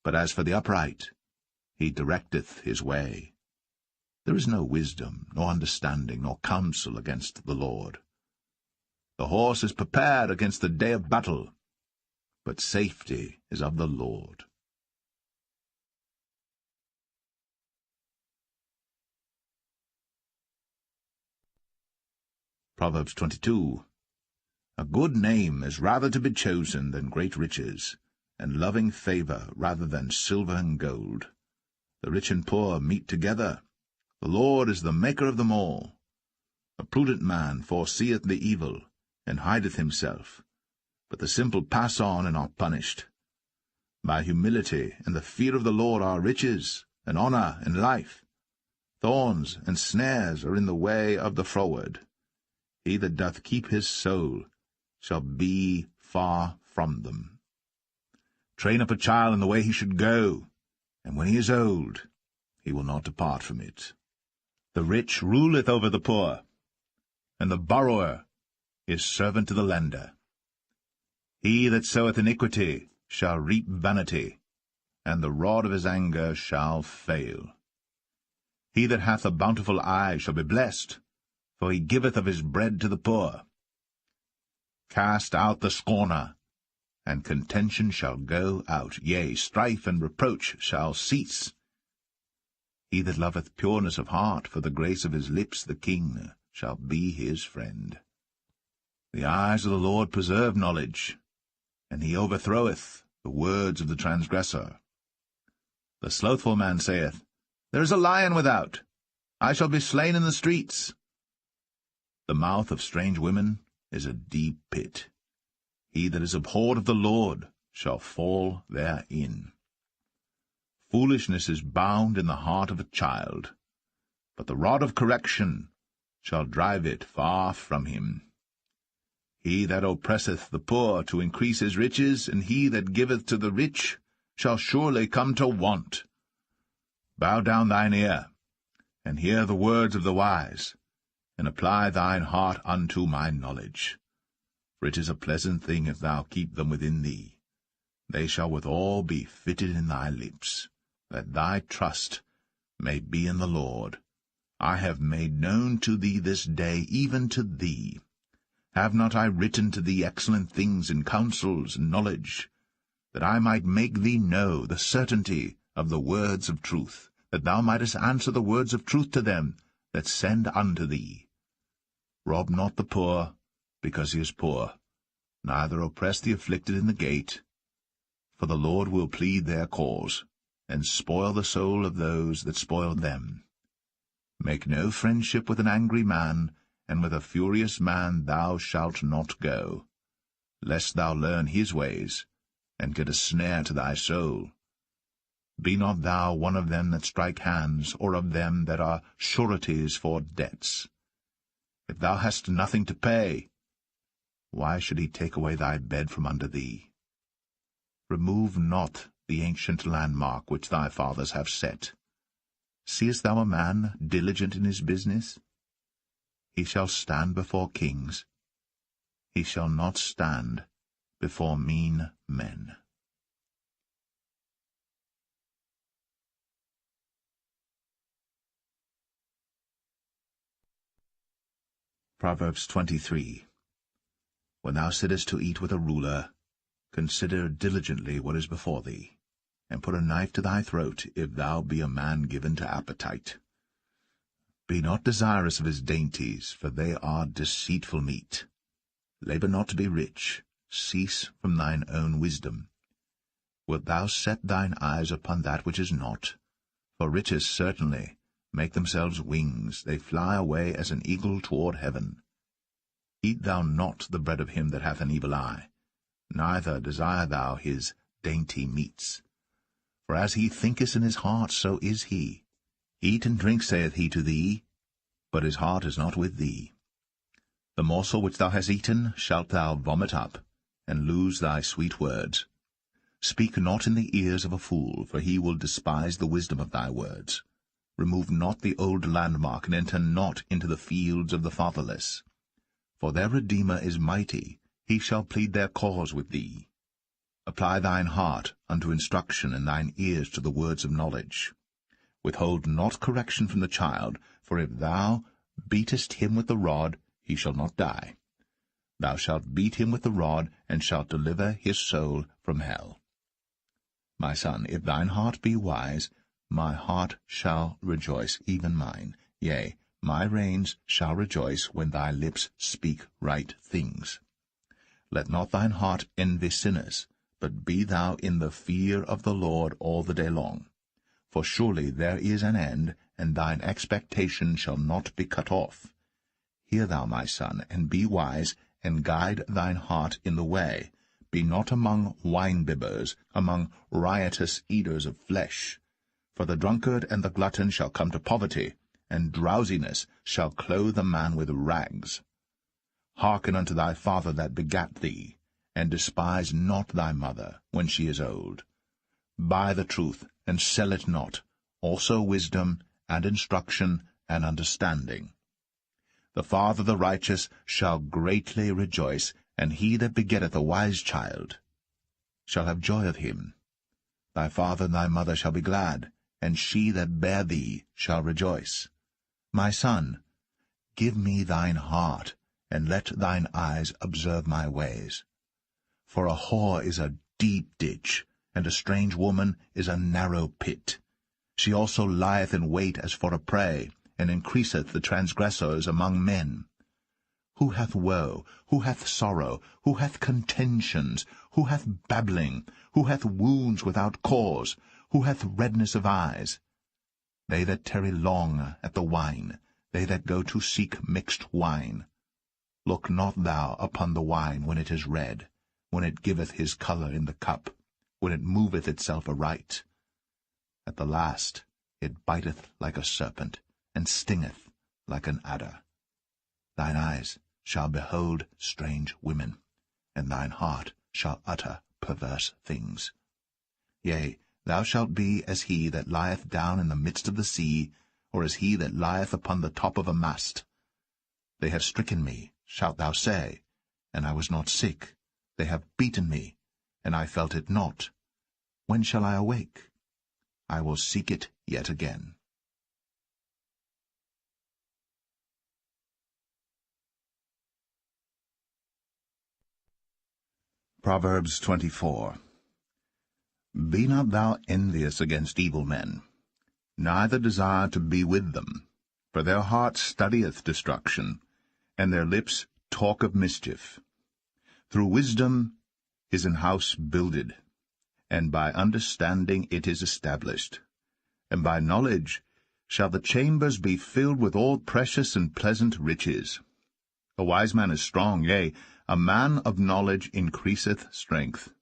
but as for the upright, he directeth his way. There is no wisdom, nor understanding, nor counsel against the Lord. The horse is prepared against the day of battle, but safety is of the Lord. Proverbs 22. A good name is rather to be chosen than great riches, and loving favour rather than silver and gold. The rich and poor meet together. The Lord is the maker of them all. A prudent man foreseeth the evil, and hideth himself, but the simple pass on and are punished. By humility and the fear of the Lord are riches, and honour, and life. Thorns and snares are in the way of the froward. He that doth keep his soul shall be far from them. Train up a child in the way he should go, and when he is old, he will not depart from it. The rich ruleth over the poor, and the borrower is servant to the lender. He that soweth iniquity shall reap vanity, and the rod of his anger shall fail. He that hath a bountiful eye shall be blessed, for he giveth of his bread to the poor. Cast out the scorner, and contention shall go out, yea, strife and reproach shall cease. He that loveth pureness of heart, for the grace of his lips the king shall be his friend. The eyes of the Lord preserve knowledge, and he overthroweth the words of the transgressor. The slothful man saith, There is a lion without, I shall be slain in the streets. The mouth of strange women is a deep pit. He that is abhorred of the Lord shall fall therein. Foolishness is bound in the heart of a child, but the rod of correction shall drive it far from him. He that oppresseth the poor to increase his riches, and he that giveth to the rich shall surely come to want. Bow down thine ear, and hear the words of the wise, and apply thine heart unto my knowledge. For it is a pleasant thing if thou keep them within thee. They shall withal be fitted in thy lips, that thy trust may be in the Lord. I have made known to thee this day, even to thee. Have not I written to thee excellent things in counsels and knowledge, that I might make thee know the certainty of the words of truth, that thou mightest answer the words of truth to them that send unto thee? Rob not the poor, because he is poor, neither oppress the afflicted in the gate. For the Lord will plead their cause, and spoil the soul of those that spoil them. Make no friendship with an angry man, and with a furious man thou shalt not go, lest thou learn his ways, and get a snare to thy soul. Be not thou one of them that strike hands, or of them that are sureties for debts. If thou hast nothing to pay, why should he take away thy bed from under thee? Remove not the ancient landmark which thy fathers have set. Seest thou a man diligent in his business? He shall stand before kings. He shall not stand before mean men. Proverbs 23. When thou sittest to eat with a ruler, consider diligently what is before thee, and put a knife to thy throat, if thou be a man given to appetite. Be not desirous of his dainties, for they are deceitful meat. Labour not to be rich, cease from thine own wisdom. Wilt thou set thine eyes upon that which is not? For riches certainly make themselves wings, they fly away as an eagle toward heaven. Eat thou not the bread of him that hath an evil eye, neither desire thou his dainty meats. For as he thinketh in his heart, so is he. Eat and drink, saith he to thee, but his heart is not with thee. The morsel which thou hast eaten shalt thou vomit up, and lose thy sweet words. Speak not in the ears of a fool, for he will despise the wisdom of thy words. Remove not the old landmark, and enter not into the fields of the fatherless. For their Redeemer is mighty, he shall plead their cause with thee. Apply thine heart unto instruction, and thine ears to the words of knowledge. Withhold not correction from the child, for if thou beatest him with the rod, he shall not die. Thou shalt beat him with the rod, and shalt deliver his soul from hell. My son, if thine heart be wise, my heart shall rejoice, even mine. Yea, My reins shall rejoice when thy lips speak right things. Let not thine heart envy sinners, but be thou in the fear of the Lord all the day long. For surely there is an end, and thine expectation shall not be cut off. Hear thou, my son, and be wise, and guide thine heart in the way. Be not among wine-bibbers, among riotous eaters of flesh. For the drunkard and the glutton shall come to poverty, and drowsiness shall clothe a man with rags. Hearken unto thy father that begat thee, and despise not thy mother when she is old. Buy the truth, and sell it not, also wisdom, and instruction, and understanding. The father of the righteous shall greatly rejoice, and he that begetteth a wise child shall have joy of him. Thy father and thy mother shall be glad, and she that bare thee shall rejoice. My son, give me thine heart, and let thine eyes observe my ways. For a whore is a deep ditch, and a strange woman is a narrow pit. She also lieth in wait as for a prey, and increaseth the transgressors among men. Who hath woe? Who hath sorrow? Who hath contentions? Who hath babbling? Who hath wounds without cause? Who hath redness of eyes? They that tarry long at the wine, they that go to seek mixed wine. Look not thou upon the wine when it is red, when it giveth his colour in the cup, when it moveth itself aright. At the last it biteth like a serpent, and stingeth like an adder. Thine eyes shall behold strange women, and thine heart shall utter perverse things. Yea, thou shalt be as he that lieth down in the midst of the sea, or as he that lieth upon the top of a mast. They have stricken me, shalt thou say, and I was not sick. They have beaten me, and I felt it not. When shall I awake? I will seek it yet again. Proverbs 24. Be not thou envious against evil men, neither desire to be with them, for their heart studieth destruction, and their lips talk of mischief. Through wisdom is an house builded, and by understanding it is established, and by knowledge shall the chambers be filled with all precious and pleasant riches. A wise man is strong, yea, a man of knowledge increaseth strength.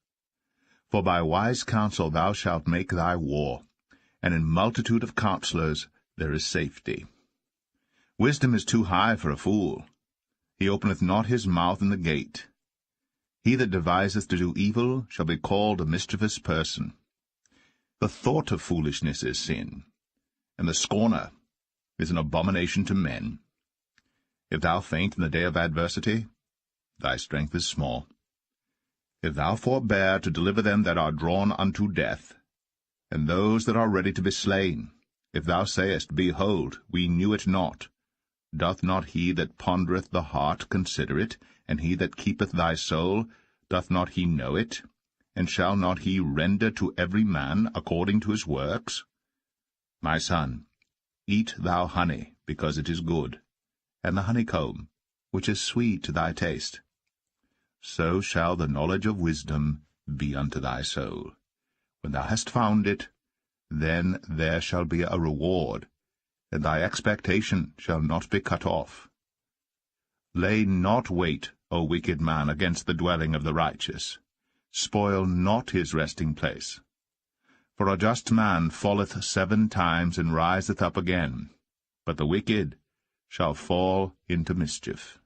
For by wise counsel thou shalt make thy war, and in multitude of counselors there is safety. Wisdom is too high for a fool. He openeth not his mouth in the gate. He that deviseth to do evil shall be called a mischievous person. The thought of foolishness is sin, and the scorner is an abomination to men. If thou faint in the day of adversity, thy strength is small. If thou forbear to deliver them that are drawn unto death, and those that are ready to be slain, if thou sayest, Behold, we knew it not, doth not he that pondereth the heart consider it, and he that keepeth thy soul, doth not he know it? And shall not he render to every man according to his works? My son, eat thou honey, because it is good, and the honeycomb, which is sweet to thy taste. So shall the knowledge of wisdom be unto thy soul. When thou hast found it, then there shall be a reward, and thy expectation shall not be cut off. Lay not wait, O wicked man, against the dwelling of the righteous. Spoil not his resting place. For a just man falleth 7 times and riseth up again, but the wicked shall fall into mischief.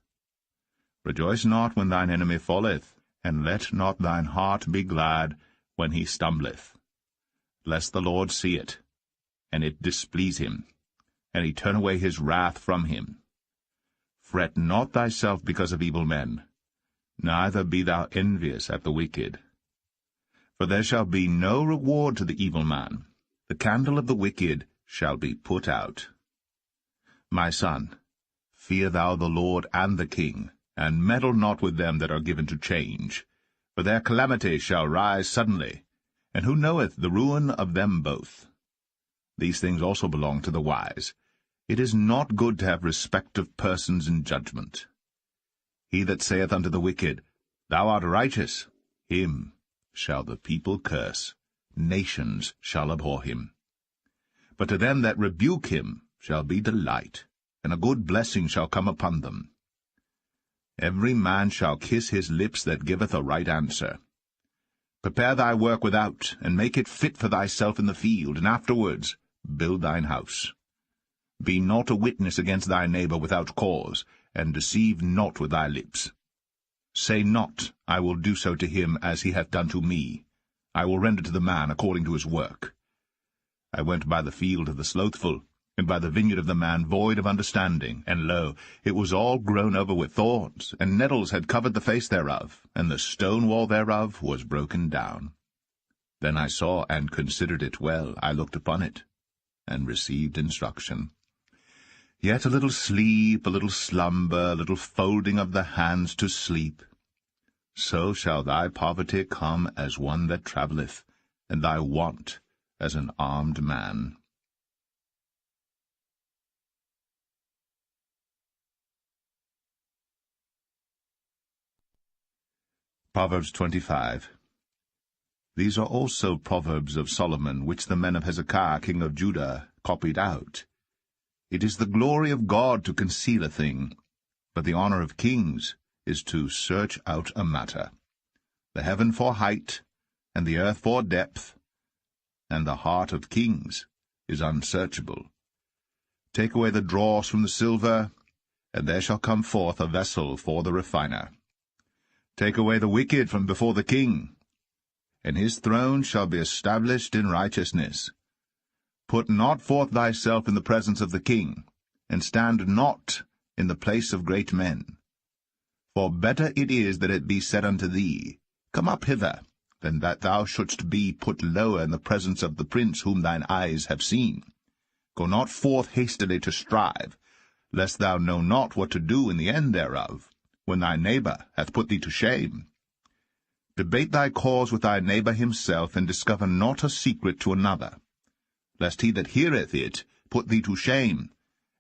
Rejoice not when thine enemy falleth, and let not thine heart be glad when he stumbleth, lest the Lord see it, and it displease him, and he turn away his wrath from him. Fret not thyself because of evil men, neither be thou envious at the wicked. For there shall be no reward to the evil man. The candle of the wicked shall be put out. My son, fear thou the Lord and the king, and meddle not with them that are given to change. For their calamity shall rise suddenly, and who knoweth the ruin of them both? These things also belong to the wise, It is not good to have respect of persons in judgment. He that saith unto the wicked, Thou art righteous, him shall the people curse, nations shall abhor him. But to them that rebuke him shall be delight, and a good blessing shall come upon them. Every man shall kiss his lips that giveth a right answer. Prepare thy work without, and make it fit for thyself in the field, and afterwards build thine house. Be not a witness against thy neighbor without cause, and deceive not with thy lips. Say not, I will do so to him as he hath done to me. I will render to the man according to his work. I went by the field of the slothful, and by the vineyard of the man void of understanding, and lo, it was all grown over with thorns, and nettles had covered the face thereof, and the stone wall thereof was broken down. Then I saw and considered it well, I looked upon it, and received instruction. Yet a little sleep, a little slumber, a little folding of the hands to sleep. So shall thy poverty come as one that travelleth, and thy want as an armed man. Proverbs 25. These are also proverbs of Solomon, which the men of Hezekiah king of Judah copied out. It is the glory of God to conceal a thing, but the honor of kings is to search out a matter. The heaven for height, and the earth for depth, and the heart of kings is unsearchable. Take away the dross from the silver, and there shall come forth a vessel for the refiner. Take away the wicked from before the king, and his throne shall be established in righteousness. Put not forth thyself in the presence of the king, and stand not in the place of great men. For better it is that it be said unto thee, Come up hither, than that thou shouldst be put lower in the presence of the prince whom thine eyes have seen. Go not forth hastily to strive, lest thou know not what to do in the end thereof, when thy neighbor hath put thee to shame. Debate thy cause with thy neighbor himself, and discover not a secret to another, lest he that heareth it put thee to shame,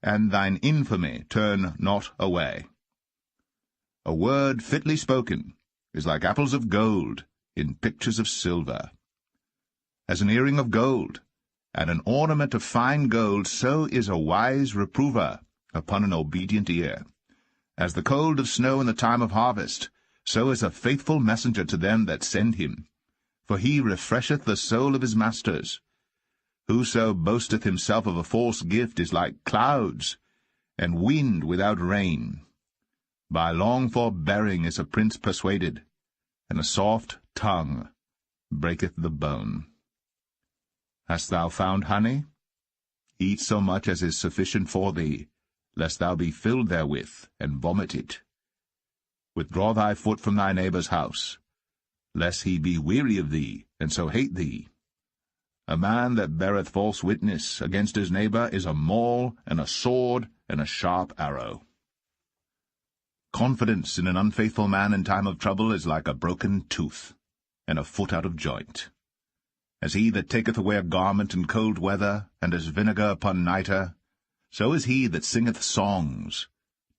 and thine infamy turn not away. A word fitly spoken is like apples of gold in pictures of silver. As an earring of gold, and an ornament of fine gold, so is a wise reprover upon an obedient ear. As the cold of snow in the time of harvest, so is a faithful messenger to them that send him. For he refresheth the soul of his masters. Whoso boasteth himself of a false gift is like clouds, and wind without rain. By long forbearing is a prince persuaded, and a soft tongue breaketh the bone. Hast thou found honey? Eat so much as is sufficient for thee, lest thou be filled therewith, and vomit it. Withdraw thy foot from thy neighbor's house, lest he be weary of thee, and so hate thee. A man that beareth false witness against his neighbor is a maul, and a sword, and a sharp arrow. Confidence in an unfaithful man in time of trouble is like a broken tooth, and a foot out of joint. As he that taketh away a garment in cold weather, and as vinegar upon nitre, so is he that singeth songs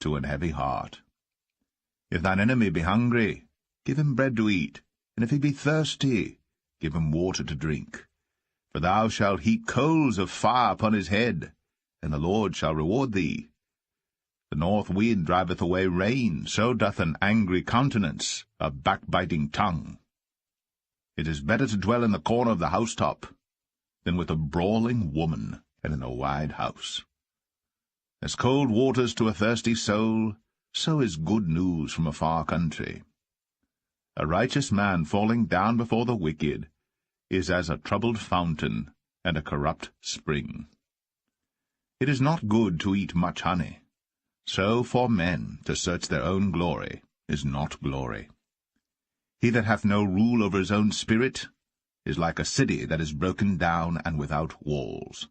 to an heavy heart. If thine enemy be hungry, give him bread to eat, and if he be thirsty, give him water to drink. For thou shalt heap coals of fire upon his head, and the Lord shall reward thee. The north wind driveth away rain, so doth an angry countenance a backbiting tongue. It is better to dwell in the corner of the housetop than with a brawling woman and in a wide house. As cold waters to a thirsty soul, so is good news from a far country. A righteous man falling down before the wicked is as a troubled fountain and a corrupt spring. It is not good to eat much honey, so for men to search their own glory is not glory. He that hath no rule over his own spirit is like a city that is broken down and without walls.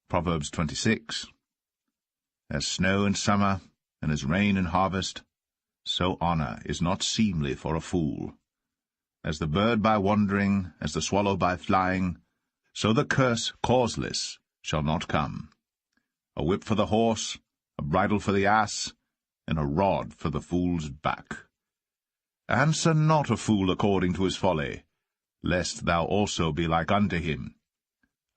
Proverbs 26. As snow in summer, and as rain in harvest, so honor is not seemly for a fool. As the bird by wandering, as the swallow by flying, so the curse causeless shall not come. A whip for the horse, a bridle for the ass, and a rod for the fool's back. Answer not a fool according to his folly, lest thou also be like unto him.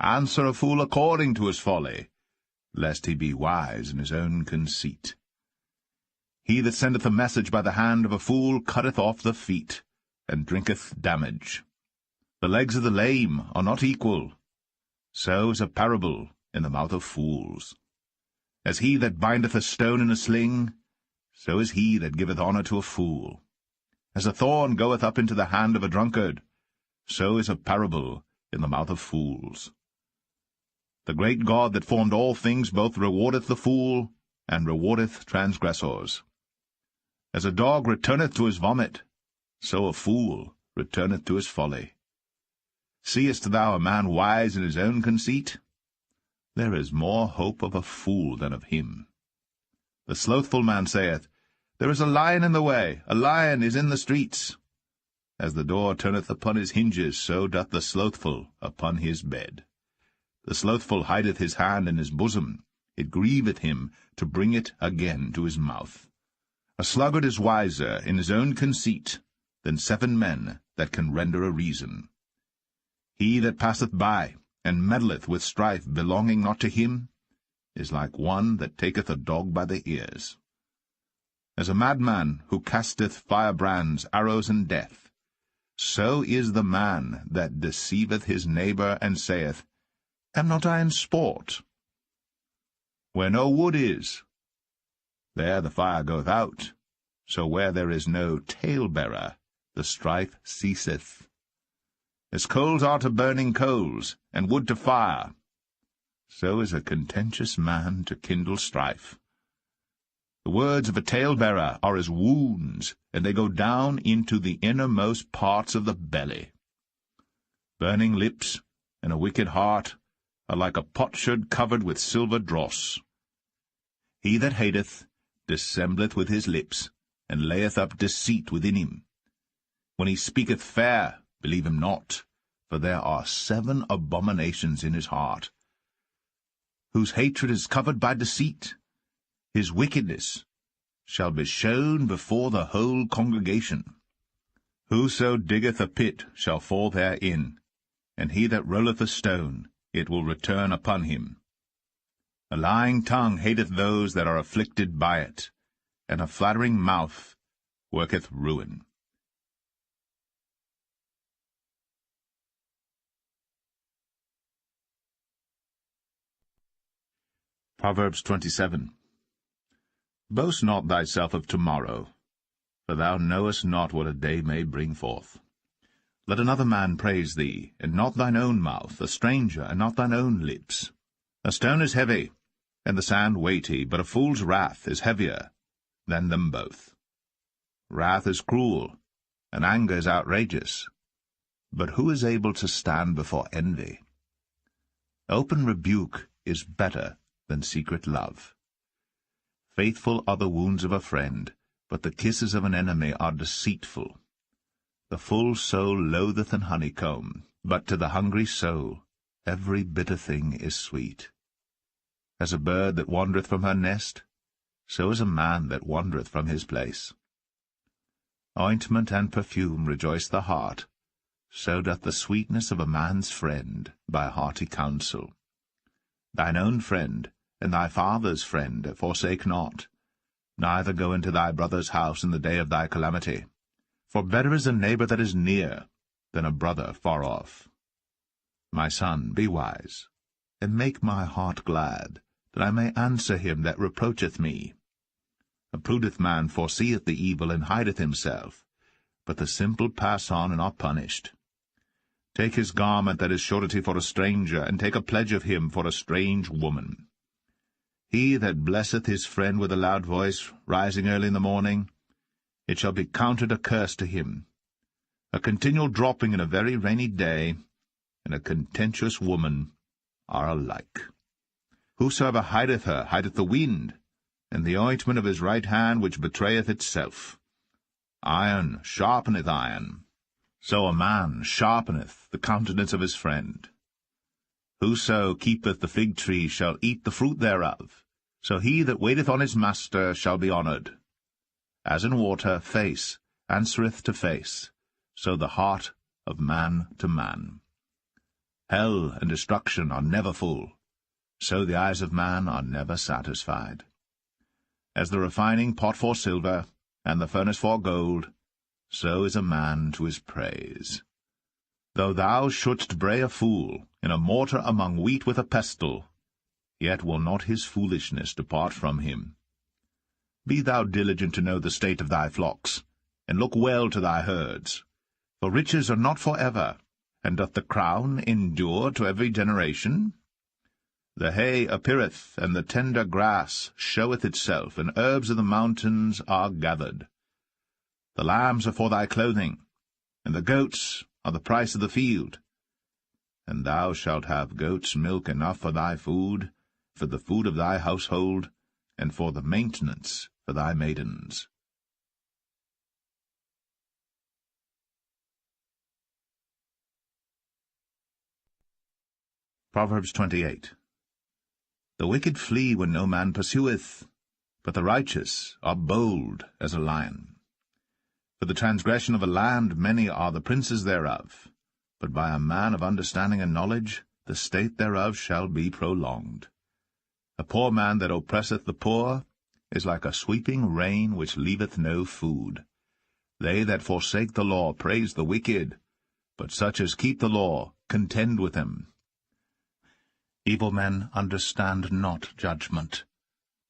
Answer a fool according to his folly, lest he be wise in his own conceit. He that sendeth a message by the hand of a fool cutteth off the feet, and drinketh damage. The legs of the lame are not equal. So is a parable in the mouth of fools. As he that bindeth a stone in a sling, so is he that giveth honour to a fool. As a thorn goeth up into the hand of a drunkard, so is a parable in the mouth of fools. The great God that formed all things both rewardeth the fool, and rewardeth transgressors. As a dog returneth to his vomit, so a fool returneth to his folly. Seest thou a man wise in his own conceit? There is more hope of a fool than of him. The slothful man saith, There is a lion in the way, a lion is in the streets. As the door turneth upon his hinges, so doth the slothful upon his bed. The slothful hideth his hand in his bosom, it grieveth him to bring it again to his mouth. A sluggard is wiser in his own conceit than 7 men that can render a reason. He that passeth by, and meddleth with strife belonging not to him, is like one that taketh a dog by the ears. As a madman who casteth firebrands, arrows, and death, so is the man that deceiveth his neighbour, and saith, Am not I in sport? Where no wood is, there the fire goeth out, so where there is no talebearer, the strife ceaseth. As coals are to burning coals, and wood to fire, so is a contentious man to kindle strife. The words of a talebearer are as wounds, and they go down into the innermost parts of the belly. Burning lips and a wicked heart are like a potsherd covered with silver dross. He that hateth dissembleth with his lips, and layeth up deceit within him. When he speaketh fair, believe him not, for there are 7 abominations in his heart. Whose hatred is covered by deceit, his wickedness shall be shown before the whole congregation. Whoso diggeth a pit shall fall therein, and he that rolleth a stone, it will return upon him. A lying tongue hateth those that are afflicted by it, and a flattering mouth worketh ruin. Proverbs 27. Boast not thyself of tomorrow, for thou knowest not what a day may bring forth. Let another man praise thee, and not thine own mouth, a stranger, and not thine own lips. A stone is heavy, and the sand weighty, but a fool's wrath is heavier than them both. Wrath is cruel, and anger is outrageous, but who is able to stand before envy? Open rebuke is better than secret love. Faithful are the wounds of a friend, but the kisses of an enemy are deceitful. The full soul loatheth an honeycomb, but to the hungry soul every bitter thing is sweet. As a bird that wandereth from her nest, so is a man that wandereth from his place. Ointment and perfume rejoice the heart, so doth the sweetness of a man's friend by hearty counsel. Thine own friend and thy father's friend forsake not, neither go into thy brother's house in the day of thy calamity. For better is a neighbor that is near than a brother far off. My son, be wise, and make my heart glad, that I may answer him that reproacheth me. A prudent man foreseeth the evil, and hideth himself, but the simple pass on and are punished. Take his garment that is surety for a stranger, and take a pledge of him for a strange woman. He that blesseth his friend with a loud voice, rising early in the morning, it shall be counted a curse to him. A continual dropping in a very rainy day, and a contentious woman are alike. Whosoever hideth her hideth the wind, and the ointment of his right hand which betrayeth itself. Iron sharpeneth iron. So a man sharpeneth the countenance of his friend. Whoso keepeth the fig tree shall eat the fruit thereof, so he that waiteth on his master shall be honoured. As in water face answereth to face, so the heart of man to man. Hell and destruction are never full, so the eyes of man are never satisfied. As the refining pot for silver, and the furnace for gold, so is a man to his praise. Though thou shouldst bray a fool in a mortar among wheat with a pestle, yet will not his foolishness depart from him. Be thou diligent to know the state of thy flocks, and look well to thy herds. For riches are not for ever, and doth the crown endure to every generation? The hay appeareth, and the tender grass showeth itself, and herbs of the mountains are gathered. The lambs are for thy clothing, and the goats are the price of the field. And thou shalt have goats' milk enough for thy food, for the food of thy household, and for the maintenance for thy maidens. Proverbs 28. The wicked flee when no man pursueth, but the righteous are bold as a lion. For the transgression of a land many are the princes thereof, but by a man of understanding and knowledge the state thereof shall be prolonged. A poor man that oppresseth the poor is like a sweeping rain which leaveth no food. They that forsake the law praise the wicked, but such as keep the law contend with them. Evil men understand not judgment,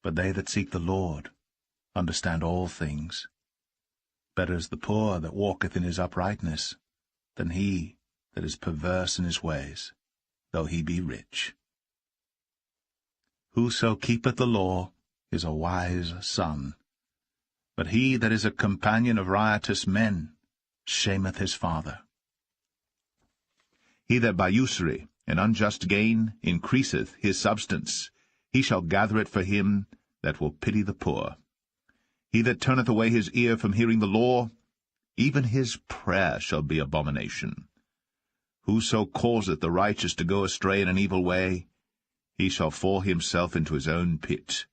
but they that seek the Lord understand all things. Better is the poor that walketh in his uprightness, than he that is perverse in his ways, though he be rich. Whoso keepeth the law is a wise son, but he that is a companion of riotous men shameth his father. He that by usury and unjust gain increaseth his substance, he shall gather it for him that will pity the poor. He that turneth away his ear from hearing the law, even his prayer shall be abomination. Whoso causeth the righteous to go astray in an evil way, he shall fall himself into his own pit,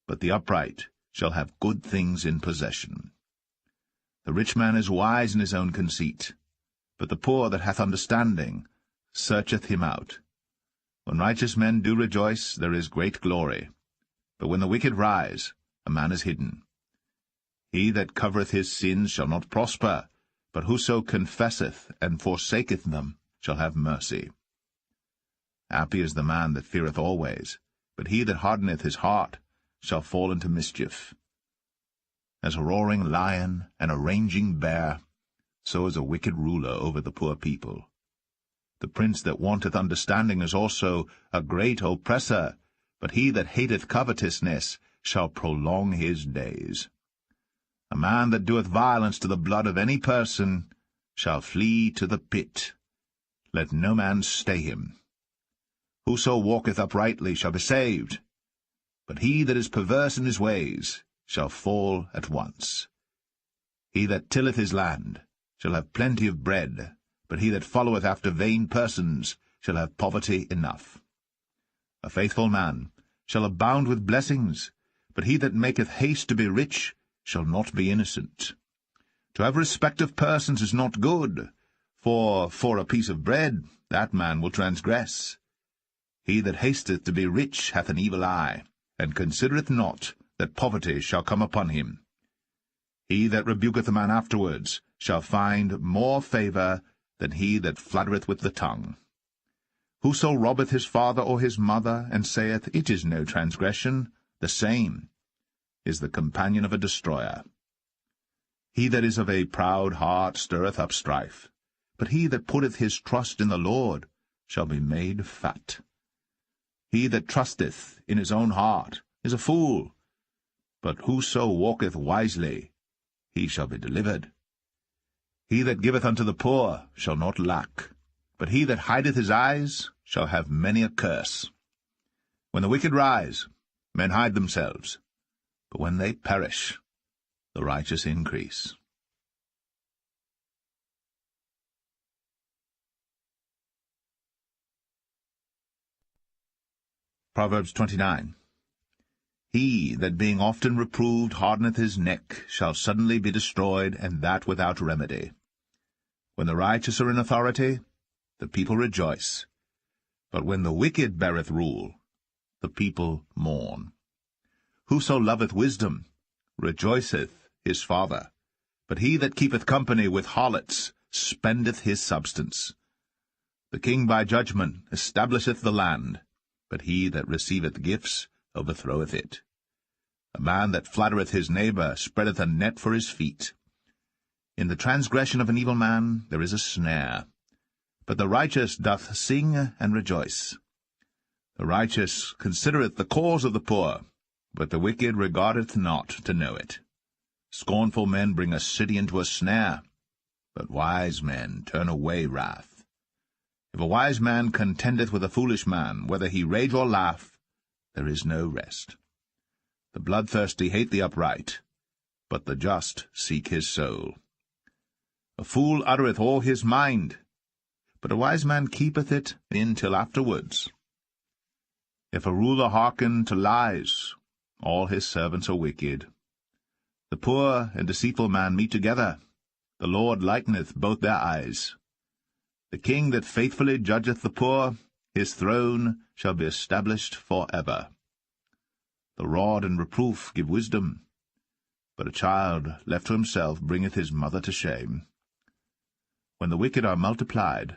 but the upright shall have good things in possession. The rich man is wise in his own conceit, but the poor that hath understanding searcheth him out. When righteous men do rejoice, there is great glory, but when the wicked rise, a man is hidden. He that covereth his sins shall not prosper, but whoso confesseth and forsaketh them shall have mercy. Happy is the man that feareth always, but he that hardeneth his heart shall fall into mischief. As a roaring lion and a raging bear, so is a wicked ruler over the poor people. The prince that wanteth understanding is also a great oppressor, but he that hateth covetousness shall prolong his days. A man that doeth violence to the blood of any person shall flee to the pit. Let no man stay him. Whoso walketh uprightly shall be saved, but he that is perverse in his ways shall fall at once. He that tilleth his land shall have plenty of bread, but he that followeth after vain persons shall have poverty enough. A faithful man shall abound with blessings, but he that maketh haste to be rich shall not be innocent. To have respect of persons is not good, for a piece of bread that man will transgress. He that hasteth to be rich hath an evil eye, and considereth not that poverty shall come upon him. He that rebuketh a man afterwards shall find more favour than he that fluttereth with the tongue. Whoso robbeth his father or his mother, and saith, It is no transgression, the same is the companion of a destroyer. He that is of a proud heart stirreth up strife, but he that putteth his trust in the Lord shall be made fat. He that trusteth in his own heart is a fool, but whoso walketh wisely, he shall be delivered. He that giveth unto the poor shall not lack, but he that hideth his eyes shall have many a curse. When the wicked rise, men hide themselves, but when they perish, the righteous increase. Proverbs 29. He that being often reproved hardeneth his neck shall suddenly be destroyed, and that without remedy. When the righteous are in authority, the people rejoice. But when the wicked beareth rule, the people mourn. Whoso loveth wisdom rejoiceth his father, but he that keepeth company with harlots spendeth his substance. The king by judgment establisheth the land, but he that receiveth gifts overthroweth it. A man that flattereth his neighbor spreadeth a net for his feet. In the transgression of an evil man there is a snare, but the righteous doth sing and rejoice. The righteous considereth the cause of the poor, but the wicked regardeth not to know it. Scornful men bring a city into a snare, but wise men turn away wrath. If a wise man contendeth with a foolish man, whether he rage or laugh, there is no rest. The bloodthirsty hate the upright, but the just seek his soul. A fool uttereth all his mind, but a wise man keepeth it in till afterwards. If a ruler hearken to lies, all his servants are wicked. The poor and deceitful man meet together. The Lord lighteneth both their eyes. The king that faithfully judgeth the poor, his throne shall be established for ever. The rod and reproof give wisdom, but a child left to himself bringeth his mother to shame. When the wicked are multiplied,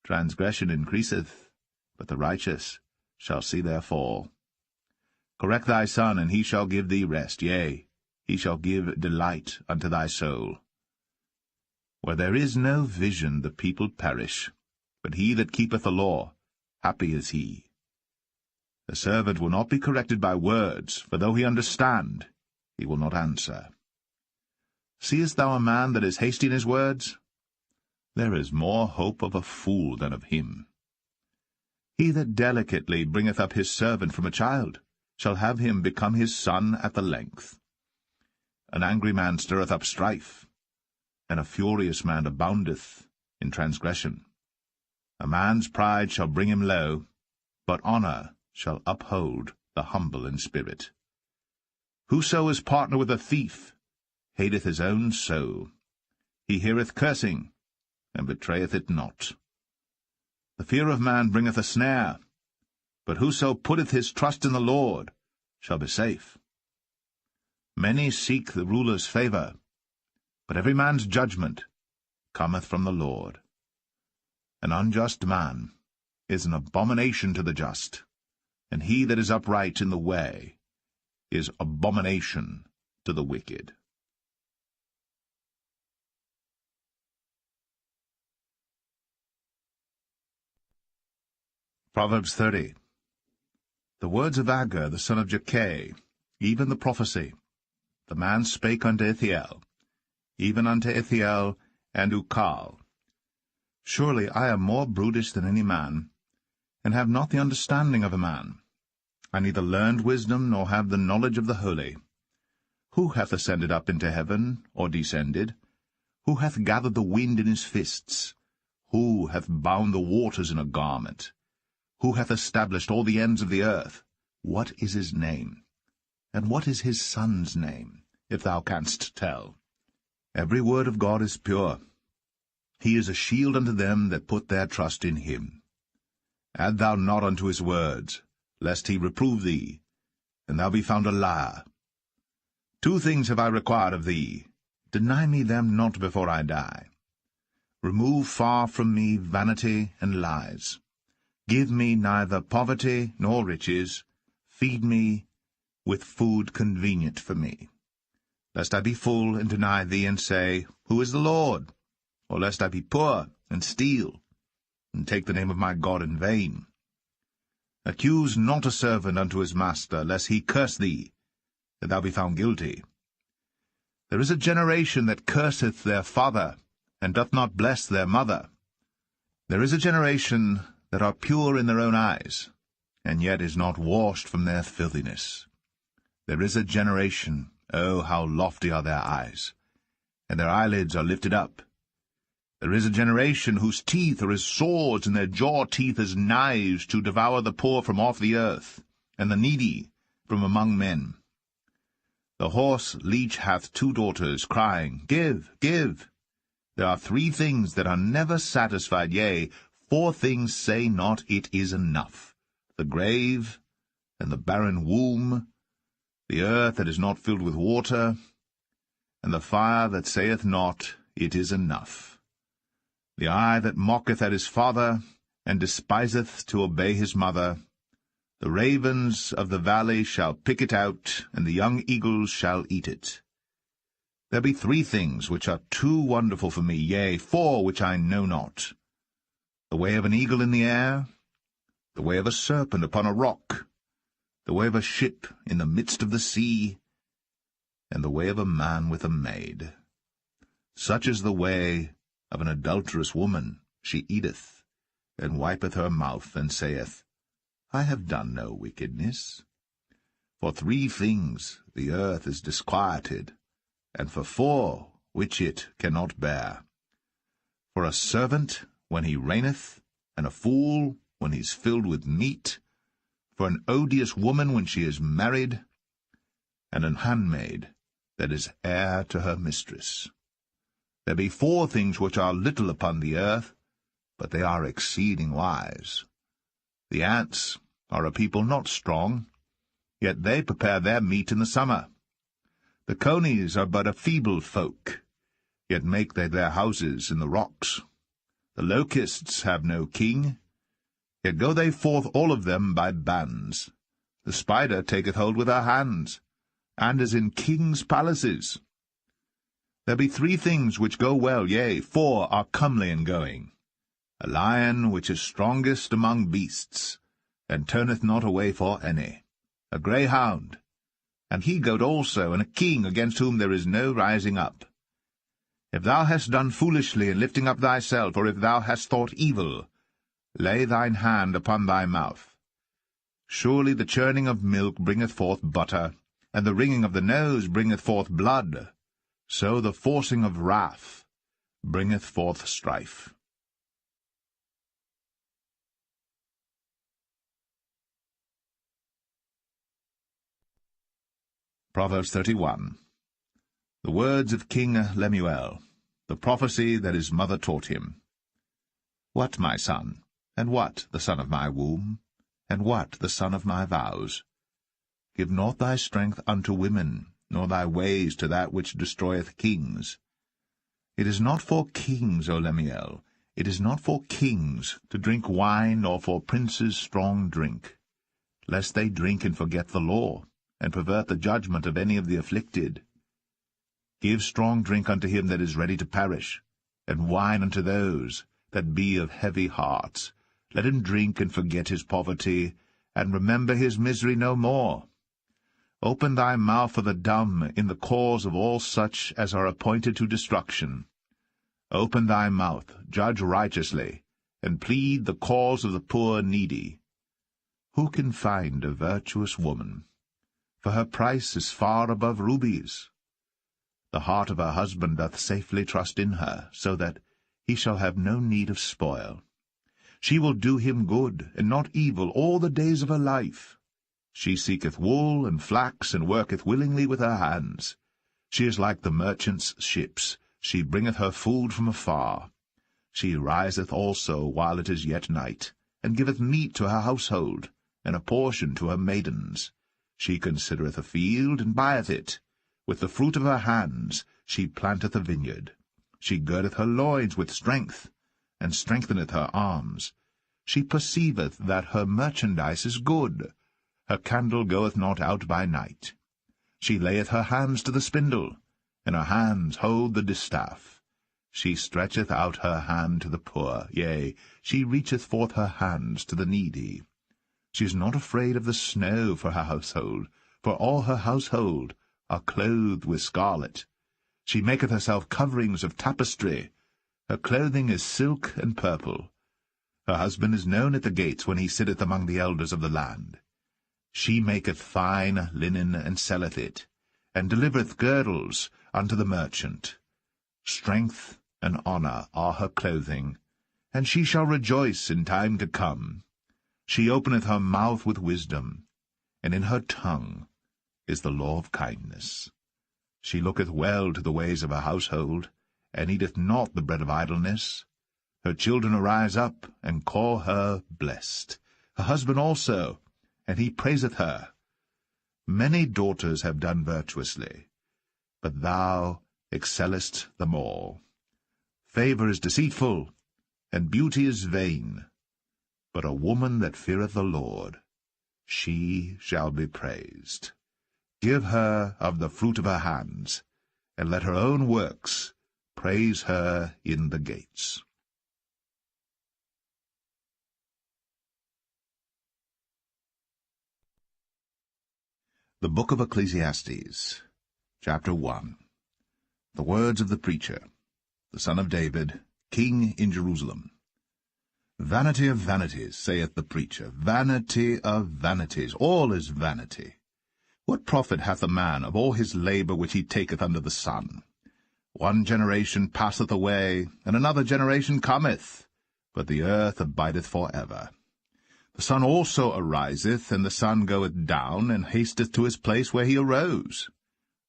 transgression increaseth, but the righteous shall see their fall. Correct thy son, and he shall give thee rest, yea, he shall give delight unto thy soul. Where there is no vision the people perish, but he that keepeth the law, happy is he. The servant will not be corrected by words, for though he understand, he will not answer. Seest thou a man that is hasty in his words? There is more hope of a fool than of him. He that delicately bringeth up his servant from a child shall have him become his son at the length. An angry man stirreth up strife, and a furious man aboundeth in transgression. A man's pride shall bring him low, but honour shall uphold the humble in spirit. Whoso is partner with a thief hateth his own soul. He heareth cursing, and betrayeth it not. The fear of man bringeth a snare, but whoso putteth his trust in the Lord shall be safe. Many seek the ruler's favour, but every man's judgment cometh from the Lord. An unjust man is an abomination to the just, and he that is upright in the way is abomination to the wicked. Proverbs 30. The words of Agur the son of Jakeh, even the prophecy. The man spake unto Ithiel, even unto Ithiel and Ukal. Surely I am more brutish than any man, and have not the understanding of a man. I neither learned wisdom, nor have the knowledge of the holy. Who hath ascended up into heaven, or descended? Who hath gathered the wind in his fists? Who hath bound the waters in a garment? Who hath established all the ends of the earth? What is his name? And what is his son's name, if thou canst tell? Every word of God is pure. He is a shield unto them that put their trust in him. Add thou not unto his words, lest he reprove thee, and thou be found a liar. 2 things have I required of thee. Deny me them not before I die. Remove far from me vanity and lies. Give me neither poverty nor riches. Feed me with food convenient for me. Lest I be full and deny thee, and say, Who is the Lord? Or lest I be poor and steal, and take the name of my God in vain. Accuse not a servant unto his master, lest he curse thee, that thou be found guilty. There is a generation that curseth their father, and doth not bless their mother. There is a generation that are pure in their own eyes, and yet is not washed from their filthiness. There is a generation, oh, how lofty are their eyes, and their eyelids are lifted up. There is a generation whose teeth are as swords, and their jaw teeth as knives, to devour the poor from off the earth, and the needy from among men. The horse leech hath 2 daughters, crying, Give, give. There are 3 things that are never satisfied, yea, 4 things say not, It is enough: the grave, and the barren womb, the earth that is not filled with water, and the fire that saith not, It is enough. The eye that mocketh at his father, and despiseth to obey his mother. The ravens of the valley shall pick it out, and the young eagles shall eat it. There be 3 things which are too wonderful for me, yea, 4 which I know not: the way of an eagle in the air, the way of a serpent upon a rock, the way of a ship in the midst of the sea, and the way of a man with a maid. Such is the way of an adulterous woman. She eateth, and wipeth her mouth, and saith, I have done no wickedness. For 3 things the earth is disquieted, and for 4 which it cannot bear: for a servant when he reigneth, and a fool when he is filled with meat, for an odious woman when she is married, and an handmaid that is heir to her mistress. There be 4 things which are little upon the earth, but they are exceeding wise. The ants are a people not strong, yet they prepare their meat in the summer. The conies are but a feeble folk, yet make they their houses in the rocks. The locusts have no king, yet go they forth all of them by bands. The spider taketh hold with her hands, and is in kings' palaces. There be 3 things which go well, yea, 4 are comely in going: a lion which is strongest among beasts, and turneth not away for any; a greyhound, and he-goat also, and a king against whom there is no rising up. If thou hast done foolishly in lifting up thyself, or if thou hast thought evil, lay thine hand upon thy mouth. Surely the churning of milk bringeth forth butter, and the wringing of the nose bringeth forth blood. So the forcing of wrath bringeth forth strife. Proverbs 31. The words of King Lemuel, the prophecy that his mother taught him. What, my son, and what, the son of my womb, and what, the son of my vows? Give not thy strength unto women, nor thy ways to that which destroyeth kings. It is not for kings, O Lemuel, it is not for kings to drink wine, or for princes strong drink, lest they drink and forget the law, and pervert the judgment of any of the afflicted. Give strong drink unto him that is ready to perish, and wine unto those that be of heavy hearts. Let him drink and forget his poverty, and remember his misery no more. Open thy mouth for the dumb in the cause of all such as are appointed to destruction. Open thy mouth, judge righteously, and plead the cause of the poor needy. Who can find a virtuous woman? For her price is far above rubies. The heart of her husband doth safely trust in her, so that he shall have no need of spoil. She will do him good, and not evil, all the days of her life. She seeketh wool and flax, and worketh willingly with her hands. She is like the merchant's ships. She bringeth her food from afar. She riseth also while it is yet night, and giveth meat to her household, and a portion to her maidens. She considereth a field, and buyeth it. With the fruit of her hands she planteth a vineyard. She girdeth her loins with strength, and strengtheneth her arms. She perceiveth that her merchandise is good. Her candle goeth not out by night. She layeth her hands to the spindle, and her hands hold the distaff. She stretcheth out her hand to the poor, yea, she reacheth forth her hands to the needy. She is not afraid of the snow for her household, for all her household are clothed with scarlet. She maketh herself coverings of tapestry. Her clothing is silk and purple. Her husband is known at the gates when he sitteth among the elders of the land. She maketh fine linen, and selleth it, and delivereth girdles unto the merchant. Strength and honour are her clothing, and she shall rejoice in time to come. She openeth her mouth with wisdom, and in her tongue is the law of kindness. She looketh well to the ways of her household, and eateth not the bread of idleness. Her children arise up, and call her blessed, her husband also, and he praiseth her. Many daughters have done virtuously, but thou excellest them all. Favour is deceitful, and beauty is vain, but a woman that feareth the Lord, she shall be praised. Give her of the fruit of her hands, and let her own works praise her in the gates. The Book of Ecclesiastes, Chapter 1. The words of the preacher, the son of David, king in Jerusalem. Vanity of vanities, saith the preacher, vanity of vanities, all is vanity. What profit hath a man of all his labour which he taketh under the sun? One generation passeth away, and another generation cometh, but the earth abideth for ever. The sun also ariseth, and the sun goeth down, and hasteth to his place where he arose.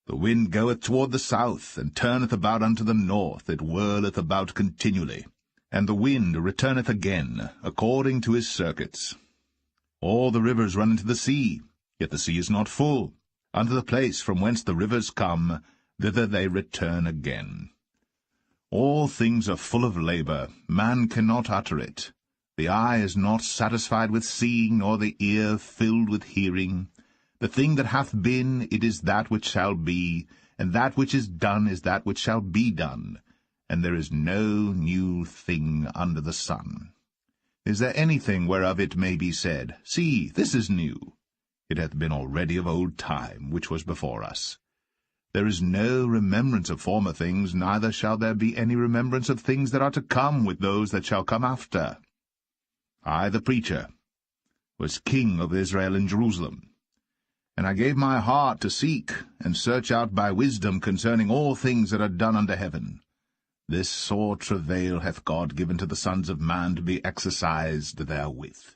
The wind goeth toward the south, and turneth about unto the north, it whirleth about continually. And the wind returneth again, according to his circuits. All the rivers run into the sea, yet the sea is not full. Unto the place from whence the rivers come, thither they return again. All things are full of labour, man cannot utter it. The eye is not satisfied with seeing, nor the ear filled with hearing. The thing that hath been, it is that which shall be, and that which is done is that which shall be done, and there is no new thing under the sun. Is there anything whereof it may be said, See, this is new? It hath been already of old time, which was before us. There is no remembrance of former things, neither shall there be any remembrance of things that are to come with those that shall come after. I, the preacher, was king of Israel in Jerusalem, and I gave my heart to seek and search out by wisdom concerning all things that are done under heaven. This sore travail hath God given to the sons of man to be exercised therewith.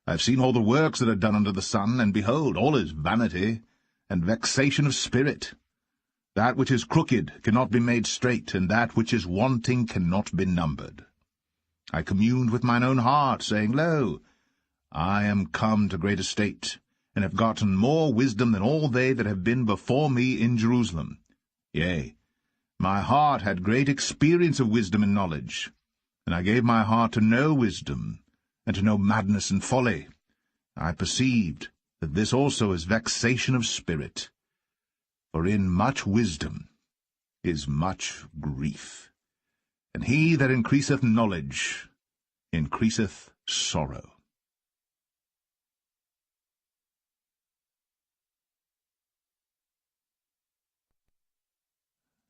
I have seen all the works that are done under the sun, and behold, all is vanity and vexation of spirit. That which is crooked cannot be made straight, and that which is wanting cannot be numbered. I communed with mine own heart, saying, Lo, I am come to great estate, and have gotten more wisdom than all they that have been before me in Jerusalem. Yea, my heart had great experience of wisdom and knowledge, and I gave my heart to know wisdom, and to know madness and folly. I perceived that this also is vexation of spirit. For in much wisdom is much grief, and he that increaseth knowledge increaseth sorrow.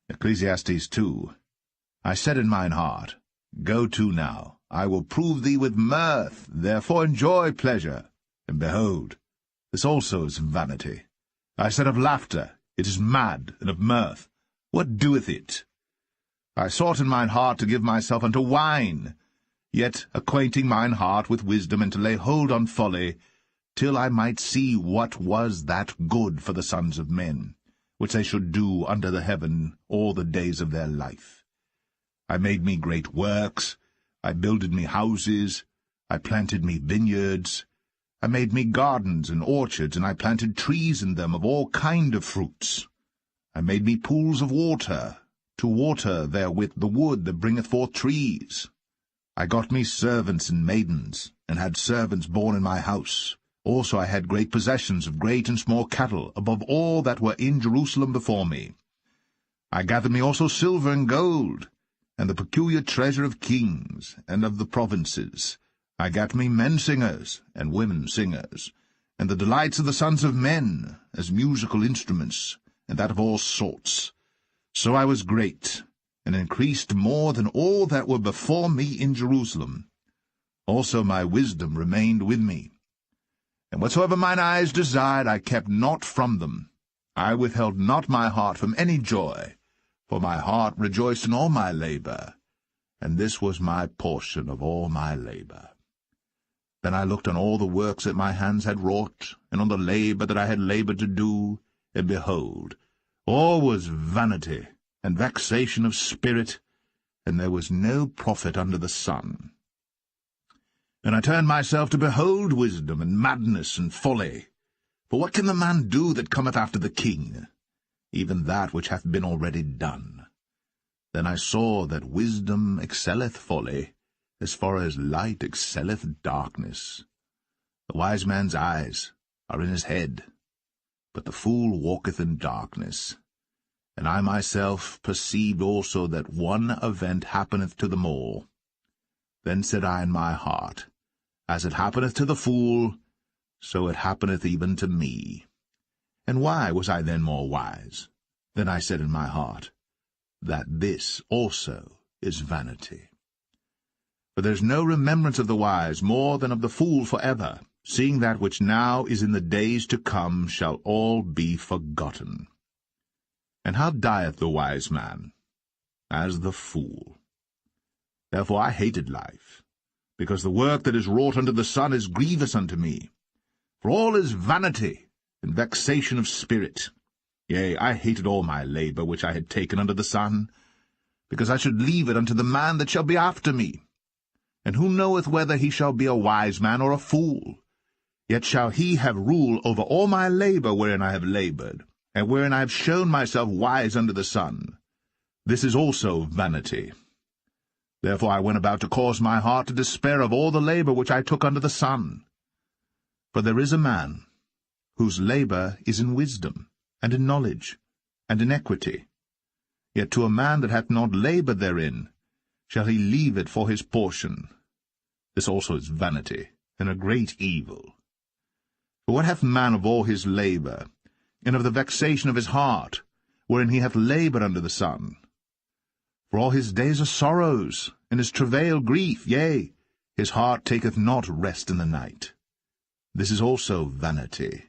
Ecclesiastes 2. I said in mine heart, Go to now, I will prove thee with mirth, therefore enjoy pleasure. And behold, this also is vanity. I said of laughter, It is mad, and of mirth, what doeth it? I sought in mine heart to give myself unto wine, yet acquainting mine heart with wisdom, and to lay hold on folly, till I might see what was that good for the sons of men, which they should do under the heaven all the days of their life. I made me great works, I builded me houses, I planted me vineyards, I made me gardens and orchards, and I planted trees in them of all kind of fruits. I made me pools of water, to water therewith the wood that bringeth forth trees. I got me servants and maidens, and had servants born in my house. Also I had great possessions of great and small cattle, above all that were in Jerusalem before me. I gathered me also silver and gold, and the peculiar treasure of kings and of the provinces. I gat me men singers and women singers, and the delights of the sons of men, as musical instruments, and that of all sorts. So I was great, and increased more than all that were before me in Jerusalem. Also my wisdom remained with me. And whatsoever mine eyes desired I kept not from them. I withheld not my heart from any joy, For my heart rejoiced in all my labor, and this was my portion of all my labor. Then I looked on all the works that my hands had wrought, and on the labor that I had labored to do, and behold, all was vanity and vexation of spirit, and there was no profit under the sun. And I turned myself to behold wisdom, and madness, and folly. For what can the man do that cometh after the king? Even that which hath been already done. Then I saw that wisdom excelleth folly, as far as light excelleth darkness. The wise man's eyes are in his head, but the fool walketh in darkness. And I myself perceived also that one event happeneth to them all. Then said I in my heart, As it happeneth to the fool, so it happeneth even to me. And why was I then more wise? Then I said in my heart, That this also is vanity. For there is no remembrance of the wise more than of the fool forever, seeing that which now is in the days to come shall all be forgotten. And how dieth the wise man? As the fool. Therefore I hated life, because the work that is wrought under the sun is grievous unto me. For all is vanity and vexation of spirit. Yea, I hated all my labor which I had taken under the sun, because I should leave it unto the man that shall be after me. And who knoweth whether he shall be a wise man or a fool? Yet shall he have rule over all my labor wherein I have labored, and wherein I have shown myself wise under the sun. This is also vanity. Therefore I went about to cause my heart to despair of all the labor which I took under the sun. For there is a man whose labor is in wisdom, and in knowledge, and in equity. Yet to a man that hath not labored therein shall he leave it for his portion. This also is vanity, and a great evil. For what hath man of all his labor, and of the vexation of his heart, wherein he hath labored under the sun? For all his days are sorrows, and his travail grief, yea, his heart taketh not rest in the night. This is also vanity.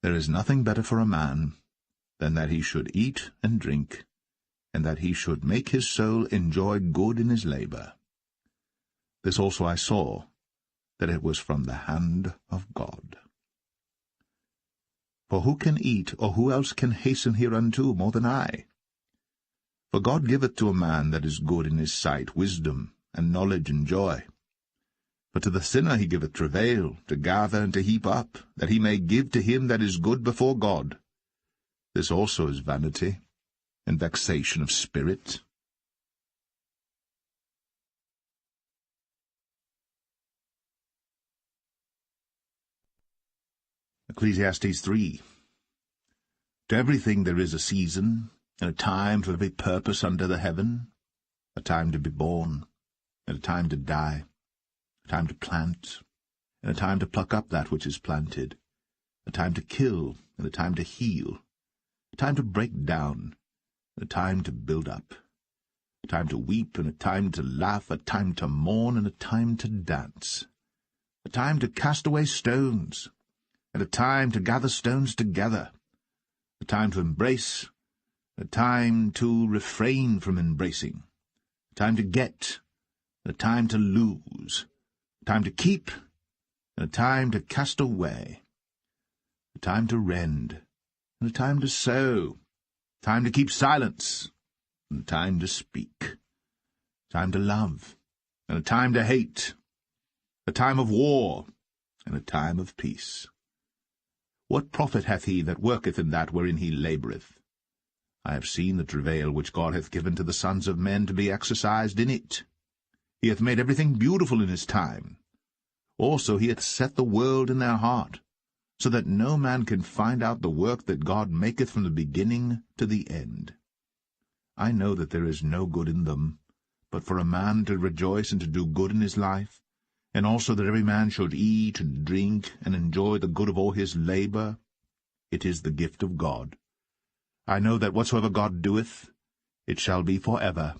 There is nothing better for a man than that he should eat and drink, and that he should make his soul enjoy good in his labor. This also I saw, that it was from the hand of God. For who can eat, or who else can hasten hereunto more than I? For God giveth to a man that is good in his sight wisdom, and knowledge, and joy. But to the sinner he giveth travail, to gather and to heap up, that he may give to him that is good before God. This also is vanity, and vexation of spirit. Ecclesiastes 3. To everything there is a season, and a time for every purpose under the heaven, a time to be born, and a time to die, a time to plant, and a time to pluck up that which is planted, a time to kill, and a time to heal, a time to break down, and a time to build up, a time to weep, and a time to laugh, a time to mourn, and a time to dance, a time to cast away stones, and a time to gather stones together, a time to embrace, a time to refrain from embracing, a time to get, and a time to lose, a time to keep, and a time to cast away, a time to rend, and a time to sow, a time to keep silence, and a time to speak, a time to love, and a time to hate, a time of war, and a time of peace. What profit hath he that worketh in that wherein he laboureth? I have seen the travail which God hath given to the sons of men to be exercised in it. He hath made everything beautiful in his time. Also he hath set the world in their heart, so that no man can find out the work that God maketh from the beginning to the end. I know that there is no good in them, but for a man to rejoice and to do good in his life, and also that every man should eat and drink and enjoy the good of all his labor. It is the gift of God. I know that whatsoever God doeth, it shall be forever.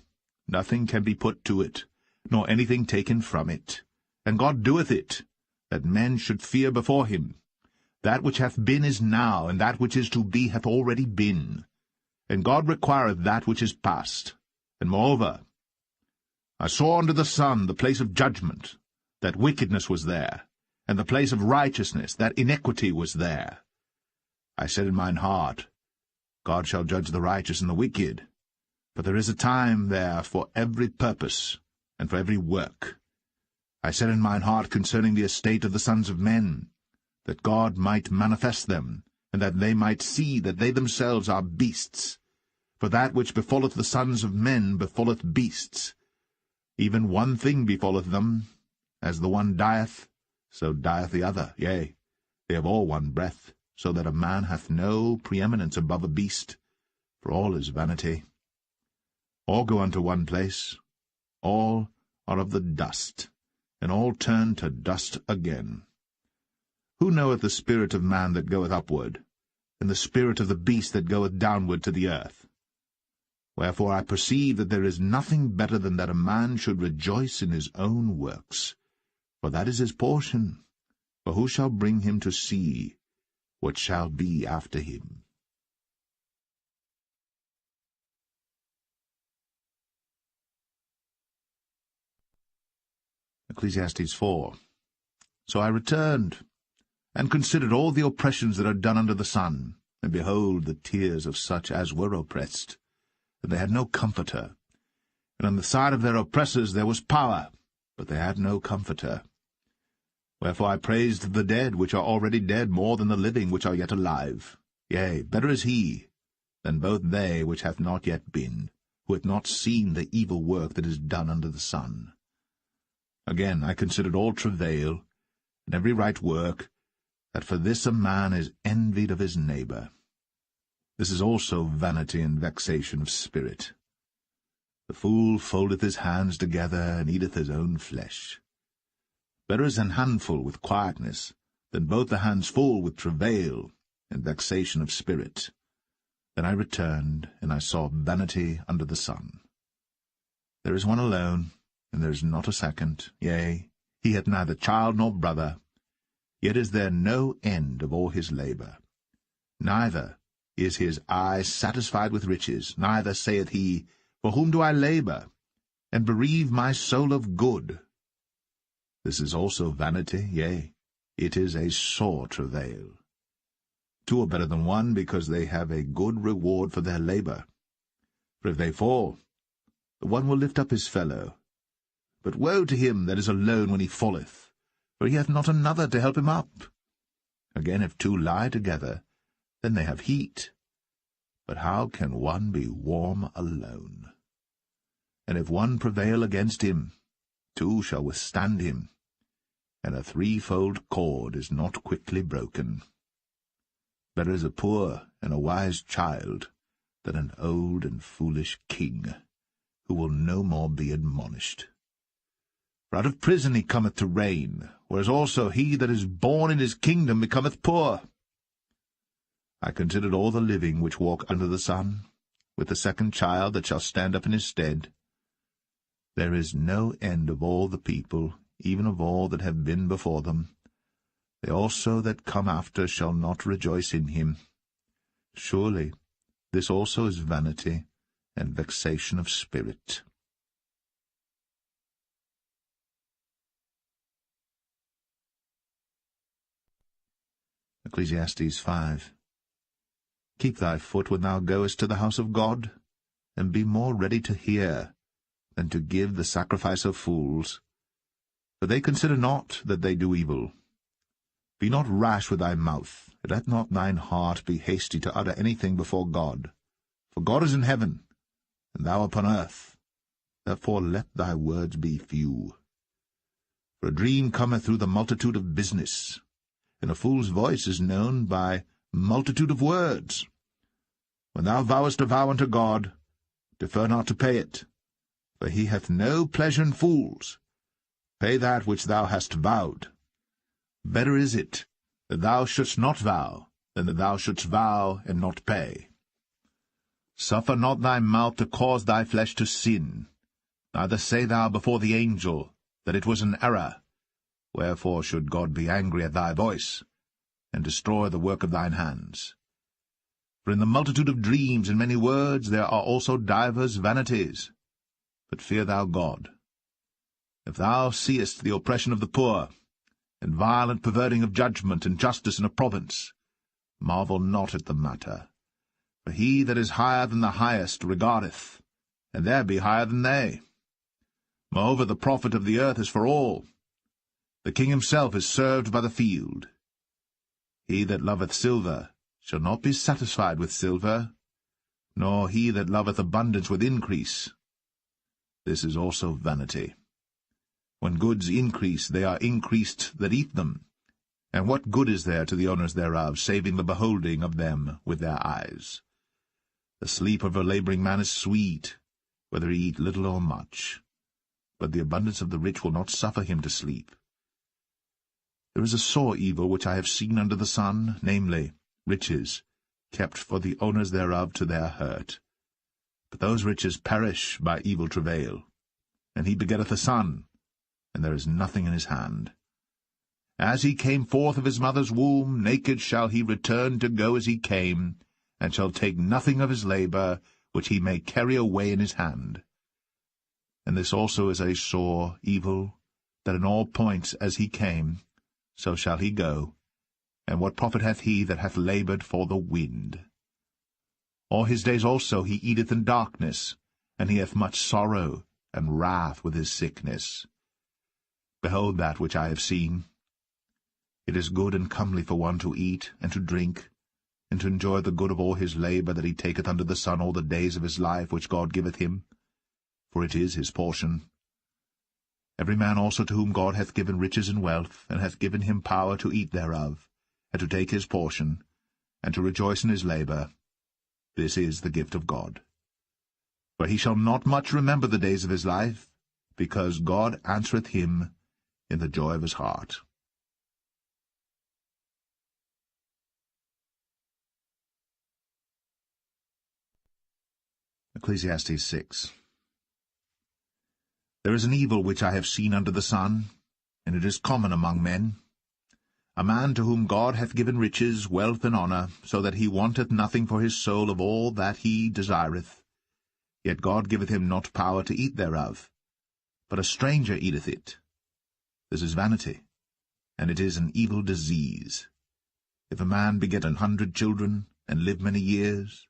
Nothing can be put to it, nor anything taken from it. And God doeth it, that men should fear before him. That which hath been is now, and that which is to be hath already been. and God requireth that which is past. And moreover, I saw under the sun the place of judgment, that wickedness was there, and the place of righteousness, that iniquity was there. I said in mine heart, God shall judge the righteous and the wicked, for there is a time there for every purpose, and for every work. I said in mine heart concerning the estate of the sons of men, that God might manifest them, and that they might see that they themselves are beasts. For that which befalleth the sons of men befalleth beasts. Even one thing befalleth them, as the one dieth, so dieth the other. Yea, they have all one breath, so that a man hath no preeminence above a beast, for all is vanity. All go unto one place, all are of the dust, and all turn to dust again. Who knoweth the spirit of man that goeth upward, and the spirit of the beast that goeth downward to the earth? Wherefore I perceive that there is nothing better than that a man should rejoice in his own works, for that is his portion. For who shall bring him to see what shall be after him? Ecclesiastes 4. So I returned, and considered all the oppressions that are done under the sun, and behold, the tears of such as were oppressed, and they had no comforter. And on the side of their oppressors there was power, but they had no comforter. Wherefore I praised the dead which are already dead more than the living which are yet alive. Yea, better is he than both they which hath not yet been, who hath not seen the evil work that is done under the sun. Again I considered all travail, and every right work, that for this a man is envied of his neighbour. This is also vanity and vexation of spirit. The fool foldeth his hands together, and eateth his own flesh. Better is an handful with quietness, than both the hands full with travail and vexation of spirit. Then I returned, and I saw vanity under the sun. There is one alone, and there is not a second. Yea, he hath neither child nor brother, yet is there no end of all his labour. Neither is his eye satisfied with riches, neither saith he, For whom do I labour, and bereave my soul of good? This is also vanity, yea, it is a sore travail. Two are better than one, because they have a good reward for their labour. For if they fall, the one will lift up his fellow. But woe to him that is alone when he falleth, for he hath not another to help him up. Again, if two lie together, then they have heat. But how can one be warm alone? And if one prevail against him, two shall withstand him, and a threefold cord is not quickly broken. Better is a poor and a wise child than an old and foolish king, who will no more be admonished. For out of prison he cometh to reign, whereas also he that is born in his kingdom becometh poor. I considered all the living which walk under the sun, with the second child that shall stand up in his stead. There is no end of all the people, even of all that have been before them. They also that come after shall not rejoice in him. Surely this also is vanity and vexation of spirit. Ecclesiastes 5. Keep thy foot when thou goest to the house of God, and be more ready to hear than to give the sacrifice of fools. For they consider not that they do evil. Be not rash with thy mouth, and let not thine heart be hasty to utter anything before God. For God is in heaven, and thou upon earth. Therefore let thy words be few. For a dream cometh through the multitude of business, and a fool's voice is known by multitude of words. When thou vowest a vow unto God, defer not to pay it, for he hath no pleasure in fools. Pay that which thou hast vowed. Better is it that thou shouldst not vow, than that thou shouldst vow and not pay. Suffer not thy mouth to cause thy flesh to sin, neither say thou before the angel that it was an error. Wherefore should God be angry at thy voice, and destroy the work of thine hands? For in the multitude of dreams and many words there are also divers vanities. But fear thou God. If thou seest the oppression of the poor, and violent perverting of judgment and justice in a province, marvel not at the matter. For he that is higher than the highest regardeth, and there be higher than they. Moreover, the profit of the earth is for all. The king himself is served by the field. He that loveth silver shall not be satisfied with silver, nor he that loveth abundance with increase. This is also vanity. When goods increase, they are increased that eat them. And what good is there to the owners thereof, saving the beholding of them with their eyes? The sleep of a labouring man is sweet, whether he eat little or much. But the abundance of the rich will not suffer him to sleep. There is a sore evil which I have seen under the sun, namely, riches, kept for the owners thereof to their hurt. But those riches perish by evil travail. And he begetteth a son, and there is nothing in his hand. As he came forth of his mother's womb, naked shall he return to go as he came, and shall take nothing of his labour, which he may carry away in his hand. And this also is a sore evil, that in all points as he came, so shall he go. And what profit hath he that hath laboured for the wind? All his days also he eateth in darkness, and he hath much sorrow and wrath with his sickness. Behold that which I have seen. It is good and comely for one to eat, and to drink, and to enjoy the good of all his labour that he taketh under the sun all the days of his life which God giveth him, for it is his portion. Every man also to whom God hath given riches and wealth, and hath given him power to eat thereof, and to take his portion, and to rejoice in his labour, this is the gift of God. For he shall not much remember the days of his life, because God answereth him in the joy of his heart. Ecclesiastes 6. There is an evil which I have seen under the sun, and it is common among men. A man to whom God hath given riches, wealth, and honour, so that he wanteth nothing for his soul of all that he desireth. Yet God giveth him not power to eat thereof, but a stranger eateth it. This is vanity, and it is an evil disease. If a man beget 100 children, and live many years,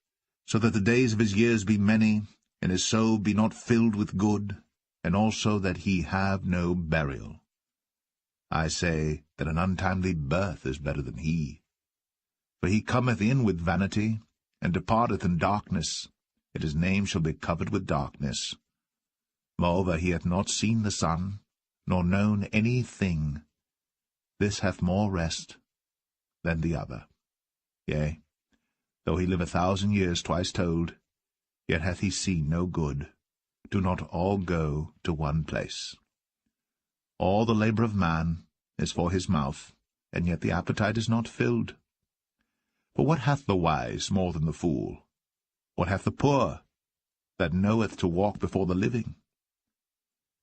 so that the days of his years be many, and his soul be not filled with good, and also that he have no burial, I say that an untimely birth is better than he. For he cometh in with vanity, and departeth in darkness, and his name shall be covered with darkness. Moreover, he hath not seen the sun, nor known any thing. This hath more rest than the other. Yea, though he live 1,000 years twice told, yet hath he seen no good. Do not all go to one place. All the labour of man is for his mouth, and yet the appetite is not filled. For what hath the wise more than the fool? What hath the poor, that knoweth to walk before the living?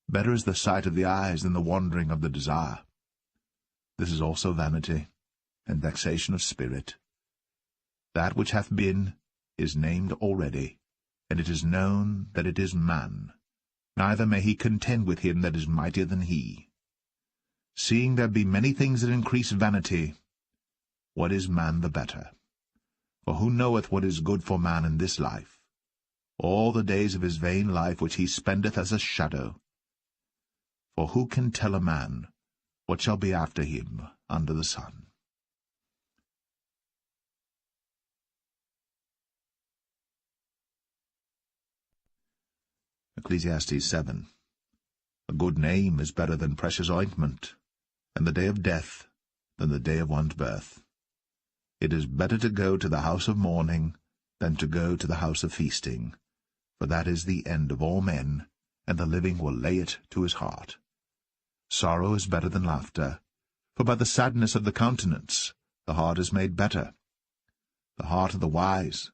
Better is the sight of the eyes than the wandering of the desire. This is also vanity, and vexation of spirit. That which hath been is named already, and it is known that it is man. Neither may he contend with him that is mightier than he. Seeing there be many things that increase vanity, what is man the better? For who knoweth what is good for man in this life? All the days of his vain life which he spendeth as a shadow. For who can tell a man what shall be after him under the sun? Ecclesiastes 7. A good name is better than precious ointment, and the day of death than the day of one's birth. It is better to go to the house of mourning than to go to the house of feasting, for that is the end of all men, and the living will lay it to his heart. Sorrow is better than laughter, for by the sadness of the countenance the heart is made better. The heart of the wise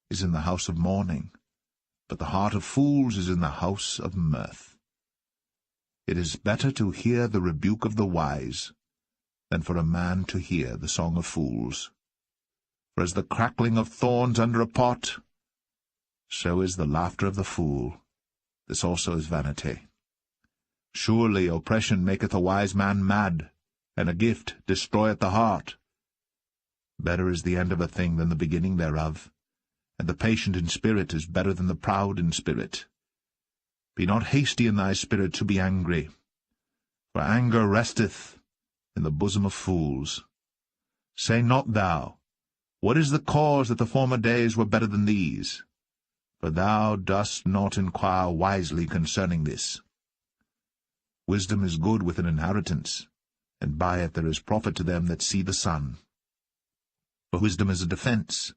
is in the house of mourning, but the heart of fools is in the house of mirth. It is better to hear the rebuke of the wise than for a man to hear the song of fools. For as the crackling of thorns under a pot, so is the laughter of the fool. This also is vanity. Surely oppression maketh a wise man mad, and a gift destroyeth the heart. Better is the end of a thing than the beginning thereof, and the patient in spirit is better than the proud in spirit. Be not hasty in thy spirit to be angry, for anger resteth in the bosom of fools. Say not thou, What is the cause that the former days were better than these? For thou dost not inquire wisely concerning this. Wisdom is good with an inheritance, and by it there is profit to them that see the sun. For wisdom is a defence,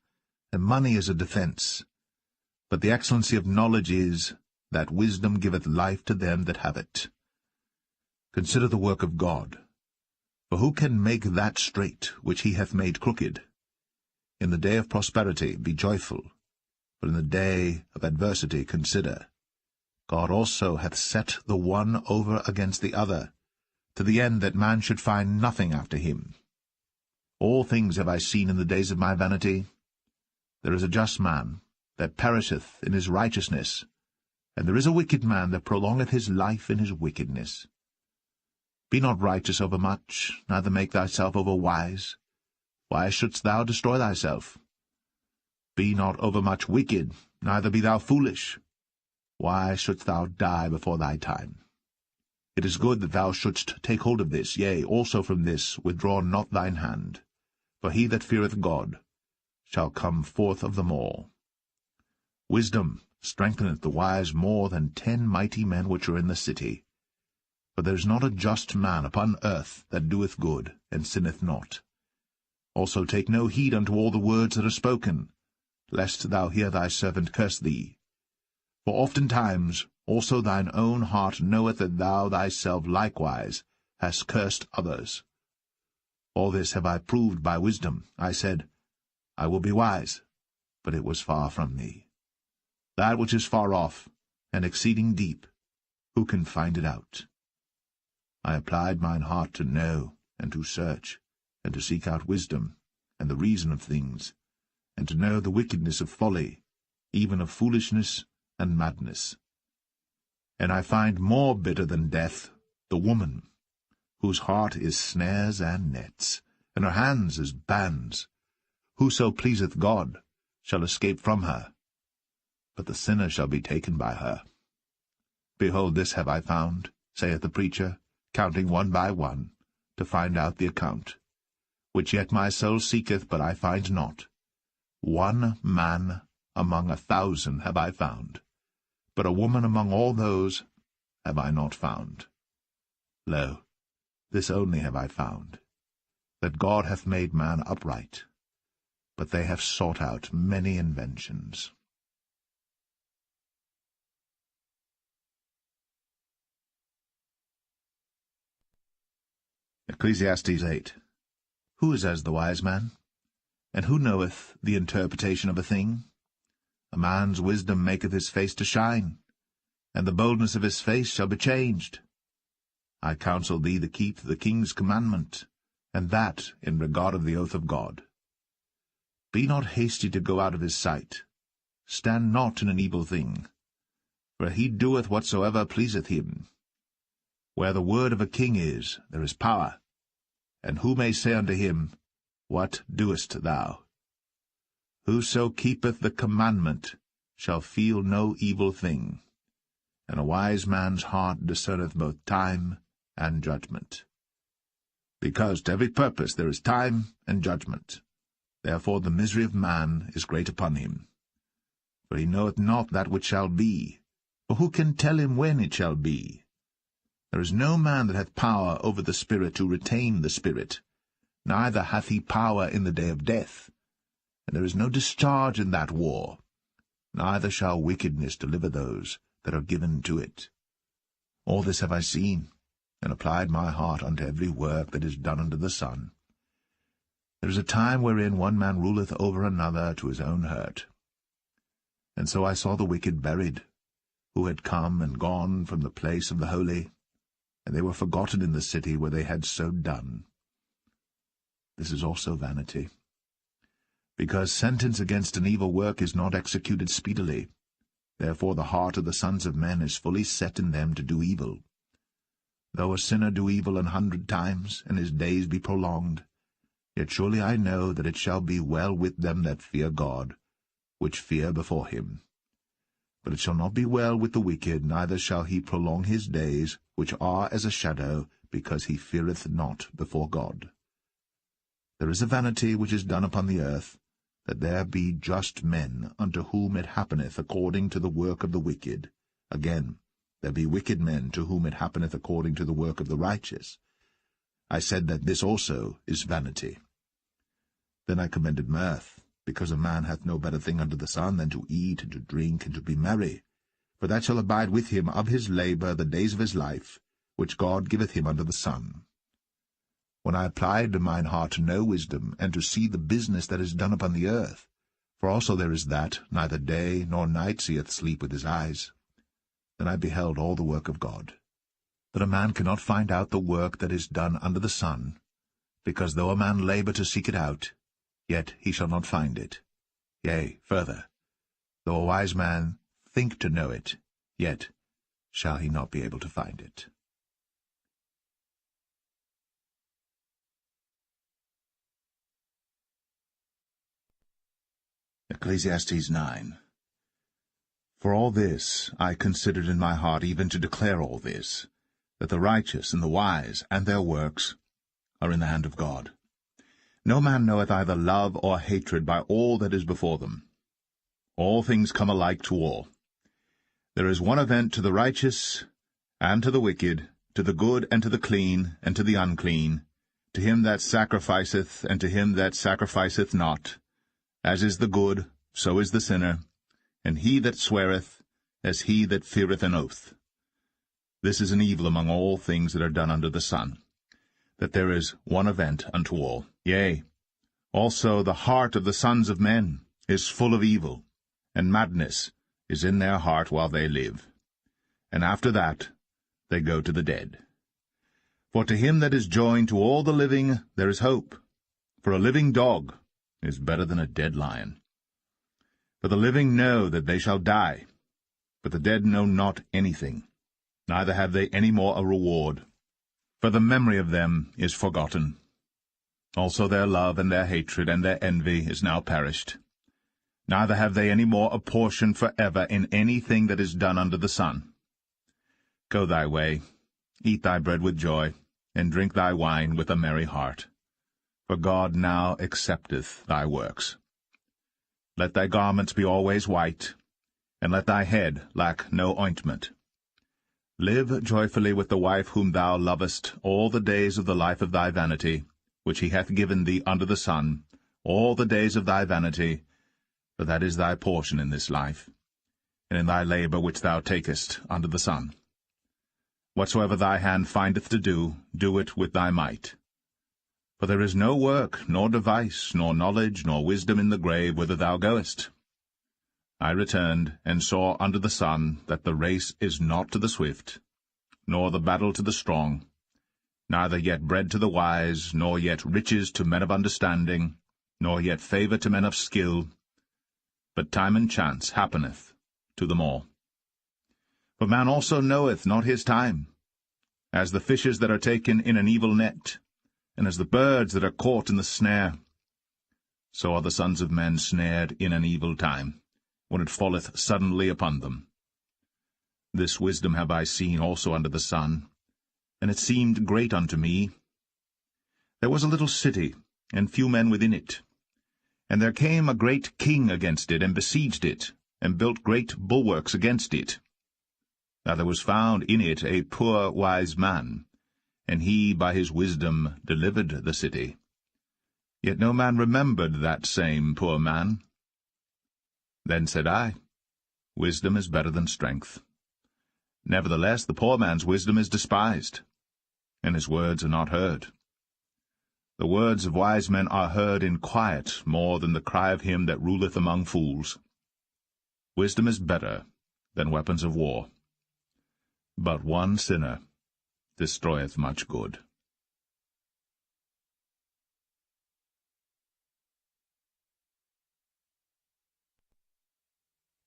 and money is a defence. But the excellency of knowledge is, that wisdom giveth life to them that have it. Consider the work of God. For who can make that straight which he hath made crooked? In the day of prosperity be joyful, but in the day of adversity consider. God also hath set the one over against the other, to the end that man should find nothing after him. All things have I seen in the days of my vanity. There is a just man that perisheth in his righteousness, and there is a wicked man that prolongeth his life in his wickedness. Be not righteous over much, neither make thyself over wise. Why shouldst thou destroy thyself? Be not overmuch wicked, neither be thou foolish. Why shouldst thou die before thy time? It is good that thou shouldst take hold of this, yea, also from this withdraw not thine hand. For he that feareth God shall come forth of them all. Wisdom strengtheneth the wise more than 10 mighty men which are in the city. For there is not a just man upon earth that doeth good, and sinneth not. Also take no heed unto all the words that are spoken, lest thou hear thy servant curse thee. For oftentimes also thine own heart knoweth that thou thyself likewise hast cursed others. All this have I proved by wisdom. I said, I will be wise, but it was far from me. That which is far off, and exceeding deep, who can find it out? I applied mine heart to know, and to search, and to seek out wisdom, and the reason of things, and to know the wickedness of folly, even of foolishness and madness. And I find more bitter than death the woman, whose heart is snares and nets, and her hands as bands. Whoso pleaseth God shall escape from her, but the sinner shall be taken by her. Behold, this have I found, saith the preacher, counting one by one, to find out the account, which yet my soul seeketh, but I find not. One man among 1,000 have I found, but a woman among all those have I not found. Lo, this only have I found, that God hath made man upright, but they have sought out many inventions. Ecclesiastes 8. Who is as the wise man? And who knoweth the interpretation of a thing? A man's wisdom maketh his face to shine, and the boldness of his face shall be changed. I counsel thee to keep the king's commandment, and that in regard of the oath of God. Be not hasty to go out of his sight. Stand not in an evil thing, for he doeth whatsoever pleaseth him. Where the word of a king is, there is power. And who may say unto him, What doest thou? Whoso keepeth the commandment shall feel no evil thing, and a wise man's heart discerneth both time and judgment. Because to every purpose there is time and judgment. Therefore the misery of man is great upon him. For he knoweth not that which shall be, for who can tell him when it shall be? There is no man that hath power over the spirit to retain the spirit, neither hath he power in the day of death. And there is no discharge in that war, neither shall wickedness deliver those that are given to it. All this have I seen, and applied my heart unto every work that is done under the sun. There is a time wherein one man ruleth over another to his own hurt. And so I saw the wicked buried, who had come and gone from the place of the holy, and they were forgotten in the city where they had so done. This is also vanity. because sentence against an evil work is not executed speedily. Therefore the heart of the sons of men is fully set in them to do evil. Though a sinner do evil 100 times, and his days be prolonged, yet surely I know that it shall be well with them that fear God, which fear before him. But it shall not be well with the wicked, neither shall he prolong his days, which are as a shadow, because he feareth not before God. There is a vanity which is done upon the earth, that there be just men, unto whom it happeneth according to the work of the wicked. Again, there be wicked men, to whom it happeneth according to the work of the righteous. I said that this also is vanity. Then I commended mirth, because a man hath no better thing under the sun than to eat and to drink and to be merry, for that shall abide with him of his labour the days of his life, which God giveth him under the sun. When I applied mine heart to know wisdom, and to see the business that is done upon the earth, for also there is that, neither day nor night seeth sleep with his eyes, then I beheld all the work of God, that a man cannot find out the work that is done under the sun, because though a man labour to seek it out, yet he shall not find it. Yea, further, though a wise man think to know it, yet shall he not be able to find it. Ecclesiastes 9. For all this I considered in my heart, even to declare all this, that the righteous and the wise and their works are in the hand of God. No man knoweth either love or hatred by all that is before them. All things come alike to all. There is one event to the righteous and to the wicked, to the good and to the clean and to the unclean, to him that sacrificeth and to him that sacrificeth not. As is the good, so is the sinner, and he that sweareth, as he that feareth an oath. This is an evil among all things that are done under the sun, that there is one event unto all. Yea, also the heart of the sons of men is full of evil, and madness is in their heart while they live. And after that they go to the dead. For to him that is joined to all the living there is hope, for a living dog is better than a dead lion. For the living know that they shall die, but the dead know not anything, neither have they any more a reward, for the memory of them is forgotten. Also their love and their hatred and their envy is now perished. Neither have they any more a portion for ever in anything that is done under the sun. Go thy way, eat thy bread with joy, and drink thy wine with a merry heart. For God now accepteth thy works. Let thy garments be always white, and let thy head lack no ointment. Live joyfully with the wife whom thou lovest all the days of the life of thy vanity, which he hath given thee under the sun, all the days of thy vanity, for that is thy portion in this life, and in thy labour which thou takest under the sun. Whatsoever thy hand findeth to do, do it with thy might. For there is no work, nor device, nor knowledge, nor wisdom in the grave whither thou goest. I returned, and saw under the sun that the race is not to the swift, nor the battle to the strong, neither yet bread to the wise, nor yet riches to men of understanding, nor yet favour to men of skill, but time and chance happeneth to them all. For man also knoweth not his time, as the fishes that are taken in an evil net, and as the birds that are caught in the snare. So are the sons of men snared in an evil time, when it falleth suddenly upon them. This wisdom have I seen also under the sun, and it seemed great unto me. There was a little city, and few men within it. And there came a great king against it, and besieged it, and built great bulwarks against it. Now there was found in it a poor wise man, and he by his wisdom delivered the city. Yet no man remembered that same poor man. Then said I, Wisdom is better than strength. Nevertheless the poor man's wisdom is despised, and his words are not heard. The words of wise men are heard in quiet more than the cry of him that ruleth among fools. Wisdom is better than weapons of war. But one sinner destroyeth much good.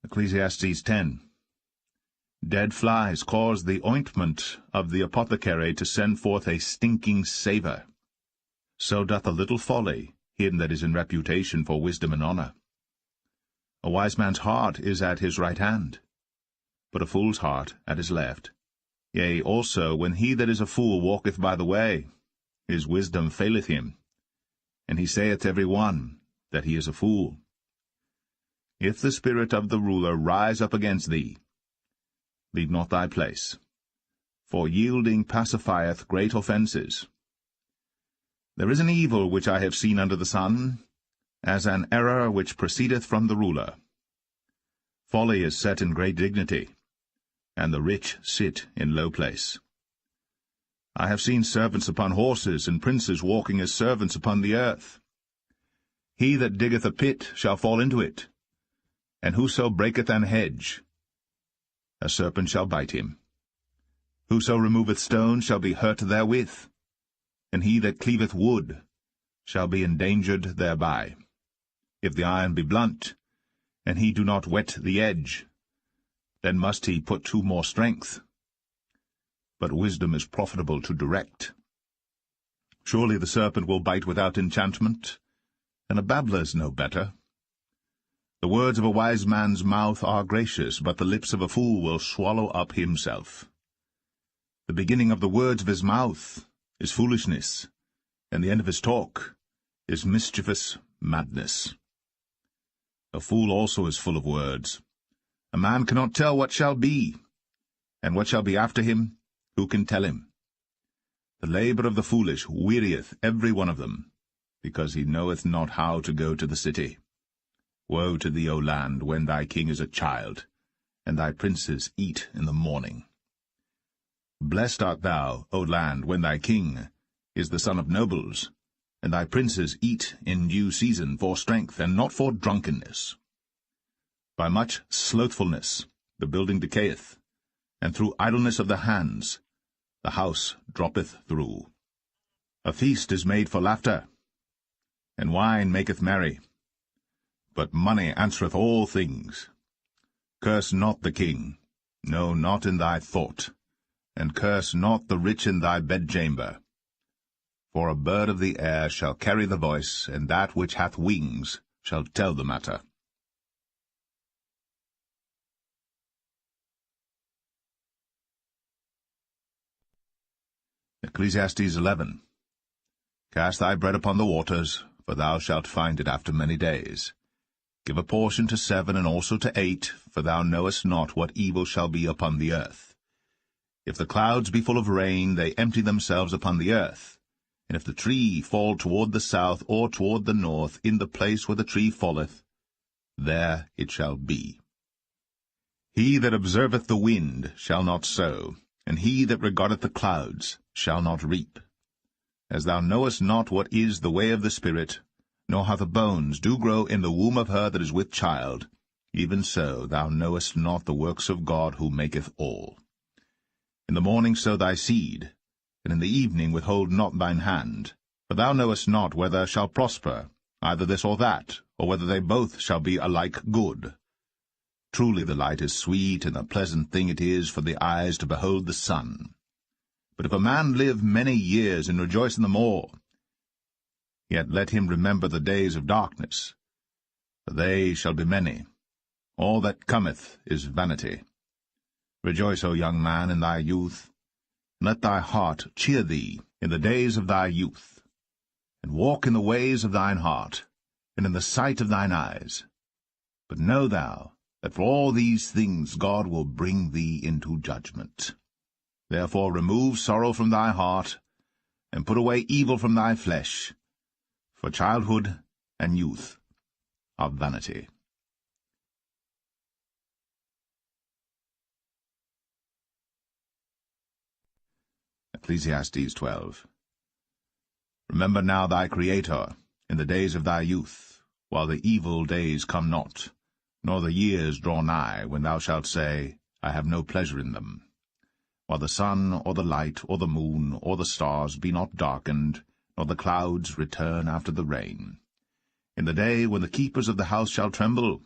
Ecclesiastes 10. Dead flies cause the ointment of the apothecary to send forth a stinking savour. So doth a little folly him that is in reputation for wisdom and honour. A wise man's heart is at his right hand, but a fool's heart at his left. Yea, also, when he that is a fool walketh by the way, his wisdom faileth him, and he saith every one that he is a fool. If the spirit of the ruler rise up against thee, leave not thy place, for yielding pacifieth great offences. There is an evil which I have seen under the sun, as an error which proceedeth from the ruler. Folly is set in great dignity, and the rich sit in low place. I have seen servants upon horses, and princes walking as servants upon the earth. He that diggeth a pit shall fall into it, and whoso breaketh an hedge, a serpent shall bite him. Whoso removeth stones shall be hurt therewith, and he that cleaveth wood shall be endangered thereby. If the iron be blunt, and he do not whet the edge, then must he put to more strength. But wisdom is profitable to direct. Surely the serpent will bite without enchantment, and a babbler is no better. The words of a wise man's mouth are gracious, but the lips of a fool will swallow up himself. The beginning of the words of his mouth is foolishness, and the end of his talk is mischievous madness. A fool also is full of words. A man cannot tell what shall be, and what shall be after him, who can tell him? The labour of the foolish wearieth every one of them, because he knoweth not how to go to the city. Woe to thee, O land, when thy king is a child, and thy princes eat in the morning. Blessed art thou, O land, when thy king is the son of nobles, and thy princes eat in due season for strength, and not for drunkenness. By much slothfulness the building decayeth, and through idleness of the hands the house droppeth through. A feast is made for laughter, and wine maketh merry, but money answereth all things. Curse not the king, no, not in thy thought, and curse not the rich in thy bedchamber. For a bird of the air shall carry the voice, and that which hath wings shall tell the matter. Ecclesiastes 11. Cast thy bread upon the waters, for thou shalt find it after many days. Give a portion to 7 and also to 8, for thou knowest not what evil shall be upon the earth. If the clouds be full of rain, they empty themselves upon the earth. And if the tree fall toward the south or toward the north, in the place where the tree falleth, there it shall be. He that observeth the wind shall not sow, and he that regardeth the clouds shall not reap. As thou knowest not what is the way of the Spirit, nor how the bones do grow in the womb of her that is with child, even so thou knowest not the works of God who maketh all. In the morning sow thy seed, and in the evening withhold not thine hand, for thou knowest not whether shall prosper, either this or that, or whether they both shall be alike good. Truly the light is sweet, and a pleasant thing it is for the eyes to behold the sun. But if a man live many years and rejoice in them all, yet let him remember the days of darkness, for they shall be many. All that cometh is vanity. Rejoice, O young man, in thy youth, and let thy heart cheer thee in the days of thy youth, and walk in the ways of thine heart, and in the sight of thine eyes. But know thou that for all these things God will bring thee into judgment. Therefore remove sorrow from thy heart, and put away evil from thy flesh, for childhood and youth are vanity. Ecclesiastes 12. Remember now thy Creator in the days of thy youth, while the evil days come not, nor the years draw nigh, when thou shalt say, I have no pleasure in them. While the sun, or the light, or the moon, or the stars be not darkened, nor the clouds return after the rain. In the day when the keepers of the house shall tremble,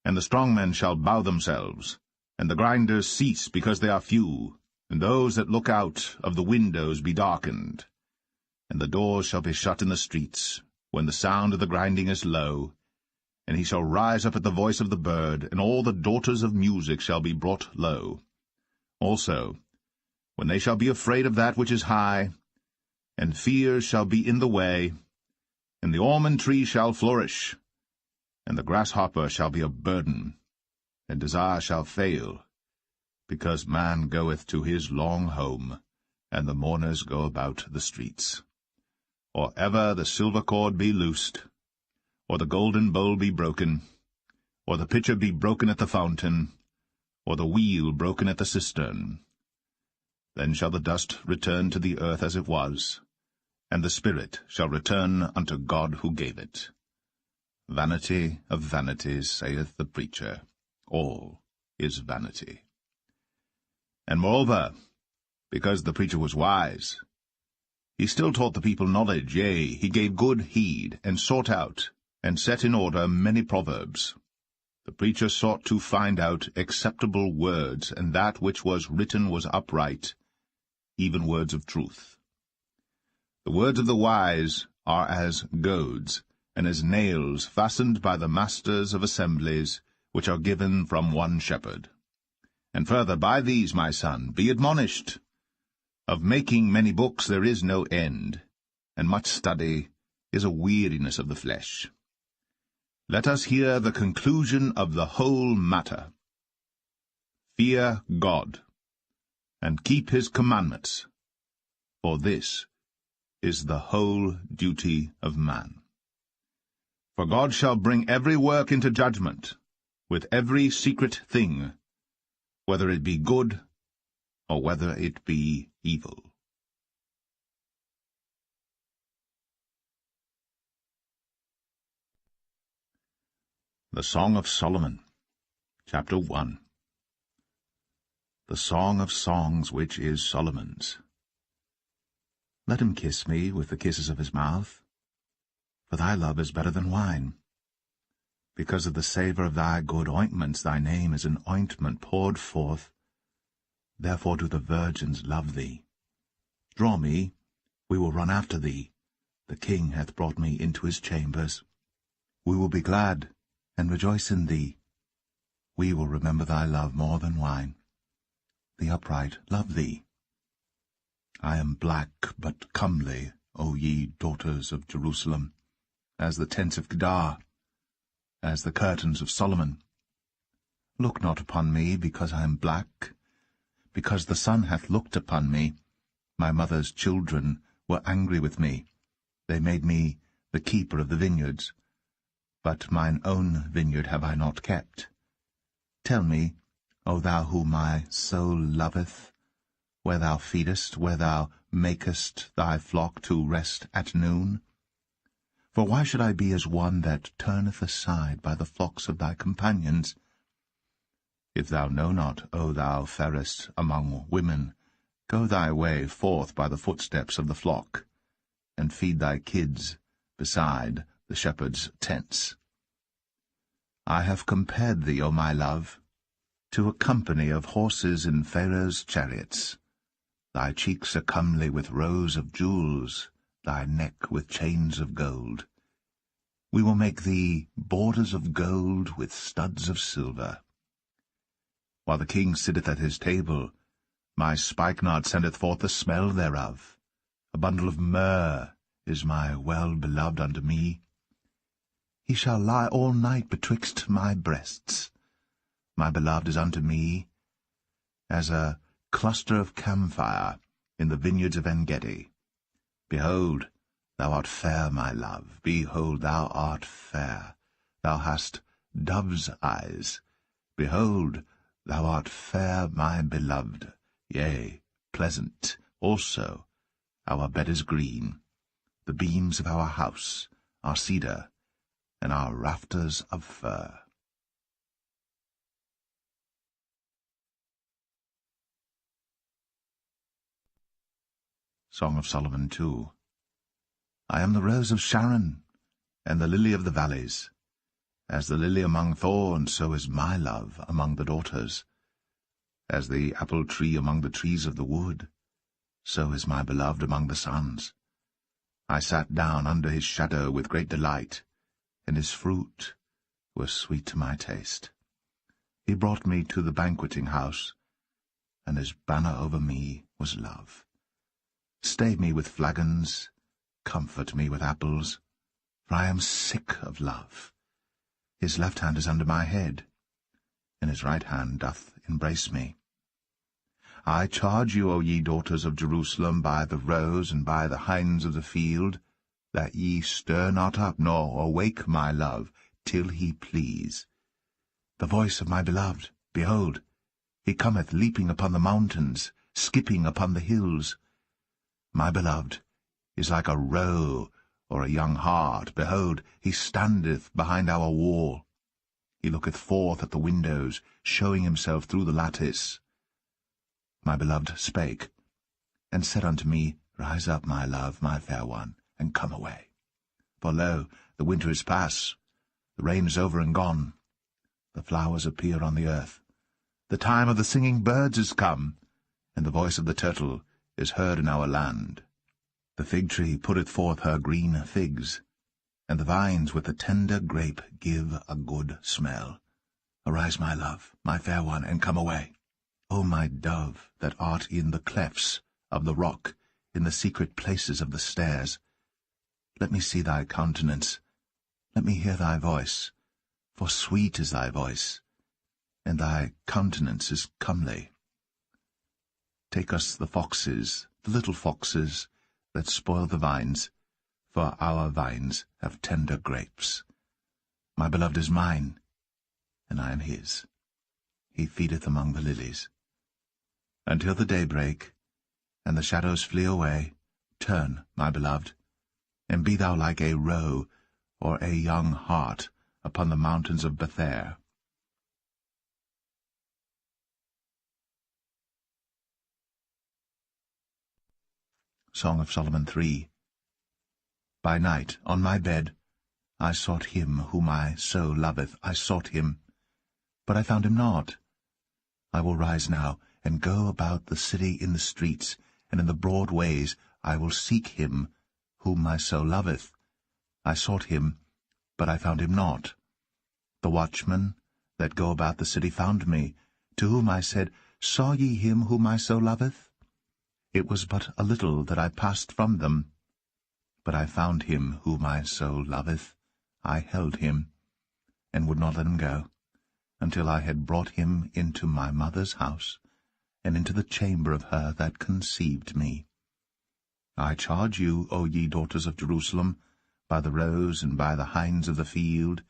and the strong men shall bow themselves, and the grinders cease because they are few, and those that look out of the windows be darkened. And the doors shall be shut in the streets, when the sound of the grinding is low, and he shall rise up at the voice of the bird, and all the daughters of music shall be brought low. Also, when they shall be afraid of that which is high, and fear shall be in the way, and the almond tree shall flourish, and the grasshopper shall be a burden, and desire shall fail, because man goeth to his long home, and the mourners go about the streets. Or ever the silver cord be loosed, or the golden bowl be broken, or the pitcher be broken at the fountain, or the wheel broken at the cistern. Then shall the dust return to the earth as it was, and the spirit shall return unto God who gave it. Vanity of vanities, saith the preacher. All is vanity. And moreover, because the preacher was wise, he still taught the people knowledge, yea, he gave good heed, and sought out, and set in order many proverbs. The preacher sought to find out acceptable words, and that which was written was upright, even words of truth. The words of the wise are as goads, and as nails fastened by the masters of assemblies, which are given from one shepherd. And further, by these, my son, be admonished. Of making many books there is no end, and much study is a weariness of the flesh. Let us hear the conclusion of the whole matter. Fear God, and keep his commandments, for this is the whole duty of man. For God shall bring every work into judgment, with every secret thing, whether it be good or whether it be evil. The Song of Solomon, Chapter 1. The Song of Songs which is Solomon's. Let him kiss me with the kisses of his mouth, for thy love is better than wine. Because of the savour of thy good ointments, thy name is an ointment poured forth. Therefore do the virgins love thee. Draw me, we will run after thee. The king hath brought me into his chambers. We will be glad and rejoice in thee. We will remember thy love more than wine. The upright love thee. I am black but comely, O ye daughters of Jerusalem, as the tents of Kedar, as the curtains of Solomon. Look not upon me, because I am black, because the sun hath looked upon me. My mother's children were angry with me. They made me the keeper of the vineyards. But mine own vineyard have I not kept. Tell me, O thou whom my soul loveth, where thou feedest, where thou makest thy flock to rest at noon? For why should I be as one that turneth aside by the flocks of thy companions? If thou know not, O thou fairest among women, go thy way forth by the footsteps of the flock, and feed thy kids beside the shepherd's tents. I have compared thee, O my love, to a company of horses in Pharaoh's chariots. Thy cheeks are comely with rows of jewels, thy neck with chains of gold. We will make thee borders of gold with studs of silver. While the king sitteth at his table, my spikenard sendeth forth the smell thereof. A bundle of myrrh is my well-beloved unto me. He shall lie all night betwixt my breasts. My beloved is unto me as a cluster of camphire in the vineyards of En-gedi. Behold, thou art fair, my love. Behold, thou art fair. Thou hast dove's eyes. Behold, thou art fair, my beloved. Yea, pleasant also. Our bed is green. The beams of our house are cedar, and our rafters of fir. Song of Solomon 2. I am the rose of Sharon, and the lily of the valleys. As the lily among thorns, so is my love among the daughters. As the apple tree among the trees of the wood, so is my beloved among the sons. I sat down under his shadow with great delight, and his fruit was sweet to my taste. He brought me to the banqueting house, and his banner over me was love. Stay me with flagons, comfort me with apples, for I am sick of love. His left hand is under my head, and his right hand doth embrace me. I charge you, O ye daughters of Jerusalem, by the roes and by the hinds of the field, that ye stir not up, nor awake my love, till he please. The voice of my beloved, behold, he cometh leaping upon the mountains, skipping upon the hills. My beloved is like a roe or a young hart. Behold, he standeth behind our wall. He looketh forth at the windows, showing himself through the lattice. My beloved spake, and said unto me, Rise up, my love, my fair one, and come away. For lo, the winter is past, the rain is over and gone. The flowers appear on the earth. The time of the singing birds is come, and the voice of the turtle is heard in our land. The fig tree putteth forth her green figs, and the vines with the tender grape give a good smell. Arise, my love, my fair one, and come away. O my dove, that art in the clefts of the rock, in the secret places of the stairs, let me see thy countenance, let me hear thy voice, for sweet is thy voice, and thy countenance is comely. Take us the foxes, the little foxes, that spoil the vines, for our vines have tender grapes. My beloved is mine, and I am his. He feedeth among the lilies. Until the day break, and the shadows flee away, turn, my beloved, and be thou like a roe or a young hart upon the mountains of Bether. Song of Solomon 3. By night, on my bed, I sought him whom I so loveth. I sought him, but I found him not. I will rise now, and go about the city in the streets, and in the broad ways I will seek him whom my soul loveth. I sought him, but I found him not. The watchmen that go about the city found me, to whom I said, Saw ye him whom my soul loveth? It was but a little that I passed from them. But I found him whom my soul loveth. I held him, and would not let him go, until I had brought him into my mother's house, and into the chamber of her that conceived me. I charge you, O ye daughters of Jerusalem, by the roes and by the hinds of the field,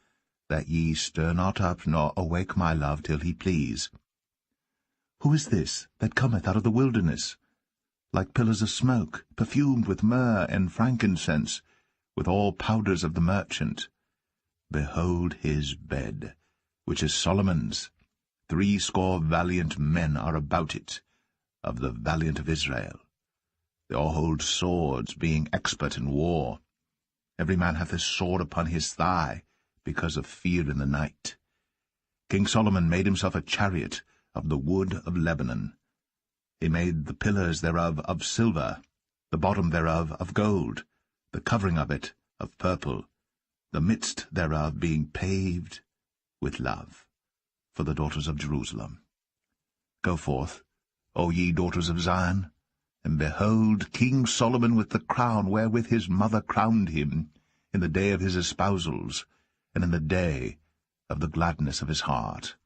that ye stir not up, nor awake my love till he please. Who is this that cometh out of the wilderness, like pillars of smoke, perfumed with myrrh and frankincense, with all powders of the merchant? Behold his bed, which is Solomon's. 80 valiant men are about it, of the valiant of Israel. They all hold swords, being expert in war. Every man hath his sword upon his thigh, because of fear in the night. King Solomon made himself a chariot of the wood of Lebanon. He made the pillars thereof of silver, the bottom thereof of gold, the covering of it of purple, the midst thereof being paved with love, for the daughters of Jerusalem. Go forth, O ye daughters of Zion, and behold King Solomon with the crown wherewith his mother crowned him, in the day of his espousals, and in the day of the gladness of his heart.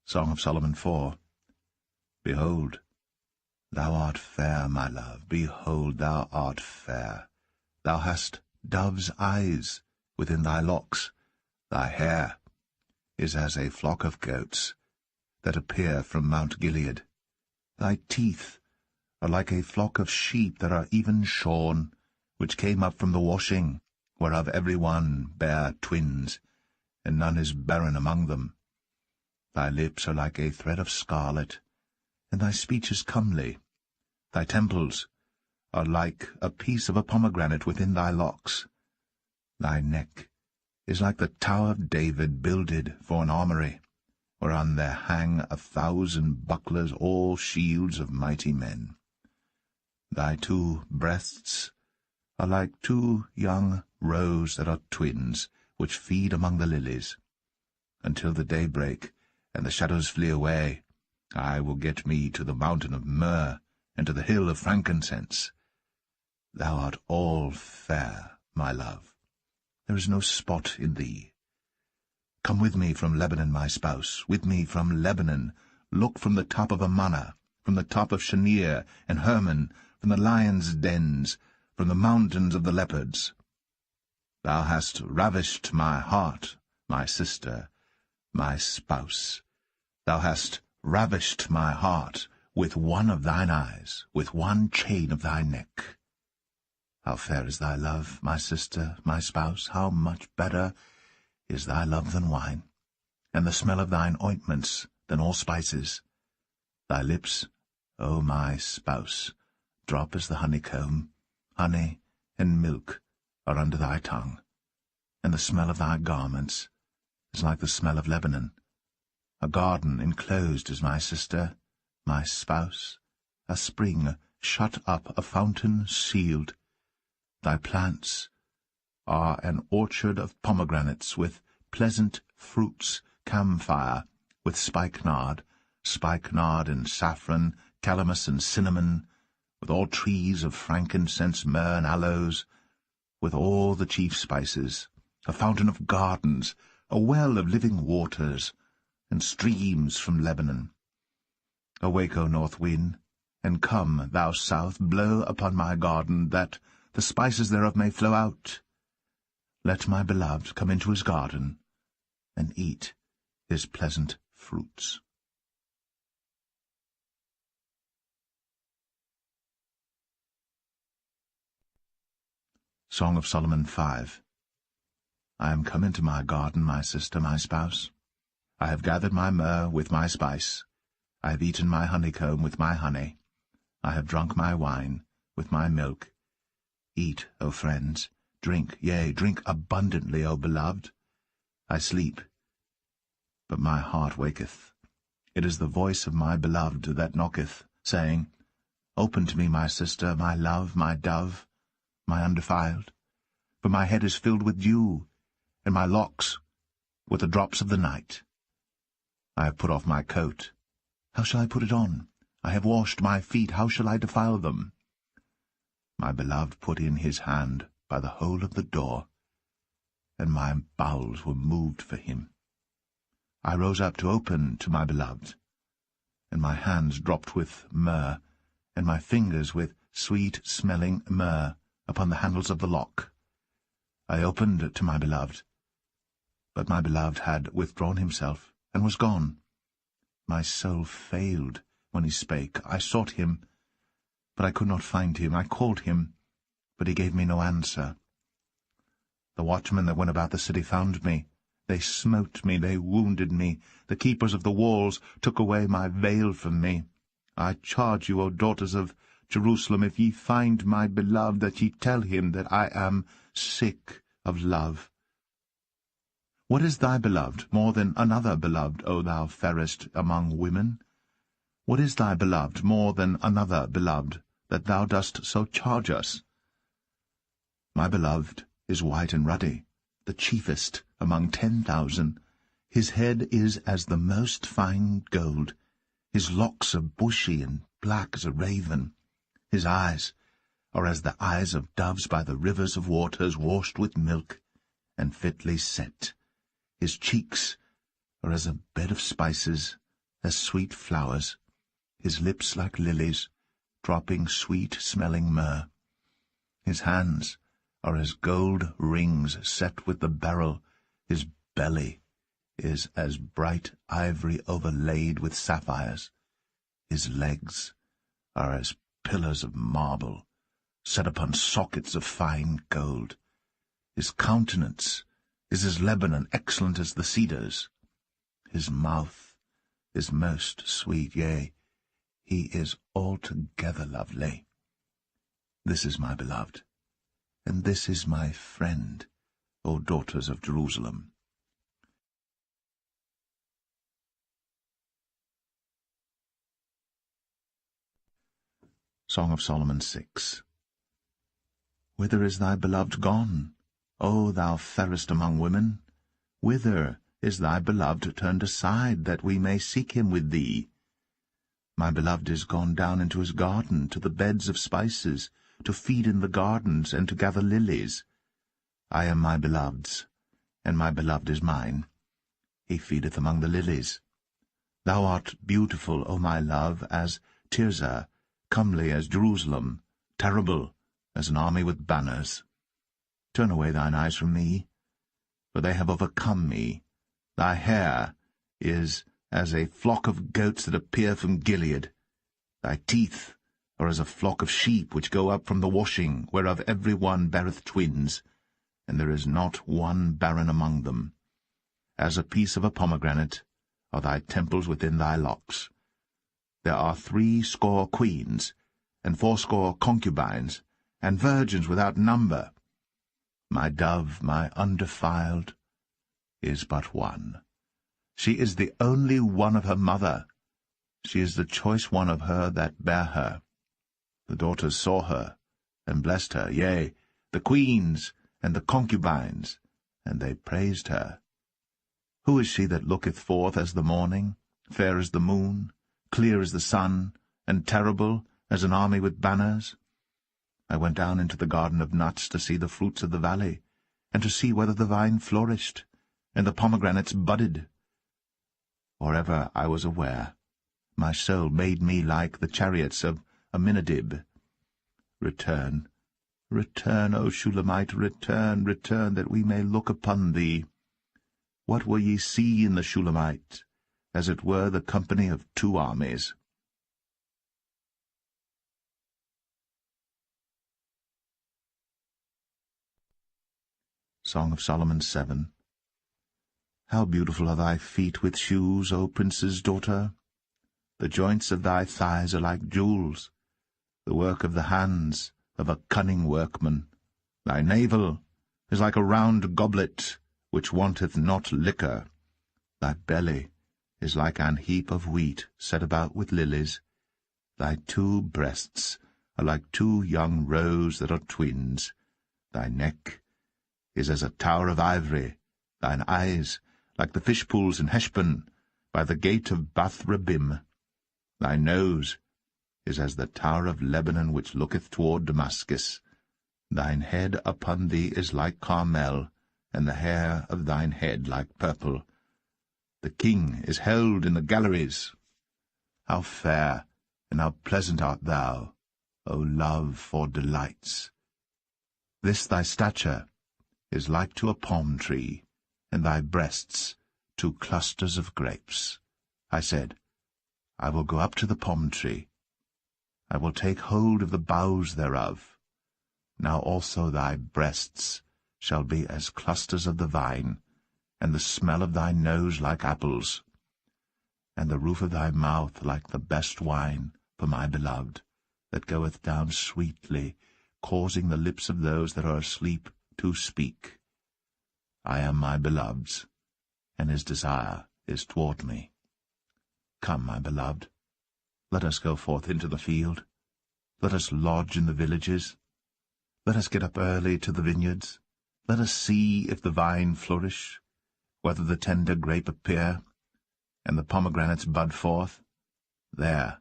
Song of Solomon 4. Behold, thou art fair, my love, behold, thou art fair. Thou hast dove's eyes within thy locks. Thy hair is as a flock of goats that appear from Mount Gilead. Thy teeth are like a flock of sheep that are even shorn, which came up from the washing, whereof every one bare twins, and none is barren among them. Thy lips are like a thread of scarlet, and thy speech is comely. Thy temples are like a piece of a pomegranate within thy locks. Thy neck is like the tower of David builded for an armoury, whereon there hang 1,000 bucklers, all shields of mighty men. Thy 2 breasts are like 2 young roes that are twins, which feed among the lilies. Until the day break, and the shadows flee away, I will get me to the mountain of myrrh, and to the hill of frankincense. Thou art all fair, my love. There is no spot in thee. Come with me from Lebanon, my spouse, with me from Lebanon. Look from the top of Amana, from the top of Shawnee and Hermon, from the lions' dens, from the mountains of the leopards. Thou hast ravished my heart, my sister, my spouse. Thou hast ravished my heart with one of thine eyes, with one chain of thy neck. How fair is thy love, my sister, my spouse! How much better is thy love than wine, and the smell of thine ointments than all spices. Thy lips, O my spouse, drop as the honeycomb. Honey and milk are under thy tongue, and the smell of thy garments is like the smell of Lebanon. A garden enclosed is my sister, my spouse, a spring shut up, a fountain sealed. Thy plants are an orchard of pomegranates, with pleasant fruits, camphire, with spikenard and saffron, calamus and cinnamon, with all trees of frankincense, myrrh, and aloes, with all the chief spices, a fountain of gardens, a well of living waters, and streams from Lebanon. Awake, O north wind, and come, thou south, blow upon my garden, that the spices thereof may flow out. Let my beloved come into his garden, and eat his pleasant fruits. Song of Solomon 5. I am come into my garden, my sister, my spouse. I have gathered my myrrh with my spice. I have eaten my honeycomb with my honey. I have drunk my wine with my milk. Eat, O friends, drink, yea, drink abundantly, O beloved. I sleep, but my heart waketh. It is the voice of my beloved that knocketh, saying, Open to me, my sister, my love, my dove, my undefiled. For my head is filled with dew, and my locks with the drops of the night. I have put off my coat. How shall I put it on? I have washed my feet. How shall I defile them? My beloved put in his hand by the hole of the door, and my bowels were moved for him. I rose up to open to my beloved, and my hands dropped with myrrh, and my fingers with sweet-smelling myrrh upon the handles of the lock. I opened to my beloved, but my beloved had withdrawn himself, and was gone. My soul failed when he spake. I sought him, but I could not find him. I called him, but he gave me no answer. The watchmen that went about the city found me. They smote me, they wounded me. The keepers of the walls took away my veil from me. I charge you, O daughters of Jerusalem, if ye find my beloved, that ye tell him that I am sick of love. What is thy beloved more than another beloved, O thou fairest among women? What is thy beloved more than another beloved, that thou dost so charge us? My beloved is white and ruddy, the chiefest among 10,000. His head is as the most fine gold. His locks are bushy and black as a raven. His eyes are as the eyes of doves by the rivers of waters, washed with milk and fitly set. His cheeks are as a bed of spices, as sweet flowers. His lips like lilies, dropping sweet-smelling myrrh. His hands are as gold rings set with the beryl. His belly is as bright ivory overlaid with sapphires. His legs are as pillars of marble, set upon sockets of fine gold. His countenance is as Lebanon, excellent as the cedars. His mouth is most sweet, yea, he is altogether lovely. This is my beloved, and this is my friend, O daughters of Jerusalem. Song of Solomon 6. Whither is thy beloved gone, O thou fairest among women? Whither is thy beloved turned aside, that we may seek him with thee? My beloved is gone down into his garden, to the beds of spices, to feed in the gardens, and to gather lilies. I am my beloved's, and my beloved is mine. He feedeth among the lilies. Thou art beautiful, O my love, as Tirzah, comely as Jerusalem, terrible as an army with banners. Turn away thine eyes from me, for they have overcome me. Thy hair is as a flock of goats that appear from Gilead. Thy teeth are as a flock of sheep which go up from the washing, whereof every one beareth twins, and there is not one barren among them. As a piece of a pomegranate are thy temples within thy locks. There are 80 queens, and 80 concubines, and virgins without number. My dove, my undefiled, is but one. She is the only one of her mother. She is the choice one of her that bare her. The daughters saw her, and blessed her, yea, the queens and the concubines, and they praised her. Who is she that looketh forth as the morning, fair as the moon, clear as the sun, and terrible as an army with banners? I went down into the garden of nuts to see the fruits of the valley, and to see whether the vine flourished, and the pomegranates budded. Or ever I was aware, my soul made me like the chariots of Aminadab. Return, return, O Shulamite, return, return, that we may look upon thee. What will ye see in the Shulamite? As it were the company of 2 armies. Song of Solomon 7. How beautiful are thy feet with shoes, O prince's daughter! The joints of thy thighs are like jewels, the work of the hands of a cunning workman. Thy navel is like a round goblet, which wanteth not liquor. Thy belly is like an heap of wheat set about with lilies. Thy 2 breasts are like 2 young roes that are twins. Thy neck is as a tower of ivory, thine eyes like the fish pools in Heshbon, by the gate of Bath-rabbim. Thy nose is as the tower of Lebanon which looketh toward Damascus. Thine head upon thee is like Carmel, and the hair of thine head like purple. The king is held in the galleries. How fair and how pleasant art thou, O love for delights! This thy stature is like to a palm tree, and thy breasts to clusters of grapes. I said, I will go up to the palm tree. I will take hold of the boughs thereof. Now also thy breasts shall be as clusters of the vine, and the smell of thy nose like apples, and the roof of thy mouth like the best wine for my beloved, that goeth down sweetly, causing the lips of those that are asleep to speak. I am my beloved's, and his desire is toward me. Come, my beloved, let us go forth into the field. Let us lodge in the villages. Let us get up early to the vineyards. Let us see if the vine flourish, whether the tender grape appear, and the pomegranates bud forth. There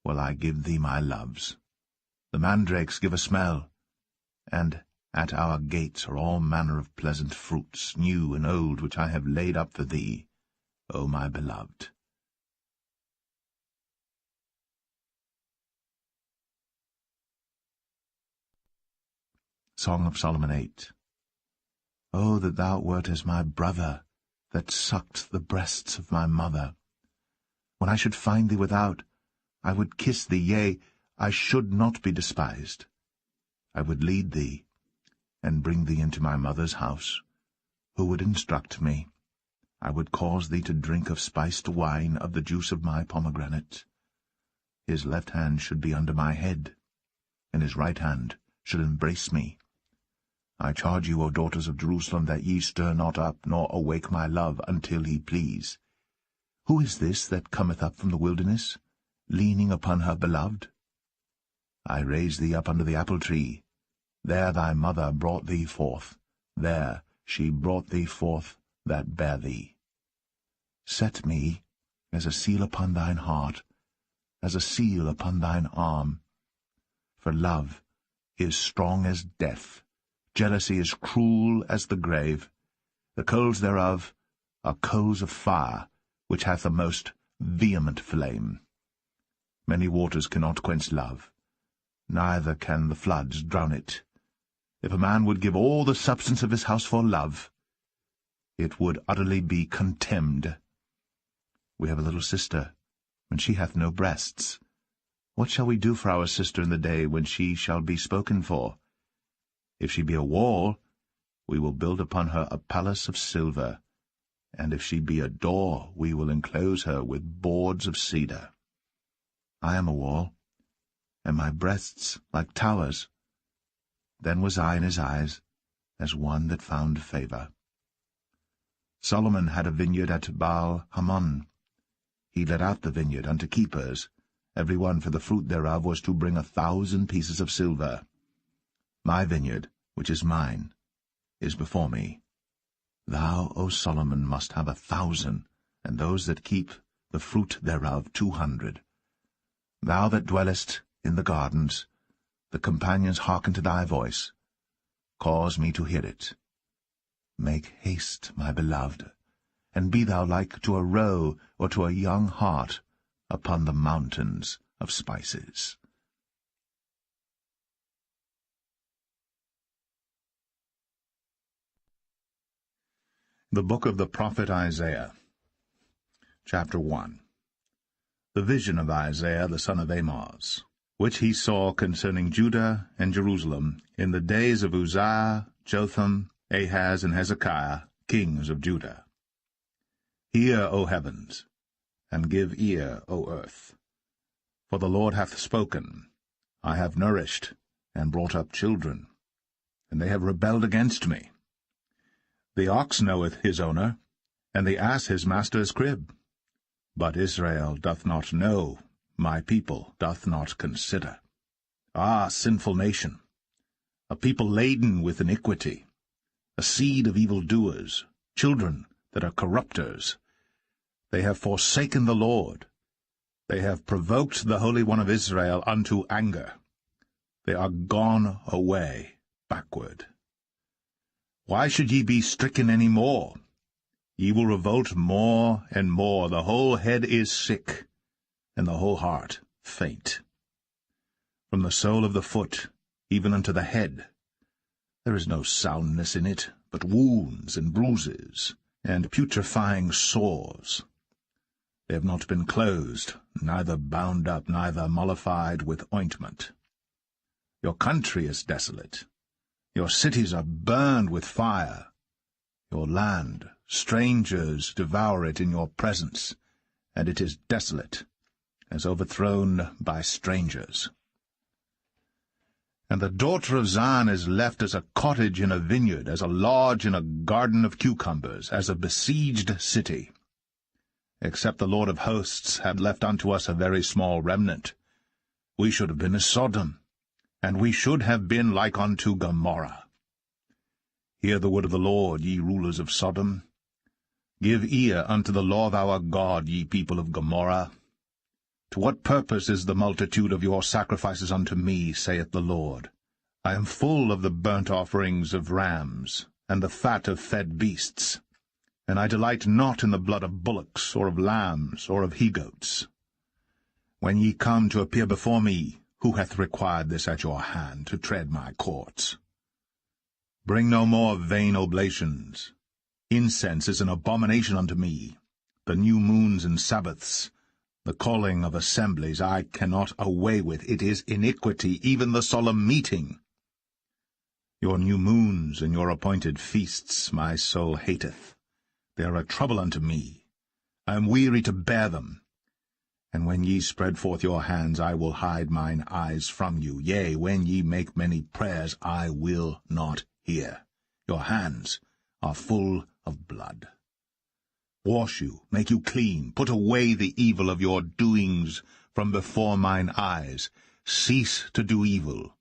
will I give thee my loves. The mandrakes give a smell, and at our gates are all manner of pleasant fruits, new and old, which I have laid up for thee, O my beloved. Song of Solomon 8. O that thou wert as my brother, that sucked the breasts of my mother! When I should find thee without, I would kiss thee, yea, I should not be despised. I would lead thee, and bring thee into my mother's house, who would instruct me. I would cause thee to drink of spiced wine, of the juice of my pomegranate. His left hand should be under my head, and his right hand shall embrace me. I charge you, O daughters of Jerusalem, that ye stir not up, nor awake my love, until he please. Who is this that cometh up from the wilderness, leaning upon her beloved? I raised thee up under the apple tree. There thy mother brought thee forth. There she brought thee forth that bare thee. Set me as a seal upon thine heart, as a seal upon thine arm. For love is strong as death, jealousy is cruel as the grave. The coals thereof are coals of fire, which hath a most vehement flame. Many waters cannot quench love, neither can the floods drown it. If a man would give all the substance of his house for love, it would utterly be contemned. We have a little sister, and she hath no breasts. What shall we do for our sister in the day when she shall be spoken for? If she be a wall, we will build upon her a palace of silver, and if she be a door, we will enclose her with boards of cedar. I am a wall, and my breasts like towers. Then was I in his eyes as one that found favour. Solomon had a vineyard at Baal-Hamon. He let out the vineyard unto keepers. Every one for the fruit thereof was to bring 1,000 pieces of silver. My vineyard, which is mine, is before me. Thou, O Solomon, must have 1,000, and those that keep the fruit thereof 200. Thou that dwellest in the gardens, the companions hearken to thy voice. Cause me to hear it. Make haste, my beloved, and be thou like to a roe or to a young hart upon the mountains of spices. The Book of the Prophet Isaiah, Chapter 1. The vision of Isaiah the son of Amos, which he saw concerning Judah and Jerusalem in the days of Uzziah, Jotham, Ahaz, and Hezekiah, kings of Judah. Hear, O heavens, and give ear, O earth. For the Lord hath spoken. I have nourished and brought up children, and they have rebelled against me. The ox knoweth his owner, and the ass his master's crib. But Israel doth not know, my people doth not consider. Ah, sinful nation, a people laden with iniquity, a seed of evildoers, children that are corrupters. They have forsaken the Lord. They have provoked the Holy One of Israel unto anger. They are gone away backward. Why should ye be stricken any more? Ye will revolt more and more. The whole head is sick, and the whole heart faint. From the sole of the foot even unto the head, there is no soundness in it, but wounds and bruises, and putrefying sores. They have not been closed, neither bound up, neither mollified with ointment. Your country is desolate. Your cities are burned with fire. Your land, strangers devour it in your presence, and it is desolate, as overthrown by strangers. And the daughter of Zion is left as a cottage in a vineyard, as a lodge in a garden of cucumbers, as a besieged city. Except the Lord of hosts had left unto us a very small remnant, we should have been as Sodom, and we should have been like unto Gomorrah. Hear the word of the Lord, ye rulers of Sodom. Give ear unto the law of our God, ye people of Gomorrah. To what purpose is the multitude of your sacrifices unto me, saith the Lord? I am full of the burnt offerings of rams, and the fat of fed beasts, and I delight not in the blood of bullocks, or of lambs, or of he-goats. When ye come to appear before me, who hath required this at your hand, to tread my courts? Bring no more vain oblations. Incense is an abomination unto me. The new moons and Sabbaths, the calling of assemblies, I cannot away with. It is iniquity, even the solemn meeting. Your new moons and your appointed feasts my soul hateth. They are a trouble unto me. I am weary to bear them. And when ye spread forth your hands, I will hide mine eyes from you. Yea, when ye make many prayers, I will not hear. Your hands are full of blood. Wash you, make you clean, put away the evil of your doings from before mine eyes. Cease to do evil.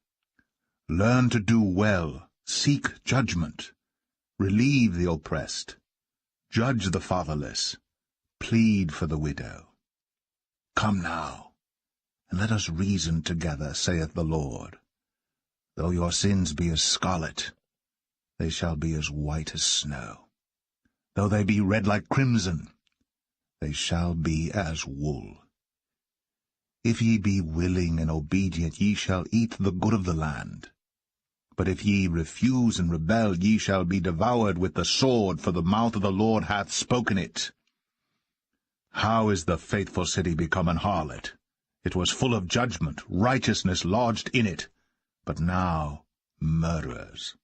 Learn to do well, seek judgment. Relieve the oppressed. Judge the fatherless. Plead for the widow. Come now, and let us reason together, saith the Lord. Though your sins be as scarlet, they shall be as white as snow. Though they be red like crimson, they shall be as wool. If ye be willing and obedient, ye shall eat the good of the land. But if ye refuse and rebel, ye shall be devoured with the sword, for the mouth of the Lord hath spoken it. How is the faithful city become an harlot? It was full of judgment, righteousness lodged in it, but now murderers.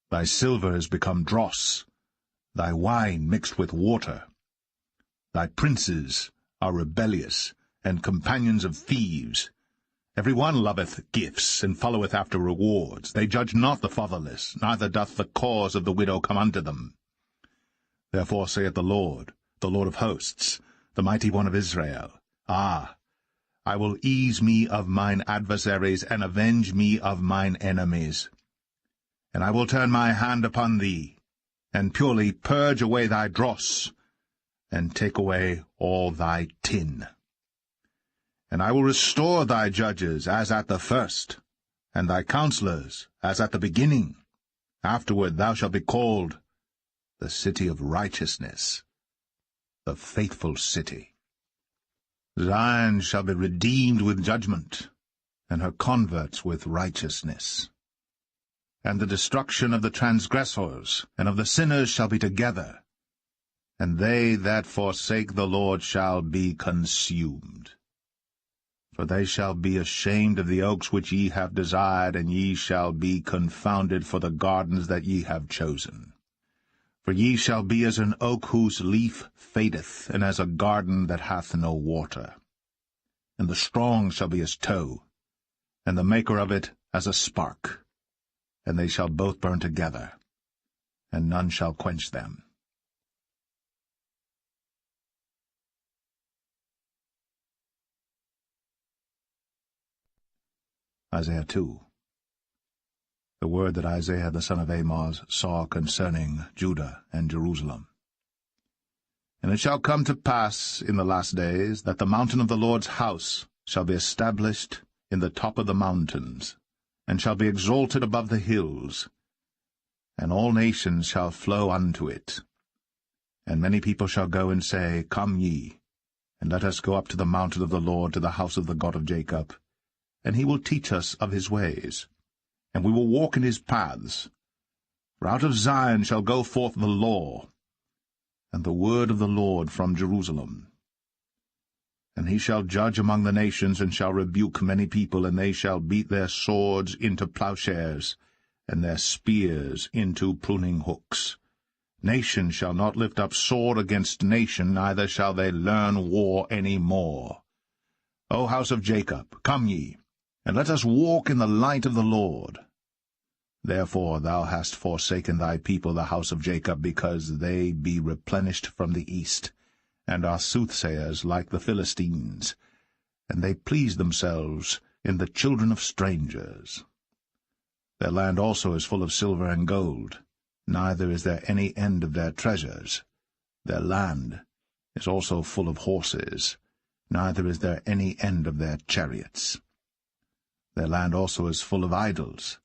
Thy silver is become dross, thy wine mixed with water. Thy princes are rebellious, and companions of thieves. Every one loveth gifts, and followeth after rewards. They judge not the fatherless, neither doth the cause of the widow come unto them. Therefore saith the Lord of hosts, the mighty one of Israel, I will ease me of mine adversaries, and avenge me of mine enemies. And I will turn my hand upon thee, and purely purge away thy dross, and take away all thy tin. And I will restore thy judges as at the first, and thy counselors as at the beginning. Afterward thou shalt be called the city of righteousness, the faithful city. Zion shall be redeemed with judgment, and her converts with righteousness. And the destruction of the transgressors and of the sinners shall be together, and they that forsake the Lord shall be consumed. For they shall be ashamed of the oaks which ye have desired, and ye shall be confounded for the gardens that ye have chosen. For ye shall be as an oak whose leaf fadeth, and as a garden that hath no water. And the strong shall be as tow, and the maker of it as a spark. And they shall both burn together, and none shall quench them. Isaiah 2. The word that Isaiah the son of Amos saw concerning Judah and Jerusalem. And it shall come to pass in the last days, that the mountain of the Lord's house shall be established in the top of the mountains, and shall be exalted above the hills, and all nations shall flow unto it. And many people shall go and say, Come ye, and let us go up to the mountain of the Lord, to the house of the God of Jacob, and he will teach us of his ways, and we will walk in his paths. For out of Zion shall go forth the law, and the word of the Lord from Jerusalem. And he shall judge among the nations, and shall rebuke many people, and they shall beat their swords into plowshares, and their spears into pruning hooks. Nation shall not lift up sword against nation, neither shall they learn war any more. O house of Jacob, come ye, and let us walk in the light of the Lord. Therefore thou hast forsaken thy people, the house of Jacob, because they be replenished from the east, and are soothsayers like the Philistines, and they please themselves in the children of strangers. Their land also is full of silver and gold, neither is there any end of their treasures. Their land is also full of horses, neither is there any end of their chariots. Their land also is full of idols.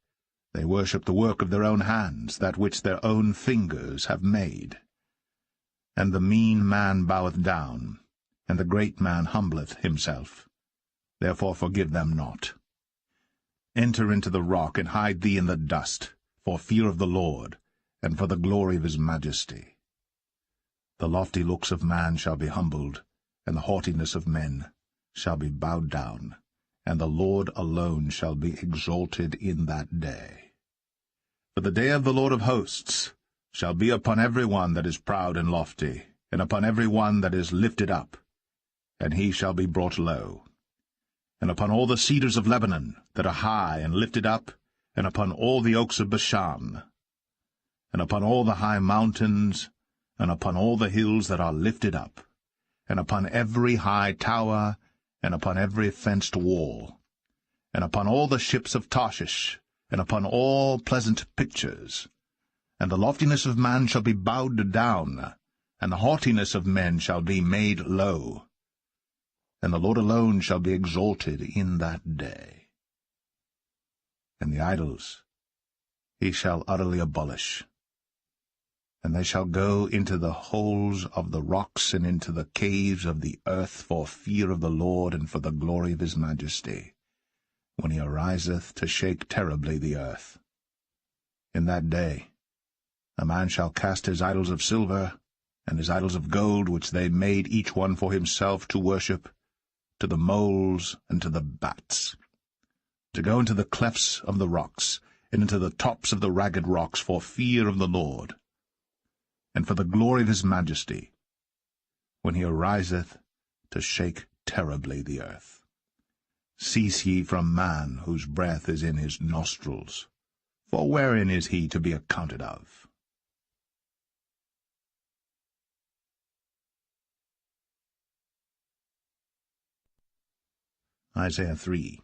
They worship the work of their own hands, that which their own fingers have made. And the mean man boweth down, and the great man humbleth himself. Therefore forgive them not. Enter into the rock, and hide thee in the dust, for fear of the Lord, and for the glory of his majesty. The lofty looks of man shall be humbled, and the haughtiness of men shall be bowed down, and the Lord alone shall be exalted in that day. For the day of the Lord of hosts shall be upon every one that is proud and lofty, and upon every one that is lifted up, and he shall be brought low. And upon all the cedars of Lebanon that are high and lifted up, and upon all the oaks of Bashan, and upon all the high mountains, and upon all the hills that are lifted up, and upon every high tower, and upon every fenced wall, and upon all the ships of Tarshish, and upon all pleasant pictures. And the loftiness of man shall be bowed down, and the haughtiness of men shall be made low. And the Lord alone shall be exalted in that day. And the idols he shall utterly abolish. And they shall go into the holes of the rocks and into the caves of the earth for fear of the Lord and for the glory of his majesty, when he ariseth to shake terribly the earth. In that day a man shall cast his idols of silver, and his idols of gold, which they made each one for himself to worship, to the moles and to the bats, to go into the clefts of the rocks, and into the tops of the ragged rocks, for fear of the Lord, and for the glory of his majesty, when he ariseth to shake terribly the earth. Cease ye from man, whose breath is in his nostrils, for wherein is he to be accounted of? Isaiah 3.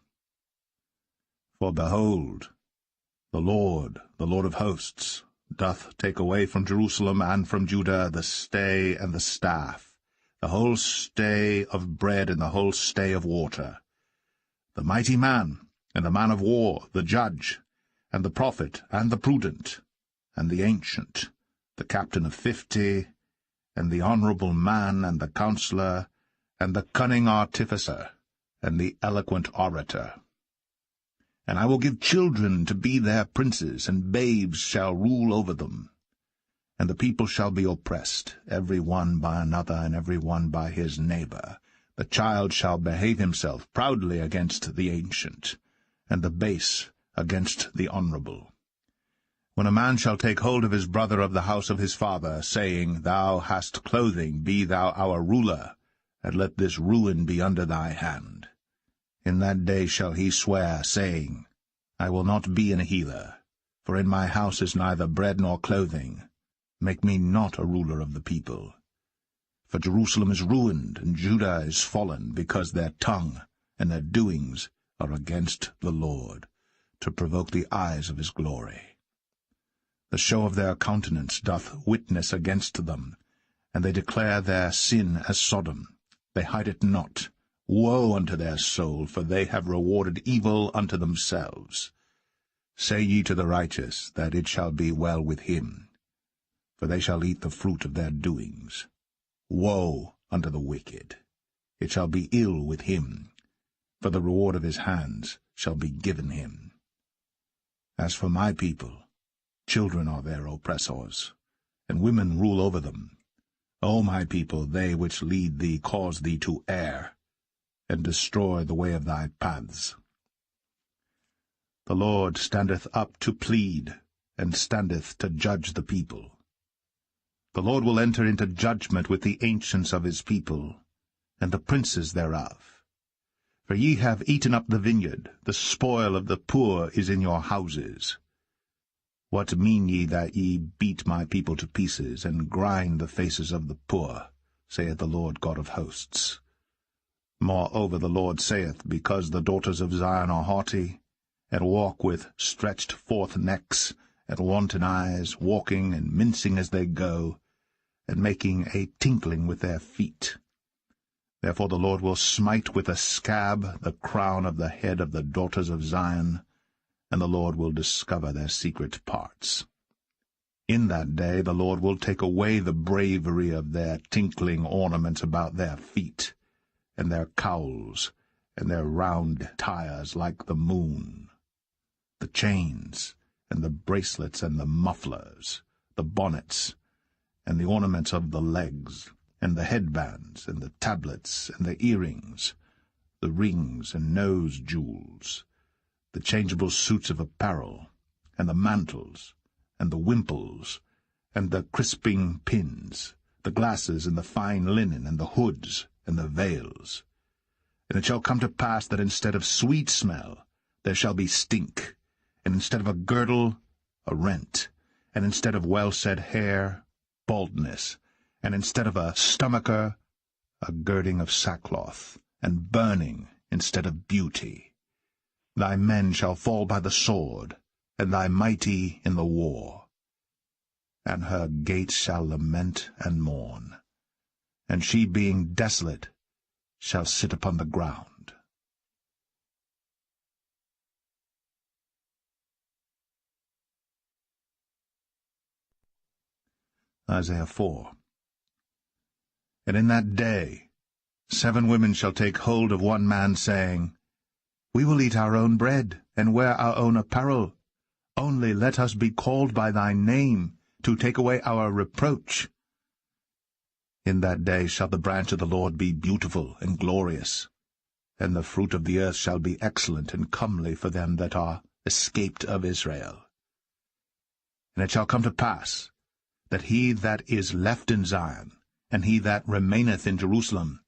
For behold, the Lord of hosts, doth take away from Jerusalem and from Judah the stay and the staff, the whole stay of bread and the whole stay of water, the mighty man, and the man of war, the judge, and the prophet, and the prudent, and the ancient, the captain of 50, and the honorable man, and the counselor, and the cunning artificer, and the eloquent orator. And I will give children to be their princes, and babes shall rule over them. And the people shall be oppressed, every one by another, and every one by his neighbor. The child shall behave himself proudly against the ancient, and the base against the honorable. When a man shall take hold of his brother of the house of his father, saying, Thou hast clothing, be thou our ruler, and let this ruin be under thy hand. In that day shall he swear, saying, I will not be an healer, for in my house is neither bread nor clothing. Make me not a ruler of the people. For Jerusalem is ruined, and Judah is fallen, because their tongue and their doings are against the Lord, to provoke the eyes of his glory. The show of their countenance doth witness against them, and they declare their sin as Sodom. They hide it not. Woe unto their soul, for they have rewarded evil unto themselves. Say ye to the righteous, that it shall be well with him, for they shall eat the fruit of their doings. Woe unto the wicked! It shall be ill with him, for the reward of his hands shall be given him. As for my people, children are their oppressors, and women rule over them. O my people, they which lead thee cause thee to err, and destroy the way of thy paths. The Lord standeth up to plead, and standeth to judge the people. The Lord will enter into judgment with the ancients of his people, and the princes thereof. For ye have eaten up the vineyard, the spoil of the poor is in your houses. What mean ye that ye beat my people to pieces, and grind the faces of the poor, saith the Lord God of hosts? Moreover the Lord saith, because the daughters of Zion are haughty, and walk with stretched forth necks, and wanton eyes, walking and mincing as they go, and making a tinkling with their feet. Therefore the Lord will smite with a scab the crown of the head of the daughters of Zion, and the Lord will discover their secret parts. In that day the Lord will take away the bravery of their tinkling ornaments about their feet, and their cowls, and their round tires like the moon, the chains, and the bracelets, and the mufflers, the bonnets, and the ornaments of the legs, and the headbands, and the tablets, and the earrings, the rings and nose jewels, the changeable suits of apparel, and the mantles, and the wimples, and the crisping pins, the glasses, and the fine linen, and the hoods, and the veils. And it shall come to pass that instead of sweet smell there shall be stink, and instead of a girdle, a rent, and instead of well-set hair, baldness, and instead of a stomacher, a girding of sackcloth, and burning instead of beauty. Thy men shall fall by the sword, and thy mighty in the war. And her gates shall lament and mourn, and she, being desolate, shall sit upon the ground. Isaiah 4. And in that day 7 women shall take hold of one man, saying, We will eat our own bread, and wear our own apparel. Only let us be called by thy name, to take away our reproach. In that day shall the branch of the Lord be beautiful and glorious, and the fruit of the earth shall be excellent and comely for them that are escaped of Israel. And it shall come to pass, that he that is left in Zion, and he that remaineth in Jerusalem,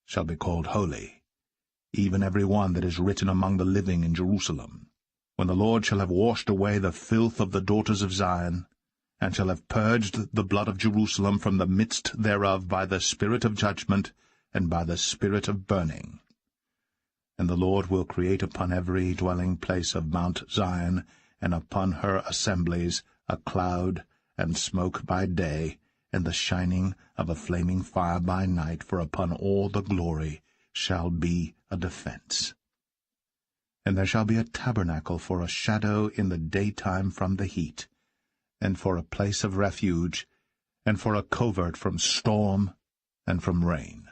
shall be called holy, even every one that is written among the living in Jerusalem, when the Lord shall have washed away the filth of the daughters of Zion, and shall have purged the blood of Jerusalem from the midst thereof by the spirit of judgment and by the spirit of burning. And the Lord will create upon every dwelling place of Mount Zion, and upon her assemblies, a cloud and smoke by day, and the shining of a flaming fire by night, for upon all the glory shall be a defense. And there shall be a tabernacle for a shadow in the daytime from the heat, and for a place of refuge, and for a covert from storm and from rain.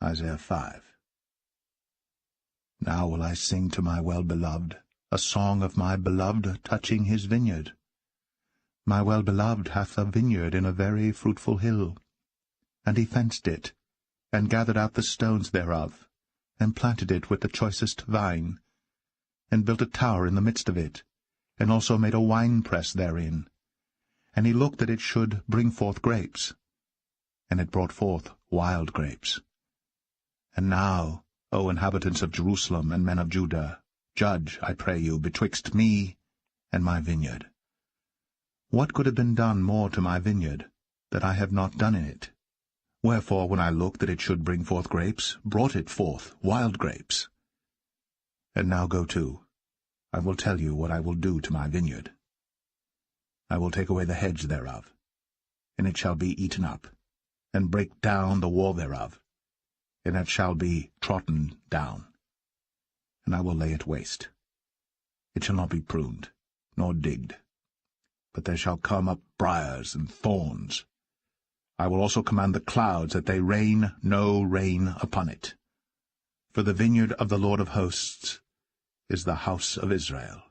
Isaiah 5. Now will I sing to my well-beloved a song of my beloved touching his vineyard. My well-beloved hath a vineyard in a very fruitful hill, and he fenced it, and gathered out the stones thereof, and planted it with the choicest vine, and built a tower in the midst of it, and also made a winepress therein. And he looked that it should bring forth grapes, and it brought forth wild grapes. And now, O inhabitants of Jerusalem and men of Judah, judge, I pray you, betwixt me and my vineyard. What could have been done more to my vineyard, that I have not done in it? Wherefore, when I looked that it should bring forth grapes, brought it forth wild grapes. And now go to, I will tell you what I will do to my vineyard. I will take away the hedge thereof, and it shall be eaten up, and break down the wall thereof, and it shall be trodden down. And I will lay it waste. It shall not be pruned, nor digged, but there shall come up briars and thorns. I will also command the clouds that they rain no rain upon it. For the vineyard of the Lord of hosts is the house of Israel,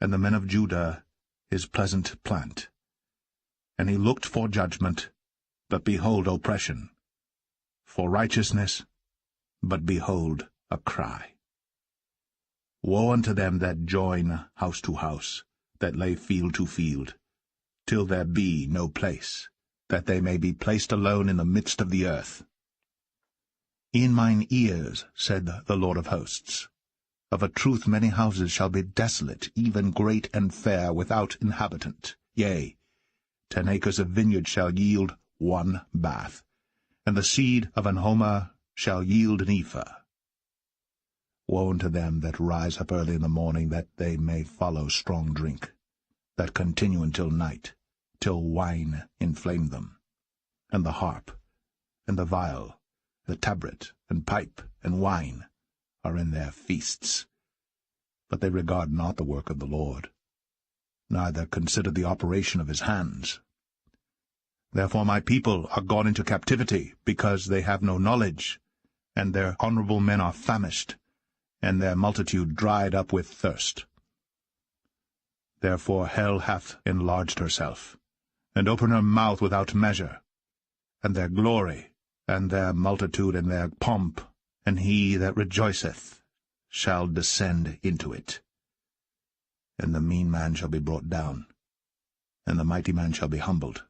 and the men of Judah his pleasant plant. And he looked for judgment, but behold oppression, for righteousness, but behold a cry. Woe unto them that join house to house, that lay field to field, till there be no place, that they may be placed alone in the midst of the earth. In mine ears, said the Lord of hosts, of a truth many houses shall be desolate, even great and fair, without inhabitant. Yea, 10 acres of vineyard shall yield 1 bath, and the seed of an homer shall yield an ephah. Woe unto them that rise up early in the morning, that they may follow strong drink, that continue until night, till wine inflame them, and the harp, and the viol, the tabret, and pipe, and wine are in their feasts. But they regard not the work of the Lord, neither consider the operation of his hands. Therefore my people are gone into captivity, because they have no knowledge, and their honorable men are famished, and their multitude dried up with thirst. Therefore hell hath enlarged herself, and opened her mouth without measure, and their glory, and their multitude, and their pomp, and he that rejoiceth shall descend into it. And the mean man shall be brought down, and the mighty man shall be humbled,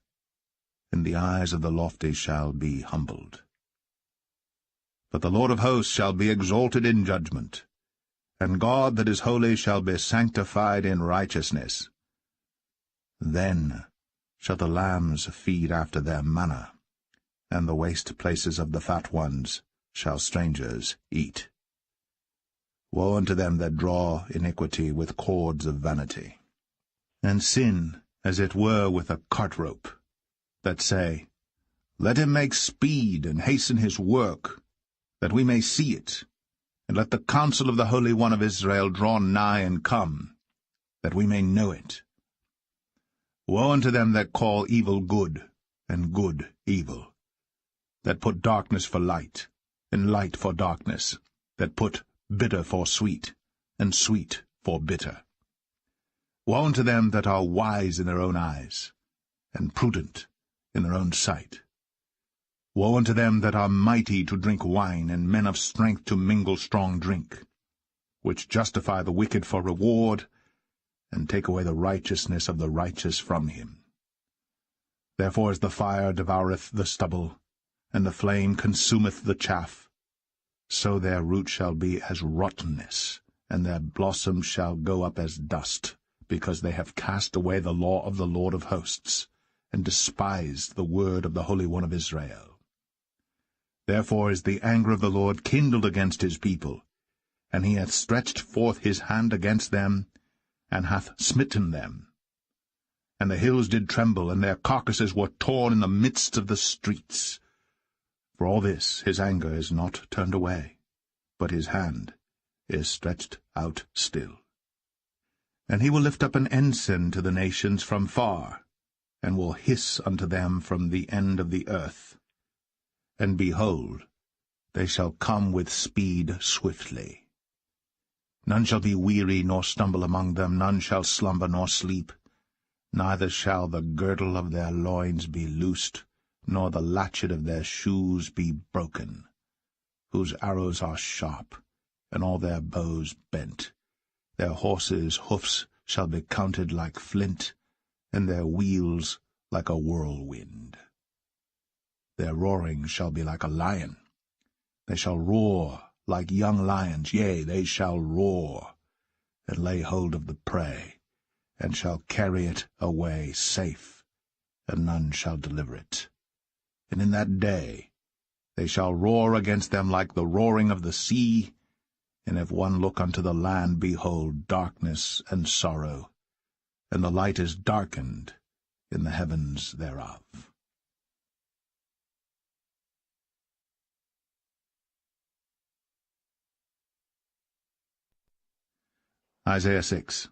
and the eyes of the lofty shall be humbled. But the Lord of hosts shall be exalted in judgment, and God that is holy shall be sanctified in righteousness. Then shall the lambs feed after their manner, and the waste places of the fat ones shall strangers eat. Woe unto them that draw iniquity with cords of vanity, and sin as it were with a cart rope, that say, Let him make speed and hasten his work, that we may see it, and let the counsel of the Holy One of Israel draw nigh and come, that we may know it. Woe unto them that call evil good, and good evil, that put darkness for light, and light for darkness, that put bitter for sweet, and sweet for bitter. Woe unto them that are wise in their own eyes, and prudent in their own sight. Woe unto them that are mighty to drink wine, and men of strength to mingle strong drink, which justify the wicked for reward, and take away the righteousness of the righteous from him. Therefore as the fire devoureth the stubble, and the flame consumeth the chaff, so their root shall be as rottenness, and their blossom shall go up as dust, because they have cast away the law of the Lord of hosts, and despised the word of the Holy One of Israel. Therefore is the anger of the Lord kindled against his people, and he hath stretched forth his hand against them, and hath smitten them. And the hills did tremble, and their carcasses were torn in the midst of the streets. For all this his anger is not turned away, but his hand is stretched out still. And he will lift up an ensign to the nations from far, and will hiss unto them from the end of the earth. And behold, they shall come with speed swiftly. None shall be weary nor stumble among them, none shall slumber nor sleep, neither shall the girdle of their loins be loosed, nor the latchet of their shoes be broken, whose arrows are sharp, and all their bows bent. Their horses' hoofs shall be counted like flint, and their wheels like a whirlwind. Their roaring shall be like a lion. They shall roar like young lions, yea, they shall roar, and lay hold of the prey, and shall carry it away safe, and none shall deliver it. And in that day they shall roar against them like the roaring of the sea, and if one look unto the land, behold, darkness and sorrow, and the light is darkened in the heavens thereof. Isaiah 6.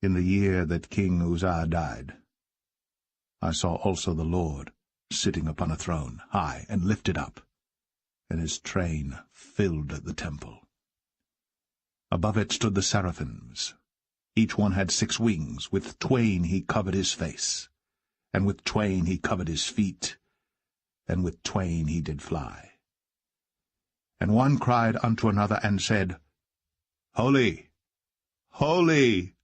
In the year that King Uzziah died, I saw also the Lord sitting upon a throne, high and lifted up, and his train filled the temple. Above it stood the seraphims. Each one had 6 wings. With twain he covered his face, and with twain he covered his feet, and with twain he did fly. And one cried unto another, and said, Holy, holy,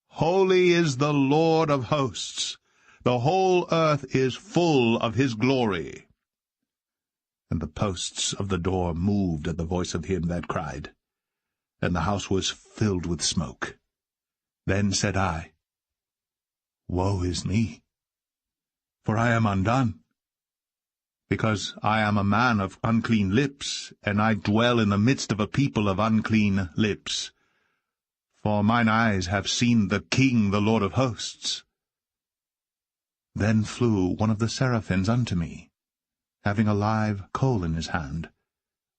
holy is the Lord of hosts. The whole earth is full of his glory. And the posts of the door moved at the voice of him that cried, and the house was filled with smoke. Then said I, Woe is me, for I am undone, because I am a man of unclean lips, and I dwell in the midst of a people of unclean lips. For mine eyes have seen the King, the Lord of hosts. Then flew one of the seraphims unto me, having a live coal in his hand,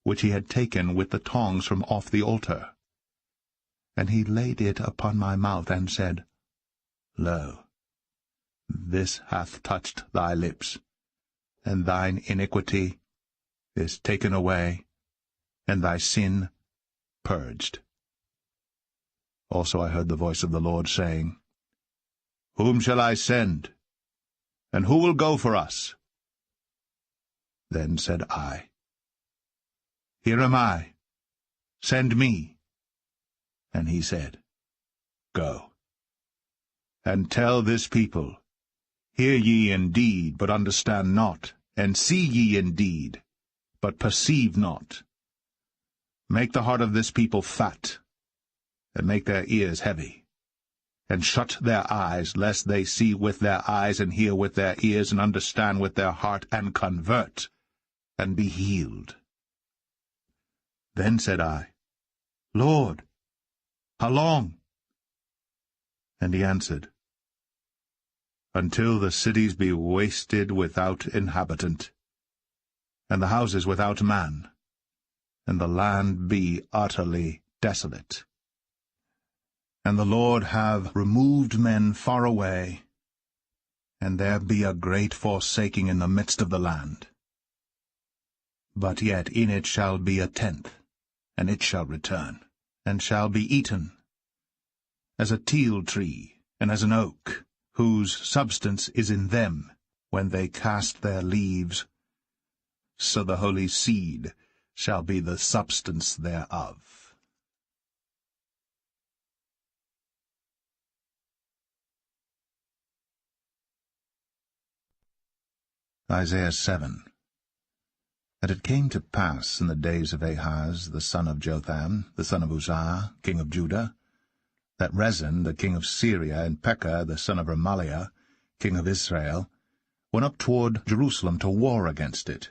which he had taken with the tongs from off the altar. And he laid it upon my mouth, and said, Lo, this hath touched thy lips, and thine iniquity is taken away, and thy sin purged. Also I heard the voice of the Lord saying, Whom shall I send? And who will go for us? Then said I, Here am I, send me. And he said, Go. And tell this people, Hear ye indeed, but understand not, and see ye indeed, but perceive not. Make the heart of this people fat, and make their ears heavy, and shut their eyes, lest they see with their eyes, and hear with their ears, and understand with their heart, and convert, and be healed. Then said I, Lord, how long? And he answered, Until the cities be wasted without inhabitant, and the houses without man, and the land be utterly desolate. And the Lord have removed men far away, and there be a great forsaking in the midst of the land. But yet in it shall be a tenth, and it shall return, and shall be eaten, as a teil tree, and as an oak, whose substance is in them, when they cast their leaves, so the holy seed shall be the substance thereof. Isaiah 7. And it came to pass in the days of Ahaz, the son of Jotham, the son of Uzziah, king of Judah, that Rezin, the king of Syria, and Pekah, the son of Remaliah, king of Israel, went up toward Jerusalem to war against it,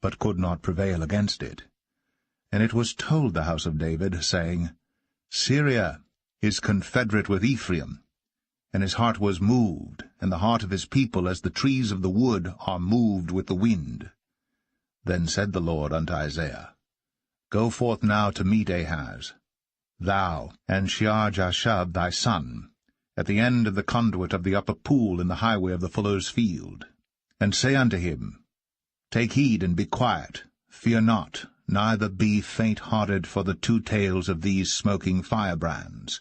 but could not prevail against it. And it was told the house of David, saying, Syria is confederate with Ephraim, and his heart was moved, and the heart of his people as the trees of the wood are moved with the wind. Then said the Lord unto Isaiah, Go forth now to meet Ahaz, thou and Shear-Jashub thy son, at the end of the conduit of the upper pool in the highway of the fuller's field, and say unto him, Take heed and be quiet, fear not, neither be faint-hearted for the two tails of these smoking firebrands,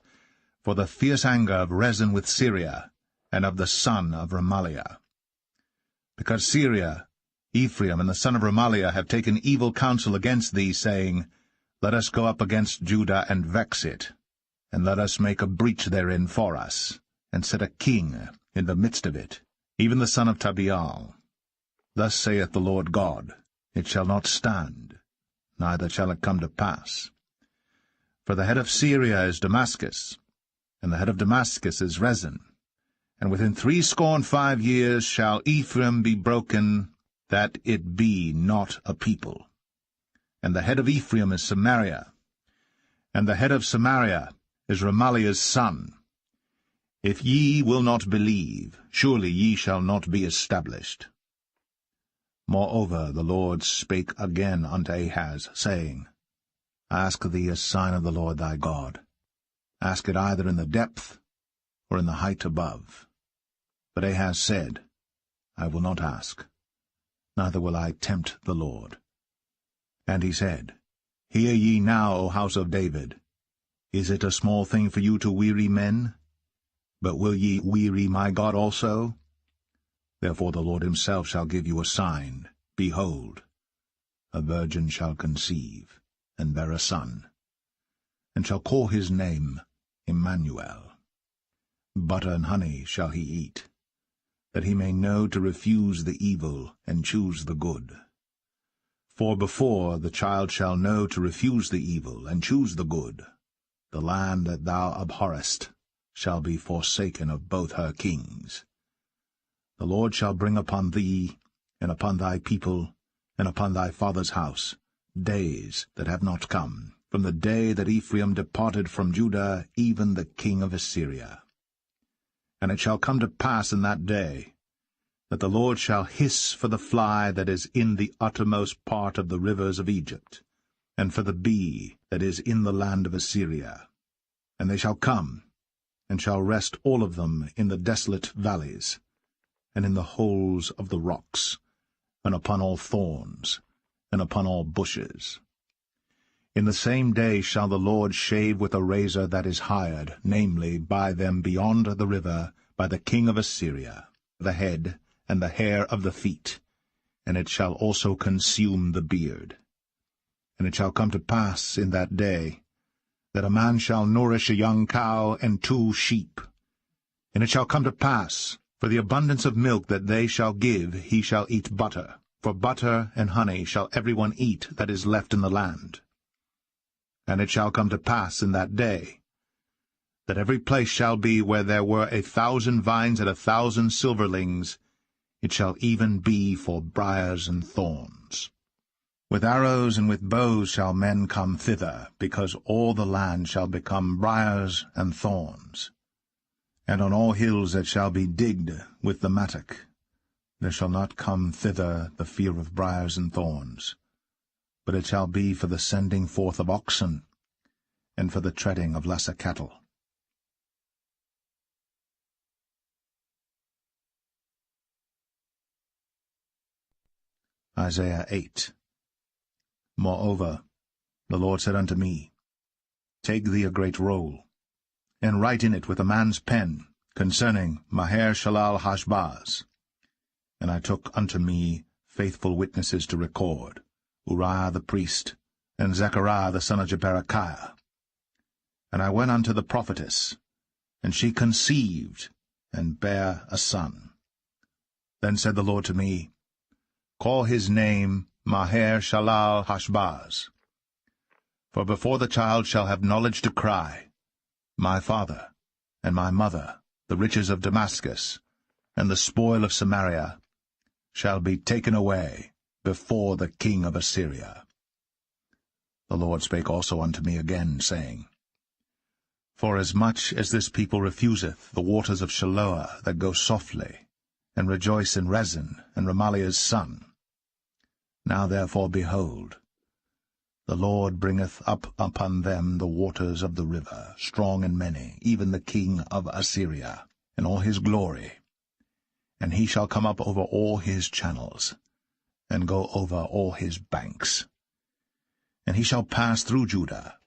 for the fierce anger of Rezin with Syria, and of the son of Remaliah. Because Syria, Ephraim, and the son of Remaliah have taken evil counsel against thee, saying, Let us go up against Judah and vex it, and let us make a breach therein for us, and set a king in the midst of it, even the son of Tabeal. Thus saith the Lord God, It shall not stand, neither shall it come to pass. For the head of Syria is Damascus, and the head of Damascus is Rezin. And within 65 years shall Ephraim be broken, that it be not a people. And the head of Ephraim is Samaria, and the head of Samaria is Remaliah's son. If ye will not believe, surely ye shall not be established. Moreover the Lord spake again unto Ahaz, saying, Ask thee a sign of the Lord thy God. Ask it either in the depth, or in the height above. But Ahaz said, I will not ask, neither will I tempt the Lord. And he said, Hear ye now, O house of David. Is it a small thing for you to weary men? But will ye weary my God also? Therefore the Lord himself shall give you a sign. Behold, a virgin shall conceive, and bear a son, and shall call his name Emmanuel. Butter and honey shall he eat, that he may know to refuse the evil and choose the good. For before the child shall know to refuse the evil and choose the good, the land that thou abhorrest shall be forsaken of both her kings. The Lord shall bring upon thee, and upon thy people, and upon thy father's house, days that have not come, from the day that Ephraim departed from Judah, even the king of Assyria. And it shall come to pass in that day, that the Lord shall hiss for the fly that is in the uttermost part of the rivers of Egypt, and for the bee that is in the land of Assyria. And they shall come, and shall rest all of them in the desolate valleys, and in the holes of the rocks, and upon all thorns, and upon all bushes. In the same day shall the Lord shave with a razor that is hired, namely, by them beyond the river, by the king of Assyria, the head and the hair of the feet, and it shall also consume the beard. And it shall come to pass in that day, that a man shall nourish a young cow and 2 sheep. And it shall come to pass, for the abundance of milk that they shall give, he shall eat butter. For butter and honey shall every one eat that is left in the land. And it shall come to pass in that day, that every place shall be where there were 1,000 vines and 1,000 silverlings, it shall even be for briars and thorns. With arrows and with bows shall men come thither, because all the land shall become briars and thorns. And on all hills that shall be digged with the mattock, there shall not come thither the fear of briars and thorns, but it shall be for the sending forth of oxen, and for the treading of lesser cattle. Isaiah 8. Moreover, the Lord said unto me, Take thee a great roll, and write in it with a man's pen, concerning Maher-shalal-Hashbaz. And I took unto me faithful witnesses to record, Uriah the priest, and Zechariah the son of Jeberechiah. And I went unto the prophetess, and she conceived, and bare a son. Then said the Lord to me, Call his name Maher-shalal-Hashbaz. For before the child shall have knowledge to cry, My father, and my mother, the riches of Damascus, and the spoil of Samaria, shall be taken away before the king of Assyria. The Lord spake also unto me again, saying, Forasmuch as this people refuseth the waters of Shiloah that go softly, and rejoice in Rezin and Remaliah's son, now therefore, behold, the Lord bringeth up upon them the waters of the river, strong and many, even the king of Assyria, in all his glory. And he shall come up over all his channels, and go over all his banks. And he shall pass through Judah,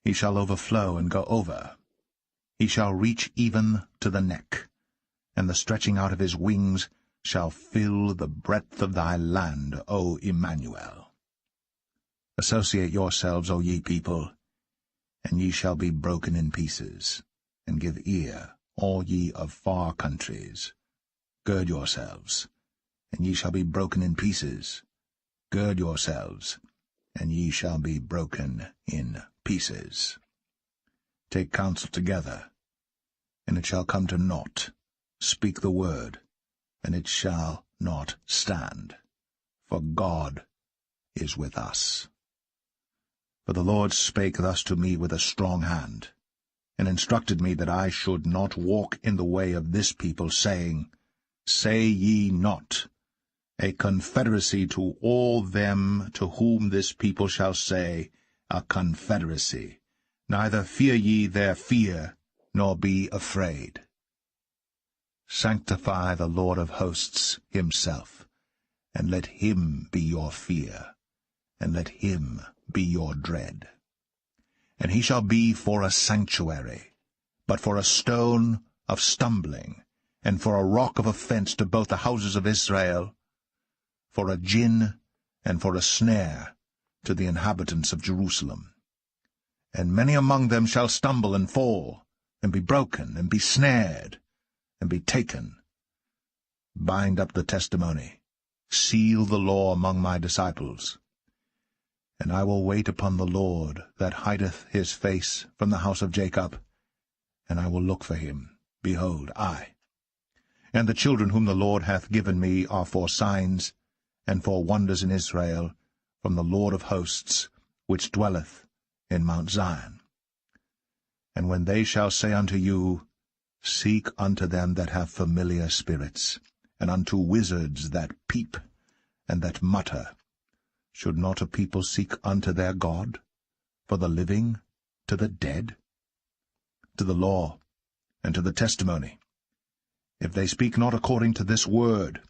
he shall overflow and go over. He shall reach even to the neck, and the stretching out of his wings shall fill the breadth of thy land, O Emmanuel. Associate yourselves, O ye people, and ye shall be broken in pieces, and give ear, all ye of far countries. Gird yourselves, and ye shall be broken in pieces. Gird yourselves, and ye shall be broken in pieces. Take counsel together, and it shall come to naught. Speak the word, and it shall not stand. For God is with us. For the Lord spake thus to me with a strong hand, and instructed me that I should not walk in the way of this people, saying, Say ye not, a confederacy to all them to whom this people shall say, a confederacy. Neither fear ye their fear, nor be afraid. Sanctify the Lord of hosts himself, and let him be your fear, and let him be your dread. And he shall be for a sanctuary, but for a stone of stumbling, and for a rock of offense to both the houses of Israel, for a gin and for a snare to the inhabitants of Jerusalem. And many among them shall stumble and fall, and be broken, and be snared, and be taken. Bind up the testimony, seal the law among my disciples. And I will wait upon the Lord that hideth his face from the house of Jacob, and I will look for him. Behold, I. And the children whom the Lord hath given me are for signs and for wonders in Israel, from the Lord of hosts, which dwelleth in Mount Zion. And when they shall say unto you, Seek unto them that have familiar spirits, and unto wizards that peep, and that mutter, should not a people seek unto their God, for the living to the dead? To the law and to the testimony, if they speak not according to this word,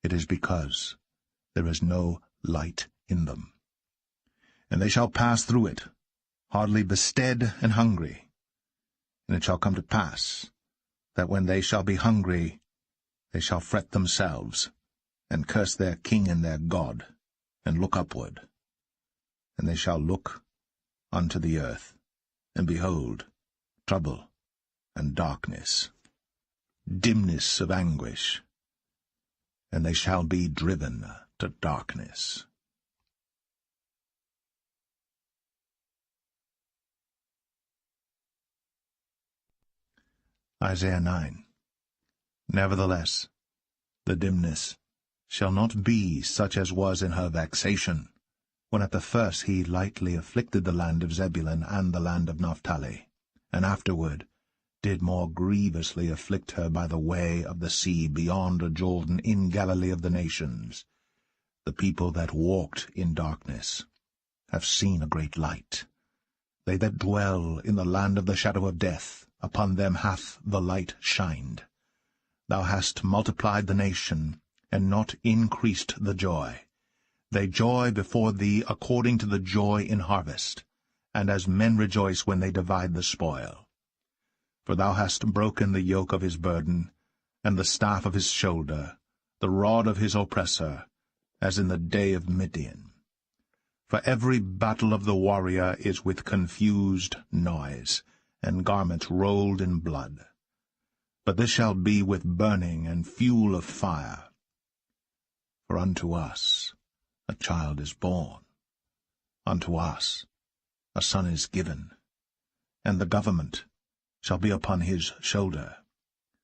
it is because there is no light in them. And they shall pass through it, hardly bestead and hungry. And it shall come to pass, that when they shall be hungry, they shall fret themselves, and curse their king and their God, and look upward. And they shall look unto the earth. and behold, trouble and darkness, dimness of anguish, and they shall be driven to darkness. Isaiah 9. Nevertheless, the dimness shall not be such as was in her vexation, when at the first he lightly afflicted the land of Zebulun and the land of Naphtali, and afterward did more grievously afflict her by the way of the sea beyond Jordan in Galilee of the nations. The people that walked in darkness have seen a great light. They that dwell in the land of the shadow of death, upon them hath the light shined. Thou hast multiplied the nation, and not increased the joy. They joy before thee according to the joy in harvest, and as men rejoice when they divide the spoil. For thou hast broken the yoke of his burden, and the staff of his shoulder, the rod of his oppressor, as in the day of Midian. For every battle of the warrior is with confused noise, and garments rolled in blood. But this shall be with burning and fuel of fire. For unto us a child is born, unto us a son is given, and the government shall be upon his shoulder,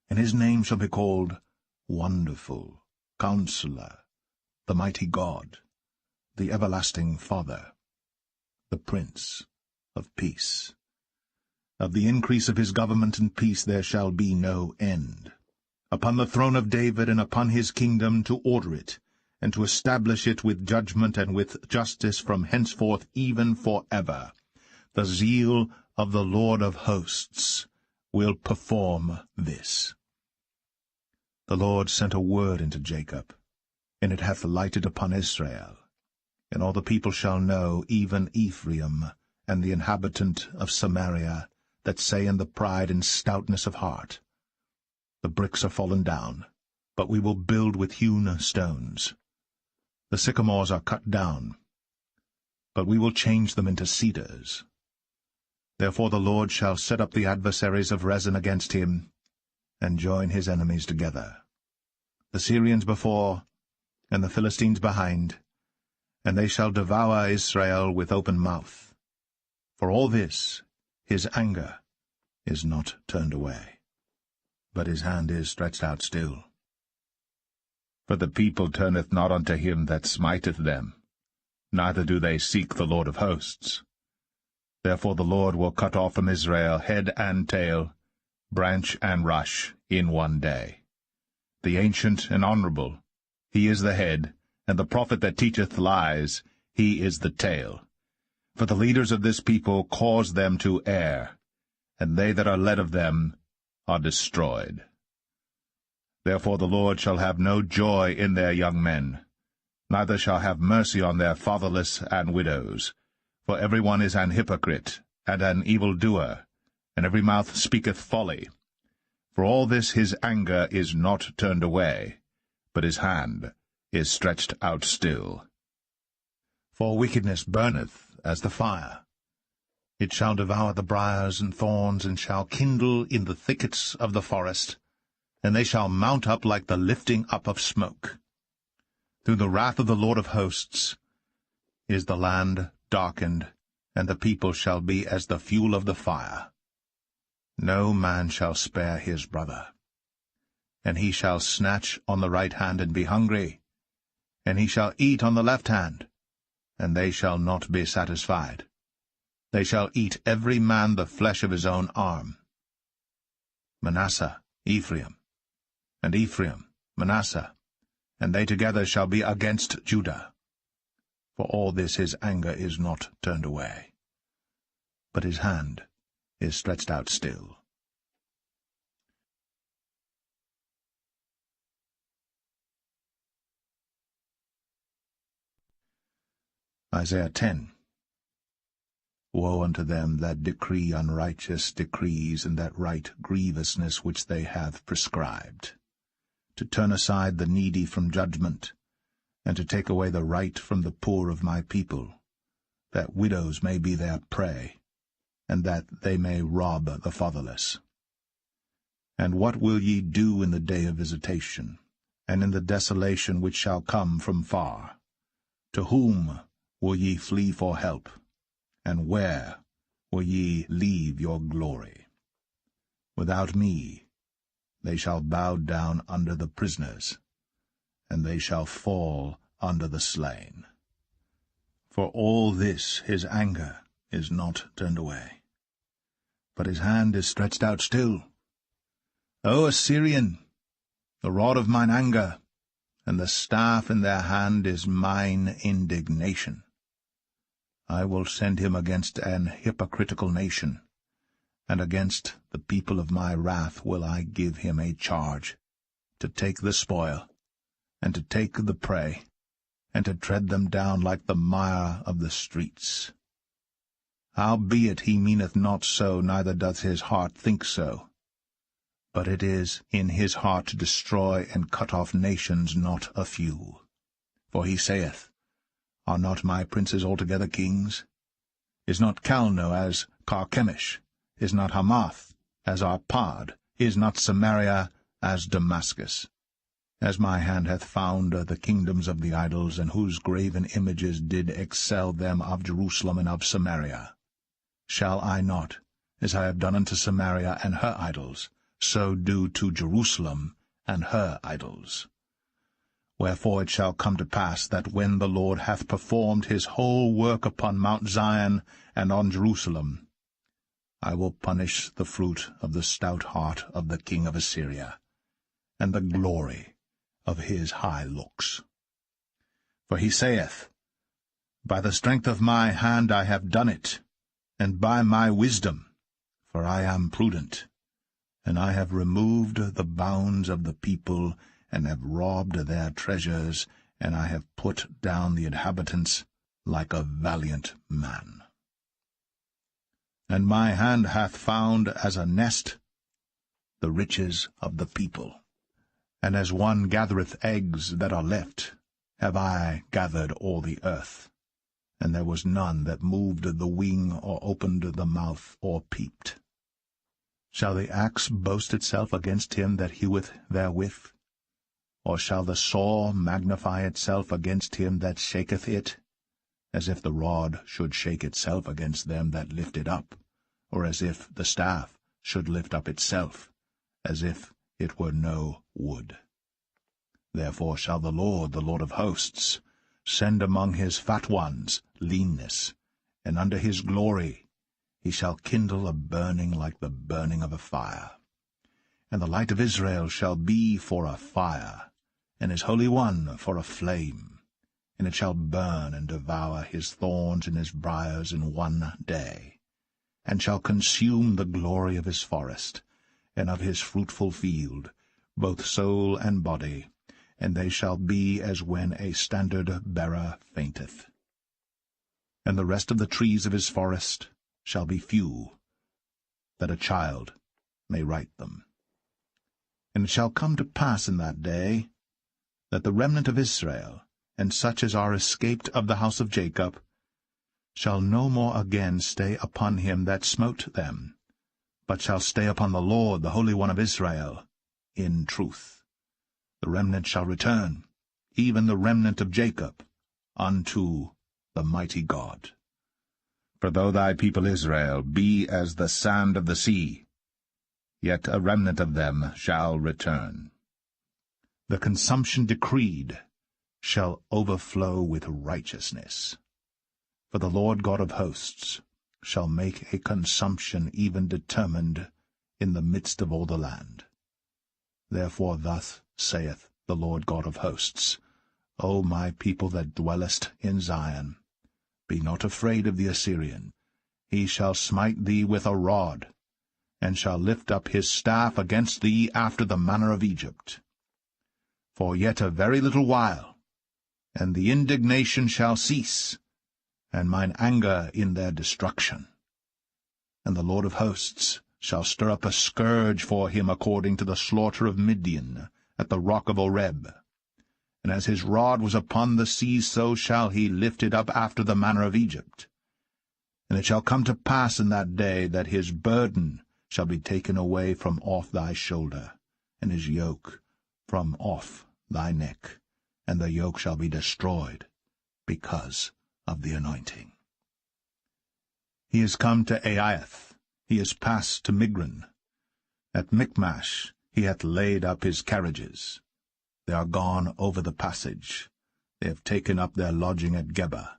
and his name shall be called Wonderful, Counselor, the Mighty God, the Everlasting Father, the Prince of Peace. Of the increase of his government and peace there shall be no end, upon the throne of David and upon his kingdom, to order it, and to establish it with judgment and with justice from henceforth even forever. The zeal of the Lord of hosts will perform this. The Lord sent a word into Jacob, and it hath lighted upon Israel. And all the people shall know, even Ephraim, and the inhabitant of Samaria, that say in the pride and stoutness of heart, The bricks are fallen down, but we will build with hewn stones. The sycamores are cut down, but we will change them into cedars. Therefore the Lord shall set up the adversaries of Rezin against him, and join his enemies together, the Syrians before, and the Philistines behind, and they shall devour Israel with open mouth. For all this his anger is not turned away, but his hand is stretched out still. For the people turneth not unto him that smiteth them, neither do they seek the Lord of hosts. Therefore the Lord will cut off from Israel head and tail, branch and rush, in one day. The ancient and honorable, he is the head, and the prophet that teacheth lies, he is the tail. For the leaders of this people cause them to err, and they that are led of them are destroyed. Therefore the Lord shall have no joy in their young men, neither shall have mercy on their fatherless and widows. For every one is an hypocrite, and an evildoer, and every mouth speaketh folly. For all this his anger is not turned away, but his hand is stretched out still. For wickedness burneth as the fire. It shall devour the briars and thorns, and shall kindle in the thickets of the forest, and they shall mount up like the lifting up of smoke. Through the wrath of the Lord of hosts is the land darkened, and the people shall be as the fuel of the fire. No man shall spare his brother. And he shall snatch on the right hand and be hungry, and he shall eat on the left hand, and they shall not be satisfied. They shall eat every man the flesh of his own arm. Manasseh, Ephraim, and Ephraim, Manasseh, and they together shall be against Judah. For all this his anger is not turned away, but his hand is stretched out still. Isaiah 10. Woe unto them that decree unrighteous decrees, and that write grievousness which they have prescribed, to turn aside the needy from judgment, and to take away the right from the poor of my people, that widows may be their prey, and that they may rob the fatherless. And what will ye do in the day of visitation, and in the desolation which shall come from far? To whom will ye flee for help, and where will ye leave your glory? Without me they shall bow down under the prisoners, and they shall fall under the slain. For all this his anger is not turned away, but his hand is stretched out still. O Assyrian, the rod of mine anger, and the staff in their hand is mine indignation. I will send him against an hypocritical nation, and against the people of my wrath will I give him a charge, to take the spoil, and to take the prey, and to tread them down like the mire of the streets. Howbeit he meaneth not so, neither doth his heart think so. But it is in his heart to destroy and cut off nations, not a few. For he saith, Are not my princes altogether kings? Is not Calno as Carchemish? Is not Hamath as Arpad? Is not Samaria as Damascus? As my hand hath found the kingdoms of the idols, and whose graven images did excel them of Jerusalem and of Samaria. Shall I not, as I have done unto Samaria and her idols, so do to Jerusalem and her idols? Wherefore it shall come to pass that when the Lord hath performed his whole work upon Mount Zion and on Jerusalem, I will punish the fruit of the stout heart of the king of Assyria, and the glory of his high looks. For he saith, By the strength of my hand I have done it, and by my wisdom, for I am prudent, and I have removed the bounds of the people, and have robbed their treasures, and I have put down the inhabitants like a valiant man. And my hand hath found as a nest the riches of the people, and as one gathereth eggs that are left, have I gathered all the earth, and there was none that moved the wing, or opened the mouth, or peeped. Shall the axe boast itself against him that heweth therewith? Or shall the saw magnify itself against him that shaketh it? As if the rod should shake itself against them that lift it up, or as if the staff should lift up itself, as if it were no wood. Therefore shall the Lord of hosts, send among his fat ones leanness, and under his glory he shall kindle a burning like the burning of a fire. And the light of Israel shall be for a fire, and his Holy One for a flame, and it shall burn and devour his thorns and his briars in one day, and shall consume the glory of his forest, and of his fruitful field, both soul and body, and they shall be as when a standard-bearer fainteth. And the rest of the trees of his forest shall be few, that a child may write them. And it shall come to pass in that day, that the remnant of Israel, and such as are escaped of the house of Jacob, shall no more again stay upon him that smote them, but shall stay upon the Lord, the Holy One of Israel, in truth. The remnant shall return, even the remnant of Jacob, unto the mighty God. For though thy people Israel be as the sand of the sea, yet a remnant of them shall return. The consumption decreed shall overflow with righteousness. For the Lord God of hosts shall make a consumption even determined in the midst of all the land. Therefore thus saith the Lord God of hosts, O my people that dwellest in Zion, be not afraid of the Assyrian. He shall smite thee with a rod, and shall lift up his staff against thee after the manner of Egypt. For yet a very little while, and the indignation shall cease, and mine anger in their destruction. And the Lord of hosts shall stir up a scourge for him according to the slaughter of Midian at the rock of Oreb. And as his rod was upon the sea, so shall he lift it up after the manner of Egypt. And it shall come to pass in that day that his burden shall be taken away from off thy shoulder, and his yoke from off thy neck, and the yoke shall be destroyed because of the anointing. He is come to Aiath, he is passed to Migron. At Michmash he hath laid up his carriages. They are gone over the passage. They have taken up their lodging at Geba.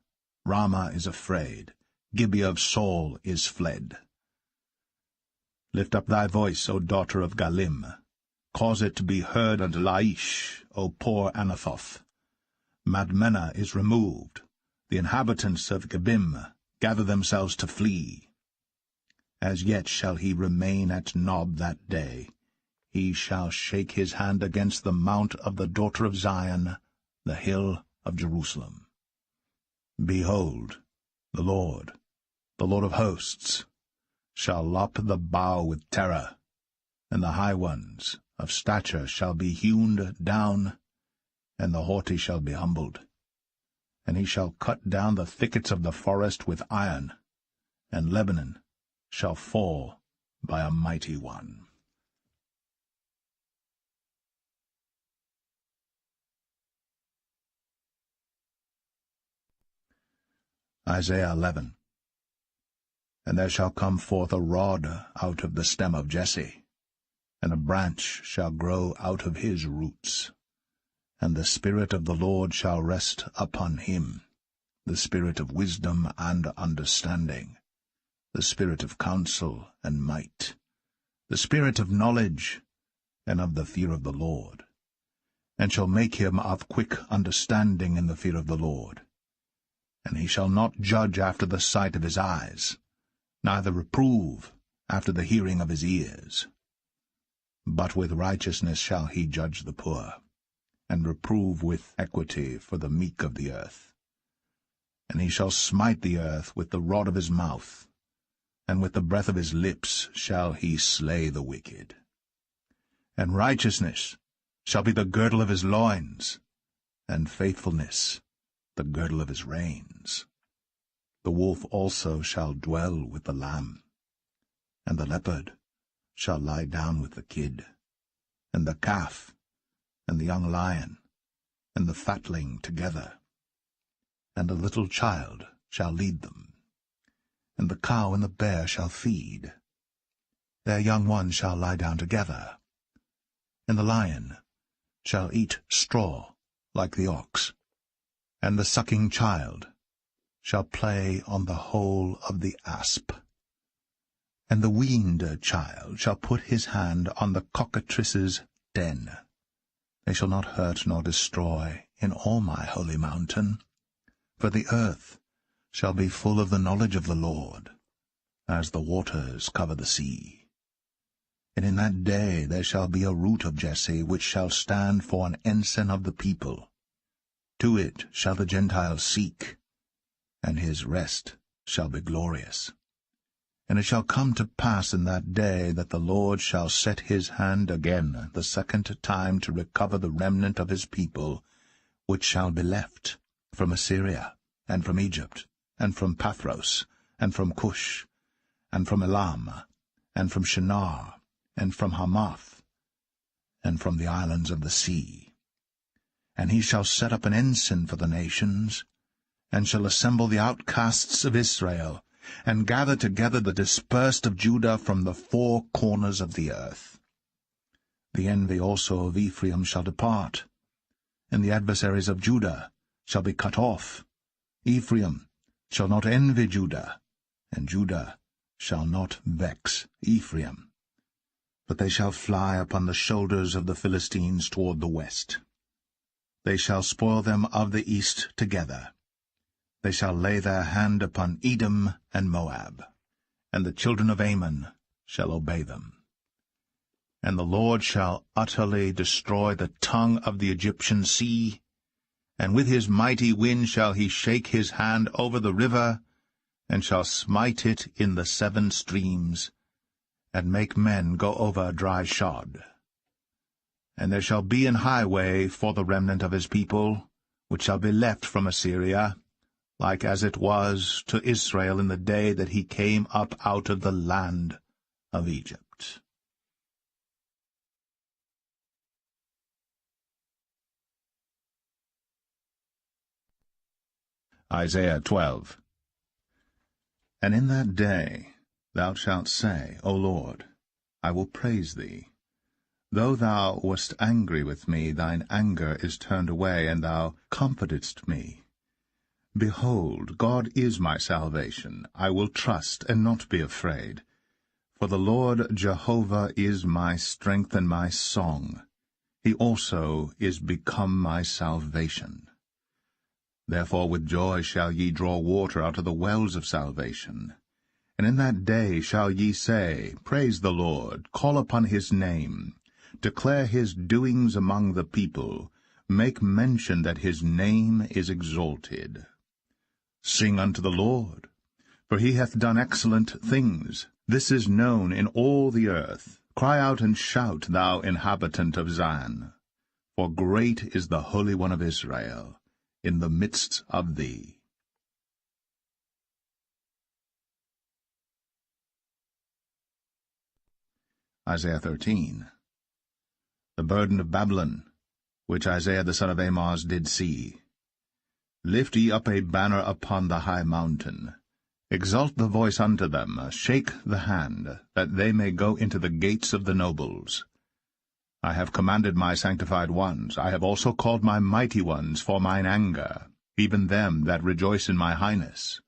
Ramah is afraid. Gibeah of Saul is fled. Lift up thy voice, O daughter of Galim. Cause it to be heard unto Laish, O poor Anathoth. Madmenah is removed. The inhabitants of Gebim gather themselves to flee. As yet shall he remain at Nob that day. He shall shake his hand against the mount of the daughter of Zion, the hill of Jerusalem. Behold, the Lord of hosts, shall lop the bough with terror, and the high ones of stature shall be hewn down, and the haughty shall be humbled. And he shall cut down the thickets of the forest with iron, and Lebanon shall fall by a mighty one. Isaiah 11. And there shall come forth a rod out of the stem of Jesse, and a branch shall grow out of his roots. And the Spirit of the Lord shall rest upon him, the Spirit of wisdom and understanding, the Spirit of counsel and might, the Spirit of knowledge and of the fear of the Lord, and shall make him of quick understanding in the fear of the Lord. And he shall not judge after the sight of his eyes, neither reprove after the hearing of his ears. But with righteousness shall he judge the poor, and reprove with equity for the meek of the earth. And he shall smite the earth with the rod of his mouth, and with the breath of his lips shall he slay the wicked. And righteousness shall be the girdle of his loins, and faithfulness the girdle of his reins. The wolf also shall dwell with the lamb, and the leopard shall lie down with the kid, and the calf, and the young lion, and the fatling together. And a little child shall lead them, and the cow and the bear shall feed. Their young ones shall lie down together, and the lion shall eat straw like the ox, and the sucking child shall play on the hole of the asp. And the weaned child shall put his hand on the cockatrice's den. They shall not hurt nor destroy in all my holy mountain, for the earth shall be full of the knowledge of the Lord, as the waters cover the sea. And in that day there shall be a root of Jesse, which shall stand for an ensign of the people. To it shall the Gentiles seek, and his rest shall be glorious. And it shall come to pass in that day that the Lord shall set his hand again the second time to recover the remnant of his people, which shall be left from Assyria, and from Egypt, and from Pathros, and from Cush, and from Elam, and from Shinar, and from Hamath, and from the islands of the sea. And he shall set up an ensign for the nations, and shall assemble the outcasts of Israel, and gather together the dispersed of Judah from the four corners of the earth. The envy also of Ephraim shall depart, and the adversaries of Judah shall be cut off. Ephraim shall not envy Judah, and Judah shall not vex Ephraim. But they shall fly upon the shoulders of the Philistines toward the west. They shall spoil them of the east together. They shall lay their hand upon Edom and Moab, and the children of Ammon shall obey them. And the Lord shall utterly destroy the tongue of the Egyptian sea, and with his mighty wind shall he shake his hand over the river, and shall smite it in the 7 streams, and make men go over dry shod. And there shall be an highway for the remnant of his people, which shall be left from Assyria, like as it was to Israel in the day that he came up out of the land of Egypt. Isaiah 12. And in that day thou shalt say, O Lord, I will praise thee. Though thou wast angry with me, thine anger is turned away, and thou comfortedst me. Behold, God is my salvation. I will trust and not be afraid. For the Lord Jehovah is my strength and my song. He also is become my salvation. Therefore with joy shall ye draw water out of the wells of salvation. And in that day shall ye say, Praise the Lord, call upon his name, declare his doings among the people, make mention that his name is exalted. Sing unto the Lord, for he hath done excellent things. This is known in all the earth. Cry out and shout, thou inhabitant of Zion. For great is the Holy One of Israel in the midst of thee. Isaiah 13. The burden of Babylon, which Isaiah the son of Amos did see. Lift ye up a banner upon the high mountain. Exalt the voice unto them, shake the hand, that they may go into the gates of the nobles. I have commanded my sanctified ones, I have also called my mighty ones for mine anger, even them that rejoice in my highness.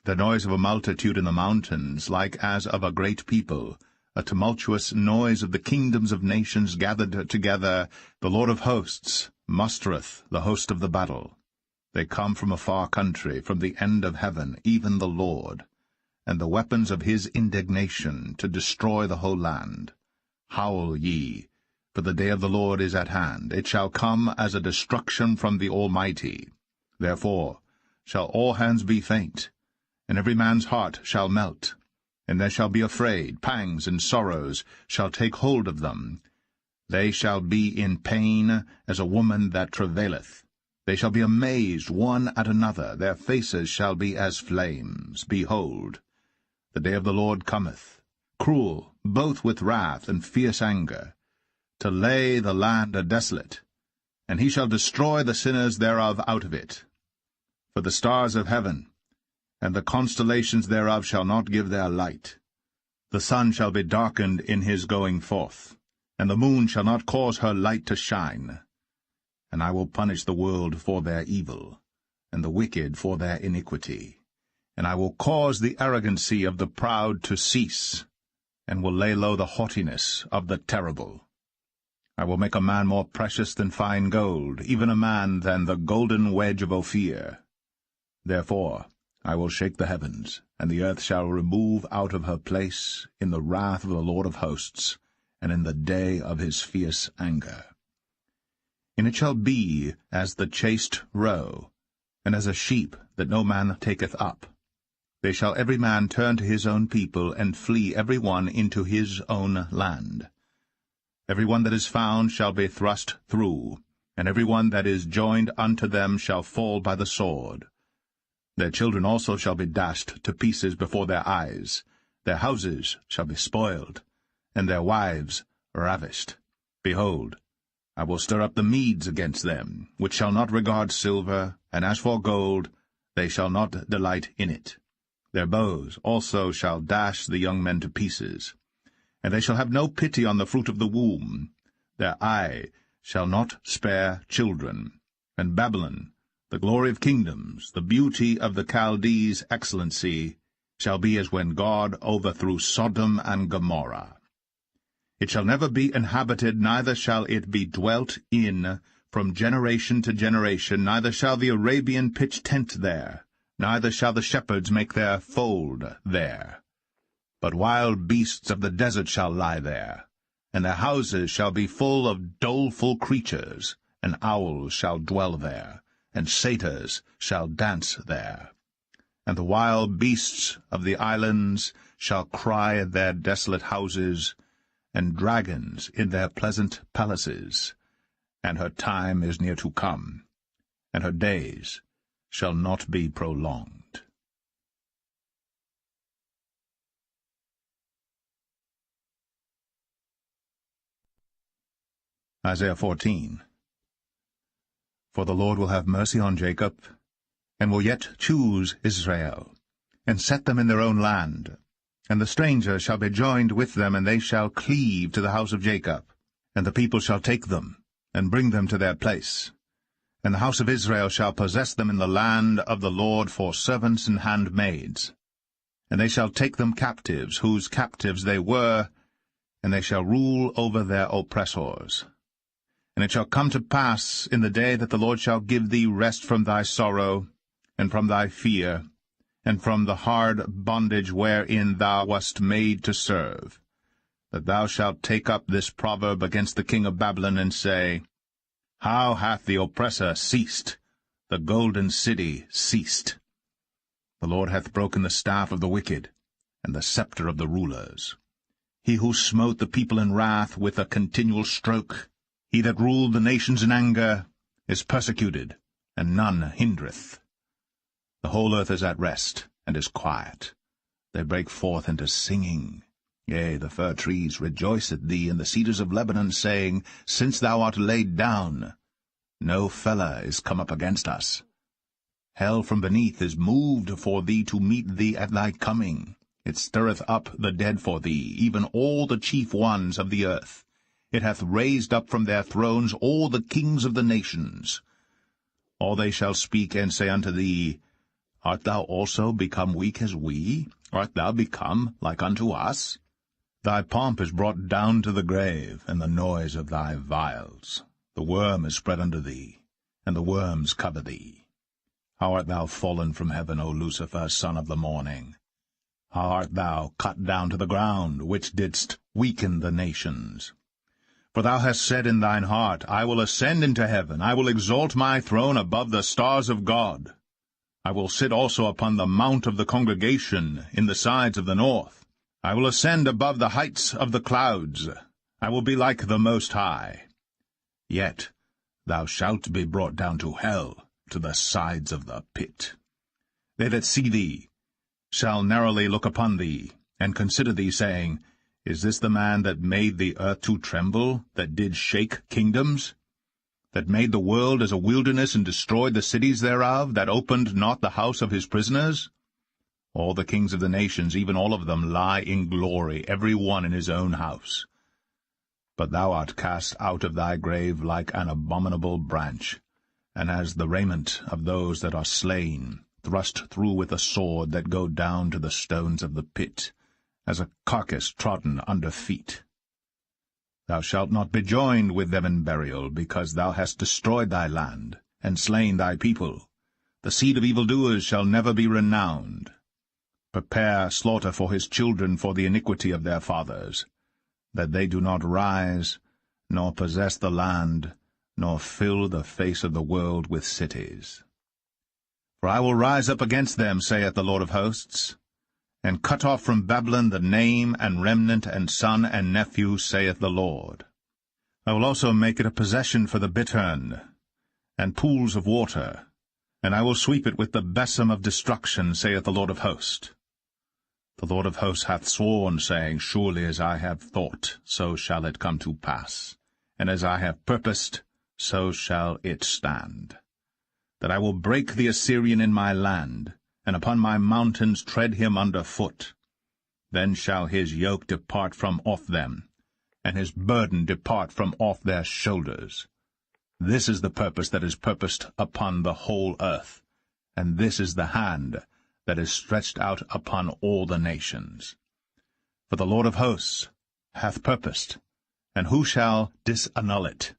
The noise of a multitude in the mountains, like as of a great people, a tumultuous noise of the kingdoms of nations gathered together, the Lord of hosts mustereth the host of the battle. They come from a far country, from the end of heaven, even the Lord, and the weapons of his indignation, to destroy the whole land. Howl ye, for the day of the Lord is at hand. It shall come as a destruction from the Almighty. Therefore shall all hands be faint, and every man's heart shall melt. And they shall be afraid, pangs and sorrows shall take hold of them. They shall be in pain as a woman that travaileth. They shall be amazed one at another, their faces shall be as flames. Behold, the day of the Lord cometh, cruel, both with wrath and fierce anger, to lay the land desolate, and he shall destroy the sinners thereof out of it. For the stars of heaven and the constellations thereof shall not give their light. The sun shall be darkened in his going forth, and the moon shall not cause her light to shine. And I will punish the world for their evil, and the wicked for their iniquity. And I will cause the arrogancy of the proud to cease, and will lay low the haughtiness of the terrible. I will make a man more precious than fine gold, even a man than the golden wedge of Ophir. Therefore I will shake the heavens, and the earth shall remove out of her place in the wrath of the Lord of hosts, and in the day of his fierce anger. And it shall be as the chased roe, and as a sheep that no man taketh up. They shall every man turn to his own people, and flee every one into his own land. Every one that is found shall be thrust through, and every one that is joined unto them shall fall by the sword. Their children also shall be dashed to pieces before their eyes. Their houses shall be spoiled, and their wives ravished. Behold, I will stir up the Medes against them, which shall not regard silver, and as for gold, they shall not delight in it. Their bows also shall dash the young men to pieces. And they shall have no pity on the fruit of the womb. Their eye shall not spare children. And Babylon, the glory of kingdoms, the beauty of the Chaldees' excellency, shall be as when God overthrew Sodom and Gomorrah. It shall never be inhabited, neither shall it be dwelt in from generation to generation, neither shall the Arabian pitch tent there, neither shall the shepherds make their fold there. But wild beasts of the desert shall lie there, and their houses shall be full of doleful creatures, and owls shall dwell there, and satyrs shall dance there. And the wild beasts of the islands shall cry in their desolate houses, and dragons in their pleasant palaces. And her time is near to come, and her days shall not be prolonged. Isaiah 14. For the Lord will have mercy on Jacob, and will yet choose Israel, and set them in their own land. And the stranger shall be joined with them, and they shall cleave to the house of Jacob. And the people shall take them, and bring them to their place. And the house of Israel shall possess them in the land of the Lord for servants and handmaids. And they shall take them captives, whose captives they were, and they shall rule over their oppressors. And it shall come to pass in the day that the Lord shall give thee rest from thy sorrow, and from thy fear, and from the hard bondage wherein thou wast made to serve, that thou shalt take up this proverb against the king of Babylon, and say, How hath the oppressor ceased, the golden city ceased? The Lord hath broken the staff of the wicked, and the scepter of the rulers. He who smote the people in wrath with a continual stroke, he that ruled the nations in anger, is persecuted, and none hindereth. The whole earth is at rest, and is quiet. They break forth into singing. Yea, the fir trees rejoice at thee, and the cedars of Lebanon, saying, Since thou art laid down, no feller is come up against us. Hell from beneath is moved for thee to meet thee at thy coming. It stirreth up the dead for thee, even all the chief ones of the earth. It hath raised up from their thrones all the kings of the nations. All they shall speak and say unto thee, Art thou also become weak as we? Art thou become like unto us? Thy pomp is brought down to the grave, and the noise of thy vials. The worm is spread under thee, and the worms cover thee. How art thou fallen from heaven, O Lucifer, son of the morning? How art thou cut down to the ground, which didst weaken the nations? For thou hast said in thine heart, I will ascend into heaven, I will exalt my throne above the stars of God. I will sit also upon the mount of the congregation in the sides of the north. I will ascend above the heights of the clouds. I will be like the Most High. Yet thou shalt be brought down to hell, to the sides of the pit. They that see thee shall narrowly look upon thee, and consider thee, saying, Is this the man that made the earth to tremble, that did shake kingdoms? That made the world as a wilderness, and destroyed the cities thereof, that opened not the house of his prisoners? All the kings of the nations, even all of them, lie in glory, every one in his own house. But thou art cast out of thy grave like an abominable branch, and as the raiment of those that are slain, thrust through with a sword, that go down to the stones of the pit, as a carcass trodden under feet. Thou shalt not be joined with them in burial, because thou hast destroyed thy land, and slain thy people. The seed of evildoers shall never be renowned. Prepare slaughter for his children for the iniquity of their fathers, that they do not rise, nor possess the land, nor fill the face of the world with cities. For I will rise up against them, saith the Lord of hosts, and cut off from Babylon the name and remnant and son and nephew, saith the Lord. I will also make it a possession for the bittern, and pools of water, and I will sweep it with the besom of destruction, saith the Lord of hosts. The Lord of hosts hath sworn, saying, Surely as I have thought, so shall it come to pass, and as I have purposed, so shall it stand. That I will break the Assyrian in my land, and upon my mountains tread him under foot. Then shall his yoke depart from off them, and his burden depart from off their shoulders. This is the purpose that is purposed upon the whole earth, and this is the hand that is stretched out upon all the nations. For the Lord of hosts hath purposed, and who shall disannul it?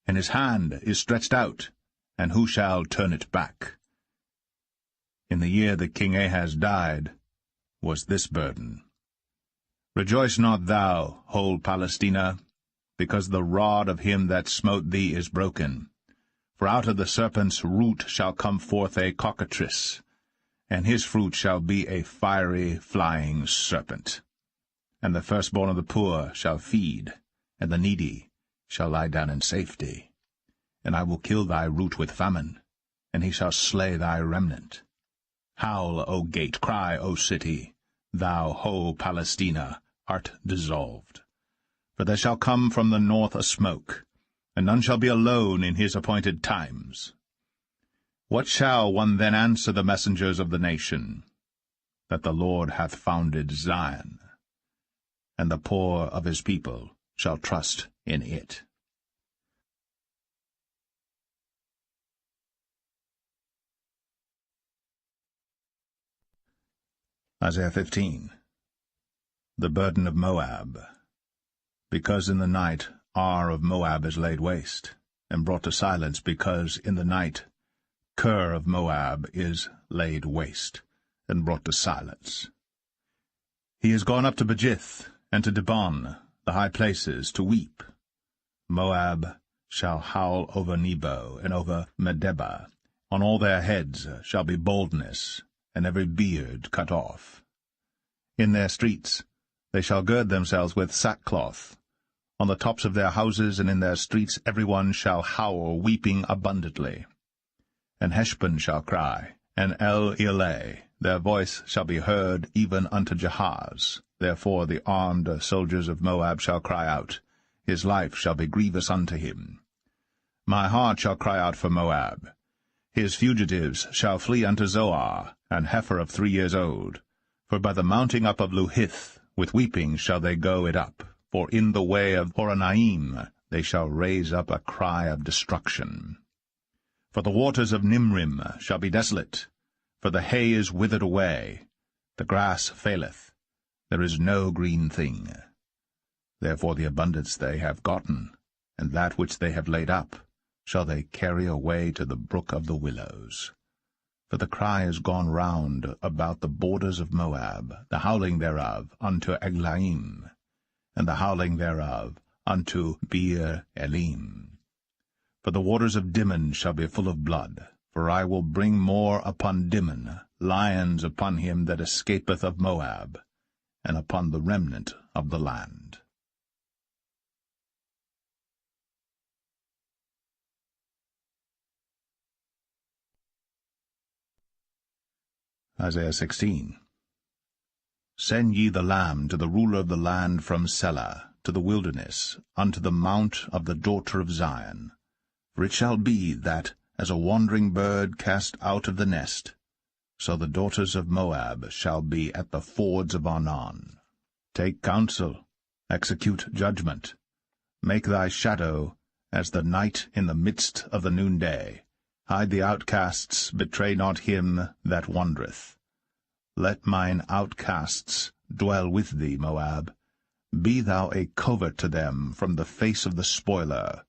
And his hand is stretched out, and who shall turn it back? In the year that King Ahaz died was this burden. Rejoice not thou, whole Palestina, because the rod of him that smote thee is broken. For out of the serpent's root shall come forth a cockatrice, and his fruit shall be a fiery flying serpent. And the firstborn of the poor shall feed, and the needy shall lie down in safety. And I will kill thy root with famine, and and he shall slay thy remnant. Howl, O gate, cry, O city, thou whole Palestina art dissolved. For there shall come from the north a smoke, and none shall be alone in his appointed times. What shall one then answer the messengers of the nation? That the Lord hath founded Zion, and the poor of his people shall trust in it. Isaiah 15. The burden of Moab. Because in the night Ar of Moab is laid waste, and brought to silence, because in the night Kir of Moab is laid waste, and brought to silence. He is gone up to Bajith, and to Dibon, the high places, to weep. Moab shall howl over Nebo, and over Medeba. On all their heads shall be baldness, and every beard cut off. In their streets they shall gird themselves with sackcloth. On the tops of their houses and in their streets every one shall howl, weeping abundantly. And Heshbon shall cry, and El-Eleh, their voice shall be heard even unto Jahaz. Therefore the armed soldiers of Moab shall cry out, his life shall be grievous unto him. My heart shall cry out for Moab. His fugitives shall flee unto Zoar, an heifer of 3 years old. For by the mounting up of Luhith, with weeping shall they go it up. For in the way of Horonaim they shall raise up a cry of destruction. For the waters of Nimrim shall be desolate, for the hay is withered away, the grass faileth, there is no green thing. Therefore the abundance they have gotten, and that which they have laid up, shall they carry away to the brook of the willows. For the cry is gone round about the borders of Moab, the howling thereof unto Eglaim, and the howling thereof unto Beer Elim. For the waters of Dimon shall be full of blood, for I will bring more upon Dimon, lions upon him that escapeth of Moab, and upon the remnant of the land. Isaiah 16. Send ye the lamb to the ruler of the land from Selah, to the wilderness, unto the mount of the daughter of Zion. For it shall be that, as a wandering bird cast out of the nest, so the daughters of Moab shall be at the fords of Arnon. Take counsel, execute judgment. Make thy shadow as the night in the midst of the noonday. Hide the outcasts, betray not him that wandereth. Let mine outcasts dwell with thee, Moab. Be thou a covert to them from the face of the spoiler.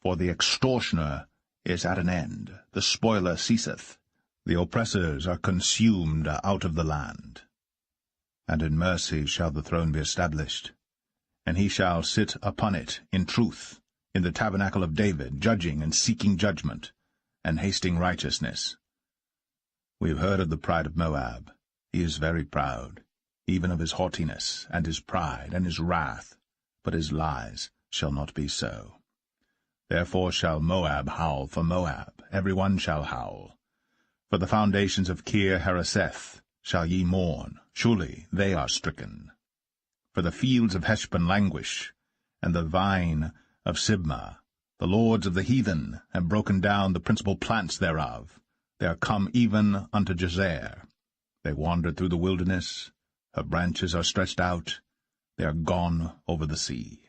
For the extortioner is at an end, the spoiler ceaseth. The oppressors are consumed out of the land. And in mercy shall the throne be established, and he shall sit upon it in truth, in the tabernacle of David, judging and seeking judgment, and hasting righteousness. We have heard of the pride of Moab. He is very proud, even of his haughtiness, and his pride, and his wrath, but his lies shall not be so. Therefore shall Moab howl for Moab, every one shall howl. For the foundations of Kir-Hareseth shall ye mourn, surely they are stricken. For the fields of Heshbon languish, and the vine of Sibmah. The lords of the heathen have broken down the principal plants thereof. They are come even unto Jazer. They wandered through the wilderness. Her branches are stretched out. They are gone over the sea.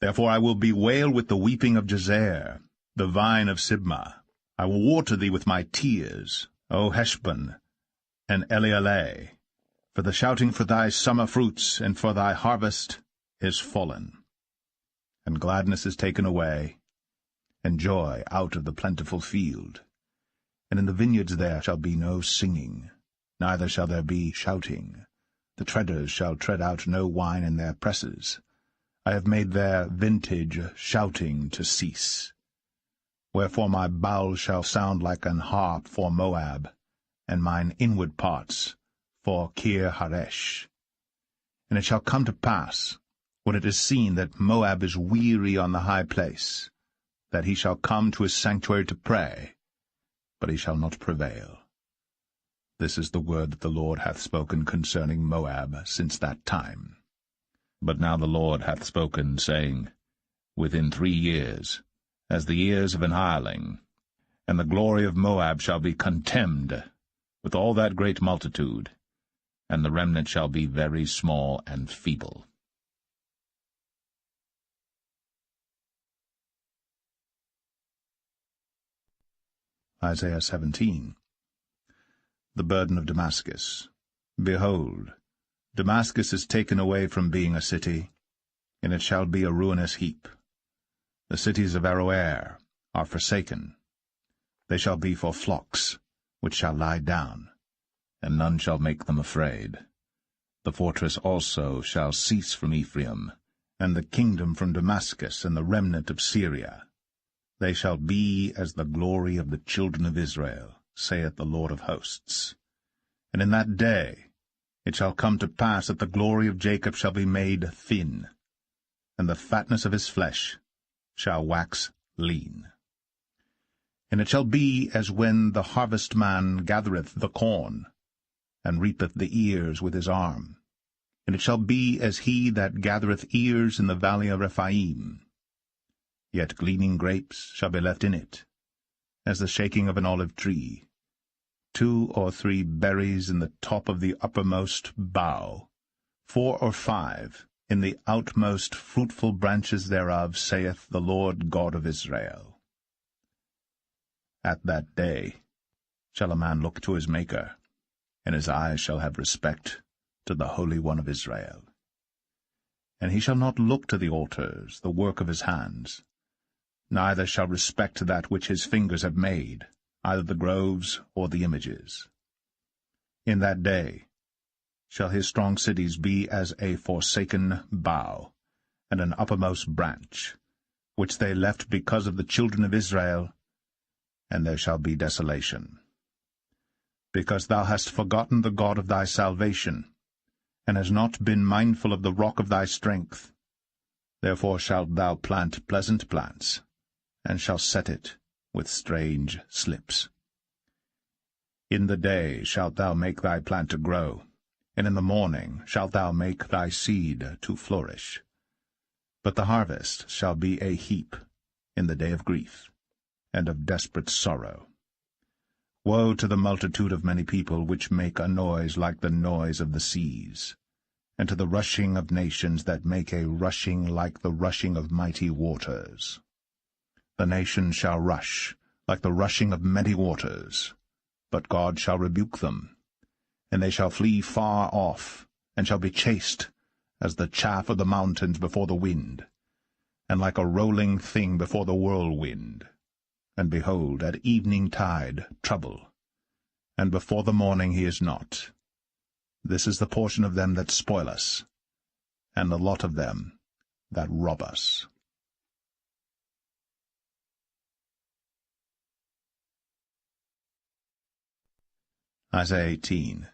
Therefore I will bewail with the weeping of Jazer, the vine of Sibmah. I will water thee with my tears, O Heshbon and Elealeh. For the shouting for thy summer fruits and for thy harvest is fallen. And gladness is taken away, and joy out of the plentiful field. And in the vineyards there shall be no singing, neither shall there be shouting. The treaders shall tread out no wine in their presses. I have made their vintage shouting to cease. Wherefore my bowels shall sound like an harp for Moab, and mine inward parts for Kir-Haresh. And it shall come to pass, when it is seen that Moab is weary on the high place, that he shall come to his sanctuary to pray, but he shall not prevail. This is the word that the Lord hath spoken concerning Moab since that time. But now the Lord hath spoken, saying, Within 3 years, as the years of an hireling, and the glory of Moab shall be contemned, with all that great multitude, and the remnant shall be very small and feeble. Isaiah 17. The burden of Damascus. Behold, Damascus is taken away from being a city, and it shall be a ruinous heap. The cities of Aroer are forsaken. They shall be for flocks, which shall lie down, and none shall make them afraid. The fortress also shall cease from Ephraim, and the kingdom from Damascus, and the remnant of Syria. They shall be as the glory of the children of Israel, saith the Lord of hosts. And in that day it shall come to pass that the glory of Jacob shall be made thin, and the fatness of his flesh shall wax lean. And it shall be as when the harvestman gathereth the corn, and reapeth the ears with his arm. And it shall be as he that gathereth ears in the valley of Rephaim. Yet gleaning grapes shall be left in it, as the shaking of an olive tree, 2 or 3 berries in the top of the uppermost bough, 4 or 5 in the outmost fruitful branches thereof, saith the Lord God of Israel. At that day shall a man look to his Maker, and his eyes shall have respect to the Holy One of Israel. And he shall not look to the altars, the work of his hands, neither shall respect that which his fingers have made, either the groves or the images. In that day shall his strong cities be as a forsaken bough, and an uppermost branch, which they left because of the children of Israel, and there shall be desolation. Because thou hast forgotten the God of thy salvation, and hast not been mindful of the rock of thy strength, therefore shalt thou plant pleasant plants, and shalt set it with strange slips. In the day shalt thou make thy plant to grow, and in the morning shalt thou make thy seed to flourish. But the harvest shall be a heap in the day of grief, and of desperate sorrow. Woe to the multitude of many people which make a noise like the noise of the seas, and to the rushing of nations that make a rushing like the rushing of mighty waters. The nations shall rush like the rushing of many waters, but God shall rebuke them, and they shall flee far off, and shall be chased as the chaff of the mountains before the wind, and like a rolling thing before the whirlwind. And behold, at evening tide trouble, and before the morning he is not. This is the portion of them that spoil us, and the lot of them that rob us. Isaiah 18.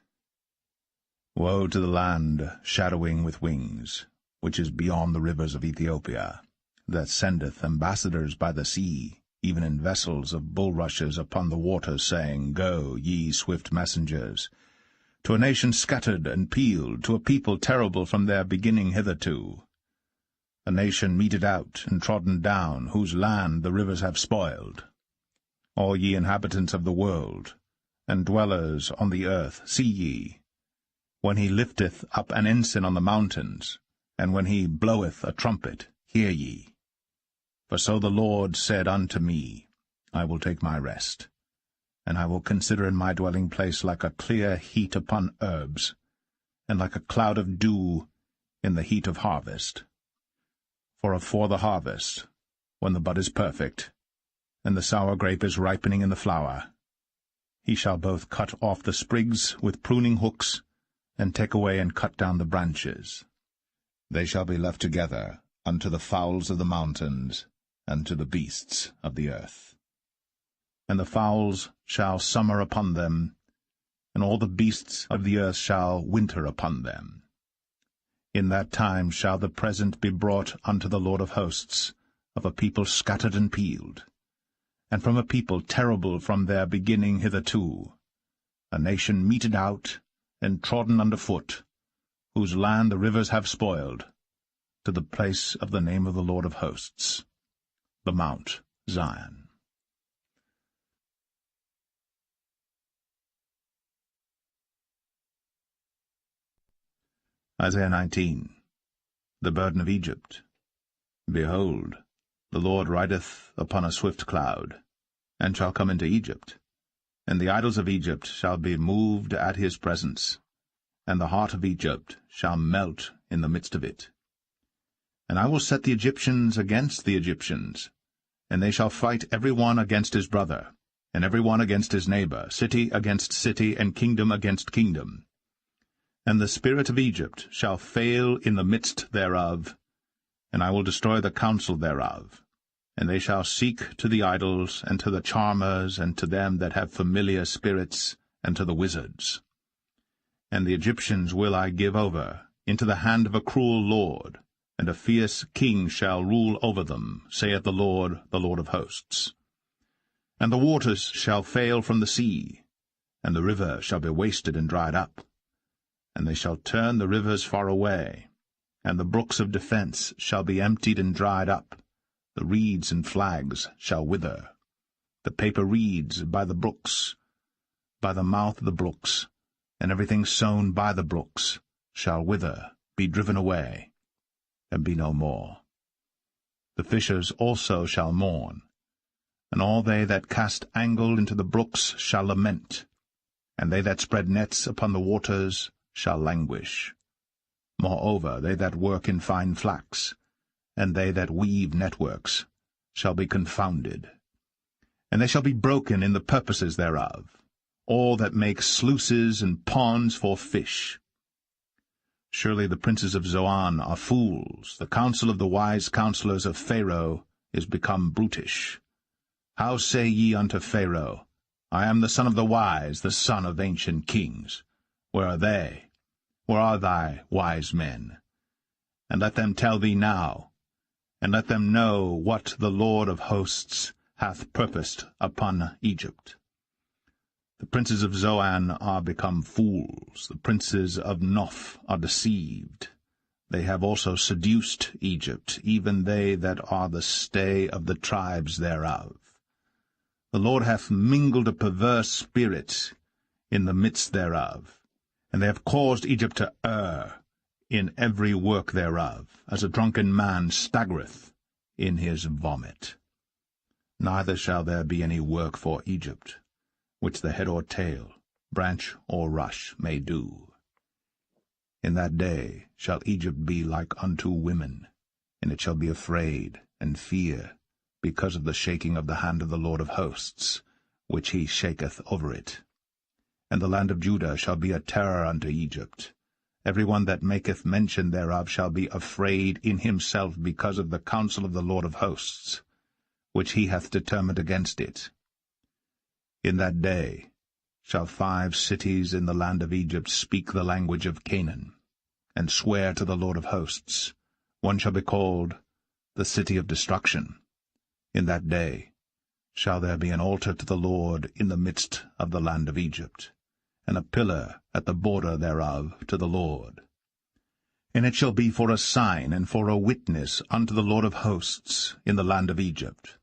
Woe to the land shadowing with wings, which is beyond the rivers of Ethiopia, that sendeth ambassadors by the sea, even in vessels of bulrushes upon the waters, saying, Go, ye swift messengers, to a nation scattered and peeled, to a people terrible from their beginning hitherto, a nation meted out and trodden down, whose land the rivers have spoiled. All ye inhabitants of the world, and dwellers on the earth, see ye, when he lifteth up an ensign on the mountains, and when he bloweth a trumpet, hear ye. For so the Lord said unto me, I will take my rest, and I will consider in my dwelling place like a clear heat upon herbs, and like a cloud of dew in the heat of harvest. For afore the harvest, when the bud is perfect, and the sour grape is ripening in the flower, he shall both cut off the sprigs with pruning hooks, and take away and cut down the branches. They shall be left together unto the fowls of the mountains, and to the beasts of the earth. And the fowls shall summer upon them, and all the beasts of the earth shall winter upon them. In that time shall the present be brought unto the Lord of hosts, of a people scattered and peeled. and from a people terrible from their beginning hitherto, a nation meted out and trodden under foot, whose land the rivers have spoiled, to the place of the name of the Lord of hosts, the Mount Zion. Isaiah 19. The burden of Egypt. Behold, the Lord rideth upon a swift cloud, and shall come into Egypt, and the idols of Egypt shall be moved at his presence, and the heart of Egypt shall melt in the midst of it. And I will set the Egyptians against the Egyptians, and they shall fight every one against his brother, and every one against his neighbor, city against city, and kingdom against kingdom. And the spirit of Egypt shall fail in the midst thereof, and I will destroy the counsel thereof. And they shall seek to the idols, and to the charmers, and to them that have familiar spirits, and to the wizards. And the Egyptians will I give over into the hand of a cruel lord, and a fierce king shall rule over them, saith the Lord of hosts. And the waters shall fail from the sea, and the river shall be wasted and dried up. And they shall turn the rivers far away, and the brooks of defence shall be emptied and dried up. The reeds and flags shall wither. The paper reeds by the brooks, by the mouth of the brooks, and everything sown by the brooks shall wither, be driven away, and be no more. The fishers also shall mourn, and all they that cast angle into the brooks shall lament, and they that spread nets upon the waters shall languish. Moreover, they that work in fine flax, and they that weave networks, shall be confounded. And they shall be broken in the purposes thereof, all that make sluices and ponds for fish. Surely the princes of Zoan are fools, the counsel of the wise counselors of Pharaoh is become brutish. How say ye unto Pharaoh, I am the son of the wise, the son of ancient kings? Where are they? Where are thy wise men? And let them tell thee now, and let them know what the Lord of hosts hath purposed upon Egypt. The princes of Zoan are become fools, the princes of Noph are deceived. They have also seduced Egypt, even they that are the stay of the tribes thereof. The Lord hath mingled a perverse spirit in the midst thereof, and they have caused Egypt to err in every work thereof, as a drunken man staggereth in his vomit. Neither shall there be any work for Egypt, which the head or tail, branch or rush may do. In that day shall Egypt be like unto women, and it shall be afraid and fear, because of the shaking of the hand of the Lord of hosts, which he shaketh over it. And the land of Judah shall be a terror unto Egypt. Every one that maketh mention thereof shall be afraid in himself because of the counsel of the Lord of hosts, which he hath determined against it. In that day shall 5 cities in the land of Egypt speak the language of Canaan, and swear to the Lord of hosts. One shall be called the city of destruction. In that day shall there be an altar to the Lord in the midst of the land of Egypt, and a pillar at the border thereof to the Lord. And it shall be for a sign and for a witness unto the Lord of hosts in the land of Egypt.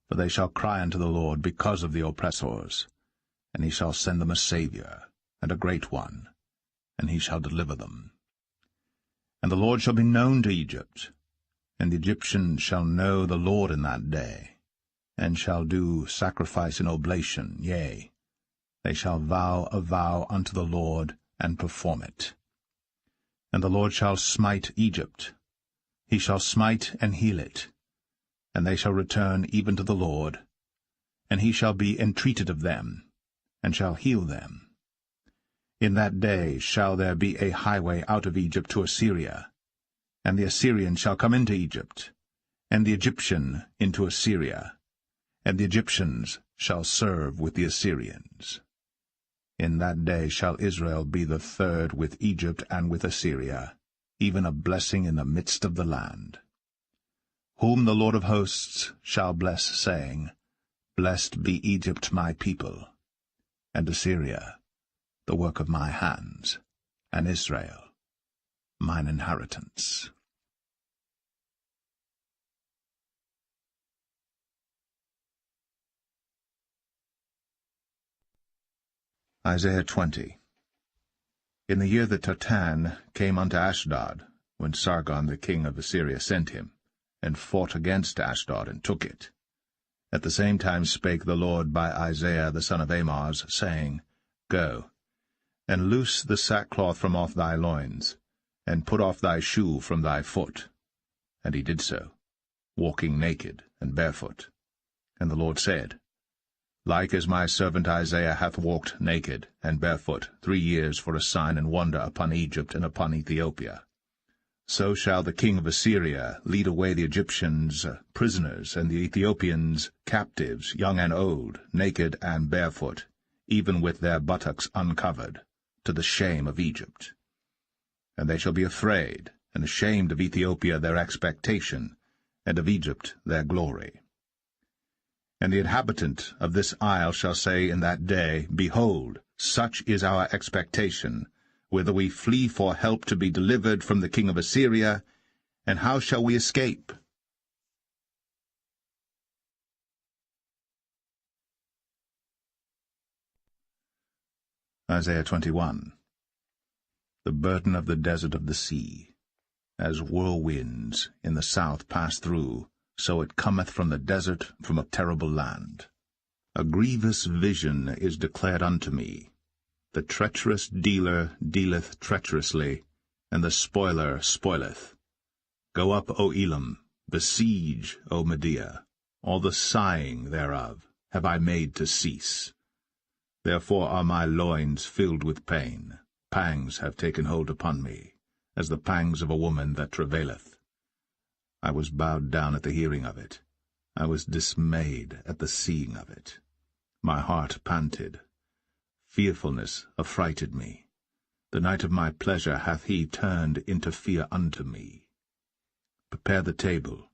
For they shall cry unto the Lord because of the oppressors, and he shall send them a Saviour, and a great one, and he shall deliver them. And the Lord shall be known to Egypt, and the Egyptians shall know the Lord in that day, and shall do sacrifice and oblation, yea, they shall vow a vow unto the Lord, and perform it. And the Lord shall smite Egypt, he shall smite and heal it, and they shall return even to the Lord, and he shall be entreated of them, and shall heal them. In that day shall there be a highway out of Egypt to Assyria, and the Assyrian shall come into Egypt, and the Egyptian into Assyria, and the Egyptians shall serve with the Assyrians. In that day shall Israel be the third with Egypt and with Assyria, even a blessing in the midst of the land. Whom the Lord of hosts shall bless, saying, Blessed be Egypt my people, and Assyria, the work of my hands, and Israel, mine inheritance. Isaiah 20. In the year that Tartan came unto Ashdod, when Sargon the king of Assyria sent him, and fought against Ashdod, and took it, at the same time spake the Lord by Isaiah the son of Amos, saying, Go, and loose the sackcloth from off thy loins, and put off thy shoe from thy foot. And he did so, walking naked and barefoot. And the Lord said, Like as my servant Isaiah hath walked naked and barefoot 3 years for a sign and wonder upon Egypt and upon Ethiopia, so shall the king of Assyria lead away the Egyptians prisoners, and the Ethiopians captives, young and old, naked and barefoot, even with their buttocks uncovered, to the shame of Egypt. And they shall be afraid, and ashamed of Ethiopia their expectation, and of Egypt their glory. And the inhabitant of this isle shall say in that day, Behold, such is our expectation, whither we flee for help to be delivered from the king of Assyria, and how shall we escape? Isaiah 21. The burden of the desert of the sea. As whirlwinds in the south pass through, so it cometh from the desert, from a terrible land. A grievous vision is declared unto me. The treacherous dealer dealeth treacherously, and the spoiler spoileth. Go up, O Elam, besiege, O Media. All the sighing thereof have I made to cease. Therefore are my loins filled with pain. Pangs have taken hold upon me, as the pangs of a woman that travaileth. I was bowed down at the hearing of it. I was dismayed at the seeing of it. My heart panted. Fearfulness affrighted me. The night of my pleasure hath he turned into fear unto me. Prepare the table.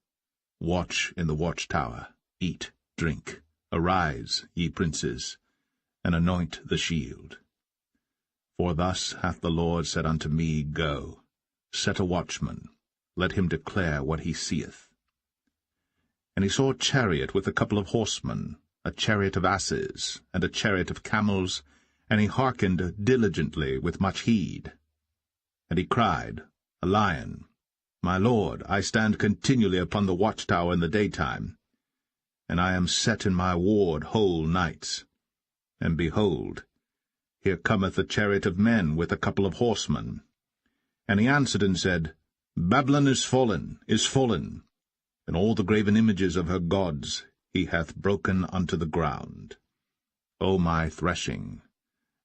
Watch in the watchtower. Eat, drink. Arise, ye princes, and anoint the shield. For thus hath the Lord said unto me, Go, set a watchman, let him declare what he seeth. And he saw a chariot with a couple of horsemen, a chariot of asses, and a chariot of camels, and he hearkened diligently with much heed. And he cried, A lion, My Lord, I stand continually upon the watchtower in the daytime, and I am set in my ward whole nights. And behold, here cometh a chariot of men with a couple of horsemen. And he answered and said, Babylon is fallen, and all the graven images of her gods he hath broken unto the ground. O my threshing,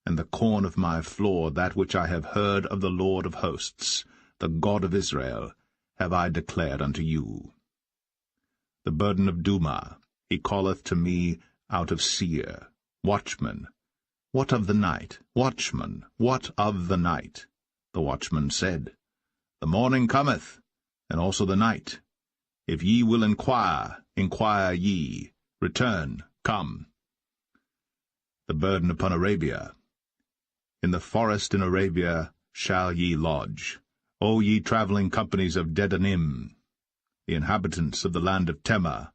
and the corn of my floor, that which I have heard of the Lord of hosts, the God of Israel, have I declared unto you. The burden of Duma he calleth to me out of Seir. Watchman, what of the night? Watchman, what of the night? The watchman said, The morning cometh, and also the night. If ye will inquire, inquire ye. Return, come. The burden upon Arabia. In the forest in Arabia shall ye lodge, O ye travelling companies of Dedanim. The inhabitants of the land of Tema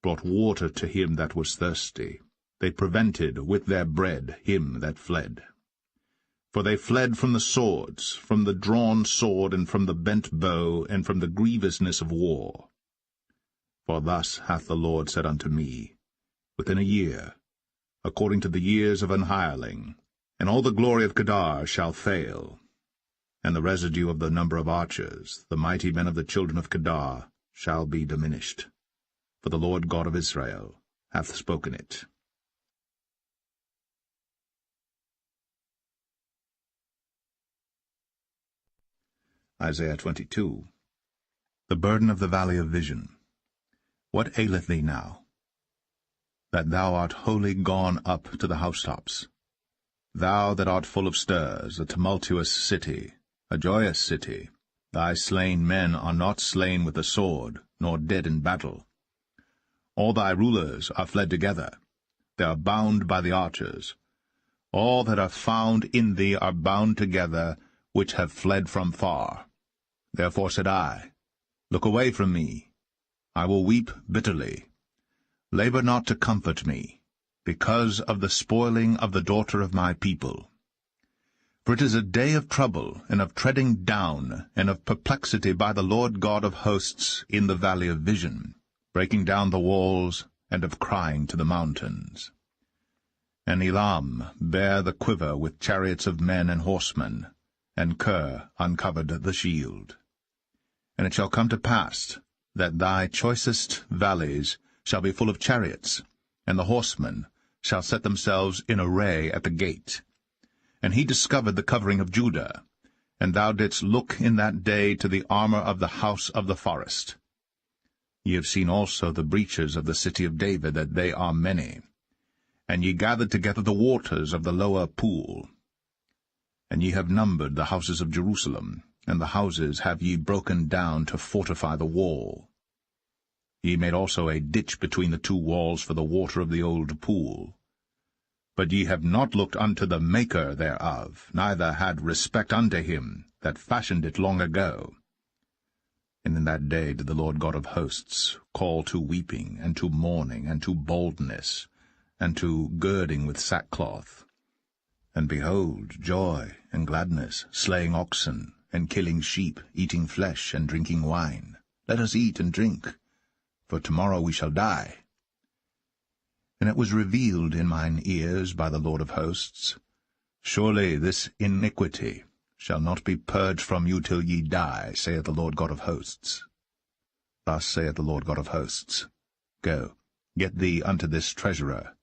brought water to him that was thirsty. They prevented with their bread him that fled. For they fled from the swords, from the drawn sword, and from the bent bow, and from the grievousness of war. For thus hath the Lord said unto me, Within a year, according to the years of an hireling, and all the glory of Kedar shall fail, and the residue of the number of archers, the mighty men of the children of Kedar, shall be diminished. For the Lord God of Israel hath spoken it. Isaiah 22. The burden of the valley of vision. What aileth thee now, that thou art wholly gone up to the housetops? Thou that art full of stirs, a tumultuous city, a joyous city, thy slain men are not slain with the sword, nor dead in battle. All thy rulers are fled together, they are bound by the archers. All that are found in thee are bound together, which have fled from far. Therefore said I, Look away from me. I will weep bitterly. Labor not to comfort me, because of the spoiling of the daughter of my people. For it is a day of trouble, and of treading down, and of perplexity by the Lord God of hosts in the valley of vision, breaking down the walls, and of crying to the mountains. And Elam bare the quiver with chariots of men and horsemen, and Ker uncovered the shield. And it shall come to pass that thy choicest valleys shall be full of chariots, and the horsemen shall set themselves in array at the gate. And he discovered the covering of Judah, and thou didst look in that day to the armor of the house of the forest. Ye have seen also the breaches of the city of David, that they are many. And ye gathered together the waters of the lower pool. And ye have numbered the houses of Jerusalem, and the houses have ye broken down to fortify the wall. Ye made also a ditch between the two walls for the water of the old pool. But ye have not looked unto the Maker thereof, neither had respect unto him that fashioned it long ago. And in that day did the Lord God of hosts call to weeping, and to mourning, and to baldness, and to girding with sackcloth. And behold, joy and gladness, slaying oxen, and killing sheep, eating flesh, and drinking wine. Let us eat and drink, for tomorrow we shall die. And it was revealed in mine ears by the Lord of hosts, Surely this iniquity shall not be purged from you till ye die, saith the Lord God of hosts. Thus saith the Lord God of hosts, Go, get thee unto this treasurer,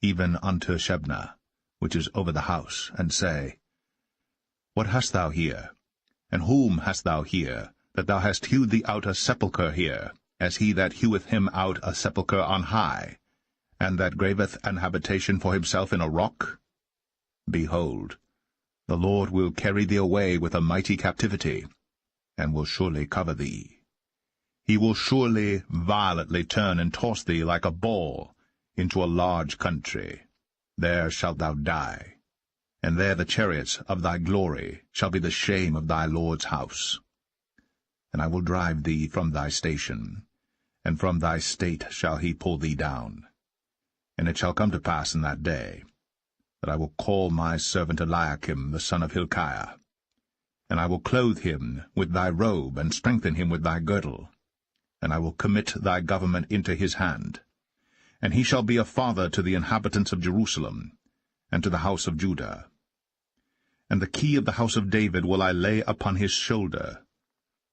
even unto Shebna, which is over the house, and say, What hast thou here? And whom hast thou here, that thou hast hewed thee out a sepulchre here, as he that heweth him out a sepulchre on high, and that graveth an habitation for himself in a rock? Behold, the Lord will carry thee away with a mighty captivity, and will surely cover thee. He will surely violently turn and toss thee like a ball into a large country. There shalt thou die, and there the chariots of thy glory shall be the shame of thy Lord's house. And I will drive thee from thy station, and from thy state shall he pull thee down. And it shall come to pass in that day, that I will call my servant Eliakim the son of Hilkiah, and I will clothe him with thy robe, and strengthen him with thy girdle, and I will commit thy government into his hand. And he shall be a father to the inhabitants of Jerusalem, and to the house of Judah. And the key of the house of David will I lay upon his shoulder.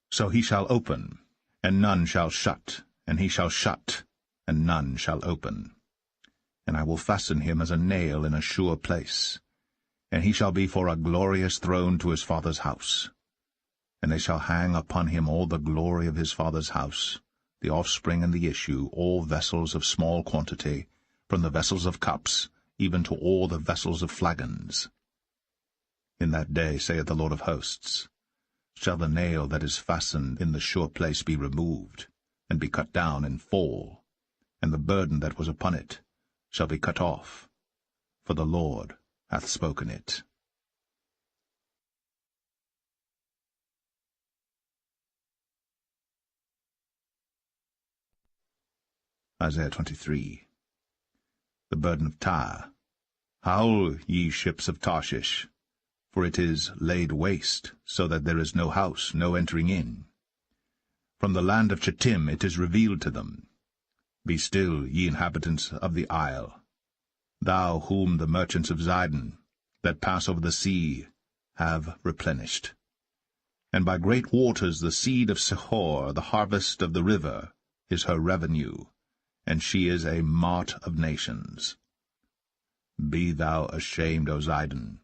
So he shall open, and none shall shut, and he shall shut, and none shall open. And I will fasten him as a nail in a sure place, and he shall be for a glorious throne to his father's house. And they shall hang upon him all the glory of his father's house, the offspring and the issue, all vessels of small quantity, from the vessels of cups, even to all the vessels of flagons. In that day, saith the Lord of hosts, shall the nail that is fastened in the sure place be removed, and be cut down and fall, and the burden that was upon it shall be cut off, for the Lord hath spoken it. Isaiah 23. The burden of Tyre. Howl, ye ships of Tarshish, for it is laid waste, so that there is no house, no entering in. From the land of Chittim it is revealed to them. Be still, ye inhabitants of the isle, thou whom the merchants of Zidon, that pass over the sea, have replenished. And by great waters the seed of Sihor, the harvest of the river, is her revenue, and she is a mart of nations. Be thou ashamed, O Zidon,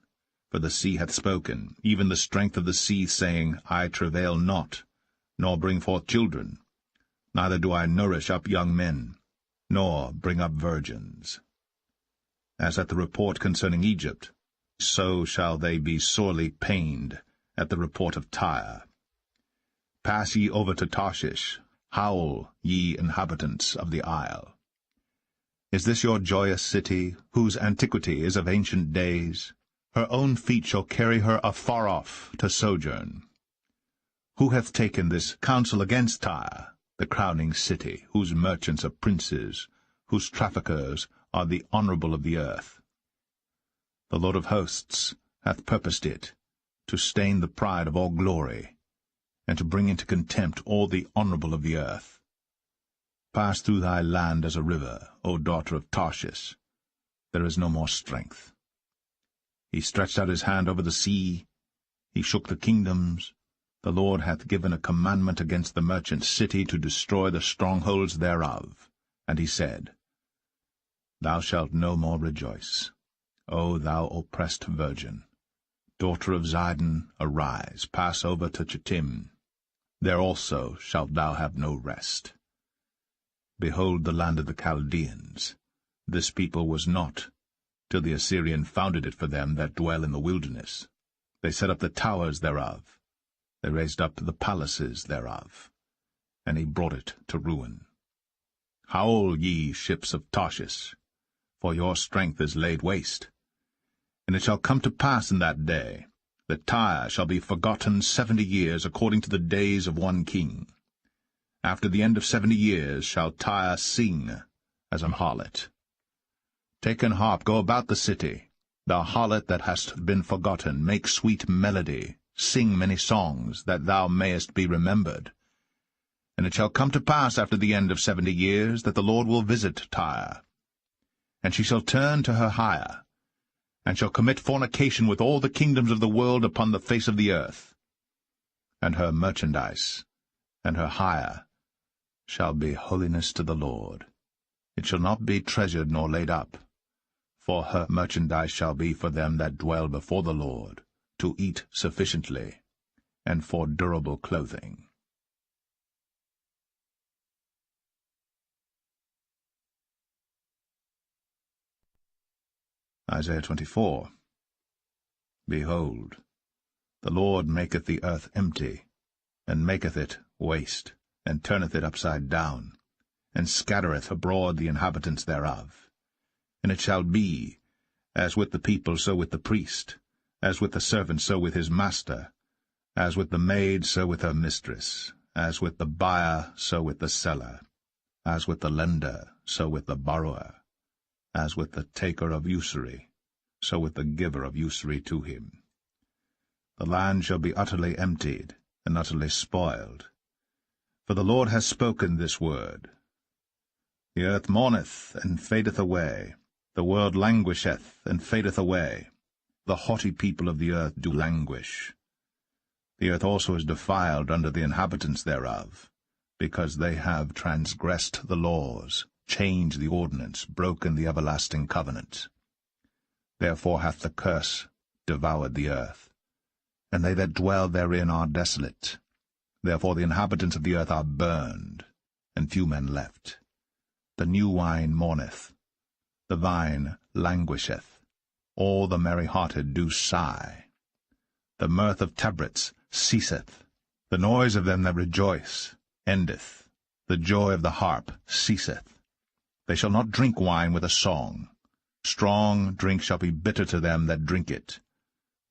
for the sea hath spoken, even the strength of the sea, saying, I travail not, nor bring forth children, neither do I nourish up young men, nor bring up virgins. As at the report concerning Egypt, so shall they be sorely pained at the report of Tyre. Pass ye over to Tarshish, howl, ye inhabitants of the isle. Is this your joyous city, whose antiquity is of ancient days? Her own feet shall carry her afar off to sojourn. Who hath taken this counsel against Tyre, the crowning city, whose merchants are princes, whose traffickers are the honourable of the earth? The Lord of hosts hath purposed it, to stain the pride of all glory, and to bring into contempt all the honourable of the earth. Pass through thy land as a river, O daughter of Tarshish. There is no more strength. He stretched out his hand over the sea. He shook the kingdoms. The Lord hath given a commandment against the merchant city to destroy the strongholds thereof. And he said, Thou shalt no more rejoice, O thou oppressed virgin. Daughter of Zidon, arise, pass over to Chittim. There also shalt thou have no rest. Behold the land of the Chaldeans. This people was not, till the Assyrian founded it for them that dwell in the wilderness. They set up the towers thereof. They raised up the palaces thereof. And he brought it to ruin. Howl, ye ships of Tarshish, for your strength is laid waste. And it shall come to pass in that day, that Tyre shall be forgotten 70 years according to the days of one king. After the end of 70 years shall Tyre sing as an harlot. Take an harp, go about the city, thou harlot that hast been forgotten, make sweet melody, sing many songs, that thou mayest be remembered. And it shall come to pass after the end of 70 years, that the Lord will visit Tyre. And she shall turn to her hire, and shall commit fornication with all the kingdoms of the world upon the face of the earth. And her merchandise, and her hire, shall be holiness to the Lord. It shall not be treasured nor laid up, for her merchandise shall be for them that dwell before the Lord, to eat sufficiently, and for durable clothing. Isaiah 24. Behold, the Lord maketh the earth empty, and maketh it waste, and turneth it upside down, and scattereth abroad the inhabitants thereof. And it shall be, as with the people, so with the priest, as with the servant, so with his master, as with the maid, so with her mistress, as with the buyer, so with the seller, as with the lender, so with the borrower, as with the taker of usury, so with the giver of usury to him. The land shall be utterly emptied, and utterly spoiled. For the Lord has spoken this word. The earth mourneth, and fadeth away. The world languisheth, and fadeth away. The haughty people of the earth do languish. The earth also is defiled under the inhabitants thereof, because they have transgressed the laws, changed the ordinance, broken the everlasting covenant. Therefore hath the curse devoured the earth, and they that dwell therein are desolate. Therefore the inhabitants of the earth are burned, and few men left. The new wine mourneth, the vine languisheth, all the merry-hearted do sigh. The mirth of tabrets ceaseth, the noise of them that rejoice endeth, the joy of the harp ceaseth. They shall not drink wine with a song. Strong drink shall be bitter to them that drink it.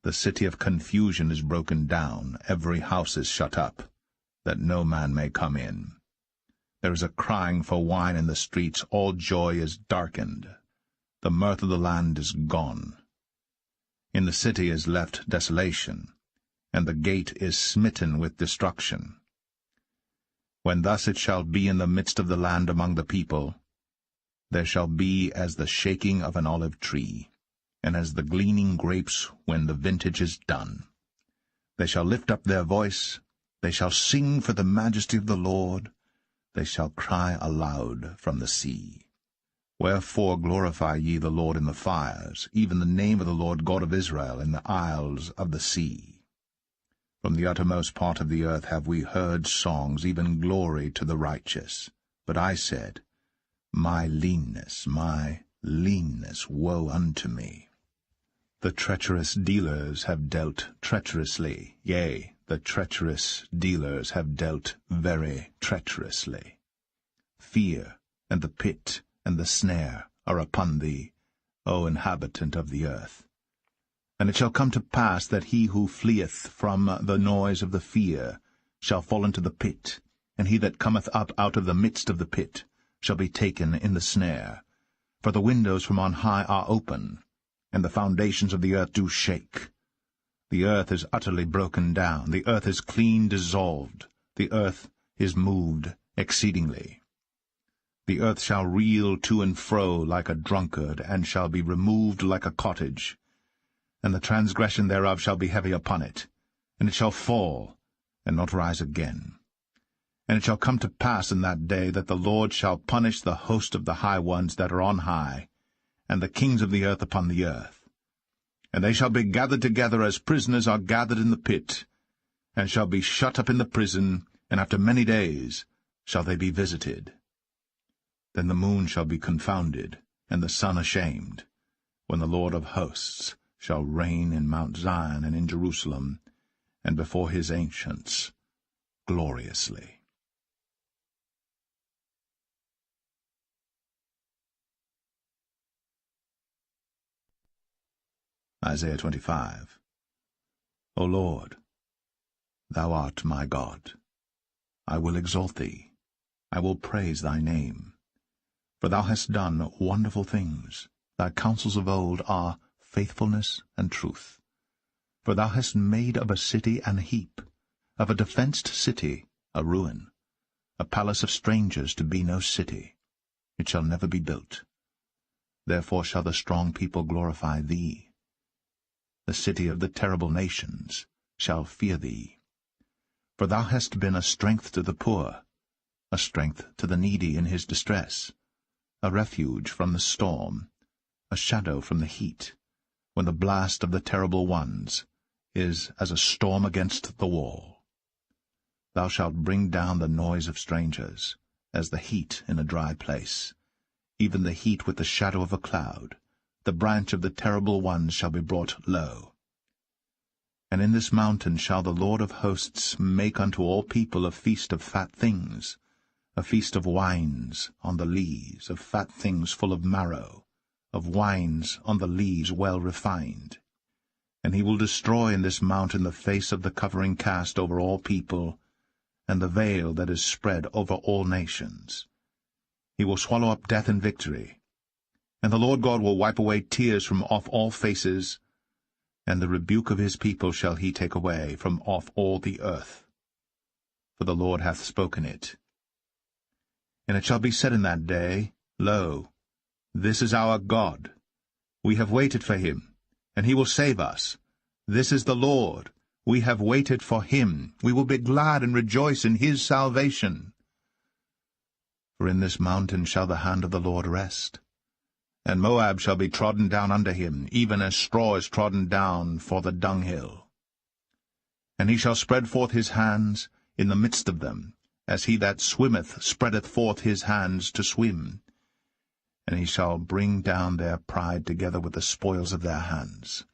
The city of confusion is broken down, every house is shut up, that no man may come in. There is a crying for wine in the streets, all joy is darkened. The mirth of the land is gone. In the city is left desolation, and the gate is smitten with destruction. When thus it shall be in the midst of the land among the people, there shall be as the shaking of an olive tree, and as the gleaning grapes when the vintage is done. They shall lift up their voice, they shall sing for the majesty of the Lord, they shall cry aloud from the sea. Wherefore glorify ye the Lord in the fires, even the name of the Lord God of Israel in the isles of the sea. From the uttermost part of the earth have we heard songs, even glory to the righteous. But I said, my leanness, woe unto me. The treacherous dealers have dealt treacherously, yea, the treacherous dealers have dealt very treacherously. Fear, and the pit, and the snare are upon thee, O inhabitant of the earth. And it shall come to pass that he who fleeth from the noise of the fear shall fall into the pit, and he that cometh up out of the midst of the pit shall be taken in the snare. For the windows from on high are open, and the foundations of the earth do shake. The earth is utterly broken down, the earth is clean dissolved, the earth is moved exceedingly. The earth shall reel to and fro like a drunkard, and shall be removed like a cottage. And the transgression thereof shall be heavy upon it, and it shall fall, and not rise again. And it shall come to pass in that day that the Lord shall punish the host of the high ones that are on high, and the kings of the earth upon the earth. And they shall be gathered together as prisoners are gathered in the pit, and shall be shut up in the prison, and after many days shall they be visited. Then the moon shall be confounded, and the sun ashamed, when the Lord of hosts shall reign in Mount Zion and in Jerusalem, and before his ancients gloriously. Isaiah 25. O Lord, thou art my God. I will exalt thee. I will praise thy name. For thou hast done wonderful things. Thy counsels of old are faithfulness and truth. For thou hast made of a city an heap, of a defenced city a ruin, a palace of strangers to be no city. It shall never be built. Therefore shall the strong people glorify thee. The city of the terrible nations shall fear thee. For thou hast been a strength to the poor, a strength to the needy in his distress, a refuge from the storm, a shadow from the heat, when the blast of the terrible ones is as a storm against the wall. Thou shalt bring down the noise of strangers, as the heat in a dry place, even the heat with the shadow of a cloud. The branch of the terrible ones shall be brought low. And in this mountain shall the Lord of hosts make unto all people a feast of fat things, a feast of wines on the lees, of fat things full of marrow, of wines on the lees well refined. And he will destroy in this mountain the face of the covering cast over all people, and the veil that is spread over all nations. He will swallow up death in victory. And the Lord God will wipe away tears from off all faces, and the rebuke of his people shall he take away from off all the earth. For the Lord hath spoken it. And it shall be said in that day, Lo, this is our God. We have waited for him, and he will save us. This is the Lord. We have waited for him. We will be glad and rejoice in his salvation. For in this mountain shall the hand of the Lord rest. And Moab shall be trodden down under him, even as straw is trodden down for the dunghill. And he shall spread forth his hands in the midst of them, as he that swimmeth spreadeth forth his hands to swim. And he shall bring down their pride together with the spoils of their hands.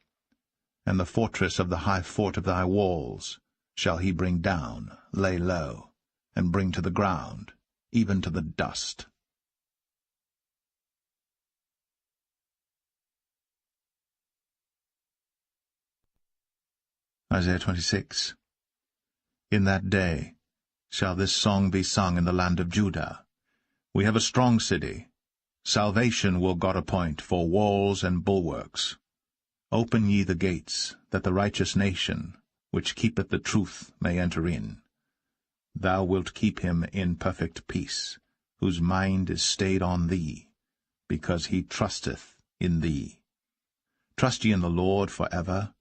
And the fortress of the high fort of thy walls shall he bring down, lay low, and bring to the ground, even to the dust. Isaiah 26. In that day shall this song be sung in the land of Judah. We have a strong city. Salvation will God appoint for walls and bulwarks. Open ye the gates, that the righteous nation, which keepeth the truth, may enter in. Thou wilt keep him in perfect peace, whose mind is stayed on thee, because he trusteth in thee. Trust ye in the Lord for ever.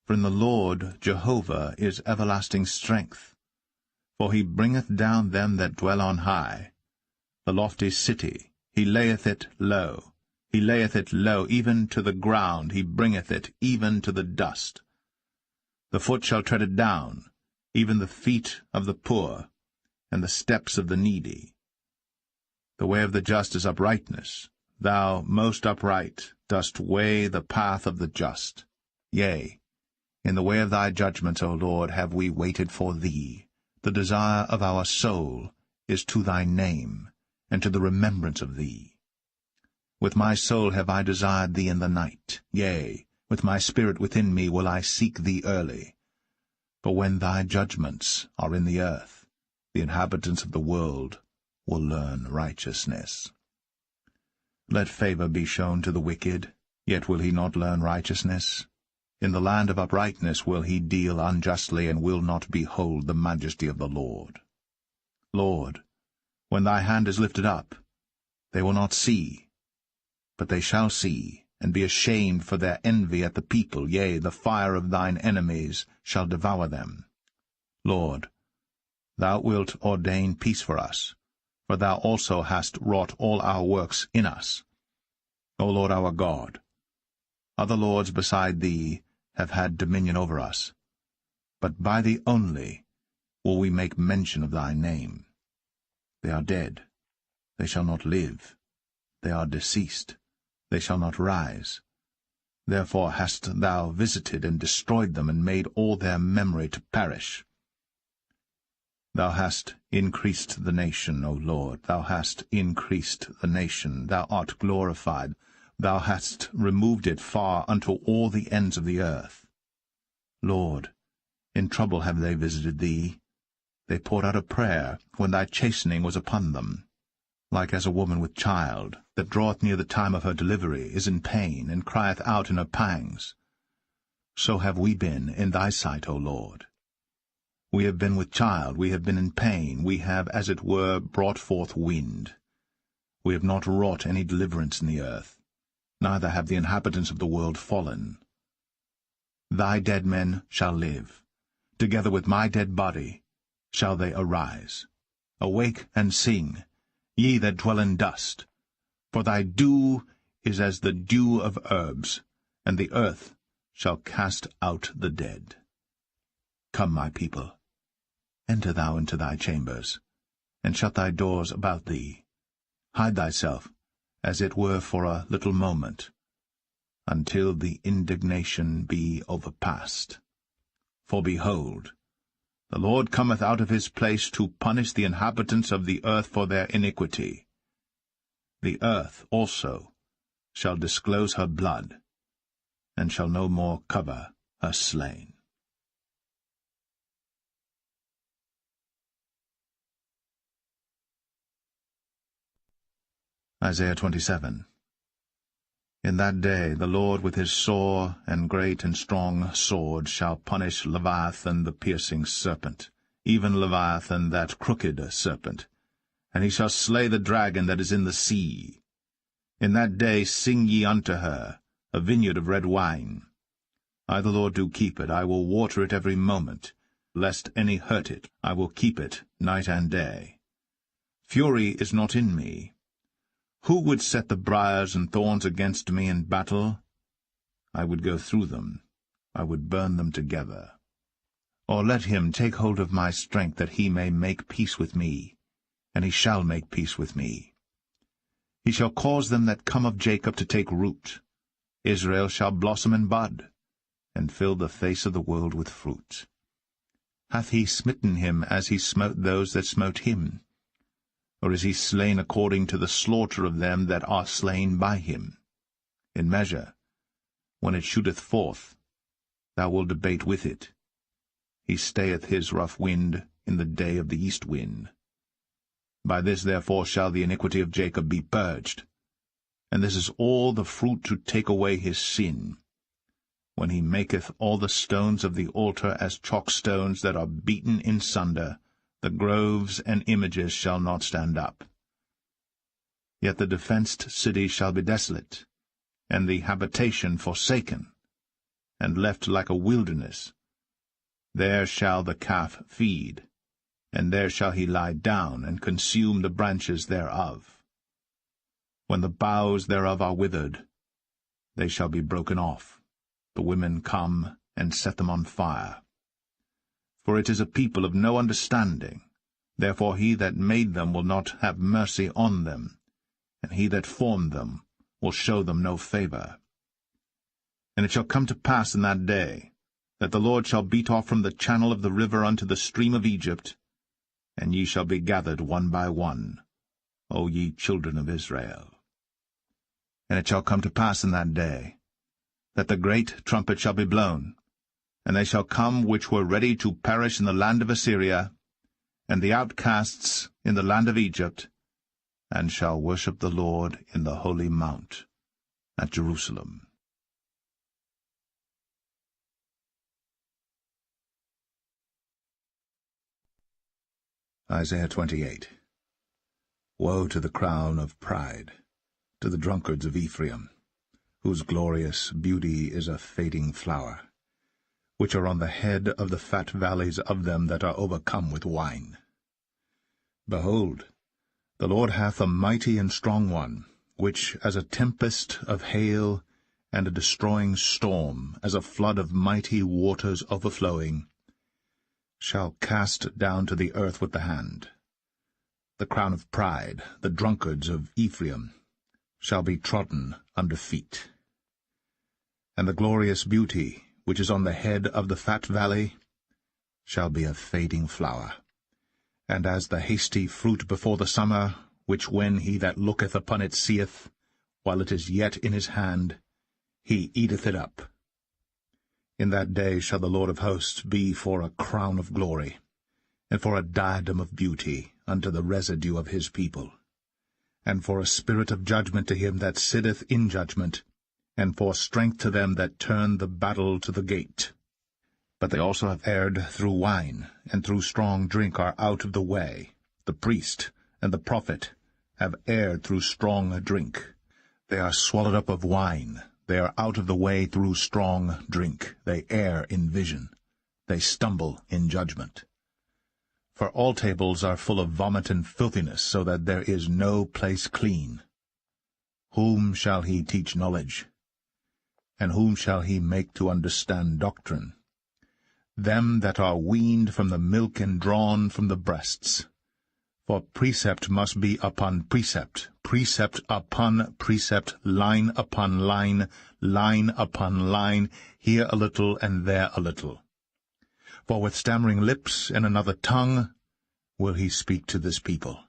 For in the Lord Jehovah is everlasting strength. For he bringeth down them that dwell on high. The lofty city, he layeth it low. He layeth it low, even to the ground, he bringeth it even to the dust. The foot shall tread it down, even the feet of the poor, and the steps of the needy. The way of the just is uprightness. Thou, most upright, dost weigh the path of the just. Yea, in the way of thy judgments, O Lord, have we waited for thee. The desire of our soul is to thy name, and to the remembrance of thee. With my soul have I desired thee in the night, yea, with my spirit within me will I seek thee early. For when thy judgments are in the earth, the inhabitants of the world will learn righteousness. Let favor be shown to the wicked, yet will he not learn righteousness. In the land of uprightness will he deal unjustly, and will not behold the majesty of the Lord. Lord, when thy hand is lifted up, they will not see, but they shall see, and be ashamed for their envy at the people. Yea, the fire of thine enemies shall devour them. Lord, thou wilt ordain peace for us, for thou also hast wrought all our works in us. O Lord our God, other lords beside thee have had dominion over us, but by thee only will we make mention of thy name. They are dead, they shall not live. They are deceased, they shall not rise. Therefore hast thou visited and destroyed them, and made all their memory to perish. Thou hast increased the nation, O Lord, thou hast increased the nation, thou art glorified, thou hast removed it far unto all the ends of the earth. Lord, in trouble have they visited thee. They poured out a prayer when thy chastening was upon them. Like as a woman with child, that draweth near the time of her delivery, is in pain, and crieth out in her pangs. So have we been in thy sight, O Lord. We have been with child, we have been in pain, we have, as it were, brought forth wind. We have not wrought any deliverance in the earth, neither have the inhabitants of the world fallen. Thy dead men shall live, together with my dead body shall they arise. Awake and sing, ye that dwell in dust, for thy dew is as the dew of herbs, and the earth shall cast out the dead. Come, my people, enter thou into thy chambers, and shut thy doors about thee. Hide thyself, as it were for a little moment, until the indignation be overpast. For behold, the Lord cometh out of his place to punish the inhabitants of the earth for their iniquity. The earth also shall disclose her blood, and shall no more cover her slain. Isaiah 27. In that day the Lord with his sore and great and strong sword shall punish Leviathan the piercing serpent, even Leviathan that crooked serpent, and he shall slay the dragon that is in the sea. In that day sing ye unto her, a vineyard of red wine. I the Lord do keep it, I will water it every moment, lest any hurt it, I will keep it night and day. Fury is not in me. Who would set the briars and thorns against me in battle? I would go through them, I would burn them together. Or let him take hold of my strength, that he may make peace with me, and he shall make peace with me. He shall cause them that come of Jacob to take root. Israel shall blossom and bud, and fill the face of the world with fruit. Hath he smitten him as he smote those that smote him? Or is he slain according to the slaughter of them that are slain by him? In measure, when it shooteth forth, thou wilt debate with it. He stayeth his rough wind in the day of the east wind. By this therefore shall the iniquity of Jacob be purged, and this is all the fruit to take away his sin, when he maketh all the stones of the altar as chalk stones that are beaten in sunder. The groves and images shall not stand up. Yet the defenced city shall be desolate, and the habitation forsaken, and left like a wilderness. There shall the calf feed, and there shall he lie down, and consume the branches thereof. When the boughs thereof are withered, they shall be broken off. The women come and set them on fire. For it is a people of no understanding. Therefore he that made them will not have mercy on them, and he that formed them will show them no favor. And it shall come to pass in that day, that the Lord shall beat off from the channel of the river unto the stream of Egypt, and ye shall be gathered one by one, O ye children of Israel. And it shall come to pass in that day, that the great trumpet shall be blown, and they shall come which were ready to perish in the land of Assyria, and the outcasts in the land of Egypt, and shall worship the Lord in the holy mount at Jerusalem. Isaiah 28. Woe to the crown of pride, to the drunkards of Ephraim, whose glorious beauty is a fading flower, which are on the head of the fat valleys of them that are overcome with wine. Behold, the Lord hath a mighty and strong one, which, as a tempest of hail and a destroying storm, as a flood of mighty waters overflowing, shall cast down to the earth with the hand. The crown of pride, the drunkards of Ephraim, shall be trodden under feet. And the glorious beauty, which is on the head of the fat valley, shall be a fading flower, and as the hasty fruit before the summer, which when he that looketh upon it seeth, while it is yet in his hand, he eateth it up. In that day shall the Lord of hosts be for a crown of glory, and for a diadem of beauty unto the residue of his people, and for a spirit of judgment to him that sitteth in judgment, and for strength to them that turn the battle to the gate. But they also have erred through wine, and through strong drink are out of the way. The priest and the prophet have erred through strong drink. They are swallowed up of wine. They are out of the way through strong drink. They err in vision. They stumble in judgment. For all tables are full of vomit and filthiness, so that there is no place clean. Whom shall he teach knowledge? And whom shall he make to understand doctrine? Them that are weaned from the milk and drawn from the breasts. For precept must be upon precept, precept upon precept, line upon line, line upon line, here a little and there a little. For with stammering lips and another tongue will he speak to this people,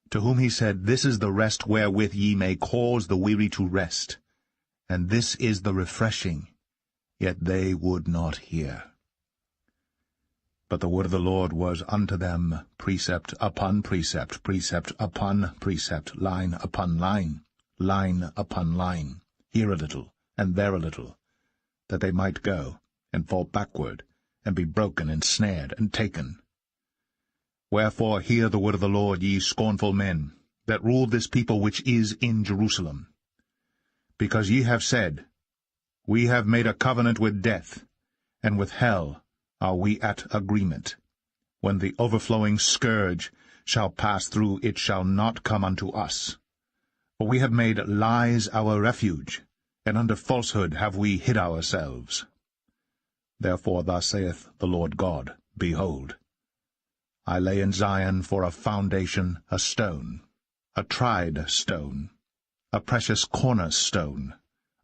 to whom he said, This is the rest wherewith ye may cause the weary to rest, and this is the refreshing, yet they would not hear. But the word of the Lord was unto them precept upon precept, precept upon precept, line upon line, line upon line, here a little, and there a little, that they might go, and fall backward, and be broken, and snared, and taken. Wherefore hear the word of the Lord, ye scornful men, that rule this people which is in Jerusalem. Because ye have said, We have made a covenant with death, and with hell are we at agreement. When the overflowing scourge shall pass through, it shall not come unto us. For we have made lies our refuge, and under falsehood have we hid ourselves. Therefore thus saith the Lord God, Behold, I lay in Zion for a foundation a stone, a tried stone, a precious cornerstone,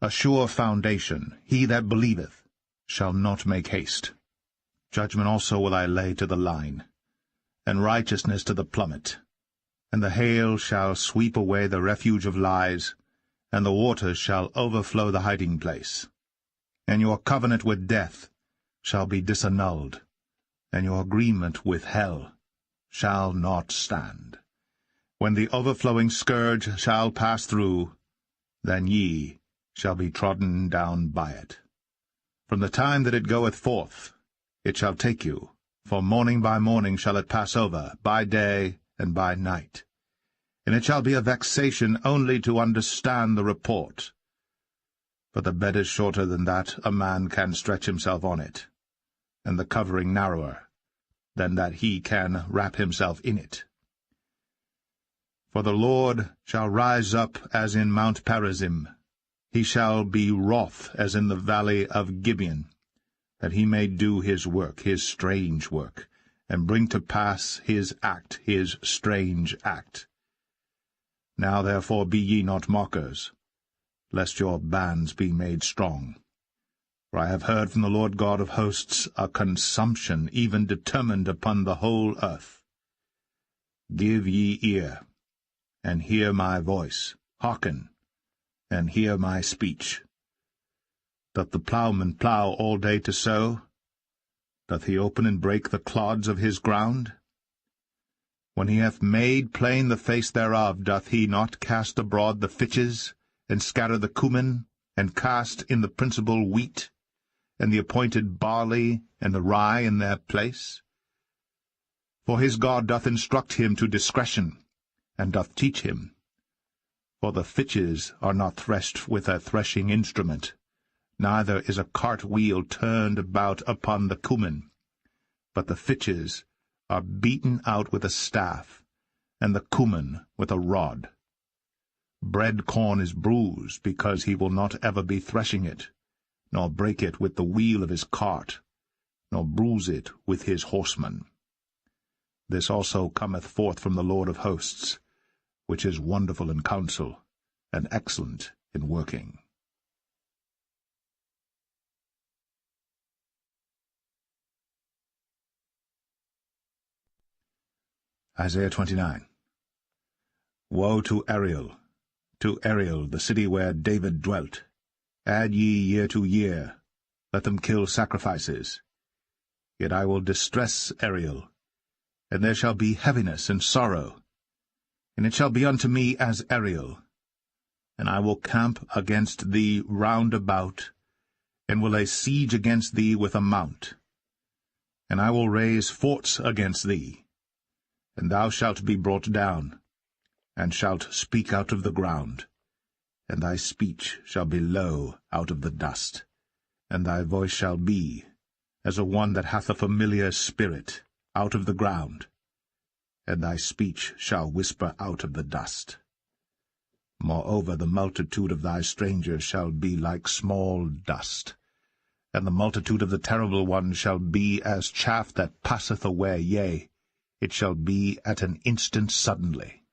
a sure foundation. He that believeth shall not make haste. Judgment also will I lay to the line, and righteousness to the plummet. And the hail shall sweep away the refuge of lies, and the waters shall overflow the hiding place. And your covenant with death shall be disannulled, and your agreement with hell shall not stand. When the overflowing scourge shall pass through, then ye shall be trodden down by it. From the time that it goeth forth, it shall take you, for morning by morning shall it pass over, by day and by night. And it shall be a vexation only to understand the report. For the bed is shorter than that a man can stretch himself on it, and the covering narrower than that he can wrap himself in it. For the Lord shall rise up as in Mount Perazim. He shall be wroth as in the valley of Gibeon, that he may do his work, his strange work, and bring to pass his act, his strange act. Now therefore be ye not mockers, lest your bands be made strong. For I have heard from the Lord God of hosts a consumption even determined upon the whole earth. Give ye ear, and hear my voice. Hearken, and hear my speech. Doth the ploughman plough all day to sow? Doth he open and break the clods of his ground? When he hath made plain the face thereof, doth he not cast abroad the fitches, and scatter the cumin, and cast in the principal wheat, and the appointed barley, and the rye in their place? For his God doth instruct him to discretion, and doth teach him. For the fitches are not threshed with a threshing instrument, neither is a cart wheel turned about upon the cumin, but the fitches are beaten out with a staff, and the cumin with a rod. Bread corn is bruised, because he will not ever be threshing it, nor break it with the wheel of his cart, nor bruise it with his horsemen. This also cometh forth from the Lord of hosts, which is wonderful in counsel, and excellent in working. Isaiah 29. Woe to Ariel, the city where David dwelt! Add ye year to year, let them kill sacrifices. Yet I will distress Ariel, and there shall be heaviness and sorrow, and it shall be unto me as Ariel. And I will camp against thee round about, and will lay siege against thee with a mount. And I will raise forts against thee, and thou shalt be brought down, and shalt speak out of the ground, and thy speech shall be low out of the dust, and thy voice shall be as a one that hath a familiar spirit out of the ground, and thy speech shall whisper out of the dust. Moreover, the multitude of thy strangers shall be like small dust, and the multitude of the terrible ones shall be as chaff that passeth away, yea, it shall be at an instant suddenly.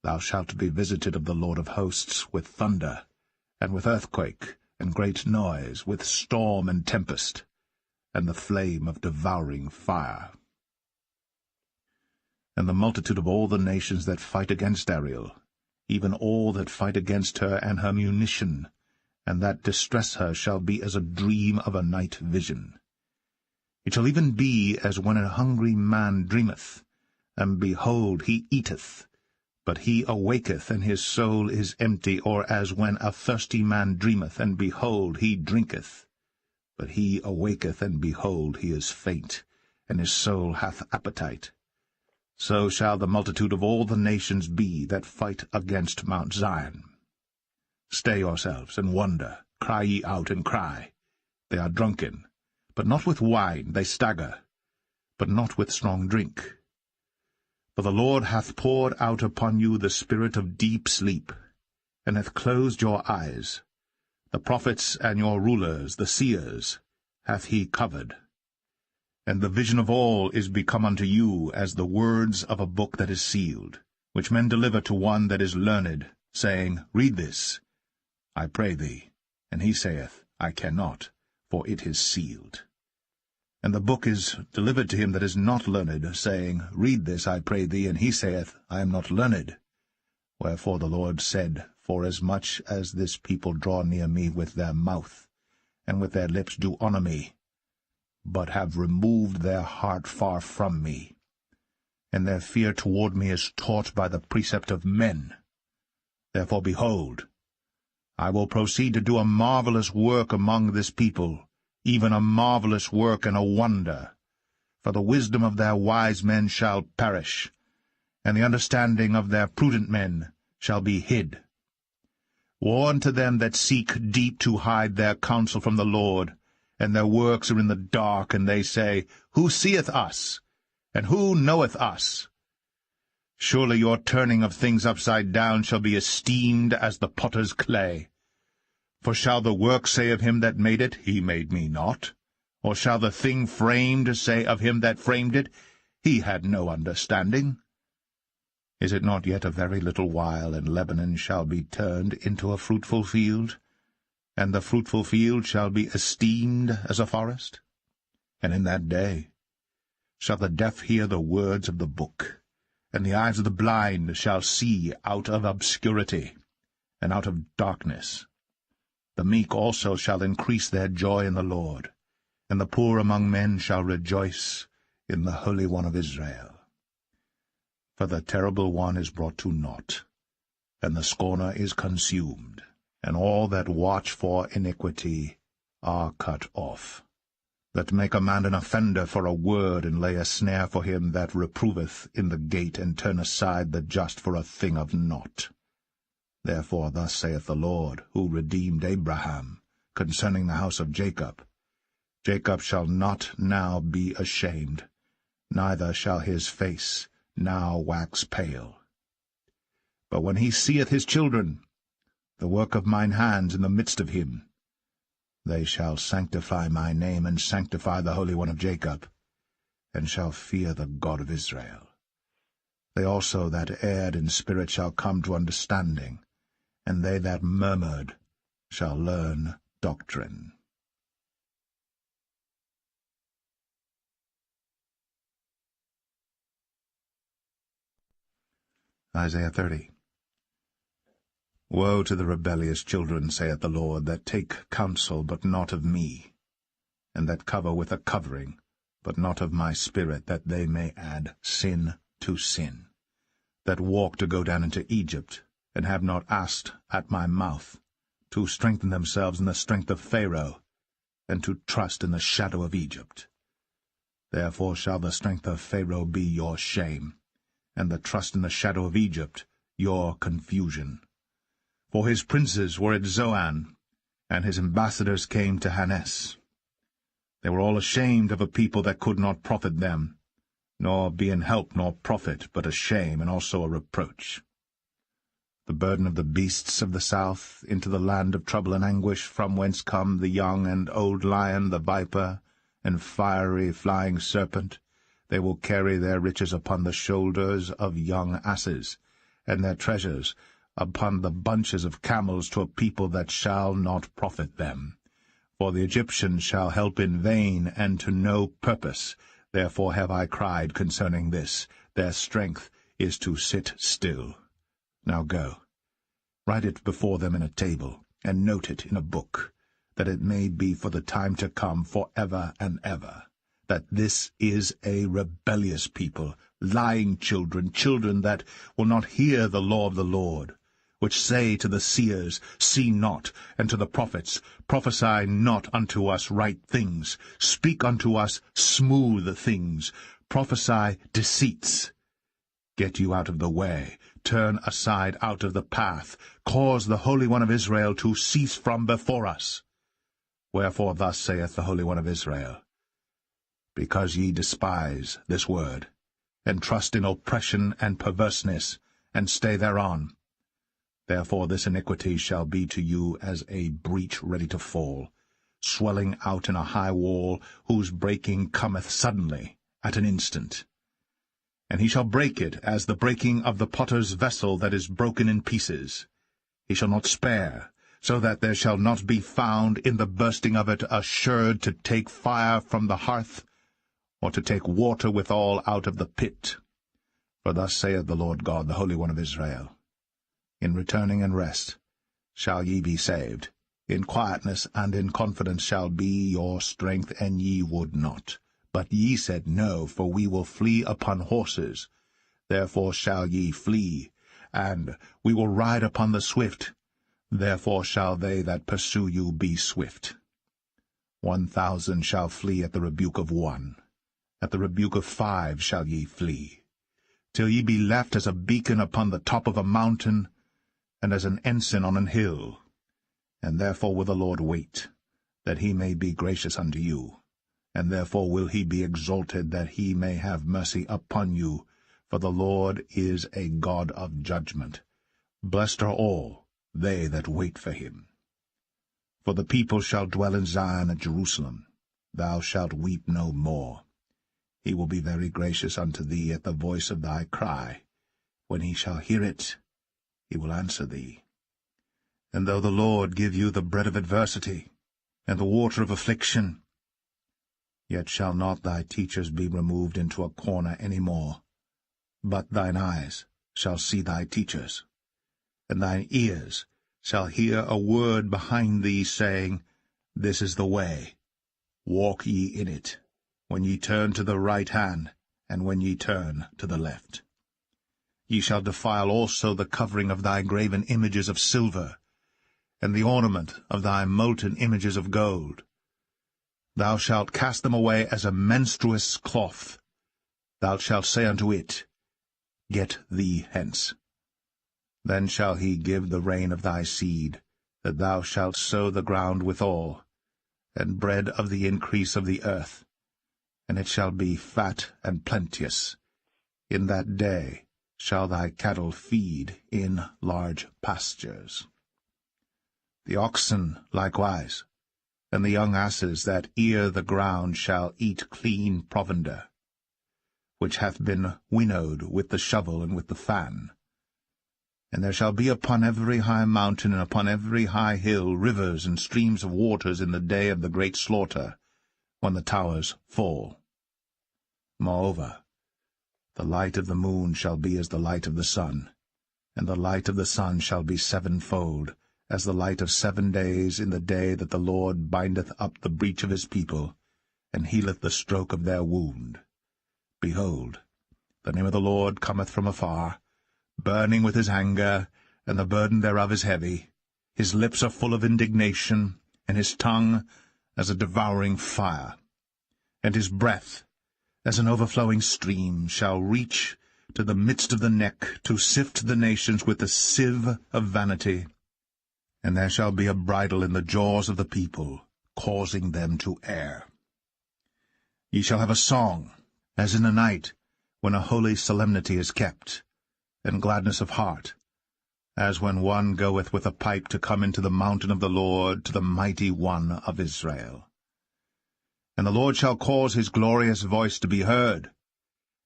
Thou shalt be visited of the Lord of hosts with thunder, and with earthquake, and great noise, with storm and tempest, and the flame of devouring fire. And the multitude of all the nations that fight against Ariel, even all that fight against her and her munition, and that distress her, shall be as a dream of a night vision. It shall even be as when a hungry man dreameth, and behold, he eateth, but he awaketh, and his soul is empty, or as when a thirsty man dreameth, and behold, he drinketh, but he awaketh, and behold, he is faint, and his soul hath appetite. So shall the multitude of all the nations be that fight against Mount Zion. Stay yourselves, and wonder, cry ye out, and cry. They are drunken, but not with wine, they stagger, but not with strong drink. For the Lord hath poured out upon you the spirit of deep sleep, and hath closed your eyes. The prophets and your rulers, the seers, hath he covered. And the vision of all is become unto you as the words of a book that is sealed, which men deliver to one that is learned, saying, Read this, I pray thee. And he saith, I cannot, for it is sealed. And the book is delivered to him that is not learned, saying, Read this, I pray thee. And he saith, I am not learned. Wherefore the Lord said, Forasmuch as this people draw near me with their mouth, and with their lips do honour me, but have removed their heart far from me, and their fear toward me is taught by the precept of men. Therefore, behold, I will proceed to do a marvelous work among this people, even a marvelous work and a wonder. For the wisdom of their wise men shall perish, and the understanding of their prudent men shall be hid. Woe unto them that seek deep to hide their counsel from the Lord, and their works are in the dark, and they say, Who seeth us? And who knoweth us? Surely your turning of things upside down shall be esteemed as the potter's clay. For shall the work say of him that made it, He made me not? Or shall the thing framed say of him that framed it, He had no understanding? Is it not yet a very little while, and Lebanon shall be turned into a fruitful field, and the fruitful field shall be esteemed as a forest? And in that day shall the deaf hear the words of the book, and the eyes of the blind shall see out of obscurity, and out of darkness. The meek also shall increase their joy in the Lord, and the poor among men shall rejoice in the Holy One of Israel. For the terrible one is brought to naught, and the scorner is consumed, and all that watch for iniquity are cut off, that make a man an offender for a word, and lay a snare for him that reproveth in the gate, and turn aside the just for a thing of naught. Therefore thus saith the Lord, who redeemed Abraham, concerning the house of Jacob, Jacob shall not now be ashamed, neither shall his face now wax pale. But when he seeth his children, the work of mine hands in the midst of him, they shall sanctify my name, and sanctify the Holy One of Jacob, and shall fear the God of Israel. They also that erred in spirit shall come to understanding, and they that murmured shall learn doctrine. Isaiah 30. Woe to the rebellious children, saith the Lord, that take counsel, but not of me, and that cover with a covering, but not of my spirit, that they may add sin to sin, that walk to go down into Egypt, and have not asked at my mouth, to strengthen themselves in the strength of Pharaoh, and to trust in the shadow of Egypt. Therefore shall the strength of Pharaoh be your shame, and the trust in the shadow of Egypt your confusion. For his princes were at Zoan, and his ambassadors came to Hanes. They were all ashamed of a people that could not profit them, nor be an help nor profit, but a shame and also a reproach. The burden of the beasts of the south, into the land of trouble and anguish, from whence come the young and old lion, the viper, and fiery flying serpent. They will carry their riches upon the shoulders of young asses, and their treasures upon the bunches of camels, to a people that shall not profit them. For the Egyptians shall help in vain, and to no purpose. Therefore have I cried concerning this, their strength is to sit still. Now go, write it before them in a table, and note it in a book, that it may be for the time to come, for ever and ever, that this is a rebellious people, lying children, children that will not hear the law of the Lord, which say to the seers, See not, and to the prophets, Prophesy not unto us right things, speak unto us smooth things, prophesy deceits. Get you out of the way, turn aside out of the path, cause the Holy One of Israel to cease from before us. Wherefore thus saith the Holy One of Israel, Because ye despise this word, and trust in oppression and perverseness, and stay thereon, therefore this iniquity shall be to you as a breach ready to fall, swelling out in a high wall, whose breaking cometh suddenly, at an instant. And he shall break it as the breaking of the potter's vessel that is broken in pieces. He shall not spare, so that there shall not be found in the bursting of it a sherd to take fire from the hearth, or to take water withal out of the pit. For thus saith the Lord God, the Holy One of Israel, In returning and rest shall ye be saved, in quietness and in confidence shall be your strength, and ye would not. But ye said, No, for we will flee upon horses. Therefore shall ye flee, and we will ride upon the swift. Therefore shall they that pursue you be swift. 1,000 shall flee at the rebuke of one. At the rebuke of 5 shall ye flee, till ye be left as a beacon upon the top of a mountain, and as an ensign on an hill. And therefore will the Lord wait, that he may be gracious unto you. And therefore will he be exalted, that he may have mercy upon you. For the Lord is a God of judgment. Blessed are all they that wait for him. For the people shall dwell in Zion and Jerusalem. Thou shalt weep no more. He will be very gracious unto thee at the voice of thy cry. When he shall hear it, he will answer thee. And though the Lord give you the bread of adversity, and the water of affliction, yet shall not thy teachers be removed into a corner any more, but thine eyes shall see thy teachers, and thine ears shall hear a word behind thee, saying, This is the way, walk ye in it, when ye turn to the right hand, and when ye turn to the left. Ye shall defile also the covering of thy graven images of silver, and the ornament of thy molten images of gold. Thou shalt cast them away as a menstruous cloth. Thou shalt say unto it, Get thee hence. Then shall he give the rain of thy seed, that thou shalt sow the ground withal, and bread of the increase of the earth, and it shall be fat and plenteous. In that day shall thy cattle feed in large pastures. The oxen likewise, and the young asses that ear the ground shall eat clean provender, which hath been winnowed with the shovel and with the fan. And there shall be upon every high mountain and upon every high hill rivers and streams of waters in the day of the great slaughter, when the towers fall. Moreover, the light of the moon shall be as the light of the sun, and the light of the sun shall be sevenfold, as the light of 7 days in the day that the Lord bindeth up the breach of his people, and healeth the stroke of their wound. Behold, the name of the Lord cometh from afar, burning with his anger, and the burden thereof is heavy. His lips are full of indignation, and his tongue as a devouring fire. And his breath, as an overflowing stream, shall reach to the midst of the neck, to sift the nations with the sieve of vanity. And there shall be a bridle in the jaws of the people, causing them to err. Ye shall have a song, as in a night when a holy solemnity is kept, and gladness of heart, as when one goeth with a pipe to come into the mountain of the Lord, to the mighty one of Israel. And the Lord shall cause his glorious voice to be heard,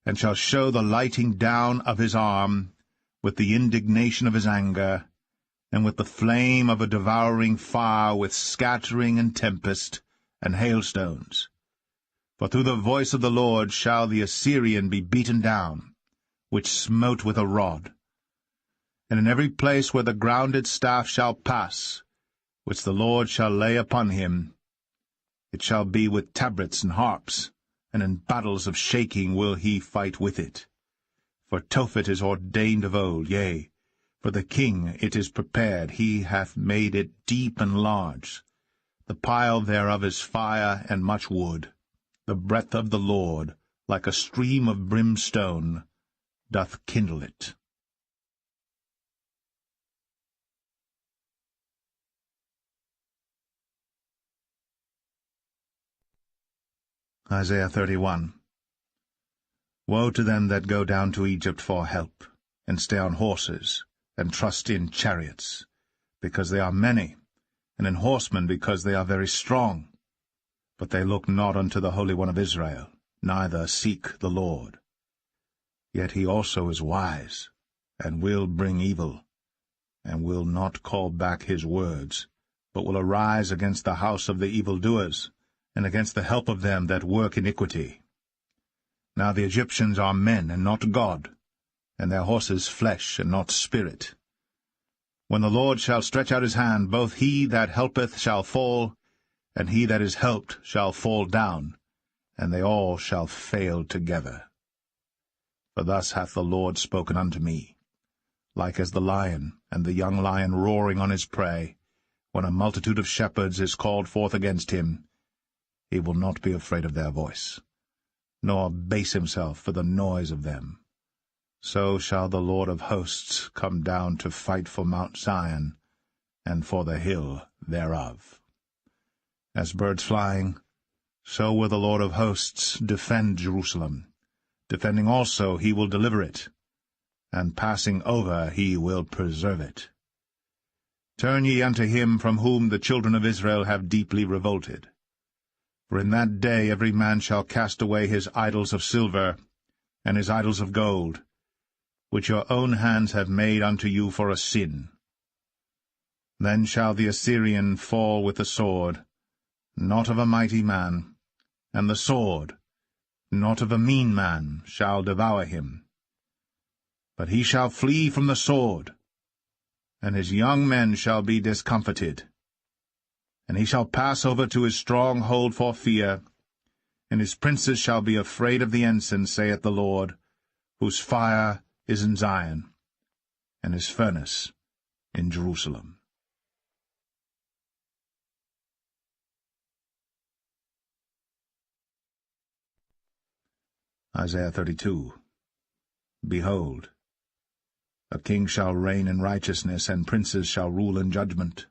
and shall show the lighting down of his arm, with the indignation of his anger, and with the flame of a devouring fire, with scattering and tempest, and hailstones. For through the voice of the Lord shall the Assyrian be beaten down, which smote with a rod. And in every place where the grounded staff shall pass, which the Lord shall lay upon him, it shall be with tabrets and harps, and in battles of shaking will he fight with it. For Tophet is ordained of old, yea, for the king it is prepared, he hath made it deep and large. The pile thereof is fire and much wood. The breath of the Lord, like a stream of brimstone, doth kindle it. Isaiah 31. Woe to them that go down to Egypt for help, and stay on horses, and trust in chariots, because they are many, and in horsemen, because they are very strong. But they look not unto the Holy One of Israel, neither seek the Lord. Yet he also is wise, and will bring evil, and will not call back his words, but will arise against the house of the evildoers, and against the help of them that work iniquity. Now the Egyptians are men, and not God, and their horses flesh, and not spirit. When the Lord shall stretch out his hand, both he that helpeth shall fall, and he that is helped shall fall down, and they all shall fail together. For thus hath the Lord spoken unto me, like as the lion and the young lion roaring on his prey, when a multitude of shepherds is called forth against him. He will not be afraid of their voice, nor abase himself for the noise of them. So shall the Lord of hosts come down to fight for Mount Zion, and for the hill thereof. As birds flying, so will the Lord of hosts defend Jerusalem. Defending also he will deliver it, and passing over he will preserve it. Turn ye unto him from whom the children of Israel have deeply revolted. For in that day every man shall cast away his idols of silver, and his idols of gold, which your own hands have made unto you for a sin. Then shall the Assyrian fall with the sword, not of a mighty man, and the sword, not of a mean man, shall devour him. But he shall flee from the sword, and his young men shall be discomfited. And he shall pass over to his stronghold for fear, and his princes shall be afraid of the ensign, saith the Lord, whose fire is in Zion, and his furnace in Jerusalem. Isaiah 32. Behold, a king shall reign in righteousness, and princes shall rule in judgment.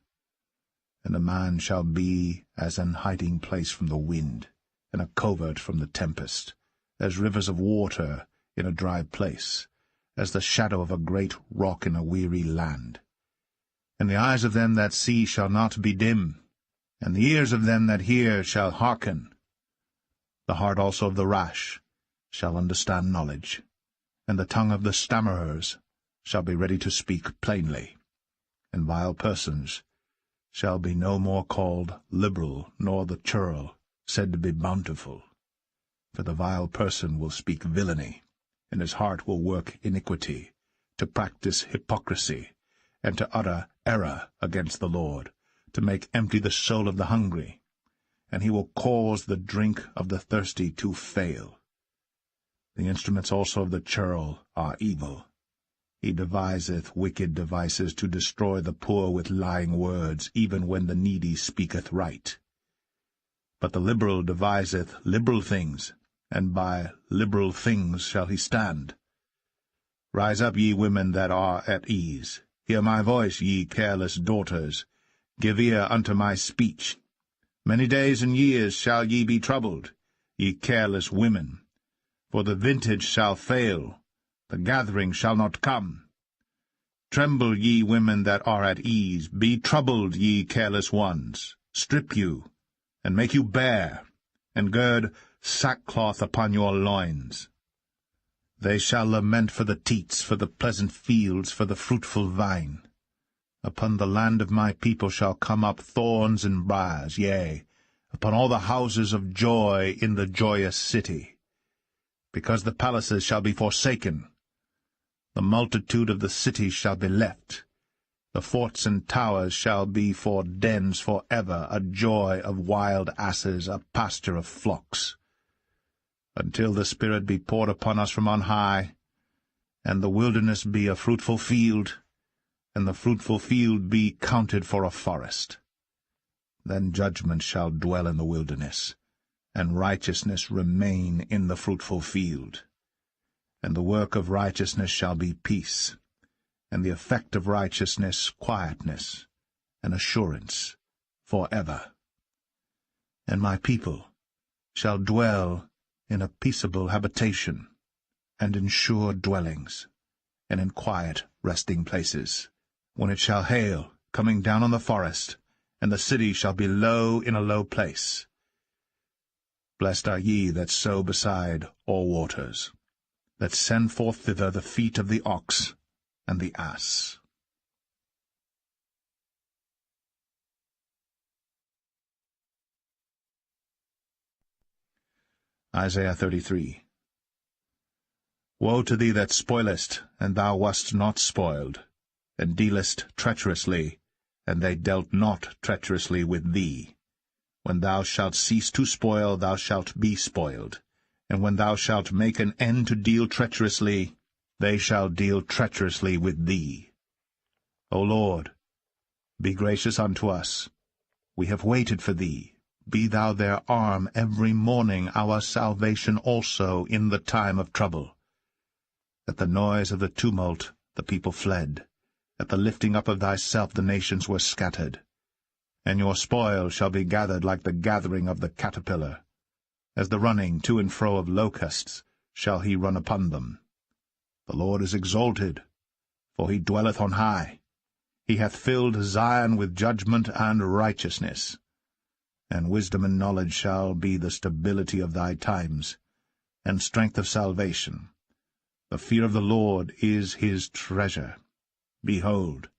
And a man shall be as an hiding place from the wind, and a covert from the tempest, as rivers of water in a dry place, as the shadow of a great rock in a weary land. And the eyes of them that see shall not be dim, and the ears of them that hear shall hearken. The heart also of the rash shall understand knowledge, and the tongue of the stammerers shall be ready to speak plainly. And vile persons shall be no more called liberal, nor the churl said to be bountiful. For the vile person will speak villainy, and his heart will work iniquity, to practice hypocrisy, and to utter error against the Lord, to make empty the soul of the hungry, and he will cause the drink of the thirsty to fail. The instruments also of the churl are evil. He deviseth wicked devices to destroy the poor with lying words, even when the needy speaketh right. But the liberal deviseth liberal things, and by liberal things shall he stand. Rise up, ye women that are at ease. Hear my voice, ye careless daughters. Give ear unto my speech. Many days and years shall ye be troubled, ye careless women. For the vintage shall fail, the gathering shall not come. Tremble, ye women that are at ease, be troubled, ye careless ones. Strip you, and make you bare, and gird sackcloth upon your loins. They shall lament for the teats, for the pleasant fields, for the fruitful vine. Upon the land of my people shall come up thorns and briars, yea, upon all the houses of joy in the joyous city. Because the palaces shall be forsaken, the multitude of the cities shall be left. The forts and towers shall be for dens for ever, a joy of wild asses, a pasture of flocks. Until the Spirit be poured upon us from on high, and the wilderness be a fruitful field, and the fruitful field be counted for a forest. Then judgment shall dwell in the wilderness, and righteousness remain in the fruitful field. And the work of righteousness shall be peace, and the effect of righteousness quietness, and assurance for ever. And my people shall dwell in a peaceable habitation, and in sure dwellings, and in quiet resting places, when it shall hail, coming down on the forest, and the city shall be low in a low place. Blessed are ye that sow beside all waters, that send forth thither the feet of the ox and the ass. Isaiah 33. Woe to thee that spoilest, and thou wast not spoiled, and dealest treacherously, and they dealt not treacherously with thee. When thou shalt cease to spoil, thou shalt be spoiled. And when thou shalt make an end to deal treacherously, they shall deal treacherously with thee. O Lord, be gracious unto us. We have waited for thee. Be thou their arm every morning, our salvation also in the time of trouble. At the noise of the tumult the people fled. At the lifting up of thyself the nations were scattered. And your spoil shall be gathered like the gathering of the caterpillar. As the running to and fro of locusts shall he run upon them. The Lord is exalted, for he dwelleth on high. He hath filled Zion with judgment and righteousness. And wisdom and knowledge shall be the stability of thy times, and strength of salvation. The fear of the Lord is his treasure. Behold,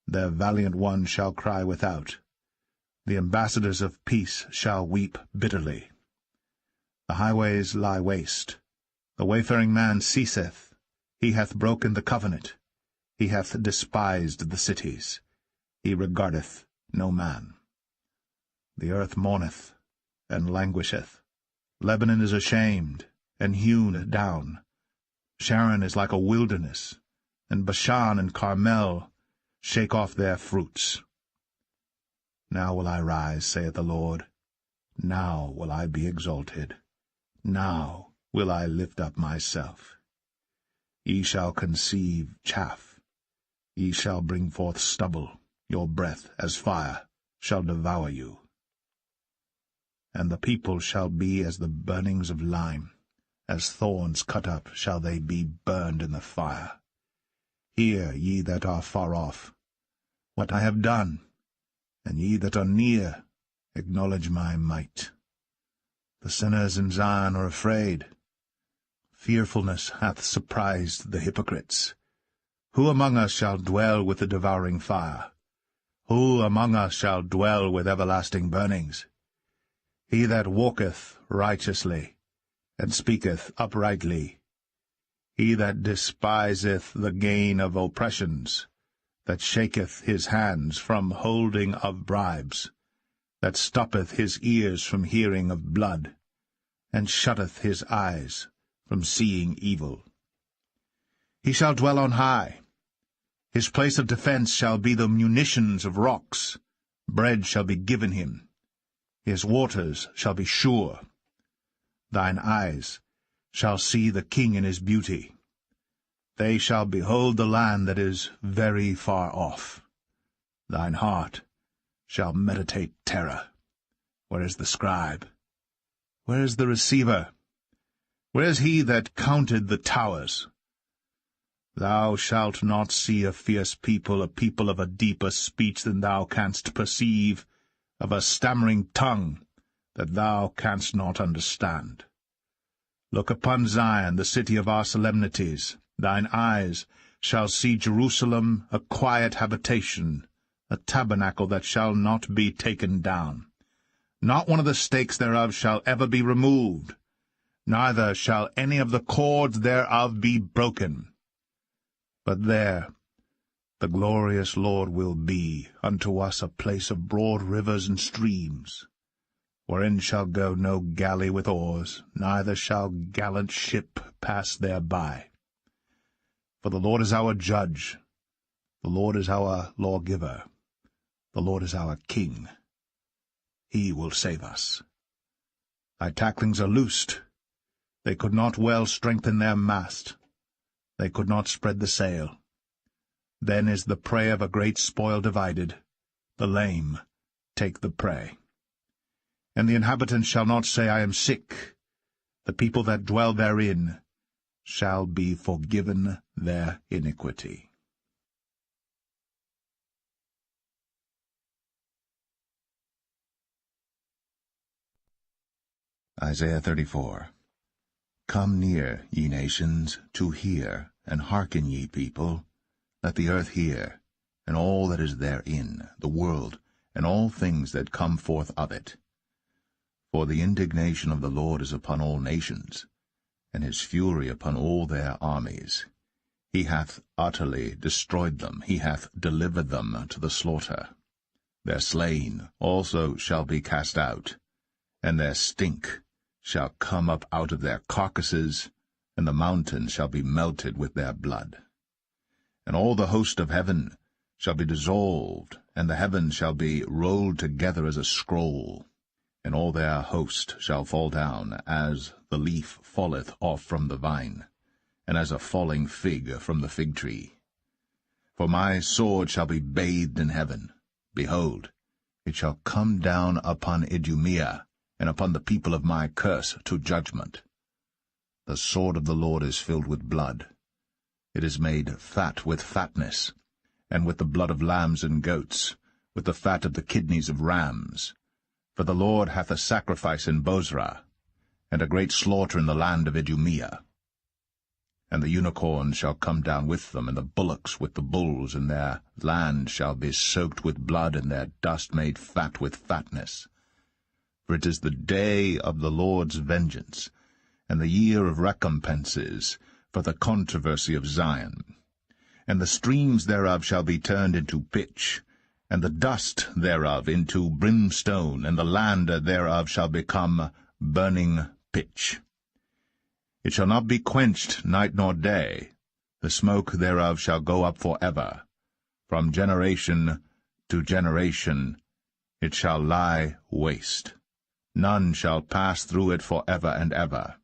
their valiant ones shall cry without. The ambassadors of peace shall weep bitterly. The highways lie waste. The wayfaring man ceaseth. He hath broken the covenant. He hath despised the cities. He regardeth no man. The earth mourneth, and languisheth. Lebanon is ashamed, and hewn down. Sharon is like a wilderness, and Bashan and Carmel shake off their fruits. Now will I rise, saith the Lord. Now will I be exalted. Now will I lift up myself. Ye shall conceive chaff. Ye shall bring forth stubble. Your breath, as fire, shall devour you. And the people shall be as the burnings of lime. As thorns cut up shall they be burned in the fire. Hear, ye that are far off, what I have done, and ye that are near, acknowledge my might. The sinners in Zion are afraid. Fearfulness hath surprised the hypocrites. Who among us shall dwell with the devouring fire? Who among us shall dwell with everlasting burnings? He that walketh righteously, and speaketh uprightly. He that despiseth the gain of oppressions, that shaketh his hands from holding of bribes, that stoppeth his ears from hearing of blood, and shutteth his eyes from seeing evil. He shall dwell on high. His place of defense shall be the munitions of rocks. Bread shall be given him. His waters shall be sure. Thine eyes shall see the king in his beauty. They shall behold the land that is very far off. Thine heart shall meditate terror. Where is the scribe? Where is the receiver? Where is he that counted the towers? Thou shalt not see a fierce people, a people of a deeper speech than thou canst perceive, of a stammering tongue that thou canst not understand. Look upon Zion, the city of our solemnities. Thine eyes shall see Jerusalem, a quiet habitation, a tabernacle that shall not be taken down. Not one of the stakes thereof shall ever be removed, neither shall any of the cords thereof be broken. But there the glorious Lord will be unto us a place of broad rivers and streams, wherein shall go no galley with oars, neither shall gallant ship pass thereby. For the Lord is our judge, the Lord is our lawgiver, the Lord is our king. He will save us. Thy tacklings are loosed. They could not well strengthen their mast. They could not spread the sail. Then is the prey of a great spoil divided. The lame take the prey. And the inhabitants shall not say, I am sick. The people that dwell therein shall be forgiven their iniquity. Isaiah 34. Come near, ye nations, to hear, and hearken, ye people. Let the earth hear, and all that is therein, the world, and all things that come forth of it. For the indignation of the Lord is upon all nations, and his fury upon all their armies. He hath utterly destroyed them, he hath delivered them to the slaughter. Their slain also shall be cast out, and their stink shall come up out of their carcasses, and the mountains shall be melted with their blood. And all the host of heaven shall be dissolved, and the heavens shall be rolled together as a scroll, and all their host shall fall down, as the leaf falleth off from the vine, and as a falling fig from the fig tree. For my sword shall be bathed in heaven. Behold, it shall come down upon Idumea, and upon the people of my curse to judgment. The sword of the Lord is filled with blood. It is made fat with fatness, and with the blood of lambs and goats, with the fat of the kidneys of rams. For the Lord hath a sacrifice in Bozrah, and a great slaughter in the land of Idumea. And the unicorns shall come down with them, and the bullocks with the bulls, and their land shall be soaked with blood, and their dust made fat with fatness. For it is the day of the Lord's vengeance, and the year of recompenses, for the controversy of Zion. and the streams thereof shall be turned into pitch, and the dust thereof into brimstone, and the land thereof shall become burning pitch. It shall not be quenched night nor day, the smoke thereof shall go up for ever. From generation to generation it shall lie waste. None shall pass through it for ever and ever.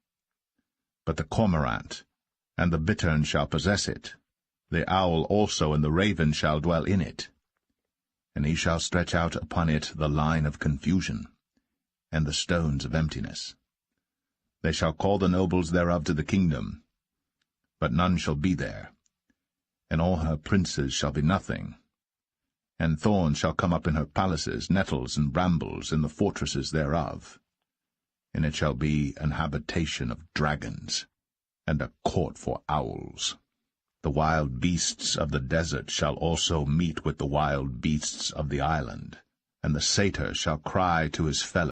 But the cormorant and the bittern shall possess it, the owl also and the raven shall dwell in it. And he shall stretch out upon it the line of confusion, and the stones of emptiness. They shall call the nobles thereof to the kingdom, but none shall be there, and all her princes shall be nothing. And thorns shall come up in her palaces, nettles and brambles in the fortresses thereof. And it shall be an habitation of dragons, and a court for owls. The wild beasts of the desert shall also meet with the wild beasts of the island, and the satyr shall cry to his fellow